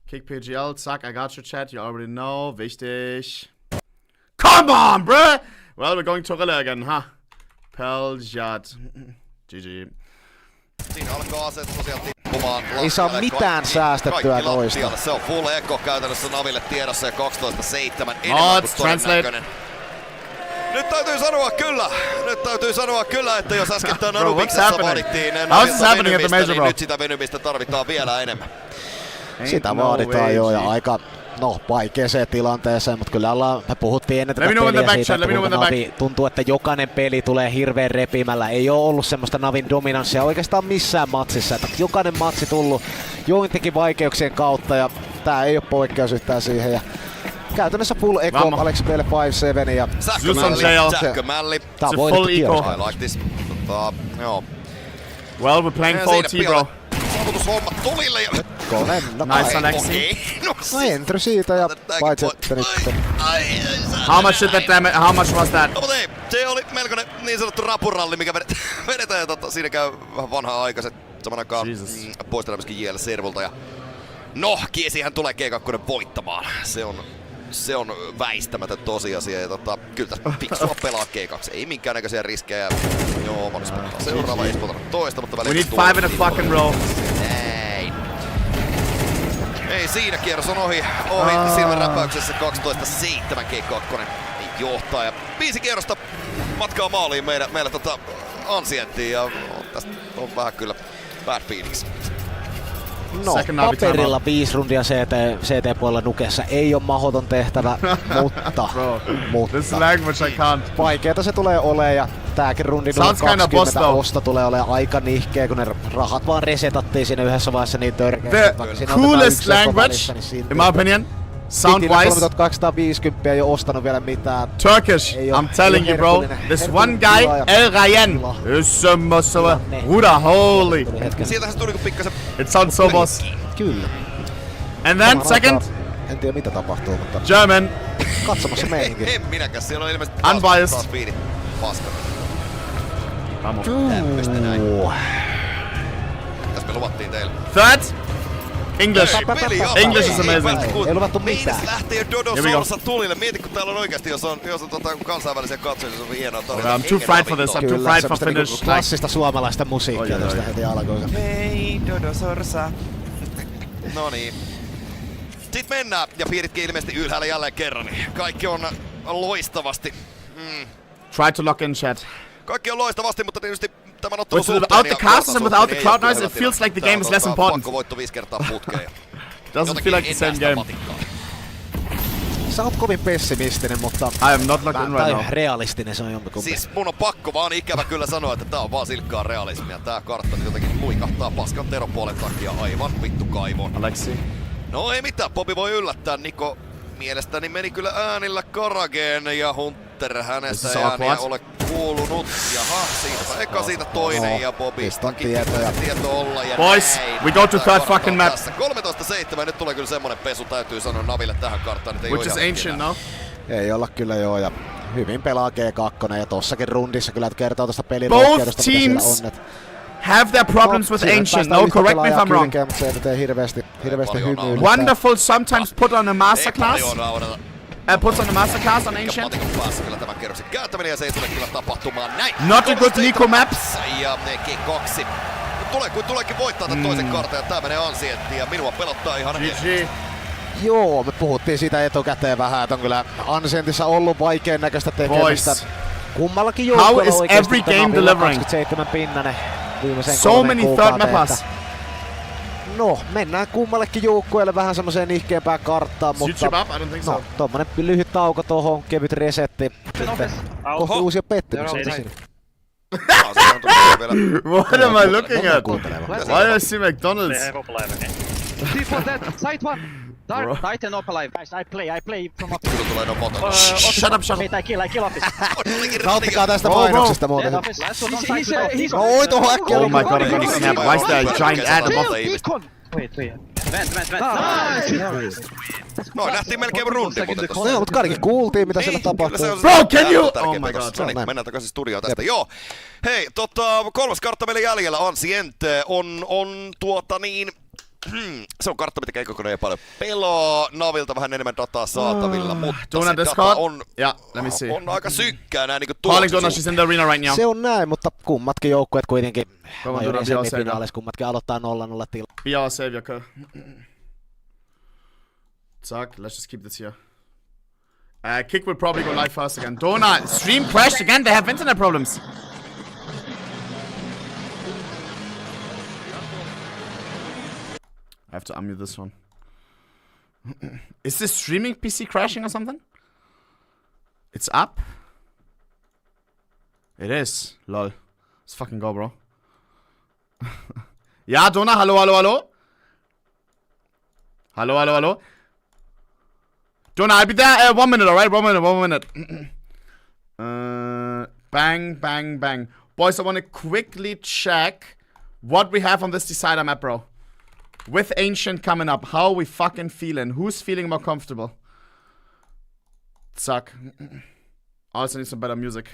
Kick PGL. Zack, I got your chat. You already know. Wichtig. Come on, bruh! Well, we're going to Torilla again, huh? Peljat. GG. Siinä alkaa asetus tosiaan tippumaan. Ei saa mitään säästettyä noista. Se on full echo käytännössä Naville tiedossa ja 12-7 enemmän kuin todennäköinen. Nyt täytyy sanoa kyllä, että jos äsken NAVIXessa vaadittiin Navilta venymistä, niin nyt sitä venymistä tarvitaan vielä enemmän. Sitä vaaditaan jo ja aika vaikeeseen tilanteeseen, mutta kyllä me puhuttiin ennen tätä peliä siitä, että kun Navi tuntuu, että jokainen peli tulee hirveän repimällä. Ei ole ollut semmoista Navin dominanssia oikeastaan missään matsissa, että jokainen matsi tullut jointikin vaikeuksien kautta ja tää ei ole poikkeus yhtään siihen. Ja käytännössä full eco, Alex Bale 5-7 ja sähkömälli. Tää on voitettu kierros. I like this. Joo. Well, we're playing 4T, bro. Saavutushomma tulille ja... Nice Alexi. No entry siitä ja paitsi että nyt... How much did that damage? How much was that? No mutta ei, se oli melkoinen niin sanottu rapuralli, mikä vedetään ja siinä käy vähän vanha-aikaiset. Saman aikaan poistetaan myöskin JL Servolta ja... No, Kiesihän tulee G2 voittamaan. Se on väistämätön tosiasia ja kyllä tässä fiksua pelaa G2. Ei minkäännäköisiä riskejä. Joo, Mouz ottaa seuraava, ei spotata toista, mutta välillä... We need 5 in a fucking row. Näin. Ei siinä, kierros on ohi silmän räpäyksessä 12-7 G2 johtaa ja 5 kierrosta matkaa maaliin meillä Ancienttiin ja tästä on vähän kyllä bad feelings. No, paperilla 5 rundia CT-puolella Nukessa ei ole mahdoton tehtävä, mutta This language I can't. Vaikeeta se tulee olemaan ja tääkin rundi 20 osta tulee olemaan aika nihkeä, kun ne rahat vaan resetattiin siinä yhdessä vaiheessa niin törkeästi. The coolest language, in my opinion, sound-wise. 250 ei oo ostanut vielä mitään. Turkish, I'm telling you bro, this one guy, El Rayen, Ruda, holy. Sieltähän se tuli pikkasen... It sounds so boss. Kyllä. And then second. En tiedä mitä tapahtuu, mutta... German. Katsomassa meininki. En minäkään, siellä on ilmeisesti unbiased. Fiidit paskana. Tämmöstä näin. Mitäs me luvattiin teille? Third. English. English is amazing. Ei luvattu mitään. Meinis lähtee Dodo Sorsa tulille. Mieti kun täällä on oikeesti, jos on kansainvälisiä katsojia, se on hienoa tarina. I'm too fried for this, I'm too fried for Finnish. Klassista suomalaista musiikkia tosta heti alkuun. Mei Dodo Sorsa. Noniin. Sitten mennään, ja piiritkin ilmeisesti ylhäällä jälleen kerran. Kaikki on loistavasti. Try to lock in chat. Kaikki on loistavasti, mutta tietysti tämän ottelun without the casters and without the cloud noise, it feels like the game is less important. Pakkovoitto 5 kertaa putkeen. Doesn't feel like the same game. Sä oot kovin pessimistinen, mutta... I am not locked in right now. Realistinen se on jompikumpi. Siis mun on pakko vaan ikävä kyllä sanoa, että tää on vaan silkkaa realismia. Tää kartta nyt jotenkin luikahtaa paskan teropuolen takia aivan vittu kaivoon. Alexi. No ei mitään, Bobi voi yllättää. Niko mielestäni meni kyllä äänillä Karageen ja Hunter hänestä ei ääniä ole kuulunut. Jaha, siitä eka siitä toinen ja Bobistakin tieto olla ja boys, näin. We go to third fucking map. 13-7, nyt tulee kyllä semmonen pesu, täytyy sanoa Naville tähän karttaan. Which is ancient now. Ei olla kyllä joo, ja hyvin pelaa G2 ja tossakin rundissa kyllä kertoo tosta pelin both teams have their problems with ancient, no, correct me if I'm wrong. Mutta se ei tee hirveästi hymyilyttää. Wonderful sometimes put on a masterclass. Puts on a masterclass on ancient. Kyllä tämän kerroksen kääntäminen ja se ei tule kyllä tapahtumaan näin. Not a good Nico maps. Ja G2 tuleekin voittaa tämän toisen kartan ja tää menee Ancienttiin ja minua pelottaa ihan GG. Joo, me puhuttiin siitä etukäteen vähän, että on kyllä Ancientissa ollut vaikean näköistä tekemistä. Kummallakin joukkueella oikeesti. How is every game delivering? 27 pinnanen viimeisen so many third mapas. No, mennään kummallekin joukkueelle vähän semmoseen ihkeämpään karttaan, mutta no, tommonen lyhyt tauko tohon, kevyt resetti. Sitten kohti uusia pettymyksiä siinä. What am I looking at? Why I see McDonald's? Side one! Dark, Titan up alive. Guys, I play from up. Shut up. I kill office. Nauttikaa tästä mainoksesta muuten. Oi tuohon äkkiä. Oh my god, I'm gonna snap. Why is there a giant ad above? Wait. Vent. No, nähtiin melkein rundi muuten tossa. No, mutta kaikki kuultiin mitä siellä tapahtuu. Bro, can you? Oh my god. Mennään takaisin studioon tästä. Joo. Hei, kolmas kartta meillä jäljellä. Ancient on se on kartta, mitä Keikokonen ei paljon pelaa. Navilta vähän enemmän dataa saatavilla, mutta se data on aika synkkää näin niinku tuolla. Se on näin, mutta kummatkin joukkueet kuitenkin semifinaalissa kummatkin aloittaa 0-0 tila. Be our savior, okay. Zack, let's just keep this here. Kick will probably go live first again. Dona, stream crashed again, they have internet problems. I have to unmute this one. Is this streaming PC crashing or something? It's up? It is. Lol. Let's fucking go, bro. Ja, Dona, hallo? Hallo? Dona, I'll be there 1 minute, alright? 1 minute. Bang. Boys, I want to quickly check what we have on this decider map, bro. With Ancient coming up, how are we fucking feeling? Who's feeling more comfortable? Suck. Also need some better music.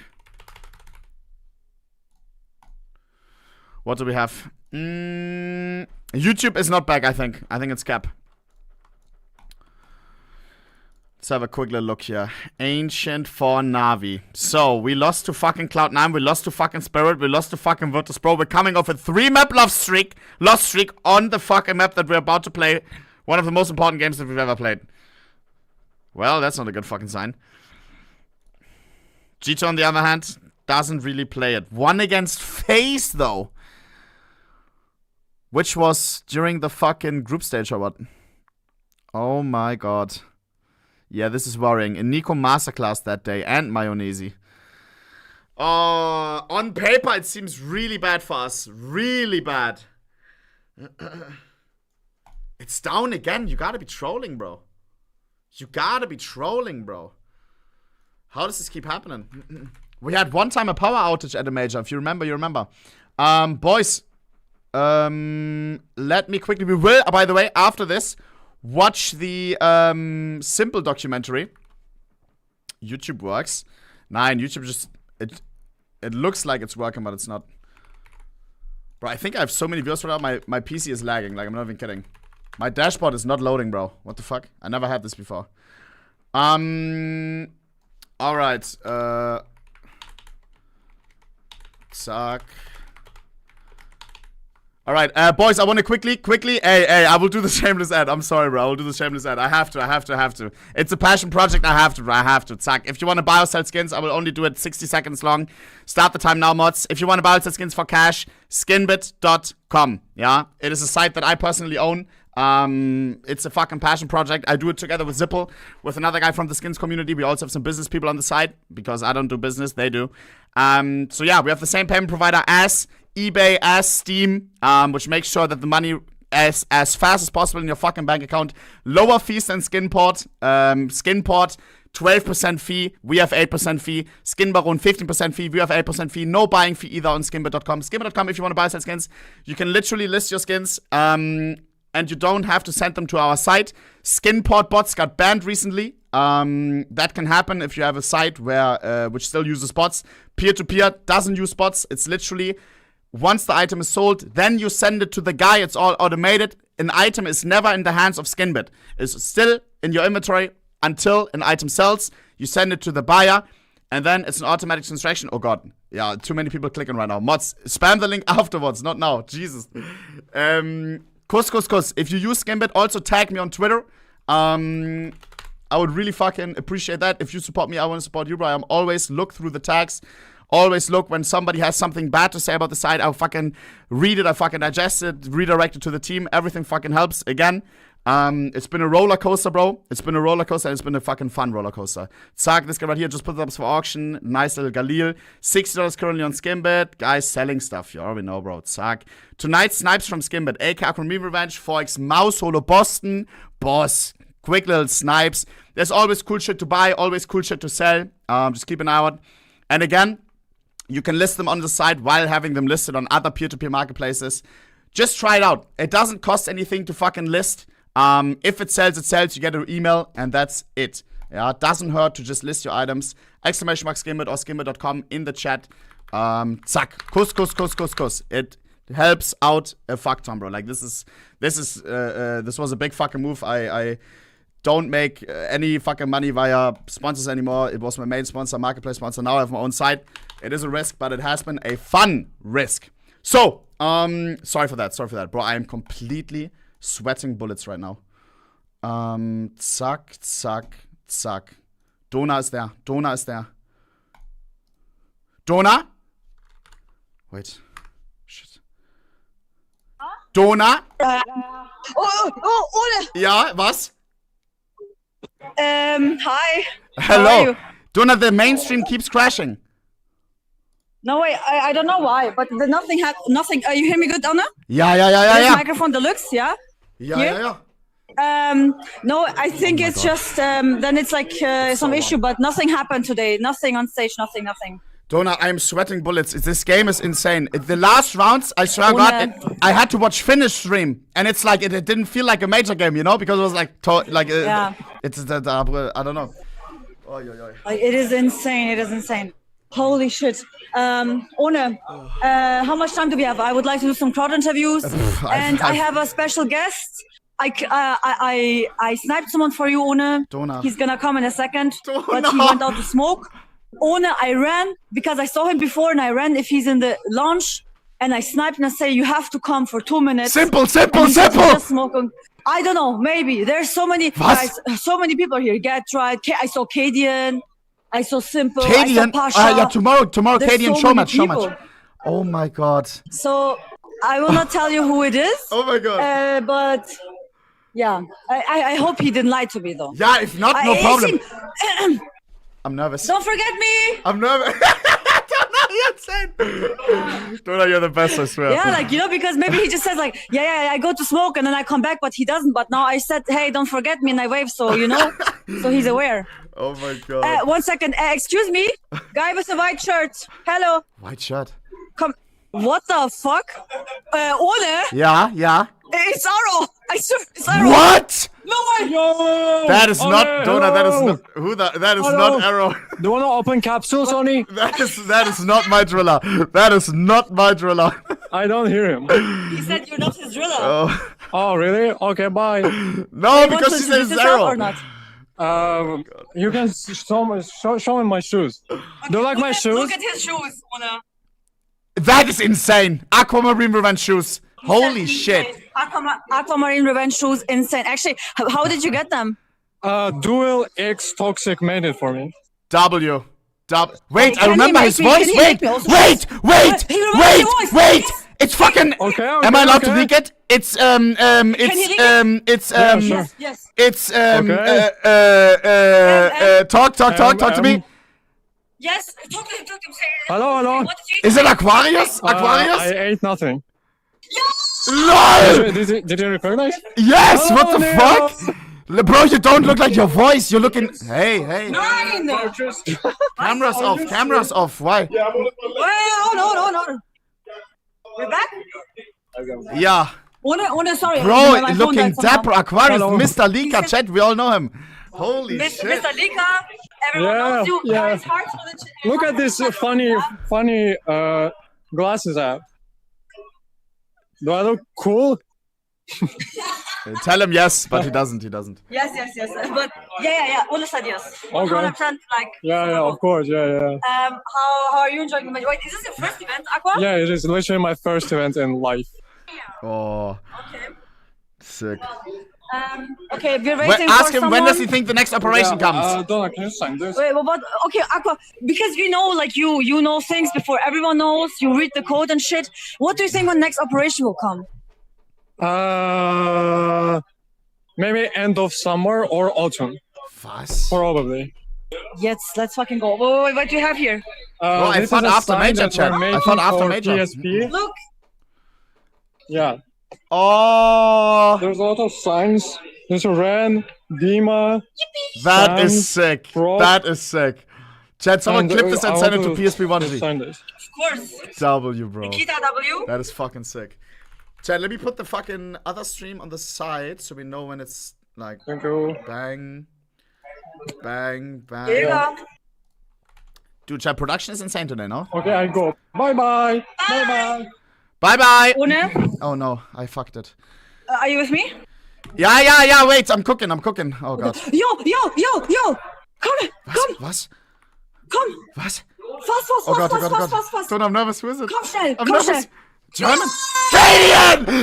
What do we have? YouTube is not back, I think. I think it's cap. Let's have a quick little look here. Ancient for Navi. So, we lost to fucking Cloud9, we lost to fucking Spirit, we lost to fucking Virtus Pro. We're coming off a 3-map lost streak on the fucking map that we're about to play. One of the most important games that we've ever played. Well, that's not a good fucking sign. G2, on the other hand, doesn't really play it. Won against FAZE, though. Which was during the fucking group stage or what? Oh my god. Yeah, this is worrying. A Nico masterclass that day and Mayonnaise. On paper, it seems really bad for us. Really bad. It's down again. You gotta be trolling, bro. You gotta be trolling, bro. How does this keep happening? We had one time a power outage at a major. If you remember, you remember. Boys. Let me quickly... We will, by the way, after this, watch the Simple documentary. YouTube works. Nine, YouTube just... It looks like it's working, but it's not. Bro, I think I have so many viewers right now. My PC is lagging. Like, I'm not even kidding. My dashboard is not loading, bro. What the fuck? I never had this before. Alright. Suck. Alright, boys, I want to quickly, hey, I will do the shameless ad. I'm sorry, bro. I will do the shameless ad. I have to. It's a passion project. I have to. Zack. If you want to buy or sell skins, I will only do it 60 seconds long. Start the time now, mods. If you want to buy or sell skins for cash, skinbit.com. Yeah, it is a site that I personally own. It's a fucking passion project. I do it together with Zipple, with another guy from the skins community. We also have some business people on the side, because I don't do business, they do. So yeah, we have the same payment provider as eBay, as Steam, which makes sure that the money as fast as possible in your fucking bank account. Lower fees than Skinport. Skinport, 12% fee. We have 8% fee. Skinbaron, 15% fee. We have 8% fee. No buying fee either on skinbit.com. Skinbit.com, if you want to buy sell skins, you can literally list your skins, and you don't have to send them to our site. Skinport bots got banned recently. That can happen if you have a site where which still uses bots. Peer-to-peer doesn't use bots. It's literally... Once the item is sold, then you send it to the guy. It's all automated. An item is never in the hands of Skinbit. It's still in your inventory until an item sells. You send it to the buyer, and then it's an automatic transaction. Oh god, yeah, too many people clicking right now. Mods, spam the link afterwards, not now. Jesus. Kuss. If you use Skinbit, also tag me on Twitter. I would really fucking appreciate that. If you support me, I want to support you, bro. I'm always look through the tags. Always look when somebody has something bad to say about the site. I'll fucking read it. I fucking digest it. Redirect it to the team. Everything fucking helps. Again, it's been a roller coaster, bro. It's been a roller coaster, and it's been a fucking fun roller coaster. Zack, this guy right here just put it up for auction. Nice little Galil. $60 currently on Skinbit. Guys selling stuff. You already know, bro. Zack. Tonight, snipes from Skinbit. AK Acronym Revenge. 4x Mouz. Holo Boston. Boss. Quick little snipes. There's always cool shit to buy. Always cool shit to sell. Just keep an eye out. And again, you can list them on the site while having them listed on other peer-to-peer marketplaces. Just try it out. It doesn't cost anything to fucking list. If it sells, it sells. You get an email, and that's it. Yeah, it doesn't hurt to just list your items. Exclamation mark Skinbit or Skinbit.com in the chat. Zack. Kuss. It helps out a fuck ton, bro. Like, this was a big fucking move. I don't make any fucking money via sponsors anymore. It was my main sponsor, marketplace sponsor. Now I have my own site. It is a risk, but it has been a fun risk. So, sorry for that. Bro, I am completely sweating bullets right now. Zack. Dona is there. Dona? Wait. Shit. Dona? Ole! Ja, was? Hi. Hello. Dona, the mainstream keeps crashing. No way, I don't know why, but nothing. You hear me good, Donna? Yeah. Microphone deluxe, yeah? Yeah. No, I think it's just then it's like some issue, but nothing happened today. Nothing on stage. Nothing. Dona, I'm sweating bullets. This game is insane. The last rounds, I swear to God, I had to watch finish stream, and it's like it didn't feel like a major game, you know, because it was like it's I don't know. Like, it is insane. Holy shit. One, how much time do we have? I would like to do some crowd interviews, and I have a special guest. I sniped someone for you, One. Dona. He's gonna come in a second, but he went out to smoke. One, I ran because I saw him before, and I ran if he's in the launch, and I sniped and I say, you have to come for 2 minutes. Simple. Just smoking. I don't know, maybe. There's so many guys, so many people here. Get right. I saw Carrian. I saw Simple. Carrian. I saw Pasha. Yeah, tomorrow Carrian, so much. Oh my God. So I will not tell you who it is. Oh my God. But yeah, I hope he didn't lie to me though. Yeah, if not, no problem. I'm nervous. Don't forget me. I'm nervous. You're insane. Dona, you're the best, I swear. Yeah, like, you know, because maybe he just says like, yeah, I go to smoke and then I come back, but he doesn't. But now I said, hey, don't forget me, and I wave, so, you know, so he's aware. Oh my god. 1 second. Excuse me, guy with a white shirt. Hello. White shirt. Come. What the fuck? Ole? Yeah. It's Arrow. I swear, it's Arrow. What? No way. Yo. That is not Dona. That is not that is not Arrow. Do you want to open capsules, Oni? That is not my driller. That is not my driller. I don't hear him. He said you're not his driller. Oh, really? Okay, bye. No, because he says Arrow. Or not? You can show me my shoes. Do you like my shoes? Look at his shoes, Ona. That is insane. Aquamarine Revenge shoes. Holy shit. Aquamarine Revenge shoes, insane. Actually, how did you get them? Dual X Toxic made it for me. W. Wait, I remember his voice. Wait. It's fucking. Okay. Am I allowed to leak it? It's talk to me. Yes, talk to him. Hello. Is it Aquarius? I ate nothing. LOL! Did you recognize? Yes! What the fuck? Bro, you don't look like your voice. You're looking. Hey. 9! Cameras off. Why? Wait, no. We're back? Yeah. Ona, sorry. Bro, looking dapper. Aquarius, Mr. Lika, chat, we all know him. Holy shit. Mr. Lika, everyone knows you. Yeah. It's hard for the Look at this funny glasses I have. Do I look cool? Tell him yes, but he doesn't. Yes. But yeah. Ona said yes. 100% like. Yeah, of course, yeah. How are you enjoying the match? Wait, is this your first event, Aqua? Yeah, it is literally my first event in life. Oh. Okay. Sick. Okay, we're waiting ask for him someone. when does he think the next operation comes? Donna, can you sign this? Wait, but okay, Aqua, because we know, like you know things before everyone knows. You read the code and shit. What do you think when next operation will come? Maybe end of summer or autumn. FAZE. Probably. Yes, let's fucking go. Wait, what do you have here? I thought after major, chat. I thought after major. PSP. Look. Yeah. Oh. There's a lot of signs. There's a Ren, Dima. That is sick. That is sick. Chat, someone clip this and send it to PSP1G. Of course. W, bro. Nikita W. That is fucking sick. Chat, let me put the fucking other stream on the side so we know when it's like bang. Here you go. Dude, chat, production is insane today, no? Okay, I go. Bye. Bye. Una? Oh no, I fucked it. Are you with me? Yeah, wait, I'm cooking. Oh god. Yo! Come! Was? Come! Was? Fast! Don't, I'm nervous, who is it? Komm schnell! German?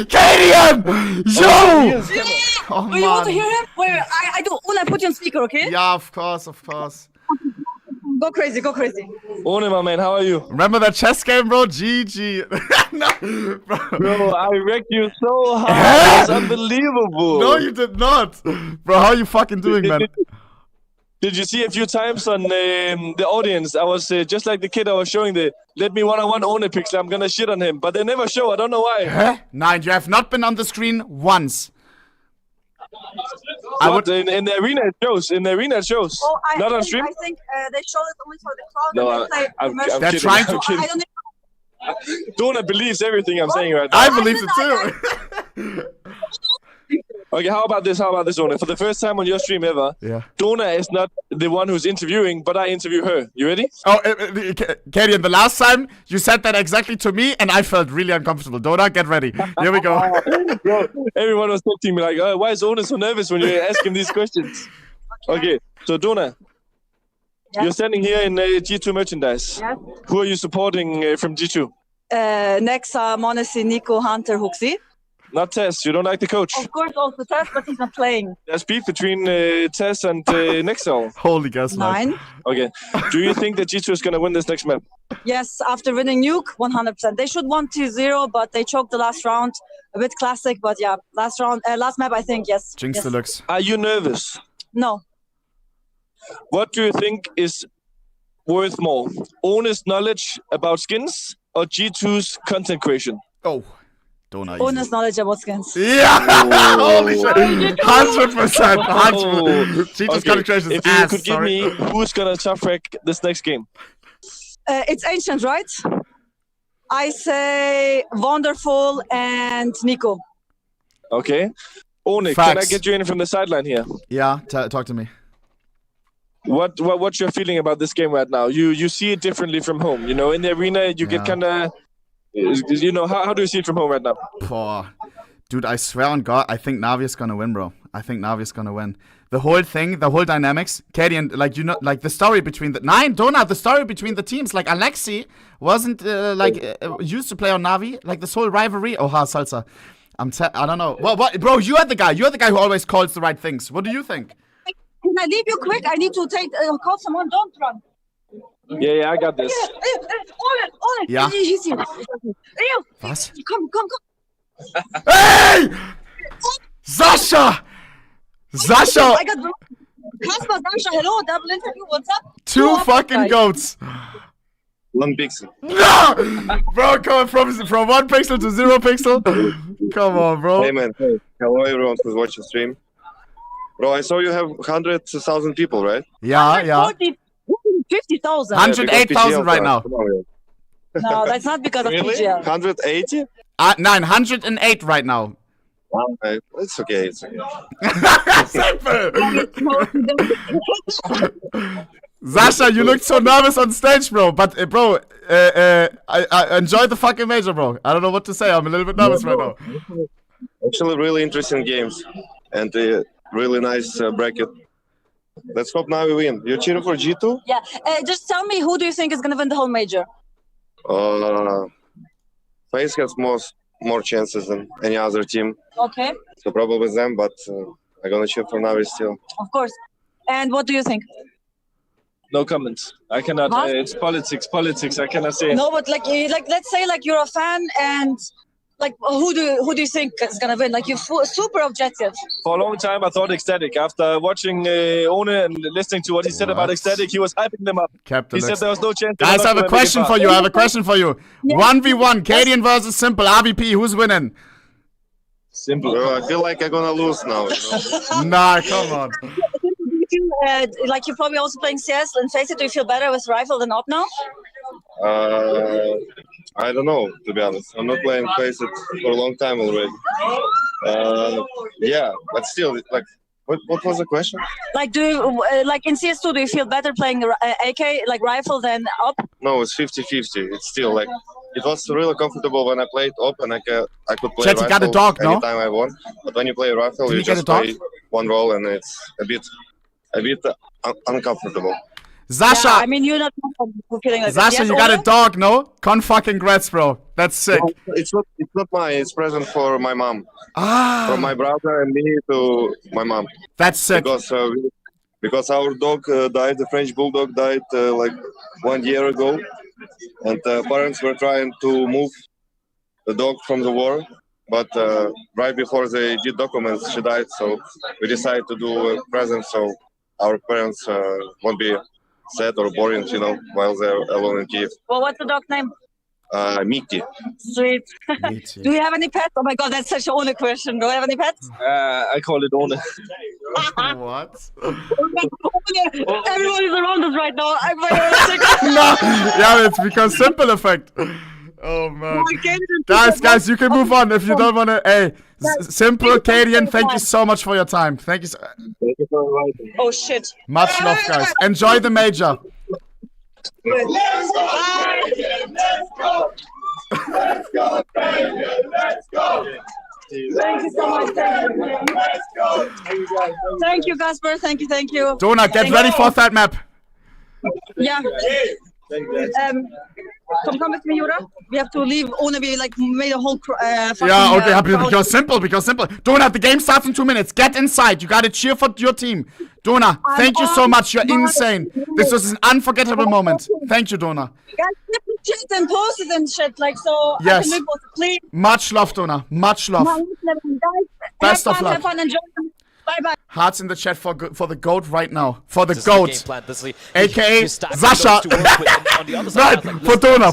Carrian! Yo! Oh man. You want to hear him? Wait, I do. Una, put you on speaker, okay? Yeah, of course. Go crazy. One, my man, how are you? Remember that chess game, bro? GG. No, bro, I wrecked you so hard. It's unbelievable. No, you did not. Bro, how are you fucking doing, man? Did you see a few times on the audience? I was just like the kid I was showing the let me one-on-one OHNEPIXEL. I'm gonna shit on him, but they never show. I don't know why. Huh? Nine, you have not been on the screen once. In the arena it shows. Oh, not on stream. I think they show it only for the crowd. No, They're trying to. I don't Donna believes everything I'm saying right now. I believe it too. Okay, how about this, Donna? For the first time on your stream ever, Donna is not the one who's interviewing, but I interview her. You ready? Oh, Carrian, the last time you said that exactly to me, and I felt really uncomfortable. Donna, get ready. Here we go. Bro, everyone was texting me like, oh, why is Donna so nervous when you ask him these questions? Okay, so Donna, you're standing here in G2 merchandise. Yes. Who are you supporting from G2? Nexa, Monacy, Nico, Hunter, Huxi. Not Tess. You don't like the coach? Of course, also Tess, but he's not playing. There's beef between Tess and Nexel. Holy gaslight. 9. Okay. Do you think that G2 is going to win this next map? Yes, after winning Nuke, 100%. They should 1-0, but they choked the last round. A bit classic, but yeah, last map, I think, yes. Jinx yes. Deluxe. Are you nervous? No. What do you think is worth more? Owners' knowledge about skins or G2's content creation? Oh, don't know. Owners' knowledge about skins. Yeah! Holy shit! 100%! 100%! G2's content creation is If you could give me who's gonna top rank this next game? It's Ancient, right? I say Wonderful and Nico. Okay. One, can I get you in from the sideline here? Yeah, talk to me. What's your feeling about this game right now? You see it differently from home. You know, in the arena, you get kind of, you know, how do you see it from home right now? Dude, I swear on God, I think NAVI is gonna win, bro. I think NAVI is gonna win. The whole thing, the whole dynamics, Carrian, like, you know, like the story between the story between the teams, like Alexi wasn't used to play on NAVI, like this whole rivalry. Oh, salsa. I don't know. What, bro? You're the guy who always calls the right things. What do you think? Can I leave you quick? I need to call someone. Don't run. Yeah, I got this. Ole. Yeah. He's here. Was? Come. Hey! Sasha! I got Kasper, Sasha, hello, double interview, what's up? Two fucking goats. 1 pixel. No! Bro, come on, from 1 pixel to 0 pixel. Come on, bro. Hey, man. Hey. Hello, everyone who's watching stream. Bro, I saw you have 100,000 people, right? Yeah. 50,000. 108,000 right now. No, that's not because of Really? PGL. 180? 908 right now. Okay. It's okay. Simple. Sasha, you looked so nervous on stage, bro. But, I enjoy the fucking major, bro. I don't know what to say. I'm a little bit nervous right now. Actually, really interesting games. And really nice bracket. Let's hope now we win. You're cheering for G2? Yeah. Just tell me, who do you think is going to win the whole major? FAZE has more chances than any other team. Okay. So probably them, but I'm gonna cheer for NAVI still. Of course. And what do you think? No comments. I cannot. It's politics. I cannot say. No, but like let's say like you're a fan and like who do you think is gonna win? Like you're super objective. For a long time, I thought Ecstatic. After watching One and listening to what he said about Ecstatic, he was hyping them up. He said there was no chance. Guys, I have a question for you. 1v1, Caden versus Simple. RVP, who's winning? Simple. Bro, I feel like I'm gonna lose now. Nah, come on. Like you're probably also playing CS and FAZE. Do you feel better with Rifle than Op now? I don't know, to be honest. I'm not playing FAZE for a long time already. Yeah, but still, like, what was the question? Like, do you, like in CS2, do you feel better playing AK, like Rifle, than Op? No, it's 50-50. It's still like, it was really comfortable when I played Op and I could play Rifle got a dog, anytime I want. But when you play Rifle, you just play one role and it's a bit uncomfortable. Zasha! Yeah, I mean, you're not feeling like Zasha, yes, you got a dog, no? Congrats, bro. That's sick. No, it's not mine. It's present for my mom. From my brother and me to my mom. That's sick. Because our dog died, the French bulldog died like 1 year ago. And parents were trying to move the dog from the war. But right before they did documents, she died. So we decided to do a present so our parents won't be sad or boring, you know, while they're alone in Kiev. Well, what's the dog name? Mickey. Sweet. Do you have any pets? Oh my God, that's such an One question. Do you have any pets? I call it One. What? Everyone is around us right now. I'm No, yeah, it's because Simple effect. Oh man. Guys, you can move on if you don't want to. Hey, Simple, Carrian, thank you so much for your time. Thank you so much. Oh shit. Much love, guys. Enjoy the major. Let's go. Thank you so much. Thank you, Casper. Thank you. Dona, get ready for that map. Yeah. Come with me, Yura. We have to leave. We like made a whole. Yeah, okay, because simple. Dona, the game starts in 2 minutes. Get inside. You gotta cheer for your team. Dona, thank you so much. You're insane. This was an unforgettable moment. Thank you, Dona. Guys, chat and post it and shit, like so. Yes. I can please. Much love, Dona. Much love. Best of luck. Have fun. Enjoy. Bye. Hearts in the chat for the GOAT right now. For the GOAT. AKA Sasha. Right,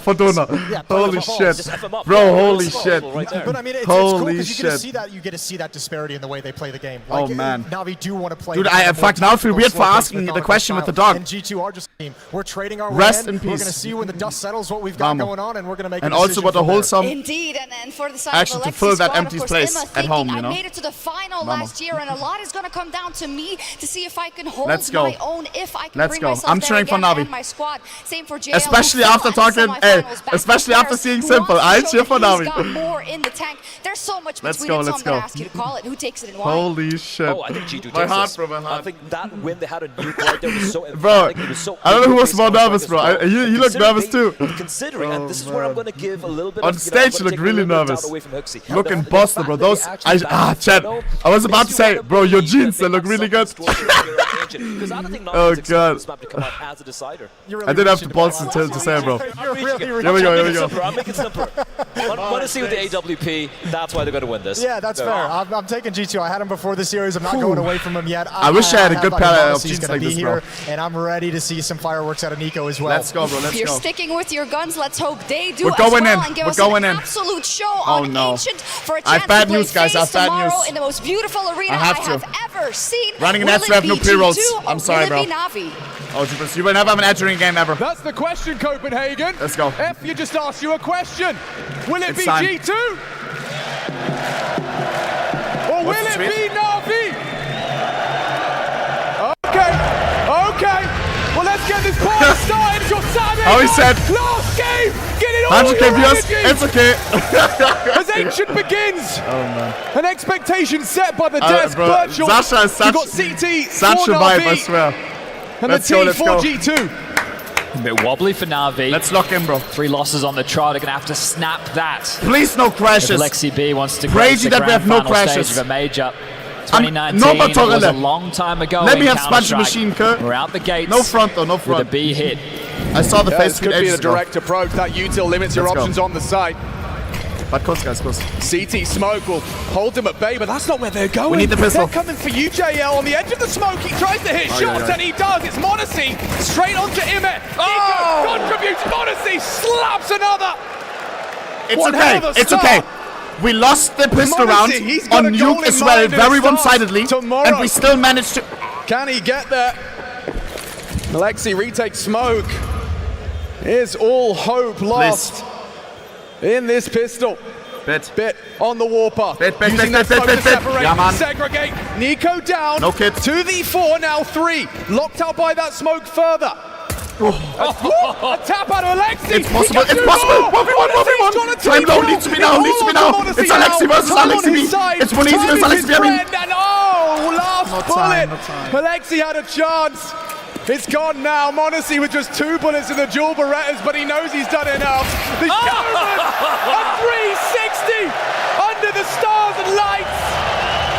for Dona. Yeah, holy shit. Bro, holy shit. But I mean, it's holy cool because shit. you get to see that disparity in the way they play the game. Oh man. Navi do want to play. Dude, I in fact now feel weird for asking the question with the dog. And G2 are just team. We're trading our Rest in We're peace. going to see when the dust settles what we've got going on, and we're going to make and a also what a wholesome Indeed, and for the side action of to Alexi's fill that squad, empty of course, place Emma at home, you know. I made it to the final last year, and a lot is going to come down to me to see if I can hold Let's go. my own, if I can Let's bring go. myself I'm there cheering for again, Navi. and my squad. Same for JL, especially after talking, especially after seeing Simple. I cheer for Navi. Got more in the tank. There's so much Let's between go, it, so let's I'm going go. to ask you to call it. Who takes it and why? Holy shit. Oh, I think G2 my takes heart, this. bro, my heart. I think that win, they had a nuke right there was so bro, emphatic. It was so I don't know who was more nervous, bro. You look nervous too. Considering, and this is where I'm going to give a little bit on of, stage, you look really nervous. Looking busted, bro. Those, Chad, I was about to say, bro, your jeans, they look really good. Oh god. I didn't have the balls to say, bro. Here we go. I'm making simpler. Want to see with the AWP, that's why they're going to win this. Yeah, that's fair. I'm taking G2. I had him before the series. I'm not going away from him yet. I wish I had a good pair of jeans like this, bro. And I'm ready to see some fireworks out of Nico as well. Let's go, bro. Let's You're go. sticking with your guns. Let's hope they do We're going as well in. and give We're us going an in. absolute show Oh on no. Ancient for a I have chance bad to play news, guys. I have FAZE bad tomorrow news. in the most beautiful arena I have ever seen. Running an Will edge, it we have be no pre-rolls. G2 or I'm sorry, will bro. it be Navi? Oh, Jeepers, you will never have an edge ring game ever. That's the question, Copenhagen. Let's go. F, you just asked you a question. Will it It's be time. G2? Or will it be Navi? Okay. Well, let's get this party started. It's your Saturday How he night. said. Last game. Get it all 100k your viewers. energy. It's okay. As Ancient begins. Oh man. An expectation set by the desk. Bro, Virtual. Sasha is You've got CT such for a vibe, I Navi. swear. And Let's the go, team let's for go. G2. A bit wobbly for Navi. Let's lock in, bro. 3 losses on the trot. They're going to have to snap that. Please no crashes. If Alexi B wants to Crazy grace the that we have grand no final crashes. stage of a major. No 2019 was a Torrele. long time ago. Let me in have Sponge Counter-Strike. Machine, Kurt. We're out the gates. No front though, no front. With a B hit. I saw the face This could be a direct approach. That util limits your Let's go. options on the side. But close, guys, close. CT smoke will hold them at bay, but that's not where they're going. We need the pistol. They're coming for you, JL, on the edge of the smoke. He tries to hit shots, and he does. It's Monacy straight onto Ime. Oh! Nico contributes. Monacy slaps another. It's One okay. hell of a It's start. okay. We lost the pistol round Monacy, he's got on a goal Nuke in as well, mind and very it starts one-sidedly, tomorrow. and we still managed to. Can he get there? Alexi retakes smoke. Is all hope lost in this pistol? Bit on the warpath. Using that smoke to separate, Yeah, man. segregate. Nico down. No kid. 2v4, now 3. Locked out by that smoke further. A tap out of Alexi. It's possible. It's possible. 1v1. Time low needs to be now. Needs to be now. It's Alexi versus Alexi B. It's Mouz versus Alexi B. I mean, And oh, last No bullet. time, no time. Alexi had a chance. It's gone now. Monacy with just 2 bullets in the dual Berettas, but he knows he's done enough. The Sherman, a 360 under the stars and lights.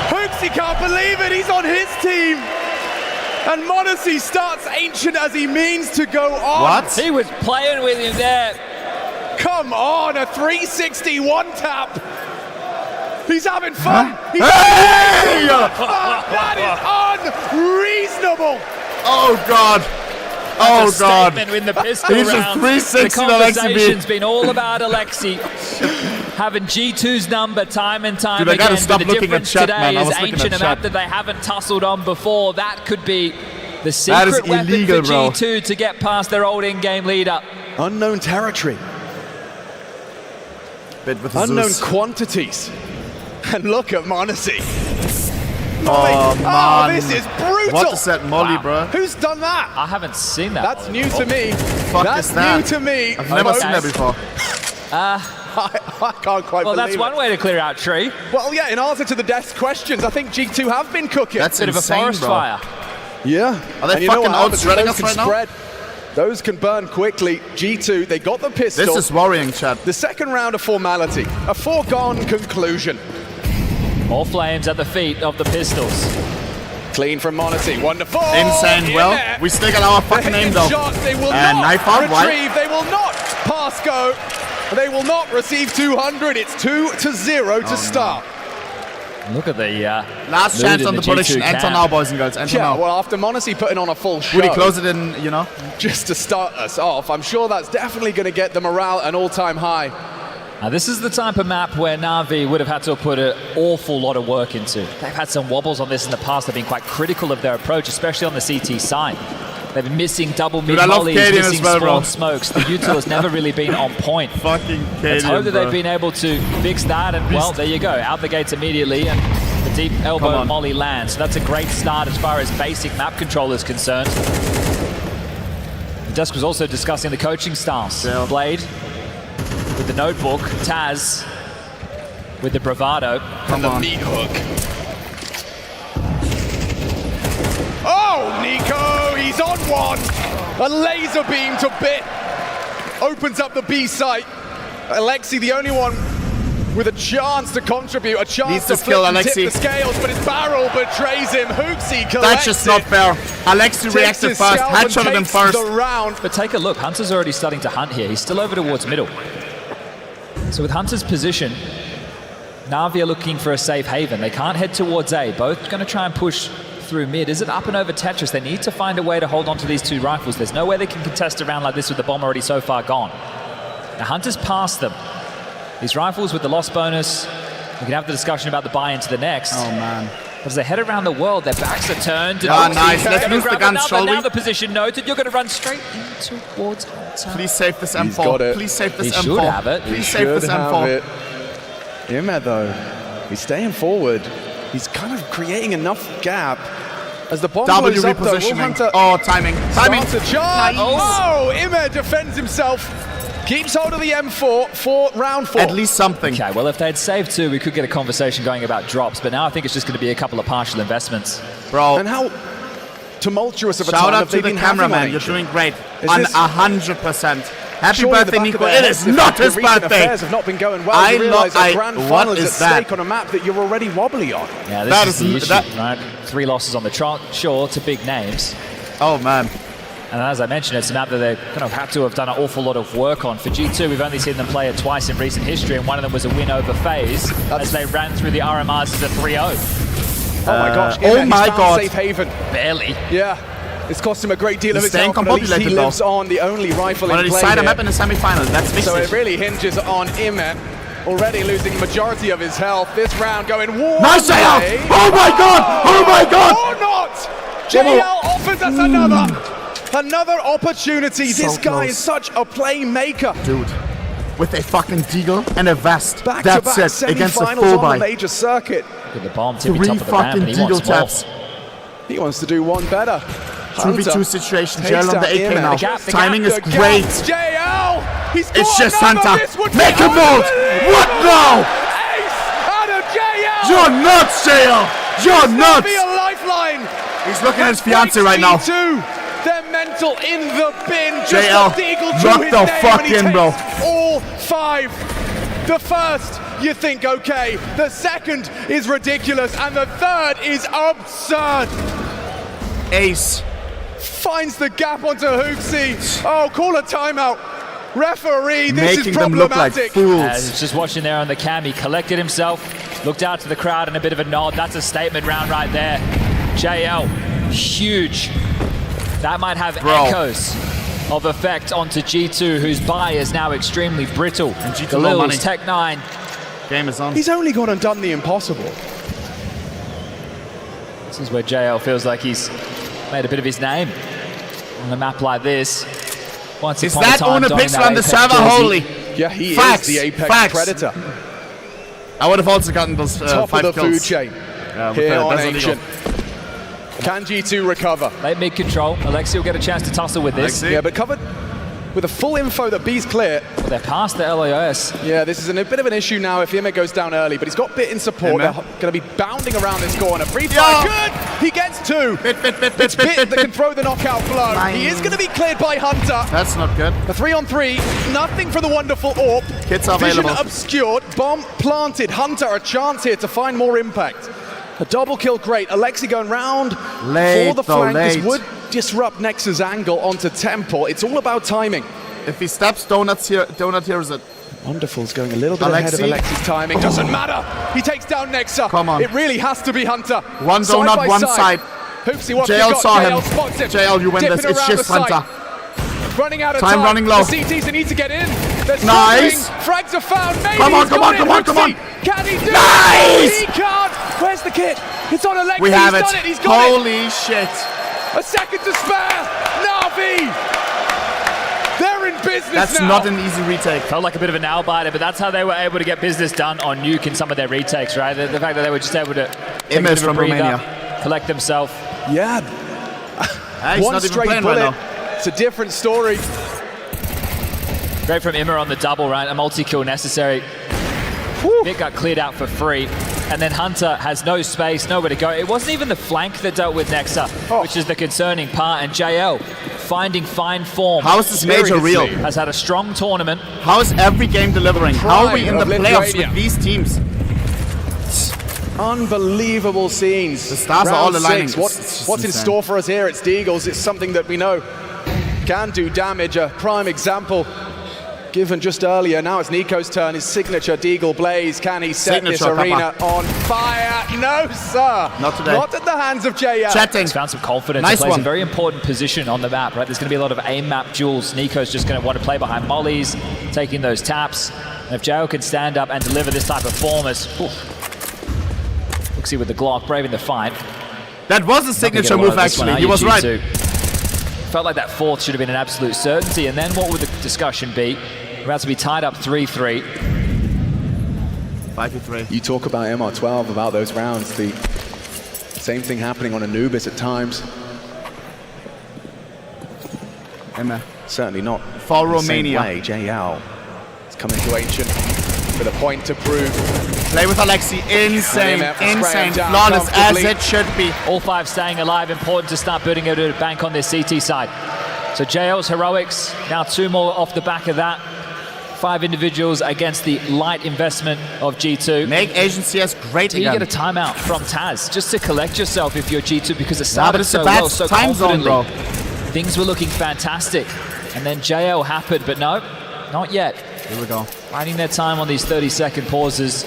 Hooksy can't believe it. He's on his team. And Monacy starts Ancient as he means to go on. What? He was playing with him there. Come on, a 360 one-tap. He's having fun. He's Hey! That is unreasonable. Oh God. Oh That's a God. statement with the pistol He's just round. 360 The Alexi B. conversation's been all about Alexi having G2's number time and time Dude, I gotta again. stop But the looking at difference chat, today man. I is was looking Ancient at a map chat. that they haven't tussled on before. That could be the That is secret weapon illegal, for bro. G2 to get past their old in-game leader. Unknown territory. Bit with the Unknown Zeus. quantities. And look at Monacy. Oh man. this is brutal. What is that molly, Wow. bro? Who's done that? I haven't seen that. That's new to me. Fuck That's is that? new to me. I've never Okay. seen that before. I can't quite Well, believe that's one way to clear out Tree. Well, yeah, in answer to the desk questions, I think G2 have been cooking. That's Bit of a insane, forest bro. fire. Yeah. Are they And you know fucking what happens? outshredding Those us can right now? spread. Those can burn quickly. G2, they got the pistol. This is worrying, Chad. The second round of formality. A foregone conclusion. More flames at the feet of the pistols. Clean from Monacy. Wonderful. Insane. In well, there. we still got our fucking aim though. Shots, they will And not knife out, right? retrieve. They will not pass go. They will not receive 200. It's 2-0 to start. Look at the last chance on the prediction. Enter now, boys and girls. Enter now. Well, after Monacy putting on a full show. Would he close it in, you know? Just to start us off. I'm sure that's definitely going to get the morale an all-time high. Now, this is the type of map where NAVI would have had to have put an awful lot of work into. They've had some wobbles on this in the past. They've been quite critical of their approach, especially on the CT side. They've been missing double mid-mollies, missing spawn smokes. The util has never really been on point. Fucking Caden, Let's hope that they've been able to fix that, and well, there you go. Out the gates immediately, and the deep elbow molly lands. So that's a great start as far as basic map control is concerned. Dusk was also discussing the coaching styles. Blade with the notebook, Taz with the bravado. And the meat hook. Oh, Nico, he's on one. A laser beam to bit. Opens up the B site. Alexi, the only one with a chance to contribute, a chance to flip and tip the scales, but his barrel betrays him. Hooksy collects That's just not fair. Alexi reacted first, headshotted him first. But take a look, Hunter's already starting to hunt here. He's still over towards middle. So with Hunter's position, NAVI are looking for a safe haven. They can't head towards A. Both going to try and push through mid. Is it up and over Tetris? They need to find a way to hold on to these two rifles. There's no way they can contest a round like this with the bomb already so far gone. Now Hunter's past them. These rifles with the loss bonus, we can have the discussion about the buy into the next. Oh man. But as they head around the world, their backs are turned. Nice. Let's use the guns, shall we? Now the position noted. You're going to run straight in towards Hunter. Please save this M4. He's got it. Please save this M4. He should have it. Please save this M4. Imed though, he's staying forward. He's kind of creating enough gap. As the bomb W blows up, though, repositioning. Oh, timing. Timing. To charge. Oh, Imed defends himself. Keeps hold of the M4 for round 4. At least something. Okay, well, if they'd saved 2, we could get a conversation going about drops, but now I think it's just going to be a couple of partial investments. Bro. And how tumultuous of a Shout time out to the cameraman. You're doing great. On 100%. Happy birthday, Nico. It is not his birthday. Affairs have not been going well. You realise that grand final is at stake on a map that you're already wobbly on. Yeah, this is the issue, right? 3 losses on the trot. Sure, to big names. Oh, man. And as I mentioned, it's a map that they kind of had to have done an awful lot of work on. For G2, we've only seen them play it twice in recent history, and one of them was a win over FaZe as they ran through the RMRs as a 3-0. Oh my gosh. Oh my god. Safe haven. Barely. Yeah. It's cost him a great deal of his health, but at least he lives on, the only rifle in play side him up in the semi-final. That's big. So it really hinges on Imed, already losing the majority of his health. This round going one nice way. Oh my god! Oh my god! Or not! JL offers us another opportunity. So this guy close. is such a playmaker. Dude, with a fucking deagle and a vest. Back That's to back it. Against the semifinals full on buy. the major circuit. Look at the bomb tipping 3 top of the ramp, fucking and he wants deagle taps. He wants to do one better. 2v2 situation. JL on the AK now. Timing is the great. JL! He's got It's just another. Hunter. This would Make be a move! What now? Ace out of JL! You're nuts, JL! You're This nuts! be a lifeline! He's looking at his fiance right now. They're mental in the bin. Just JL, a deagle lock to his the name, fuck and he in, bro. takes all 5. The first, you think okay. The second is ridiculous, and the third is absurd. Ace finds the gap onto Hooksy. Oh, call a timeout. Referee, this Making is them look like problematic. fools. Just watching there on the cam, he collected himself, looked out to the crowd and a bit of a nod. That's a statement round right there. JL, huge. That might have echoes of effect onto G2, whose buy is now extremely brittle. And G2 no money. Tech 9. Game is on. He's only gone and done the impossible. This is where JL feels like he's made a bit of his name on a map like this. Once Is upon a that time, OHNEPIXEL on the Apex server? jersey. Holy. Yeah, he Facts. is the Apex Facts. Predator. I would have also gotten those Top 5 of the kills. food chain with here the on Desert Ancient. Can G2 recover? Late mid control. Alexi will get a chance to tussle with this. Yeah, but covered with the full info that B's clear. Well, they're past the LAOS. Yeah, this is a bit of an issue now if Imed goes down early, but he's got Bit in support. They're going to be bounding around this corner. Free fire, good! He gets 2. It's Bit that can throw the knockout blow. He is going to be cleared by Hunter. That's not good. A 3-on-3, nothing for the wonderful AWP. Kits are Vision available. obscured, bomb planted. Hunter a chance here to find more impact. A double kill, great. Alexi going round for the flank. This would disrupt Nex's angle onto Temple. It's all about timing. If he steps, Donut here is a Wonderful's going a little bit ahead of Alexi's timing. Doesn't matter. He takes down Nexa. Come on. It really has to be Hunter. One donut, one side. Hoopsy, what JL saw him. spots him. JL, you win this. It's just Hunter. Running out of time. Running low. The CTs they need to get in. They're nice. Frags are found. Maybe come on. Can he do it? He can't. Where's the kit? It's on Alexi. We have it. He's got it. Holy shit. A second to spare. NAVI. They're in business That's now. not an easy retake. Felt like a bit of a nail biter, but that's how they were able to get business done on Nuke in some of their retakes, right? The fact that they were just able to Image from Romania. Collect themselves. Yeah. One straight bullet. It's a different story. Great from Immer on the double, right? A multi-kill necessary. It got cleared out for free. And then Hunter has no space, nowhere to go. It wasn't even the flank that dealt with Nexa, which is the concerning part. And JL finding fine form. How is this major real? Has had a strong tournament. How is every game delivering? How are we in the playoffs with these teams? Unbelievable scenes. The stars are all aligning. What's in store for us here at Deagles? It's something that we know can do damage. A prime example given just earlier. Now it's Nico's turn. His signature Deagle Blaze. Can he set this arena on fire? No, sir. Not today. Not at the hands of JL. Chatting. He's found some confidence. Nice plays one. a very important position on the map, right? There's going to be a lot of aim map duels. Nico's just going to want to play behind mollies, taking those taps. And if JL can stand up and deliver this type of form as... Looks with the Glock, braving the fight. That was a signature move, actually. He was right. Felt like that fourth should have been an absolute certainty. And then what would the discussion be? We're about to be tied up 3-3. 5-3. You talk about MR12, about those rounds. The same thing happening on Anubis at times. Emma. Certainly not for Romania. Way. JL is coming to Ancient with a point to prove. Play with Alexi, insane, flawless as it should be. All five staying alive, important to start building a bit of bank on this CT side. So JL's heroics, now 2 more off the back of that. 5 individuals against the light investment of G2. Make Asian CS great again. You get a timeout from Taz, just to collect yourself if you're G2, because it started so well, so time zone, bro. Things were looking fantastic. And then JL happened, but no, not yet. Here we go. Finding their time on these 30-second pauses.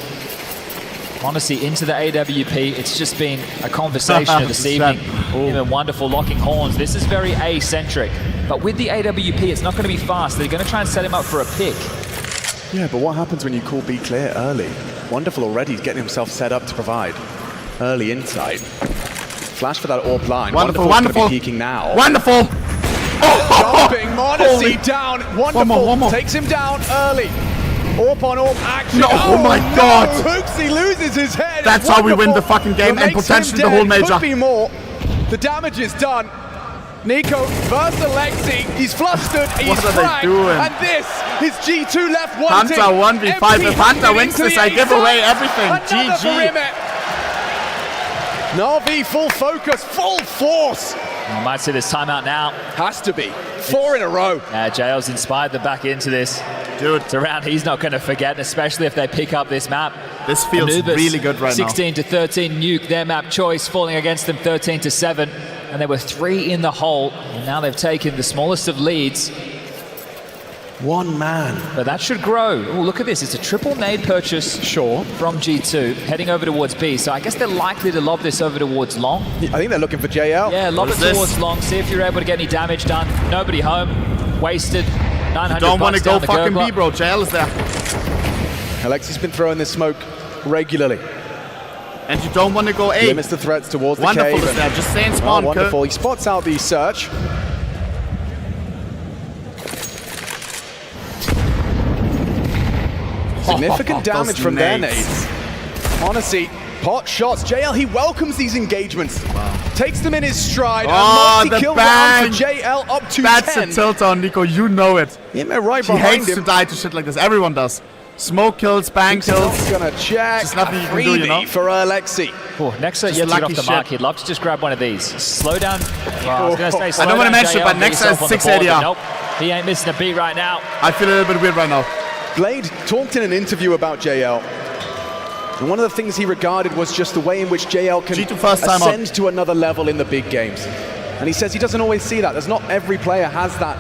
Honestly, into the AWP, it's just been a conversation of this evening. Even wonderful locking horns. This is very A-centric. But with the AWP, it's not going to be fast. They're going to try and set him up for a pick. Yeah, but what happens when you call B clear early? Wonderful already. He's getting himself set up to provide early insight. Flash for that AWP line. Wonderful. Be peeking now. Wonderful. Jumping Monacy down. Wonderful. One more. Takes him down early. AWP on AWP action. No, oh my God. Hoopsy loses his head. That's how we win the fucking game and potentially the whole major. Could be more. The damage is done. Nico versus Alexi. He's flustered. He's fragged. And this is G2 left wanting. Hunter 1v5. If Hunter wins this, I give away everything. GG. NAVI full focus, full force. You might see this timeout now. Has to be. 4 in a row. JL's inspired them back into this. Dude. It's a round he's not going to forget, especially if they pick up this map. This feels Anubis, really good right now. 16-13 Nuke, their map choice, falling against them 13-7. And there were 3 in the hole. And now they've taken the smallest of leads. 1 man. But that should grow. Oh, look at this. It's a triple nade purchase from G2, heading over towards B. So I guess they're likely to lob this over towards long. I think they're looking for JL. Yeah, lob it towards long. See if you're able to get any damage done. Nobody home. Wasted. 900 Don't want to go fucking gurgler. B, bro. JL is there. Alexi's been throwing this smoke regularly. And you don't want to go A. Limits the threats towards the cave. Wonderful is there. Just stay in spawn. Wonderful. He spots out the search. Significant damage from their nades. Honestly, pot shots. JL, he welcomes these engagements. Wow. Takes them in his stride. Oh, the kill round for JL up to 10. That's a tilt on Nico. You know it. Yeah, right he behind hates him. to die to shit like this. Everyone does. Smoke kills, bang kills. He's gonna check. Just nothing you can do, you know? For Alexi. Oh, Nexa yet to get off the mark. He'd love to just grab one of these. Slow down. Well, I was going to say slow I don't want to mention it, but JL, Nexa has 6 board, ADR. Nope, he ain't missing a beat right now. I feel a little bit weird right now. Blade talked in an interview about JL. And one of the things he regarded was just the way in which JL can ascend to another level in the big games. And he says he doesn't always see that. There's not every player has that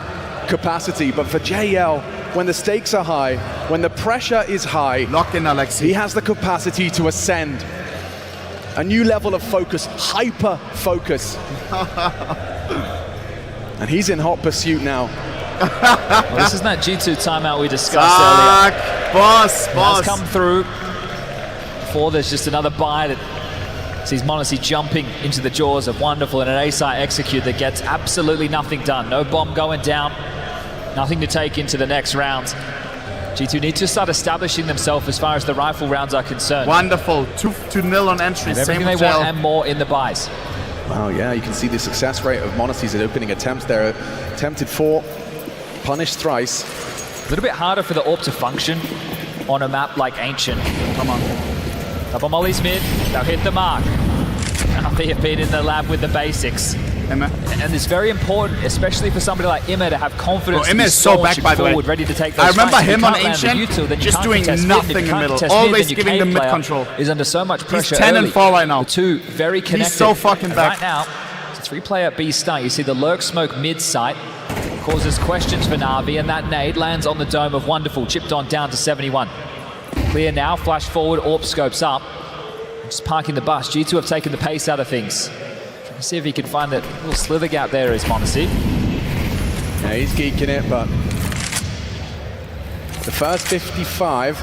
capacity, but for JL, when the stakes are high, when the pressure is high, lock in Alexi. He has the capacity to ascend. A new level of focus, hyper focus. And he's in hot pursuit now. Well, this is that G2 timeout we discussed earlier. Boss. Has come through. Before there's just another buy that sees Monacy jumping into the jaws of Wonderful and an A-side execute that gets absolutely nothing done. No bomb going down, nothing to take into the next round. G2 need to start establishing themselves as far as the rifle rounds are concerned. Wonderful, 2-0 on entry. Everything they want and more in the buys. Wow, yeah, you can see the success rate of Monacy's opening attempts there. Attempted 4, punished thrice. A little bit harder for the AWP to function on a map like Ancient. Come on. Double mollies mid, they'll hit the mark. They have been in the lab with the basics. Emma. And it's very important, especially for somebody like Imma, to have confidence. Emma is so back, by the way. Ready to take those I remember fights. him on Ancient, just doing nothing in the middle, always giving the mid control. Is under so much pressure. He's 10 and 4 right now. The two very connected. He's so fucking back. Right now, it's a 3-player B start. You see the lurk smoke mid site. Causes questions for Navi, and that nade lands on the dome of Wonderful, chipped on down to 71. Clear now, flash forward, AWP scopes up. Just parking the bus. G2 have taken the pace out of things. Trying to see if he can find that little slither gap there is Monacy. Yeah, he's geeking it, but the first 55.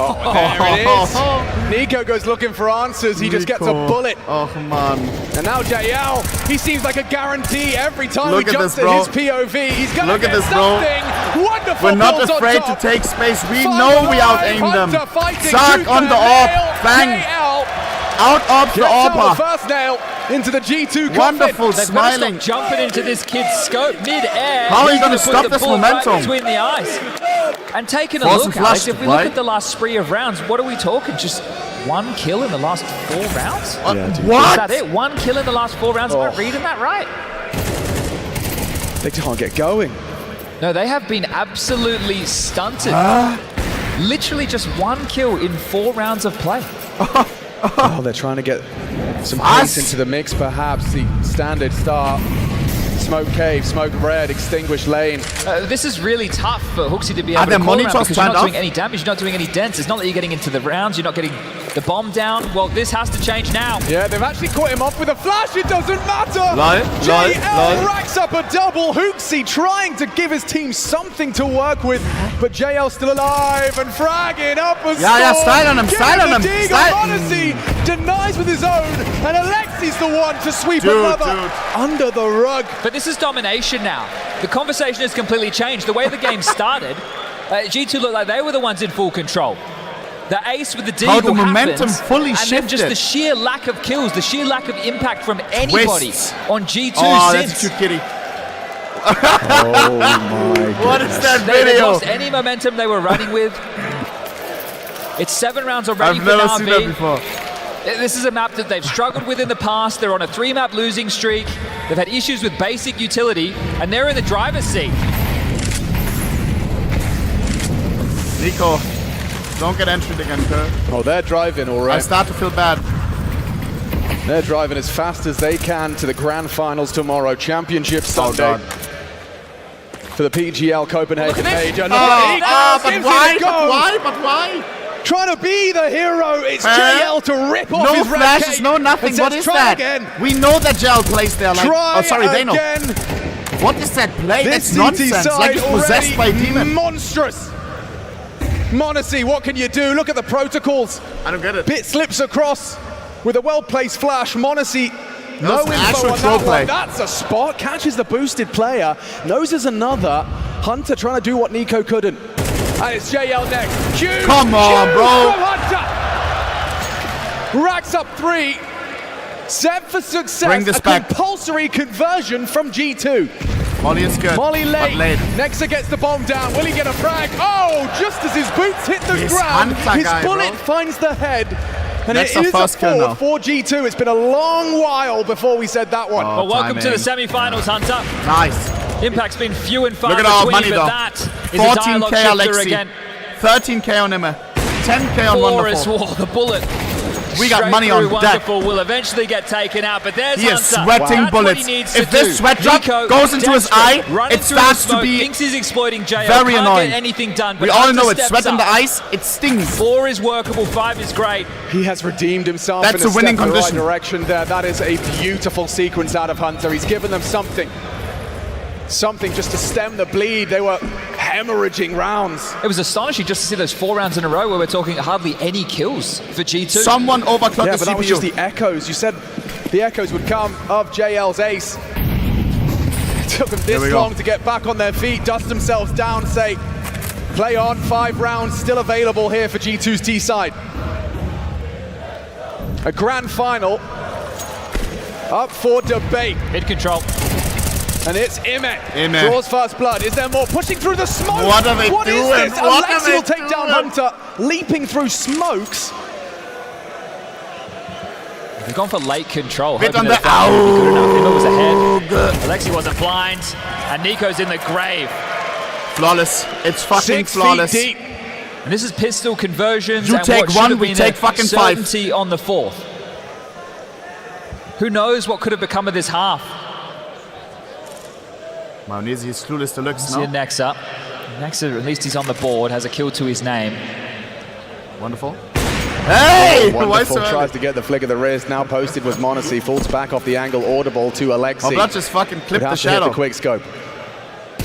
Oh, there it is. Nico goes looking for answers. He just gets a bullet. Oh, come on. And now JL, he seems like a guarantee every time he jumps at his POV. He's going to get something. Wonderful. We're not afraid to take space. We know we out-aim them. Sark on the AWP. Bang. Out-AWP the AWPer. First nail into the G2 coffin. Wonderful, smiling. Jumping into this kid's scope mid-air. How are you going to stop this momentum? Right between the eyes. And taking a look, Alex, if we look at the last spree of rounds, what are we talking? Just 1 kill in the last 4 rounds? What? Is that it? 1 kill in the last 4 rounds? Am I reading that right? They can't get going. No, they have been absolutely stunted. Literally just 1 kill in 4 rounds of play. Oh, they're trying to get some pace into the mix, perhaps. The standard start. Smoke cave, smoke red, extinguish lane. This is really tough for Hooksy to be able to call around because you're not doing any damage, you're not doing any dents. It's not that you're getting into the rounds, you're not getting the bomb down. Well, this has to change now. Yeah, they've actually caught him off with a flash. It doesn't matter. JL racks up a double. Hooksy trying to give his team something to work with, but JL still alive and fragging up a score. Yeah, style on him, style on him. Monacy denies with his own, and Alexi's the one to sweep another under the rug. But this is domination now. The conversation has completely changed. The way the game started, G2 looked like they were the ones in full control. The ace with the deagle the momentum fully and shifted. then just the sheer lack of kills, the sheer lack of impact from anybody on G2 That's since. a cute kitty. Oh my goodness. What is that They video? lost any momentum they were running with. It's 7 rounds already for I've never NAVI. seen that before. This is a map that they've struggled with in the past. They're on a 3-map losing streak. They've had issues with basic utility, and they're in the driver's seat. Nico, don't get entered again, Kurt. Oh, they're driving all right. I start to feel bad. They're driving as fast as they can to the grand finals tomorrow. Championship Sunday. For the PGL Copenhagen major. But why? But why? Trying to be the hero. It's JL to rip off his flashes, no nothing. What is that? Again. We know that JL plays there. Like, they know. What is that play? This That's nonsense. Like it's possessed by a demon. Monstrous. Monacy, what can you do? Look at the protocols. I don't get it. Bit slips across with a well-placed flash. Monacy, no info on that one. That's a spot. Catches the boosted player. Knows there's another. Hunter trying to do what Nico couldn't. And it's JL next. Huge, come on, bro. From Hunter. Racks up 3. Set for success. Bring this back. Compulsory conversion from G2. Molly is good. Molly late. Nexa gets the bomb down. Will he get a frag? Oh, just as his boots hit the ground, his bullet finds the head. And it is a 4 for G2. It's been a long while before we said that one. Well, welcome to the semi-finals, Hunter. Nice. Impact's been few and far between, but that is a dialogue shifter again. 13k on Emma, 10k on Wonderful. The bullet We got money on deck. Wonderful will eventually get taken out, but there's He is Hunter. sweating That's bullets. what he needs If to this do. sweat drop Nico, goes into his eye, it starts to be thinks he's exploiting JL. very Can't annoying. Get anything done, but we all Hunter know it's steps sweat in the up. ice. It stings. 4 is workable, 5 is great. He has redeemed himself That's in a winning step in the right condition. direction there. That is a beautiful sequence out of Hunter. He's given them something just to stem the bleed. They were hemorrhaging rounds. It was astonishing just to see those 4 rounds in a row where we're talking hardly any kills for G2. Someone overclocked Yeah, the but that was CPU. just the echoes. You said the echoes would come of JL's ace. It took them this long to get back on their feet, dust themselves down, say, play on. 5 rounds still available here for G2's T side. A grand final up for debate. Mid control. And it's Imek. Imek. Draws first blood. Is there more? Pushing through the smoke. What are they What is doing? this? What are Alexi they will take down doing? Hunter, leaping through smokes. They've gone for late control. Bit hoping on that the would be good enough. Nimo was ahead. Alexi wasn't blind. And Nico's in the grave. Flawless. It's fucking 6 flawless. feet deep. And this is pistol conversions. You and take what should one, have we been take a fucking 5. certainty on the 4th. Who knows what could have become of this half? Maonezi is clueless deluxe See now. Nexa. Nexa, at least he's on the board, has a kill to his name. Wonderful. Hey! Why Wonderful. so early? Tries to get the flick of the wrist. Now posted was Monacy. Falls back off the angle. Audible to Alexi. Oh, Blood just fucking clipped the Would have to shadow. hit the quick scope.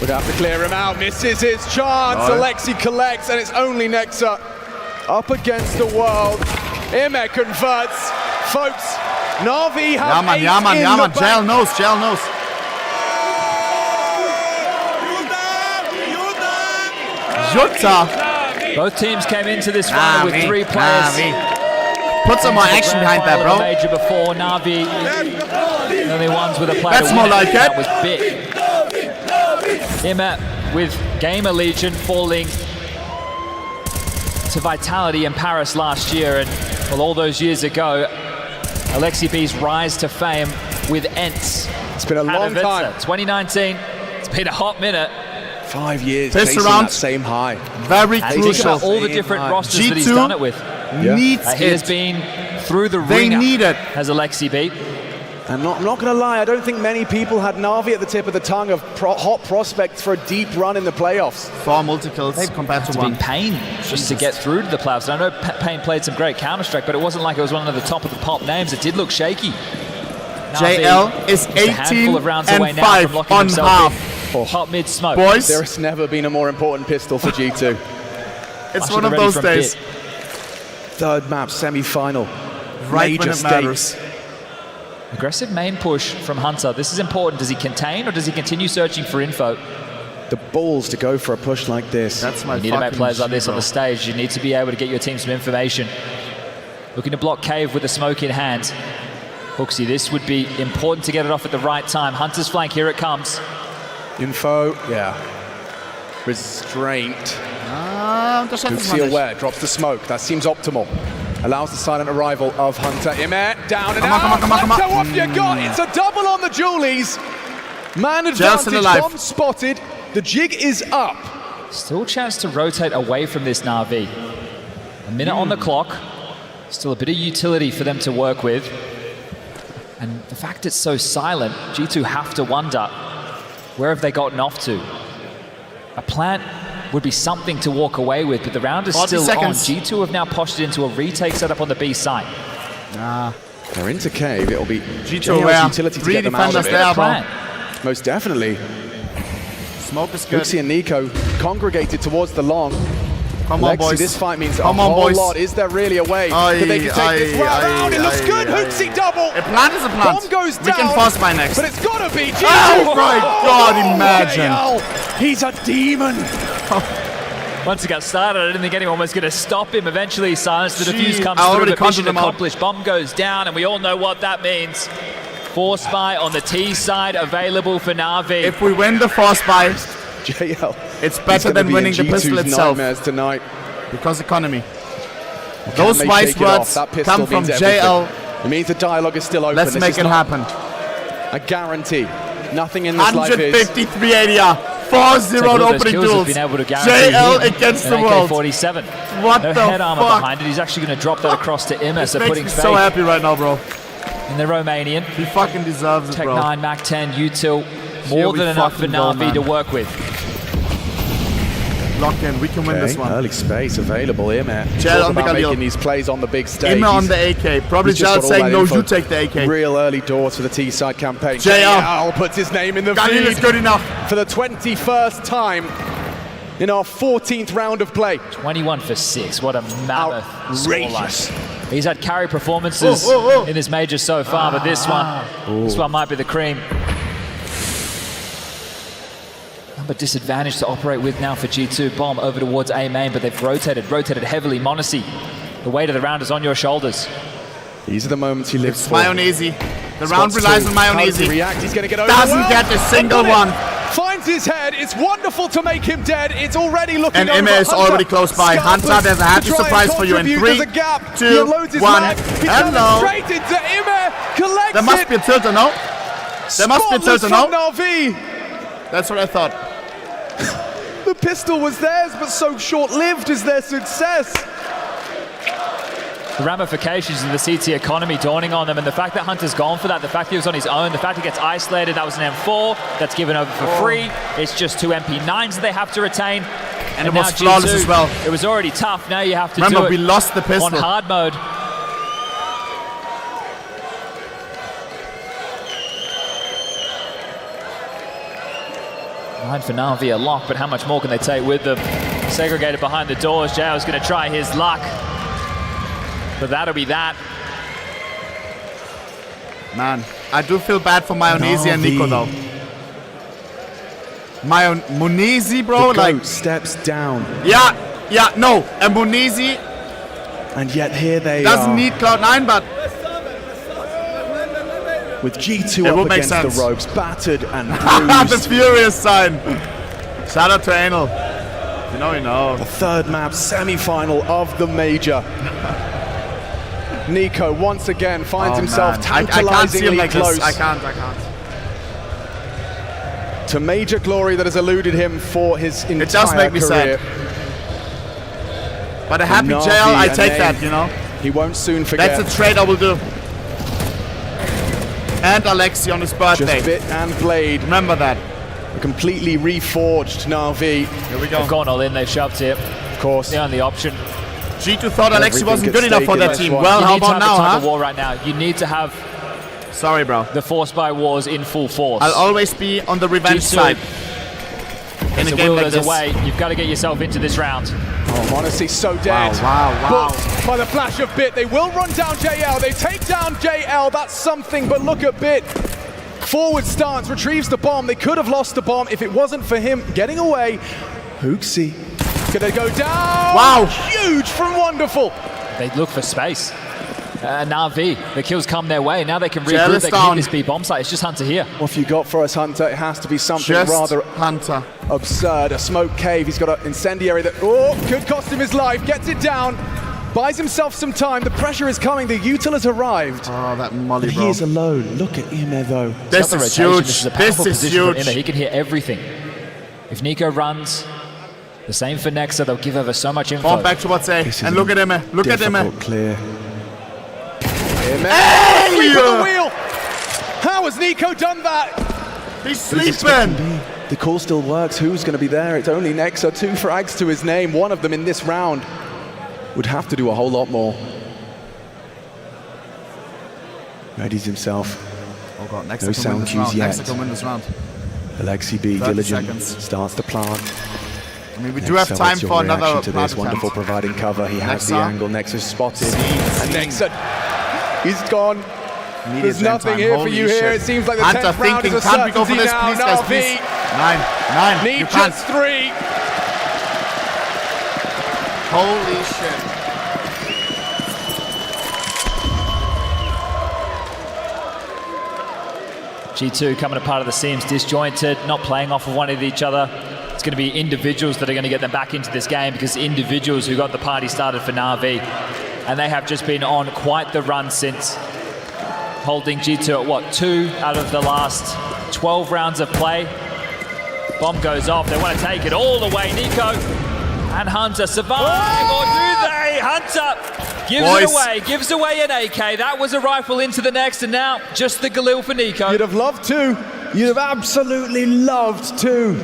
Would have to clear him out. Misses his chance. Oh. Alexi collects, and it's only Nexa up against the world. Imek converts. Folks, Navi have Yaman, eight Yaman, in Yaman. the Jail bank. knows, jail knows. Jutta. Both teams came into this final with 3 players. Put some more action behind that, bro. Major before Navi, the only ones with a player. That's more like it. That was big. Imet with Gamer Legion falling to Vitality in Paris last year, and well, all those years ago, Alexi B's rise to fame with Ents. It's been a long time. 2019. It's been a hot minute. 5 years Piss chasing around. that same high. Very And think crucial. about all the different rosters G2 that he's done it with. needs He has it. been through the They ringer need it. as Alexi B. I'm not going to lie, I don't think many people had Navi at the tip of the tongue of hot prospects for a deep run in the playoffs. 4 multi-kills compared to It's 1. been Payne just to get through to the playoffs. And I know Payne played some great Counter-Strike, but it wasn't like it was one of the top of the pop names. It did look shaky. JL is just a handful of rounds away and now 5 from locking on himself half. in. Hot mid-smoke. Boys, There has never been a more important pistol for G2. it's one of those days. Third map, semi-final. Right Major when it stakes. matters. Aggressive main push from Hunter. This is important. Does he contain or does he continue searching for info? The balls to go for a push like this. That's my You need to make fucking players like this shit, on the stage. You need to be able to get your team some information. Looking to block Cave with the smoke in hand. Hooksy, this would be important to get it off at the right time. Hunter's flank, here it comes. Info, yeah. Restraint. Unterschätzt Hooksy man aware, drops the smoke. That seems optimal. Allows the silent arrival of Hunter. Imet down and Come on, out. come on, come on, come on. Hunter, what you got? It's a double on the Julies. Man Just advantage, alive. bomb spotted. The jig is up. Still a chance to rotate away from this Navi. A minute on the clock. Still a bit of utility for them to work with. And the fact it's so silent, G2 have to wonder, where have they gotten off to? A plant would be something to walk away with, but the round is 40 still seconds. on. G2 have now postured into a retake setup on the B side. They're into cave. It'll be G2 JL's aware. utility to 3 get them out of defenders it. there, bro. Plan. Most definitely. Smoke is good. Hooksy and Nico congregated towards the long. Come on, Alexi, boys. this fight means Come a on, whole boys. lot. Is there really a way Aye, that they can take this aye, round aye, out? It looks aye, good. aye. Hooksy double. A plant is a plant. Bomb goes We down. can force by next. But it's gotta be G2. Oh my God, imagine. JL, he's a demon. Once he got started, I didn't think anyone was going to stop him. Eventually, he silenced. The defuse comes I through, already but mission counted him out. accomplished. Bomb goes down, and we all know what that means. Force buy on the T side available for Navi. If we win the force buy, JL. it's better than winning the pistol itself. Nightmares tonight. Because economy. Can Those they wise shake it off? words That pistol come from means everything. JL. It means the dialogue is still open. Let's This make is it not happen. a guarantee. Nothing in this life is. 153 ADR. 4-0 opening duels. JL against the world. AK-47. What no the head armor fuck? behind it. He's actually going to drop that across to Imme. So putting me so happy right now, bro. In the Romanian. He fucking deserves it, bro. Tech 9, Mac 10, util. More than enough for NAVI to work with. Lock in, we can win this one. Early space available, Imme. Talk about making these plays on the big stage. Imme on the AK. Probably Jal saying, no, you take the AK. Real early doors for the T-side campaign. JL puts his name in the feed. Is good enough. For the 21st time in our 14th round of play. 21 for 6. What a mammoth scoreline. He's had carry performances in this major so far, but this one might be the cream. But disadvantage to operate with now for G2. Bomb over towards A main, but they've rotated heavily. Monacy, the weight of the round is on your shoulders. These are the moments he lives for. Mayonnaise. The round relies on Mayonnaise. He's going to get over. Doesn't get a single one. Finds his head. It's wonderful to make him dead. It's already looking and over. And Imme is already close by. Hunter, there's a happy surprise for you in 3, 2, 1. Hello. Straight into Imme. Collects there must be a tilter, no? There must be a tilter, no? NAVI. That's what I thought. The pistol was theirs, but so short-lived is their success. The ramifications of the CT economy dawning on them, and the fact that Hunter's gone for that, the fact he was on his own, the fact he gets isolated, that was an M4, that's given over for free. It's just 2 MP9s that they have to retain. And it was flawless as well. It was already tough, now you have to Remember, do it we lost the pistol on hard mode. Behind for NAVI a lock, but how much more can they take with them? Segregated behind the doors. Jao's going to try his luck. But that'll be that. Man, I do feel bad for Mayonnaise and Nico though. Mayonnaise, bro, like steps down. Yeah, no, and Mayonnaise. And yet here they doesn't need Cloud9, but with G2 up against the ropes, battered and bruised. The furious sign. Shout out to Anal. You know. The third map, semi-final of the major. Nico once again finds himself tantalizingly close. I can't. To major glory that has eluded him for his entire career. It does make me sad. But a happy JL, I take that, you know. He won't soon forget. That's a trade I will do. And Alexi on his birthday. Just bit and blade. Remember that. A completely reforged NAVI. Here we go. They've gone all in, they've shoved it. Of course. The only option. G2 thought Alexi wasn't good enough for that team. Well, how about now, huh? War right now. You need to have... Sorry, bro. The Force by Wars in full force. I'll always be on the revenge side. In a game like this. Away. You've got to get yourself into this round. Oh, Monacy's so dead. Wow. But by the flash of Bit, they will run down JL. They take down JL. That's something, but look at Bit. Forward stance, retrieves the bomb. They could have lost the bomb if it wasn't for him getting away. Hooksy. Gonna go down. Wow. Huge from Wonderful. They look for space. NAVI, the kills come their way. Now they can regroup, they can hit this B bomb site. It's just Hunter here. What have you got for us, Hunter? It has to be something just rather Hunter. Absurd. A smoke cave. He's got an incendiary that could cost him his life. Gets it down. Buys himself some time. The pressure is coming. The util has arrived. Oh, that molly, bro. He is alone. Look at Imme, though. This is huge. This is huge. He can hear everything. If Nico runs, the same for Nexa. They'll give over so much info. Bomb back towards A. And look at Imme. Look at Imme. Clear. Hey! Sleep on the wheel! How has Nico done that? He's sleeping! The call still works. Who's going to be there? It's only Nexa. 2 frags to his name. One of them in this round. Would have to do a whole lot more. Readies himself. Oh god, Nexa no sound cues yet. Nexa can win this round. Alexi B, diligent, starts the plant. I mean, we do have time for another to this. Wonderful providing cover. He has the angle. Nexa's spotted. And Nexa, he's gone. There's nothing here for you here. It seems like the 10th round is a certainty now. NAVI. 9. Need just 3. Holy shit. G2 coming apart of the seams, disjointed, not playing off of one of each other. It's going to be individuals that are going to get them back into this game, because individuals who got the party started for NAVI, and they have just been on quite the run since, holding G2 at what, 2 out of the last 12 rounds of play. Bomb goes off. They want to take it all the way. Nico and Hunter survive, or do they? Hunter gives away an AK. That was a rifle into the next, and now just the Galil for Nico. You'd have loved to. You'd have absolutely loved to.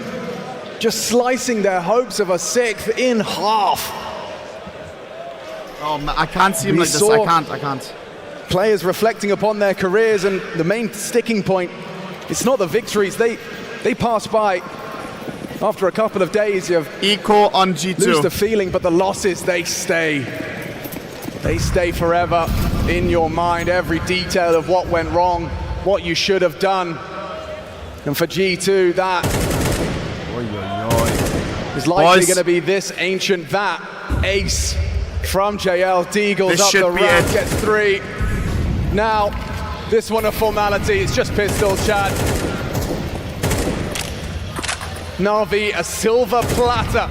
Just slicing their hopes of a 6th in half. Oh, man, I can't see him like this. I can't. Players reflecting upon their careers, and the main sticking point, it's not the victories. They pass by. After a couple of days, you have eco on G2. Lose the feeling, but the losses, they stay. They stay forever in your mind. Every detail of what went wrong, what you should have done. And for G2, that is likely going to be this ancient. That ace from JL. Deagles up the ramp, gets 3. Now, this one a formality. It's just pistols, Chad. NAVI a silver platter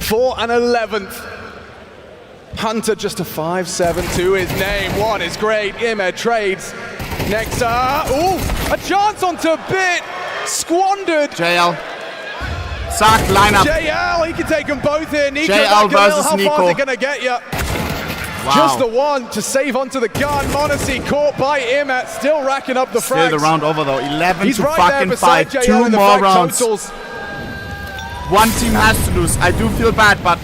for an 11th. Hunter just a 5-7 to his name. One is great. Imed trades. Next, a chance onto Bit. Squandered. JL. Sack lineup. JL, he can take them both here. Nico, JL versus Nico. How far is it going to get you? Wow. Just the one to save onto the gun. Monacy caught by Imet, still racking up the frags. Still the round over though. 11 He's to right fucking 5. 2 more rounds. Totals. One team has to lose. I do feel bad, but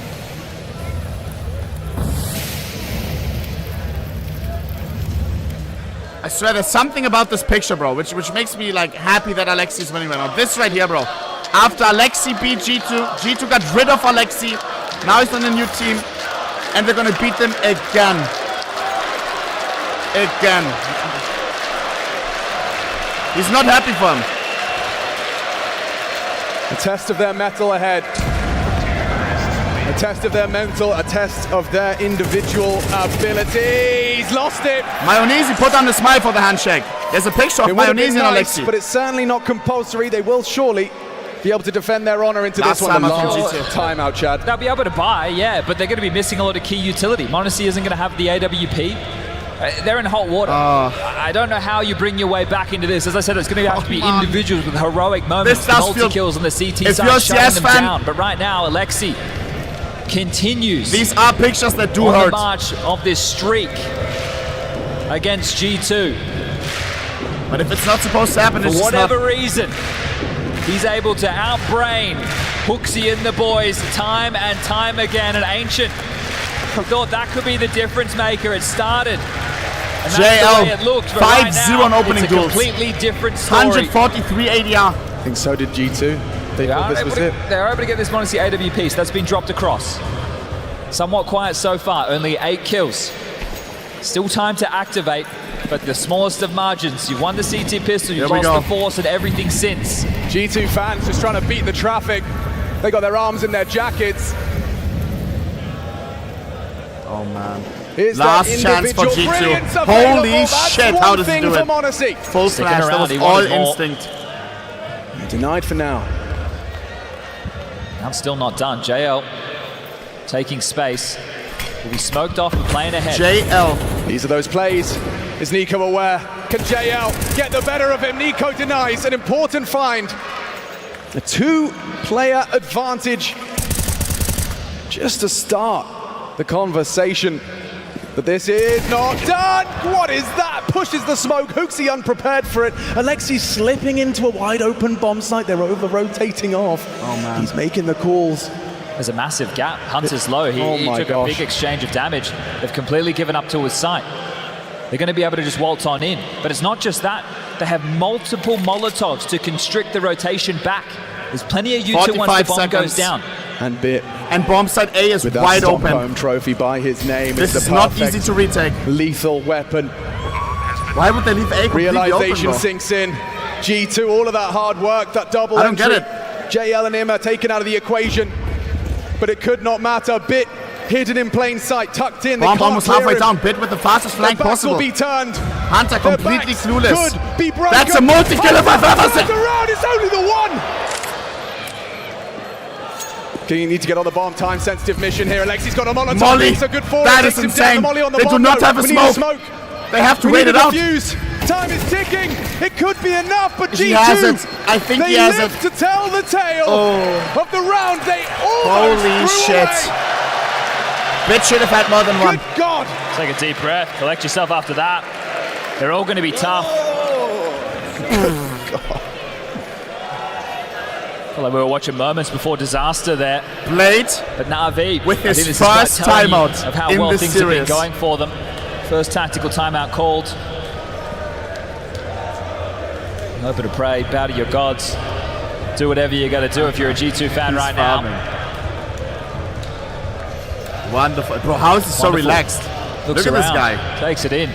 I swear there's something about this picture, bro, which makes me like happy that Alexi is winning right now. This right here, bro. After Alexi beat G2, G2 got rid of Alexi. Now he's on a new team. And they're gonna beat them again. Again. He's not happy for him. A test of their mettle ahead. A test of their mental, a test of their individual abilities. Lost it. Mayonnaise put on the smile for the handshake. There's a picture of Mayonnaise and Alexi. But it's certainly not compulsory. They will surely be able to defend their honor into this one. The last timeout, Chad. They'll be able to buy, yeah, but they're going to be missing a lot of key utility. Monacy isn't going to have the AWP. They're in hot water. I don't know how you bring your way back into this. As I said, it's going to have to be individuals with heroic moments, multi-kills on the CT side, shutting them down. But right now, Alexi continues. These are pictures that do hurt. On the march of this streak against G2. But if it's not supposed to happen, for whatever reason, he's able to outbrain Hooksy and the boys time and time again. And Ancient thought that could be the difference maker. It started. And that's JL, the way it looked. 5-0 right on opening it's a duels. Completely different story. 143 ADR. I think so did G2. They thought this was it. They're able to get this Monacy AWP, so that's been dropped across. Somewhat quiet so far, only 8 kills. Still time to activate, but the smallest of margins. You've won the CT pistol, you've lost the force and everything since. G2 fans just trying to beat the traffic. They got their arms in their jackets. Oh man. Here's last chance for G2. Holy shit, how does he do it? Full flash, that was all instinct. Denied for now. I'm still not done. JL taking space. Will be smoked off and playing ahead. JL. These are those plays. Is Nico aware? Can JL get the better of him? Nico denies an important find. A 2-player advantage. Just to start the conversation. But this is not done. What is that? Pushes the smoke. Hooksy unprepared for it. Alexi slipping into a wide open bomb site. They're over-rotating off. Oh man. He's making the calls. There's a massive gap. Hunter's low. He took a big exchange of damage. They've completely given up to his sight. They're going to be able to just waltz on in. But it's not just that. They have multiple Molotovs to constrict the rotation back. There's plenty of U2 once the bomb goes down. And Bit. And bomb site A is with wide open. Stockholm trophy by his name. This is not easy to retake. Lethal weapon. Why would they leave A completely Realization open, sinks in. G2, all of that hard work, that double I don't entry. get it. JL and him are taken out of the equation. But it could not matter. Bit hidden in plain sight, tucked in. Bomb almost halfway down. Bit with the fastest flank possible. Will be turned. Hunter completely clueless. Could be broken. That's a multi-kill if I've ever seen. It's only the one. Okay, you need to get on the bomb. Time-sensitive mission here. Alexi's got a Molotov. Molly. So good for That is insane. They do not have a smoke. They have to wait it out. Time is ticking. It could be enough, but G2, he has it. I think he has it. to tell the tale of the round. They almost holy shit. Bit should have had more than one. Good God. Take a deep breath. Collect yourself after that. They're all going to be tough. Well, like we were watching moments before disaster there. Blade, but NAVI with his first timeout of how in well the things series. have been going for them. First tactical timeout called. Hope and pray, bow to your gods. Do whatever you got to do if you're a G2 fan right now. Wonderful, bro. How is he so relaxed? Looks Look at around, this guy. Takes it in.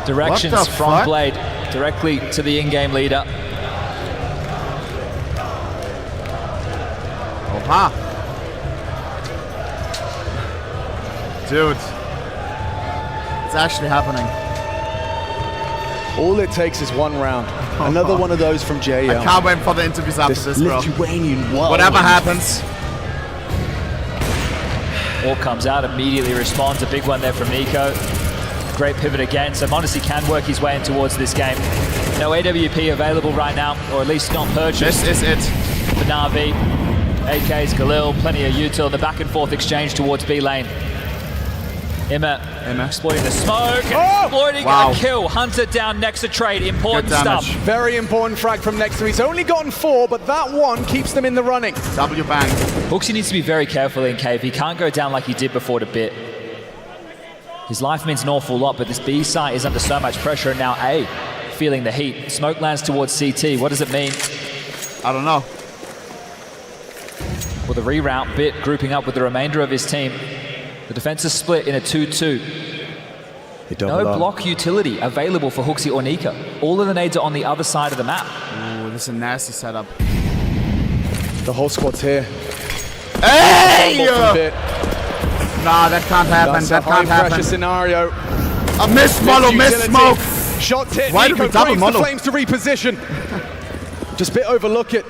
Directions from Blade directly to the in-game leader. Oha. Dude. It's actually happening. All it takes is one round. Another one of those from JL. I can't wait for the interviews after this, bro. Lithuanian whirlwind. Whatever happens. All comes out, immediately responds. A big one there from Nico. Great pivot again. So Monacy can work his way in towards this game. No AWP available right now, or at least not purchased. This is it. For NAVI. AK's Galil, plenty of util. The back and forth exchange towards B lane. Emma exploiting the smoke, exploiting a kill. Hunter down, Nexa trade, important stuff. Very important frag from Nexa. He's only gotten 4, but that one keeps them in the running. W bang. Hooksy needs to be very careful in cave. He can't go down like he did before to bit. His life means an awful lot, but this B site is under so much pressure, and now A feeling the heat. Smoke lands towards CT. What does it mean? I don't know. Well, the reroute, Bit grouping up with the remainder of his team. The defense is split in a 2-2. No block utility available for Hooksy or Nika. All of the nades are on the other side of the map. Ooh, this is a nasty setup. The whole squad's here. Hey! Nah, that can't happen. That's that a can't happen. Pressure scenario. A miss follow, miss smoke. Shots hit. Why Nico did we double the mono? flames to reposition. Just Bit overlook it.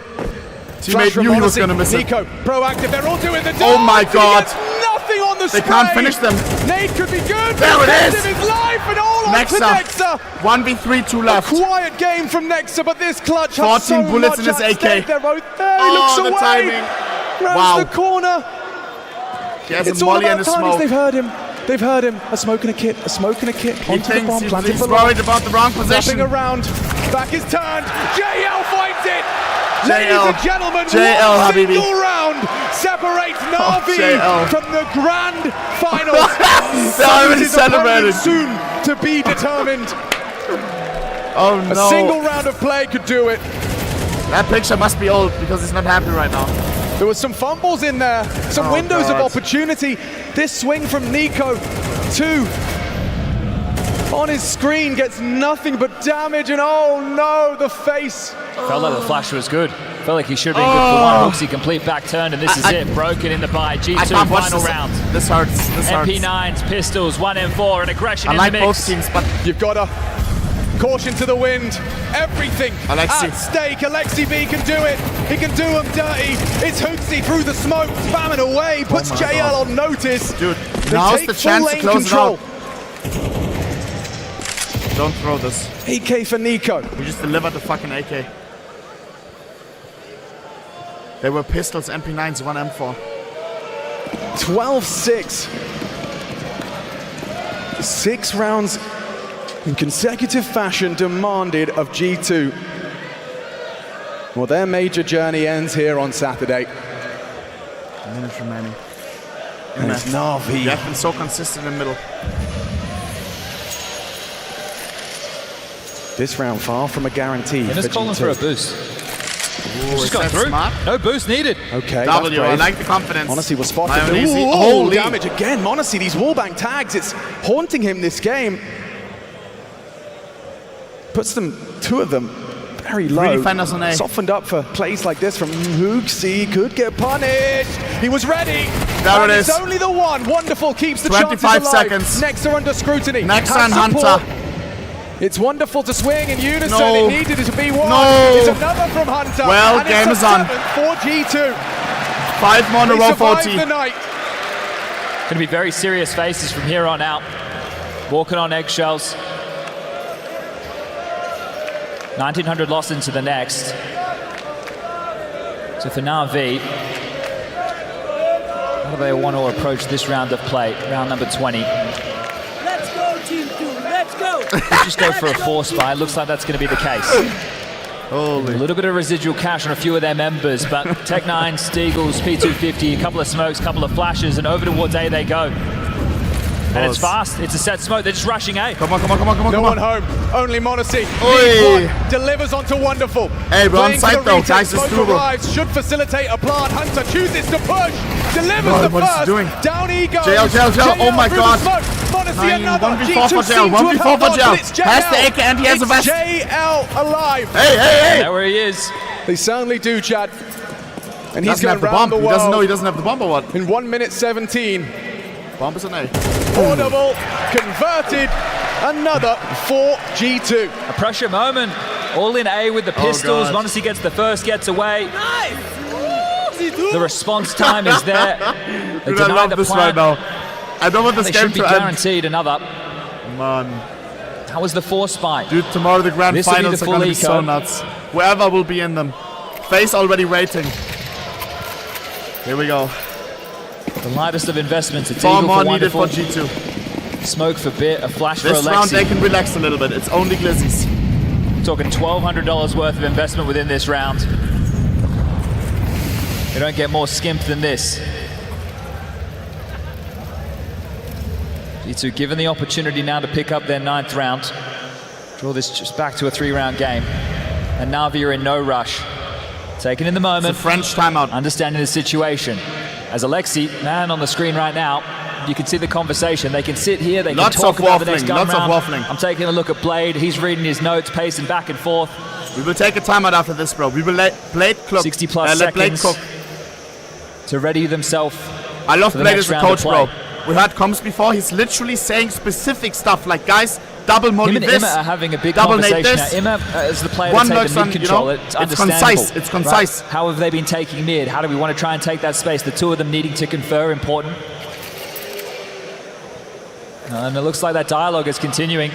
Teammate knew he was gonna miss it. Nico, proactive. They're all doing the dance. Oh my God. Nothing on the They spray. can't finish them. Nate could be good. There it is. His life and all on to Nexa. 1v3, 2 left. A quiet game from Nexa, but this clutch has 14 so bullets much in his at AK. stake. They're both there. He looks the away. timing. Rounds the corner. He has It's a all molly about and a timings. smoke. They've heard him. They've heard him. A smoke and a kit. A smoke and a kit. He Onto the bomb. thinks Planted he's for long. worried about the wrong position. Wrapping around. Back is turned. JL finds it. JL. Ladies and gentlemen, JL, one Habibi. single round separates NAVI JL. from the grand finals. They're already celebrating. Soon to be determined. Oh no. A single round of play could do it. That picture must be old because he's not happy right now. There was some fumbles in there, some windows of opportunity. This swing from Nico, 2 on his screen, gets nothing but damage, and oh no, the face. Felt like the flash was good. Felt like he should have been good for one. Hooksy complete back turn, and this is it. Broken in the buy. G2 final round. This hurts. This hurts. MP9s, pistols, 1M4, and aggression I in like the both mix. teams, but you've got to caution to the wind. Everything Alexi. at stake. Alexi B can do it. He can do him dirty. It's Hooksy through the smoke, spamming away, puts JL on notice. Dude, They now's take the full chance to lane close control. it out. Don't throw this. AK for Nico. We just delivered the fucking AK. They were pistols, MP9s, 1M4. 12-6. 6 rounds in consecutive fashion demanded of G2. Well, their major journey ends here on Saturday. A minute remaining. And it's NAVI. They have been so consistent in the middle. This round far from a guarantee. And it's calling for a boost. Just got through. Smart? No boost needed. Okay, W, I like the confidence. Monacy was spotted. Mayonnaise. Ooh, Holy. damage again. Monacy, these wallbang tags, it's haunting him this game. Puts them, 2 of them, very low. Really fans on A. Softened up for plays like this from Hooksy. Could get punished. He was ready. There it is. It's only the one. Wonderful. Keeps the 25 chances alive. seconds. Nexa under scrutiny. Nexa Has and support. Hunter. It's wonderful to swing in unison. No. It needed it to be one. No. It's another from Hunter. Well, and game it's is on. 7 for G2. 5 more in a They row, survived 40. the night. Going to be very serious faces from here on out. Walking on eggshells. 1900 lost into the next. So for NAVI, how do they want to approach this round of play, round number 20? Let's go, Team 2, let's go! Let's just go for a force buy. Looks like that's going to be the case. Holy. A little bit of residual cash on a few of their members, but Tech9, Steagles, P250, a couple of smokes, a couple of flashes, and over towards A they go. And it's fast. It's a set smoke. They're just rushing A. Come on, come on, come on, come on. No one home. Only Monacy. Delivers onto Wonderful. Hey, we're on site though. Guys, it's doable. Should facilitate a plant. Hunter chooses to push. Delivers the what is he first. doing? Down he goes. JL. Oh my god. Monacy another. 1v4 for JL. 1v4 for JL. Has the AK and he has a vest. JL alive. Hey. There where he is. They certainly do, Chad. And he's going around the world. He doesn't know he doesn't have the bomb or what? In 1 minute 17. Bomb is an A. Audible converted another for G2. A pressure moment. All in A with the pistols. Monacy gets the first, gets away. Nice! The response time is there. They Dude, I love this right now. I don't want this game to end. Guaranteed another. Man. That was the force spy. Dude, tomorrow the grand finals are going to be so nuts. Whoever will be in them. FAZE already waiting. Here we go. The lightest of investments. It's Far Eagle more for needed for Wonderful. G2. Smoke for Bit, a flash for Alexi. This round they can relax a little bit. It's only glizzies. Talking $1,200 worth of investment within this round. You don't get more skimp than this. G2 given the opportunity now to pick up their 9th round. Draw this just back to a 3-round game. And NAVI are in no rush. Taking in the moment. It's a French timeout. Understanding the situation. As Alexi, man on the screen right now, you can see the conversation. They can sit here, they can talk about the next gun round. I'm taking a look at Blade. He's reading his notes, pacing back and forth. We will take a timeout after this, bro. We will let Blade cook. 60 plus seconds to ready themselves. I love Blade as a coach, bro. We had comms before. He's literally saying specific stuff like, guys, double molly Him and this. Imma are having a big double conversation. This. Now, Imma is the player One to take the mid control. You know, it's understandable. concise. It's concise. Right? How have they been taking mid? How do we want to try and take that space? The two of them needing to confer, important. And it looks like that dialogue is continuing.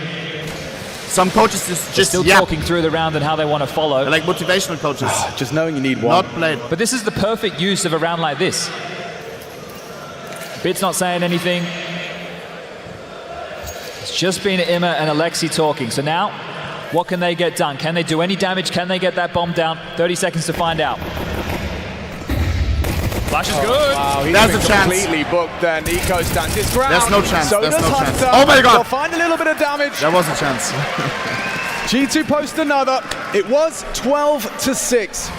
Some coaches just still talking through the round and how they want to follow. They're like motivational coaches. Just knowing you need one. Not Blade. But this is the perfect use of a round like this. Bit's not saying anything. It's just been Imma and Alexi talking. So now, what can they get done? Can they do any damage? Can they get that bomb down? 30 seconds to find out. Flash is good. Wow, there's a chance. Completely booked there. Nico stands his ground. There's no chance. So there's does no Hunter. chance. Oh my god. They'll find a little bit of damage. There was a chance. G2 post another. It was 12-6.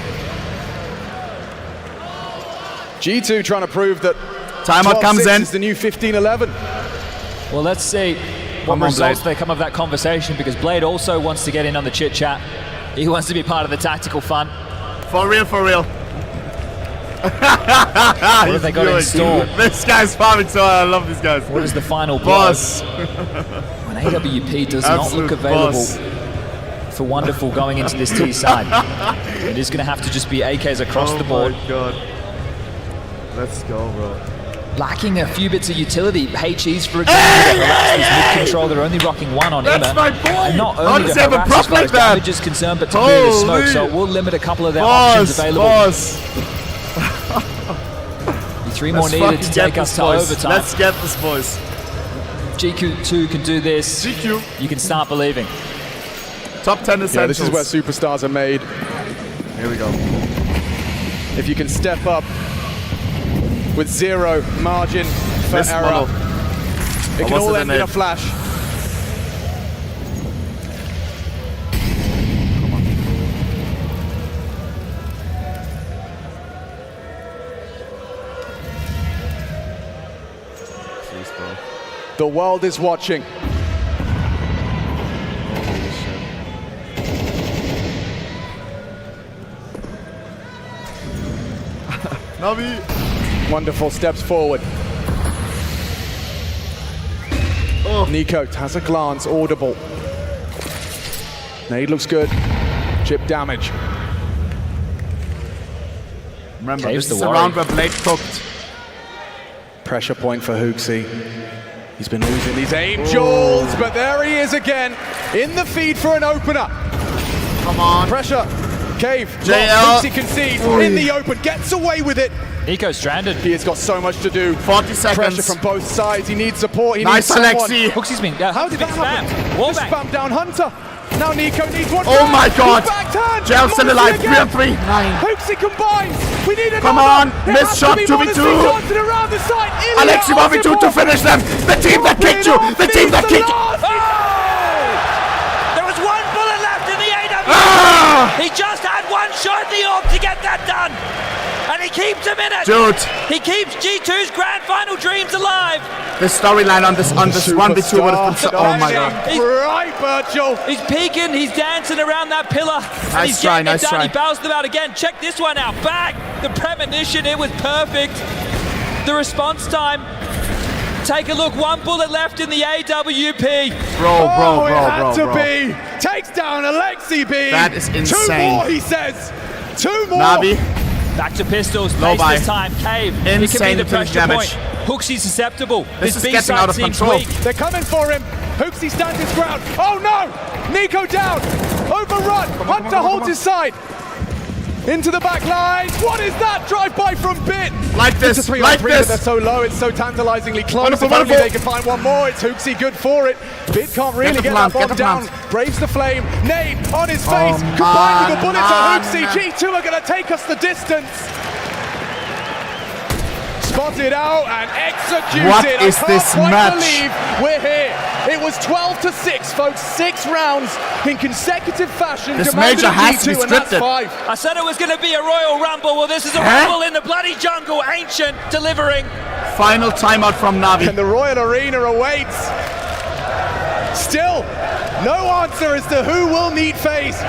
G2 trying to prove that timeout comes in. Is the new 15-11. Well, let's see what results they come of that conversation, because Blade also wants to get in on the chit chat. He wants to be part of the tactical fun. For real, for real. What have they got in store? This guy's farming, so I love these guys. What is the final boss? When AWP does not look available for Wonderful going into this T side, it is going to have to just be AKs across the board. Oh my god. Let's go, bro. Lacking a few bits of utility. HEs, for example, mid control. They're only rocking one on Imma. That's my boy! And not How only does to he have a harass prop like that? damage is concerned, but to clear the smoke. So it will limit a couple of their options available. Three more needed to take us to overtime. Let's get this, boys. GQ2 can do this. GQ. You can start believing. Top 10 essentials. Yeah, this is where superstars are made. Here we go. If you can step up with zero margin for error, it can all end in a flash. The world is watching. Holy shit. NAVI. Wonderful steps forward. Oh. Nico has a glance, audible. Nade looks good. Chip damage. Remember, this is a round where Blade cooked. Pressure point for Hooksy. He's been losing these aim jewels, but there he is again in the feed for an opener. Come on. Pressure. Cave. JL. He concedes in the open. Gets away with it. Nico stranded. He has got so much to do. 40 seconds. Pressure from both sides. He needs support. He nice, needs someone. Alexi. Huxey's been. How did that happen? Just spam down Hunter. Now Nico needs one. Oh my God. JL still alive. 3 on 3. 9. Hooksy combines. We need another. Come on. Miss shot. 2v2. Alexi 1v2 to finish them. The team that kicked you. The team that kicked you. There was one bullet left in the AW. He just had one shot in the orb to get that done. And he keeps him in it. Dude. He keeps G2's grand final dreams alive. The storyline on this 1v2 would have been so. Oh my God. Right, Virgil. He's peeking. He's dancing around that pillar. And he's getting it done. He bounced them out again. Check this one out. Bang. The premonition. It was perfect. The response time. Take a look. One bullet left in the AWP. Bro. It had to be. Takes down Alexi B. That is insane. 2 more, he says. 2 more. Navi. Back to pistols. Low Pace this time. Cave. Insane it can be the pressure damage. point. Hooksy susceptible. This is getting out of control. Weak. They're coming for him. Hooksy stands his ground. Oh no! Nico down. Overrun. Hunter holds his side. Into the back line. What is that? Drive by from Bit. Like this. It's a 3 like on 3, this. but they're so low. It's so tantalizingly close. Wonderful, If only wonderful. they can find one more. It's Hooksy good for it. Bit can't really get that bomb down. Braves the flame. Nade on his face. Combined with a bullet to Hooksy. G2 are going to take us the distance. Spotted out and executed. What is this match? I can't quite believe we're here. It was 12-6, folks. 6 rounds in consecutive fashion. This major has to be scripted. I said it was going to be a Royal Rumble. Well, this is a Rumble in the bloody jungle. Ancient delivering. Final timeout from Navi. And the Royal Arena awaits. Still, no answer as to who will meet FaZe.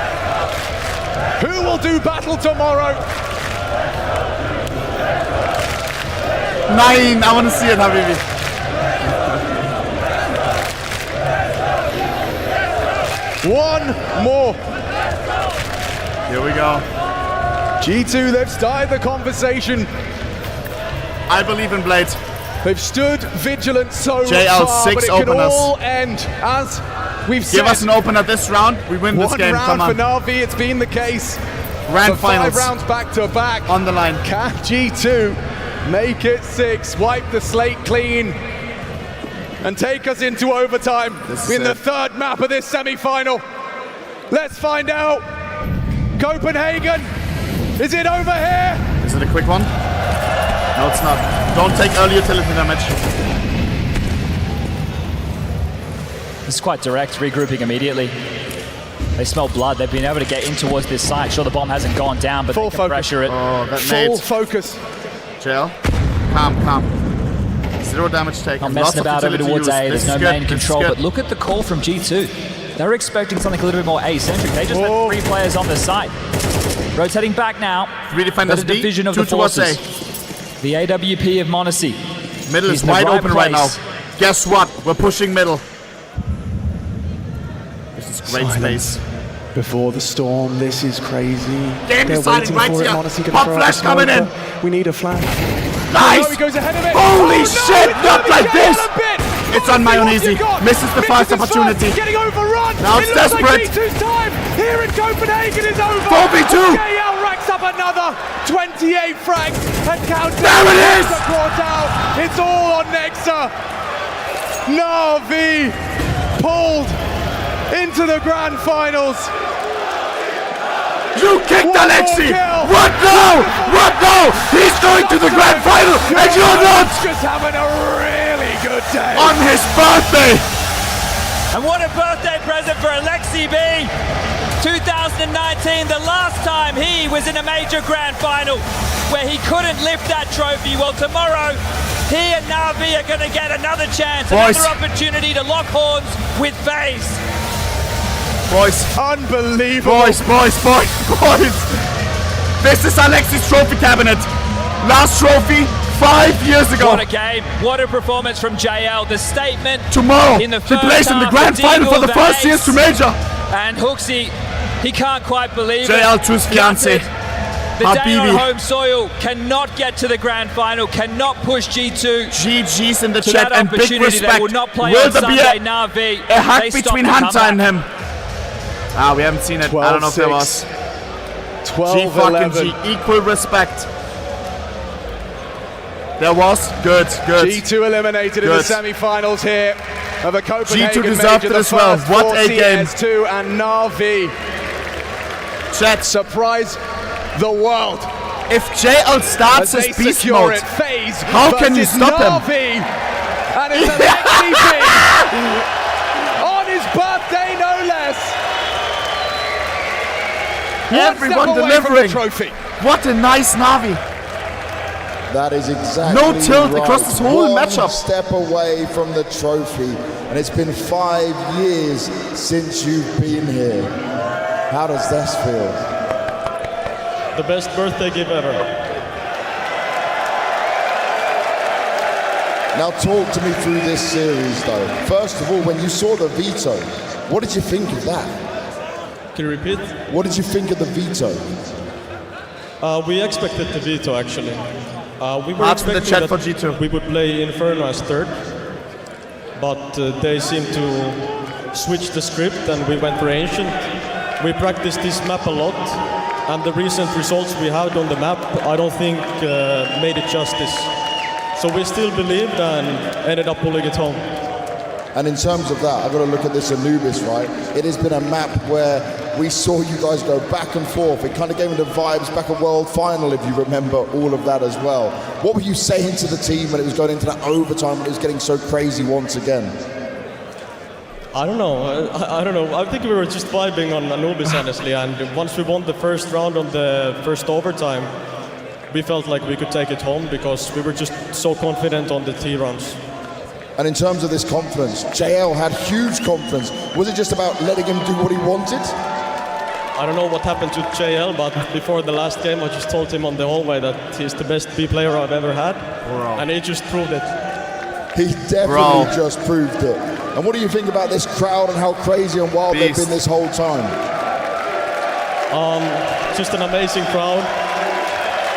Who will do battle tomorrow? 9, I want to see it, Habibi. One more. Here we go. G2, they've started the conversation. I believe in Blades. They've stood vigilant so JL, far, 6 but it openers. could all end as we've said. Give us an opener this round. We win this game. Come on. One round for Navi. It's been the case. Grand for finals. 5 rounds back to back. On the line. Can G2 make it 6? Wipe the slate clean and take us into overtime in the 3rd map of this semi-final. Let's find out. Copenhagen, is it over here? Is it a quick one? No, it's not. Don't take early utility damage. This is quite direct, regrouping immediately. They smell blood. They've been able to get in towards this site. Sure, the bomb hasn't gone down, but Full they can focus. pressure it. Oh, that Full focus. JL, calm. 0 damage taken. Not messing about over towards A. There's no main control, but look at the call from G2. They were expecting something a little bit more A-centric. They just had 3 players on the site. Rotating back now. 3 defenders the division of the forces. The AWP of Monacy. Middle is wide open right now. Guess what? We're pushing middle. This is great space. Before the storm, this is crazy. Game They're deciding waiting right for it. here. Monacy can Pop throw flash out coming in. We need a flash. Nice! Oh, he goes ahead of it. Holy Oh, no, shit! it's Not like this! a bit. It's on my own easy. Misses the first opportunity. Getting overrun. Now it's it looks desperate. like G2's time here in Copenhagen is over. 4v2. JL racks up another 28 frags and counts. There it is. Caught out. It's all on Nexa. NAVI pulled into the grand finals. You kicked Alexi! What now? What now? He's going to the grand final and you're not! Just having a really good day. On his birthday! And what a birthday present for Alexi B. 2019, the last time he was in a major grand final where he couldn't lift that trophy. Well, tomorrow, he and NAVI are going to get another chance, another opportunity to lock horns with FaZe. Boys. Unbelievable. Boys. This is Alexi's trophy cabinet. Last trophy 5 years ago. What a game. What a performance from JL. The statement tomorrow. In the he plays in the grand final for the first years to major. And Hooksy, he can't quite believe JL to his fiancé. The day on home soil cannot get to the grand final, cannot push G2. GG's in the to chat that and big opportunity respect. They will not play Will on there be Sunday, NAVI. a hack between Hunter and him? We haven't seen it. I don't know if there was. 12-11. G, equal respect. There was. Good. G2 eliminated in the semi-finals here of a Copenhagen G2 deserved major. it as well. What a game. CS2 and NAVI. Chat. Surprise the world. If JL starts his beast mode, FAZE how can you stop NAVI. And it's Alexi B on his birthday, no less. Everyone delivering. Trophy. What a nice Navi. That is exactly no tilt right. across this whole One matchup. Step away from the trophy, and it's been 5 years since you've been here. How does this feel? The best birthday gift ever. Now talk to me through this series though. First of all, when you saw the veto, what did you think of that? Can you repeat? What did you think of the veto? We expected the veto actually. We were Ask expecting the chat that for G2. we would play Inferno as third, but they seemed to switch the script and we went for Ancient. We practiced this map a lot, and the recent results we had on the map I don't think made it justice. So we still believed and ended up pulling it home. And in terms of that, I've got to look at this Anubis, right? It has been a map where we saw you guys go back and forth. It kind of gave me the vibes back at World Final, if you remember all of that as well. What were you saying to the team when it was going into that overtime, when it was getting so crazy once again? I don't know. I don't know. I think we were just vibing on Anubis, honestly. And once we won the first round on the first overtime, we felt like we could take it home because we were just so confident on the T rounds. And in terms of this confidence, JL had huge confidence. Was it just about letting him do what he wanted? I don't know what happened to JL, but before the last game, I just told him on the hallway that he's the best B player I've ever had. Bro. And he just proved it. He definitely just proved it. And what do you think about this crowd and how crazy and wild they've been this whole time? Just an amazing crowd.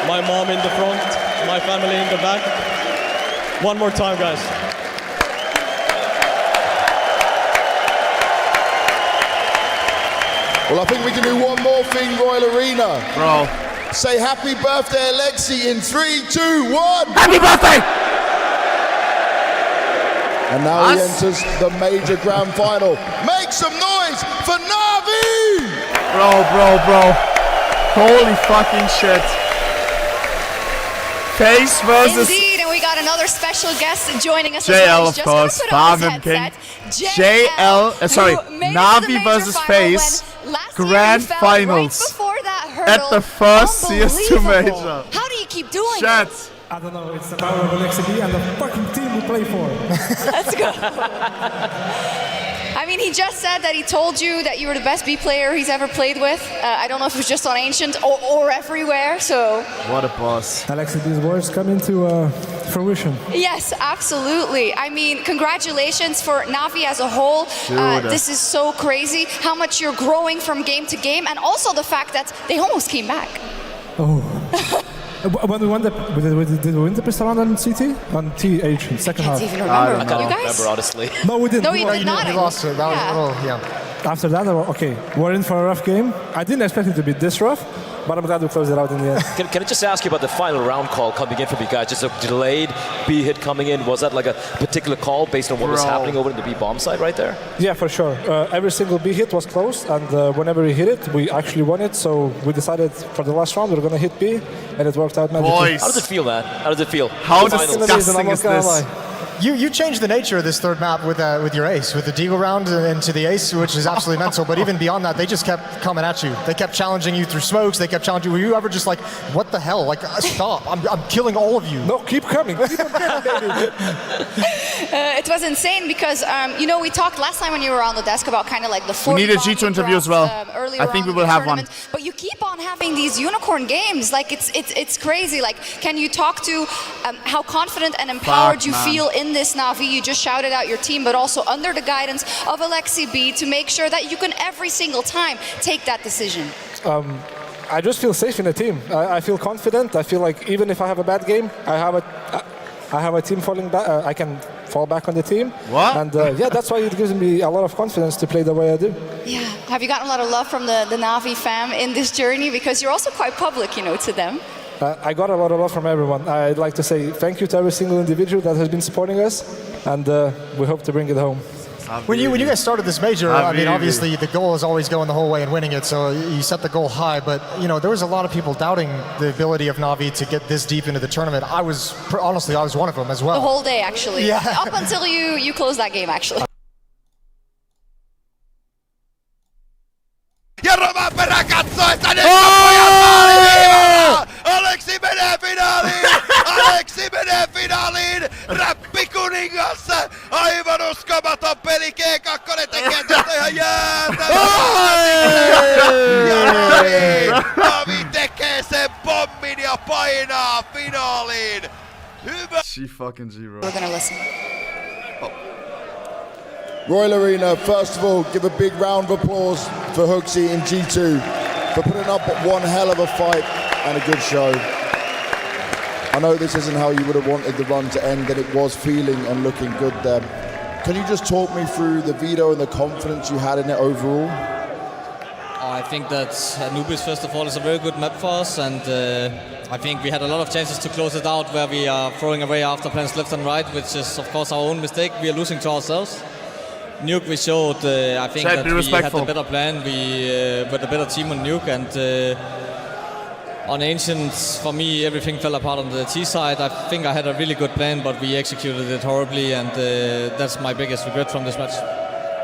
My mom in the front, my family in the back. One more time, guys. Well, I think we can do one more thing, Royal Arena. Bro. Say happy birthday, Alexi, in 3, 2, 1. Happy birthday! And now he enters the major grand final. Make some noise for NAVI! Bro. Holy fucking shit. FAZE versus... Indeed, and we got another special guest joining us. JL, of course. Farming King. NAVI versus FAZE. Grand finals. Right at the first CS2 major. How do you keep doing Chat. it? I don't know, it's the power of Alexi and the fucking team we play for. Let's go. I mean, he just said that he told you that you were the best B player he's ever played with. I don't know if it was just on Ancient or everywhere, so... What a boss. Alexi, these words come into fruition. Yes, absolutely. I mean, congratulations for NAVI as a whole. This is so crazy how much you're growing from game to game, and also the fact that they almost came back. Oh. When we won did we win the pistol round on CT? On TH in second half? I can't even remember. I can't remember, honestly. No, we didn't. No, you did not. We lost it. That was a little, yeah. After that, okay, we're in for a rough game. I didn't expect it to be this rough, but I'm glad we closed it out in the end. Can I just ask you about the final round call coming in from you guys? Just a delayed B hit coming in. Was that like a particular call based on what was happening over in the B bomb side right there? Yeah, for sure. Every single B hit was close, and whenever we hit it, we actually won it. So we decided for the last round we were going to hit B, and it worked out magically. How does it feel, man? How does it feel? How disgusting is this? You changed the nature of this third map with your ace, with the deagle round into the ace, which is absolutely mental. But even beyond that, they just kept coming at you. They kept challenging you through smokes. They kept challenging you. Were you ever just like, what the hell? Like, stop! I'm killing all of you. No, keep coming. Keep on coming, baby. It was insane because you know, we talked last time when you were on the desk about kind of like the 40 we need a G2 interview as well. I think we will have one. But you keep on having these unicorn games. Like it's crazy. Like, can you talk to how confident and empowered you feel in this NAVI? You just shouted out your team, but also under the guidance of Alexi B to make sure that you can every single time take that decision. I just feel safe in the team. I feel confident. I feel like even if I have a bad game, I have a team falling back. I can fall back on the team. What? And yeah, that's why it gives me a lot of confidence to play the way I do. Yeah. Have you gotten a lot of love from the NAVI fam in this journey? Because you're also quite public, you know, to them. I got a lot of love from everyone. I'd like to say thank you to every single individual that has been supporting us, and we hope to bring it home. When you guys started this major, I mean, obviously the goal is always going the whole way and winning it, so you set the goal high, but you know, there was a lot of people doubting the ability of NAVI to get this deep into the tournament. Honestly, I was one of them as well. The whole day, actually. Yeah. Up until you closed that game, actually. Ja Roman perä katsoo, että nyt on pojat maaliviivalla! Aleksi menee finaaliin! Aleksi menee finaaliin! Räppikuningas! Aivan uskomaton peli! G2 tekee tästä ihan jäätävää! Ja NAVI tekee sen pommin ja painaa finaaliin! Hyvä! She fucking zero. We're gonna listen. Royal Arena, first of all, give a big round of applause for Hooksy in G2 for putting up one hell of a fight and a good show. I know this isn't how you would have wanted the run to end, and it was feeling and looking good there. Can you just talk me through the veto and the confidence you had in it overall? I think that Anubis, first of all, is a very good map for us, and I think we had a lot of chances to close it out where we are throwing away after plans left and right, which is, of course, our own mistake. We are losing to ourselves. Nuke, we showed, I think that we had the better plan. We were the better team on Nuke, and on Ancient, for me, everything fell apart on the T side. I think I had a really good plan, but we executed it horribly, and that's my biggest regret from this match.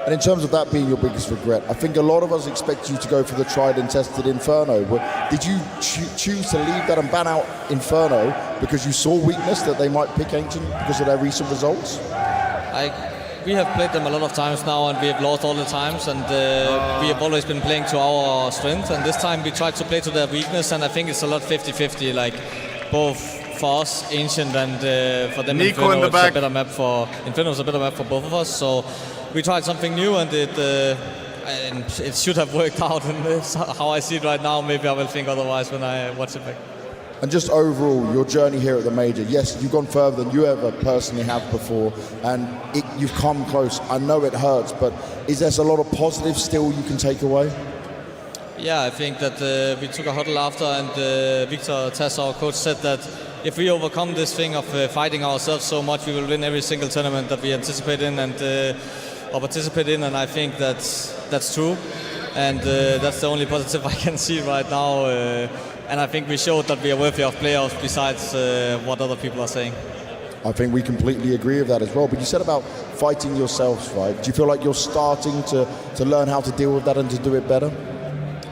And in terms of that being your biggest regret, I think a lot of us expect you to go for the tried and tested Inferno. Did you choose to leave that and ban out Inferno because you saw weakness that they might pick Ancient because of their recent results? We have played them a lot of times now, and we have lost all the times, and we have always been playing to our strength, and this time we tried to play to their weakness, and I think it's a lot 50-50, like both for us, Ancient, and for them Inferno, it's a better map for Inferno's a better map for both of us, so we tried something new, and it should have worked out, and that's how I see it right now. Maybe I will think otherwise when I watch it back. And just overall, your journey here at the major, yes, you've gone further than you ever personally have before, and you've come close. I know it hurts, but is there a lot of positives still you can take away? Yeah, I think that we took a huddle after, and Victor Tass, our coach, said that if we overcome this thing of fighting ourselves so much, we will win every single tournament that we anticipate in and or participate in, and I think that's true, and that's the only positive I can see right now. And I think we showed that we are worthy of playoffs besides what other people are saying. I think we completely agree with that as well. But you said about fighting yourselves, right? Do you feel like you're starting to learn how to deal with that and to do it better?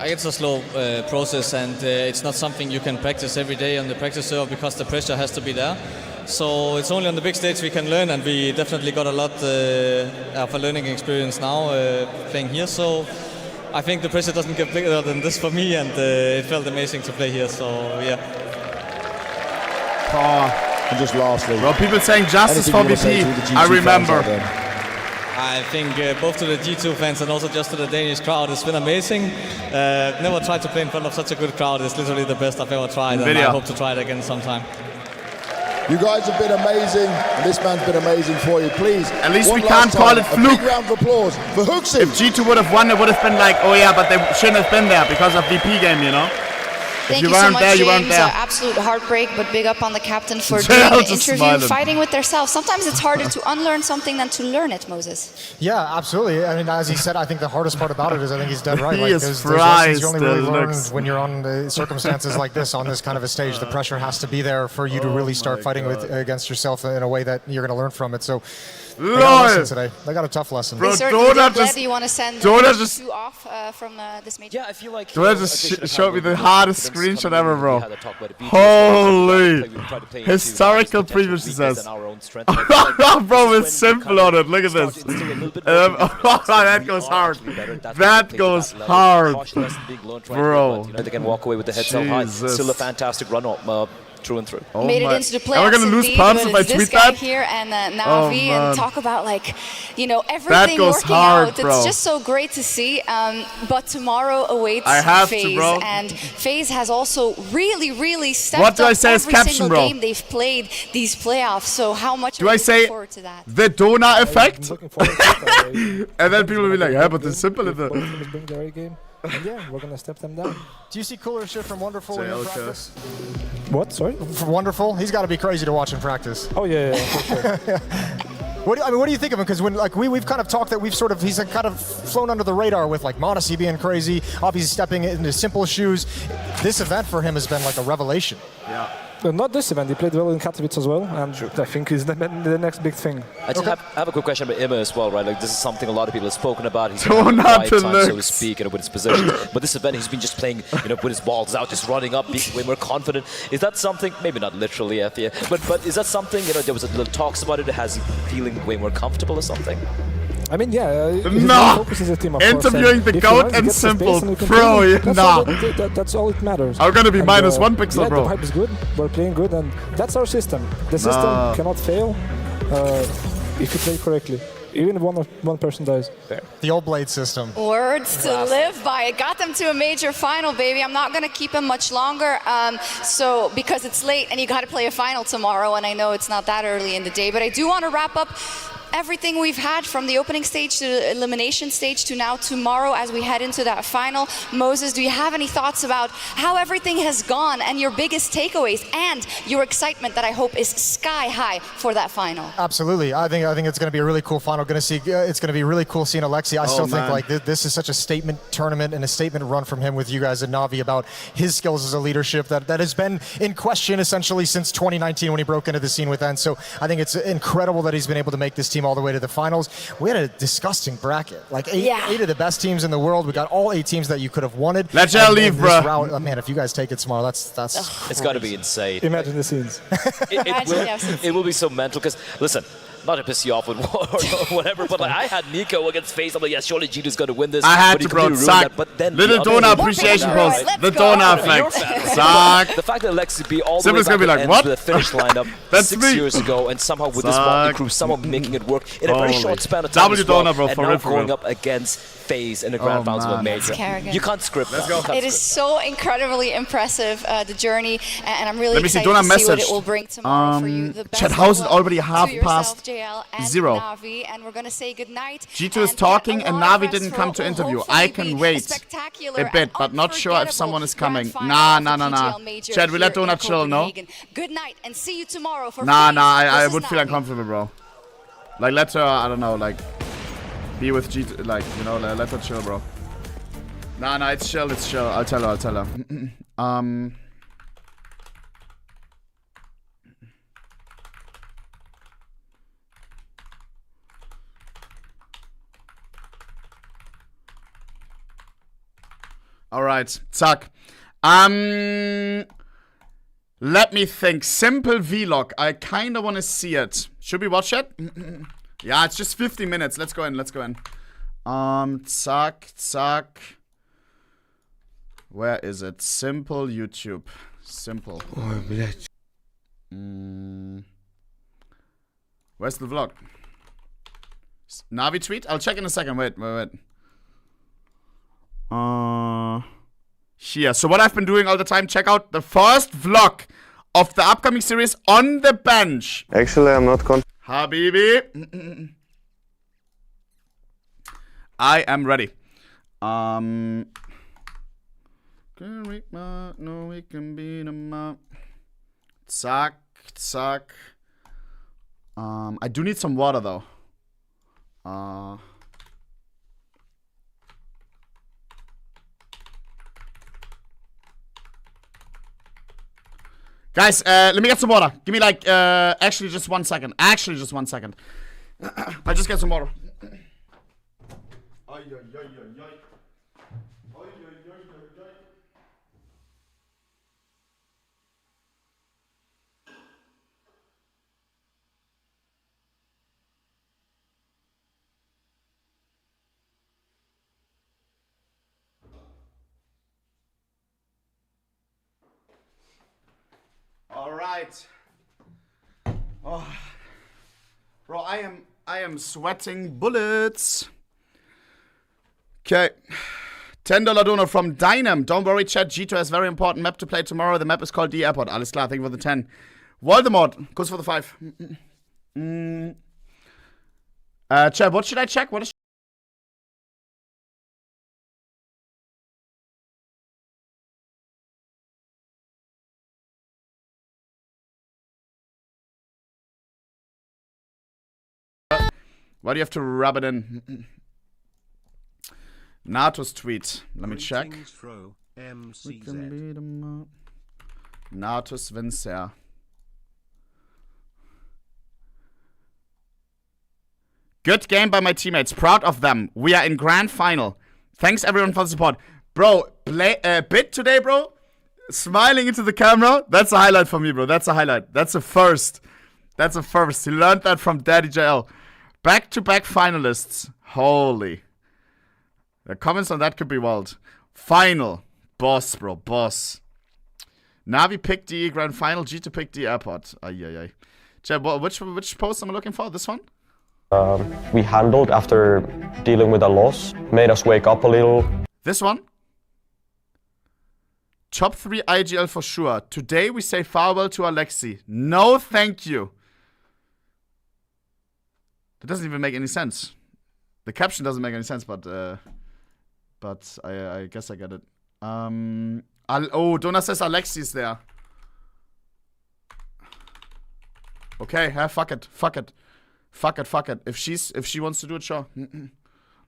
It's a slow process, and it's not something you can practice every day on the practice server because the pressure has to be there. So it's only on the big stage we can learn, and we definitely got a lot of a learning experience now playing here. So I think the pressure doesn't get bigger than this for me, and it felt amazing to play here, so yeah. And just lastly, well, people saying justice for VP, I remember. I think both to the G2 fans and also just to the Danish crowd, it's been amazing. Never tried to play in front of such a good crowd. It's literally the best I've ever tried, and I hope to try it again sometime. You guys have been amazing, and this man's been amazing for you. Please, at least we can't call it fluke. A big round of applause for Hooksy. If G2 would have won, it would have been like, oh yeah, but they shouldn't have been there because of VP game, you know? Thank you so much, James. Absolute heartbreak, but big up on the captain for doing the interview, fighting with themselves. Sometimes it's harder to unlearn something than to learn it, Moses. Yeah, absolutely. I mean, as he said, I think the hardest part about it is I think he's dead right. He like, is there's lessons you only really learn when you're on circumstances like this, on this kind of a stage. The pressure has to be there for you to really start fighting against yourself in a way that you're going to learn from it. So, they got a lesson today. They got a tough lesson. Bro, do you want to send you off from this major? Yeah, I feel like... Donut just showed me the hardest screenshot ever, bro. Holy! Historical previous, he says. Bro, with Simple on it. Look at this. That goes hard. That goes hard. Bro. They can walk away with the head held high. Still a fantastic run-up. through and through. Made it into the playoffs. Am I gonna lose pumps if I tweet that? Here and NAVI and talk about like, you know, everything that goes working hard, out. bro. It's just so great to see. But tomorrow awaits FaZe, bro. and FaZe has also really stepped what do up I say as every caption, single bro? game they've played these playoffs. So how much do are I you say looking forward to that? the donut effect? And then people will be like, yeah, but the simple is bring their A game. And yeah, we're gonna step them down. Do you see cooler shit from Wonderful in practice? What? Sorry? From Wonderful? He's got to be crazy to watch in practice. Oh yeah, for sure. What do you think of him? Because when like we've kind of talked that he's kind of flown under the radar with like Mouz being crazy, obviously stepping into Simple shoes. This event for him has been like a revelation. Yeah. Not this event. He played well in Katowice as well, and I think he's the next big thing. I have a quick question about Ima as well, right? Like this is something a lot of people have spoken about. He's Don't quiet time, so to looks. speak, with his position. But this event, he's been just playing, with his balls out, just running up, being way more confident. Is that something? Maybe not literally, yeah. But is that something? There was a little talks about it. Has he feeling way more comfortable or something? I mean, yeah. No! Interviewing the GOAT and Simple, bro, that's all it matters. I'm gonna be minus one pixel, yeah, bro. The hype is good, we're playing good, and that's our system. The system cannot fail if you play correctly. Even if one person dies. The old Blade system. Words to live by. It got them to a major final, baby. I'm not going to keep him much longer. So because it's late and you got to play a final tomorrow, and I know it's not that early in the day, but I do want to wrap up everything we've had from the opening stage to the elimination stage to now tomorrow as we head into that final. Moses, do you have any thoughts about how everything has gone and your biggest takeaways and your excitement that I hope is sky high for that final? Absolutely. I think it's going to be a really cool final. It's going to be really cool seeing Alexi. I still think like this is such a statement tournament and a statement run from him with you guys at NAVI about his skills as a leadership that has been in question essentially since 2019 when he broke into the scene with N. So I think it's incredible that he's been able to make this team all the way to the finals. We had a disgusting bracket. Like eight of the best teams in the world. We got all 8 teams that you could have wanted. Let y'all leave, bro. Oh, man, if you guys take it tomorrow, that's it's got to be insane. Imagine the scenes. It will be so mental because listen, not to piss you off with or whatever, but like I had Nico against FaZe. I'm like, yeah, surely G2's going to win this. I had to, bro. Suck. But then little donut appreciation post. The donut effect. Suck. The fact that Alexi B all the Simba's way back gonna be like, to what? the finish lineup That's 6 years ago, and somehow with this motley crew, somehow making it work in a very short span of time. W donut, bro, and for now real, going up against FaZe in the grand finals of a major. Carrigan. You can't script that. It is so incredibly impressive, the journey, and I'm really Let me see, excited donut to see what message. it will bring tomorrow for you. The best Chat house is of luck already half to yourself, past JL, and 0. NAVI, and we're gonna say goodnight. G2 is talking and NAVI didn't come to interview. I can wait a bit, but not sure if someone is coming. Nah. Chat, we let donut chill, no? Good night, and see you tomorrow for I would feel uncomfortable, bro. Like, let her, I don't know, like, be with G2, like, let her chill, bro. Nah, it's chill. I'll tell her. All right, zack. Let me think. Simple vlog. I kind of want to see it. Should we watch it? Yeah, it's just 50 minutes. Let's go in. Zack. Where is it? Simple YouTube. Simple. Where's the vlog? NAVI tweet? I'll check in a second. Wait. Here. So what I've been doing all the time, check out the first vlog of the upcoming series on the bench. Actually, I'm not Habibi. I am ready. No, we can beat him up. Zack. I do need some water though. Guys, let me get some water. Give me like, actually just 1 second. I'll just get some water. All right. Oh. Bro, I am sweating bullets. Okay. $10 donor from Dynam. Don't worry, chat. G2 has very important map to play tomorrow. The map is called the Airport. Alles klar, thank you for the 10. Voldemort, goes for the 5. Chat, what should I check? What is... Why do you have to rub it in? Nato's tweet. Let me check. Natus Vincer. Good game by my teammates. Proud of them. We are in grand final. Thanks everyone for the support. Bro, bit today, bro. Smiling into the camera. That's a highlight for me, bro. That's a highlight. That's a first. That's a first. He learned that from Daddy JL. Back-to-back finalists. Holy. The comments on that could be wild. Final. Boss, bro. Boss. Navi picked the grand final. G2 picked the airport. Ay. Chad, which post am I looking for? This one? We handled after dealing with a loss. Made us wake up a little. This one? Top 3 IGL for sure. Today we say farewell to Alexi. No thank you. That doesn't even make any sense. The caption doesn't make any sense, but I guess I get it. Oh, Donna says Alexi's there. Okay, fuck it. If she wants to do it, sure.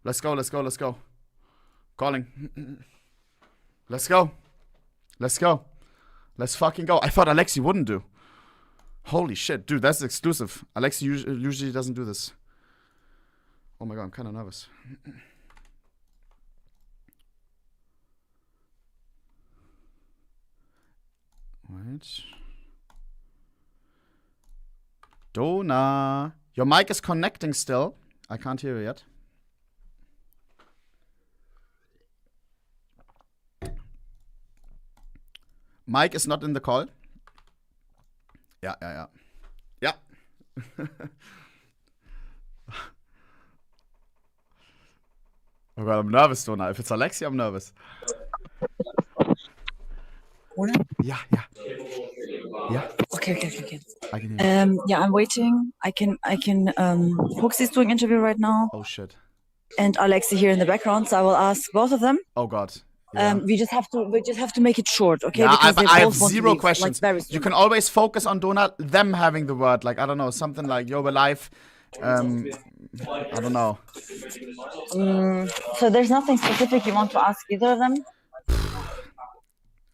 Let's go. Calling. Let's go. Let's fucking go. I thought Alexi wouldn't do. Holy shit, dude, that's exclusive. Alexi usually doesn't do this. Oh my god, I'm kind of nervous. Wait. Donna. Your mic is connecting still. I can't hear you yet. Mike is not in the call. Yeah. Oh god, I'm nervous, Donna. If it's Alexi, I'm nervous. Yeah. Okay. Yeah, I'm waiting. I can Huxley's doing interview right now. Oh shit. And Alexi here in the background, so I will ask both of them. Oh god. Yeah. We just have to make it short, okay? Yeah, because I have 0 questions. Like, you can always focus on Donna, them having the word. Like, I don't know, something like you're alive. I don't know. So there's nothing specific you want to ask either of them?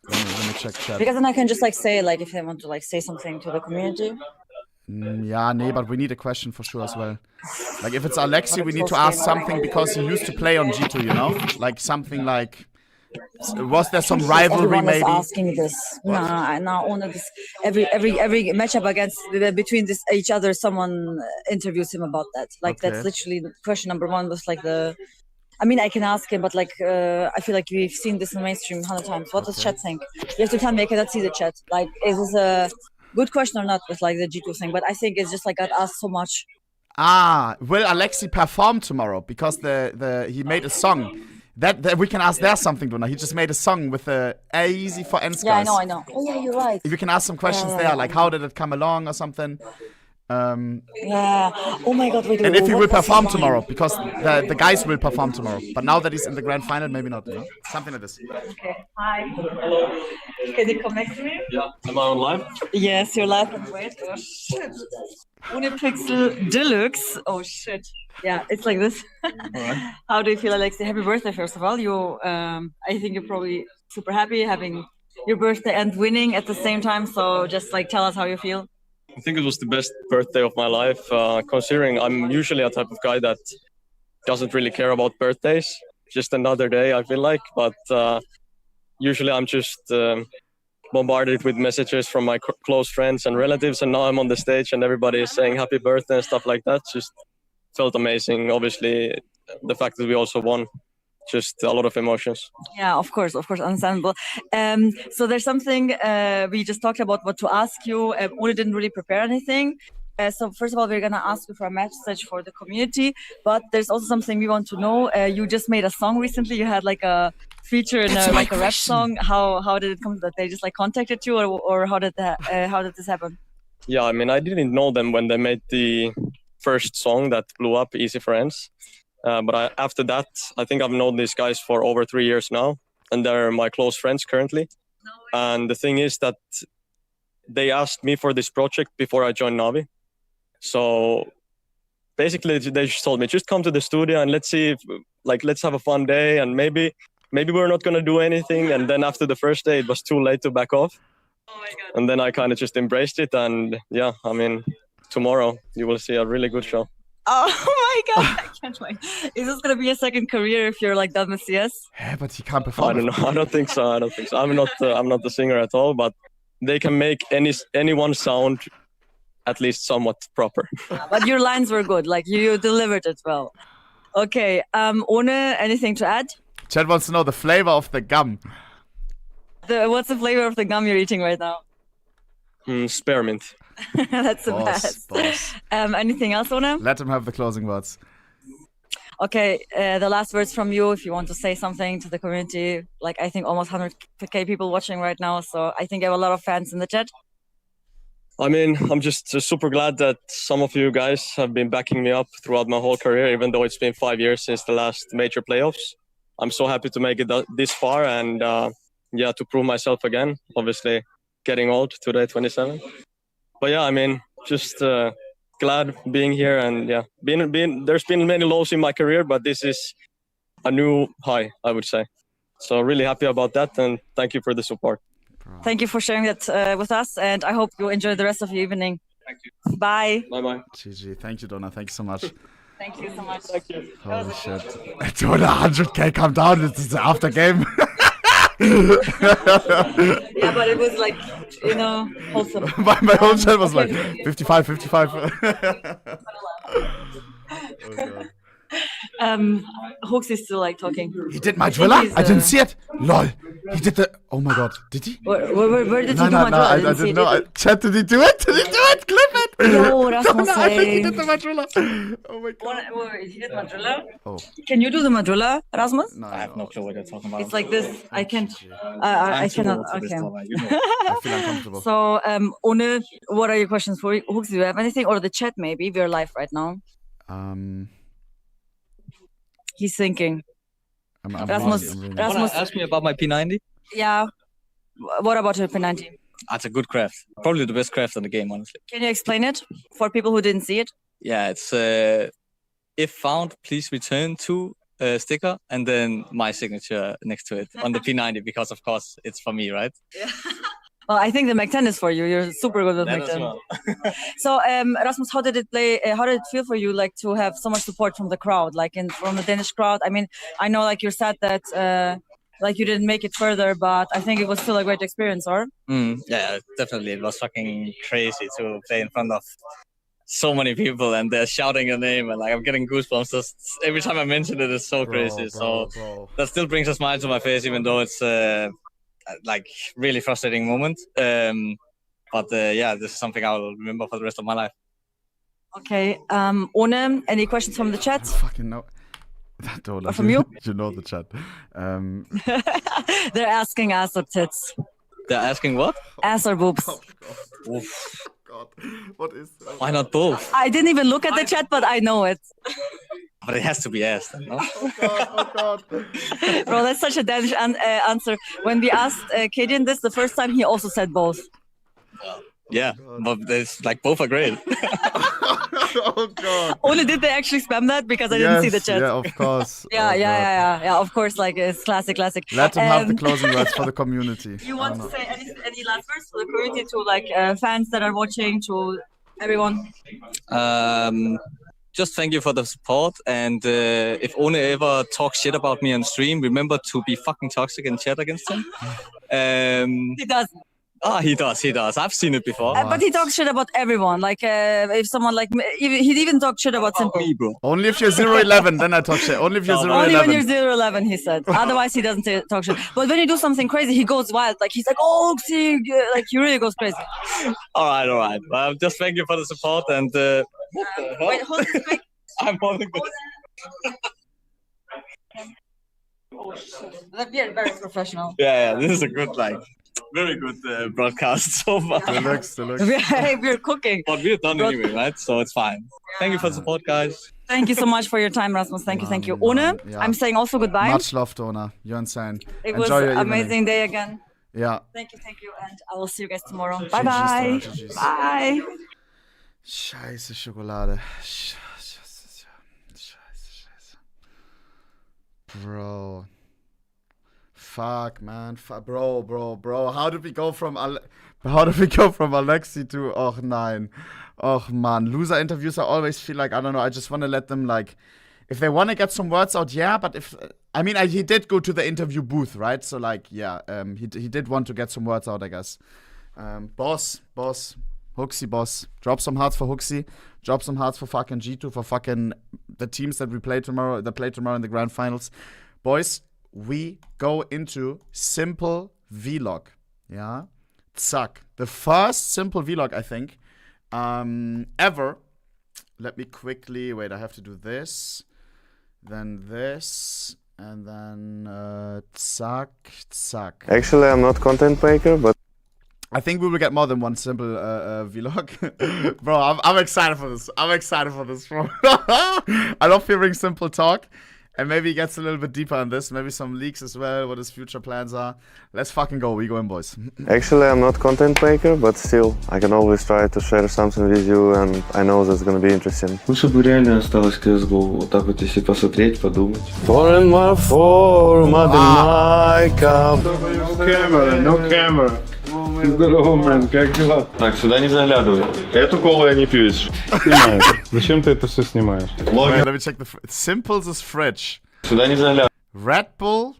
Let me check chat. Because then I can just like say like if they want to like say something to the community. Yeah, but we need a question for sure as well. Like if it's Alexi, we need to ask something because he used to play on G2, you know? Like something like, was there some rivalry Everyone maybe? is asking this. No, only this. Every matchup between each other, someone interviews him about that. Like that's literally the question number 1 was like the. I mean, I can ask him, but like I feel like we've seen this in the mainstream 100 times. What does chat think? You have to tell me. I cannot see the chat. Like, is this a good question or not with like the G2 thing? But I think it's just like got asked so much. Will Alexi perform tomorrow? Because he made a song. That we can ask there something, Donna. He just made a song with the Easy for Ends guys. Yeah, I know. Oh yeah, you're right. If you can ask some questions there, like how did it come along or something. Yeah. Oh my god, wait. And if he will perform tomorrow, because the guys will perform tomorrow. But now that he's in the grand final, maybe not. You know? Something like this. Okay. Hi. Hello. Can you come next to me? Yeah. Am I on live? Yes, you're live. Wait. Oh shit. OHNEPIXEL Deluxe. Oh shit. Yeah, it's like this. Right. How do you feel, Alexi? Happy birthday, first of all. I think you're probably super happy having your birthday and winning at the same time. So just like tell us how you feel. I think it was the best birthday of my life, considering I'm usually a type of guy that doesn't really care about birthdays. Just another day, I feel like. But usually I'm just bombarded with messages from my close friends and relatives. And now I'm on the stage and everybody is saying happy birthday and stuff like that. Just felt amazing. Obviously, the fact that we also won just a lot of emotions. Yeah, of course, understandable. So there's something we just talked about what to ask you. Ole didn't really prepare anything. So first of all, we're gonna ask you for a message for the community, but there's also something we want to know. You just made a song recently. You had like a feature in a rap song. How did it come to that? They just like contacted you, or how did this happen? Yeah, I mean, I didn't know them when they made the first song that blew up, Easy Friends. But after that, I think I've known these guys for over 3 years now, and they're my close friends currently. And the thing is that they asked me for this project before I joined NAVI. So basically, they just told me, just come to the studio and let's see if, let's have a fun day. And maybe we're not going to do anything. And then after the first day, it was too late to back off. Oh my God. And then I kind of just embraced it. And yeah, I mean, tomorrow you will see a really good show. Oh my God, I can't wait. Is this going to be a second career if you're like done with CS? Yeah, but he can't perform. I don't know. I don't think so. I'm not the singer at all, but they can make anyone sound at least somewhat proper. But your lines were good. Like you delivered it well. Okay. One, anything to add? Chad wants to know the flavor of the gum. What's the flavor of the gum you're eating right now? Spearmint. That's the best. Boss. Anything else, One? Let him have the closing words. Okay, the last words from you, if you want to say something to the community. Like, I think almost 100k people watching right now, so I think I have a lot of fans in the chat. I mean, I'm just super glad that some of you guys have been backing me up throughout my whole career, even though it's been 5 years since the last major playoffs. I'm so happy to make it this far and to prove myself again. Obviously, getting old today, 27. But yeah, I mean, just glad being here and there's been many lows in my career, but this is a new high, I would say. So really happy about that and thank you for the support. Thank you for sharing that with us, and I hope you enjoy the rest of your evening. Thank you. Bye. Bye-bye. GG. Thank you, Donna. Thank you so much. Thank you so much. Thank you. Holy shit. Donna, 100k, calm down. This is the after game. Yeah, but it was like, wholesome. my whole chat was like 55. Oh, God. Hooks is still like talking. He did my driller? I didn't see it. Lol. He did the. Oh my God. Did he? Where did he do my driller? I didn't know. Chat, did he do it? Did he do it? Clip it. No, Rasmus. I think he did the madrilla. Oh my God. He did madrilla? Oh. Can you do the madrilla, Rasmus? No, I have no clue what you're talking about. It's like this. I can't. I cannot. Okay. I feel uncomfortable. So, One, what are your questions for Hooks? Do you have anything? Or the chat maybe? We're live right now. He's thinking. Rasmus, ask me about my P90. Yeah. What about your P90? That's a good craft. Probably the best craft in the game, honestly. Can you explain it for people who didn't see it? Yeah, it's if found, please return to sticker and then my signature next to it on the P90 because of course it's for me, right? Yeah. Well, I think the Mac 10 is for you. You're super good with Mac 10. Well. So, Rasmus, how did it feel for you, like, to have so much support from the crowd, like, from the Danish crowd? I mean, I know, like, you're sad that, like, you didn't make it further, but I think it was still a great experience, or? Yeah, definitely. It was fucking crazy to play in front of so many people and they're shouting your name and, like, I'm getting goosebumps. Just every time I mention it, it's so crazy. So that still brings a smile to my face, even though it's like really frustrating moment. But yeah, this is something I will remember for the rest of my life. Okay. One, any questions from the chat? Fucking no. Or from you? You know the chat. They're asking ass or tits. They're asking what? Ass or boobs. Oh, Oof. God. What is that? Why not both? I didn't even look at the chat, but I know it. But it has to be asked, no? Oh God. Bro, that's such a Danish answer. When we asked Caden this the first time, he also said both. Yeah, but it's like both are great. Oh God. Only did they actually spam that because I didn't see the chat? Yeah, of course. Yeah. Of course, like it's classic. Let him have the closing words for the community. You want to say any last words for the community, to like fans that are watching, to everyone? Just thank you for the support, and if One ever talks shit about me on stream, remember to be fucking toxic and chat against him. He doesn't. Ah, he does. I've seen it before. But he talks shit about everyone. Like, if someone like me, he'd even talk shit about Simple. Me, bro. Only if you're 0-11, then I talk shit. Only if you're 0-11. Only when you're 0-11, he said. Otherwise, he doesn't talk shit. But when you do something crazy, he goes wild. Like, he's like, oh, see, like, he really goes crazy. All right. Well, just thank you for the support and. Wait, hold this mic. I'm holding this. Very professional. Yeah, this is a good, very good broadcast so far. Deluxe. We're cooking. But we're done anyway, right? So it's fine. Thank you for the support, guys. Thank you so much for your time, Rasmus. Thank you. One, I'm saying also goodbye. Much love, Ona. You're insane. It was an amazing day again. Yeah. Thank you. And I will see you guys tomorrow. Bye. Bye. Scheiße Schokolade. Bro. Fuck, man. Bro. How did we go from Alexi to... Oh, nein. Oh, man. Loser interviews, I always feel like, I don't know, I just want to let them, like... If they want to get some words out, yeah, but if... I mean, he did go to the interview booth, right? So, like, yeah, he did want to get some words out, I guess. Boss. Hooksy boss. Drop some hearts for Hooksy. Drop some hearts for fucking G2, for fucking the teams that play tomorrow in the grand finals. Boys, we go into Simple Vlog. Yeah? Zack. The first Simple Vlog, I think, ever. Let me quickly... Wait, I have to do this. Then this. And then... Zack. Actually, I'm not content maker, but... I think we will get more than one Simple Vlog. Bro, I'm excited for this. Bro. I love hearing Simple talk. And maybe he gets a little bit deeper on this. Maybe some leaks as well, what his future plans are. Let's fucking go. We go in, boys. Actually, I'm not content maker, but still, I can always try to share something with you, and I know that's gonna be interesting. Лучше бы реально осталось CSGO. Вот так вот, если посмотреть, подумать. Foreign my form, No camera. Здорово, мэн, как дела? Так, сюда не заглядывай. Эту колу я не пью. Снимаешь. Зачем ты это все снимаешь? Let me check the Simple's fridge. Сюда не заглядывай. Red Bull,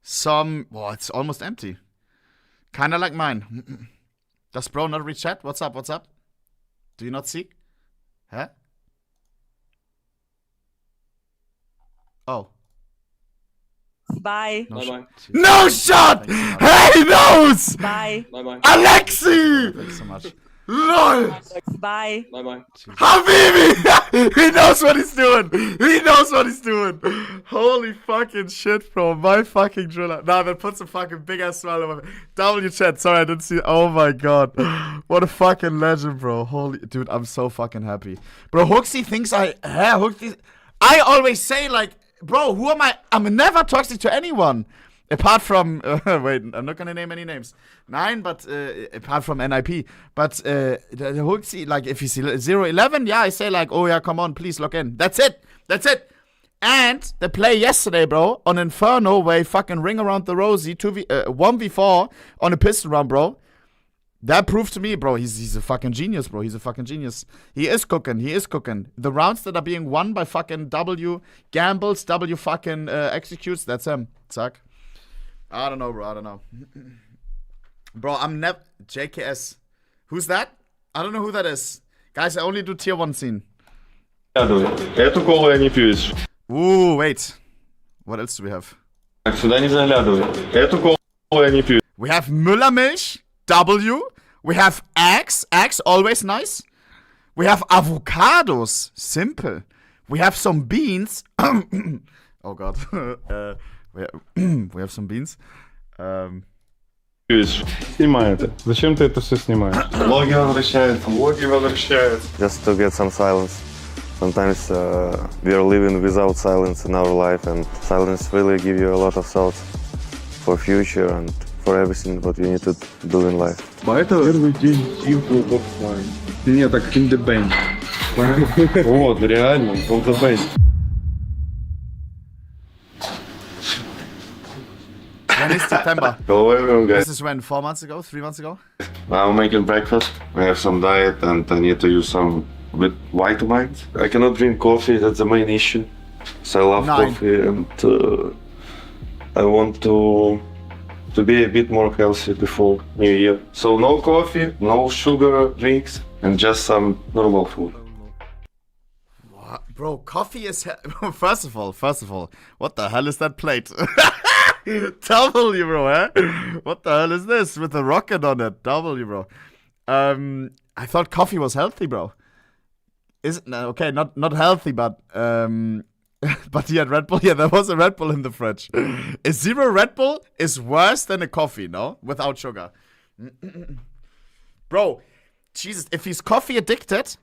some... Oh, it's almost empty. Kinda like mine. Does bro not read chat? What's up? Do you not see? Huh? Oh. Bye. No shot! Hey, Mouz! Bye. Alexi! Thanks so much. LOL! Bye. Habibi! He knows what he's doing! Holy fucking shit, bro. My fucking driller. Nah, that puts a fucking big ass smile on my face. W chat. Sorry, I didn't see. Oh my god. What a fucking legend, bro. Holy. Dude, I'm so fucking happy. Bro, Hooksy thinks I always say, like, bro, who am I? I'm never toxic to anyone. Apart from, wait, I'm not gonna name any names. Nine, but apart from NIP. But the Hooksy, like, if you see 0-11, yeah, I say, like, oh yeah, come on, please log in. That's it. And the play yesterday, bro, on Inferno, where he fucking ring around the Rosie, 1v4 on a pistol round, bro. That proved to me, bro, he's a fucking genius, bro. He is cooking. The rounds that are being won by fucking W gambles, W fucking executes, that's him. Zack. I don't know, bro. Bro, I'm never... JKS. Who's that? I don't know who that is. Guys, I only do tier 1 scene. Эту колу я не пью. Ooh, wait. What else do we have? Сюда не заглядывай. Эту колу я не пью. We have Müllermilch, W. We have eggs, always nice. We have avocados, simple. We have some beans. Oh god. We have some beans. Снимай это. Зачем ты это все снимаешь? Логи возвращаются. Just to get some silence. Sometimes we are living without silence in our life, and silence really give you a lot of thoughts for future and for everything what you need to do in life. Поэтому первый день Simple в офлайн. Не, так in the bank. Вот, реально, on the bank. When is September? Hello everyone, guys. This is when, 4 months ago, 3 months ago? I'm making breakfast. I have some diet and I need to use some with vitamins. I cannot drink coffee, that's the main issue. So I love coffee, and I want to to be a bit more healthy before New Year. So no coffee, no sugar drinks, and just some normal food. What? Bro, coffee is... First of all, what the hell is that plate? W, bro, eh? What the hell is this with a rocket on it? W, bro. I thought coffee was healthy, bro. Isn't okay? Not healthy, but but he had Red Bull. Yeah, there was a Red Bull in the fridge. A zero Red Bull is worse than a coffee, no? Without sugar. Bro, Jesus, if he's coffee addicted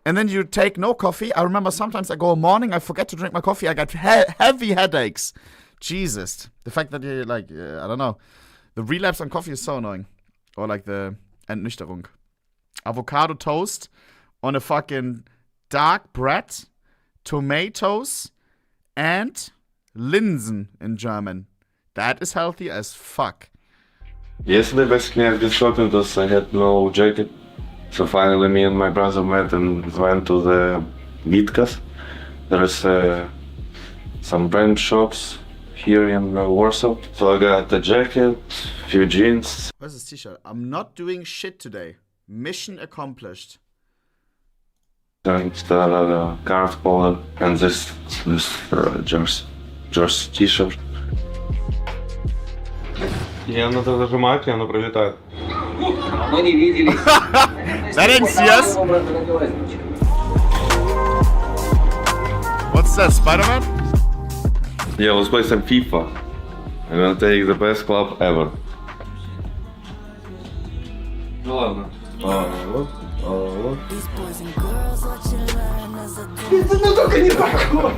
and then you take no coffee, I remember sometimes I go a morning, I forget to drink my coffee, I get heavy headaches. Jesus. The fact that you, like, I don't know. The relapse on coffee is so annoying. Or like the Entnüchterung. Avocado toast on a fucking dark bread, tomatoes, and Linsen in German. That is healthy as fuck. Yesterday, basically, I've been shopping because I had no jacket. So finally, me and my brother met and went to the Witkas. There is some brand shops here in Warsaw. So I got a jacket, few jeans. Where's this t-shirt? I'm not doing shit today. Mission accomplished. And the card holder and this George t-shirt. Я на это нажимаю, и оно пролетает. Мы не виделись. That ain't CS. What's that, Spider-Man? Yeah, let's play some FIFA. I'm gonna take the best club ever. Ну ладно. Ну только не такое!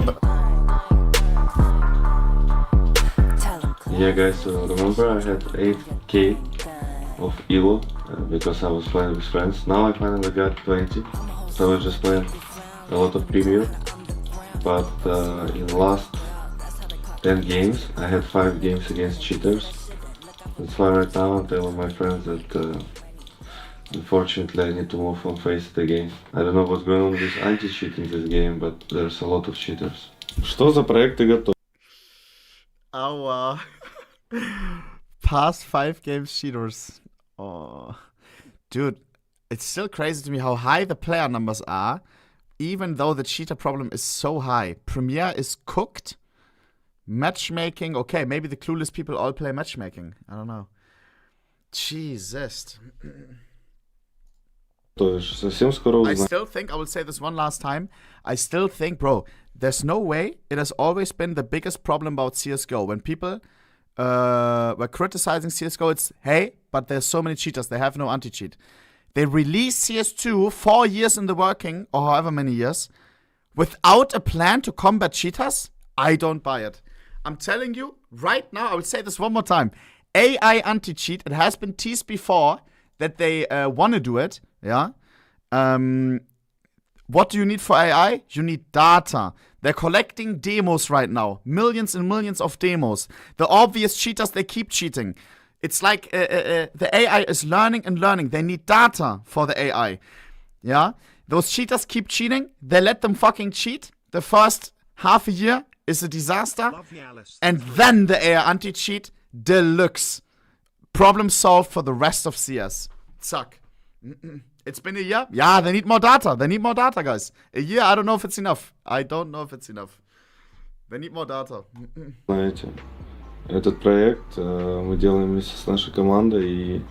Yeah guys, remember I had 8k of elo because I was playing with friends. Now I finally got 20, so I just played a lot of preview. But in the last 10 games, I had 5 games against cheaters. That's why right now I'm telling my friends that unfortunately I need to move on FAZE again. I don't know what's going on with anti-cheat in this game, but there's a lot of cheaters. Что за проект ты готов? Aua. Past 5 games cheaters. Oh. Dude, it's still crazy to me how high the player numbers are, even though the cheater problem is so high. Premier is cooked. Matchmaking, okay, maybe the clueless people all play matchmaking. I don't know. Jesus. I still think, I will say this one last time, I still think, bro, there's no way, it has always been the biggest problem about CSGO. When people were criticizing CSGO, it's, hey, but there's so many cheaters, they have no anti-cheat. They released CS2 4 years in the working, or however many years, without a plan to combat cheaters? I don't buy it. I'm telling you, right now, I will say this one more time. AI anti-cheat, it has been teased before that they want to do it, yeah? What do you need for AI? You need data. They're collecting demos right now. Millions and millions of demos. The obvious cheaters, they keep cheating. It's like the AI is learning and learning. They need data for the AI. Yeah? Those cheaters keep cheating. They let them fucking cheat. The first half a year is a disaster. And then the AI anti-cheat deluxe. Problem solved for the rest of CS. Suck. It's been a year. Yeah, they need more data. They need more data, guys. A year, I don't know if it's enough. I don't know if it's enough. They need more data. Знаете, этот проект мы делаем вместе с нашей командой и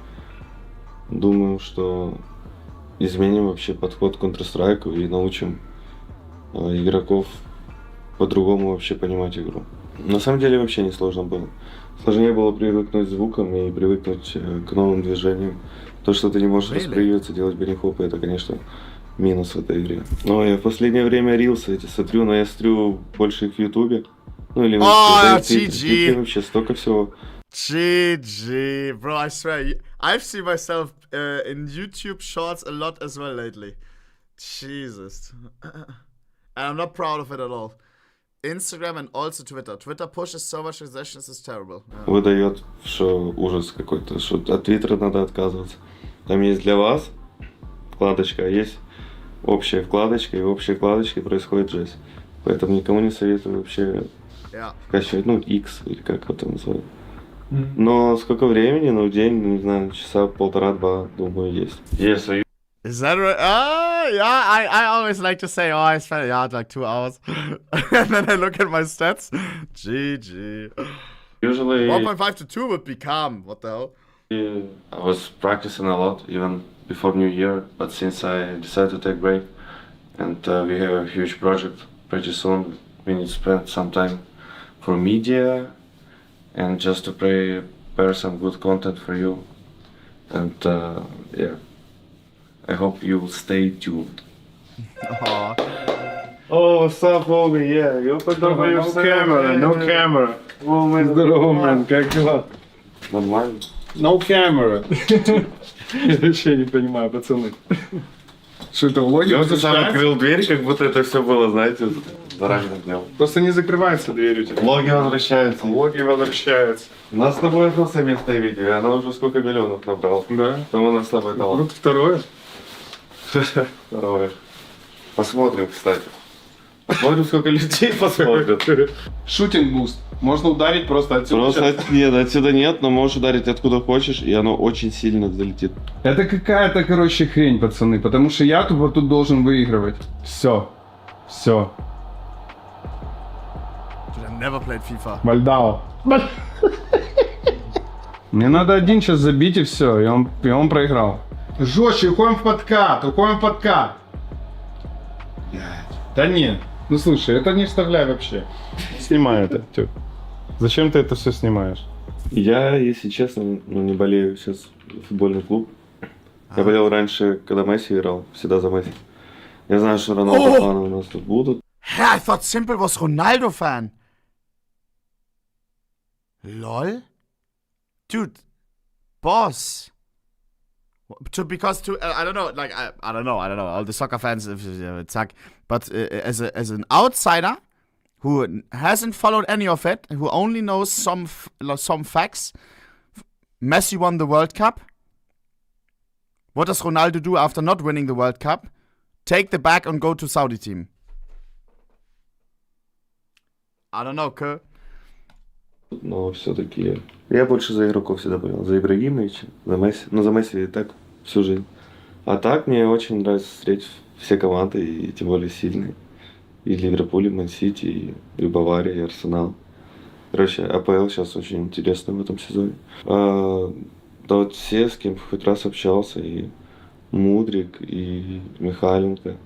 думаем, что изменим вообще подход к Counter-Strike и научим игроков по-другому вообще понимать игру. На самом деле вообще не сложно было. Сложнее было привыкнуть к звукам и привыкнуть к новым движениям. То, что ты не можешь распрыгиваться, делать бенихопы, это, конечно, минус в этой игре. Но я в последнее время рилсы эти смотрю, но я смотрю больше их в Ютубе. Ну или GG. Вообще столько всего. GG, bro, I swear, I've seen myself in YouTube shorts a lot as well lately. Jesus. And I'm not proud of it at all. Instagram and also Twitter. Twitter pushes so much suggestions, it's terrible. Выдает, что ужас какой-то, что от Твиттера надо отказываться. Там есть для вас вкладочка, а есть общая вкладочка, и в общей вкладочке происходит жесть. Поэтому никому не советую вообще скачивать, ну, X или как это называют. Но сколько времени, ну, в день, не знаю, часа полтора-два, думаю, есть. Yes, are you... Is that right? Yeah, I always like to say, oh, I spent like 2 hours. And then I look at my stats. GG. Usually... 1.5 to 2 would be calm. What the hell? I was practicing a lot, even before New Year, but since I decided to take a break, and we have a huge project pretty soon, we need to spend some time for media, and just to prepare some good content for you. And yeah, I hope you will stay tuned. Oh, what's up, homie? Yeah, you opened up your camera, no camera. Здорово, man, как дела? Нормально. No camera. Я вообще не понимаю, пацаны. Что это, влоги? Я вот сам открыл дверь, как будто это все было, знаете, заранее днем. Просто не закрывается дверь у тебя. Влоги возвращаются. Влоги возвращаются. У нас с тобой одно совместное видео, она уже сколько миллионов набрала. Да. Там у нас с тобой дала. Вдруг второе? Второе. Посмотрим, кстати. Посмотрим, сколько людей посмотрят. Шутинг-буст. Можно ударить просто отсюда. Просто нет, отсюда нет, но можешь ударить откуда хочешь, и оно очень сильно залетит. Это какая-то, короче, хрень, пацаны, потому что я тут вот тут должен выигрывать. Все. Все. I never played FIFA. Вальдао. Мне надо один сейчас забить и все, и он проиграл. Жестче, уходим в подкат, уходим в подкат. Да нет. Ну слушай, это не вставляй вообще. Снимай это, Тёк. Зачем ты это все снимаешь? Я, если честно, не болею сейчас в футбольный клуб. Я болел раньше, когда Месси играл, всегда за Месси. Я знаю, что Роналдо фаны у нас тут будут. Yeah, I thought Simple was Ronaldo fan. Lol? Dude, boss. Because I don't know, like I don't know. All the soccer fans suck. But as an outsider who hasn't followed any of it, who only knows some facts, Messi won the World Cup. What does Ronaldo do after not winning the World Cup? Take the bag and go to Saudi team. I don't know, Kerr. Но все-таки я больше за игроков всегда понял. За Ибрагимовича, за Месси. Ну, за Месси и так всю жизнь. А так мне очень нравится встретить все команды, и тем более сильные. И Ливерпуль, и Ман-Сити, и Бавария, и Арсенал. Короче, АПЛ сейчас очень интересно в этом сезоне. Да вот все, с кем хоть раз общался, и Мудрик, и Михайленко,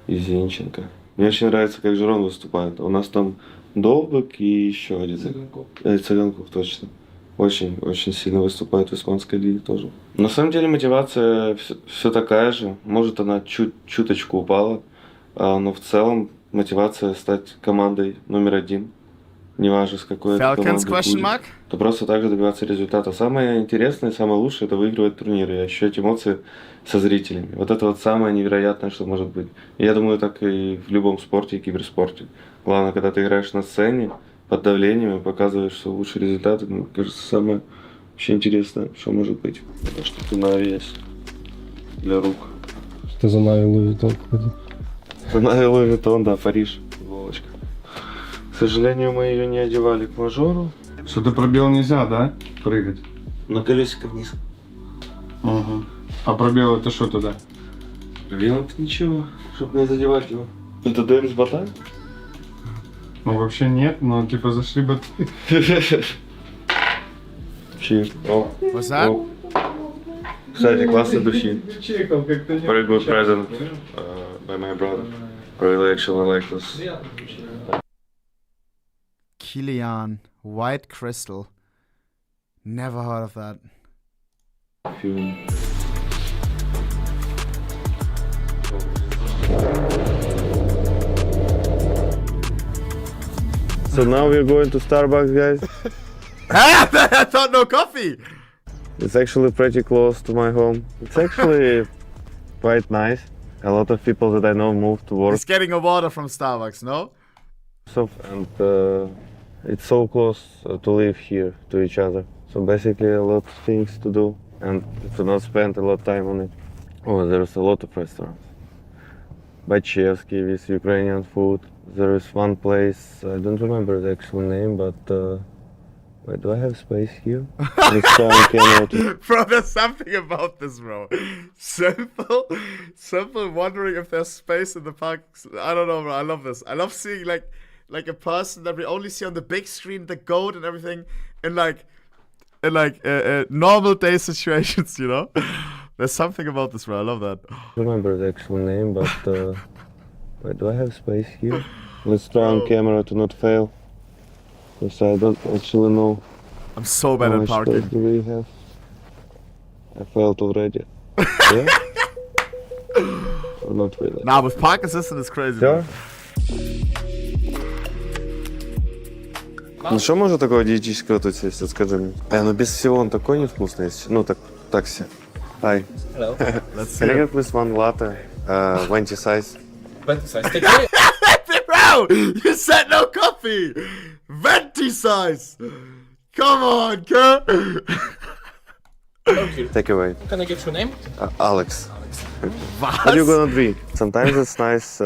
и Зинченко. Мне очень нравится, как Жирон выступает. У нас там Довбек и еще один. Цыганков, точно. Очень сильно выступает в испанской лиге тоже. На самом деле мотивация все такая же. Может, она чуточку упала, но в целом мотивация стать командой номер 1. Неважно, с какой это командой будет. То просто так же добиваться результата. Самое интересное, самое лучшее — это выигрывать турниры и ощущать эмоции со зрителями. Вот это вот самое невероятное, что может быть. И я думаю, так и в любом спорте и киберспорте. Главное, когда ты играешь на сцене, под давлением и показываешь все лучшие результаты, мне кажется, самое вообще интересное, что может быть. Что ты NAVI есть для рук. Что за NAVI Louis Vuitton? За NAVI Louis Vuitton, да, Париж, футболочка. К сожалению, мы ее не одевали к мажору. Что-то пробел нельзя, да? Прыгать? На колесико вниз. Угу. А пробел это что туда? Пробел это ничего, чтобы не задевать его. Это ДМ с бота? Ну вообще нет, но типа зашли бы. What's that? Кстати, классный духи. Very good present by my brother. Really actually like this. Carrian, White Crystal. Never heard of that. So now we're going to Starbucks, guys. I thought no coffee. It's actually pretty close to my home. It's actually quite nice. A lot of people that I know moved to work. He's getting a water from Starbucks, no? And it's so close to live here to each other. So basically a lot of things to do and to not spend a lot of time on it. Oh, there's a lot of restaurants. Bachevsky with Ukrainian food. There is one place, I don't remember the actual name, but Wait, do I have space here? Bro, there's something about this, bro. Simple wondering if there's space in the park. I don't know, bro. I love this. I love seeing like a person that we only see on the big screen, the goat and everything, in normal day situations, you know? There's something about this, bro. I love that. I don't remember the actual name, but wait, do I have space here? Let's try on camera to not fail. Because I don't actually know. I'm so bad at parking. Do we have? I failed already. Yeah? Or not really? Nah, with park assistant is crazy. Sure. Ну что может такого диетического тут есть, скажи мне? Ну без всего он такой невкусный, ну так все. Hi. Hello. Let's see. Can I get please one latte, 20 size? 20 size. Take it. Bro, you said no coffee. 20 size. Come on, girl. Okay. Take away. Can I get your name? Alex. What are you gonna drink? Sometimes it's nice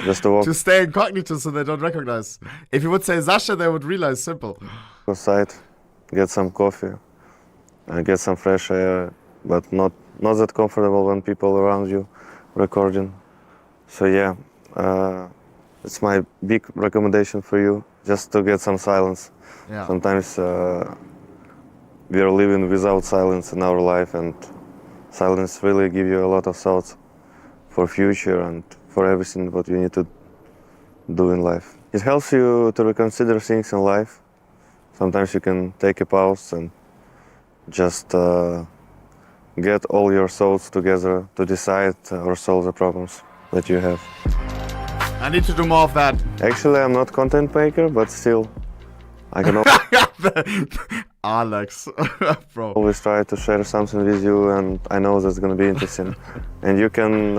just to walk. To stay incognito so they don't recognize. If you would say Sasha, they would realize. Simple. Outside, get some coffee, get some fresh air, but not that comfortable when people around you recording. So yeah, it's my big recommendation for you, just to get some silence. Yeah. Sometimes we are living without silence in our life, and silence really gives you a lot of thoughts for future and for everything what you need to do in life. It helps you to reconsider things in life. Sometimes you can take a pause and just get all your thoughts together to decide or solve the problems that you have. I need to do more of that. Actually, I'm not content maker, but still, I can Alex, bro. Always try to share something with you, and I know that's gonna be interesting. And you can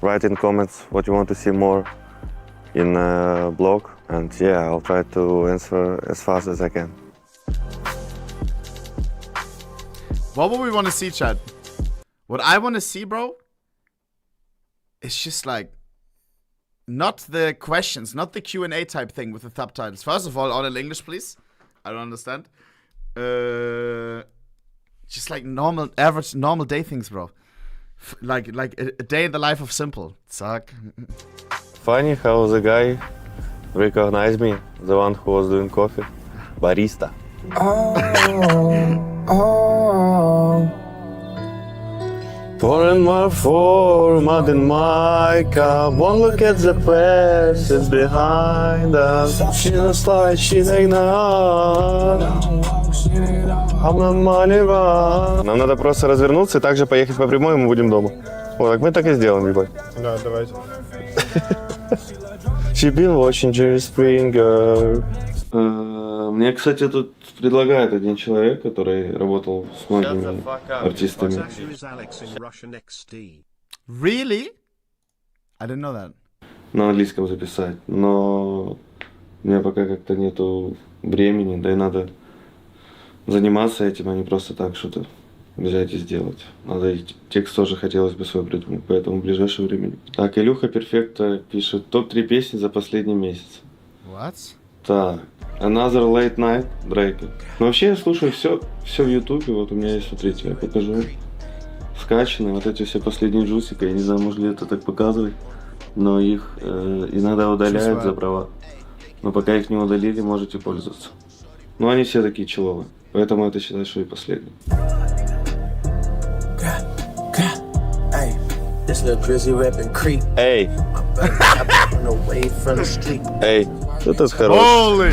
write in comments what you want to see more in a blog, and yeah, I'll try to answer as fast as I can. What would we want to see, Chad? What I want to see, bro, is just like, not the questions, not the Q&A type thing with the subtitles. First of all in English, please. I don't understand. Just like average normal day things, bro. Like a day in the life of Simple. Suck. Funny how the guy recognized me, the one who was doing coffee. Barista. Pouring more format in my cup. One look at the press, it's behind us. She looks like she's ignored. I'm not money run. Нам надо просто развернуться и также поехать по прямой, и мы будем дома. Вот так мы так и сделаем, ебать. Да, давайте. She been watching Jerry Springer. Мне, кстати, тут предлагает один человек, который работал с многими артистами. Really? I didn't know that. На английском записать, но у меня пока как-то нету времени, да и надо заниматься этим, а не просто так что-то взять и сделать. Надо и текст тоже хотелось бы свой придумать, поэтому в ближайшее время. Так, Илюха Перфекта пишет топ-3 песни за последний месяц. What? Так, Another Late Night Дрейка. Но вообще я слушаю все в Ютубе, вот у меня есть, смотрите, я покажу. Скачаны, вот эти все последние джусики, я не знаю, можно ли это так показывать, но их иногда удаляют за права. Но пока их не удалили, можете пользоваться. Но они все такие человые, поэтому это считаю, что и последний. Эй! Эй! Это хорош. Holy!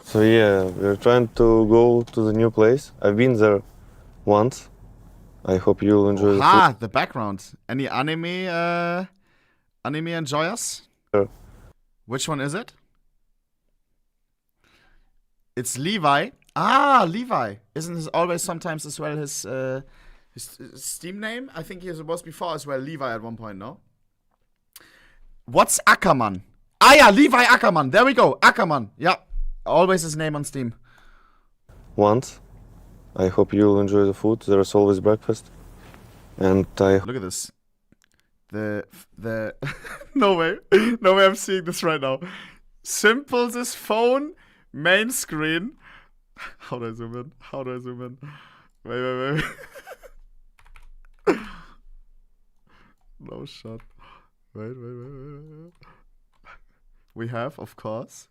So yeah, we're trying to go to the new place. I've been there once. I hope you'll enjoy the background. Any anime enjoyers? Sure. Which one is it? It's Levi. Ah, Levi. Isn't this always sometimes as well his Steam name? I think he was before as well Levi at one point, no? What's Ackerman? Ah, yeah, Levi Ackerman. There we go. Ackerman. Yeah. Always his name on Steam. Once. I hope you'll enjoy the food. There's always breakfast. And I... Look at this. no way I'm seeing this right now. Simple's phone main screen. How do I zoom in? Wait. No shot. Wait. We have, of course,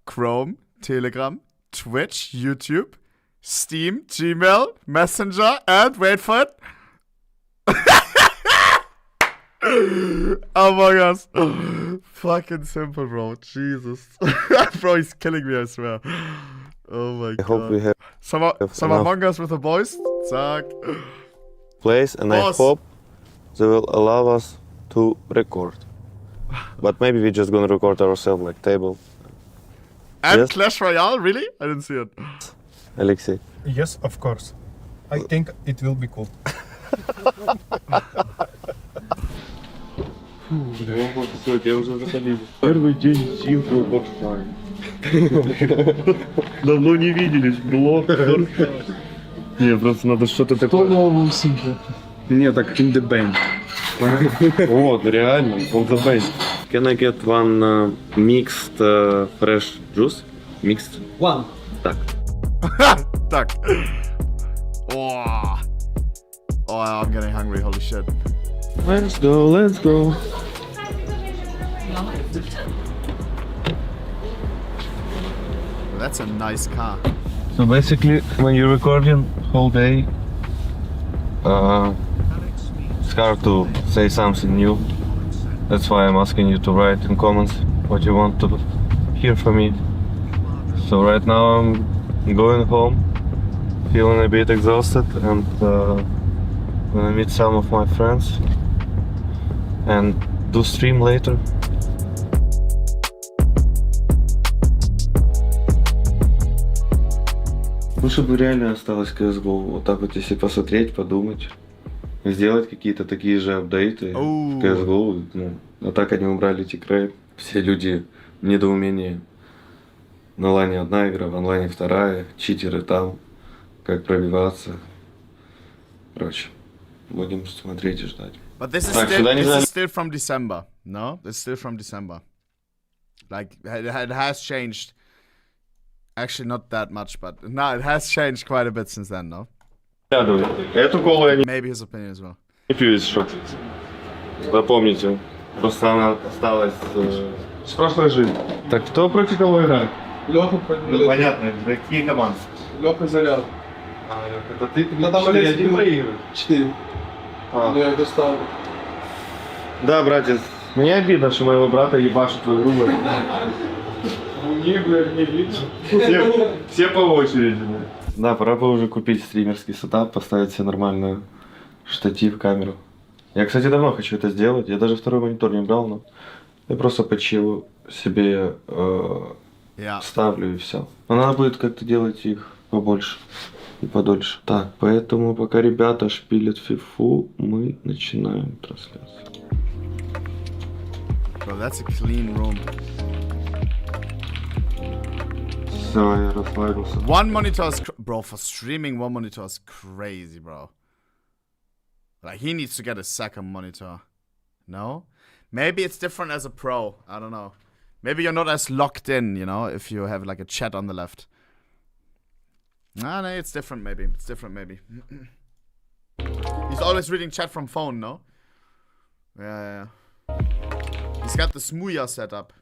Chrome, Telegram, Twitch, YouTube, Steam, Gmail, Messenger, and wait for it. Among Us. Fucking Simple, bro. Jesus. Bro, he's killing me, I swear. Oh my god. I hope we have some Among Us with the boys. Zack. Place, and I hope they will allow us to record. But maybe we're just gonna record ourselves, like table. And yes? Clash Royale, really? I didn't see it. Alexei. Yes, of course. I think it will be cool. Все, я уже заходил. Первый день Simple Boxline. Давно не виделись, блог. Не, просто надо что-то такое. Кто новый Simple? Не, так in the band. Вот, реально, on the band. Can I get one mixed fresh juice? Mixed? One. Так. Tak. Oh, I'm getting hungry, holy shit. Let's go. That's a nice car. So basically, when you're recording whole day, it's hard to say something new. That's why I'm asking you to write in comments what you want to hear from me. So right now I'm going home, feeling a bit exhausted, and gonna meet some of my friends and do stream later. Ну, чтобы реально осталось CSGO, вот так вот, если посмотреть, подумать, сделать какие-то такие же апдейты в CSGO, ну, а так они убрали тикрейт, все люди в недоумении. На лане одна игра, в онлайне вторая, читеры там, как пробиваться. Короче, будем смотреть и ждать. But this is, still from December, no? This is still from December. Like, it has changed. Actually, not that much, but no, it has changed quite a bit since then, no? Эту колу я не... Maybe his opinion as well. Не пью из шока. Запомните, просто она осталась с прошлой жизни. Так, кто против кого играет? Лёха против... Ну, понятно, какие команды? Лёха Заряд. Это ты 4-1 проигрываешь? 4. Ну, я достал. Да, братец, мне обидно, что моего брата ебашут в игру. Не, блядь, не видно. Все по очереди. Да, пора бы уже купить стримерский сетап, поставить себе нормальную штатив, камеру. Я, кстати, давно хочу это сделать. Я даже второй монитор не брал, но я просто по чилу себе ставлю и все. Но надо будет как-то делать их побольше и подольше. Так, поэтому пока ребята шпилят фифу, мы начинаем трансляцию. Bro, that's a clean room. Все, я расслабился. One monitor is... Bro, for streaming, one monitor is crazy, bro. Like, he needs to get a second monitor. No? Maybe it's different as a pro. I don't know. Maybe you're not as locked in, you know, if you have, like, a chat on the left. No, it's different, maybe. It's different, maybe. He's always reading chat from phone, no? Yeah. He's got the Smooya setup.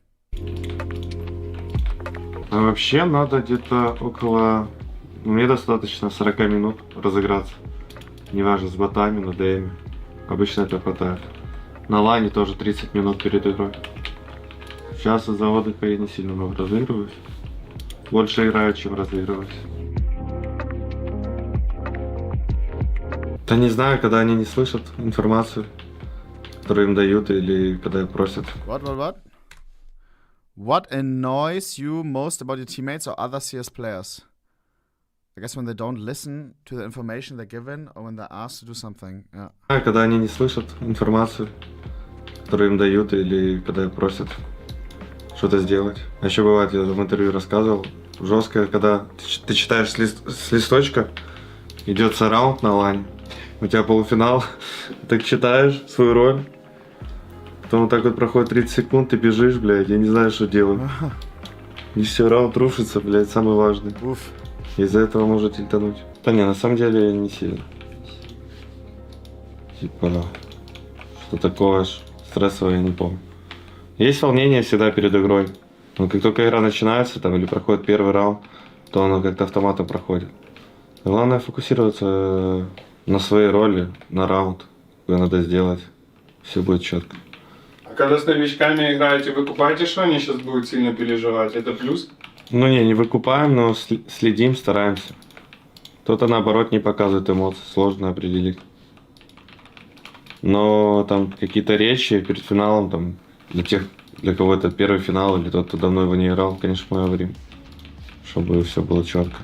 А вообще надо где-то около... Мне достаточно 40 минут разыграться. Неважно, с ботами, на ДМе. Обычно это хватает. На лане тоже 30 минут перед игрой. Сейчас из-за отдыха я не сильно много разыгрываюсь. Больше играю, чем разыгрываюсь. Да не знаю, когда они не слышат информацию, которую им дают, или когда просят. What annoys you most about your teammates or other CS players? I guess when they don't listen to the information they're given or when they're asked to do something. Yeah. Когда они не слышат информацию, которую им дают, или когда просят что-то сделать. А еще бывает, я в интервью рассказывал, жестко, когда ты читаешь с листочка, идет раунд на лане, У тебя полуфинал, так читаешь свою роль, потом вот так вот проходит 30 секунд, ты бежишь, блядь, я не знаю, что делать. И все, раунд рушится, блядь, самый важный. Из-за этого может тильтануть. Да не, на самом деле не сильно. Типа, что такое стрессовое, я не помню. Есть волнение всегда перед игрой. Но как только игра начинается, там, или проходит первый раунд, то оно как-то автоматом проходит. Главное фокусироваться на своей роли, на раунд, когда надо сделать. Все будет четко. А когда с новичками играете, вы купаете, что они сейчас будут сильно переживать? Это плюс? Ну не выкупаем, но следим, стараемся. Кто-то наоборот не показывает эмоций, сложно определить. Но там какие-то речи перед финалом, там, для тех, для кого это первый финал, или тот, кто давно его не играл, конечно, мы говорим, чтобы все было четко.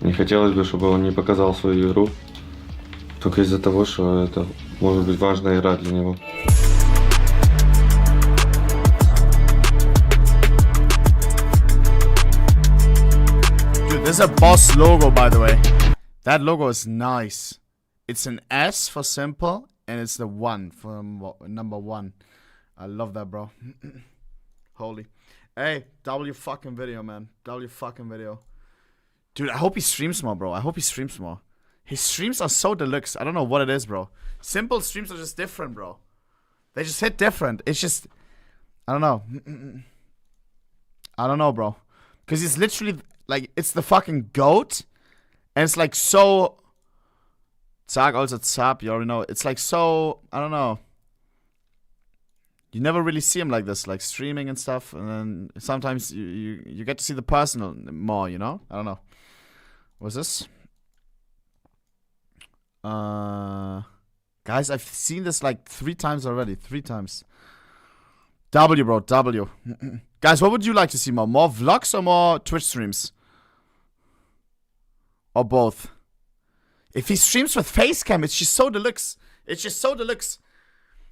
Не хотелось бы, чтобы он не показал свою игру, только из-за того, что это может быть важная игра для него. Dude, there's a boss logo, by the way. That logo is nice. It's an S for simple, and it's the 1 for number 1. I love that, bro. Holy. Hey, W fucking video, man. W fucking video. Dude, I hope he streams more, bro. I hope he streams more. His streams are so deluxe. I don't know what it is, bro. Simple streams are just different, bro. They just hit different. It's just... I don't know. I don't know, bro. Because he's literally... Like, it's the fucking GOAT. And it's like so... Zag also Zap, you already know. It's like so... I don't know. You never really see him like this, like streaming and stuff. And then sometimes you get to see the personal more, you know? I don't know. What's this? Guys, I've seen this like 3 times already. 3 times. W, bro. W. Guys, what would you like to see more? More vlogs or more Twitch streams? Or both? If he streams with Facecam, it's just so deluxe. It's just so deluxe.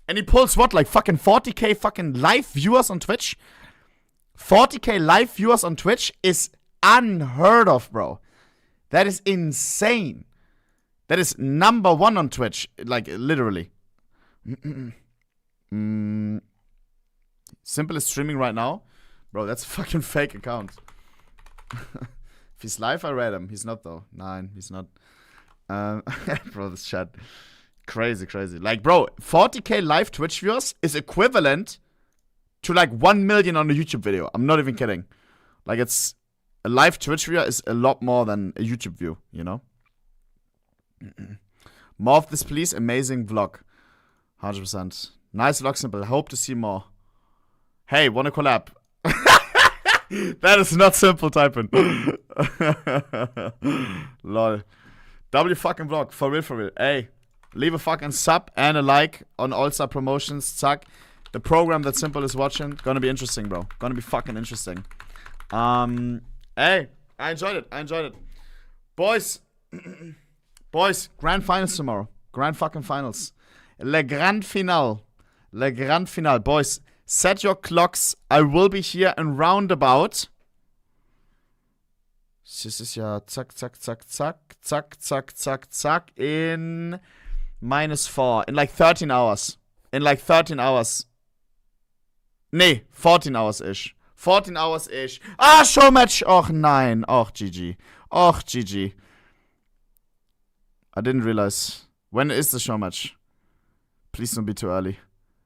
And he pulls what? Like fucking 40k fucking live viewers on Twitch? 40k live viewers on Twitch is unheard of, bro. That is insane. That is number 1 on Twitch. Like, literally. Simple is streaming right now. Bro, that's a fucking fake account. If he's live, I read him. He's not, though. Nine, he's not. Bro, this chat. Crazy, crazy. Like, bro, 40k live Twitch viewers is equivalent to like 1 million on a YouTube video. I'm not even kidding. Like, it's... A live Twitch viewer is a lot more than a YouTube view, you know? More of this, please. Amazing vlog. 100%. Nice vlog, Simple. Hope to see more. Hey, wanna collab? That is not Simple typing. Lol. W fucking vlog. For real, for real. Hey, leave a fucking sub and a like on All-Star Promotions. Zack. The program that Simple is watching. Gonna be interesting, bro. Gonna be fucking interesting. Hey, I enjoyed it. I enjoyed it. Boys. Boys, grand finals tomorrow. Grand fucking finals. Le grand final. Le grand final. Boys, set your clocks. I will be here in roundabout. This is ja zack, zack, zack, zack, zack, zack, zack, zack. In -4. In like 13 hours. In like 13 hours. Nee, 14 hours-ish. 14 hours-ish. Ah, Showmatch. Och, nein. Och, GG. Och, GG. I didn't realize. When is the showmatch? Please don't be too early.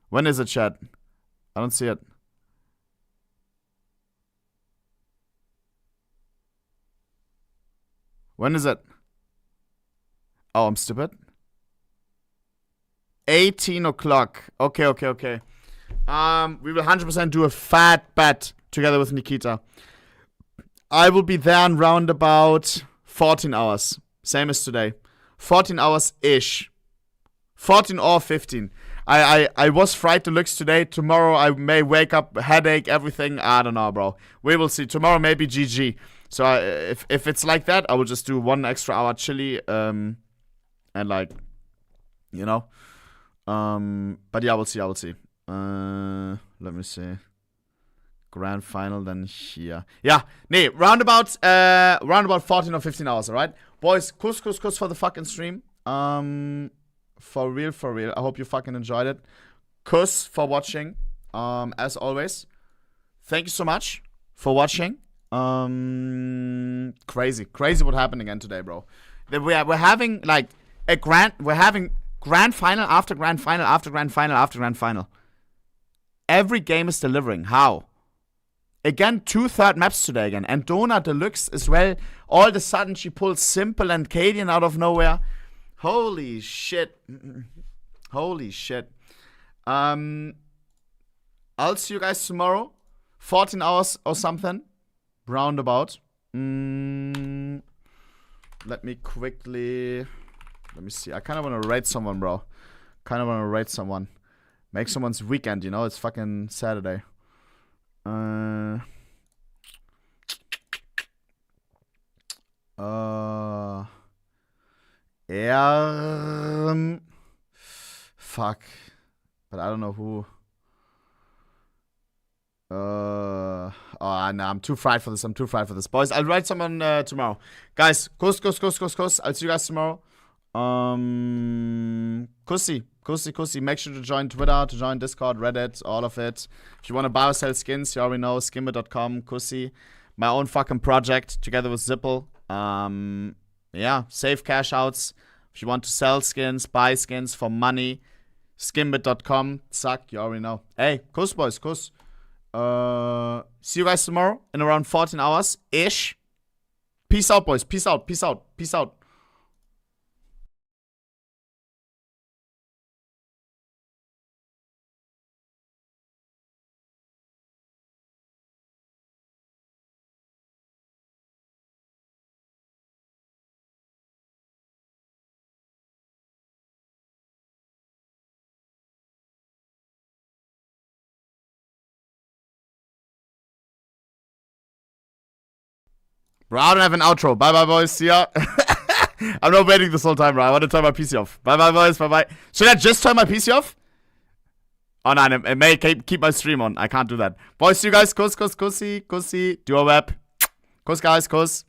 When is it, chat? I don't see it. When is it? Oh, I'm stupid. 18 o'clock. Okay, okay, okay. We will 100% do a fat bet together with Nikita. I will be there in round about 14 hours. Same as today. 14 hours-ish. 14 or 15. I was fried deluxe today. Tomorrow I may wake up, headache, everything. I don't know, bro. We will see. Tomorrow maybe GG. So if it's like that, I will just do 1 extra hour chili. And like, you know. But yeah, I will see. I will see. Let me see. Grand final then here. Yeah, nee, roundabout 14 or 15 hours, alright? Boys, kuss for the fucking stream. For real, for real. I hope you fucking enjoyed it. Kuss for watching. As always. Thank you so much for watching. Crazy what happened again today, bro. We're having like we're having grand final after grand final after grand final after grand final. Every game is delivering. How? Again, 2 third maps today again. And Dona Deluxe as well. All of a sudden she pulls Simple and Caden out of nowhere. Holy shit. Holy shit. I'll see you guys tomorrow. 14 hours or something. Roundabout. Let me quickly... Let me see. I kind of want to raid someone, bro. Kind of want to raid someone. Make someone's weekend, you know? It's fucking Saturday. Fuck. But I don't know who. Oh, no, I'm too fried for this. Boys, I'll write someone tomorrow. Guys, kuss. I'll see you guys tomorrow. Kussi. Make sure to join Twitter, to join Discord, Reddit, all of it. If you want to buy or sell skins, you already know, skimmer.com, Kussi. My own fucking project, together with Zipple. Yeah, safe cash outs. If you want to sell skins, buy skins for money, skimbit.com. Suck, you already know. Hey, kuss, boys, kuss. See you guys tomorrow in around 14 hours-ish. Peace out, boys. Peace out. Bro, I don't have an outro. Bye, boys. See ya. I'm not waiting this whole time, bro. I want to turn my PC off. Bye, boys. Bye. Should I just turn my PC off? Oh, no. It may keep my stream on. I can't do that. Boys, see you guys. Kuss. Duo web. Kuss, guys. Kuss.